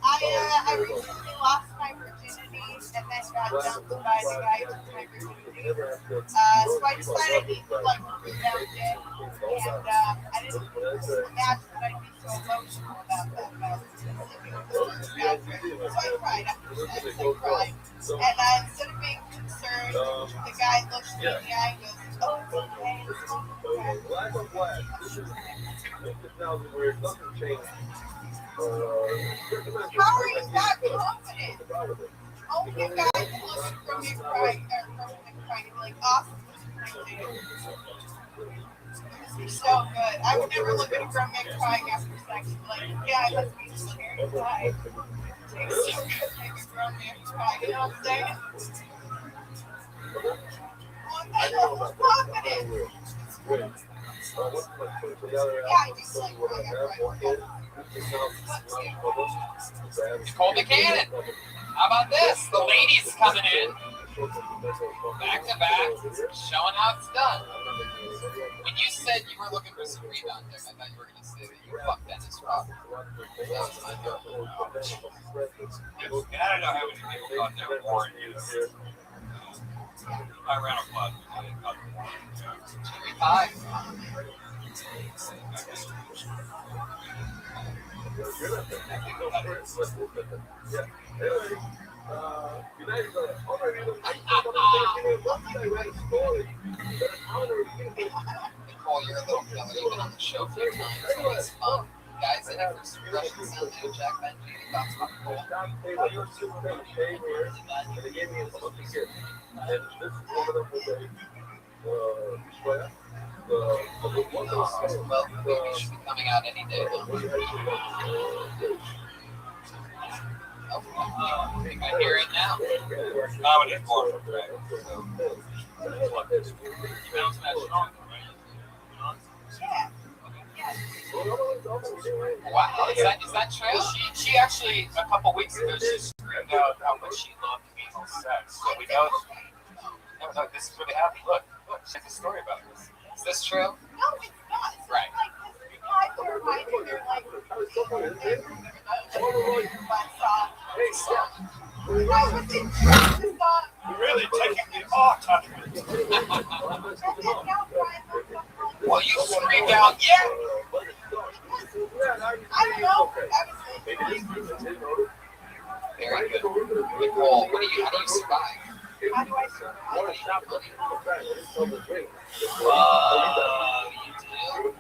I recently lost my virginity and then got dumped by the guy who took my virginity. So I decided I need to like rebound it, and I didn't imagine that I'd be so emotional about that. But I was so I cried after sex. I cried, and instead of being concerned, the guy looks me in the eye and goes, "Oh, it's okay, it's okay." How are you that confident? Only a guy can look at Romeo crying and be like, awesome. This is so good. I would never look at a grown man crying after sex and be like, yeah, I must be scared to cry. It's so good to make a grown man cry, you know what I'm saying? What the hell is confident? Yeah, I just like crying after I work out. Nicole McCannon. How about this? The ladies coming in. Back to back. Showing how it's done. When you said you were looking for some rebound, Dick, I thought you were going to say that you fucked Dennis Rodman. That was my joke. And I don't know how many people thought they were boring you. I ran a quad. Five. Nicole, you're a little killer. You've been on the show a few times. It's fun. Guys, any first impressions on you, Jack Benji? Any thoughts about Nicole? Well, the movie should be coming out any day now. Oh, I think I hear it now. Comedy more from Greg. Wow, is that true? She actually, a couple weeks ago, she screamed out how much she loved anal sex. So we know, no, this is really happening. Look, she has a story about this. Is this true? No, it's not. Right. They're like, Really taking the art out of it. Well, you screamed out, yeah! I don't know. Very good. Nicole, how do you survive? How do I survive?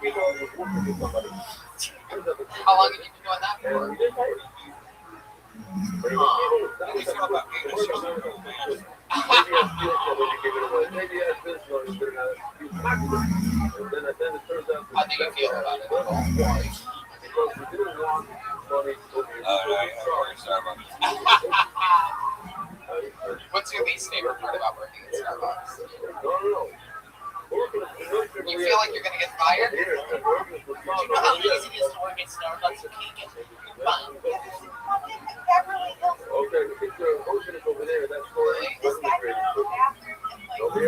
You do? How long have you been doing that for? How do you feel about it? What's your least favorite part about working at Starbucks? You feel like you're going to get fired? You know how easy it is to work at Starbucks? You can't get fired. Beverly Hills. This guy went out after Are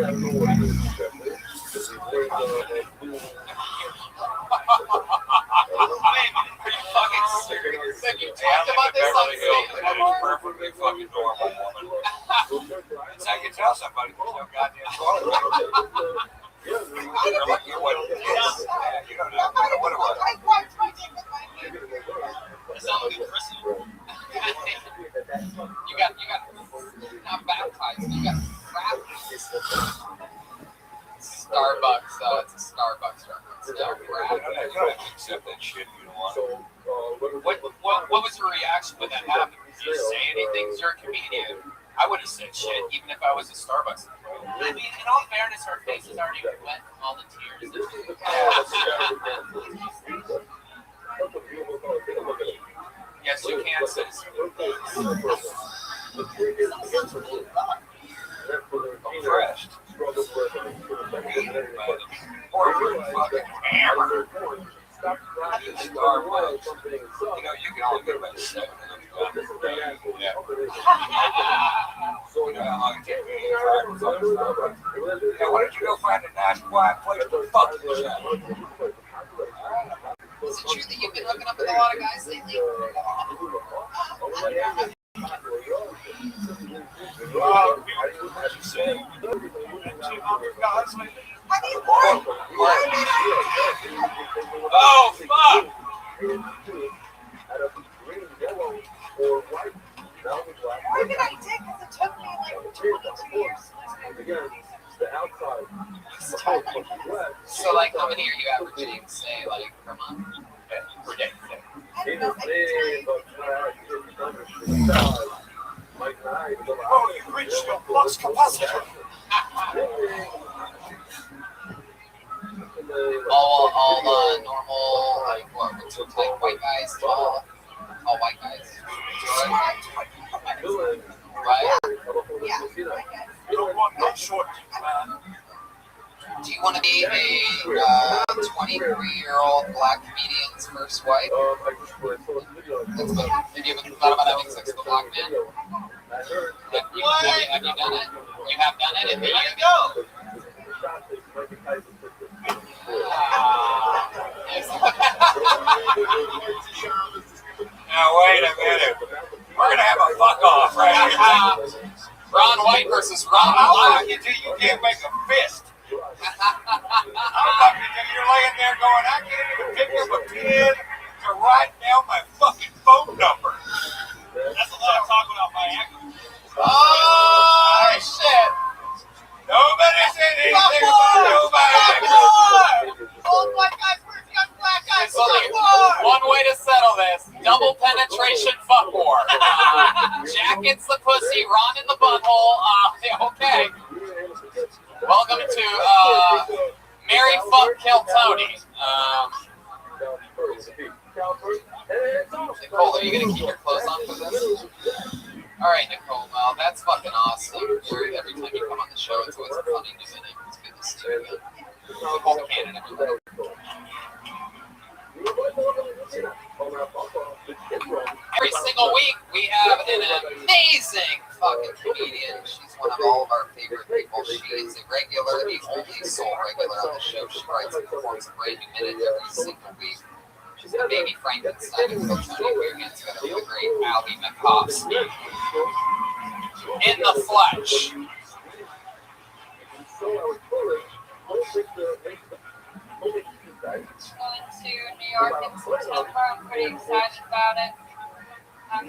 you fucking serious? Have you talked about this on stage? Perfectly fucking normal woman. I can tell somebody who's no goddamn toilet. They're like, you don't know what it was. You got not baptized. You got baptized. Starbucks. It's a Starbucks reference. No, You don't have to accept that shit if you don't want it. What was your reaction when that happened? Did you say anything? You're a comedian. I would have said shit, even if I was a Starbucks employee. I mean, in all fairness, her face is already wet from all the tears. Yes, you can say so. Impressed. Or fucking hammered. Starbucks. You know, you can only get about 7 of them. Yeah. So, you know how long it takes me to find fucking Starbucks? Yeah, why don't you go find a nice quiet place to fucking chat? Is it true that you've been hooking up with a lot of guys lately? As you say, you've been 200 guys lately? I need more. Oh, fuck! Why did I take this? It took me like 22 years So, like, how many are you averaging, say, like, per month? Per day. I don't know. Oh, you've reached your flux capacitor. All normal, like, what, like white guys, all white guys. Right? Yeah. You don't want no short, man. Do you want to be a 23-year-old black comedian's first wife? That's what, have you ever thought about having sex with a black man? Have you done it? You have done it, and there you go. Now, wait a minute. We're going to have a fuck off right here. Ron White versus Ron How Black. fucking do you can't make a fist? How fucking do you're laying there going, I can't even pick up a pen to write down my fucking phone number. That's a lot of talk about Viagra. Oh, shit. Nobody said anything about nobody. Old white guys versus young black guys. There's only one way to settle this. Double penetration fuck war. Jack gets the pussy, Ron in the butthole. Okay. Welcome to Mary Fuck Kill Tony. Nicole, are you going to keep your clothes on for this? All right, Nicole. Well, that's fucking awesome. Every time you come on the show, it's always a funny new minute. It's good to see you again. Nicole Cannon, everybody. Every single week, we have an amazing fucking comedian. She's one of all of our favorite people. She is a regular, the only sole regular on the show. She writes and performs a brand new minute every single week. She's the baby Frankenstein of Coach Tony Weirgan together with the great Allie McCoskey. In the flesh. Going to New York in September. I'm pretty excited about it. I'm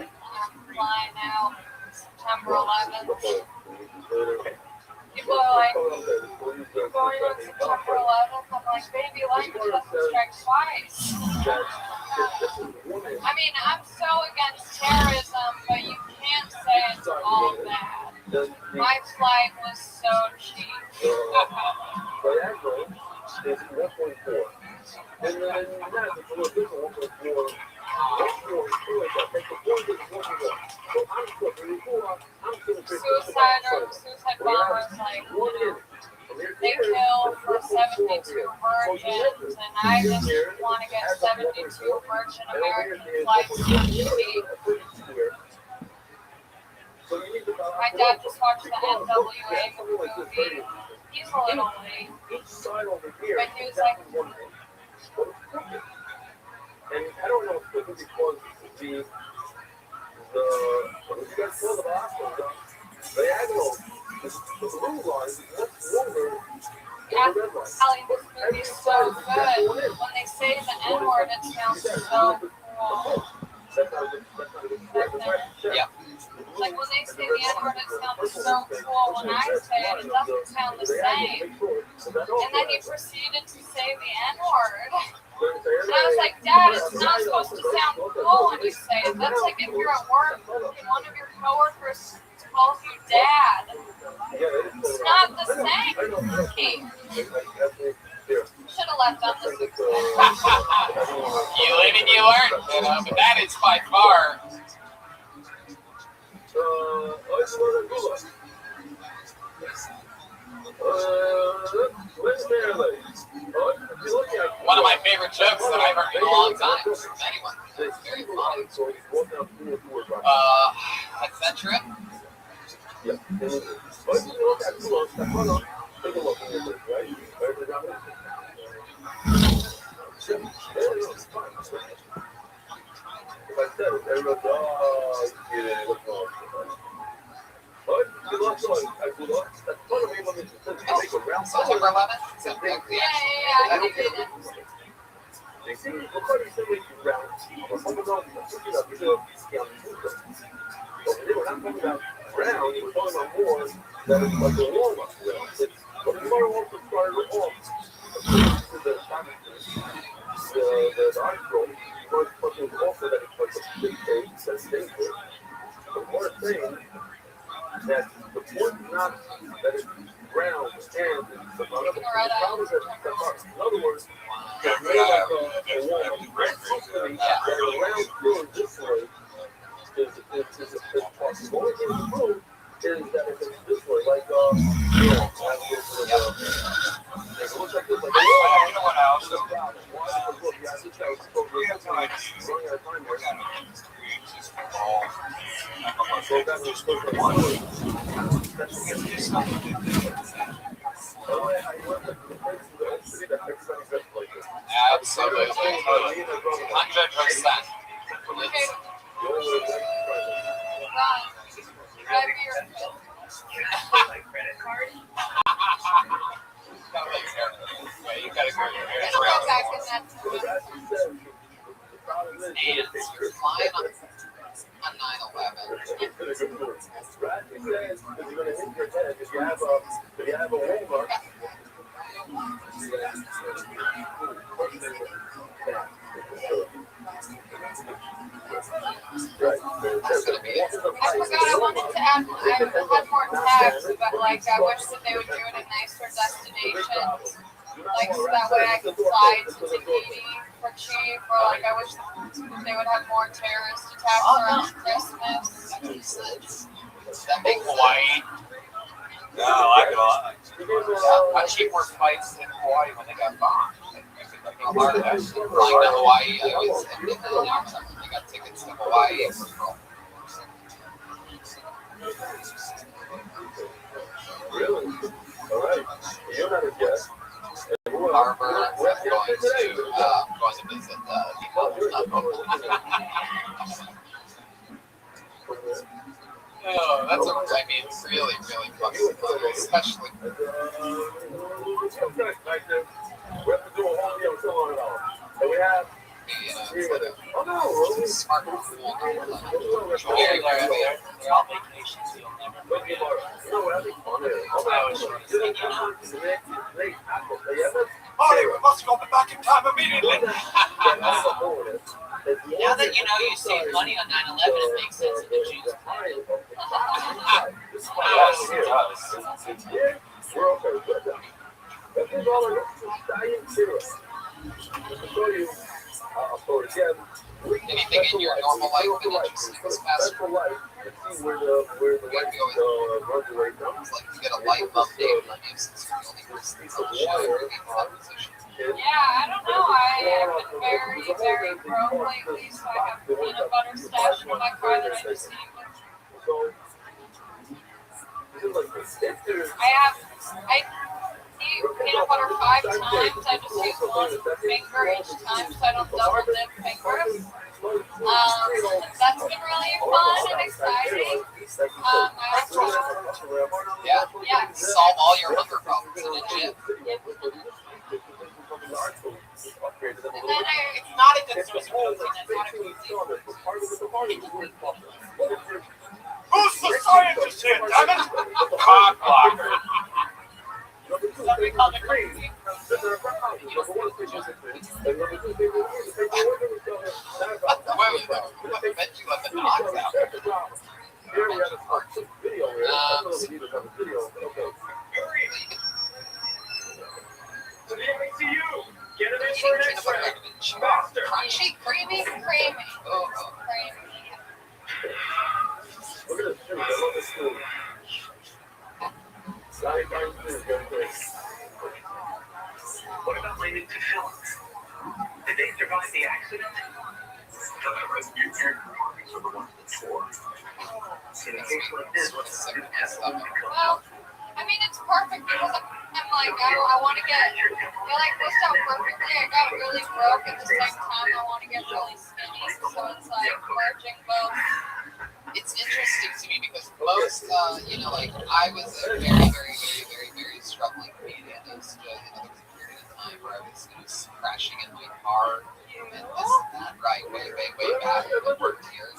flying out September 11th. People are like, you're going on September 11th? I'm like, baby, lightning doesn't strike twice. I mean, I'm so against terrorism, but you can't say it's all bad. My flight was so cheap. Suicide bombers, like, they kill for 72 virgins, and I just want to get 72 virgin American flights to cheap. My dad just watched the NWA movie. He's a little late, but he was like, and I don't know if it's because the diagonal, the blue line is much longer yeah, Allie, this movie's so good. When they say the N-word, it sounds so cool. Yeah. Like when they say the N-word, it sounds so cool. When I say it, it doesn't sound the same. And then he proceeded to say the N-word. And I was like, Dad, it's not supposed to sound cool when you say it. That's like if you're at work and one of your coworkers calls you Dad. It's not the same. Should have left on this. You live and you learn, but that is by far. One of my favorite jokes that I've heard in a long time from anyone. It's very funny. Is that true? Yeah. September 11th? Yeah, I did it. Brown, you were talking about more than it's like a warm-up. But you might also start it off the article. You might fucking offer that it's like a big page that's dangerous. But we're saying that the point is not that it's brown and the problem is that it's in other words, it's made like a warm-up. The round feeling this way is possible. The only thing to prove is that if it's this way, like, it looks like this, like, you know what else? We have no idea. Absolutely. 100%. Go back in that time. And you're flying on 9/11. I forgot I wanted to add, I had more tags, but like I wish that they would do it in nicer destinations. Like so that way I could fly to Tahiti for cheap, or like I wish they would have more terrorist attacks around Christmas. That makes sense. That makes Hawaii. No, I like it a lot. Yeah, cheap were flights in Hawaii when they got bombed. Flying to Hawaii, I always think that they got tickets to Hawaii for Really? All right. You're not a guest. Harbor, going to visit Oh, that's I mean, really, really flexible, especially. We have to do a whole $200. And we have. Smart fool. Very, very rare. They're all vacations you'll never forget. Marty, we must go back in time immediately. Now that you know you saved money on 9/11, it makes sense that the Jews planned it. Yes, it does. We're okay with that. That's all I show you. I'll throw it again. Anything in your normal life that interests you this past year? Where the runs away from. It's like you get a life update on you since you're the only person that's on the show or in that position. Yeah, I don't know. I have been very, very broke lately, so I have peanut butter stashed in my car that I just eat. I eat peanut butter 5 times. I just use one finger each time, so I don't double dip fingers. That's been really fun and exciting. I also Solve all your hunger problems in a gym. And then It's not a good source of protein. That's not a good Who's the scientist here, damn it? Cock blocker. Somebody called it crazy. I bet you let the dogs out. Here we have a video here. Get it in for an X-ray. Faster. Crunchy, creamy, creamy. Oh. Creamy. Look at this shoe. I love this shoe. What about my new Phillips? Did they survive the accident? Your the ones before. In a case like this, Well, I mean, it's perfect because I'm like, I want to get, they like pushed out perfectly. I got really broke at the same time. I want to get really skinny. So it's like merging both. It's interesting to me because most, like I was a very, very, very, very, very struggling comedian. There was a period of time where I was crashing in my car and this and that, right, way back in the work years.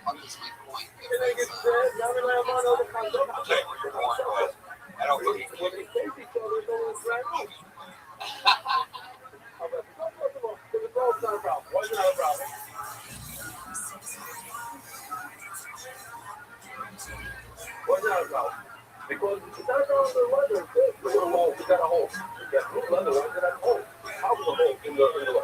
What was my point? I'll tell you what you're born with. I don't think you can. What's that about? Because it's not about the leather. We got a hole. We got blue leather. We got a hole. How was the hole in the leather?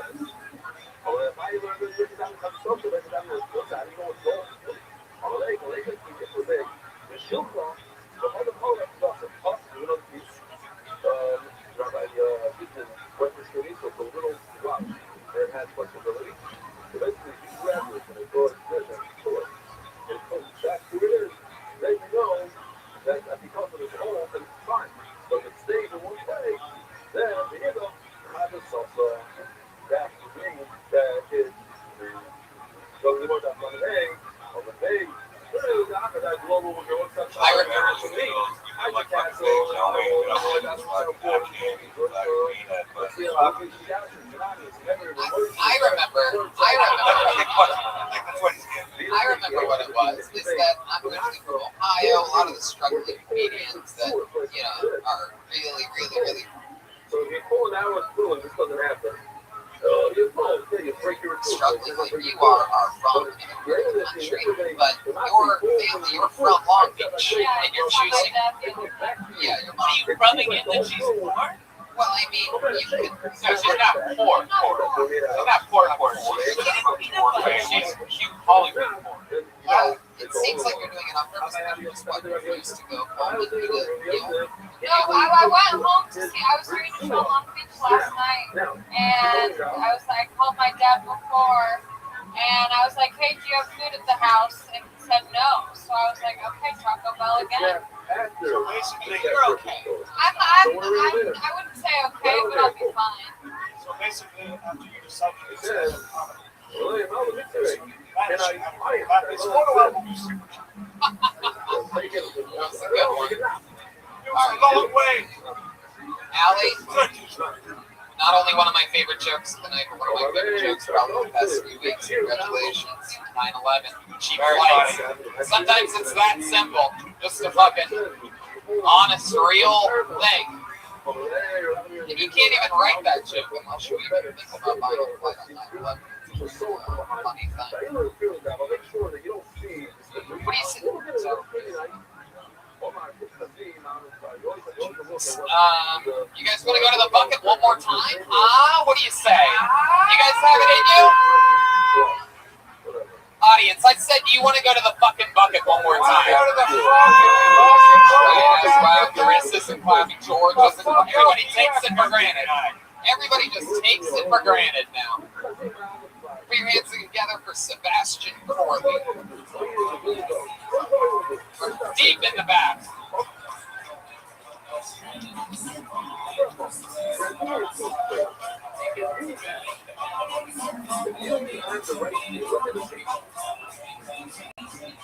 I remember when you like fucking things, don't we? I remember what it was. Is that I'm originally from Ohio. A lot of the struggling comedians that are really, really, really. So if you pull an hour through and this doesn't happen, your phone, you break your struggling like you are from the country, but your family, you're from Long Beach, and you're choosing. Yeah, you're rubbing in that she's poor? Well, I mean, you can. No, she's not poor. She's not poor. She's Hollywood poor. Well, it seems like you're doing it on purpose. You just want your views to go home and do the deal. No, I went home to see. I was reading the show Long Beach last night, and I was like, called my dad before, and I was like, hey, do you have food at the house? And he said no. So I was like, okay, Taco Bell again. So basically, you're okay. I wouldn't say okay, but I'll be fine. So basically, after you decide to do this, this photo album is super cheap. That's a good one. Long way. Allie, not only one of my favorite jokes of the night, but one of my favorite jokes probably the past 3 weeks. Congratulations, 9/11. Cheap flights. Sometimes it's that simple. Just a fucking honest, real thing. And you can't even write that joke unless you even think about buying a flight on 9/11. It's a funny thing. What do you say? You guys want to go to the bucket one more time? What do you say? You guys have it in you? Audience, I said you want to go to the fucking bucket one more time. Go to the fucking Chris isn't clapping, George isn't. Everybody takes it for granted. Everybody just takes it for granted now. Put your hands together for Sebastian Corley. Deep in the back.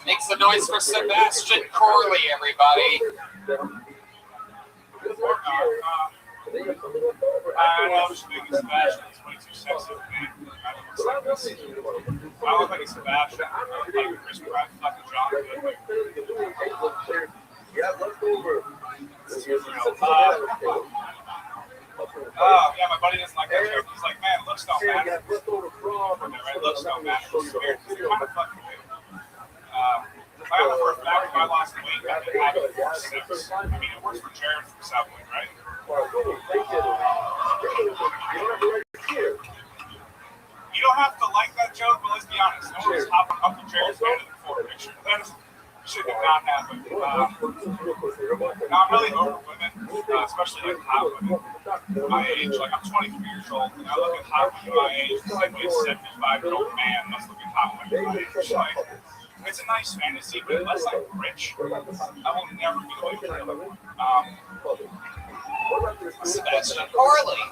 Make some noise for Sebastian Corley, everybody. I love speaking Sebastian. It's way too sexy for me. I look like a Sebastian. I look like Chris Pratt, fucking John. Yeah, my buddy doesn't like that joke. He's like, man, looks don't matter. Right? Looks don't matter. It's kind of fucking weird. I know for a fact if I lost weight, I could have it for 6. I mean, it works for Jared from Subway, right? You don't have to like that joke, but let's be honest. No one's hopping up to Jared's head in the photo picture. That should not happen. I'm really over women, especially like hot women. My age, like I'm 23 years old, and I look at hot women my age, it's like a 75-year-old man must look at hot women my age. Like, it's a nice fantasy, but unless I'm rich, I will never get away from it. Sebastian Corley.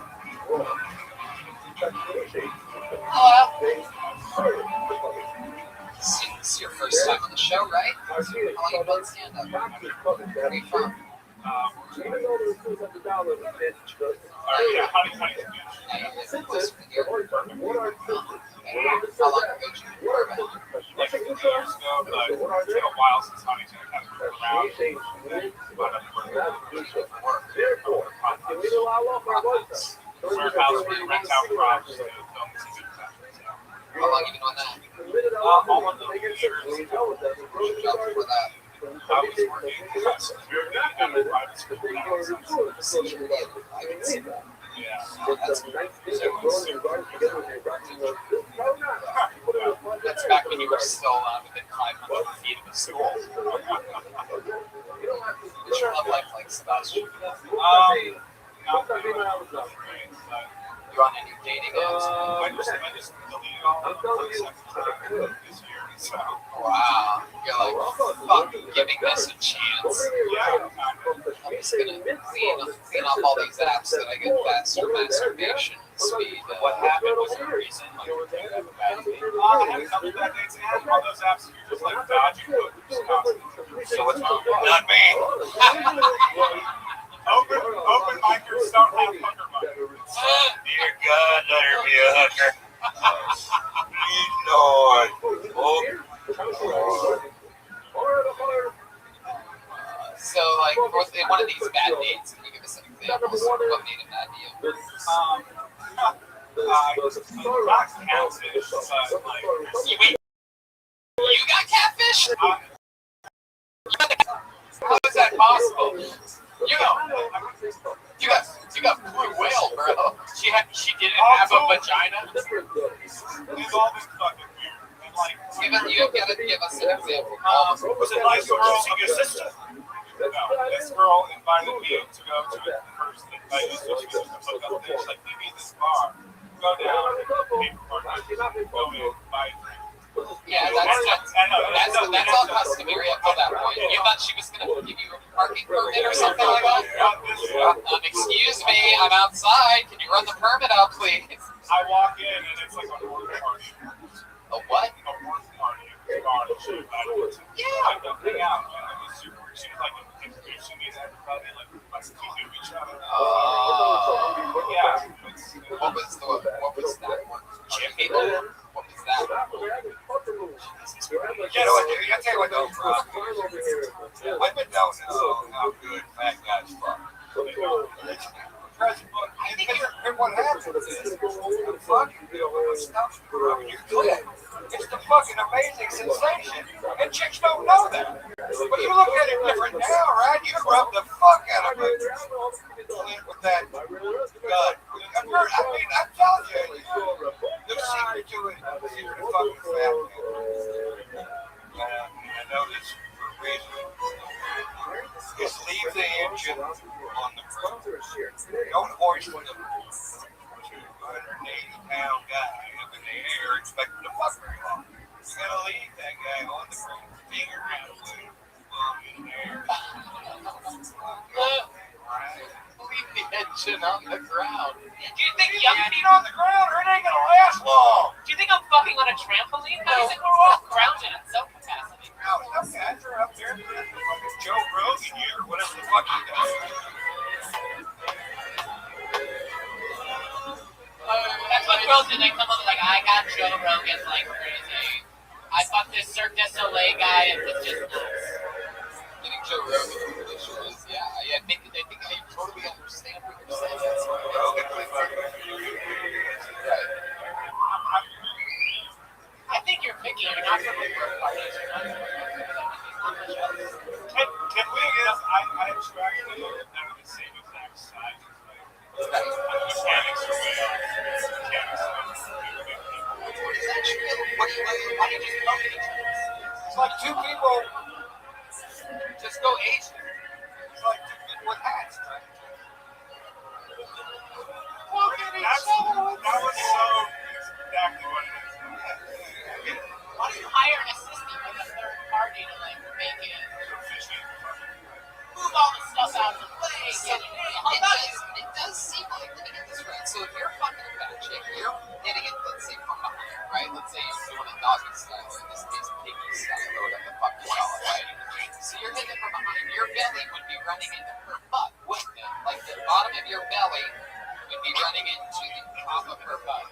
Hello. This is your first time on the show, right? How long have you done stand-up? Where are you from? Yeah, honey. Now you live close to here. How long ago did you move around? Like 2 years ago, but it's been a while since honey's kind of moved around. Third house we rent out props to film season. How long have you been on that? All of the years. What did you job for that? I was working at a private school. Yeah. That's back when you were still within 500 feet of the school. What's your love life like, Sebastian? Not really. You're on any dating apps? I just deleted all of them this year. So. Wow. You're like, fuck, giving this a chance. Yeah. I'm just going to clean up all these apps that I get faster masturbation speed. What happened was the reason like, you have a bad day. I have a couple bad days and have all those apps you're just like dodging hookers constantly. So what's wrong? Not me. Open my What's one of these bad dates? Can you give us some examples of what made it bad to you? Not catfish, but like You got catfish? How is that possible? You got blue whale, bro. She didn't have a vagina. We've all been fucking weird. And like, You gotta give us an example. was it nice girl of your sister? No, this girl invited me to go to it first. I used to hook up there. She's like, meet me at this bar. Go down, pay for parking, go in, buy a drink. Yeah, that's all customary up to that point. You thought she was gonna give you a parking permit or something like that? Excuse me, I'm outside. Can you run the permit out, please? I walk in and it's like a work party. A what? A work party. Yeah. I don't hang out. And it was super. She was like introducing me to everybody, like we knew each other. Yeah. What was that one? Chip people? What was that? You know what, dude? I tell you what, those women don't know how good fat guys fuck. I think what happens is the fucking stuff rubbing your clit. It's the fucking amazing sensation. And chicks don't know that. But you look at it different now, right? You rub the fuck out of it with that gut. I mean, I'm telling you, the secret to it, the secret to fucking fat man. I know this for a reason. Just leave the engine on the front. Don't hoist the 280-pound guy up in the air expecting to fuck very long. You gotta leave that guy on the ground, finger around with him, bum in the air. Leave the engine on the ground. Do you think young feet on the ground or it ain't gonna last long? Do you think I'm fucking on a trampoline? How do you think we're all grounded at some capacity? No, some guys are up there doing the fucking Joe Rogan year, whatever the fuck he does. That's what girls do. They come up like, I got Joe Rogan like crazy. I fucked this Cirque du Soleil guy and it's just nuts. Getting Joe Rogan for the show is, I think I totally understand what you're saying. Right. I think you're picky. You're not from the birth parties. Can we get? I extracted a little bit of the same exact size. Mechanics are way off. Why did you go Asian? It's like two people. Just go Asian. It's like two people with hats. That was so exactly what it is. Why don't you hire an assistant with a third party to like make it move all the stuff out of the way? So it does seem like, let me get this right. So if you're fucking a fat chick, you're hitting it, let's say, from behind, right? Let's say you're doing a doggy style, or in this case, piggy style, or whatever the fuck you call it, right? So you're hitting it from behind. Your belly would be running into her butt, wouldn't it? Like the bottom of your belly would be running into the top of her butt.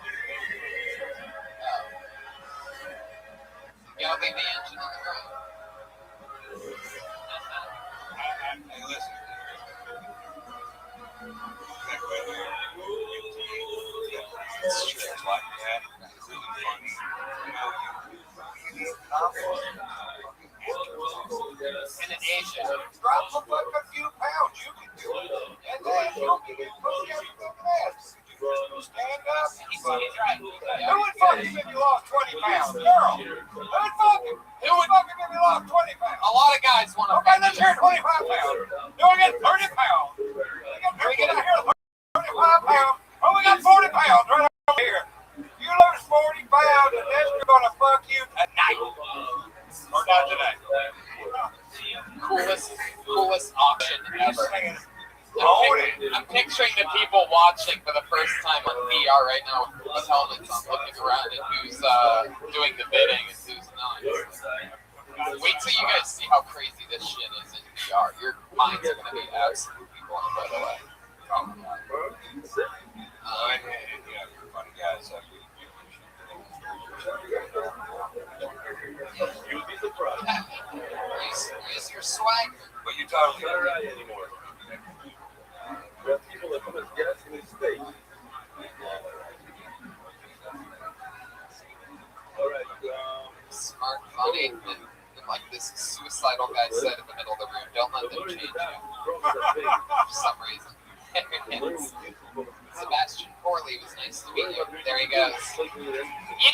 You gotta leave the engine on the ground. Hey, listen. It's like that. It's really funny. You need confidence. In an Asian. Drop a fucking few pounds. You can do it. And then you'll get push your fucking ass. Stand up. He's right. Who would fucking if you lost 20 pounds? Girl. Who would fucking if you lost 20 pounds? A lot of guys want to. Okay, let's hear 25 pounds. Then we get 30 pounds. We get out here 35 pounds. Oh, we got 40 pounds right over here. You lose 40 pounds and then you're going to fuck you tonight. Or not today. Coolest auction ever. I'm picturing the people watching for the first time on VR right now with helmets on, looking around at who's doing the bidding and who's not. Wait till you guys see how crazy this shit is in VR. Your minds are going to be absolutely blown, by the way. Funny guys. Use your swagger. But you totally not right anymore. We have people that come as guests in these states. All right. Smart, funny, and like this suicidal guy said in the middle of the room, don't let them change you. For some reason. Sebastian Corley was nice to meet you. There he goes. You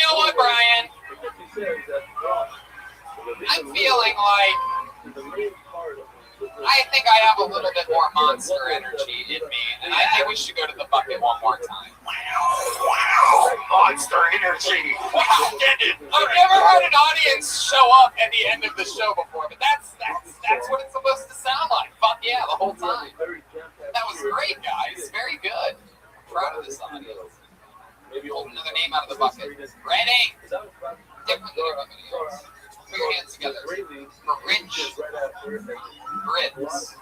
know what, Brian? I'm feeling like I think I have a little bit more monster energy in me, and I think we should go to the bucket one more time. Monster energy. I've never had an audience show up at the end of the show before, but that's what it's supposed to sound like. Fuck yeah, the whole time. That was great, guys. Very good. I'm proud of this audience. Maybe hold another name out of the bucket. Ready? Different than everybody else. Put your hands together. For Rich. Grits.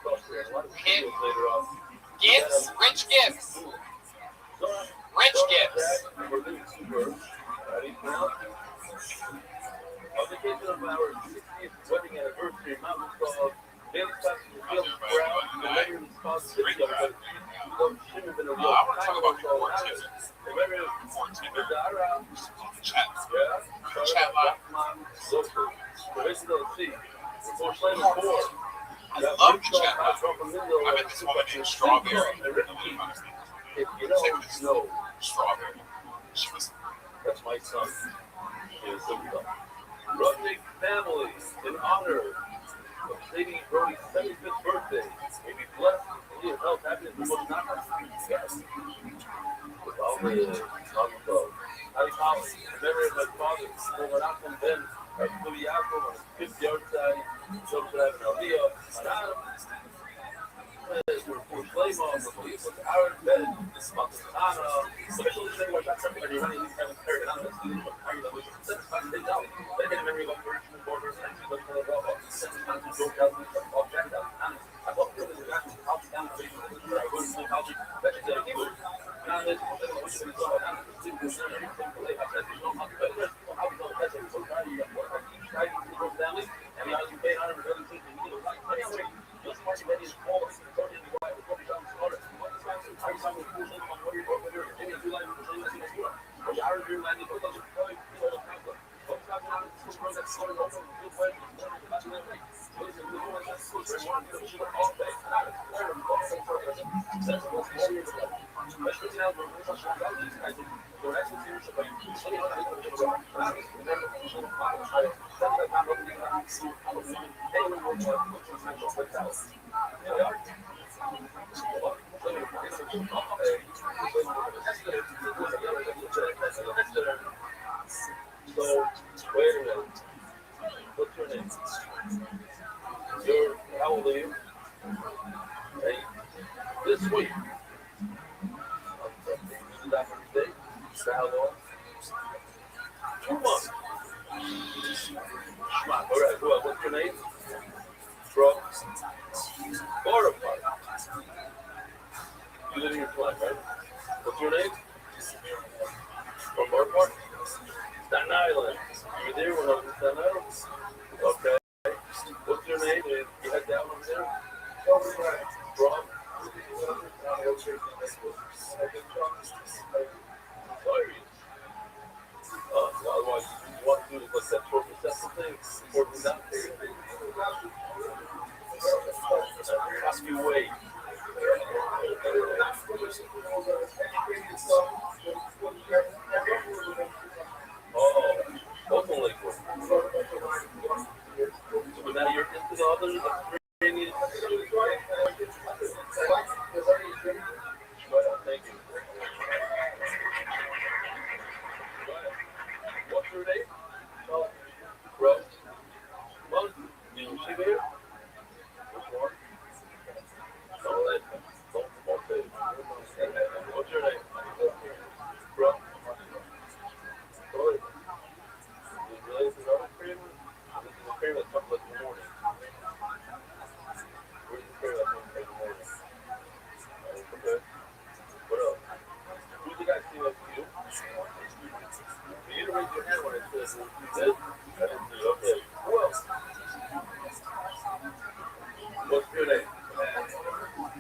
Gibbs? Rich Gibbs. Rich Gibbs. On the occasion of our 60th wedding anniversary, Mountain Club, Daily Pastor Bill Brown, the Veterans Cause City of the should have been a real I want to talk about before too. Chat. Chat live. I love the chat live. I met this woman named Strawberry. Strawberry. She was. That's my son. Rudnick family, in honor of Sadie Brody's 75th birthday, may be blessed and live health, happiness, and most not yes. With all the love. Ali Collins, in memory of my father, Menachem Ben Yaakov on his 50th yard side, Joseph and Aliyah, Manam, for Shleima, with Aaron Ben, Montana, special thing like that, everybody running these kind of carried on this season, but carried on this, that's fine, they don't. They get a memory of Virgin Borders, and she looked at the Robo, sent it down to Joe Calvin, all checked out. I thought it was a guy who's out down the region, I wouldn't say how she, that's just a huge. Now, this is what they want to do, so I'm not going to do everything for they have to do, no, but how we go to catch it, so now you got what, each guy needs to go family, and now you pay 100 really things, and you need to like, anyway, just market that is all the story in the wild, before we come to order. I'm talking with people on what you're doing, whether it's in July, or the same as you are. But I already remind you, because you're going to be all the time, but what's happening on the school program, that's going to open, good way, that's going to be, so it's a good one, that's good, so one, so she went all day, not a quarter, but so for a that's what's more years ago. Especially now, we're going to talk about these guys, they're actually serious about you. So you know, I think it's about practice, remember, so that's like not looking at how to see, how to see, anyway, we're going to put some mental vitality. They are. So, wait a minute. What's your name? You're, how old are you? Hey, this week. This is after the day. For how long? 2 months. All right, well, what's your name? From Florida Park. You live in your flat, right? What's your name? From Bar Park? Staten Island. You were there when I was in Staten Island? Okay. What's your name? You head down over there? From? Otherwise, you want to do like that short recessive thing, or not. Ask you wait. Oh, open liquid. So now you're into the other training. Thank you. What's your name? Bro. Well, you see there? Which one? What's your name? Bro. This is the cream that comes in the morning.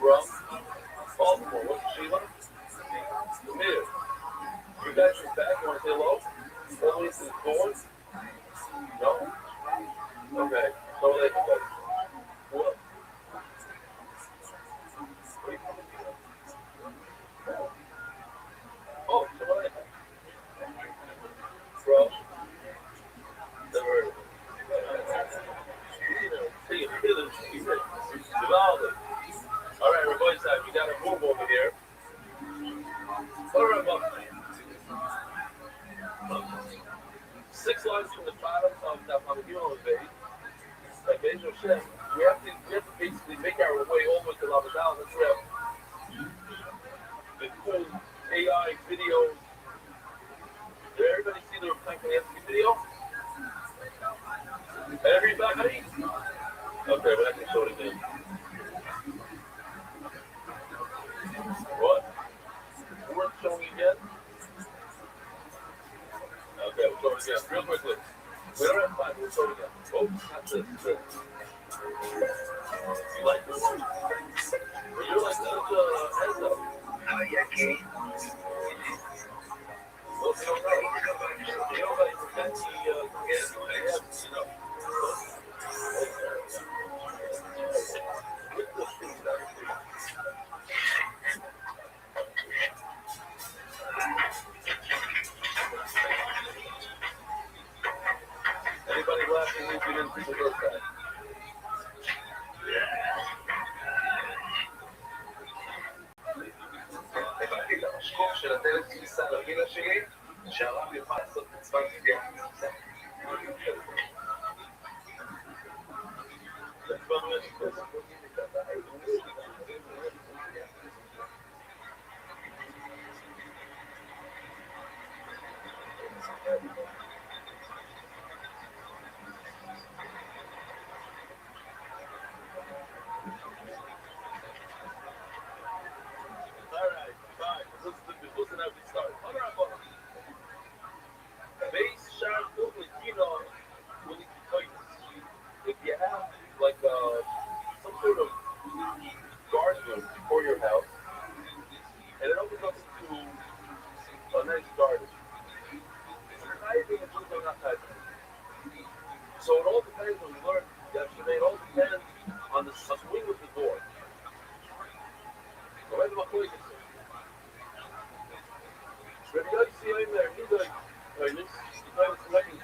From Baltimore. What's Sheila? Amir. You guys are back. You want to say hello? Always is born? No? Okay. So let you guys. What? Oh, so what? Bro. Never heard of it. All right, everybody, we got a move over here. All right, well, 6 lines from the bottom of the Pamagino base. Like Angel said, we have to basically make our way over to Lavadal. That's where the cool AI videos. Did everybody see the Reply Kanievsky video? Everybody? Okay, but I can show it again. What? We weren't showing again? Okay, we'll show it again. Real quickly. We don't have time. We'll show it again. Oh, not this. This. You like this? You like this heads up? Yeah, Kate. Well, you don't know. You know how you prevent the heads, you know. Anybody laughing if you didn't see the first time? הבנתי למשקוף של הדלת כניסה לווילה שלי, שהרב יוכל לעשות מצווה נפגעה. If you have like some sort of garden for your house, and it opens up to a nice garden. So it all depends on, we learned yesterday, it all depends on the swing of the door.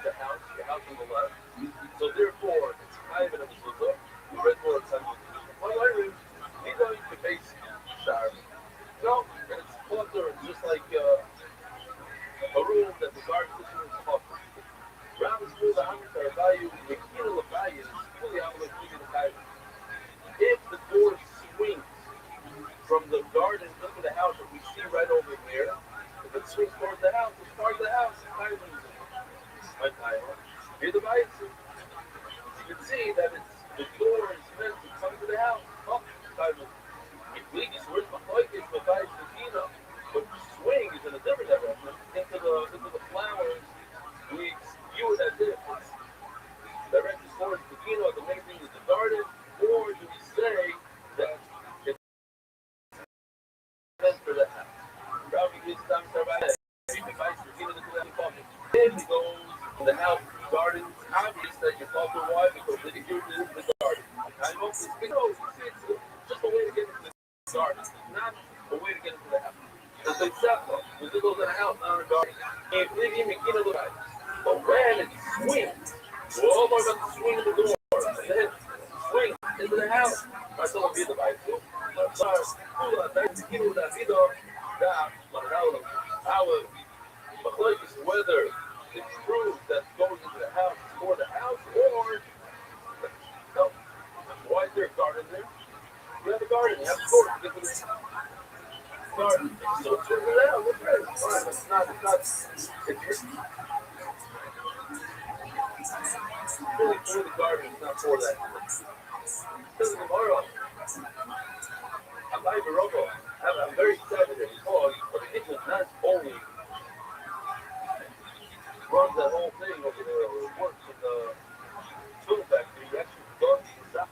The house on the left. So therefore, it's kind of an episode. We read more attention. Well, I read, he's going to base sharp. No, it's clutter. It's just like a room that the garden system is clutter. Rabbi Rothschild, the Hamid are value, the kilo of value is fully obligated to value. If the door swings from the garden into the house that we see right over there, if it swings towards the house, it's part of the house. It's kind of here's the bias. You can see that it's the door is meant to come to the house. Oh, it leaks. Where's my bike? It's my bias to Gina. But swing is in a different direction into the flowers. We view it as if it's directed towards the Gina. The main thing is the garden, or do we say that it's meant for the house? Probably gives time to survive. Then we go to the house, garden. It's obvious that you're talking why because you're in the garden. I know it's just a way to get into the garden. It's not a way to get into the house. It's acceptable. When it goes in the house, not in the garden. And if you make it look right. But when it swings, we're all about to swing in the door. And then swing into the house. I still want to be the right. Whether it's true that going into the house is for the house or no. Why is there a garden there? You have a garden, you have a court, you have a garden. So turn it out, look at it. Fine, it's not really for the garden, it's not for that. Because tomorrow, I'm Rabbi Rothschild. I'm very excited that he's called, but it was not only runs that whole thing over there, or works in the film factory, he actually does the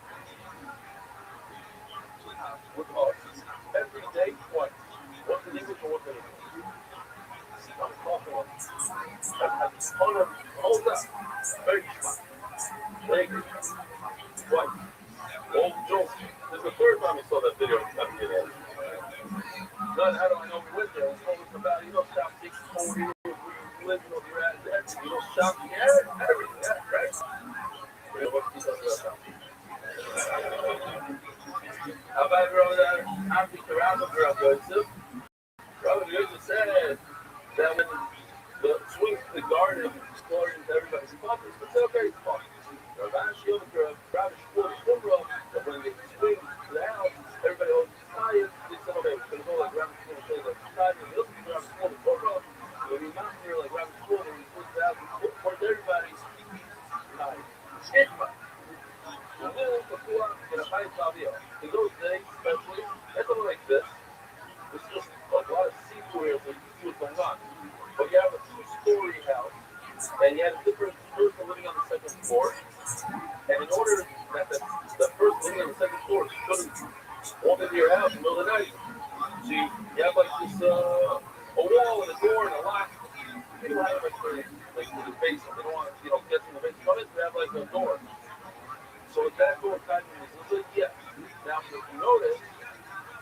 with us. None, how do I know we went there? It's always about, shop 640, where you live, you're at that, shop, everything, right? What's the other shop? How about girl that after the round of girl goes to? Robin Yosef said that when the swing to the garden explored into everybody's pockets, but it's okay, it's fun. Rabbi Shield, Rabbi Shmuel, Shmuel, but when they swing to the house, everybody holds his tie. They said, okay, we're going to go like Rabbi Shmuel says, like tie, and they'll be Rabbi Shmuel, Shmuel, when we mount here like Rabbi Shmuel, when we swing to the house, we towards everybody's tie. Shitma. And then, before, in a high Fabio, in those days, especially, that's all like this. It's just a lot of seafood so you can see what's going on. But you have a two-story house, and you have a different person living on the second floor. And in order that the person living on the second floor shouldn't walk into your house in the middle of the night, so you have like this a wall and a door and a lock. They don't have like the basement. They don't want to get in the basement. Come in, they have like a door. So is that door kind of is yes. Now if you notice,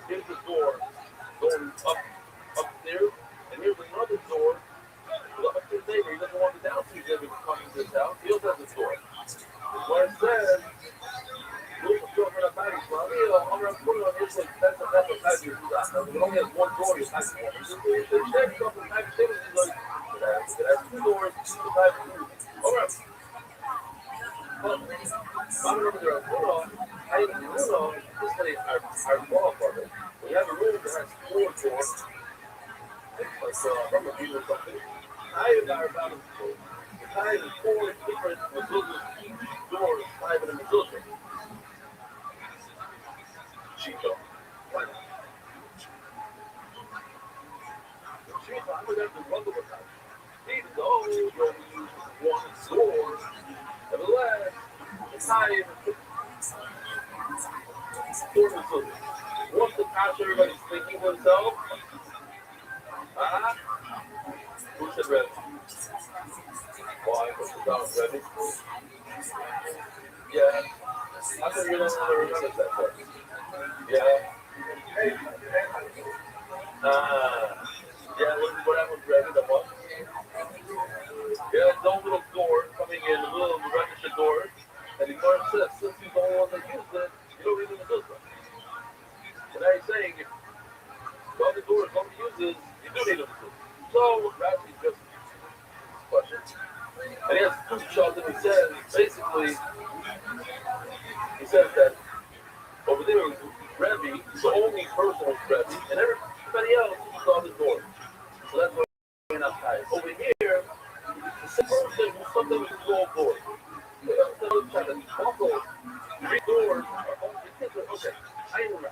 here's the door going upstairs, and here's another door. The upstairs neighbor, he doesn't want the downstairs neighbor to come into his house. He also has a door. That's why it says, look for the patio. I'm going to put it on this like that's a patio. We only have one door. It's not one. The check stuff in patio is like it has two doors. The patio. All right. I remember there was I didn't know this is our ball apartment. We have a room that has four doors. It's like from a view or something. I have about I have four different mezuzahs. Each door is private and mezuzah. Chico. Why not? Chico, I would have to bundle with that. Even though you only use one door, nevertheless, it's high in four mezuzahs. What's the passion everybody's thinking to themselves? Who said Rebbe? Why? What's the problem, Rebbe? Yeah. How come you don't want to remember that part? Yeah. Yeah, what happened with Rebbe? The what? Yeah, his own little door coming in, the middle of the register door, and the Gemara says, since he's the only one that used it, you don't read the mezuzah. And now he's saying, if the other door somebody uses, you do need a mezuzah. So, Rashi just question. And he has two shots that he says, basically, he says that over there, Rebbe, the only person was Rebbe, and everybody else saw the door. So that's why we're not tired. Over here, the same person who sometimes is all bored. The other side of also, three doors are all the kids are okay. I am Rebbe.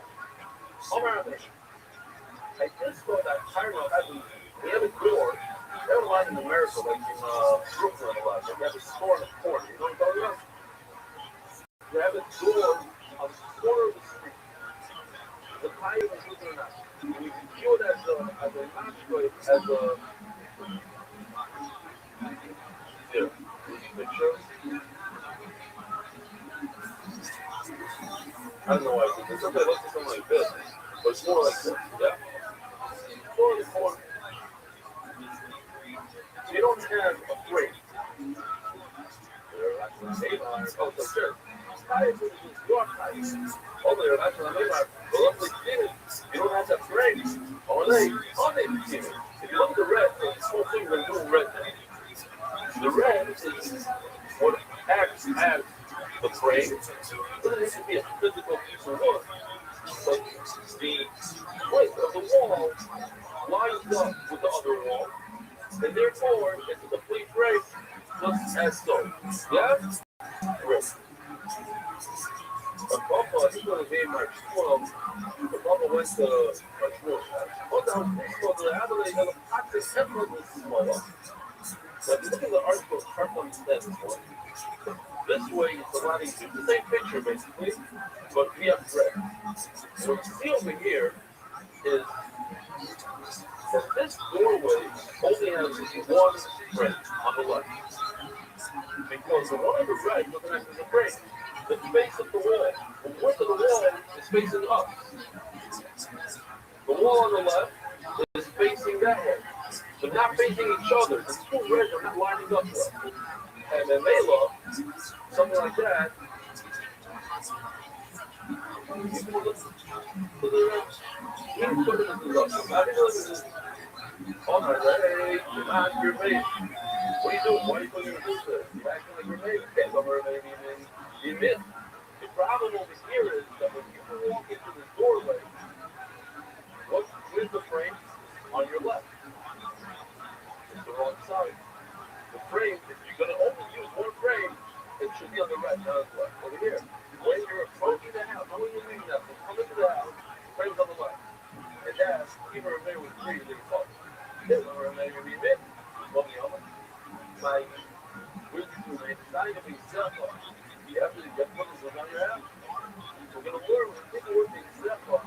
I'm Rebbe. I just saw that Cairo has we have a door. They have a lot in America, like in Brooklyn a lot. They have a store in the corner. You know what I'm talking about? They have a door on the corner of the street. The pie is looking or not. And you can view it as a here, picture. I don't know why I did this. Something looks something like this, but it's more like this. Yeah. More in the corner. So you don't have a break. Oh, so sure. Tires is your tires. Oh, they're actually on Neymar. But luckily, you don't have to break. Or they begin. If you look at the red, the whole thing is doing red now. The red is what acts as the frame. It doesn't need to be a physical piece of wood. But the width of the wall lines up with the other wall. And therefore, it's a complete frame, just as so. Yeah? Great. But Papa, he's going to be my school. But Papa went to my school. What the hell? So the other day, the practice several of this smaller. But look at the article, from this one. This way, it's a lot easier. The same picture, basically, but we have red. So what you see over here is that this doorway only has one frame on the left. Because the one on the right doesn't act as a frame. The space of the wall, the width of the wall is facing up. The wall wall on the left is facing that way. They're not facing each other. The two reds are not lining up well. And then Mela, something like that. All right, hey, you're not your mate. What are you doing? Why are you putting your this way? You're acting like your mate. Okay, so maybe you admit. The problem over here is that when you walk into the doorway, where's the frame? On your left. It's the wrong side. The frame, if you're going to only use one frame, it should be on the right, not on the left. Over here, when you're approaching the house, not when you're leaving the house, come into the house, frame's on the left. And that's, even if they were three, they fall. This is where they would be mid. Well, you know, like, where's the two, man? It's not even being self-off. You have to get one of them on your house. We're going to learn, we're taking word being self-off.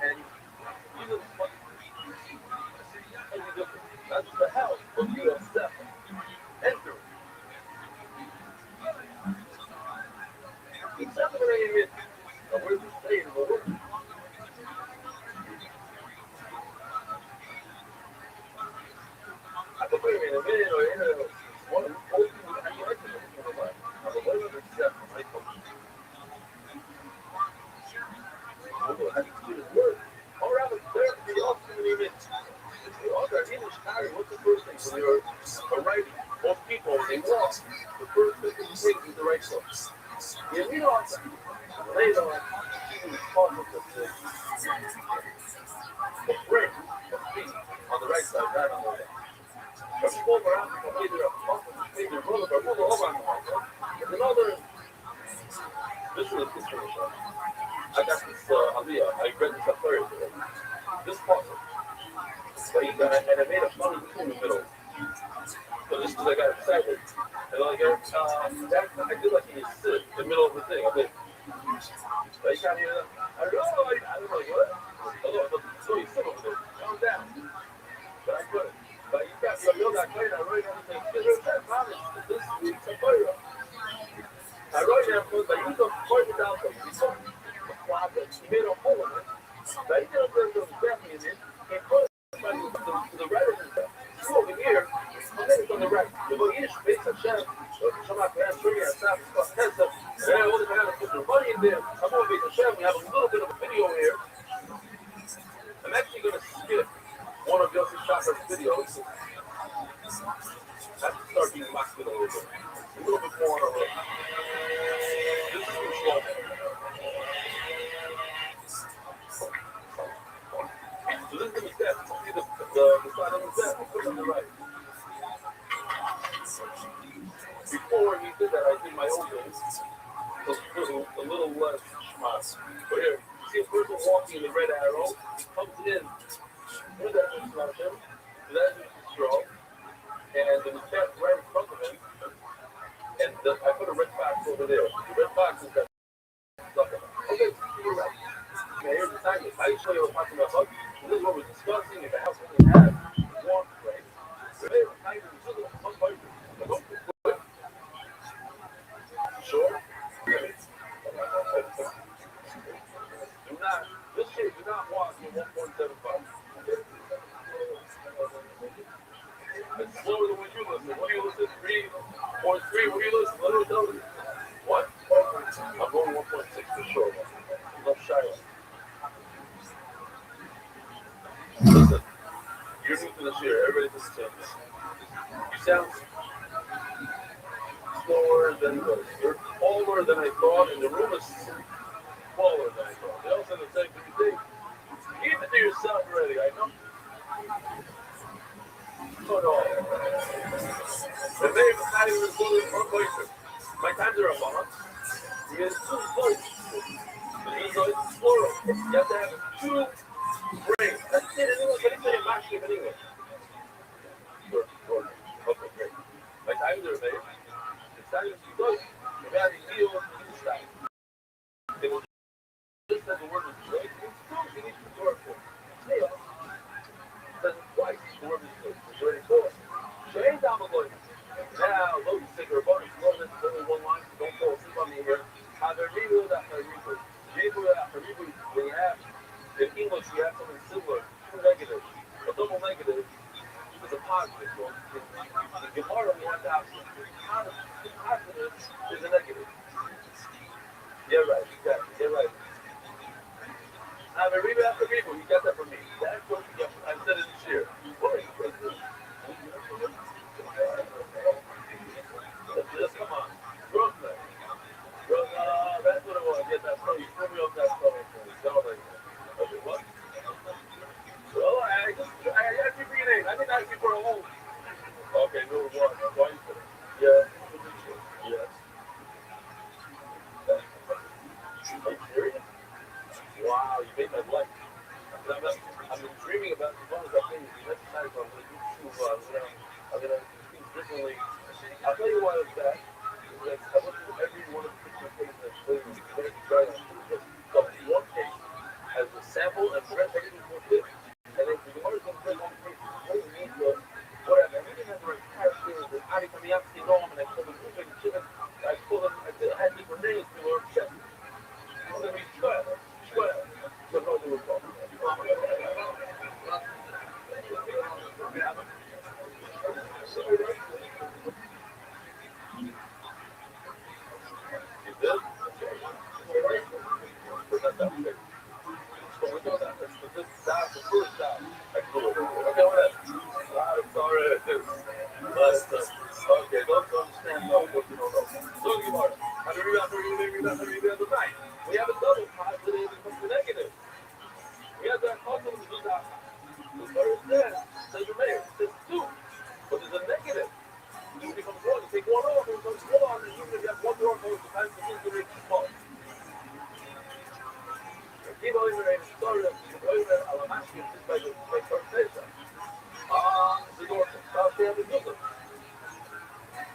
And you know, that's the house, but you have self-off. Enter it. Except when they admit, where's the state of the word? I could put him in a minute or in a one of the old people that you like to look for the life. I would love to accept from my coach. I don't know how to do this word. All around the therapy, all community minutes. All that English carry, what's the first thing? When you're arriving, most people, when they walk, the first thing they take is the right foot. You read off that. Later on, you can talk with the break of feet on the right side, right on the left. There's another, this is a history show. I got this, Aliyah, I read this up Thursday. This puzzle. And I made a funny two in the middle. So just because I got excited. And like, I did like a sit in the middle of the thing. I did. But you can't hear that. I don't know, what? So you sit over there. Calm down. But I couldn't. But you got your milk, I played, I wrote everything. This week's a player. I wrote everything, but you can point it out to people. He made a hole in it. But he didn't put the definitely in it. He put it to the right of himself. You over here, and then it's on the right. The Bogish makes a chef. Somebody can ask me a chef. And I only have to put the money in there. I'm going to make a chef. We have a little bit of a video here. I'm actually going to skip one of Yossi Shopper's videos. That's to start being masculine a little bit. A little bit more of a. This is too slow. So this is the step. See the side of the step. Put it on the right. Before he did that, I did my own things. So a little less schmas. But here, see a person walking in the red arrow. He comes in. With that instruction, that is straw, and the step right in front of him, and I put a red box over there. The red box is that stuff. Okay, you're right. Now here's the time. I show you what I'm talking about. This is what we're discussing. If the house only has one frame, they're kind of one person. Don't quit. Sure. Do not. This shit do not walk in 1.75. It's slower than what you listen. What do you listen? 3.3. What do you listen? Let me tell you. What? I'm going 1.6 for sure. I love Shiloh. Listen, you're new to this year. Everybody listen to this. You sound slower than this. You're taller than I thought, and the room is smaller than I thought. They all said the same thing. Keep it to yourself already. I know. No. The name is not even fully proclaimed. My times are a month. It's too close. It's plural. You have to have two brains. That's it. Anyone can say it anyway. Sure. Okay, great. My times are made. It's not even too close. You have to deal with the style. It will just as the word is right. It's close. You need to work for it. Say it. Says it twice. The word is close. It's ready for it. Shane down the line. Now, look, take your bonus. Love this. Only one line. Don't fall asleep on me here. Have a reboot after reboot. Reboot after reboot. When you have in English, we you have something similar, two negatives. A double negative is a positive. So in Gemara, we have to have the positive is a negative. Yeah, right, exactly. Yeah, right. I'm a Reba after Reba. You got that from me. That's what you got. I said it this year. What are you crazy? Just come on. Brooklyn. That's what it was. Yeah, that's right. You threw me off that phone. Okay, what? Well, I asked you for your name. I didn't ask you for a home. Okay, no, what? Why you said it? Yeah. Yes. Are you serious? Wow, you made my life. I've been dreaming about as long as I've been here. Next time I'm going to do I'm going to do things differently. I'll tell you why it's that. Like, I looked at every one of the picture cases that's clearly going to be dry on. Just one case as a sample and the rest everything was good. And then the Gemara is going to bring on the case. What do you need to whatever. And we didn't have the right characters. And Ari Kamiyamski Nom and I told them moving and shit. I told them I had different names. They were upset. I'm going to be sweat. So no, they were wrong. Okay, don't stand up. So you are. We have a double positive and negative. We have that also to do that. The first says the mayor, says two. But there's a negative. Two becomes one. You take one off, it becomes one, and even if you have one door closed, the time to do the rate is small. Keep on the story of the Alamashkin, just by the first station. The door comes down the middle.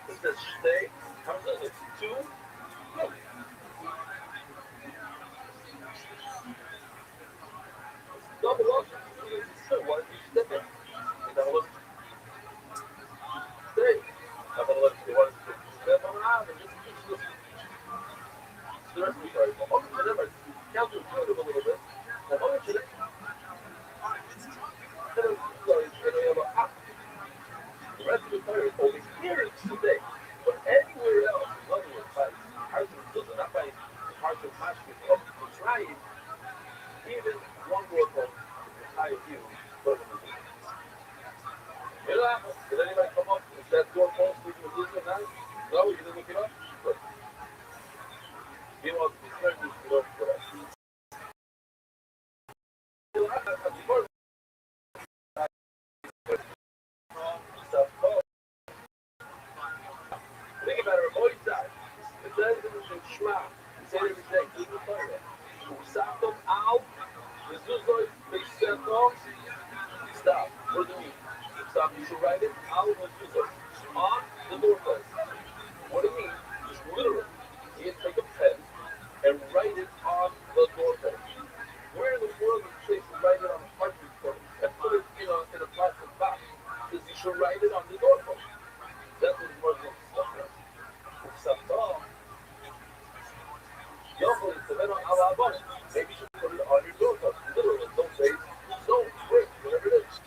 It says stay, comes in, it's two, look. Double up, so why don't you step in? And then look. Stay. I'm going to let you step on out and just keep looking. The rest of the story. Remember, counterintuitive a little bit. The rest of the story is only here today. But anywhere else, in other words, by Harshim, not by Harshim Mashkin, of trying, even one door closed, the entire view doesn't exist. Did anybody come up? Is that door closed? We can lose it now? No, you didn't look it up? Good. Meanwhile, the characters you don't put up. Think about it, always die. It says in Shema, we say it every day, do the Torah. Usatom al, mezuzot, beisetom, stop. What does it mean? Stop, you should write it, al mezuzot, on the doorpost. What do you mean? Just literally, you take a pen and write it on the doorpost. Where in the world is it safe to write it on a parchment paper and put it in a plastic box? Because you should write it on the doorpost. That's what the Muslim stuff is. Maybe you should put it on your doorpost. Literally, don't say stone, brick, whatever it is.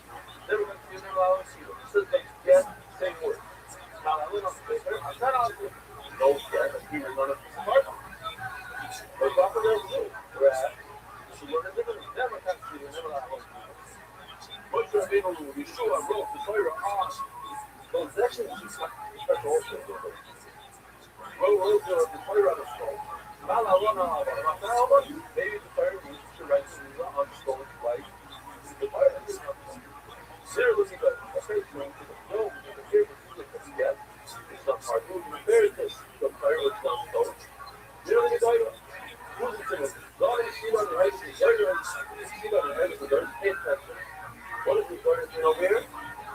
Never going to never allow to see it. It says like get, same word. Now I went on the paper. I'm not on it. No get, we were on a piece of cardboard. But what for them to do? Grab. You should learn it differently. Never can see it. Never allow to see it. Moshe Rabbeinu, Yeshua wrote the Torah on those sections. That's also the Torah. Wrote the Torah on the stone. Maybe the Torah needs to write the on stone like the Torah. They're looking at okay, so no, the here was yes. It's not hard. There it is. The Torah was not stone. You know what I'm talking about? Who's it to? God is seen on the right. The other is seen on the right. So there's 8 attention. What is the Torah thing over here?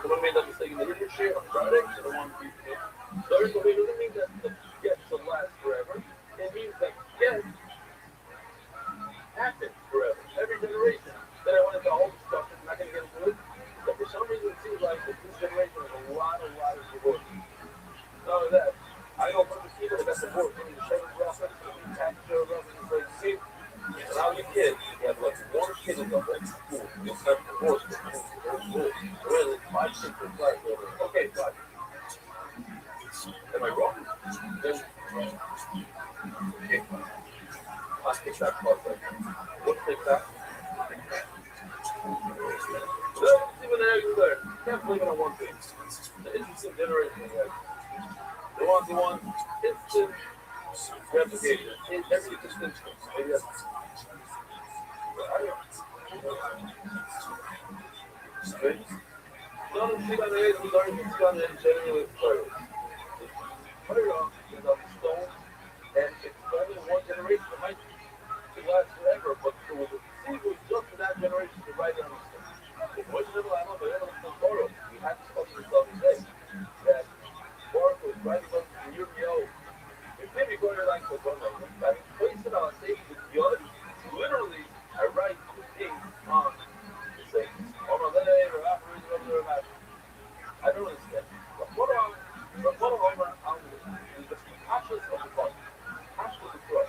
Someone made that mistake in the Hebrew share on Friday. So the one Torah doesn't mean that the get to last forever. It means that get happens forever. Every Except for horse. Really, my shit was like, okay, fine. Am I wrong? Then, okay, fine. I'll take that part right now. We'll take that. Let's even argue there. Can't blame it on one thing. The instant generation, they want instant gratification. Every instant. Maybe that's. 너는 시간에 그걸 시간에 generally first. Paradox is a stone and it's only one generation. It might last forever, but it was just for that generation to write it on the stone. What's the I know, but everyone's borrowed. We had to talk to yourself today that Mark was writing on the year ago. If maybe go to like the one that place it on stage with yours, literally I write two things on the stage. On my leg or afterwards or whatever about I don't understand. But what are the ashes of the body? Ashes of the cross.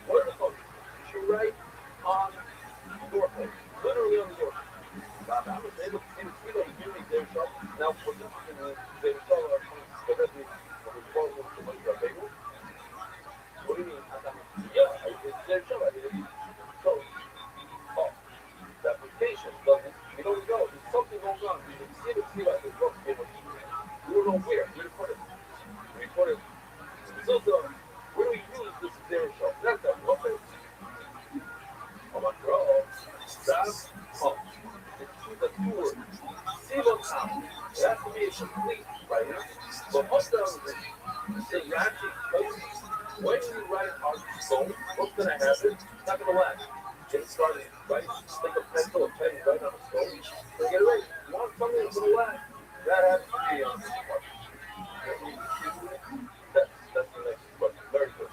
What are the thoughts? You should write on the doorpost. Literally on the doorpost. I was able to see them doing their job. Now, what's interesting is they saw our directly when we call them to make our bagel. What do you mean? Yeah, it's their job. I mean, so, the application doesn't, you don't know. There's something going on. You can see like the book. We don't know where. We recorded it. So, where do we use this zero shot? That's the okay. Oh my God. That's pump. It's the two words. Zero count. It has to be a complete, right? But what's the other thing? So you actually place when you write on the stone, what's going to happen? It's not going to last. Get started, right? Take a pencil, a pen, write on the stone. So get it right. You want something that's going to last? That has to be on the part. That's the next question. Very good.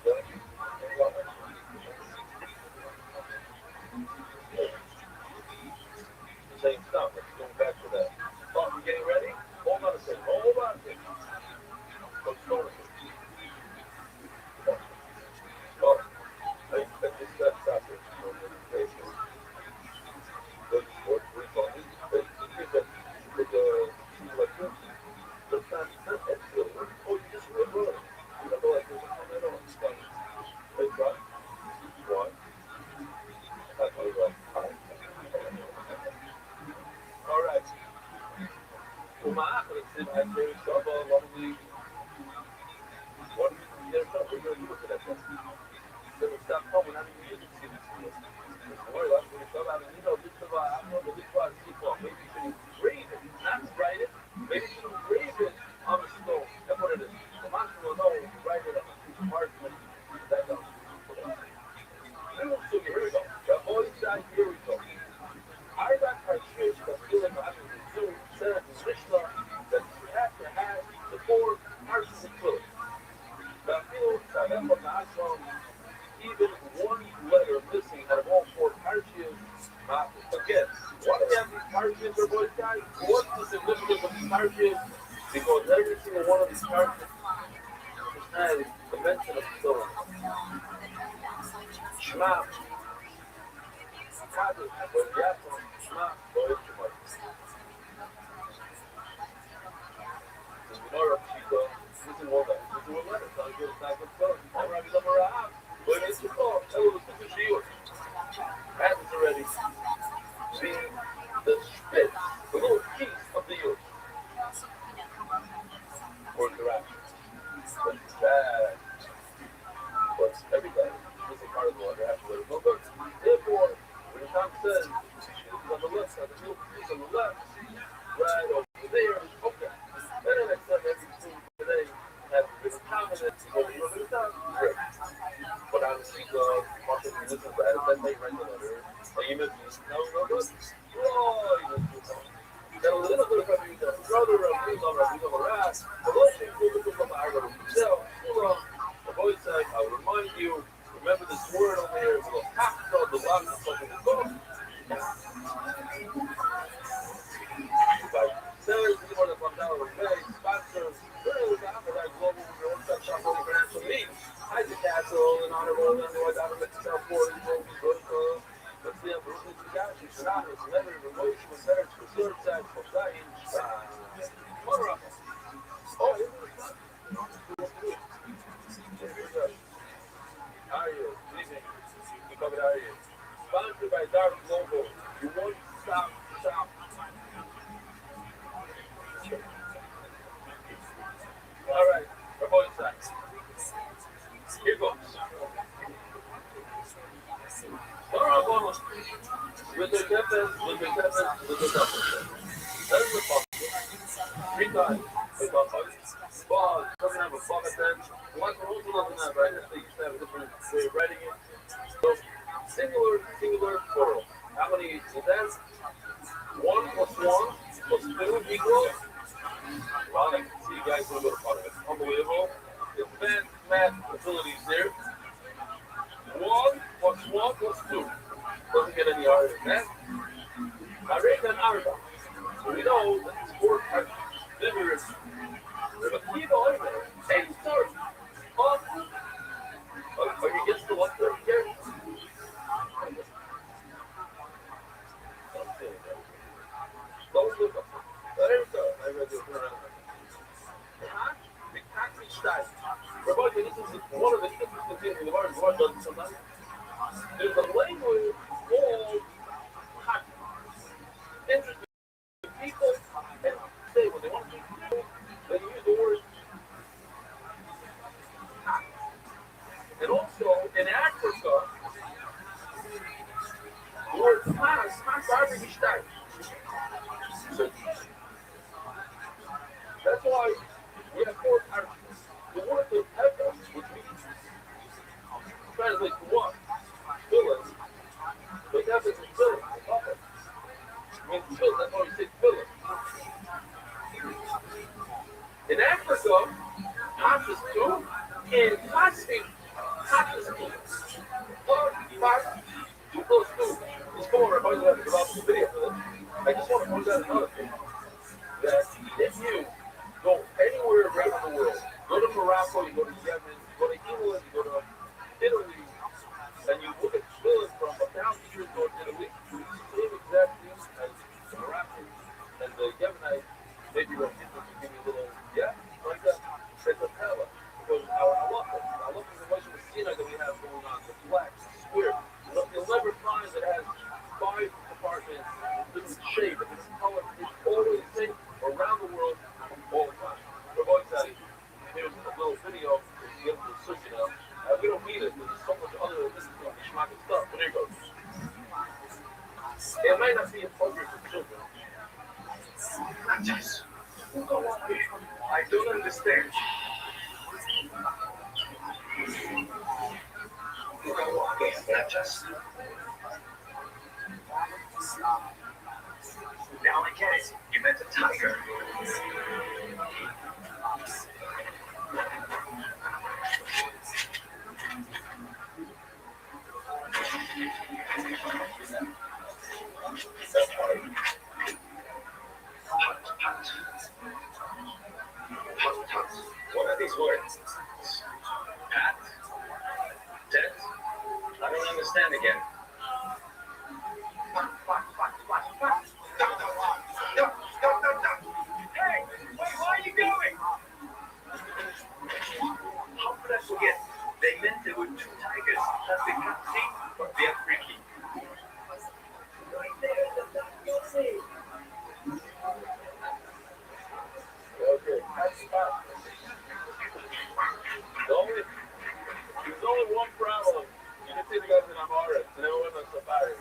Same stuff. Let's go back to that. Oh, you getting ready? Hold on a second. Let's go. Oh, I just got stopped here. Good sport, refunding. Oh, you just read it. You know, like, it's funny. Let's try. One. All right. Umar, let's see if I can stop on one of the. What do you get? We're going to look at that. Then we stop home and I didn't use it. Don't worry about it. When you come out and you know, this is why I know that this is why I keep on. Maybe you should engrave it, not write it. Maybe you should engrave it on the stone. That's what it is. Umar will know if you write it on a piece of parchment. That's how so here we go. The Holy Side, here we go. I got parchment that's feeling I mean, the said in Mishnah that you have to have the four parchments included. Now, even one letter missing out of all four parchments. Again, why do we have these parchments, our boys, guys? What's the significance of these parchments? Because every single one of these parchments has the mention of soul. Shema. Kaddish, but Yaakov, Shema, Boaz, Shema. The Gemara, this is one letter. Telling you it's not good stuff. All right, we're around. But it's your fault. Tell us this is yours. Happens already. The spit, the little piece of the yours. For interaction. But that was everybody. This is part of the letter. Has to let it go. Therefore, when the time says, on the left side, the little piece on the left, right over there, okay. Then the next time, every student today has been confident to go to the time. Great. But honestly, market listens to that they write the letter. And you miss me. No, good. Oh, you miss me. Then a little bit of everything, the brother of me, the little thing will look up I wrote it. So, the boy said, I will remind you, remember this word over here, it's a half of the love of something to go. Like, says, you want to come down with me, sponsors, really look out for that global international meeting. Isaac Castle, and honorable, and I got to let yourself forward, let's see, I'm Bruce Gashi, Shanadas, letters, Sponsored by Dark Global, your one-stop shop. All right, we're going inside. Here goes. Vamos. With the peppers. That's the fun. 3 times. With the fun. Ball, doesn't have a ball at that. One also doesn't have, right? So you have a different way of writing it. So, singular, plural. How many is that? 1 plus 1 plus 2 equals? Well, I can see you guys a little bit of part of it. Unbelievable. Advanced math abilities there. 1 plus 1 plus 2. Doesn't get any harder than that. Arena Arba. So we know that the sport has vigorous. There's a people in there. Hey, start. Are you against the 130 here? Don't look up. There you go. I read it around. Big taxi style. Rabbi, this is one of the interesting things in the Bible. God does it sometimes. There's a language called hockey. Interesting. People and say what they want to do, they use the word hockey. And also in Africa, the word has already started. So that's why we have 4 articles. The word is ever, which means translate to what? Villain. But that is villain. Okay. I mean, villain, that's why you say villain. In Africa, half is 2. In Pacific, half is 2. 2 plus 2 is 4. I'm going to have to develop the video for this. I just want to point out another thing. That if you go anywhere around the world, go to Morocco, you go to Yemen, you go to England, you go to Italy, and you look at villains from 1,000 years ago in Italy, it's the same exact thing as the Moroccan and the Yemenite. Maybe the Hindu can give you a little, like that. It's a tala. Because our halacha is the Moshe Messina that we have going on, the black, square. You'll never find that has 5 compartments, different shape, different color. It's always the same around the world all the time. We're going to here's a little video. You get to search it out. We don't need it. There's so much other schmack stuff. But here it goes. It might not be appropriate for children. I don't understand. Now I get it. You meant a tiger. What are these words? Pat? Dead? I don't understand again. Hey, wait, where are you going? How could I forget? They meant there were 2 tigers. That's the captain, but they're freaky. Right there, that's your name. Okay, that's fine. There's only one problem. You can see the guys in Amara, and they went on safari.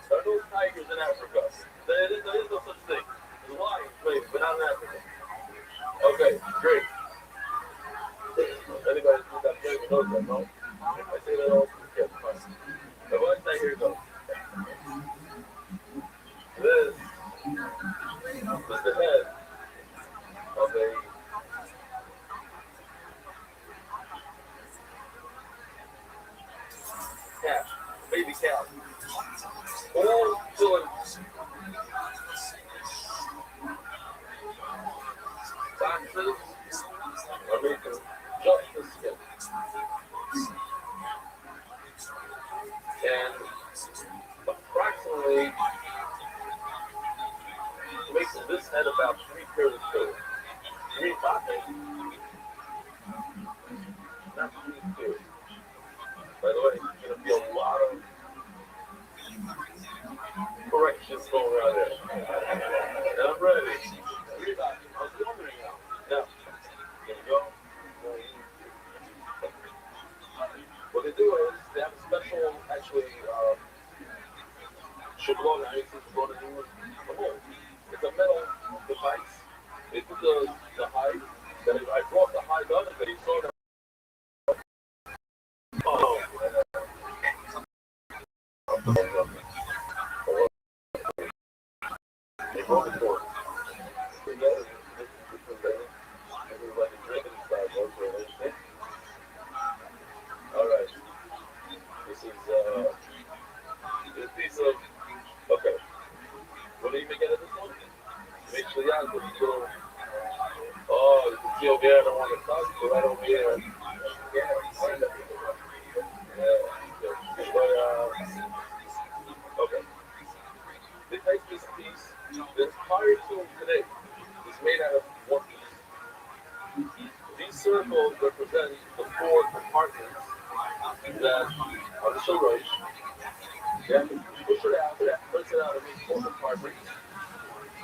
There are no tigers in Africa. There is no such thing. There's lions, maybe, but not in Africa. Okay, great. Anybody who's got flavor knows that, no? I say that all the kids. Fine. The one thing here goes. This is the head of a cat, baby cat. All children. Boxes are made from just the skin. And approximately Mason, this had about 3 pairs of toes. 3 pockets. Not 3 pairs. By the way, you're going to be a lot of corrections going around there. And I'm ready. I was wondering now. Now, there you go. What they do is they have a special, actually, shablona. I used to shablona in the hole. It's a metal device. They put the hide. Then I brought the hide up, and they saw that. Oh. They brought it for us. All right. This is this piece of. Okay. What do you make out of this one? Make sure you have this little. Oh, you can see over there. I don't want to touch, but right over here. Okay. They take this piece. The entire tomb today is made out of one piece. These circles represent the 4 compartments that are the shoulders. You have to push it out, press it out, and make 4 compartments.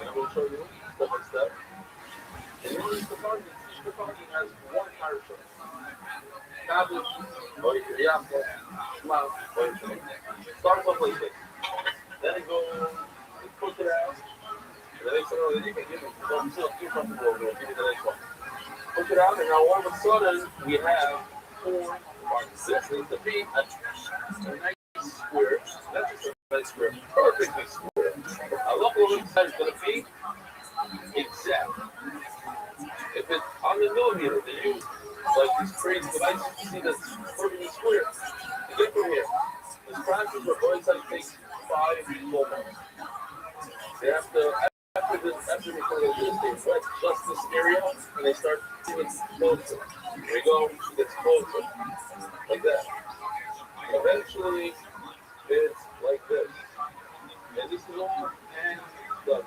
And I'm going to show you step by step. And in these compartments, each compartment has 1 parachute. Starts off like this. Then it goes, you push it out. And the next one, you can give it, don't feel too comfortable, we'll give you the next one. Push it out, and now all of a sudden, we have 4 parts. This needs to be a nice square. Not just a nice square, perfectly square. I love what inside is going to be exact. If it's on the millimeter, they use like these crazy devices to see this perfectly square. You get from here. This practice where boys like takes 5 full months. They have to, after they come to this, they wet just this area and they start getting closer. Here we go, it gets closer. Like that. Eventually, it's like this. And this is all hand done.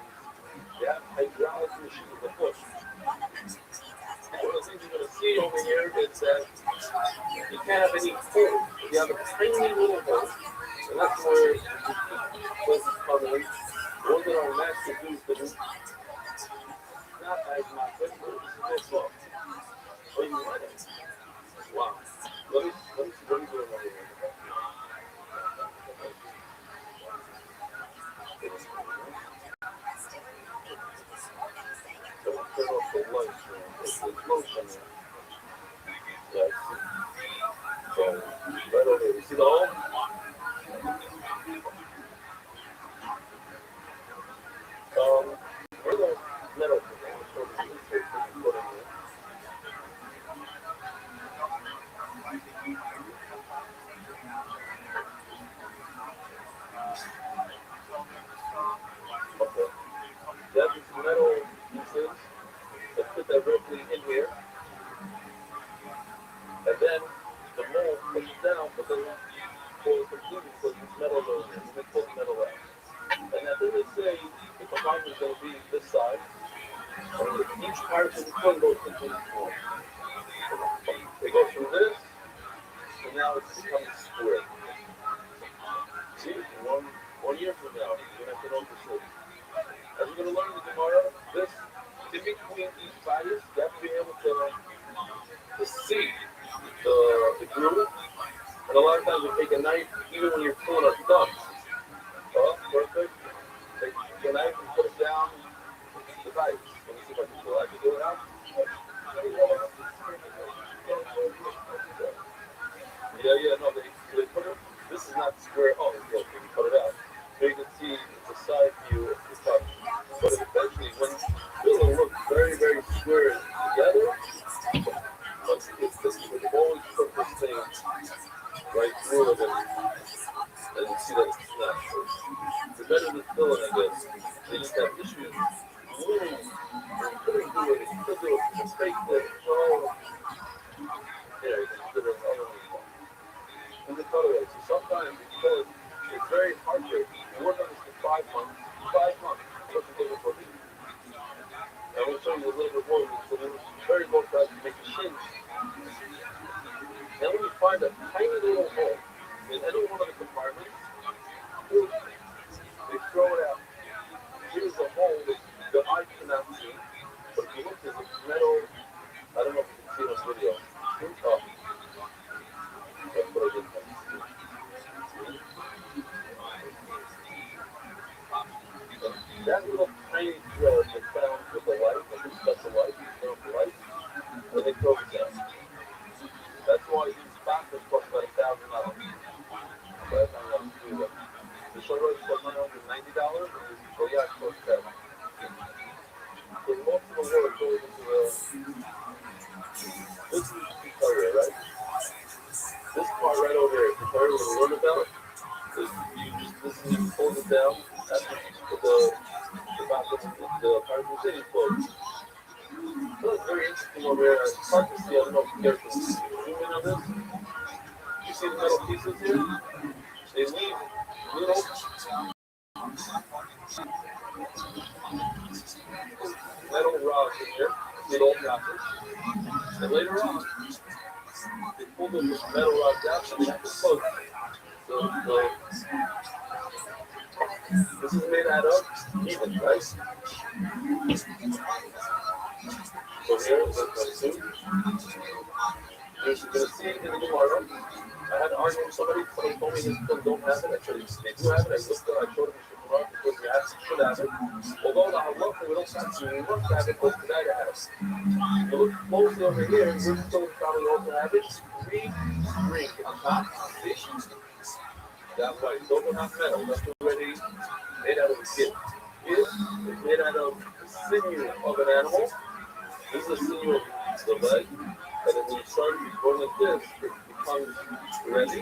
You have hydraulic machines that push. One of the things you're going to see over here is that you can't have any hole. You have a tiny little hole, and that's where you keep this covering. One that our master do is not as my finger, this up. Oh, you want it? Wow. Let me do it right here. So we'll turn off the lights. It's the motion. Yes. So, right over here. You see the hole? Where the metal is? Okay. You have these metal pieces that fit directly in here. And then the mold pushes down, but then pulls completely because it's metal over here. They pull the metal out. And now then they say the compartment is going to be this side. And each part of the foot goes into each one. They go through this, and now it's becoming square. See, one year from now, you're going to have to know for sure. As you're going to learn the Gemara, this, in between each bias, you have to be able to see the groove. And a lot of times you take a knife, even when you're pulling a thumb. Oh, perfect. Take the knife and put it down the bias. Let me see if I can pull it. I can do it now. Yeah, no, they put it. This is not square. Oh, okay, you put it out. So you can see it's a side view of the touch. But eventually, when it looks very, very square together, but it's always put this thing right through it, and you see that it's not. The better the filling, I guess. They just have issues. You couldn't do it. You could do a mistake that, yeah, you can do it all in the colorway. So sometimes, because it's very hard to work on this for 5 months, 5 months, doesn't give it for me. see. But if you look, there's a metal. I don't know if you can see it on video. Oh, that's what I did. That little tiny thread is found with the light, with the special light, the light, and they throw it down. That's why these boxes cost about $1,000. By the time you have to do them. The shoulder is $190, and the yacht costs $10. So most of the work goes into this is the tutorial, right? This part right over here, tutorial with the rubber belt, this is you hold it down after the part of the city closed. So it's very interesting over here. It's hard to see. I don't know if you guys can zoom in on this. You see the metal pieces here? They leave little metal rods in here, little gaskets. And later on, they pull those metal rods out and they have to close it. This is made out of even, right? So here is the suit. You're going to see it in the tomorrow. I had an argument with somebody told me his people don't have it. Actually, they do have it. I looked at it, I showed them the tomorrow because we should have it. Although I love it, we don't have to. We must have it, but tonight I have it. You look closely over here, and we're still probably also have it. Three ring on top. See? That's right. Those are not metal. That's already made out of skin. This is made out of the sinew of an animal. This is the sinew of the leg. And then when you start going like this, it becomes ready.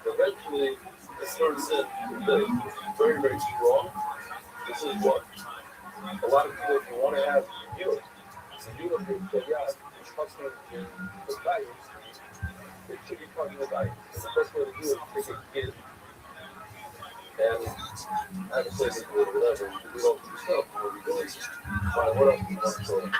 Eventually, it turns into this. Very, very strong. This is what a lot of people, if you want to have healing, you don't think that, yeah, it's custom to the diet. It should be part of the diet. And the best way to do it is take a kid and have a place to do it, whatever. You do it all for yourself. What are you doing? Fine, what else do you want to show them?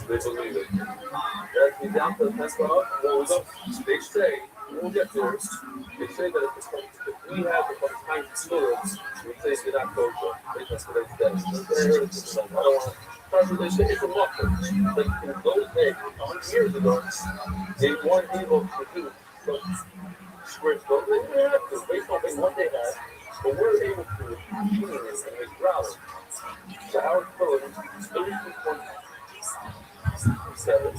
They believe it. As we down to the Tesla, well, they say, we'll get there, they say that if we have the kind of fluids, we say they're not kosher. That's what they say. I don't want to. They say it's a muffin. But in those days, 100 years ago, they weren't able to produce square stuff. They didn't have to, based on what they had, but we're able to clean it and make ground. So our code is 32.7.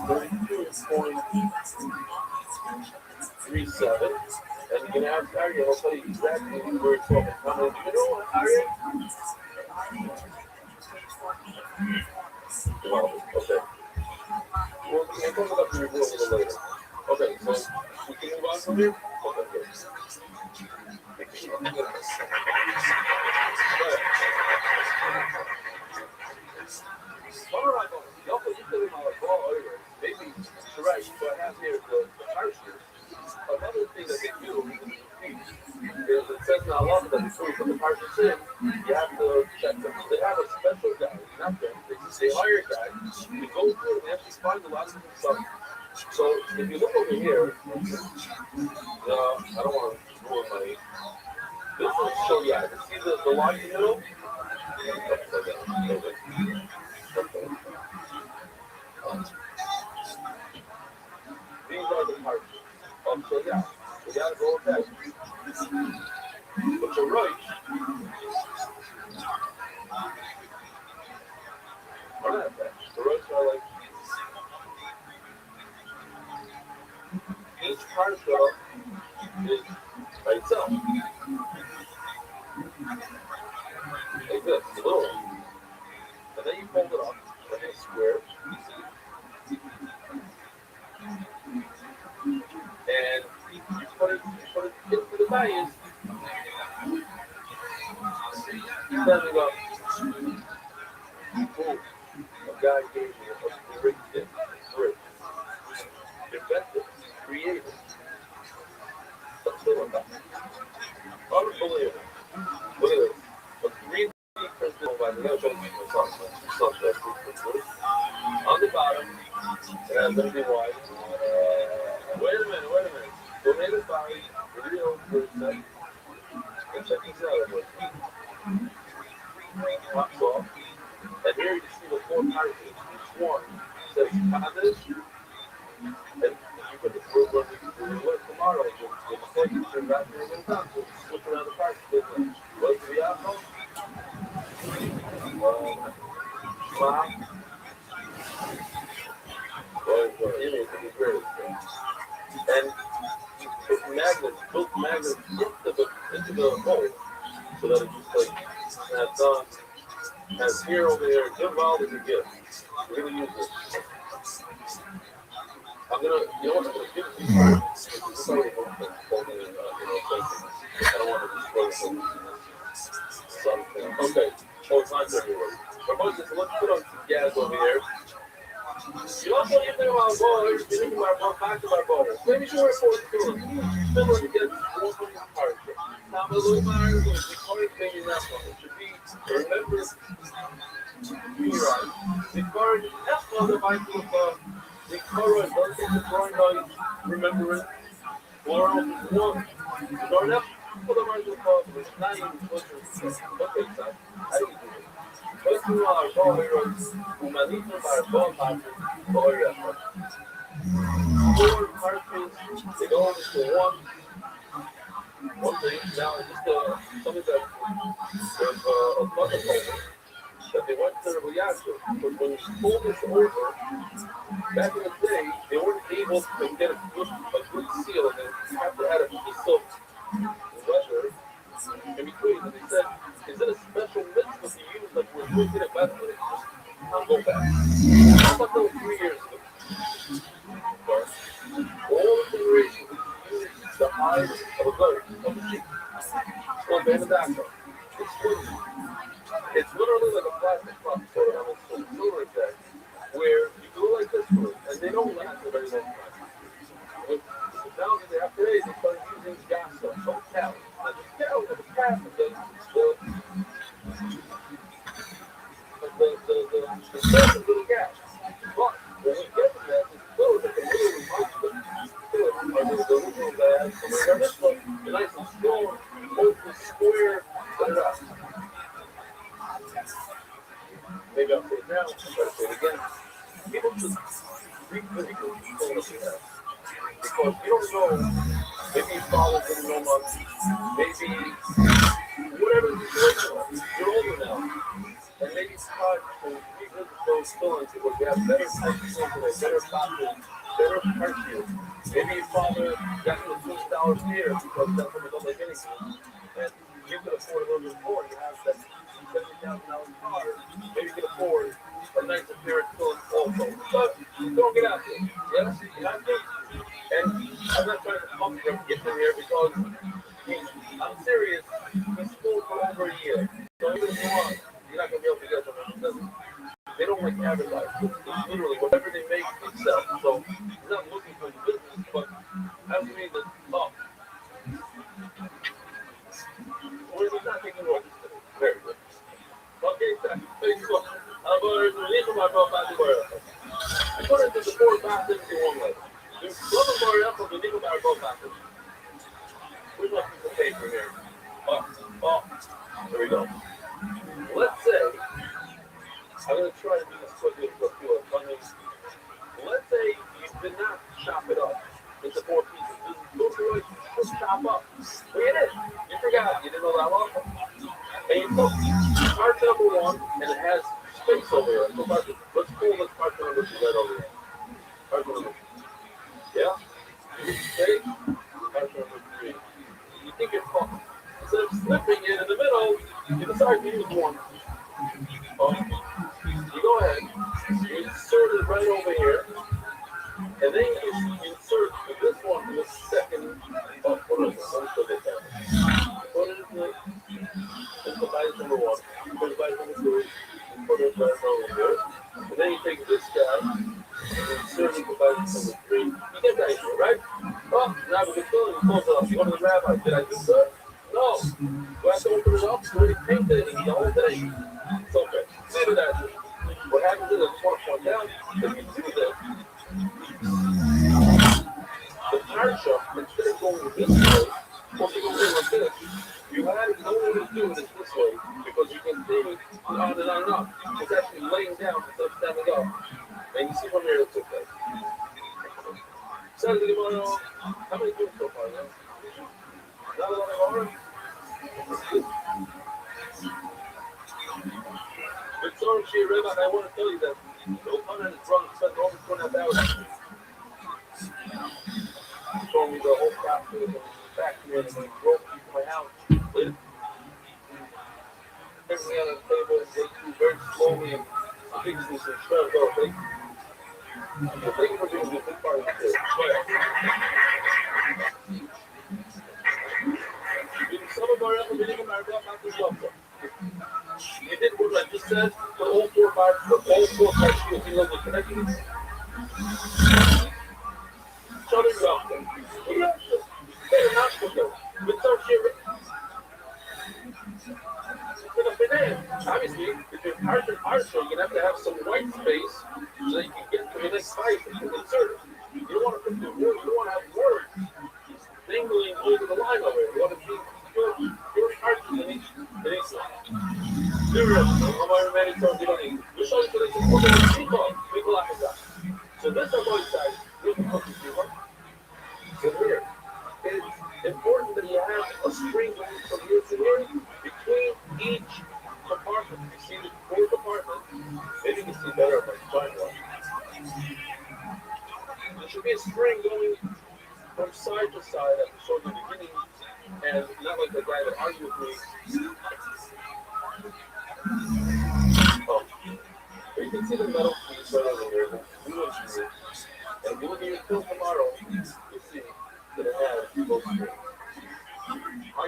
32.37. And you can ask Arya, I'll tell you exactly where it's from. How many do you know, Arya? Well, okay. We'll talk about the review a little later. Okay, so we can move on from here? Okay, good. Maybe correct. So I have here the parachute. Another thing that they do is it says in Allah that before you put the parachute in, you have to check them. They have a special guy, not them. They hire a guy to go through and they have to find a lot of different stuff. So if you look over here, I don't want to ruin my. This will show you. You see the line in the middle? These are the parts. So yeah, we gotta go with that. But you're right. Or not that. The roads are like each particle is by itself. Like this, a little one. And then you fold it up like a square. And you put it into the bias. Then we go, boom, a guy gave me a great gift, great. Invented, created. Something like that. Unbelievable. Look at this. A 3D printed by the on the bottom, it has That's going to be why. Wait a minute. Donated by Real Person. And check these out. Pops off. And here you see the four parties. Each one says positive. And you put the group when we work tomorrow. You'll take it to back here in town. So switch around the parties. What's the outcome? Mom. Well, it is great. And put magnets into the hole so that it just like has done, has here over there, give all as a gift. We're gonna use this. I'm gonna, you know what I'm gonna give it to you. I don't want to destroy something. Okay, oh, it's not everywhere. But let's put on some gas over here. You also need to think about ballers, you think about back to our ballers. Maybe you were forced to do it. Fill it against one from your part. Now, a little bit of the card thing in that one. It should be, remember, you're right. The card, that's one of the Bible of the card, don't take the drawing noise, remember it. Plural is one. So that's for the Bible of it's not even pushing. Okay, so I didn't do it. First of all, our ball heroes, humanitos are ball matches, ball heroes. Four parties, they go on to one thing. Now, just something that a motherfucker that they went to the reactor. But when you pull this over, back in the day, they weren't able to get a good seal, and you have to add a piece of weather in between. And they said, is it a special mitzvah to use that we're doing it better? I'll go back. How about those 3 years ago? But all the generation used the hide of a goat, of a sheep. Well, they have a doctor. It's literally like a plastic cup, sort of on a silver effect, where you go like this for it, and they don't last a very long time. But now, after days, they started using gas stuff, so calories. Now, the calories of the past of the surface of the gas. But when we get to that, it's still like a little little bad. So this one, the nice and strong, open, square, maybe I'll say it now, I'll try to say it again. People just because you don't know, maybe your father didn't know much, maybe whatever the situation was, you're older now, and maybe it's hard to revisit those feelings because you have better techniques, better costumes, better perfume. Maybe your father got you $2 here because that's what they don't like anything, and you could afford a little bit more. You have that $70,000 car, maybe you can afford a nice pair of clothes also. But don't get out there. Yes, you have to. And I'm not trying to pump you get in here because I'm serious. It's school for over a year. So even if you want, you're not going to be able to get them because they don't like advertising. It's literally whatever they make, they sell. So he's not looking for the business, but that doesn't mean that, oh, we're not taking orders today. Very good. Okay, Facebook. According to the 4,561 letter, there's somebody else on the legal bar go back. We're not piece of paper here. Oh, there we go. Let's say, I'm going to try to do this quickly for a few of us. Let's say you did not chop it up into 4 pieces. Just chop up. Well, you did. You forgot. You didn't know that long. And you took part number 1, and it has space over here. So let's pull this part number 2 right over here. Part number 2. Yeah? Okay? Part number 3. You think you're fucked. Instead of slipping it in the middle, you decide to use one. You go ahead, you insert it right over here, and then you insert this one to the second. What is it? Put it in the device number 1, put device number 2, put it right over here, and then you take this guy and insert it to device number 3. You get that idea, right? Oh, now we can fill it and close it up. You go to the rabbi. Did I do good? No. Do I have to open it up? Do I paint it the whole thing? It's okay. See what that is. What happens is, I just want to point out, if you do this, The parsha, instead of going this way, or to go like this, you had no way to do it this way because you can see on and on. It's actually laying down instead of standing up. And you see from here it's okay. Saturday tomorrow, how many people so far? Not a lot of already. Victoria Shea Rabbi, I want to tell you that no pun and his brother spent over 2.5 hours. He told me the whole factory and back here and when he broke into my house. Everything on the table, they do very slowly and fixing some stuff. So thank you for being a big part of this. Some of our other video are about this also. You did what I just said, the all four parts shields in love with connecting. Show them welcome. They're not together. But so obviously, if you're partial, you're going to have some white space so that you can get to the next site and insert it. You don't want to put the words, you don't want to have words mingling over the line over it. You want to keep your partial in each line. So this is one side. So here, it's important that you have a string from here to here between each compartment. You see the four compartments. Maybe you can see better if I find one. There should be a string going from side to side at the sort of beginning, and not like the guy that argued with me. Oh, you can see the metal piece right over here. And if you look at your film tomorrow, you see that it has both strings. I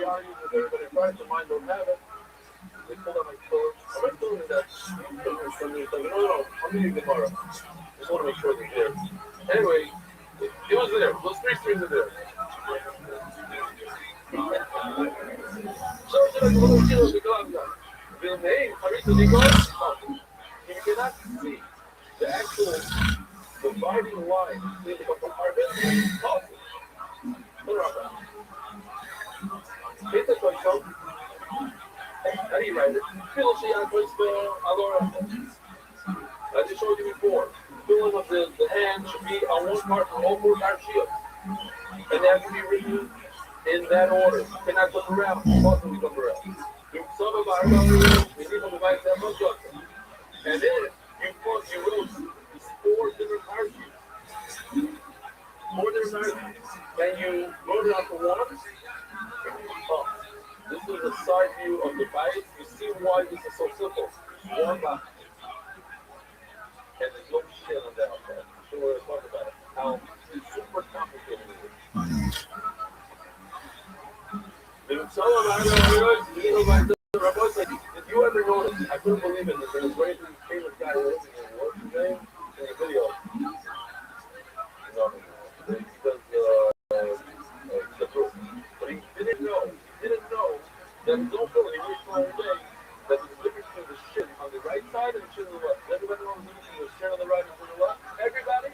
argued with everybody trying to mine don't have it. They pulled out my clothes. I'm not doing that. No, I'm meeting tomorrow. Just want to make sure they're there. Anyway, it was there. Those three strings are there. So, you cannot see the actual dividing line between the compartments. How do you write it? As I showed you before, filling of the hand should be on one part for all four part shields. And they have to be written in that order. You cannot come around. Possibly come around. Some of our and then you wrote four different part shields. Four different part shields. And you wrote it out for one. Oh, this is a side view of the bite. You see why this is so simple. One box. And there's no shit on that outside. So we're going to talk about it. How super complicated it is. If you ever noticed, I couldn't believe it, that there was very famous guy living in what's his name in the video. He does the proof. But he didn't know that there's no feeling, he was trying to say that there's a difference between the shit on the right side and the shit on the left. Everybody knows the difference between the shit on the right and the left? Everybody?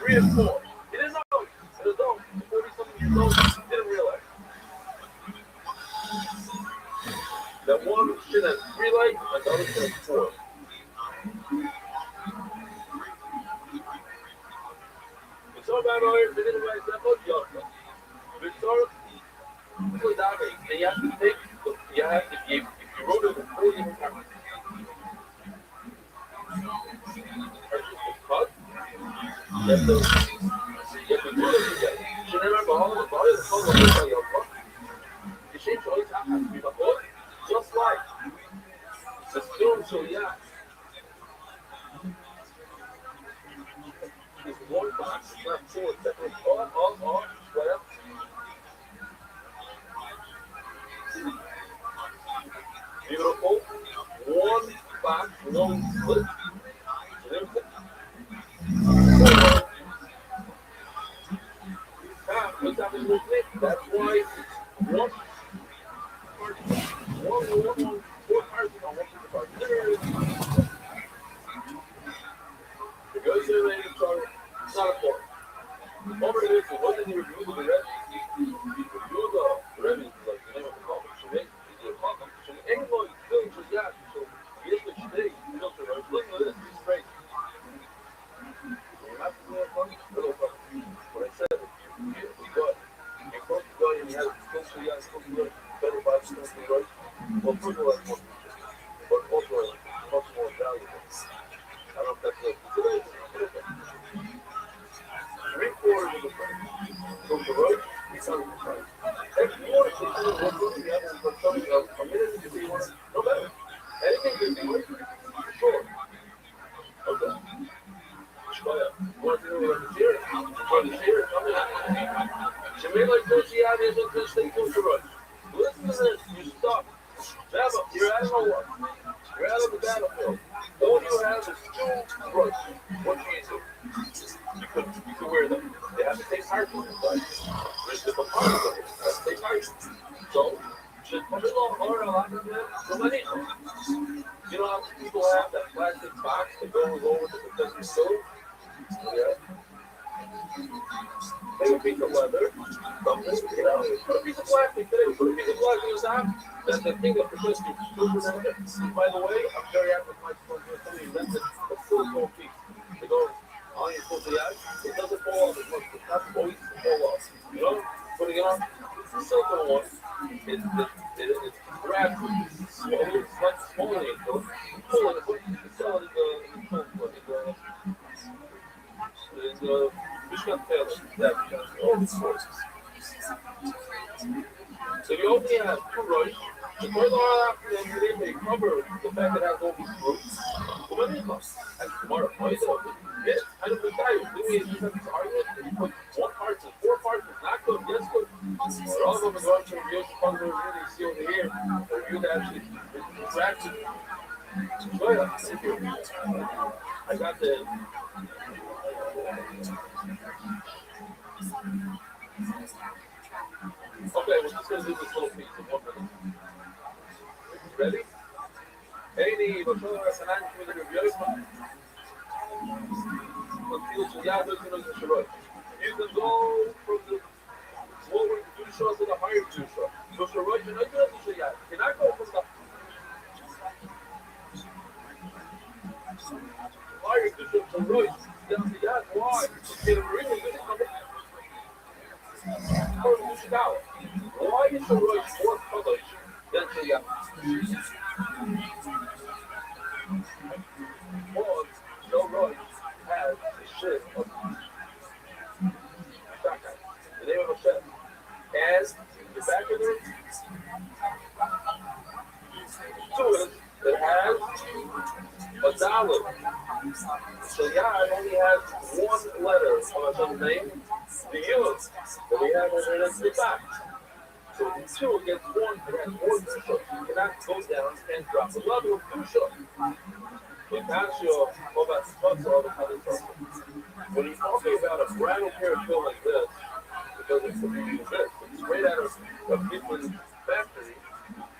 3 and 4. He didn't know. He was old. 40-something years old. Didn't realize. That one shit has 3 legs and the other shit has 4. So bad, they didn't write that book, y'all. Victor, and you have to take, you have to give, if you wrote it in 4 different times. Just like the stone, so yeah. It's one box, it's not 4 separate. Whatever. Beautiful. One box, no split. What's happening with it? That's why one part, one, 4 parts on one part. It goes in there, so not important. Over there, so what did he review the Rebbe? He reviewed the Rebbe, like the name of the Talmud. So he did a Talmud. So anyone still should get. So he is the state. Still should write. Listen to this. This is crazy. So you have to do it funny. Little funny. What I said, we got. You approach the guy and he has still should get. Still should write. Better by still should write. Well, first of all, that's more features. But also much more valuable. I don't know if that's today. 3/4 of the price. So the road becomes the price. If you want to consider what goes together for something else, a minute to be one, no better. Anything can be worth it. Sure. Okay. Shkoya. You want to do it on the chair? On the chair? She made like Toshiad is on this thing to the road. Listen to this. You stop. Rabbi, you're out of the war. You're out of the battlefield. All you have is 2 roads. What can you do? You can wear them. They have the same height inside. There's different parts of it. That's the same height. So, just put it on or a lot of them. You know how people have that plastic box that goes over the protective stove? Yeah. Take a piece of leather, something, you know, put a piece of plastic today, put a piece of plastic on top. That's the thing that protects you. By the way, I'm very happy with my sponsor. Somebody invented a silicone piece. They go on your foot, it doesn't fall off as much. It's not always fall off. You know, putting it on, the silicone one, it grabs you. It's like swallowing it. So you pull it, you sell it in the Mishkan Taylor. All these sources. So you only have 2 rows. The further on after them, they cover the fact that it has all these roots. So when it comes, and tomorrow, yes, I don't know why you just have this argument. You put 1 part to 4 parts, it's not good, yes, good. But all of them are going to review the fund review they see over here, the review that actually tracks it. So yeah, thank you. I got the. Okay, we're just going to do this little piece in 1 minute. Ready? Hey, you can go from the lower Kedusha to the higher Kedusha. So Shiroj, you know, you cannot go from the higher Kedusha to Rosh down to Yad. Why? You can really get it from the why is the Rosh more Kadosh than the Yad? Because no Rosh has the shit of Shakai, the name of Hashem. And the back of it, Suez that has a dollar. So Yad only has 1 letter of Hashem's name, the Yud, that we have over in the back. So the 2 against 1, it has 1 Dusha. You cannot go down and drop the level of Dusha. When you're talking about a brand new pair of shoes like this, because it's straight out of a different factory,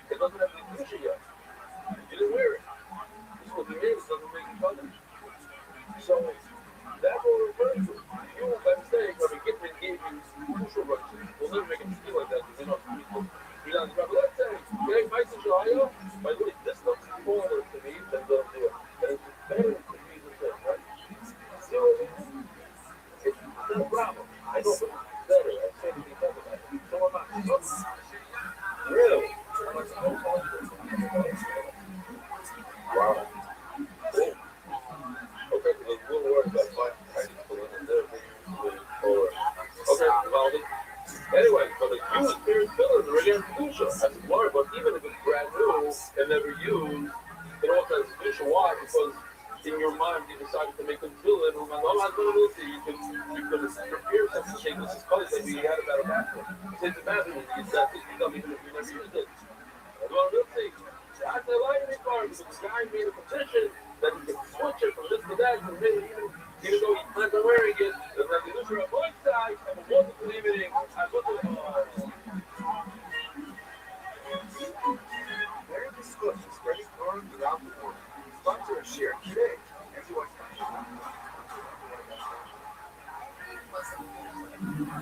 it doesn't have any Dusha yet. You didn't wear it. This is what you made, it doesn't make you color. So that's what we're referring to. You, by mistake, when Gitman gave you Dusha rushing, we'll never make him feel like that because you're not the let's say, okay, Mike Shahaya, by the way, this looks smaller to me than the other. And it's better to be the same, right? So it's no problem. I know, but it's better. I say to be better about it. So am I. Really? Wow. Cool. Okay, so we'll worry about finding people in there. Okay, well, anyway, so the huge spirit fillers already has Kedusha. That's smart, but even if it's brand new and never used, it also has Kedusha. Why? Because in your mind you decided to make them feel it. You can prepare something to say this is funny, like you had about a bathroom. It's a bathroom, you use that thing, even if you never used it. Well, we'll see. That's the lightning part, because the guy made a petition that he can switch it from this to that, and maybe even though he's not wearing it, there's a Kedusha on one side, and a wonderful evening. Very discussions getting burned around the world. Sponsor a share today. Enjoy. We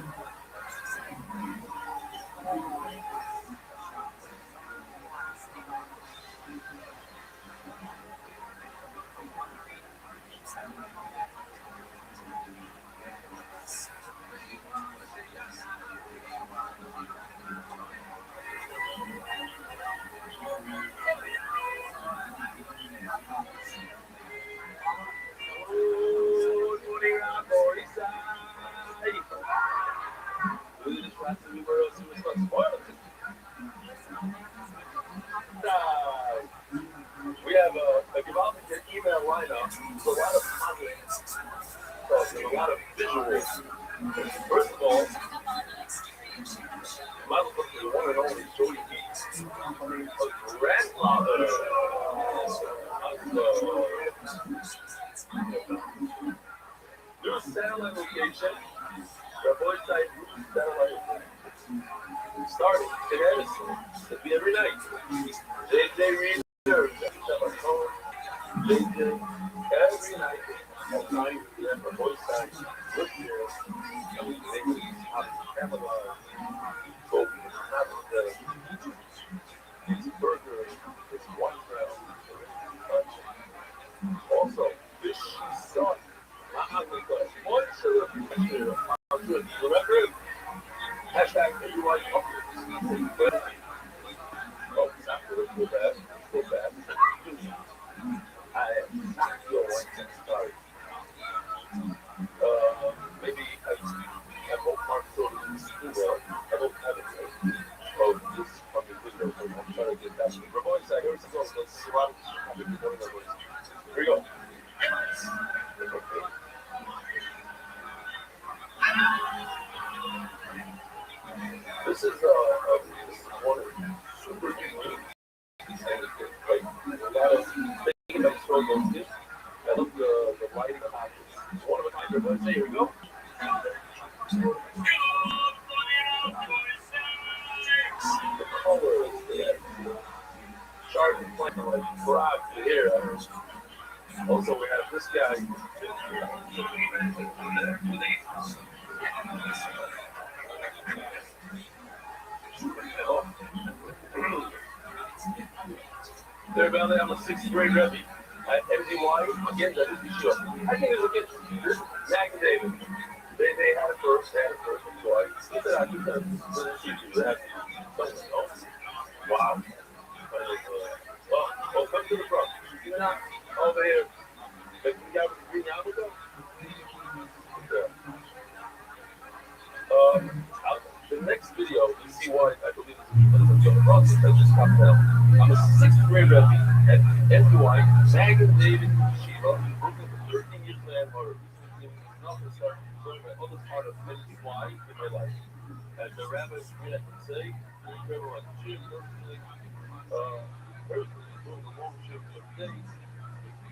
have a developing email lineup, so a lot of content, and a lot of visuals. First of all, my the one and only Jody Beats, a grandfather new satellite location, Rabbi Rothschild new satellite starting in Edison. It'll be every night. JJ Reserve, JJ, every night at 9 p.m. Rabbi Rothschild with you. And we make these capitalize. So we have these burgers, this one round, also fish sauce. Remember? Hashtag everyone up. Oh, not feel bad. Feel bad. I am not your one sorry. Maybe I hope Mark told you I hope have it. Oh, this fucking video. I'm trying to get that. Rabbi said, here's the goal. Let's see what happens. Here we go. This is one super unique. Like a lot of thinking about struggles. I love the lighting behind it. It's one of a kind. Everybody say, here we go. The colors, the sharp and plain, like broad here. Also, we have this guy. There, Valley, I'm a 6th grade Rabbi at MDY. Again, that is the show. I think it was against Mac and David. They had it first, so I said I could have that. Wow. Well, come to the front. You know, over here. The guy with the green apple. The next video, you see why I believe it's a process that just popped out. I'm a 6th grade Rabbi at NY, Mag and David Shiva, working for 13 years now, or not to start showing my other part of NY in my life. And the rabbis, I can say, remember like gym, everything doing the wrong shit for days.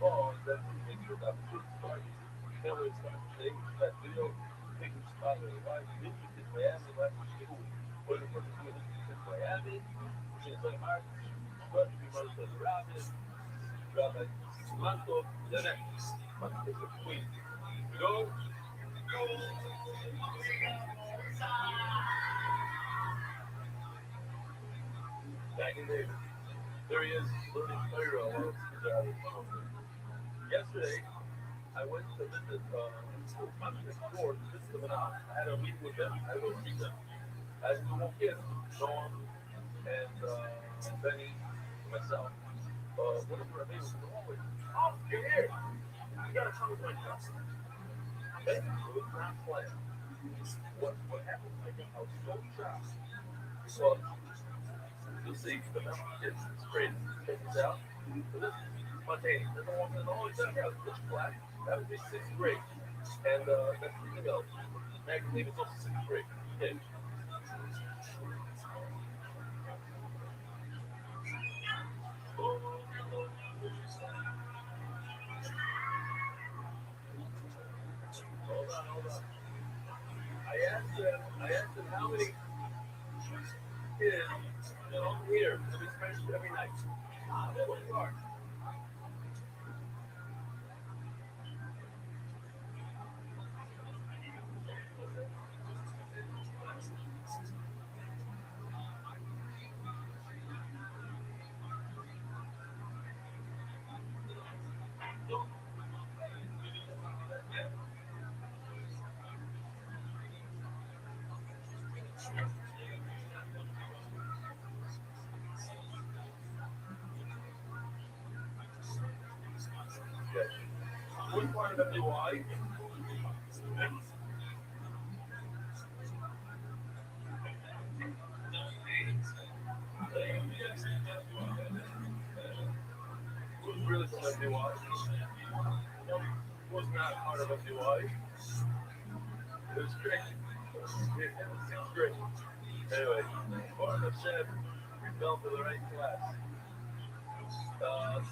Oh, that's the thing that I'm just starting. Can't wait to start today. That video, think it's probably right. Miami, last school, what the person doing in Miami, which is like hard, but we must have Rabbi, Manto, the next, Queen. We go. Back in there. There he is, learning Torah. Yesterday, I went to visit my store, visit them out. I had a meeting with them. I go see them. As we walk in, Sean and Benny, myself, one of our neighbors in the hallway. Oh, you're here. You gotta come with my house. Okay? It was not planned. What happened? I was so shocked. So, you'll see the number it's crazy. Check this out. So this is spontaneous. There's no one in the hallway. It's black. That would be 6th grade. And that's the thing else. Magazine is also 6th grade. Okay. Hold on. I asked him how many kids, here, that we spend every night. That was hard. Which part of WI? Who's really from WI? Was not part of WI. It was great. It was sixth grade. Anyway, Baruch Hashem, we fell for the right class.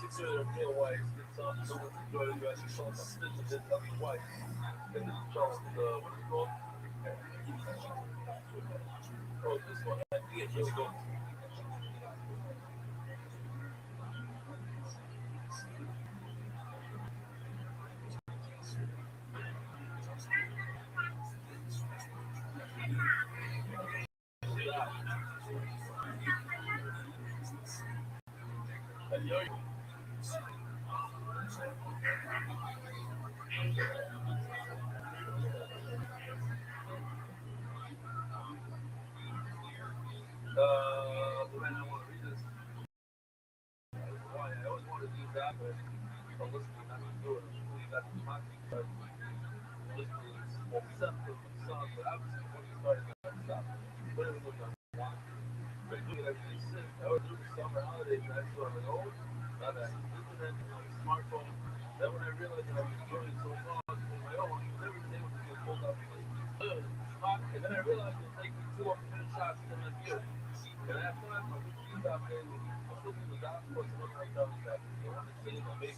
6 years of real wife, it's someone to go to the US, it's all some business, it's wife. And it's called, what's it called? Oh, this one, I think it's really good. The man I want to read this. I don't know why. I always wanted to do that, but I'm listening, not to do it. I'm really got the marketing card. Listening is more acceptable to the song, but obviously when you started, I stopped. But it was what I wanted. But doing it every day, I was doing the summer holidays, and I saw it oh, not that internet, smartphone. Then when I realized that I was enjoying it so much, I was like, oh, every day was going to pull out the and then I realized it would take me 2 or 3 shots to my view. And after that, my weekend out there, I'm looking at the gospel, and I'm like, that I want to see my baby.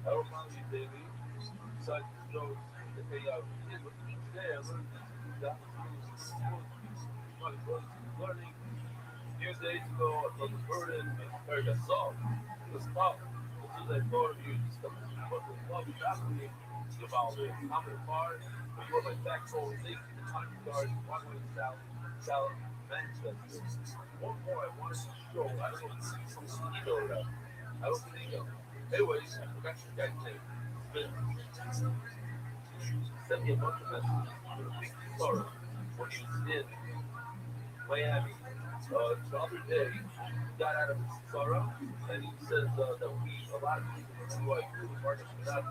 I don't follow you daily. Besides the jokes, they pay out. But each day I learned this gospel, learning. A few days ago, I was a burden, I heard a song. It was tough. As soon as I thought of you, but the love you got for me is about it. I'm in the bar, but you're my backbone, thank you, the time guard, one way south, Manchester. One more I wanted to show. I don't know if it's some ego or not. I don't think ego. Anyways, I forgot your guy's name. Sent me a bunch of messages with a big sorrow when he was in Miami. The other day, he got out of his sorrow, and he says that a lot of people who are really hard to not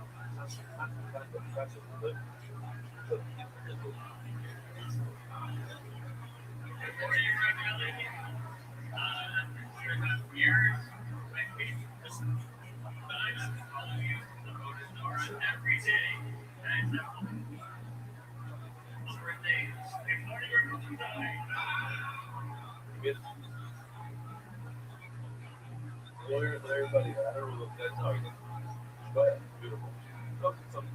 every day. Lawyers and everybody, I don't know if that's how you go ahead, beautiful. Some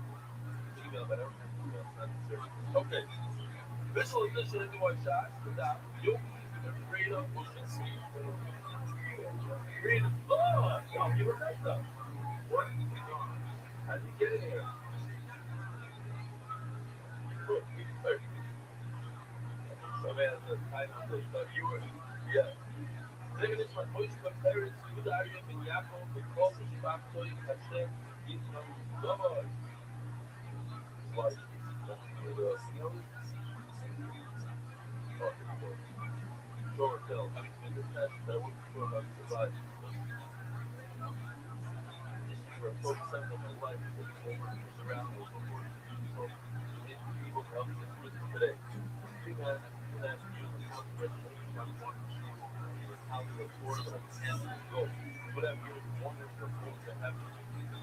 email, but I don't have email, it's not necessary. Okay. Visual edition into one shot without you. Freedom, freedom. Oh, no, you were right though. What is going on? How did you get in here? So man, the title of the you were, yeah. Living is my voice, my parents, Yehuda Aryeh ben Yaakov, the cross of Shabbat, Toy, Hashem, Yisrael, God. Like, Sure, tell. I mean, in this test, I wasn't sure about surviving. For a focus on my life, it's around the world. So, people help me today. Two men, that how to afford it and go. Whatever you're wonderful things that happen,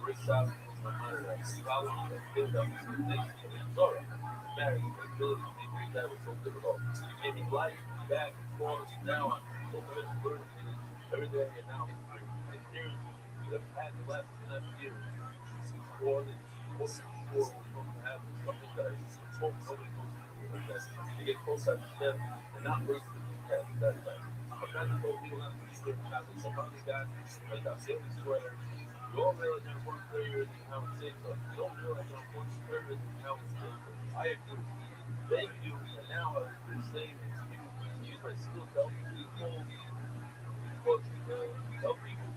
breaks out no matter that. Follow and build up some things. Sorry, marriage, ability to make that was so difficult. Maybe life, back and forth, now I'm so much burden. Every day and now, and here's the past 11 years. Or the most sure we're supposed to have something that I hope nobody goes through to get closer to them and not lose the test that time. I'm trying to told people not to be certain habits. So finally got like that family sweater. You all realize you're important players and how it saves us. You don't realize you're important players and how it saves us. I agree. Thank you. And now the same use my skill to help people. Help people.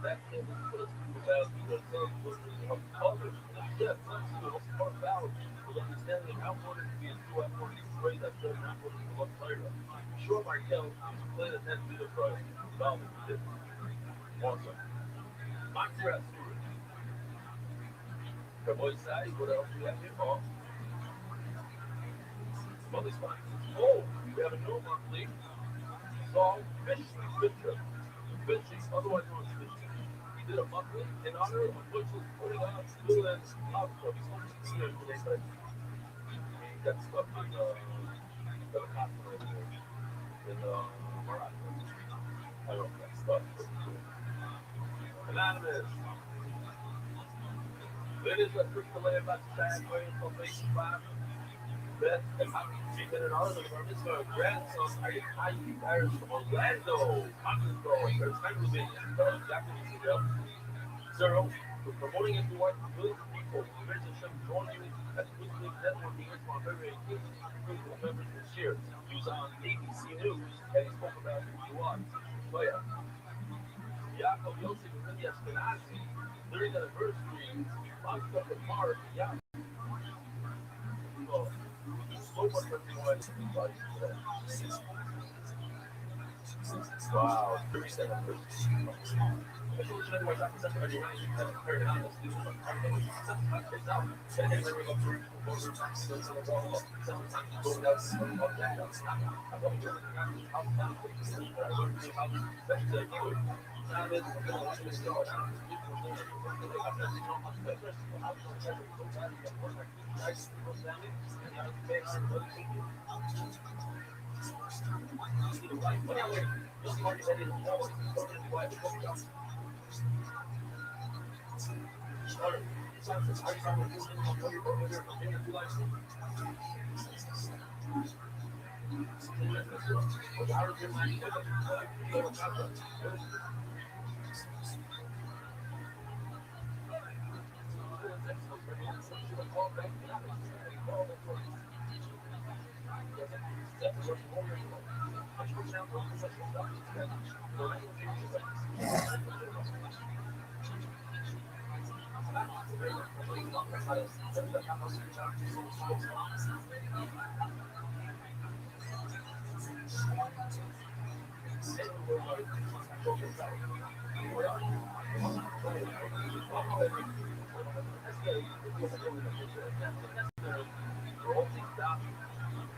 That thing is what it's about because what's really help others. Yeah, it's not about with understanding how important it is to be a true athlete is great that does not work for one player. Sure, Markel is playing a net leader for development for this. Awesome. Montreal Stewart. From both sides, what else do we have here? Oh, money spots. Oh, we have a new monthly. Saul Fisher. Fishy, otherwise known as Fishy. He did a monthly in honor of which was putting on school and house club. He's supposed to be here today, but he got stuck in the hospital in Morocco. I don't know if that's stuck. Anonymous. Ladies, let's push the layup back to Chad Williams from base 5. Beth and She's been an honor of our mitzvah grandson, Hayek Harris from Orlando. Arkansas. Their time will be exactly Zero. For promoting it to what millions of people. We raise a show join you at the Quick League Networking on February 18th. Critical members this year. He was on ABC News and he spoke about who he was. So yeah. Yaakov Yossi and Lindy Ashkenazi, 30th anniversary, locked up in March. Yeah. So much for everyone to be like today. Wow, 37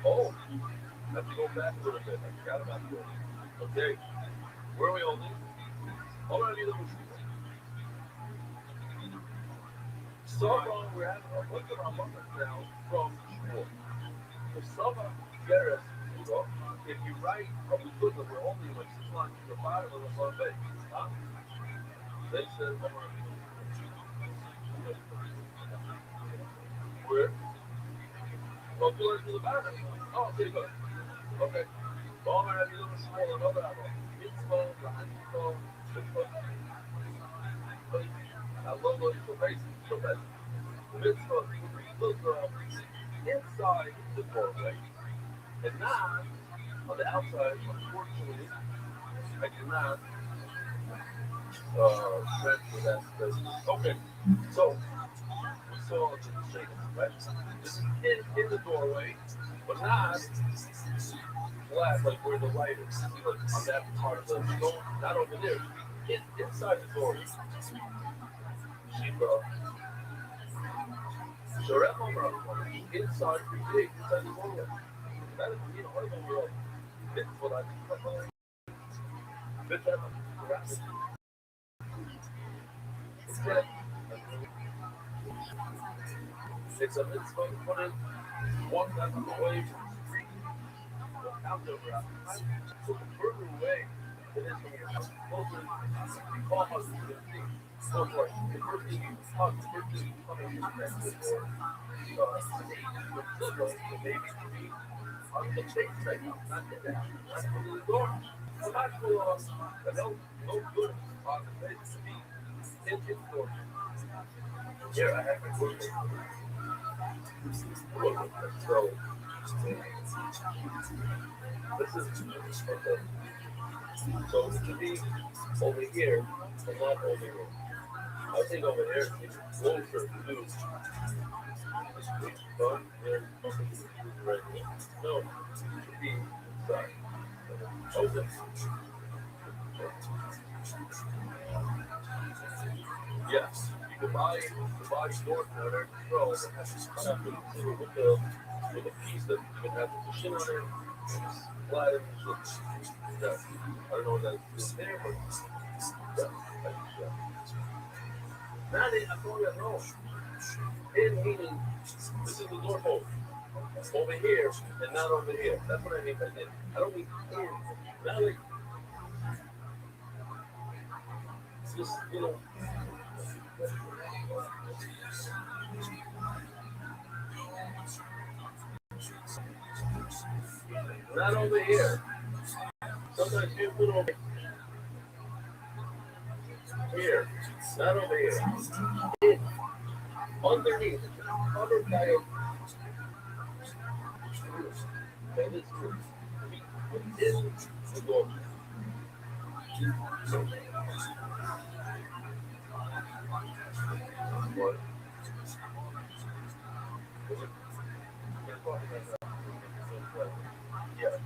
Oh, have to go back a little bit. I forgot about that. Okay, where are we holding? Hold on, so far, we're having a bunch of our buckets now from school. For some Gareth, if you write a book that we're only like 6 lines to the bottom of the front page, huh? They said, where? Well, two lines to the bottom. Oh, okay, good. Okay. All right, you little small and other. Mitzvah, Rahanico, I love those information. So that mitzvah was inside the doorway, and not on the outside. Unfortunately, I cannot transfer that space. Okay, so we saw the shape, right? This is in the doorway, but not flat, like where the light is, like on that part of the stone, not over there. Inside the doorway. So that moment, inside the big, inside the doorway. That is, I don't know, it's what I think. It's a mitzvah to put it one step away from the street. So the further away it is from your house, closer you call us to the thing. So for the first thing you talk, the first thing you come in your next door, the baby to be on the base right now, not the down, not the door. So not for no good on the base to be in the door. Here I have my work. So this is okay. So it should be over here, but not over here. I think over there it's closer to the street, but there's nothing to do right here. No, it should be inside. Okay. Yes, you can buy the body door for whatever you throw, but that's not really cool with the piece that you can have the machine on it, flat and that. I don't know what that's there, but yeah, now I'm going at home. In meaning, this is the doorpost. Over here and not over here. That's what I mean by in. I don't mean in. Not like just, you know. Not over here. Sometimes you put over here. Not over here. In. Underneath. Covered by a that is true. In the door. What? Yeah.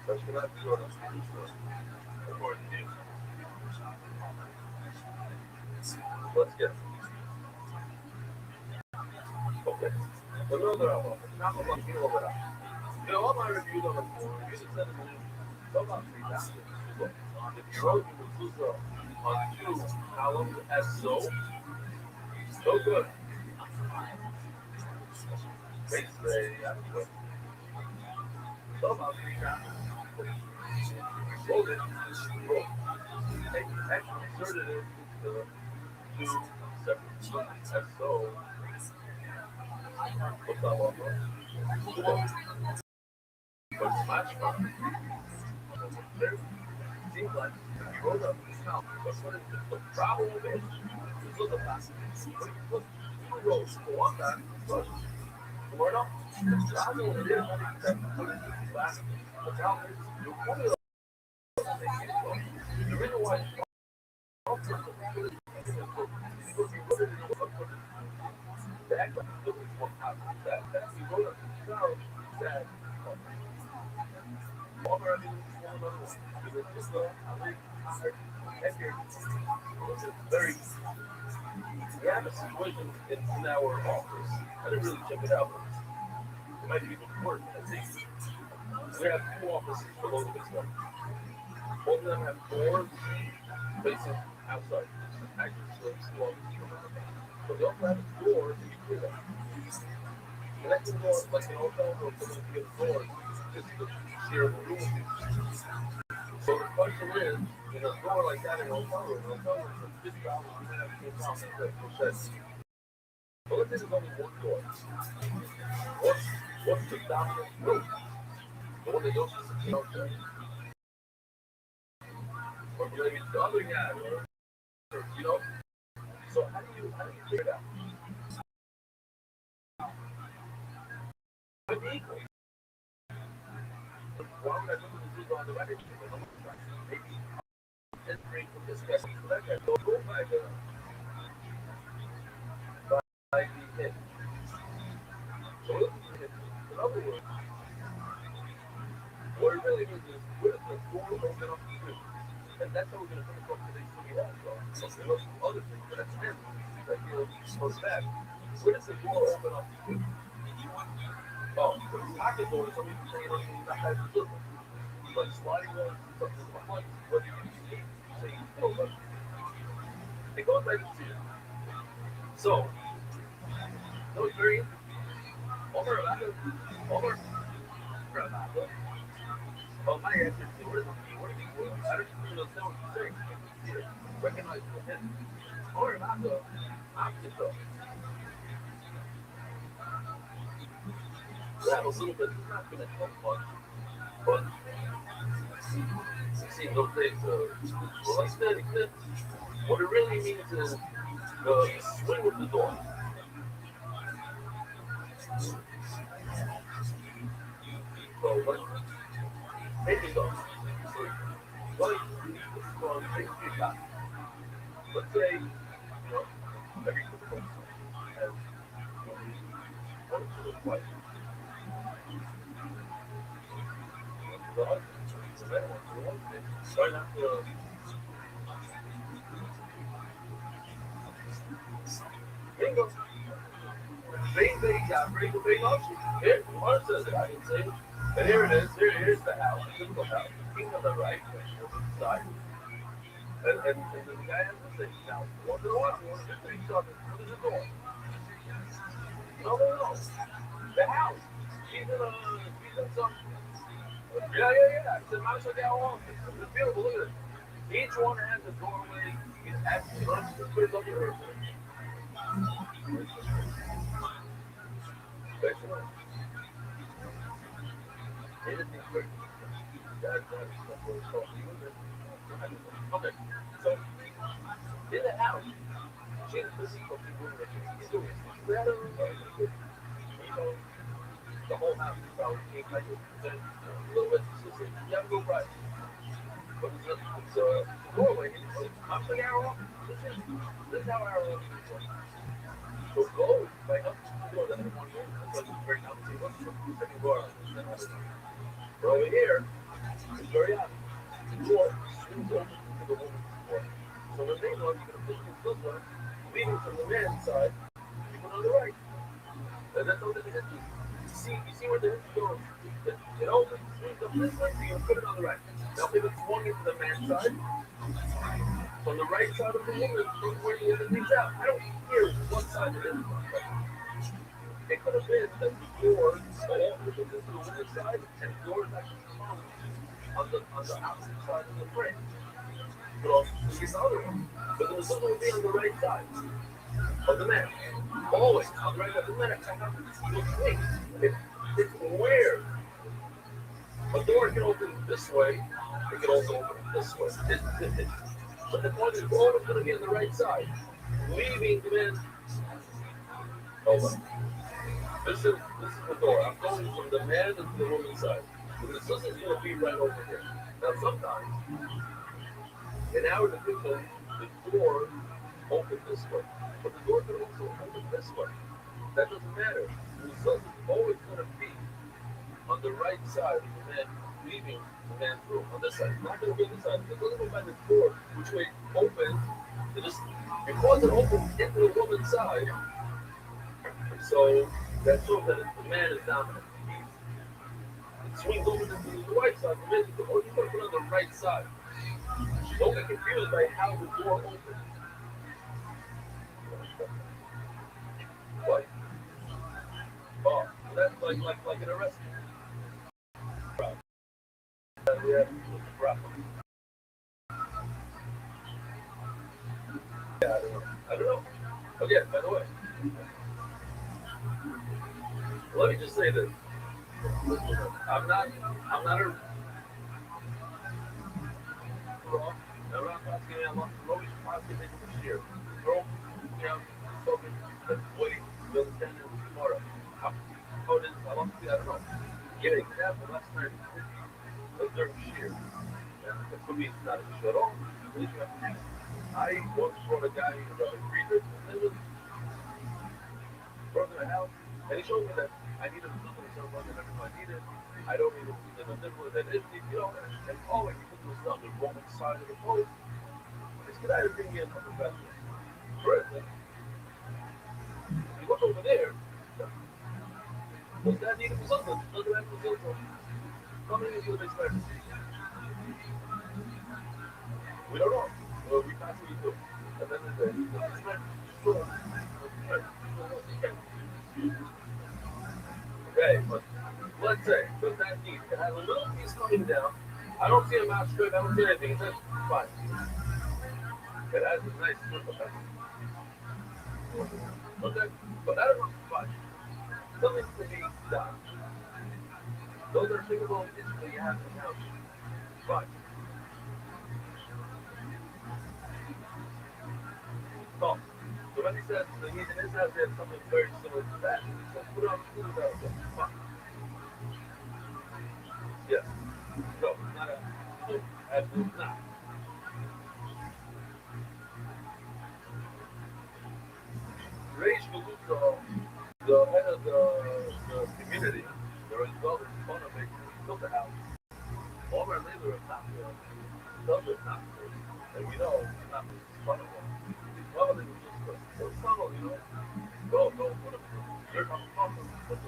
That's what I'm doing. According to you. Let's get. Okay. Another album. Not about you over there. You know, all my reviews on the forum, you just said so about 3,000. If you wrote the mezuzah on 2 columns as so good. Basically, yeah. So about 3,000. Wrote it. Actually inserted it into 2 separate as so. What's that one? But Smash Mouth. Seems like he wrote up his mouth. But what is the problem with it? This was a classic. Look, he wrote one time, but word up. The problem with it is that classic. The problem is the formula the reason why it's because he wrote it in a book. The act like he wrote up himself that very, we have a situation in our office. I didn't really check it out, but it might be even worse. I think we have 2 offices below this one. Both of them have doors facing outside. Actually, so it's 2 offices. So they also have a door to be clear. Connecting doors like an hotel room, so when you get a door, just to share the room. So the question is, in a door like that in a hotel room for $50, you might have to count that. Well, let's say there's only one door. What's the dominant room? The one that goes to the outside. Or maybe the other guy, or you know. So how do you figure it out? But equal. Why would I look at the zero on the right? Maybe and bring from this guy to that guy. Go by the hit. So look at the hit. In other words, what it really means is what is the door open up to? And that's how we're going to finish off today's video also. So there's other things, but that's it. That goes back. Where does the door open up to? Oh, the pocket door is something you say that has a little. Like sliding door, something like what you say, oh, look. It goes back to you. So, that was very over. Well, my answer is what do you I don't even know what you're saying. Recognize the hint. Or not the opposite though. That a little bit, it's not going to help much, but see those things, well, instead, what it really means is the swing with the door. So, what? Maybe go. Well, this is called basically a guy. Let's say, every person has one or two wives. The husband, the man wants to one thing. Right after bingo. Bing, bing, got bring the big option. Here, Mark says it. I can say it. And here it is. Here's the house. Typical house. King on the right, the side. And the guy has the thing. Now, what do I want to do? What is the door? No. The house. He's in some. Yeah. It's a nice hotel office. It's beautiful. Look at it. Each one has a doorway. It's actually put it up here. Okay, so in the house, she's busy cooking dinner. She's doing better. The whole house is probably like a little bit. You have to go right. But it's a doorway. I'm saying arrow. This is how arrow is. So go right up to the door that I want to go. That's like very complicated. Second door. But over here, it's very obvious. The door swings open to the woman's door. So when they know you're going to push this one, leaving from the man's side, you put on the right. And that's how the hinge is. You see where the hinge goes? It opens, swings up this way, so you put it on the right. Now if it's swung into the man's side, from the right side of the woman, from where the other thing's out. I don't care what side it is. It could have been that the door opens into the woman's side, and the door is actually closed on the opposite side of the frame. But also, it's the other one. But the sun will be on the right side of the man. Always on the right side. Doesn't matter how you swing. It's where a door can open this way, it can also open this way. But the point is always going to be on the right side. Leaving the man. Hold on. This is the door. I'm going from the man to the woman's side. So the sister's going to be right over here. Now sometimes, in our division, the door opens this way. But the door can also open this way. That doesn't matter. The sister's always going to be on the right side of the man, leaving the man's room on this side. It's not going to be on this side. It doesn't go by the door, which way it opens. Because it opens into the woman's side, so that shows that the man is dominant. It swings over to the right side. The man is going to put it on the right side. Don't get confused by how the door opens. What? Oh, that's like an arrest. Yeah, I don't know. Again, by the way, let me just say this. I'm not a I'm not asking I'm always asking this year. Girl, talking waiting, building standards tomorrow. How it is, I don't know. Give an example, last night during shear. It could be not an issue at all. I once brought a guy in a freezer and was brought to the house, and he showed me that I needed something so much that I needed. I don't need a nipple that is, and always you put this on the wrong side of the post. This guy is bringing in a professional. For instance, you look over there. Does that need to be something? Doesn't have to be something. Coming into the next person. We don't know. Well, we can't really do. And then okay, but let's say, does that need? It has a little piece coming down. I don't see a mouse strip. I don't see anything. It says fine. It has a nice strip of that. Okay, but I don't know. Fine. Something to be done. Those are thinkable issues that you have in the house. Fine. So when he says that he's in his house, he has something very similar to that. So put on the house. Fine. Yes. No, not a. and will not. Reish Galuto, the head of the community, the result is fun of it, built the house. Former leader of not good, does it not good, and we know it's not fun of it. Well, they were just so subtle, you know. Go, put them, you're not fun of it.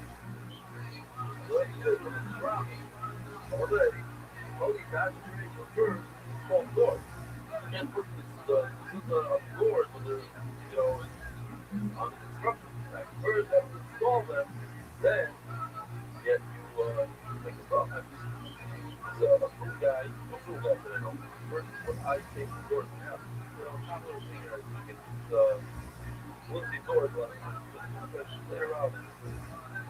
So that's good, but it's dropping. Already, all these guys are ready for birds, small doors. You can't put this doors when they're, you know, on construction. Like birds have to install them, then yet you make a problem. So a cool guy that I know, first what I take the doors now, you know, top little thing here, you get these flimsy doors, like, just play around and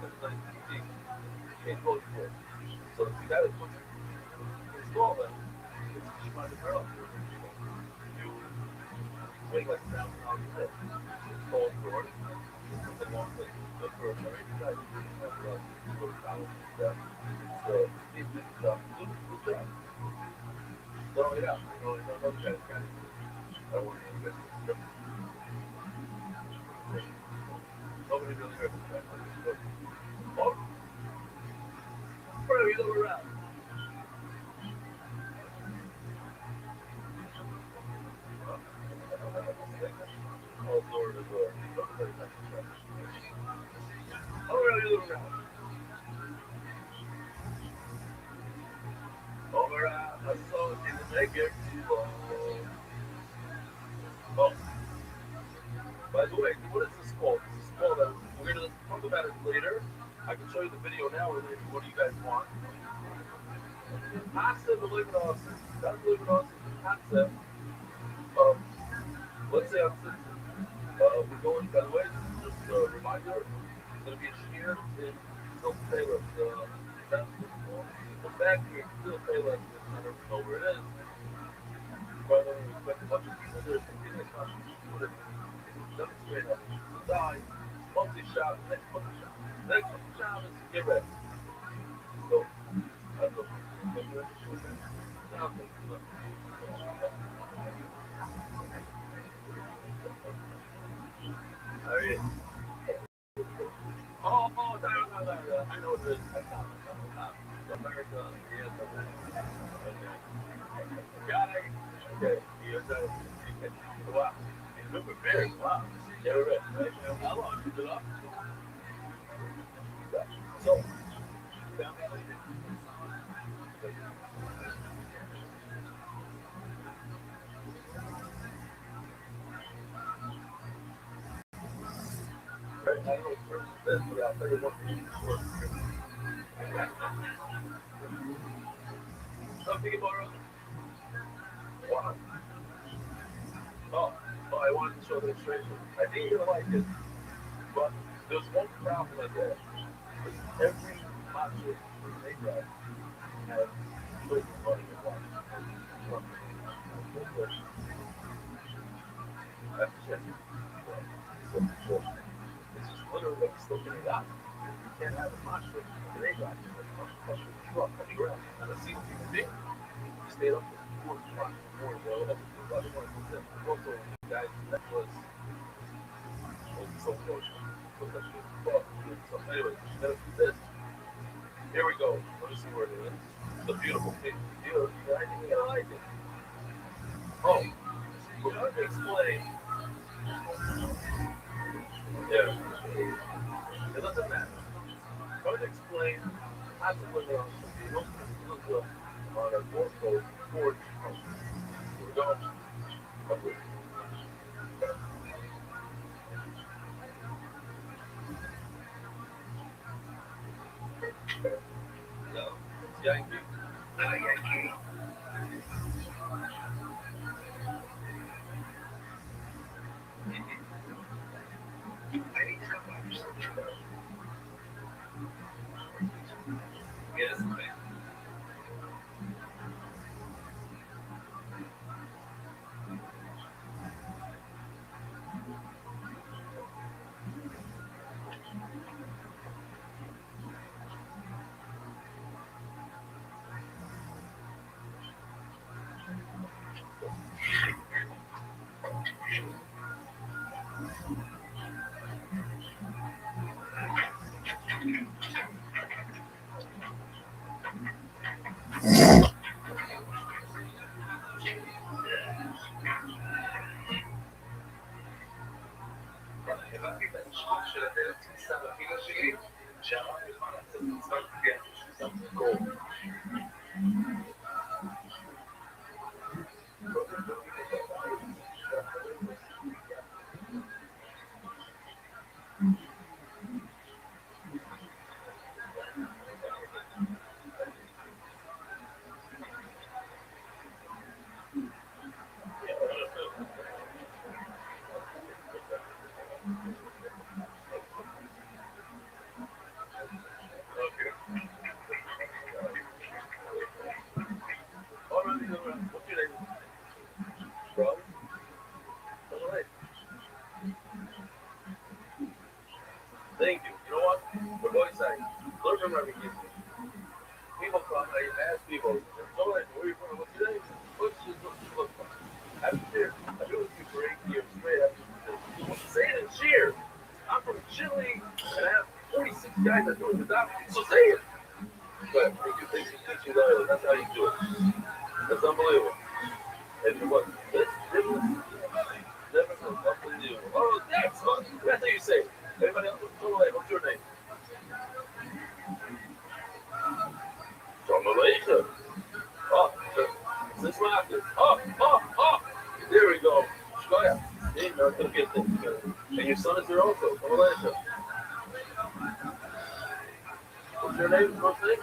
it's nice to see. You can't close the door. So if you got to install them, it's cheap on the barrel. You make like $1,000 a day. Install the door. Something along like the first, right? You guys have $200 stuff. So it's good job. So yeah, you know, those guys got it. I don't want to get it. Nobody really heard this. Oh, where are you look around? All door to door. Oh, where are you look around? Over I saw it in the naked. Oh, by the way, what is this called? This is called, we're going to talk about it later. I can show you the video now, or what do you guys want? Concept of living on, that's living on the concept of, let's say I'm citizen. We're going, by the way, just a reminder, it's going to be a shear in Silk Taylor. The factory in Silk Taylor, I don't know where it is. But we expect a bunch of people there to get this contribution. Demonstrate how to design, multi-shop, next multi-shop. Next multi-shop is get ready. So, that's what we're Oh, no. I know what it is. America, yes, got it. Okay, you're done. Wow. You're prepared. Wow. You're ready. How long did it up? So, something about wow. I wanted to show the illustration. I think you're gonna like it, but there's one problem with that. Every module they got has children running at once. That's just it's just literally like slipping it out. You can't have a monster in a guy. That's a truck on the ground. And a single human being. You stayed up for 4 o'clock, 4 also, guys, that was so close. So anyway, let us do this. Here we go. Let me see where it is. It's a beautiful thing. I think you like it. Oh, we're going to explain. Yeah. It doesn't matter. I'm going to explain how to put on a board code for we're going to no, it's Yankee. Yankee. Yes, man. קיבלתי את האישור של הדלת כניסה בפינה שלי, שאמרתי לך לעשות מצוות קריאת שמע. Thank you. You know what? We're going inside. Look at Rabbi Rothschild. People come, I ask people, so like, where are you from? What's your name? What's your look from? I'm here. I've been with you for 8 years straight. Say it in cheer. I'm from Chile, and I have 46 guys that do it without me. So say it. But thank you, Larry. That's how you do it. That's unbelievable. And what? This never unbelievable. Oh, that's fun. That's how you say it. Everybody else, what's your name? From Malaysia. Oh, this market. Oh. There we go. Shkoya. Hey, no, don't get things together. And your son is here also, from Malaysia. What's your name? First name?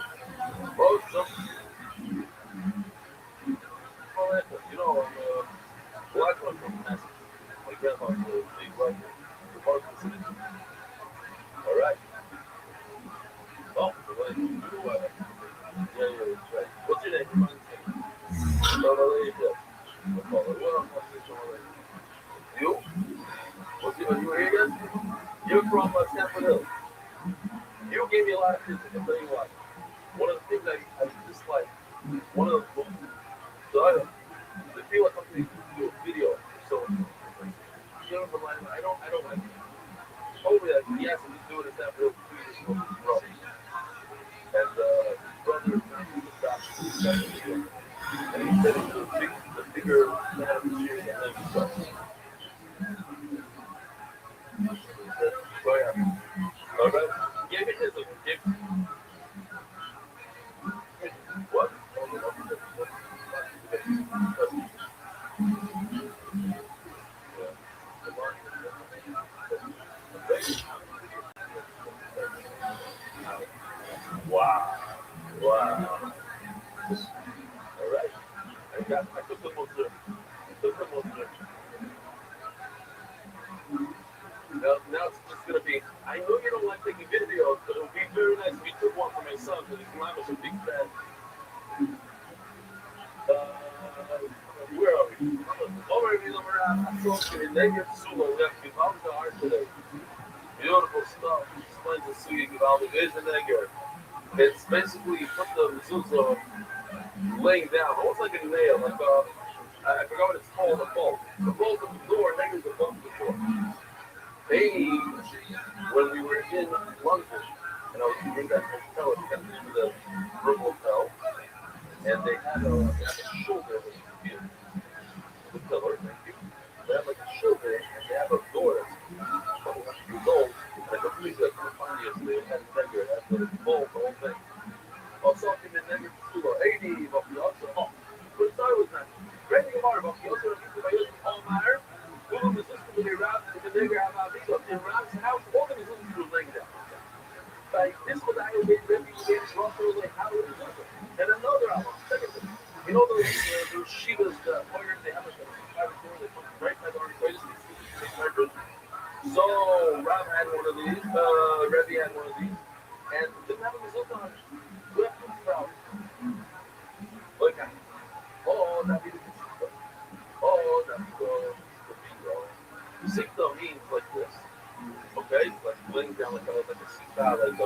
Oh, Malaysia. You know, I'm black one from Massachusetts. My grandma's a big black one. The park of the city. All right. Oh, Malaysia. Yeah, that's right. What's your name? From Malaysia. You? Are you here again? You're from Stanford Hill. You gave me a lot of tips, I'll tell you why. One of the things I dislike, one of the feel like I'm going to do a video, so I don't like it. Hopefully, yes, we do it at Stanford Hill 2 years ago. And brother, and he said it's the bigger man of the year than himself. All right. Give me this. What? Wow. All right. I took the most there. Now it's just going to be, I know you don't like taking videos, but it would be very nice if you took one for my son, because his mom is a big fan. Where are we? Already over at Sochi, Negative Sula, we have Givaldi art today. Beautiful stuff. Explains the Suya Givaldi Vision Negger. It's basically you put the mezuzah laying down, almost like a nail, like I forgot what it's called, a bolt. The bolt of the door, Negger's above the door. When we were in London, and I was in that hotel, it kept into the room hotel, and they had a shoulder with a computer. The pillar, thank you. They have like a shoulder, and they have a door that's 20 years old. And I couldn't believe that from the yesterday. It had a Negger, it had the bulb, the whole thing. Also, I came in Negger to school, 80, but we also, but it started with that. Ready to mark, but we also have to use all matter. Google the system to be wrapped with the Negger, have a video in Ram's house, all the systems were laying down. Like, this was how you made Rabbi Rothschild, like, how it was. And another album, second thing. You know those Shivas, lawyers, they have like a private door, they put right by the arthritis, they measure. So, Rob had one of these, Rebbe had one of these, and didn't have a result on it. We have to proud. Like, oh, that is the Sikha. Oh, that's the bingo. Sikha means like this. Okay? Like laying down like a Sikha, like a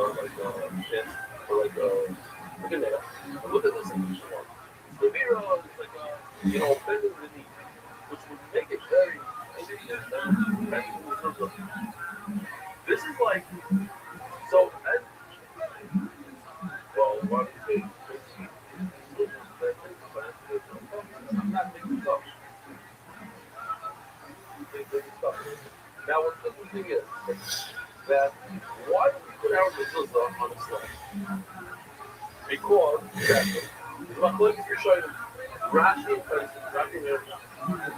pin, or like a nail. And look at this English one. The Vira is like bending the knee, which would make it very this is like, so, well, what is it? I'm not making stuff. Now, what the thing is, that why do we put our mezuzah on the slab? Because Rashi and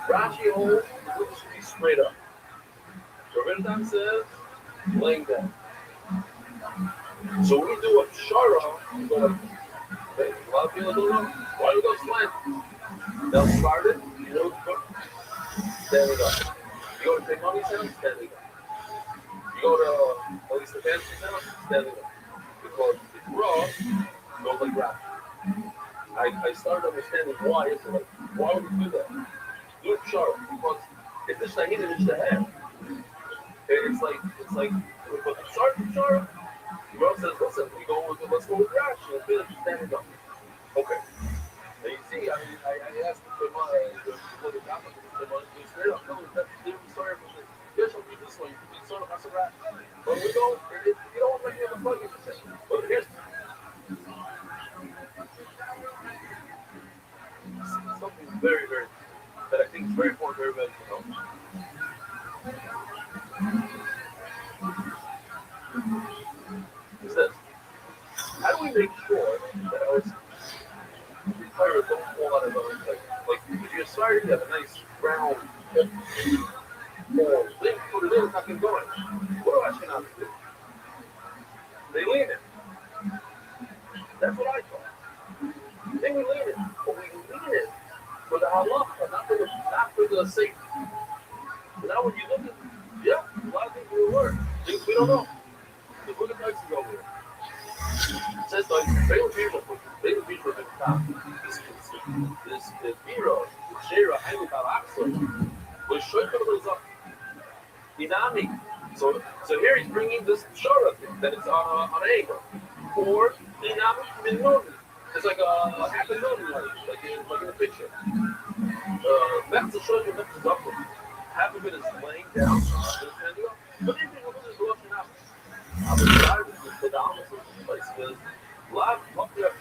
Rashi holds mezuzah should be straight up. Rabbi says laying down. So when we do a shara, we go like this. A lot of people don't know. Why do we go slant? They'll start it, you know, standing up. You go to take money sound, standing up. You go to at least the fancy sound, standing up. Because it's raw, goes like rap. I started understanding why. It's like, why would we do that? Do it shara, because if this thing is the head, it's like we put the start from shara. Rav says, listen, let's go with Rashi. Let's finish standing up. Okay. And you see, I asked the Gamma to straight up. No, that's the different story from this. Yes, I'll do this one. You can sort of mess around. But we go, you don't want to make it a buggy percent. But here's something very, very, that I think is very important for everybody to know. Is this. How do we make sure that our pirates don't fall out of our like if you're sorry to have a nice round thing, put it in, it's not going to go in. What do Ashkenazis do? They lean it. That's what I thought. Then we lean it, but we lean it for the halacha, not for the safety. But now when you look at, yeah, a lot of things will work. Things we don't know. Look at Mexico over here. It says like Balaam Beaver at the top. This Biro, Shera, Haile Balaksa, was Shoykar up. Inami. So here he's bringing this Shara that is on an angle. Or Inami Minoni. It's like a half a million, like in the picture. That's the Shoykar that is up. Half of it is laying down. But if you look at the Russian house, I was driving to the opposite place because live up there,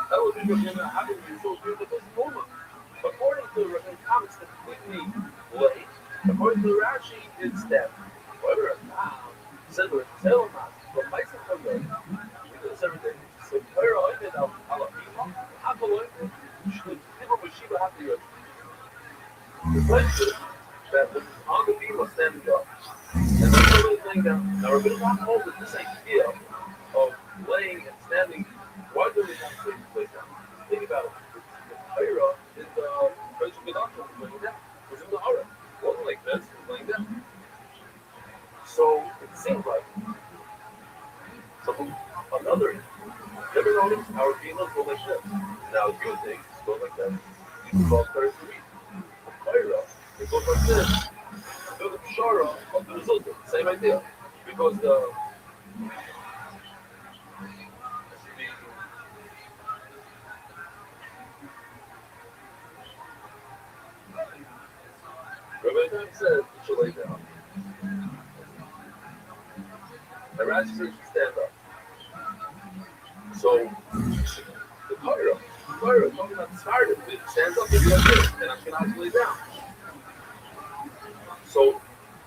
television having you so good that this moment. According to the comics, completely late. According to Rashi, it's that whether said we're telling us, but my son comes in, we do this every day. So, where are you now? I'll have to learn. People with Shiva have to go. The place is that on the people standing up. And that's the little thing down. Now, we're going to talk over this idea of laying and standing. Why do we have to lay down? Think about it. The Torah is the Rachel Gadachim was laying down. It was in the Hara. It wasn't like this, it was laying down. So it seems like something, another. Never noticed our demons go like this. Now, you think it's go like that. It's called Torah to read. The Torah, it goes like this. Do the Pshara of the Mezuzah. Same idea. Because the Rabbi Rothschild says you should lay down. The Rashi says you should stand up. So the Torah talking about started. It stands up and like this, and Ashkenazis lay down. So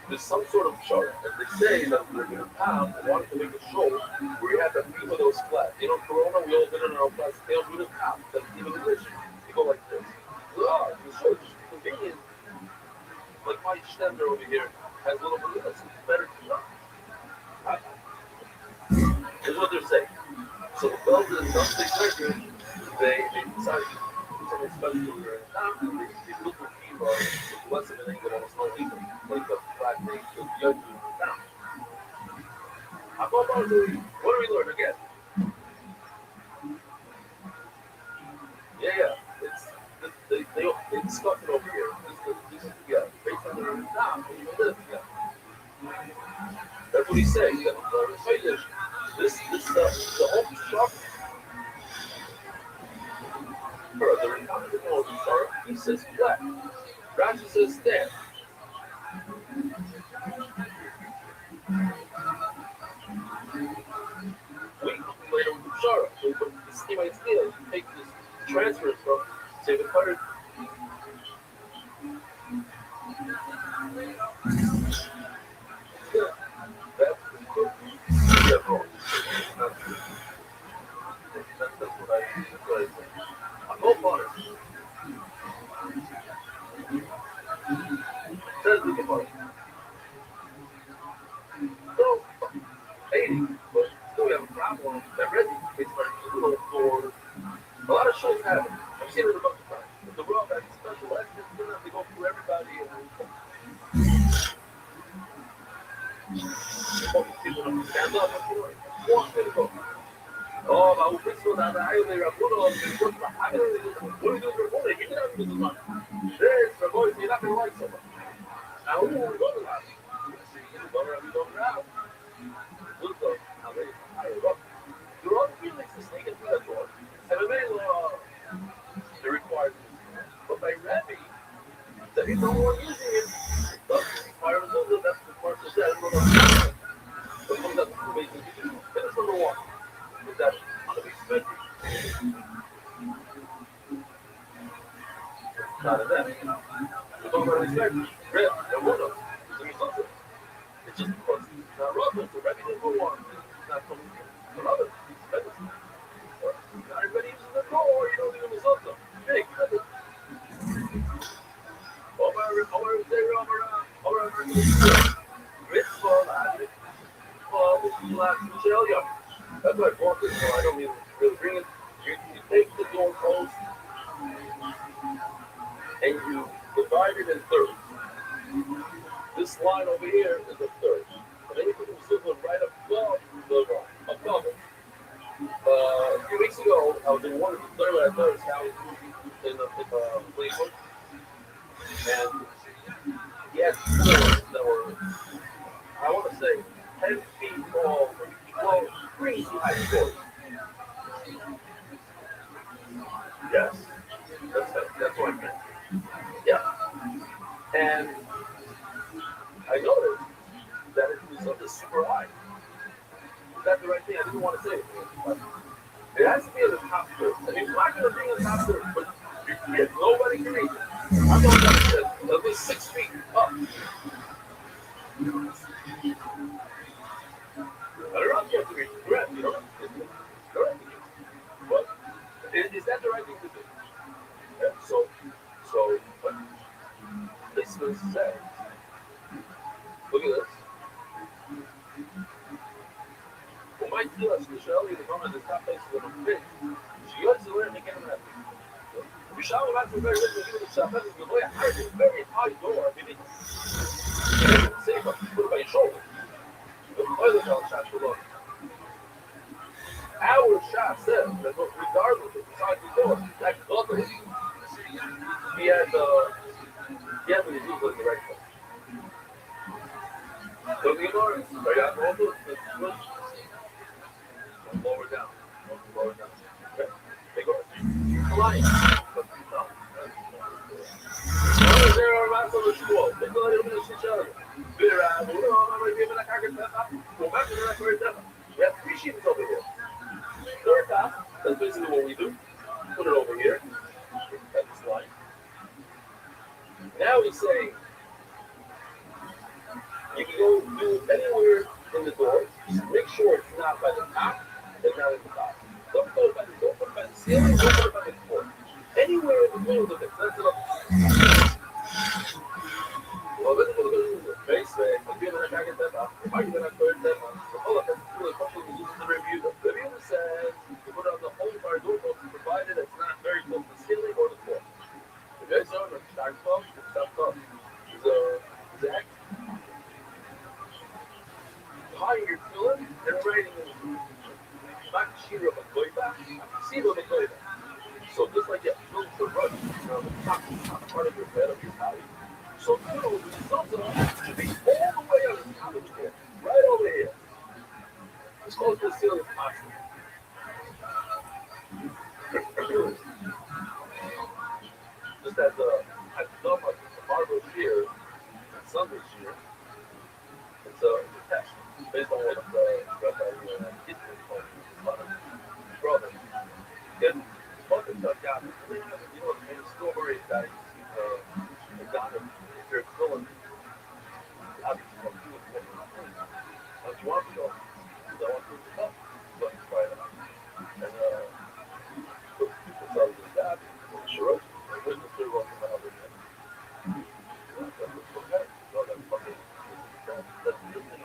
there's some sort of chart, and they say that we're going to have wanted to make a show where you have to feel those flat. You know, Corona, we all did it in our class. They don't do this now. That's even English. You go like this. Oh, the show is convenient. Like my stender over here has a little bit of this. It's better to know. Here's what they're saying. So the belt is not big record. They decided to do something special here. They look for people with less of an angle, almost no legal. Like a flat thing to judge you down. What do we learn again? Yeah. They discussed it over here. This is together. Based on their down, you live together. That's what he's saying. You got to learn Swedish. This the whole shop. The recommendation of he says flat. Rashi says stand. We later with the Shara. So we put the schemate scale. You take this transfer from, say, the card. That's meeting, but still we have a problem that Reggie is particular for a lot of shows have it. I've seen it a bunch of times. If the world has special extras, they have to go through everybody and people don't stand up. One minute ago. Oh, ma un pezzo da Iowa Rapuno, what are you doing for money? You don't do the money. There's the boys, you're not going to like someone. Now, who are we going to have? We don't have. Look, now there are feelings to sneak into that door. And the main law, they required but by Rabbi, that he's no more using it. That's the part of that. But from that information, that is number one. Is that unexpected? Not of that. We don't unexpected. Red, and one of them. It's just because he's not relevant. So Rabbi didn't go on. He's not coming from others. Not everybody uses the door, you don't even result them. Big. That's why I bought this, so I don't even really bring it. You take the door post and you divide it in thirds. This line over here is a third. And then you put the silver right above the line, above it. A few weeks ago, I was in one of the third at Doug's house in Cleveland. And he had floors that were, I want to say, 10 feet tall, 12, crazy high floors. Yes, that's what I meant. Yeah. And I noticed that it was something super high. Is that the right thing? I didn't want to say it. But it has to be in the top third. I mean, it's not going to be in the top third, but if nobody can reach it. I'm going to at least 6 feet up. I don't know if you have to be correct, you know? Correct. But is that the right thing to do? Yeah, so but this was said. Look at this. وما يصير استشاري لنوع الإسحاق يصير مفيد. شيء يصير مكان مش عارف بعد ما يجي يجيب الشافات الجوية حاجة very high door بيجي. سيبك كل ما يشوف. هذا كان شاف شو Our shop says that regardless of the size of the door, that cover, he had to use like the right one. So the door, right out the window, lower down. Okay. They go. Flying. There are lots of the school. They go a little bit of each other. We have 3 sheets over here. Third top, that's basically what we do. Put it over here. At this line. Now he's saying you can go do anywhere in the door. Just make sure it's not by the top and not at the top. Don't put it by the ceiling, don't put it by the floor. Anywhere in the middle of it. That's it. Well, this is what we're going to do. Basically, I'm going to back at that up. I'm going to third that up. Hold up, that's really possible to use the review. The review says you put it on the whole bar door provided it's not very close to the ceiling or the floor. The guys are on the start club, stop club. Zach, behind your filling, they're writing not sheet of a goiba, seed of a goiba. So just like you build the rug on the top part of your bed of your body. So now the results should be all the way on the top of the floor, right over here. It's close to the ceiling possible. Just as I love the barber here, Sunday here, it's a test based on what the Rabbi brother. And fucking stuff got you know, the story that got him. They're killing. Don't you want to go? I want to go. But try it out. And people tell you that. Sure. Witness their role from the other day. That's okay. No, that's fucking. That's the thing.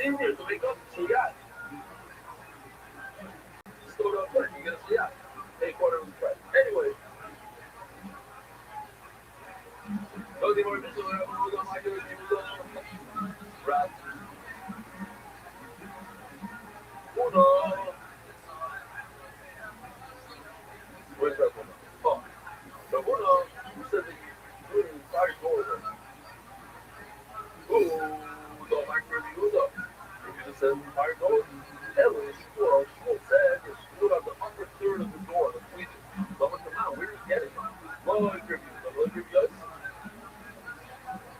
in there to make up shiyat. Just go to a place, you get a shiyat. Pay quarter of the price. Anyway. Those more visual was on my good Rab. Uno. Where's that one? Oh. So Uno said that you do fire doors. Don't like where you go. You just said fire doors. Ela escurou, consegue, escura the upper third of the door, the tweet. But come out, where are you getting it? Low interviews,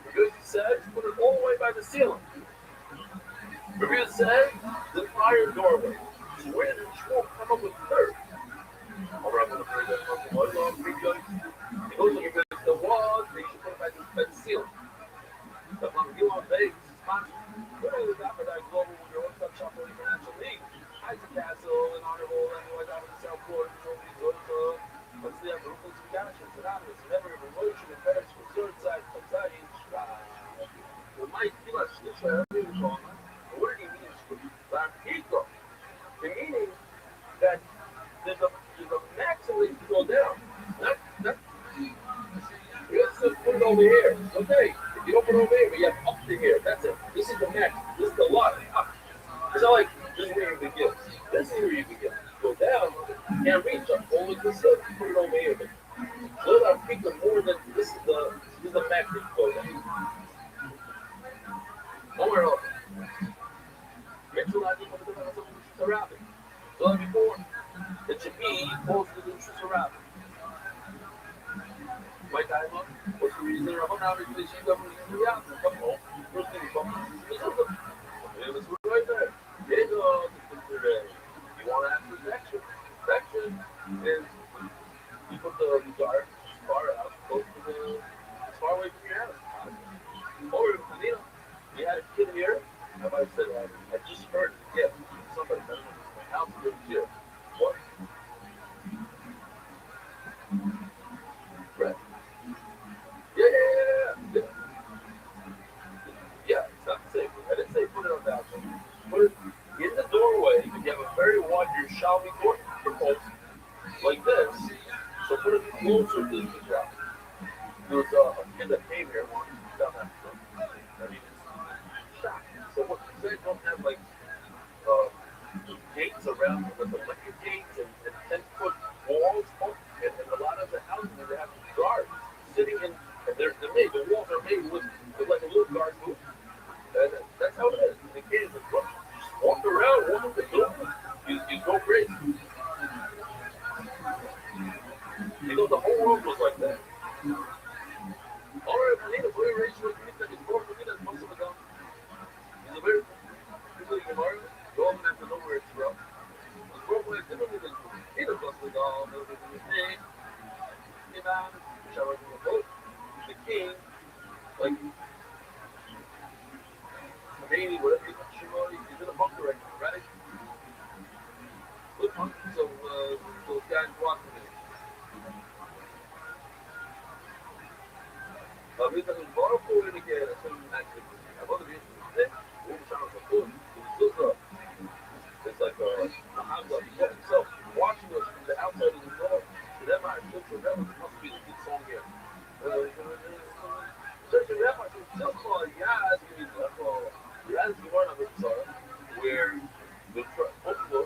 because he said, put it all the way by the ceiling. Review said, the fire doorway. So where did Shmuel come up with third? All right, I'm going to bring that from the one long video. He goes to the walls, they should put it by the ceiling. The you on base, what is that for that global with your own shop for the international league? Isaac Castle and Honorable, and like out in the South Florida, let's see, Brooklyn, Gash, Anonymous, never a promotion, and better for third side, well, Mike, you must share what do you mean? Lampico. The meaning that there's a maximum to go down. You have to put it over here. Okay. If you don't put it over here, but you have up to here. That's it. This is the max. This is the lot. It's not like this is where you begin. This is where you begin. Go down, you can't reach up. Only this is put it over here. But so that people more than this is the max that you go down. Nowhere else. Mental idea of the Rabbi. So like before, it should be close to the Rabbi. White diamond, what's the reason? I'm not really sure that we're going to come home. First thing you come home, it's right there. You want to have protection. Protection is you put the guard far out, close to as far away from your house. Or, you had a kid here, and I said, I just heard, yeah, somebody, I don't know, my house is here. What? Right. Yeah, it's not safe. I didn't say put it on that one. Put it in the doorway. If you have a very wide, your shall-we door proposed like this. So put it closer to the ground. There was a kid that came here once down that road. I mean, it's shocked. So what you say don't have like gates around them with electric gates and 10-foot walls, and a lot of the houses they have guards sitting in. And they're made, the walls are made with like a little guard booth. And that's how it is. The kids just walk around, walk up the building. You go crazy. You know, the whole world was like that. All right, Melina, boy, racial that is born with us most of the time. He's a very good Gemara. You all have to know where it's from. The problem is, they don't even eat a bus with all the things. You know, shall I do a boat? The king, like, maybe whatever he's in a bunker right now, right? Good bunker, so those guys walking in. Ahorita nos vamos a poder hacer un acto. Agora a gente vamos chamar para tudo. It's like a house so watching us from the outside of the door. To them, I look for them. It must be a good song here. Where the Buffalo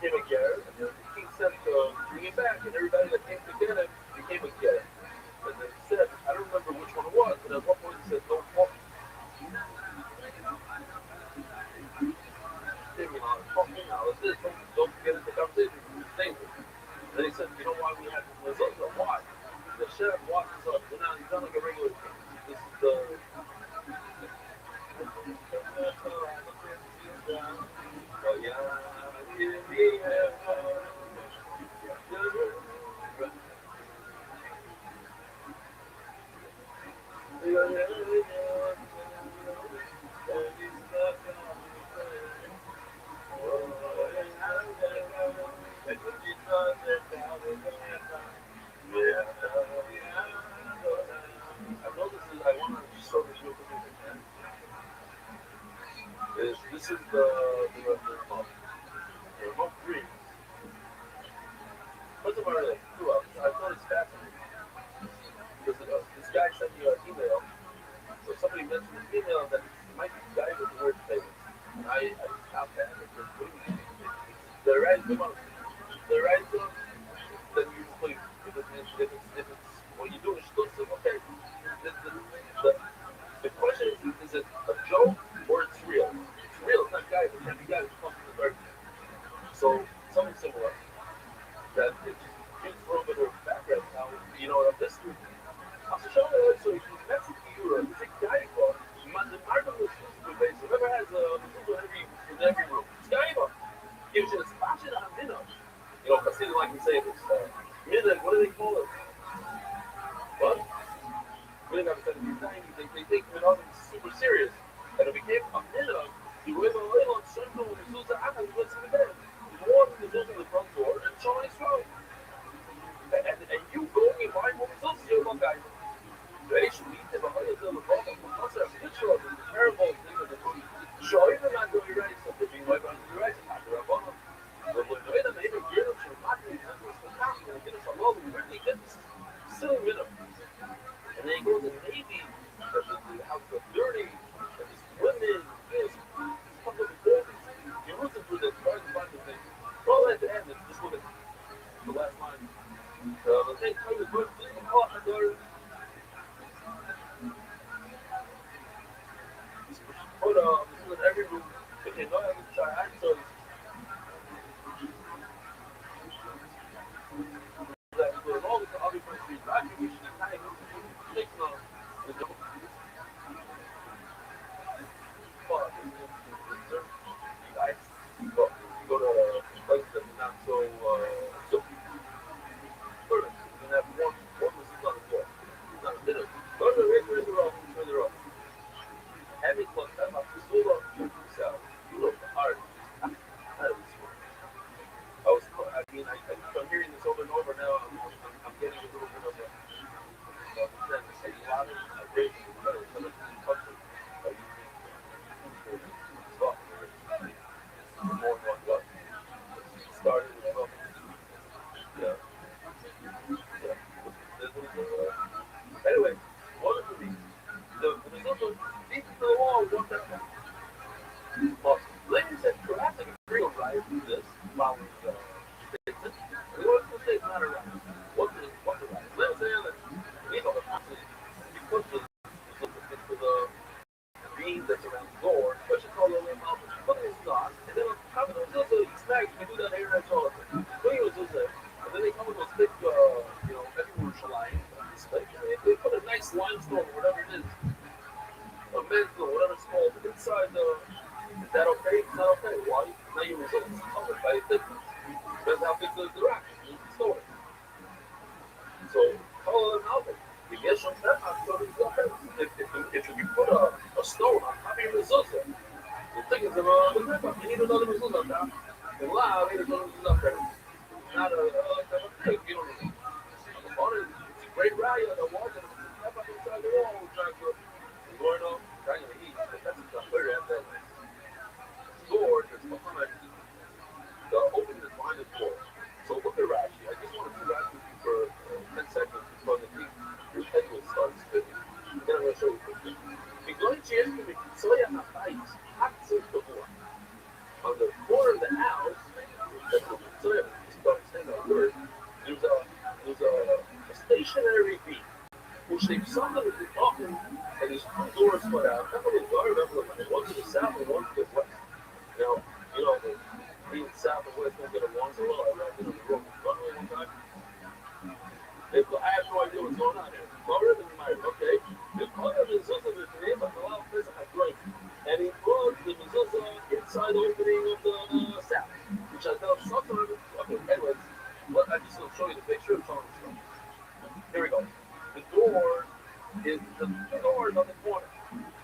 became a Garrett, and the king said to bring him back, and everybody that came to get him became a Garrett. And they said, I don't remember which one it was, but at one point he said, don't fuck me. Don't get into conversation. Then he said, you know why we have to do this? Why? The sheriff walks us up. Now he's not like a regular king. This is the this is the remote green. What's the matter? I thought it's fascinating. Because this guy sent me an email. So somebody mentioned in the email that it might be guy with the word payments. And I stopped that. They're right to them. They're right to them. Then you just please. If it's what you do is just okay. The question is it a joke or it's real? It's real. It's not guy. It can't be guy who comes from the dark. So something similar. That it just gives a little bit of background now. You know, of this group. I'll show you. So if you mess with Europe, it's a guy book. The market was exclusively based. Whoever has a in every room. It's guy book. Gives you a spotted on minnow. You know, consider like we say this. Minnow, what do they call it? What? We didn't have to say it. They take minnow super serious. And it became a minnow. You wave a little circle with the Zuza Anna and goes to the bed. One is in the front door and showing his phone. And you go and buy more results, you're one guy. They should be the behind the bottom. What's a picture of the terrible thing of the movie? Show you the man doing right, so they're being right on the right, and they're above them. The way that they even get us from not being fantastic, and get us a low, we really get this silly minimum. And then you go to the Navy, the house of dirty, and these women, this, couple of buildings. You listen to this, try to find the thing. All at the end, and just look at the last line. The thing comes with good, oh, and there. Put in every room, if you know how to try answers. That we go along with the other countries, I think we should kind of take the joke. But you go to a place that's not so perfect. You can have one person on the floor. It's not a dinner. Go to the regular off. Having looked at my solo yourself, you look hard. I'm hearing this over and over now. I'm getting a little bit of a lot of vibration. More and what started as well. Yeah. Anyway, one of the result of these the law what that well, ladies said perhaps I can real right do this following the statement. What the state not around? What the right? Let's say that you know you put the beam that's around the door, especially call it a mountain, but it's not, and then how many of those expect you do that here at all? And then they come with those big everywhere Shalayim, they put a nice limestone or whatever it is. A mental, whatever it's called, inside is that okay? Is that okay? Why? Now your results covered by a thickness. Depends how big the rack is, the story. So, follow them out. You get some that if you put a stone on top of your mezuzah, the thickness of you need another mezuzah now. And loud, there's another mezuzah there. Not a thing, you don't need it. It's a great raya, the water, step up inside the wall, trying to going on, trying to eat, but that's not where at that door that's behind the opening is behind the door. So look at Rashi. I just want to do Rashi for 10 seconds before the thing, your head will start spinning. Then I'm going to show you quickly. Going to end with soya ha'bayis, hatzim b'hua. On the corner of the house, that's what soya starts saying that word, there's a stationary beam, which they've something that they often, and there's two doors put out. I remember one to the south and one to the west. Now, being south and west don't get along so well. I've been on the road with runway one time. I have no idea what's going on here. Florida and Myron, okay. The color of the mezuzah is the name of the last place I drink. And he put the mezuzah inside the opening of the south, which I thought sometimes, okay, anyways, I just will show you the picture of some stuff. Here we go. The door is the two doors on the corner.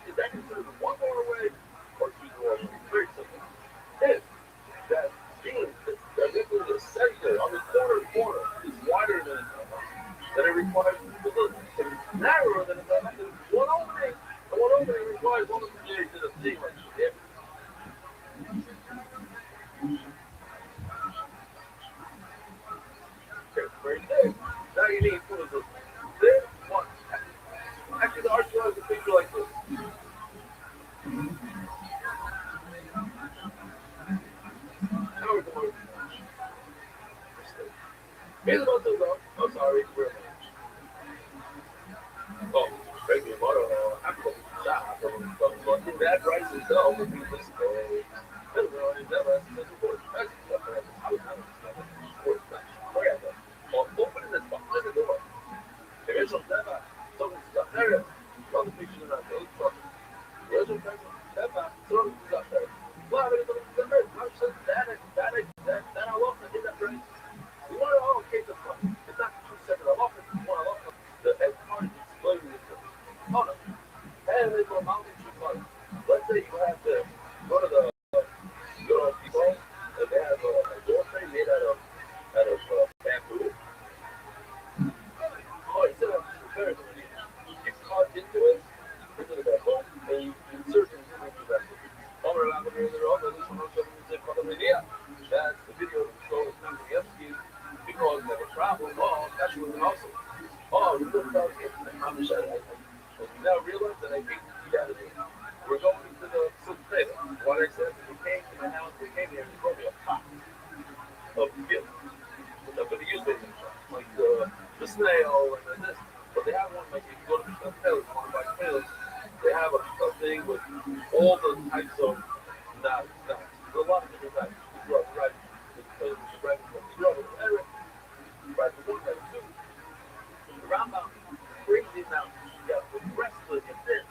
Is that considered one doorway or two doorways? Very simple. If that beam that is center on the corner is wider than it requires if it's narrower than one opening. The one opening requires one of the to the thing right there. Here's about to go. I'm sorry. Oh, breaking your motto. I'm going to stop. That rice is dull. But we just go. Opening this behind the door. There is a lever. Something's got there. Some pictures are not those. There's a lever. Something's got there. Well, I'm saying that I love to hit that right. You want to allocate the fun. It's not 2 seconds. I love it. You want to allocate the head part is exploding this thing. Oh no. And there's a mountain tree fun. Let's say you have to go to the people and they have a door frame made out of bamboo. Oh, instead of preparing you cut into it, into the bamboo, and you insert it into the bamboo. That's the video that shows Dostoevsky because they have a problem. Oh, that's really awesome. Oh, you look about it. I'm just saying. You now realize that I think you got to do. We're going into the subscriber. What I said, we came to the house, we came here, and brought me a pot of gift. But they use it like the snail and this. But they have one like if you go to the tailors, you want to buy tailors, they have a thing with all the types of knives. There's a lot of different types. Right. The Rambam brings these out. You got the wrestling and this,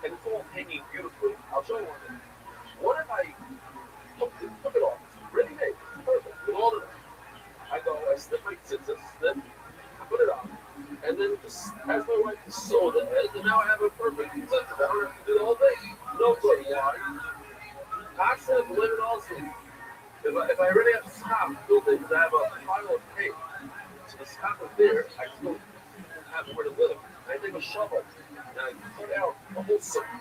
and it's all hanging beautifully. I'll show you one thing. What if I took it off? Ready made, perfect, with all of it. I snip my scissors, snip, put it on, and then just ask my wife to sew the edge, and now I have a perfect scissors. I don't have to do the whole thing. No good. Why? I said, believe it also. If I already have scotch built in, I have a pile of tape. So the scotch is there, I still have where to live. I take a shovel and I cut out a whole circle.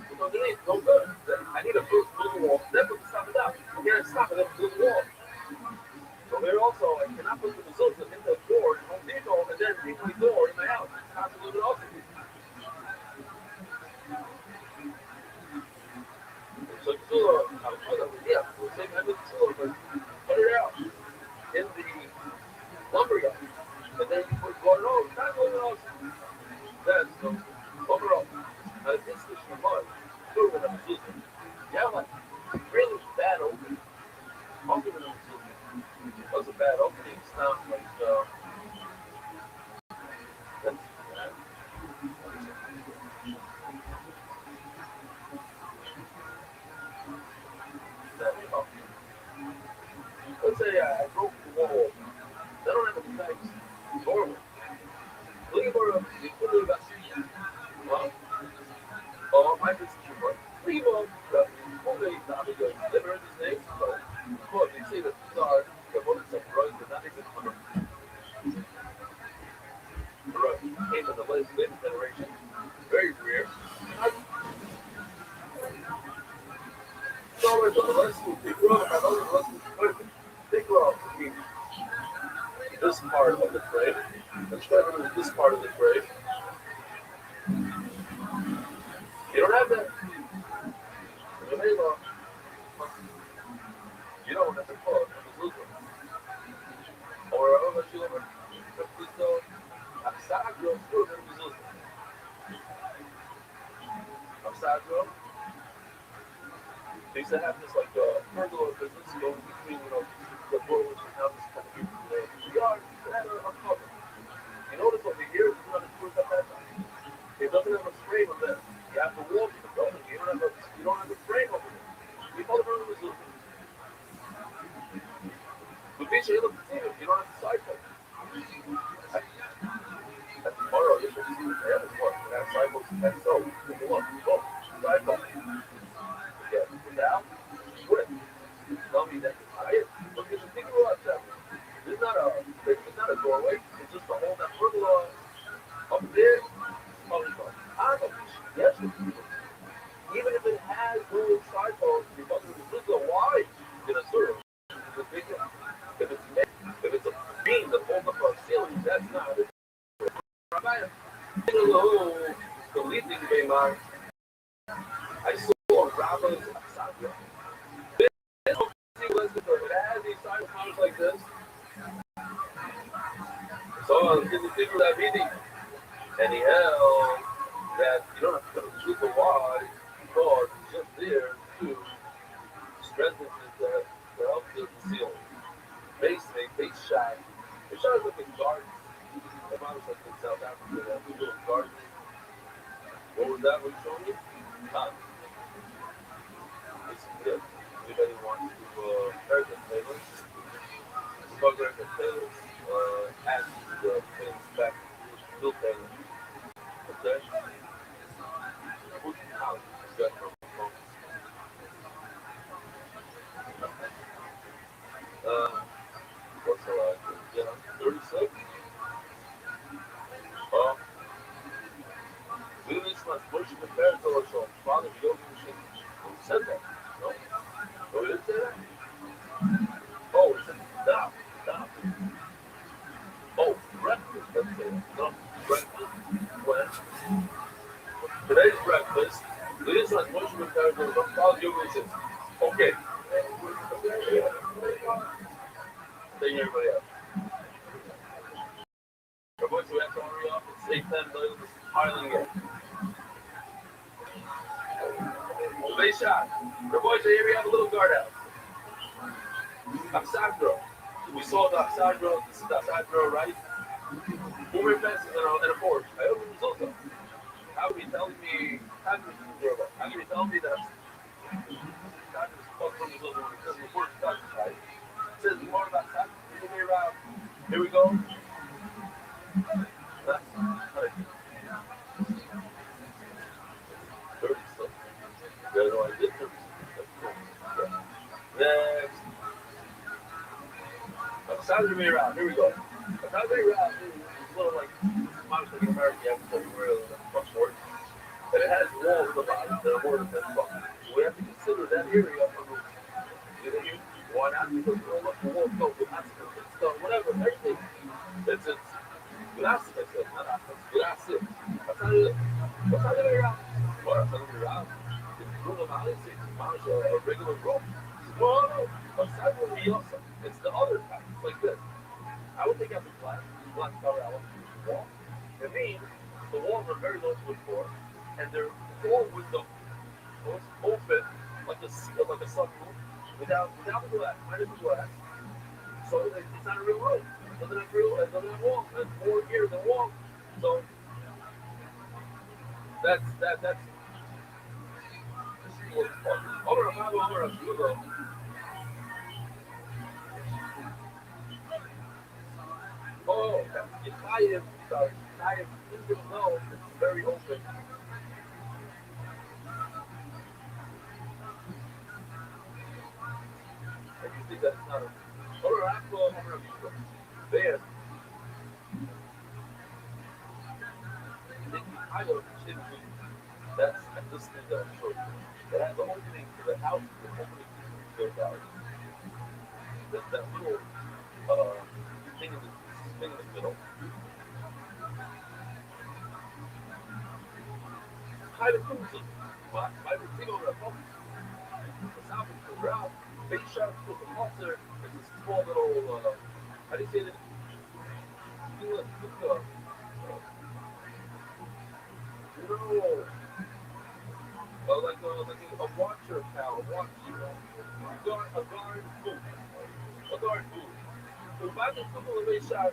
Because it ain't no good. I need a build the wall. Then put the stop it out. I can't stop it, then build the wall. So there also, I cannot put the results in the door in Home Depot and then leave my door in my house. It's not to live it also. So put it out in the lumberyard. And then you put water over. Not over else. That's overall. This is the mud. Put it in a system. You have like really bad opening. I'll give it a system. It was a bad opening. It's not like that's bad. Let's say I broke the wall. They don't have any bags. Normal. Looking for a little bit. Oh, my business is right. Leave on. Well, they not because they heard his name. But they say that sorry, the one is some drugs, but not even under. Drugs came in the latest generation. Very rare. So it's on the last school. They grow up. I know the last school. They grow up. This part of the frame. Let's try to this part of the frame. You don't have that. You don't have to put or I'll let you over. They used to have this like pergola business going between the boilers and houses coming through the yard. It had a cover. You notice over here, it's not as good as that time. It doesn't have a frame of that. You have to walk in the building. You don't have a frame over there. You call it a resolution. But basically, look at it. You don't have to cycle. That's tomorrow. You should see the air is what. That cycle. That's so. Look, cycle. Yeah, now, what? Tell me that you're tired. Look at the thing about that. It's not a doorway. It's just a hole that pergola up there. Yes. Even if it has no sidewalls, because it's a wide in a circle. If it's a beam that holds up our ceiling, that's not it. Rabbi, the leading Beimar, I saw Rabbi's Sandra. It has these sidewalls like this. So in the people that meeting, anyhow, that you don't have to come to the why because it's just there to strengthen to help the seal. Base shot. The shot is like a garden. The mom was like in South Africa, that little garden. What was that? What you showing me? This is good. Anybody wants to American flavors? Fuck American flavors. Add the things back. Still flavors. Okay? Food house. Good. What's the last? Yeah, 36. Willis was pushing the bear towards his father. Who said that? No? No, he didn't say that? Oh, he said, stop, stop. Oh, breakfast. Let's say that. No, breakfast. When? Today's breakfast. Willis was pushing the bear towards his father. Who says, okay. Thank you, everybody else. We're going to have to hurry up. It's 8:10. This is piling in. Base shot. We're going to here. We have a little guardhouse. Oxagro. We saw the Oxagro. This is the Oxagro, right? Moving fences and a porch. I opened this also. How can you tell me? How can you tell me that? Because the porch is occupied. It says more about that. Here we go. That's 30 something. There's only 30 something. Next. Saturday around. Here we go. Saturday around is a little like obviously American everywhere much more. And it has walls at the bottom that are more than 10 bucks. So we have to consider that area for roofs. You know what I mean? Why not? Because we don't let the walls go. It's done, whatever, everything. It's grass, I said, not apples. Grass. Saturday around. What? Saturday around. It's Bruno Mali, it's a regular rope. No. But Saturday would be awesome. It's the other type. It's like this. I would take out the black cover out the wall. I mean, the walls are very low to the floor, and they're all windows open like a sunroof without the glass, minus the glass. So it's not a real room. It doesn't have walls. It's more gear than walls. So that's. Oh, Italian, even though it's very open. And you think that's not a. There. That's this thing that I'm showing you. It has an opening to the house, the opening to the garden. That little thing in the middle. Kind of cool. My thing over the phone. It's out in the ground. Big shot to the monster. It's a small little, how do you say that? No. Like a watcher cow, a guard food. A guard food. So if I can put a big shot,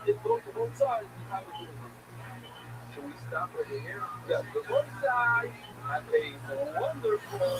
it goes to one side, you have it doing. Should we stop over here? Yes, the one side has a wonderful.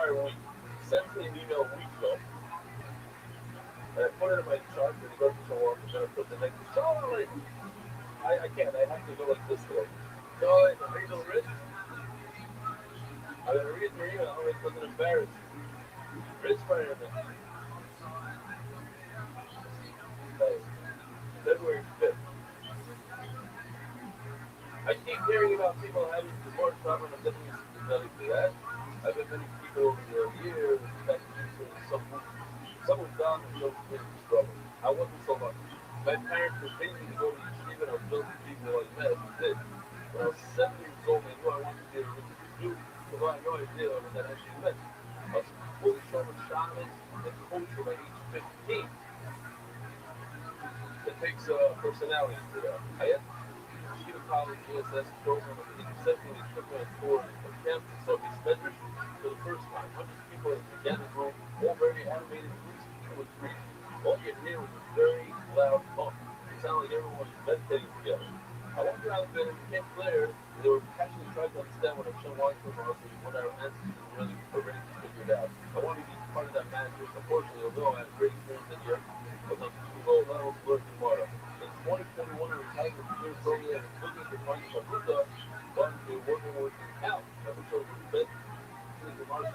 entire week. Sent me an email a week ago. And I put it in my chart and it doesn't show up. And then I put the next chart. I can't. I have to go like this today. So are you doing rich? I'm going to read your email. It doesn't embarrass you. Rich fireman. February 5th. I keep hearing about people having divorce problems. I'm definitely sympathetic to that. I've met many people over the years that some who've gone and shown some struggle. I wasn't so lucky. My parents were paying me to go to yeshiva and I was building people I met and did. When I was 7 years old, I knew I wanted to be a religious Jew, although I had no idea what that actually meant. I was fully shown shaman and culture by age 15. It takes personality to that. I had Yeshiva College ESS program of intercepting the equipment for campus, so we spent for the first time. Hundreds of people in the gathered room, all very animated, groups of people with grief. All you hear was a very loud bump. It sounded like everyone was meditating together. I walked around the bit and became clear they were actually trying to understand what Hashem wanted from us and what our ancestors really already figured out. I wanted to be part of that magic. Unfortunately, although I had great experience that year, I was on 2 low levels of learning water. In 2021, I retired from the year program and looking to find some Buddha, but they wasn't working out. I was so bad. The Mars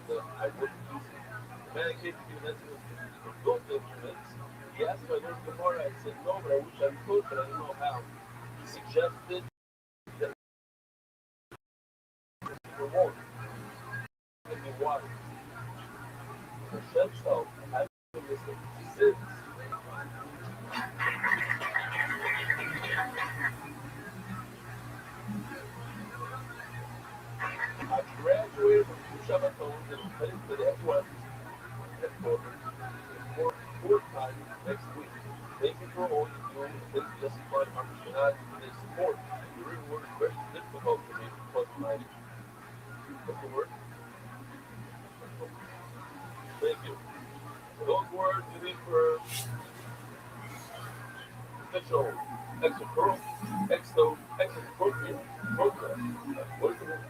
that I wouldn't use it. The man came to me and asked me for those instruments. He asked if I learned Gemara. I said no, but I wish I could, but I didn't know how. He suggested that I won't. And be wise. For Hashem's help, I will listen to sins. I graduated from two Shabbatons and I'm heading to the F1 headquarters for 4 times next week. Thank you for all you do and thank you just for their support. The real word is very difficult for me because my what's the word? Thank you. Those words you need for official exappropriate program. What is the word?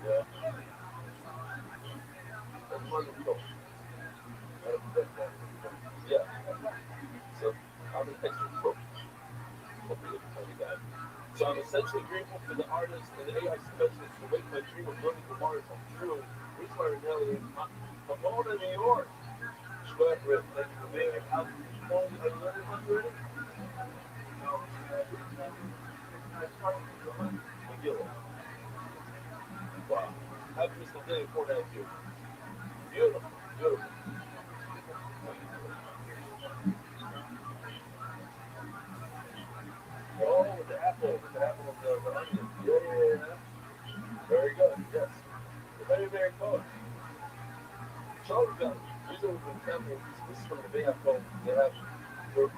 Yeah. That's wonderful. Yeah. So I'm an extra pro. So I'm essentially grateful for the artists and the AI specialists to make my dream of learning Gemara come true. Reach my reality. I'm going to New York. Shweb Rip, thank you for being here. Are you learning much already? Megillah. Wow. Happy Mr. Day for that too. Beautiful. Beautiful. Oh, with the apple of the onion. Yeah. Very good. Yes. Very, very good. Shotgun. Usually with the family, this is from the Bayam phone. They have 30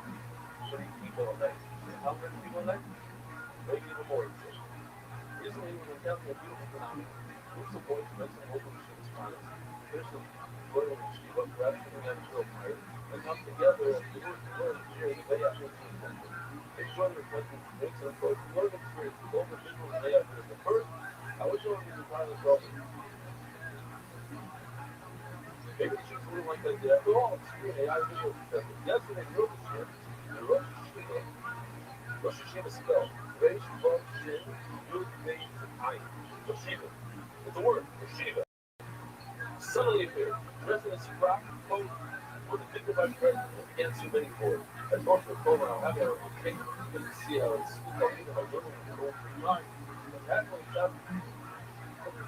people a night. How many people a night? Maybe even more. Recently, we were counting a beautiful phenomenon. Groups of boys met some local machine spiders. Finished them learning in Shiva, grabbing them out of the fire, and come together and learn and share the Bayam phone. They joined the country to make some approach to learn experience with local visuals and Bayam phone. But first, I wish I would be entirely problem. Maybe the chicks wouldn't like that yet. After all, it's screen AI video successful. Yesterday, Rosh Hashanah, and Rosh Hashanah spelled Reish, Vav, Shin, Yud, Vei, Ayin. Rosh Hashanah. It's a word, Rosh Hashanah. Suddenly appeared, dressed in a frock, coat, with a dignified presence, and began submitting for it. I talked to the phone and I'll have it on the cake to see how it's going to my living room for over 3 times. But that's when it sounded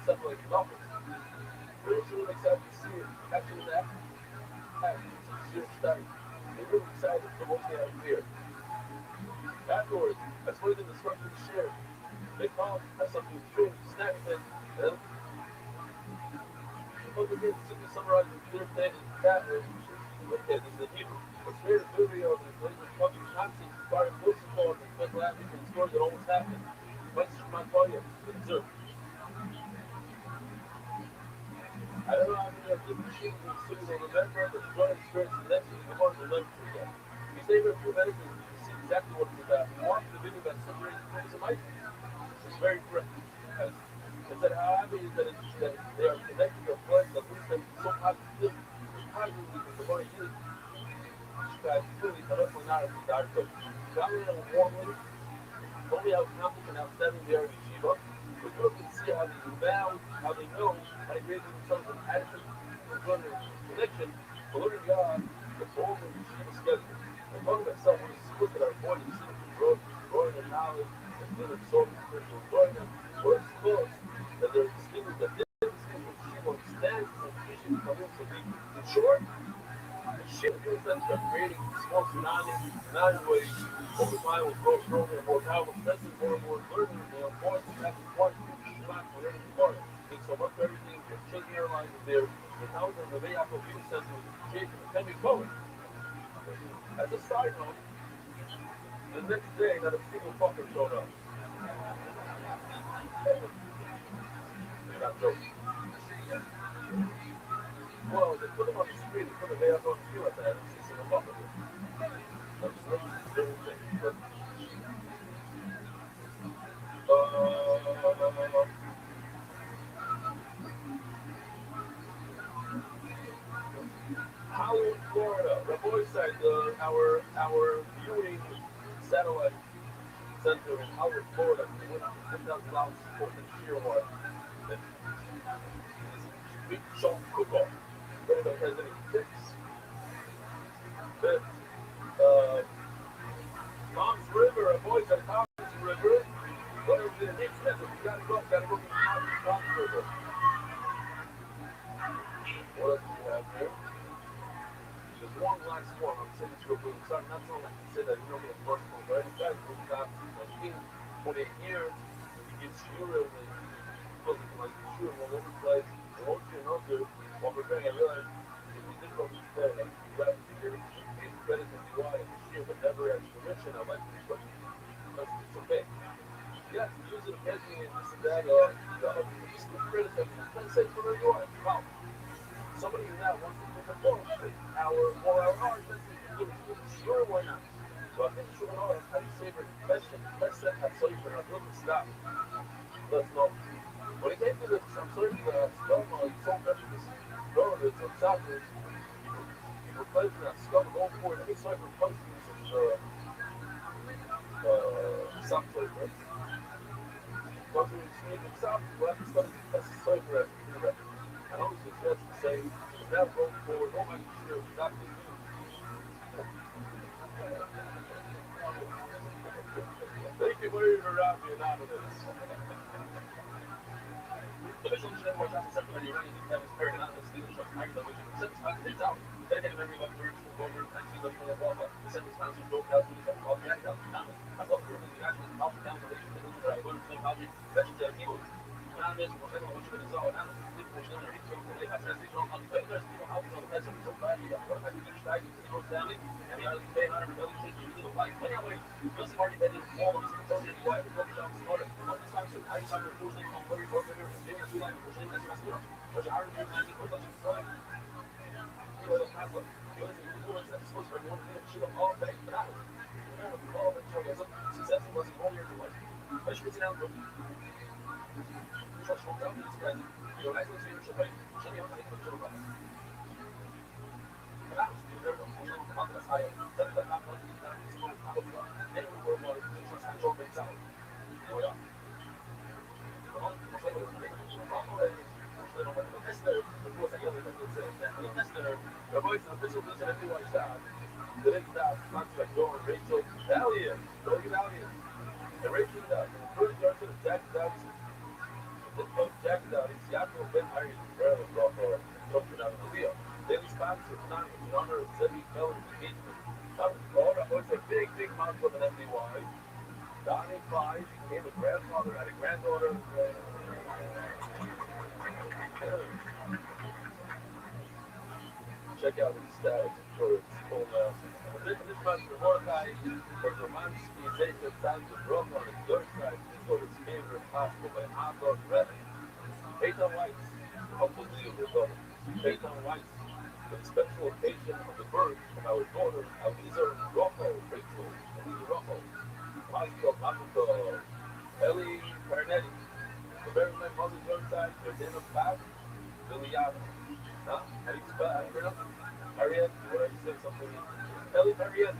something like nothing. They were really excited to see it. Actually, that happened. It's study. They were excited, but mostly out of fear. Afterwards, I explained the destruction to share. They called, have something to drink, snack, and then again, simply summarize the clear thing in that way. Okay, this is the Hebrew. What's here is video of the laser fucking concepts requiring close support and quick laughing and stories that almost happened. What's my volume? Observe. I don't know how many of the machines in the city will remember, but the joint experience the next week, the one will never forget. If you stay for a few minutes, you can see exactly what it's about. Watch the video that separates the things of life. It's very correct. It said how happy is that, that they are connected to a place that leads them so positively with the money used. Guys, clearly, but also not as a doctor. Family and warmly, only how accomplished and outstanding they are in Yeshiva. But you can see how they rebound, how they know, how they raise themselves an attitude of learning connection, to learning God, the whole of Yeshiva schedule. I'm talking about someone who's look at our body, see the growing in knowledge, and then absorbing spiritual enjoyment, or it's close, that they're distinguished, that this distinguished Yeshiva understands and appreciates the community. In short, shit feels that they're creating small tsunami waves over time will grow stronger and more powerful, strengthening more and more, learning more and more, and that's one shot for every part. Thanks so much for everything, for changing our lives there, and how the way I feel you sense was shaping the coming forward. As a side note, the next day, not a single fucker showed up. Not joking. Well, they put them on the street, they put the day up on the field at that, and see some fucker. Hollywood, Florida. Rabbi Rothschild, our viewing satellite center in Hollywood, Florida. $10,000 for the sheer one. Big Sean cook-off. Anybody has any tips? Tom's River, a voice at Tom's River. Whatever the next step, you gotta go to Tom's River. What else do you have there? There's one last one. I'm saying this real quick. Sorry, not so much to say that you know me as personal, but I decided to move back to 28 years. He gives Shura, and he goes into like Shura all over the place. And once you know, while preparing, I realized if we did go to the like, you have to figure his credit and why and Shura, but never asked permission. I like this question because it's okay. Yeah, use it against me and this and that. Just give credit and say whatever you want. Wow. Somebody in that wants to pick a phone, our art, sure, why not? So I think sure, that's how you say it. Let's set that so you can have to stop. Let's know. When it came to this, I'm sorry for the scum, so precious. No, it's on top of it. You replace that scum, go for it. Any sort of replacement is some sort of once we make it stop, we'll have to start that's the same for us. I don't suggest to say, that going forward, nobody sure exactly. Thank you very much for Rabbi Anonymous. The visual show was after something you running that was very anonymous, legal show tonight, that we can send this out. Dedicated to everyone who works for over 19 of the blah blah. The sentence sponsors broke out to the call the out. I love the actually help down the relation to the I learned from how veterans are people. Anonymous, or anyone which is all anonymous, people which don't read from the access they don't understand. There's people out there that have so bad that what I think each time you go family and they are paying on everybody to do the life. But anyway, this party that is all of us told you why the book is smarter. What this time should I time the forcing on very popular and they are like pushing this master. But I already imagine what does it fly. You know, the Catholic. You know, the influence that's supposed to be one thing that should have all day. But I don't know. All that trouble is success was all year to life. But you can see now, trust your family is present. Your life is your ship. Should be on the way to the ship. Daily sponsor, not in honor of Zebby Mellon engagement. It's a big month of an MDY. Donnie Clyde became a grandfather, had a granddaughter. Check out his stats for his full this month, the Mordecai was Romansky, Jacob, Sandra, Brock on his third side. This was his favorite possible by hot dog bread. Eitan White, humble deal with them. Peyton writes, for the special occasion of the birth of our daughter, Aliza Rocco, Rachel, Aliza Rocco, Pastor Mamuto, Ellie Carnetti, the very my mother's birthday, Verdena Fab, Liliana. Huh? How do you spell it? Harriet, what I say something? Ellie Harriet.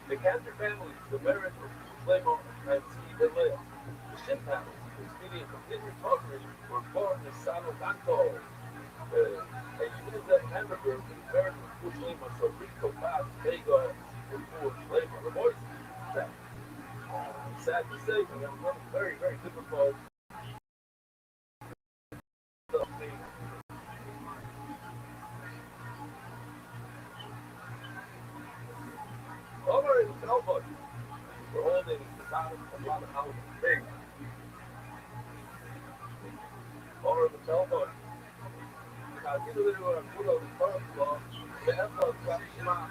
The Cantor family, the marriage of Flavor and Steve and Leah. The ship family, expedient complete recovery, were born in Sano Canto. A unit that hamburger is married with Food Lima, so Rico, Fast, Vega, and Food Lima. The boys, sad to say, but I'm not very, very difficult. Over in Cowboy, we're holding the bottom of a lot of houses. Big. Over in the Cowboy. Now, give a little put on the first floor. The airport got smart.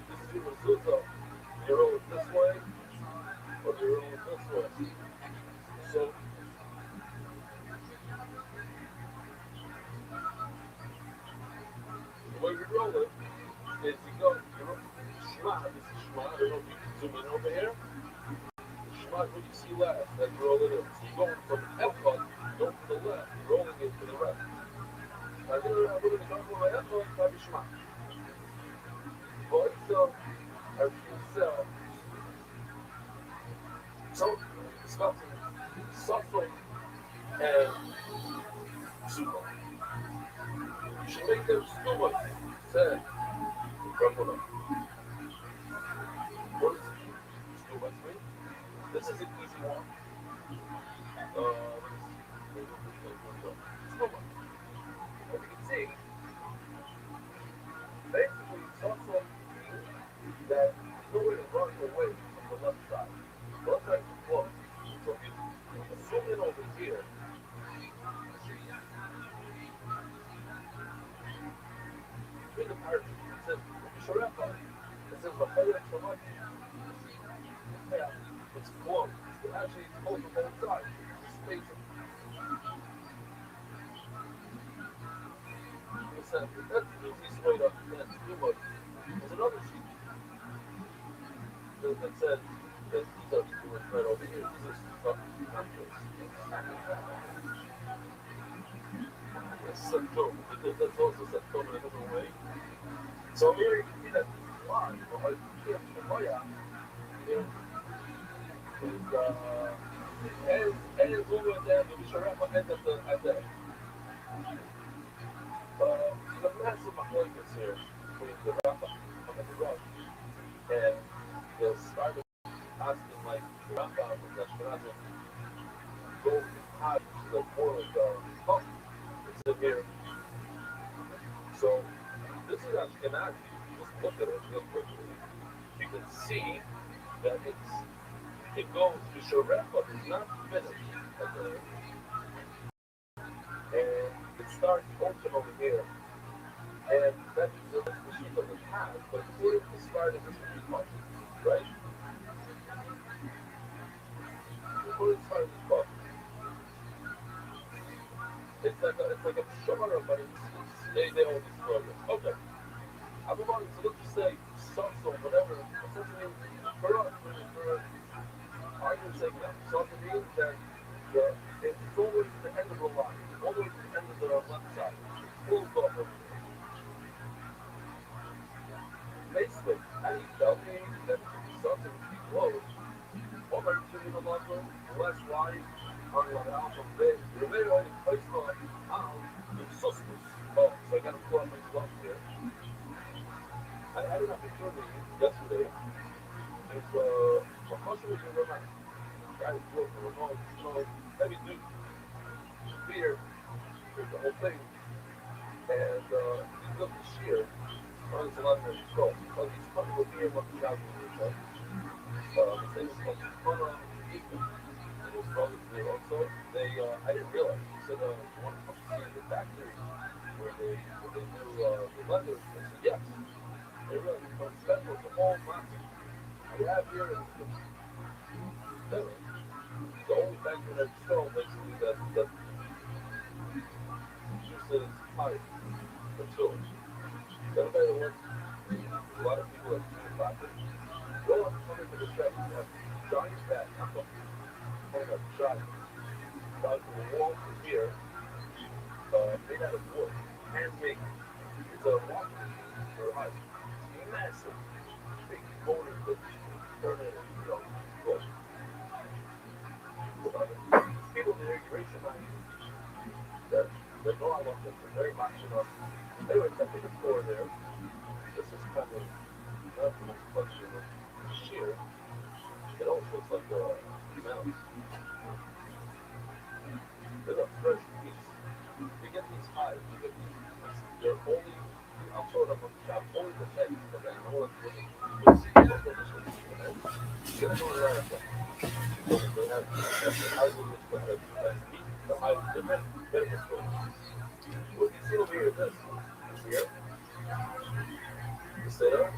This is your Zuzo. You roll it this way, or you roll it this way. So, the way we roll it is you go, you roll Shema, this is Shema, I don't know if you can zoom in over here. Shema is what you see last, then you roll it in. So you're going from the airport, you go to the left, you're rolling it to the right. Now, I'm going to go from the airport, probably Shema. But so, as you sell, so, suffering, and super. You should make them stupid. Say, Ramona. What is stupid mean? This is an easy one. Stupid. As you can see, basically, suffering means that there's no way to run away from the left side. The left side is closed. So if you zoom in over here, in the parachute, it says, it says, yeah, it's closed. It actually is closed on both sides. It's spacing. It says, that's the easiest way to understand the but there's another sheet that says that these are stewards right over here. These are stuff countries. That's Septom. That's also Septom in a different way. So here you can see that line, or here, is over there, the Visharapa end at the there's a massive appointments here between the Rapa and the Rosh, and the started asking like the Rapa and the Ashkenazim go high, like more like pump. It's in here. So this is Ashkenazi. Just look at it real quickly. You can see that it goes to Sharapa. It's not finished at the, and it starts open over here. And that's the sheet of the past, but according to started this book, right? According to started this book, it's like a shorter, but they all destroy it. Okay. I'm about to look to say salsa, whatever. Essentially, for us, for argument's sake now, salsa means that it's always the end of the line, always the end of the left side. Full stop over here. Basically, how do you tell me that salsa would be closed? What are you doing in the longer, less wide, on the album bed? You're very only placed on how the suspect. Oh, so I got to pull up my glove here. I had a picture of me yesterday. It's a hustle in the night. Guy was working remote, heavy dude, beer, the whole thing. And he's up to shear. Runs a lot of his skull. So he's coming with me and what the job is. His name is called Connor Eaton. And his brother's there also. I didn't realize. He said, you want to come see the factory where they do the leather? I said, yes. They really become special. The whole plastic we have here is better. the only factor that still basically that juices pipe until that better work. A lot of people have seen pockets. Go up to the chef and have giant fat knuckle. Kind of giant. About from the wall to here, made out of wood, handmade. It's a washing machine for ice. Massive, big motor that turn it, wood. People there, you recognize that know I love them very much. Anyway, I think it's more there. This is kind of not the most function of shear. It also looks like a mouse. There's a fresh piece. You get these hives, you get these. They're only, I'll show them on the shop, only the head of the animal. You'll see the definition of the head. You gotta go to America. They have algorithms that have meat, the hive, different benefits for them. What you see over here is this. Here. You sit up.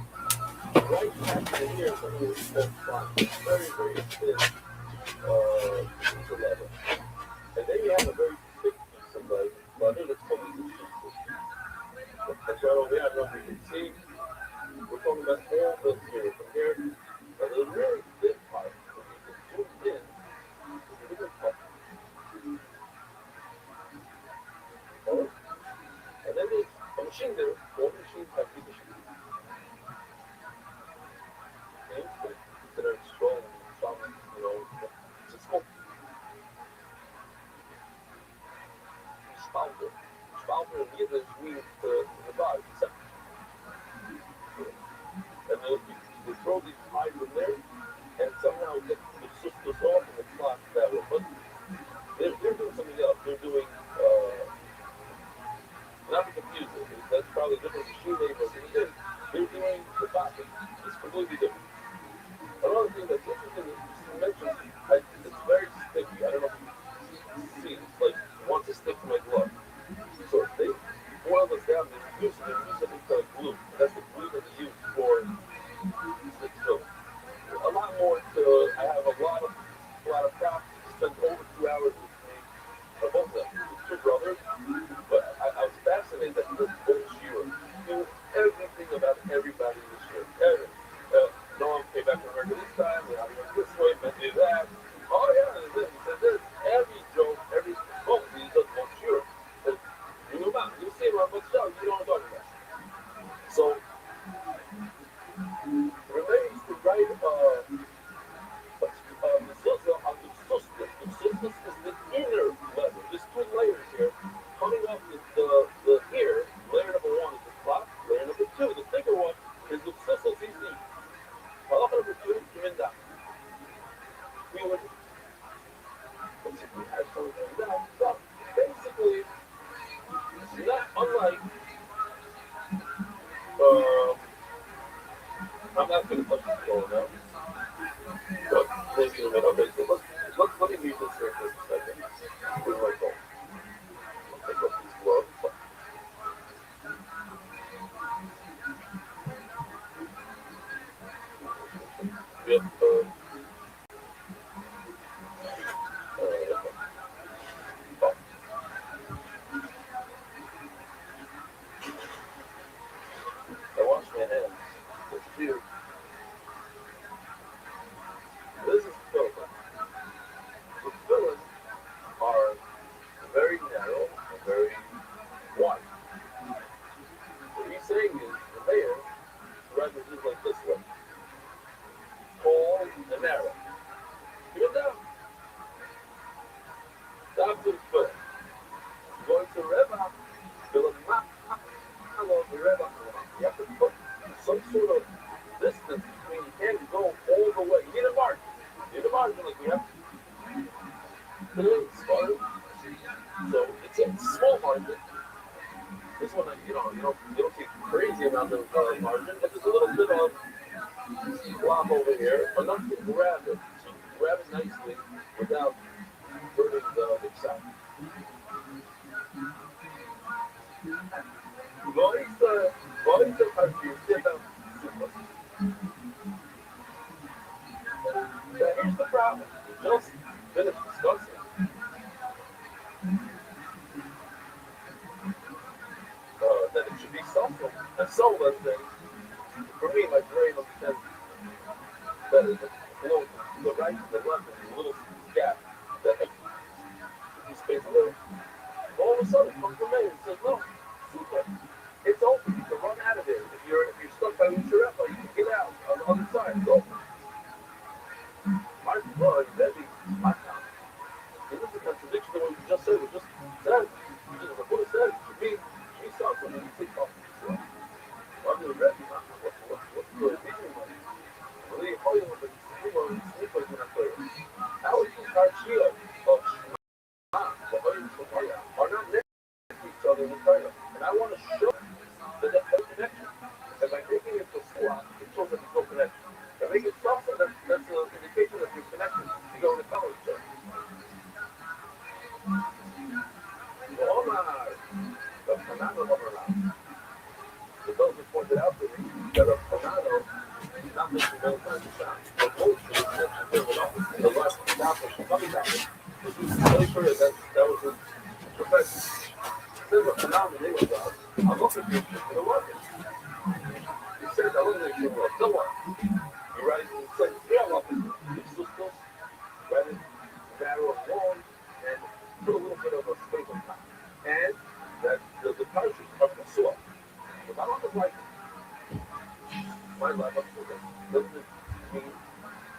Right after here is a little spot. Very, very thin piece of leather. And then you have a very thick piece of leather that's totally distinct. That's right over here. I don't know if you can see. We're talking about all this here. From here, a little very thin part. Zoom in. It's a bigger part. And then there's a machine there. All machines have these machines. Okay? So consider it strong, solid, it's a smoke. Spouter. Spouter in Yiddish means the body, except. And then you throw these hides in there, and somehow get the sisters off and it's not that way. But they're doing something else. They're doing, not to confuse it, that's probably different machine labor. They're doing the body. It's completely different. Another thing that's interesting is you mentioned, it's very sticky. I don't know if you see it. It's like, once it sticks to my glove. So they boil this down and use something called glue. That's the glue that they use for stick still. A lot more to, I have a lot of craft. Spent over 2 hours with me. Both of them. Two brothers. But I was fascinated that this whole year knew everything about everybody this year. No one came back from America this time. They went this way, but did that. Oh yeah, he said this. Every joke, he does bonjour. You know about it. You see him on the show, you know what I'm talking about. So, remains to write the mezuzah on the sustas. The sustas is the inner leather. There's 2 layers here. Coming up is the ear. Layer number 1 is the cloth. Layer number 2, the thicker one, is the sustas. Halacha number 2, given down. We would have something down. So, basically, it's not unlike, I'm not going to touch this ball now. But maybe in a minute. Okay, so let me leave this here for a second. With my phone. I'll take off these gloves. Yep, I wash my hands. It's clear. This is filling. The fillings are very narrow and very wide. What he's saying is the layer rather is like this way. Tall and narrow. Get down. Down to the foot. Going to Reva, you have to put some sort of distance between. You can't go all the way. You need a margin. Like we have to. So it's a small margin. This one, you don't see crazy amount of margin, but there's a little bit of flop over here, enough to grab it. So you can grab it nicely without hurting the big side. Here's the problem. finish discussing that it should be self-help. And so was then, for me, my brain understands that below the right and the left is a little gap that you space a little. All of a sudden, comes from me and says, no, super. It's open. You can run out of there. If you're stuck by Ucharefa, you can get out on the other side. It's open. My blood, Rebbe, my time. It is a contradiction to what you just said. You just said, the Buddha said, she saw something you take off yourself. Why do the Rebbe not? What's the reason? Well, they call you with the sleep when I play. How is the Karchia of are not next to each other in Torah. And I want to show that there's no connection. And by making it to swap, it shows that there's no connection. By making it salsa, that's an indication that you're connected. You go to follow each other. The Panano around. The those who pointed out to me that a Panano is not making no time to shine. But most of the last example coming out. Really sure that was his profession. Says a phenomenon was I'm looking for you for the market. He says, I wasn't sure what. So what? You write, it's like, yeah, well, it's just close. Write it, narrow, long, and put a little bit of a space on top. And that the parachutes are the soil. If I don't like my life, I'm still there. Doesn't it mean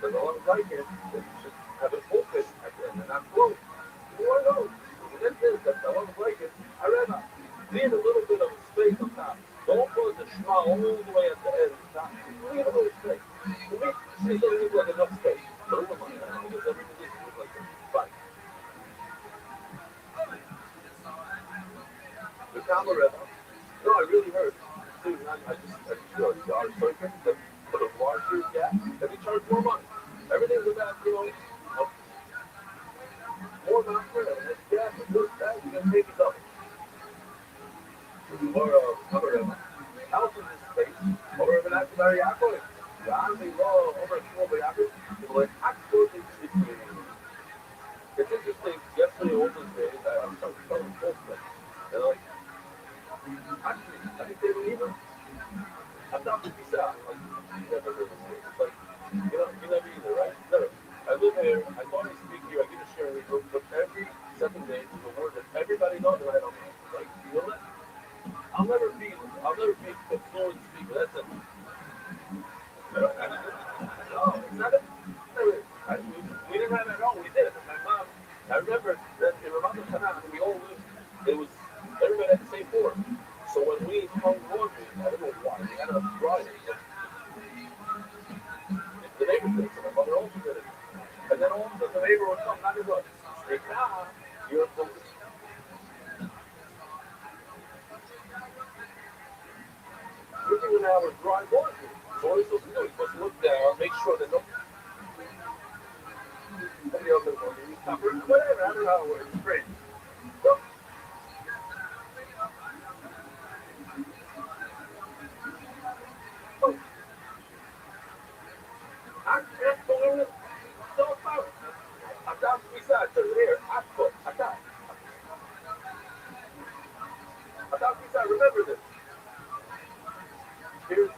that I don't like it, that you should have it open at the end and not closed? Who I know? This is that I don't like it. I read that. Leave a little bit of space on top. Don't put the shema all the way at the end. Leave a little space. To me, it doesn't look like enough space. But it doesn't matter because everything just looks like this. Fine. The Kama Rebbe. No, I really heard. Dude, I just feel like our circuit that put a larger gap and we charge more money. Everything's about, more not for it. This gap and this, that, you're going to take it up. Or Kama Rebbe. Out in this space, or even after Mary Yaakov. It's interesting, yesterday all those days, I'm starting to tell them both of them. They're like, actually, I think they believe it. I'm not going to be sad. Like, you never heard this thing. It's like, you never either, right? Never. I live here, I thought I speak here, I get a share with you, but every 7 days is a word that everybody knows and I don't know. Like, you know that? I'll never be the fluent speaker, that's it. No, it's not it. We didn't have it at all. We did. My mom, I remember that in Ramat Hanan, we all lived, everybody had the same floor. So when we hung laundry, I don't know why, we had a dryer. The neighbor did it, so my mother also did it. And then all of a sudden the neighbor would come, not as much. Hey, now, you're supposed to. We're doing our dry laundry. So what are you supposed to do? You're supposed to look down, make sure that no. Whatever, I don't know how it works. It's great. So, I'm just going to so far. I'm down to beside here. I got. Remember this. Here's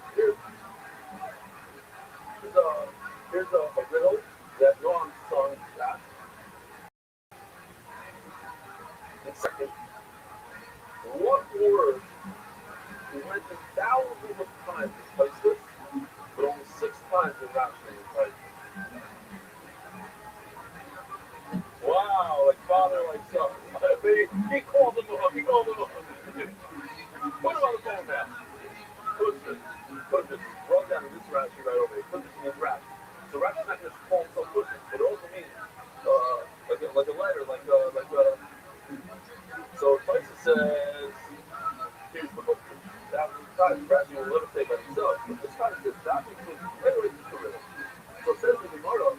a riddle that Noam sung last. And second, what word is mentioned thousands of times in places, but only 6 times in Rashi in places? Wow, like father, like son. He called him up. Put him on the phone now. Put this. Write down this Rashi right over here. Put this in this Rashi. So Rashi's not just calling some pushing, but it also means like a letter, so Tyson says, here's the book. Rashi will never say by himself, but this time says that includes anyway, it's a riddle. So it says in the Gemara,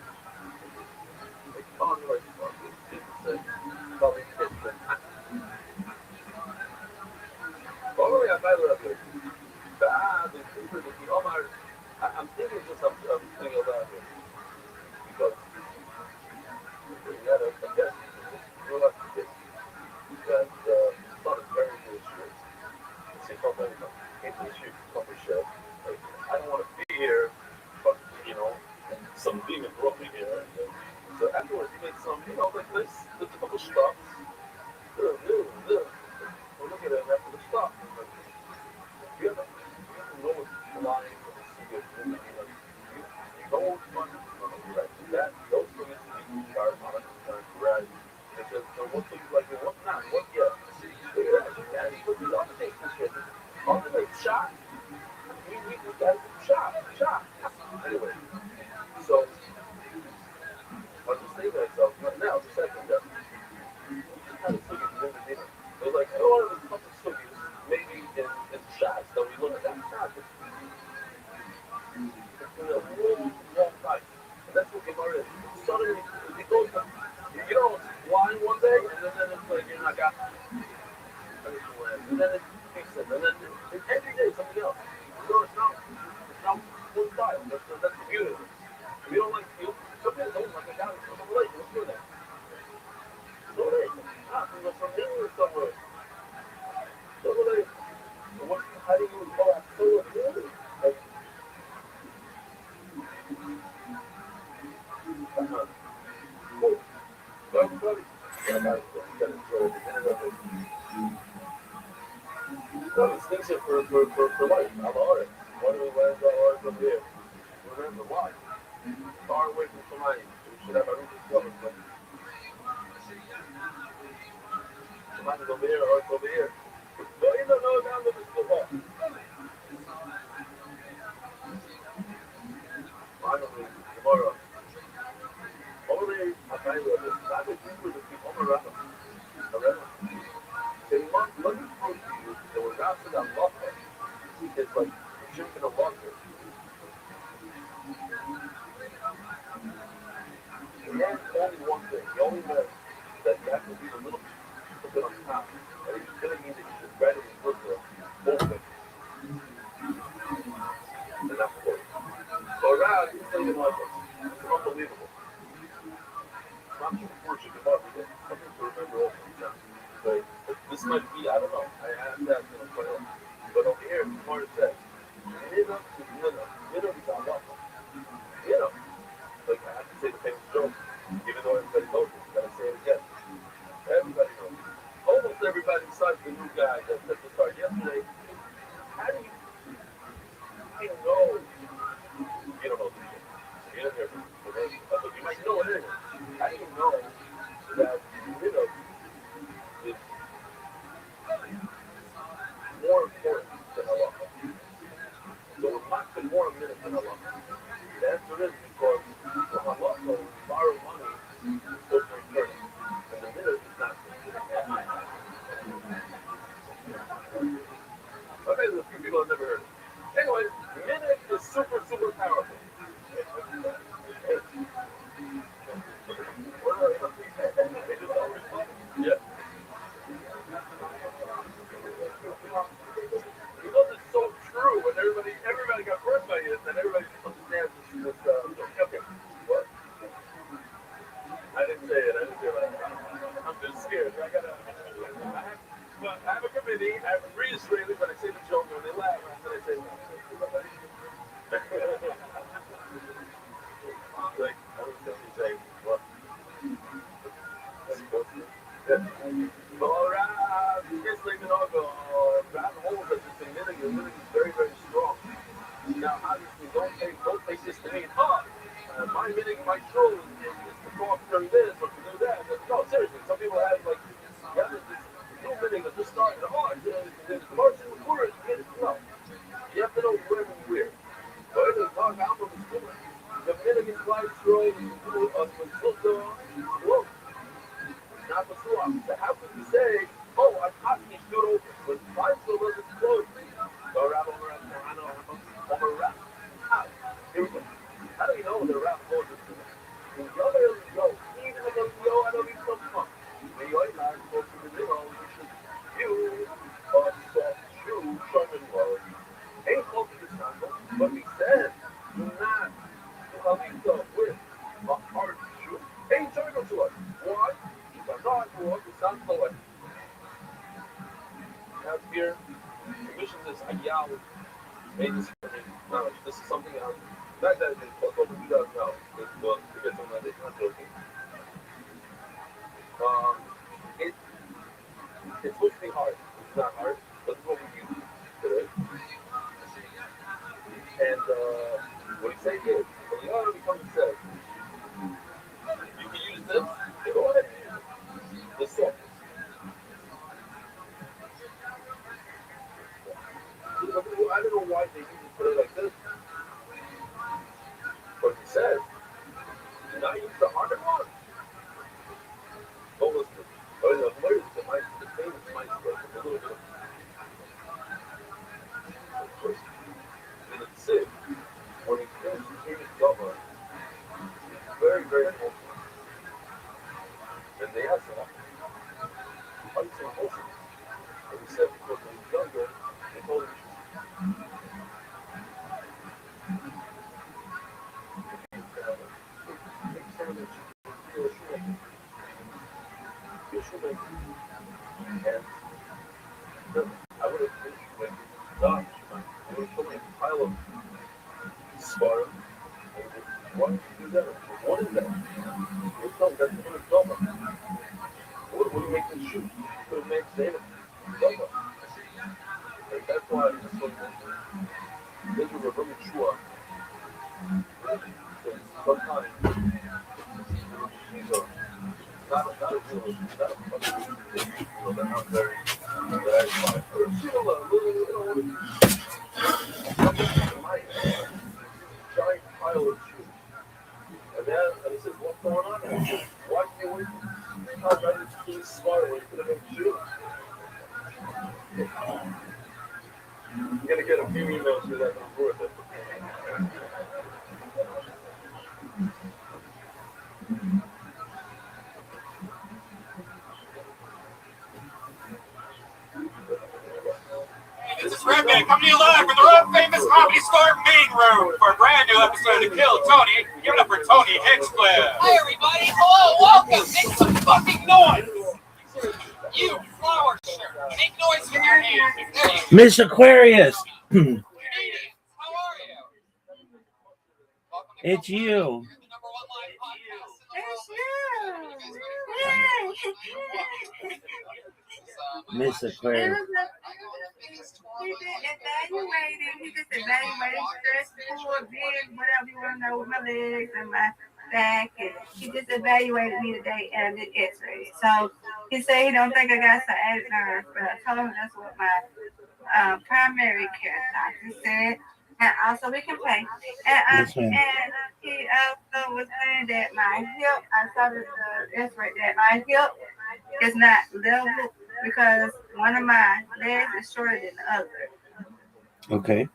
like on the right spot, people say, probably kids then. Only I find it up there. I'm thinking just I'm thinking about it. Because had a guest, real life kid, that son is very good shit. He told me, came to the shoot coffee shop. Like, I don't want to be here, but some demon brought me here. So afterwards, he made some, like this, the typical stuff. We'll look at it after the stuff. Like, you know what's lying from the sea of women. You don't want that. Those things are 100% correct. Because one thing like, what's not, what yet? Look at that. Look at all the things and shit. All the things shot. We got shot. Anyway, so I was just thinking to myself, now, the second step. We just kind of took it in the dinner. It was like, there's a couple of cookies, maybe in shots that we look at that shot. It's been a really long time. And that's what Gemara is. Suddenly, it goes down. You know, wine one day, and then it's like, you're not got it. And then it's decent. And then it's every day something else. So it's not one style. That's the beauty of it. If you don't like you, some people don't like a guy from a lake. Let's do that. So late. From England somewhere. So late. How do you go out so late? Like, cool. So everybody, you gotta enjoy the minute of it. No, it's things here for life. I'm an artist. Why do we land our art from here? Remember why? Far away from Somali. We should have everything covered. But Somali's over here, art's over here. No, you don't know down to the football. Finally, tomorrow. Only a guy with a savage people to keep on around. They want money from you. They were not to that locker. It's like drinking a locker. He learned only one thing. He only learned that you have to be a little bit on top. And it's going to mean that you should grab it and look for it. And that's the point. So around, he's thinking like this. It's unbelievable. I'm not sure fortunate to come up with it. Something to remember all the time. But this might be, I don't know. I have that quite a lot. But over here, the Gemara says, like I have to say the famous joke, even though everybody knows it, gotta say it again. Everybody knows it. Almost everybody besides the new guy that set the start yesterday mission is Ayal made this. Now, this is something else. Back then, for you guys know, this book, to get something like this, I'm joking. It's supposed to be hard. It's not hard, but it's what we use today. And what he said is, when the army comes and says, you can use this, go ahead and use it. The soft. I don't know why they usually put it like this. But he said, do not use the harder one. Don't listen to it. But in the hilarious, the famous mice was a little bit of course. And it's sick. When he finished the famous governor, very, very emotional. And they asked him, why are you so emotional? And he said, because when he was younger, they told him, I would have been done. I would have told me a pile of spar. Why did you do that? What is that? You tell me that's the first dollar. What would you make this shoot? You could have made David dollar. And that's why it's so important. This was a really sure. Sometimes these are not a real, not a fucking they're not very, very fine. Giant pile of shoes. And he says, what's going on there? Why can't you wait? How about you keep smart when you put it in shoes? You're going to get a few emails for that, not worth it. This is Redman coming to you live from the world famous Comedy Store main room for a brand new episode of Kill Tony. Give it up for Tony Hinchcliffe. Hi, everybody. Hello, welcome. Make some fucking noise. You flower shirt. Make noise with your hands. There you go. Miss Aquarius. How are you? It's you. Miss Aquarius. He just evaluated stress, poor, big, whatever you want to know, with my legs and my back. And he just evaluated me today and I did x-rays. So he said he don't think I got sciatic nerve, but I told him that's what my primary care doctor said. And also we can pay. And he also was saying that my hip, I saw the x-ray, that my hip is not level because one of my legs is shorter than the other. Okay.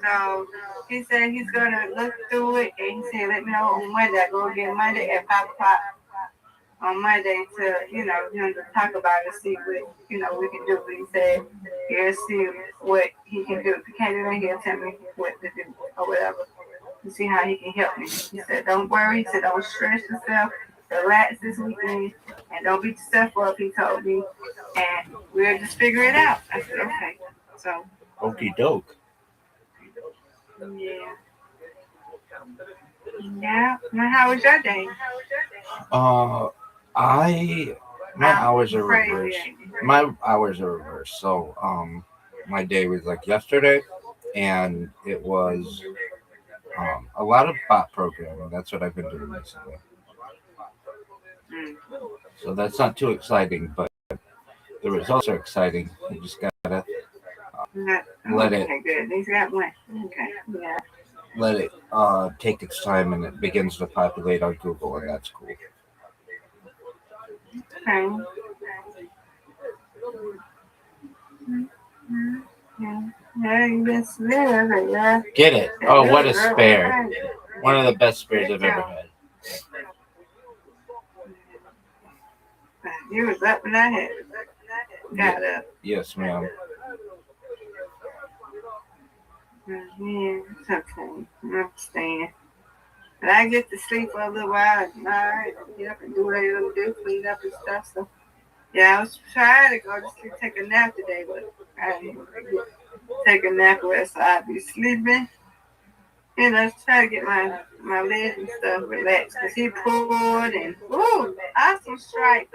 So he said he's gonna look through it, and he said let me know on Monday. I go again Monday at 5 o'clock on Monday to to talk about it, see what we can do. But he said he'll see what he can do. If he can't do it, he'll tell me what to do or whatever to see how he can help me. He said don't worry. He said don't stress yourself. Relax this weekend and don't beat yourself up, he told me. And we'll just figure it out. I said, okay. So. Okie doke. Yeah. Yeah. Now, how was your day? My hours are reversed. My hours are reversed. So, my day was like yesterday, and it was a lot of bot programming. That's what I've been doing recently. So that's not too exciting, but the results are exciting. You just gotta let it. Okay, good. He's got one. Okay, yeah. Let it take its time, and it begins to populate on Google, and that's cool. Okay. Yeah. Get it? Oh, what a spare! One of the best spares I've ever had. You was up when I had got up. Yes, ma'am. Yeah, it's okay. I understand. But I get to sleep for a little while and all right, get up and do what I gotta do, clean up and stuff. So Yeah, I was trying to go to sleep, take a nap today, but I didn't take a nap where so I'd be sleeping. You know, try to get my legs and stuff relaxed. Because he pulled and, awesome strike.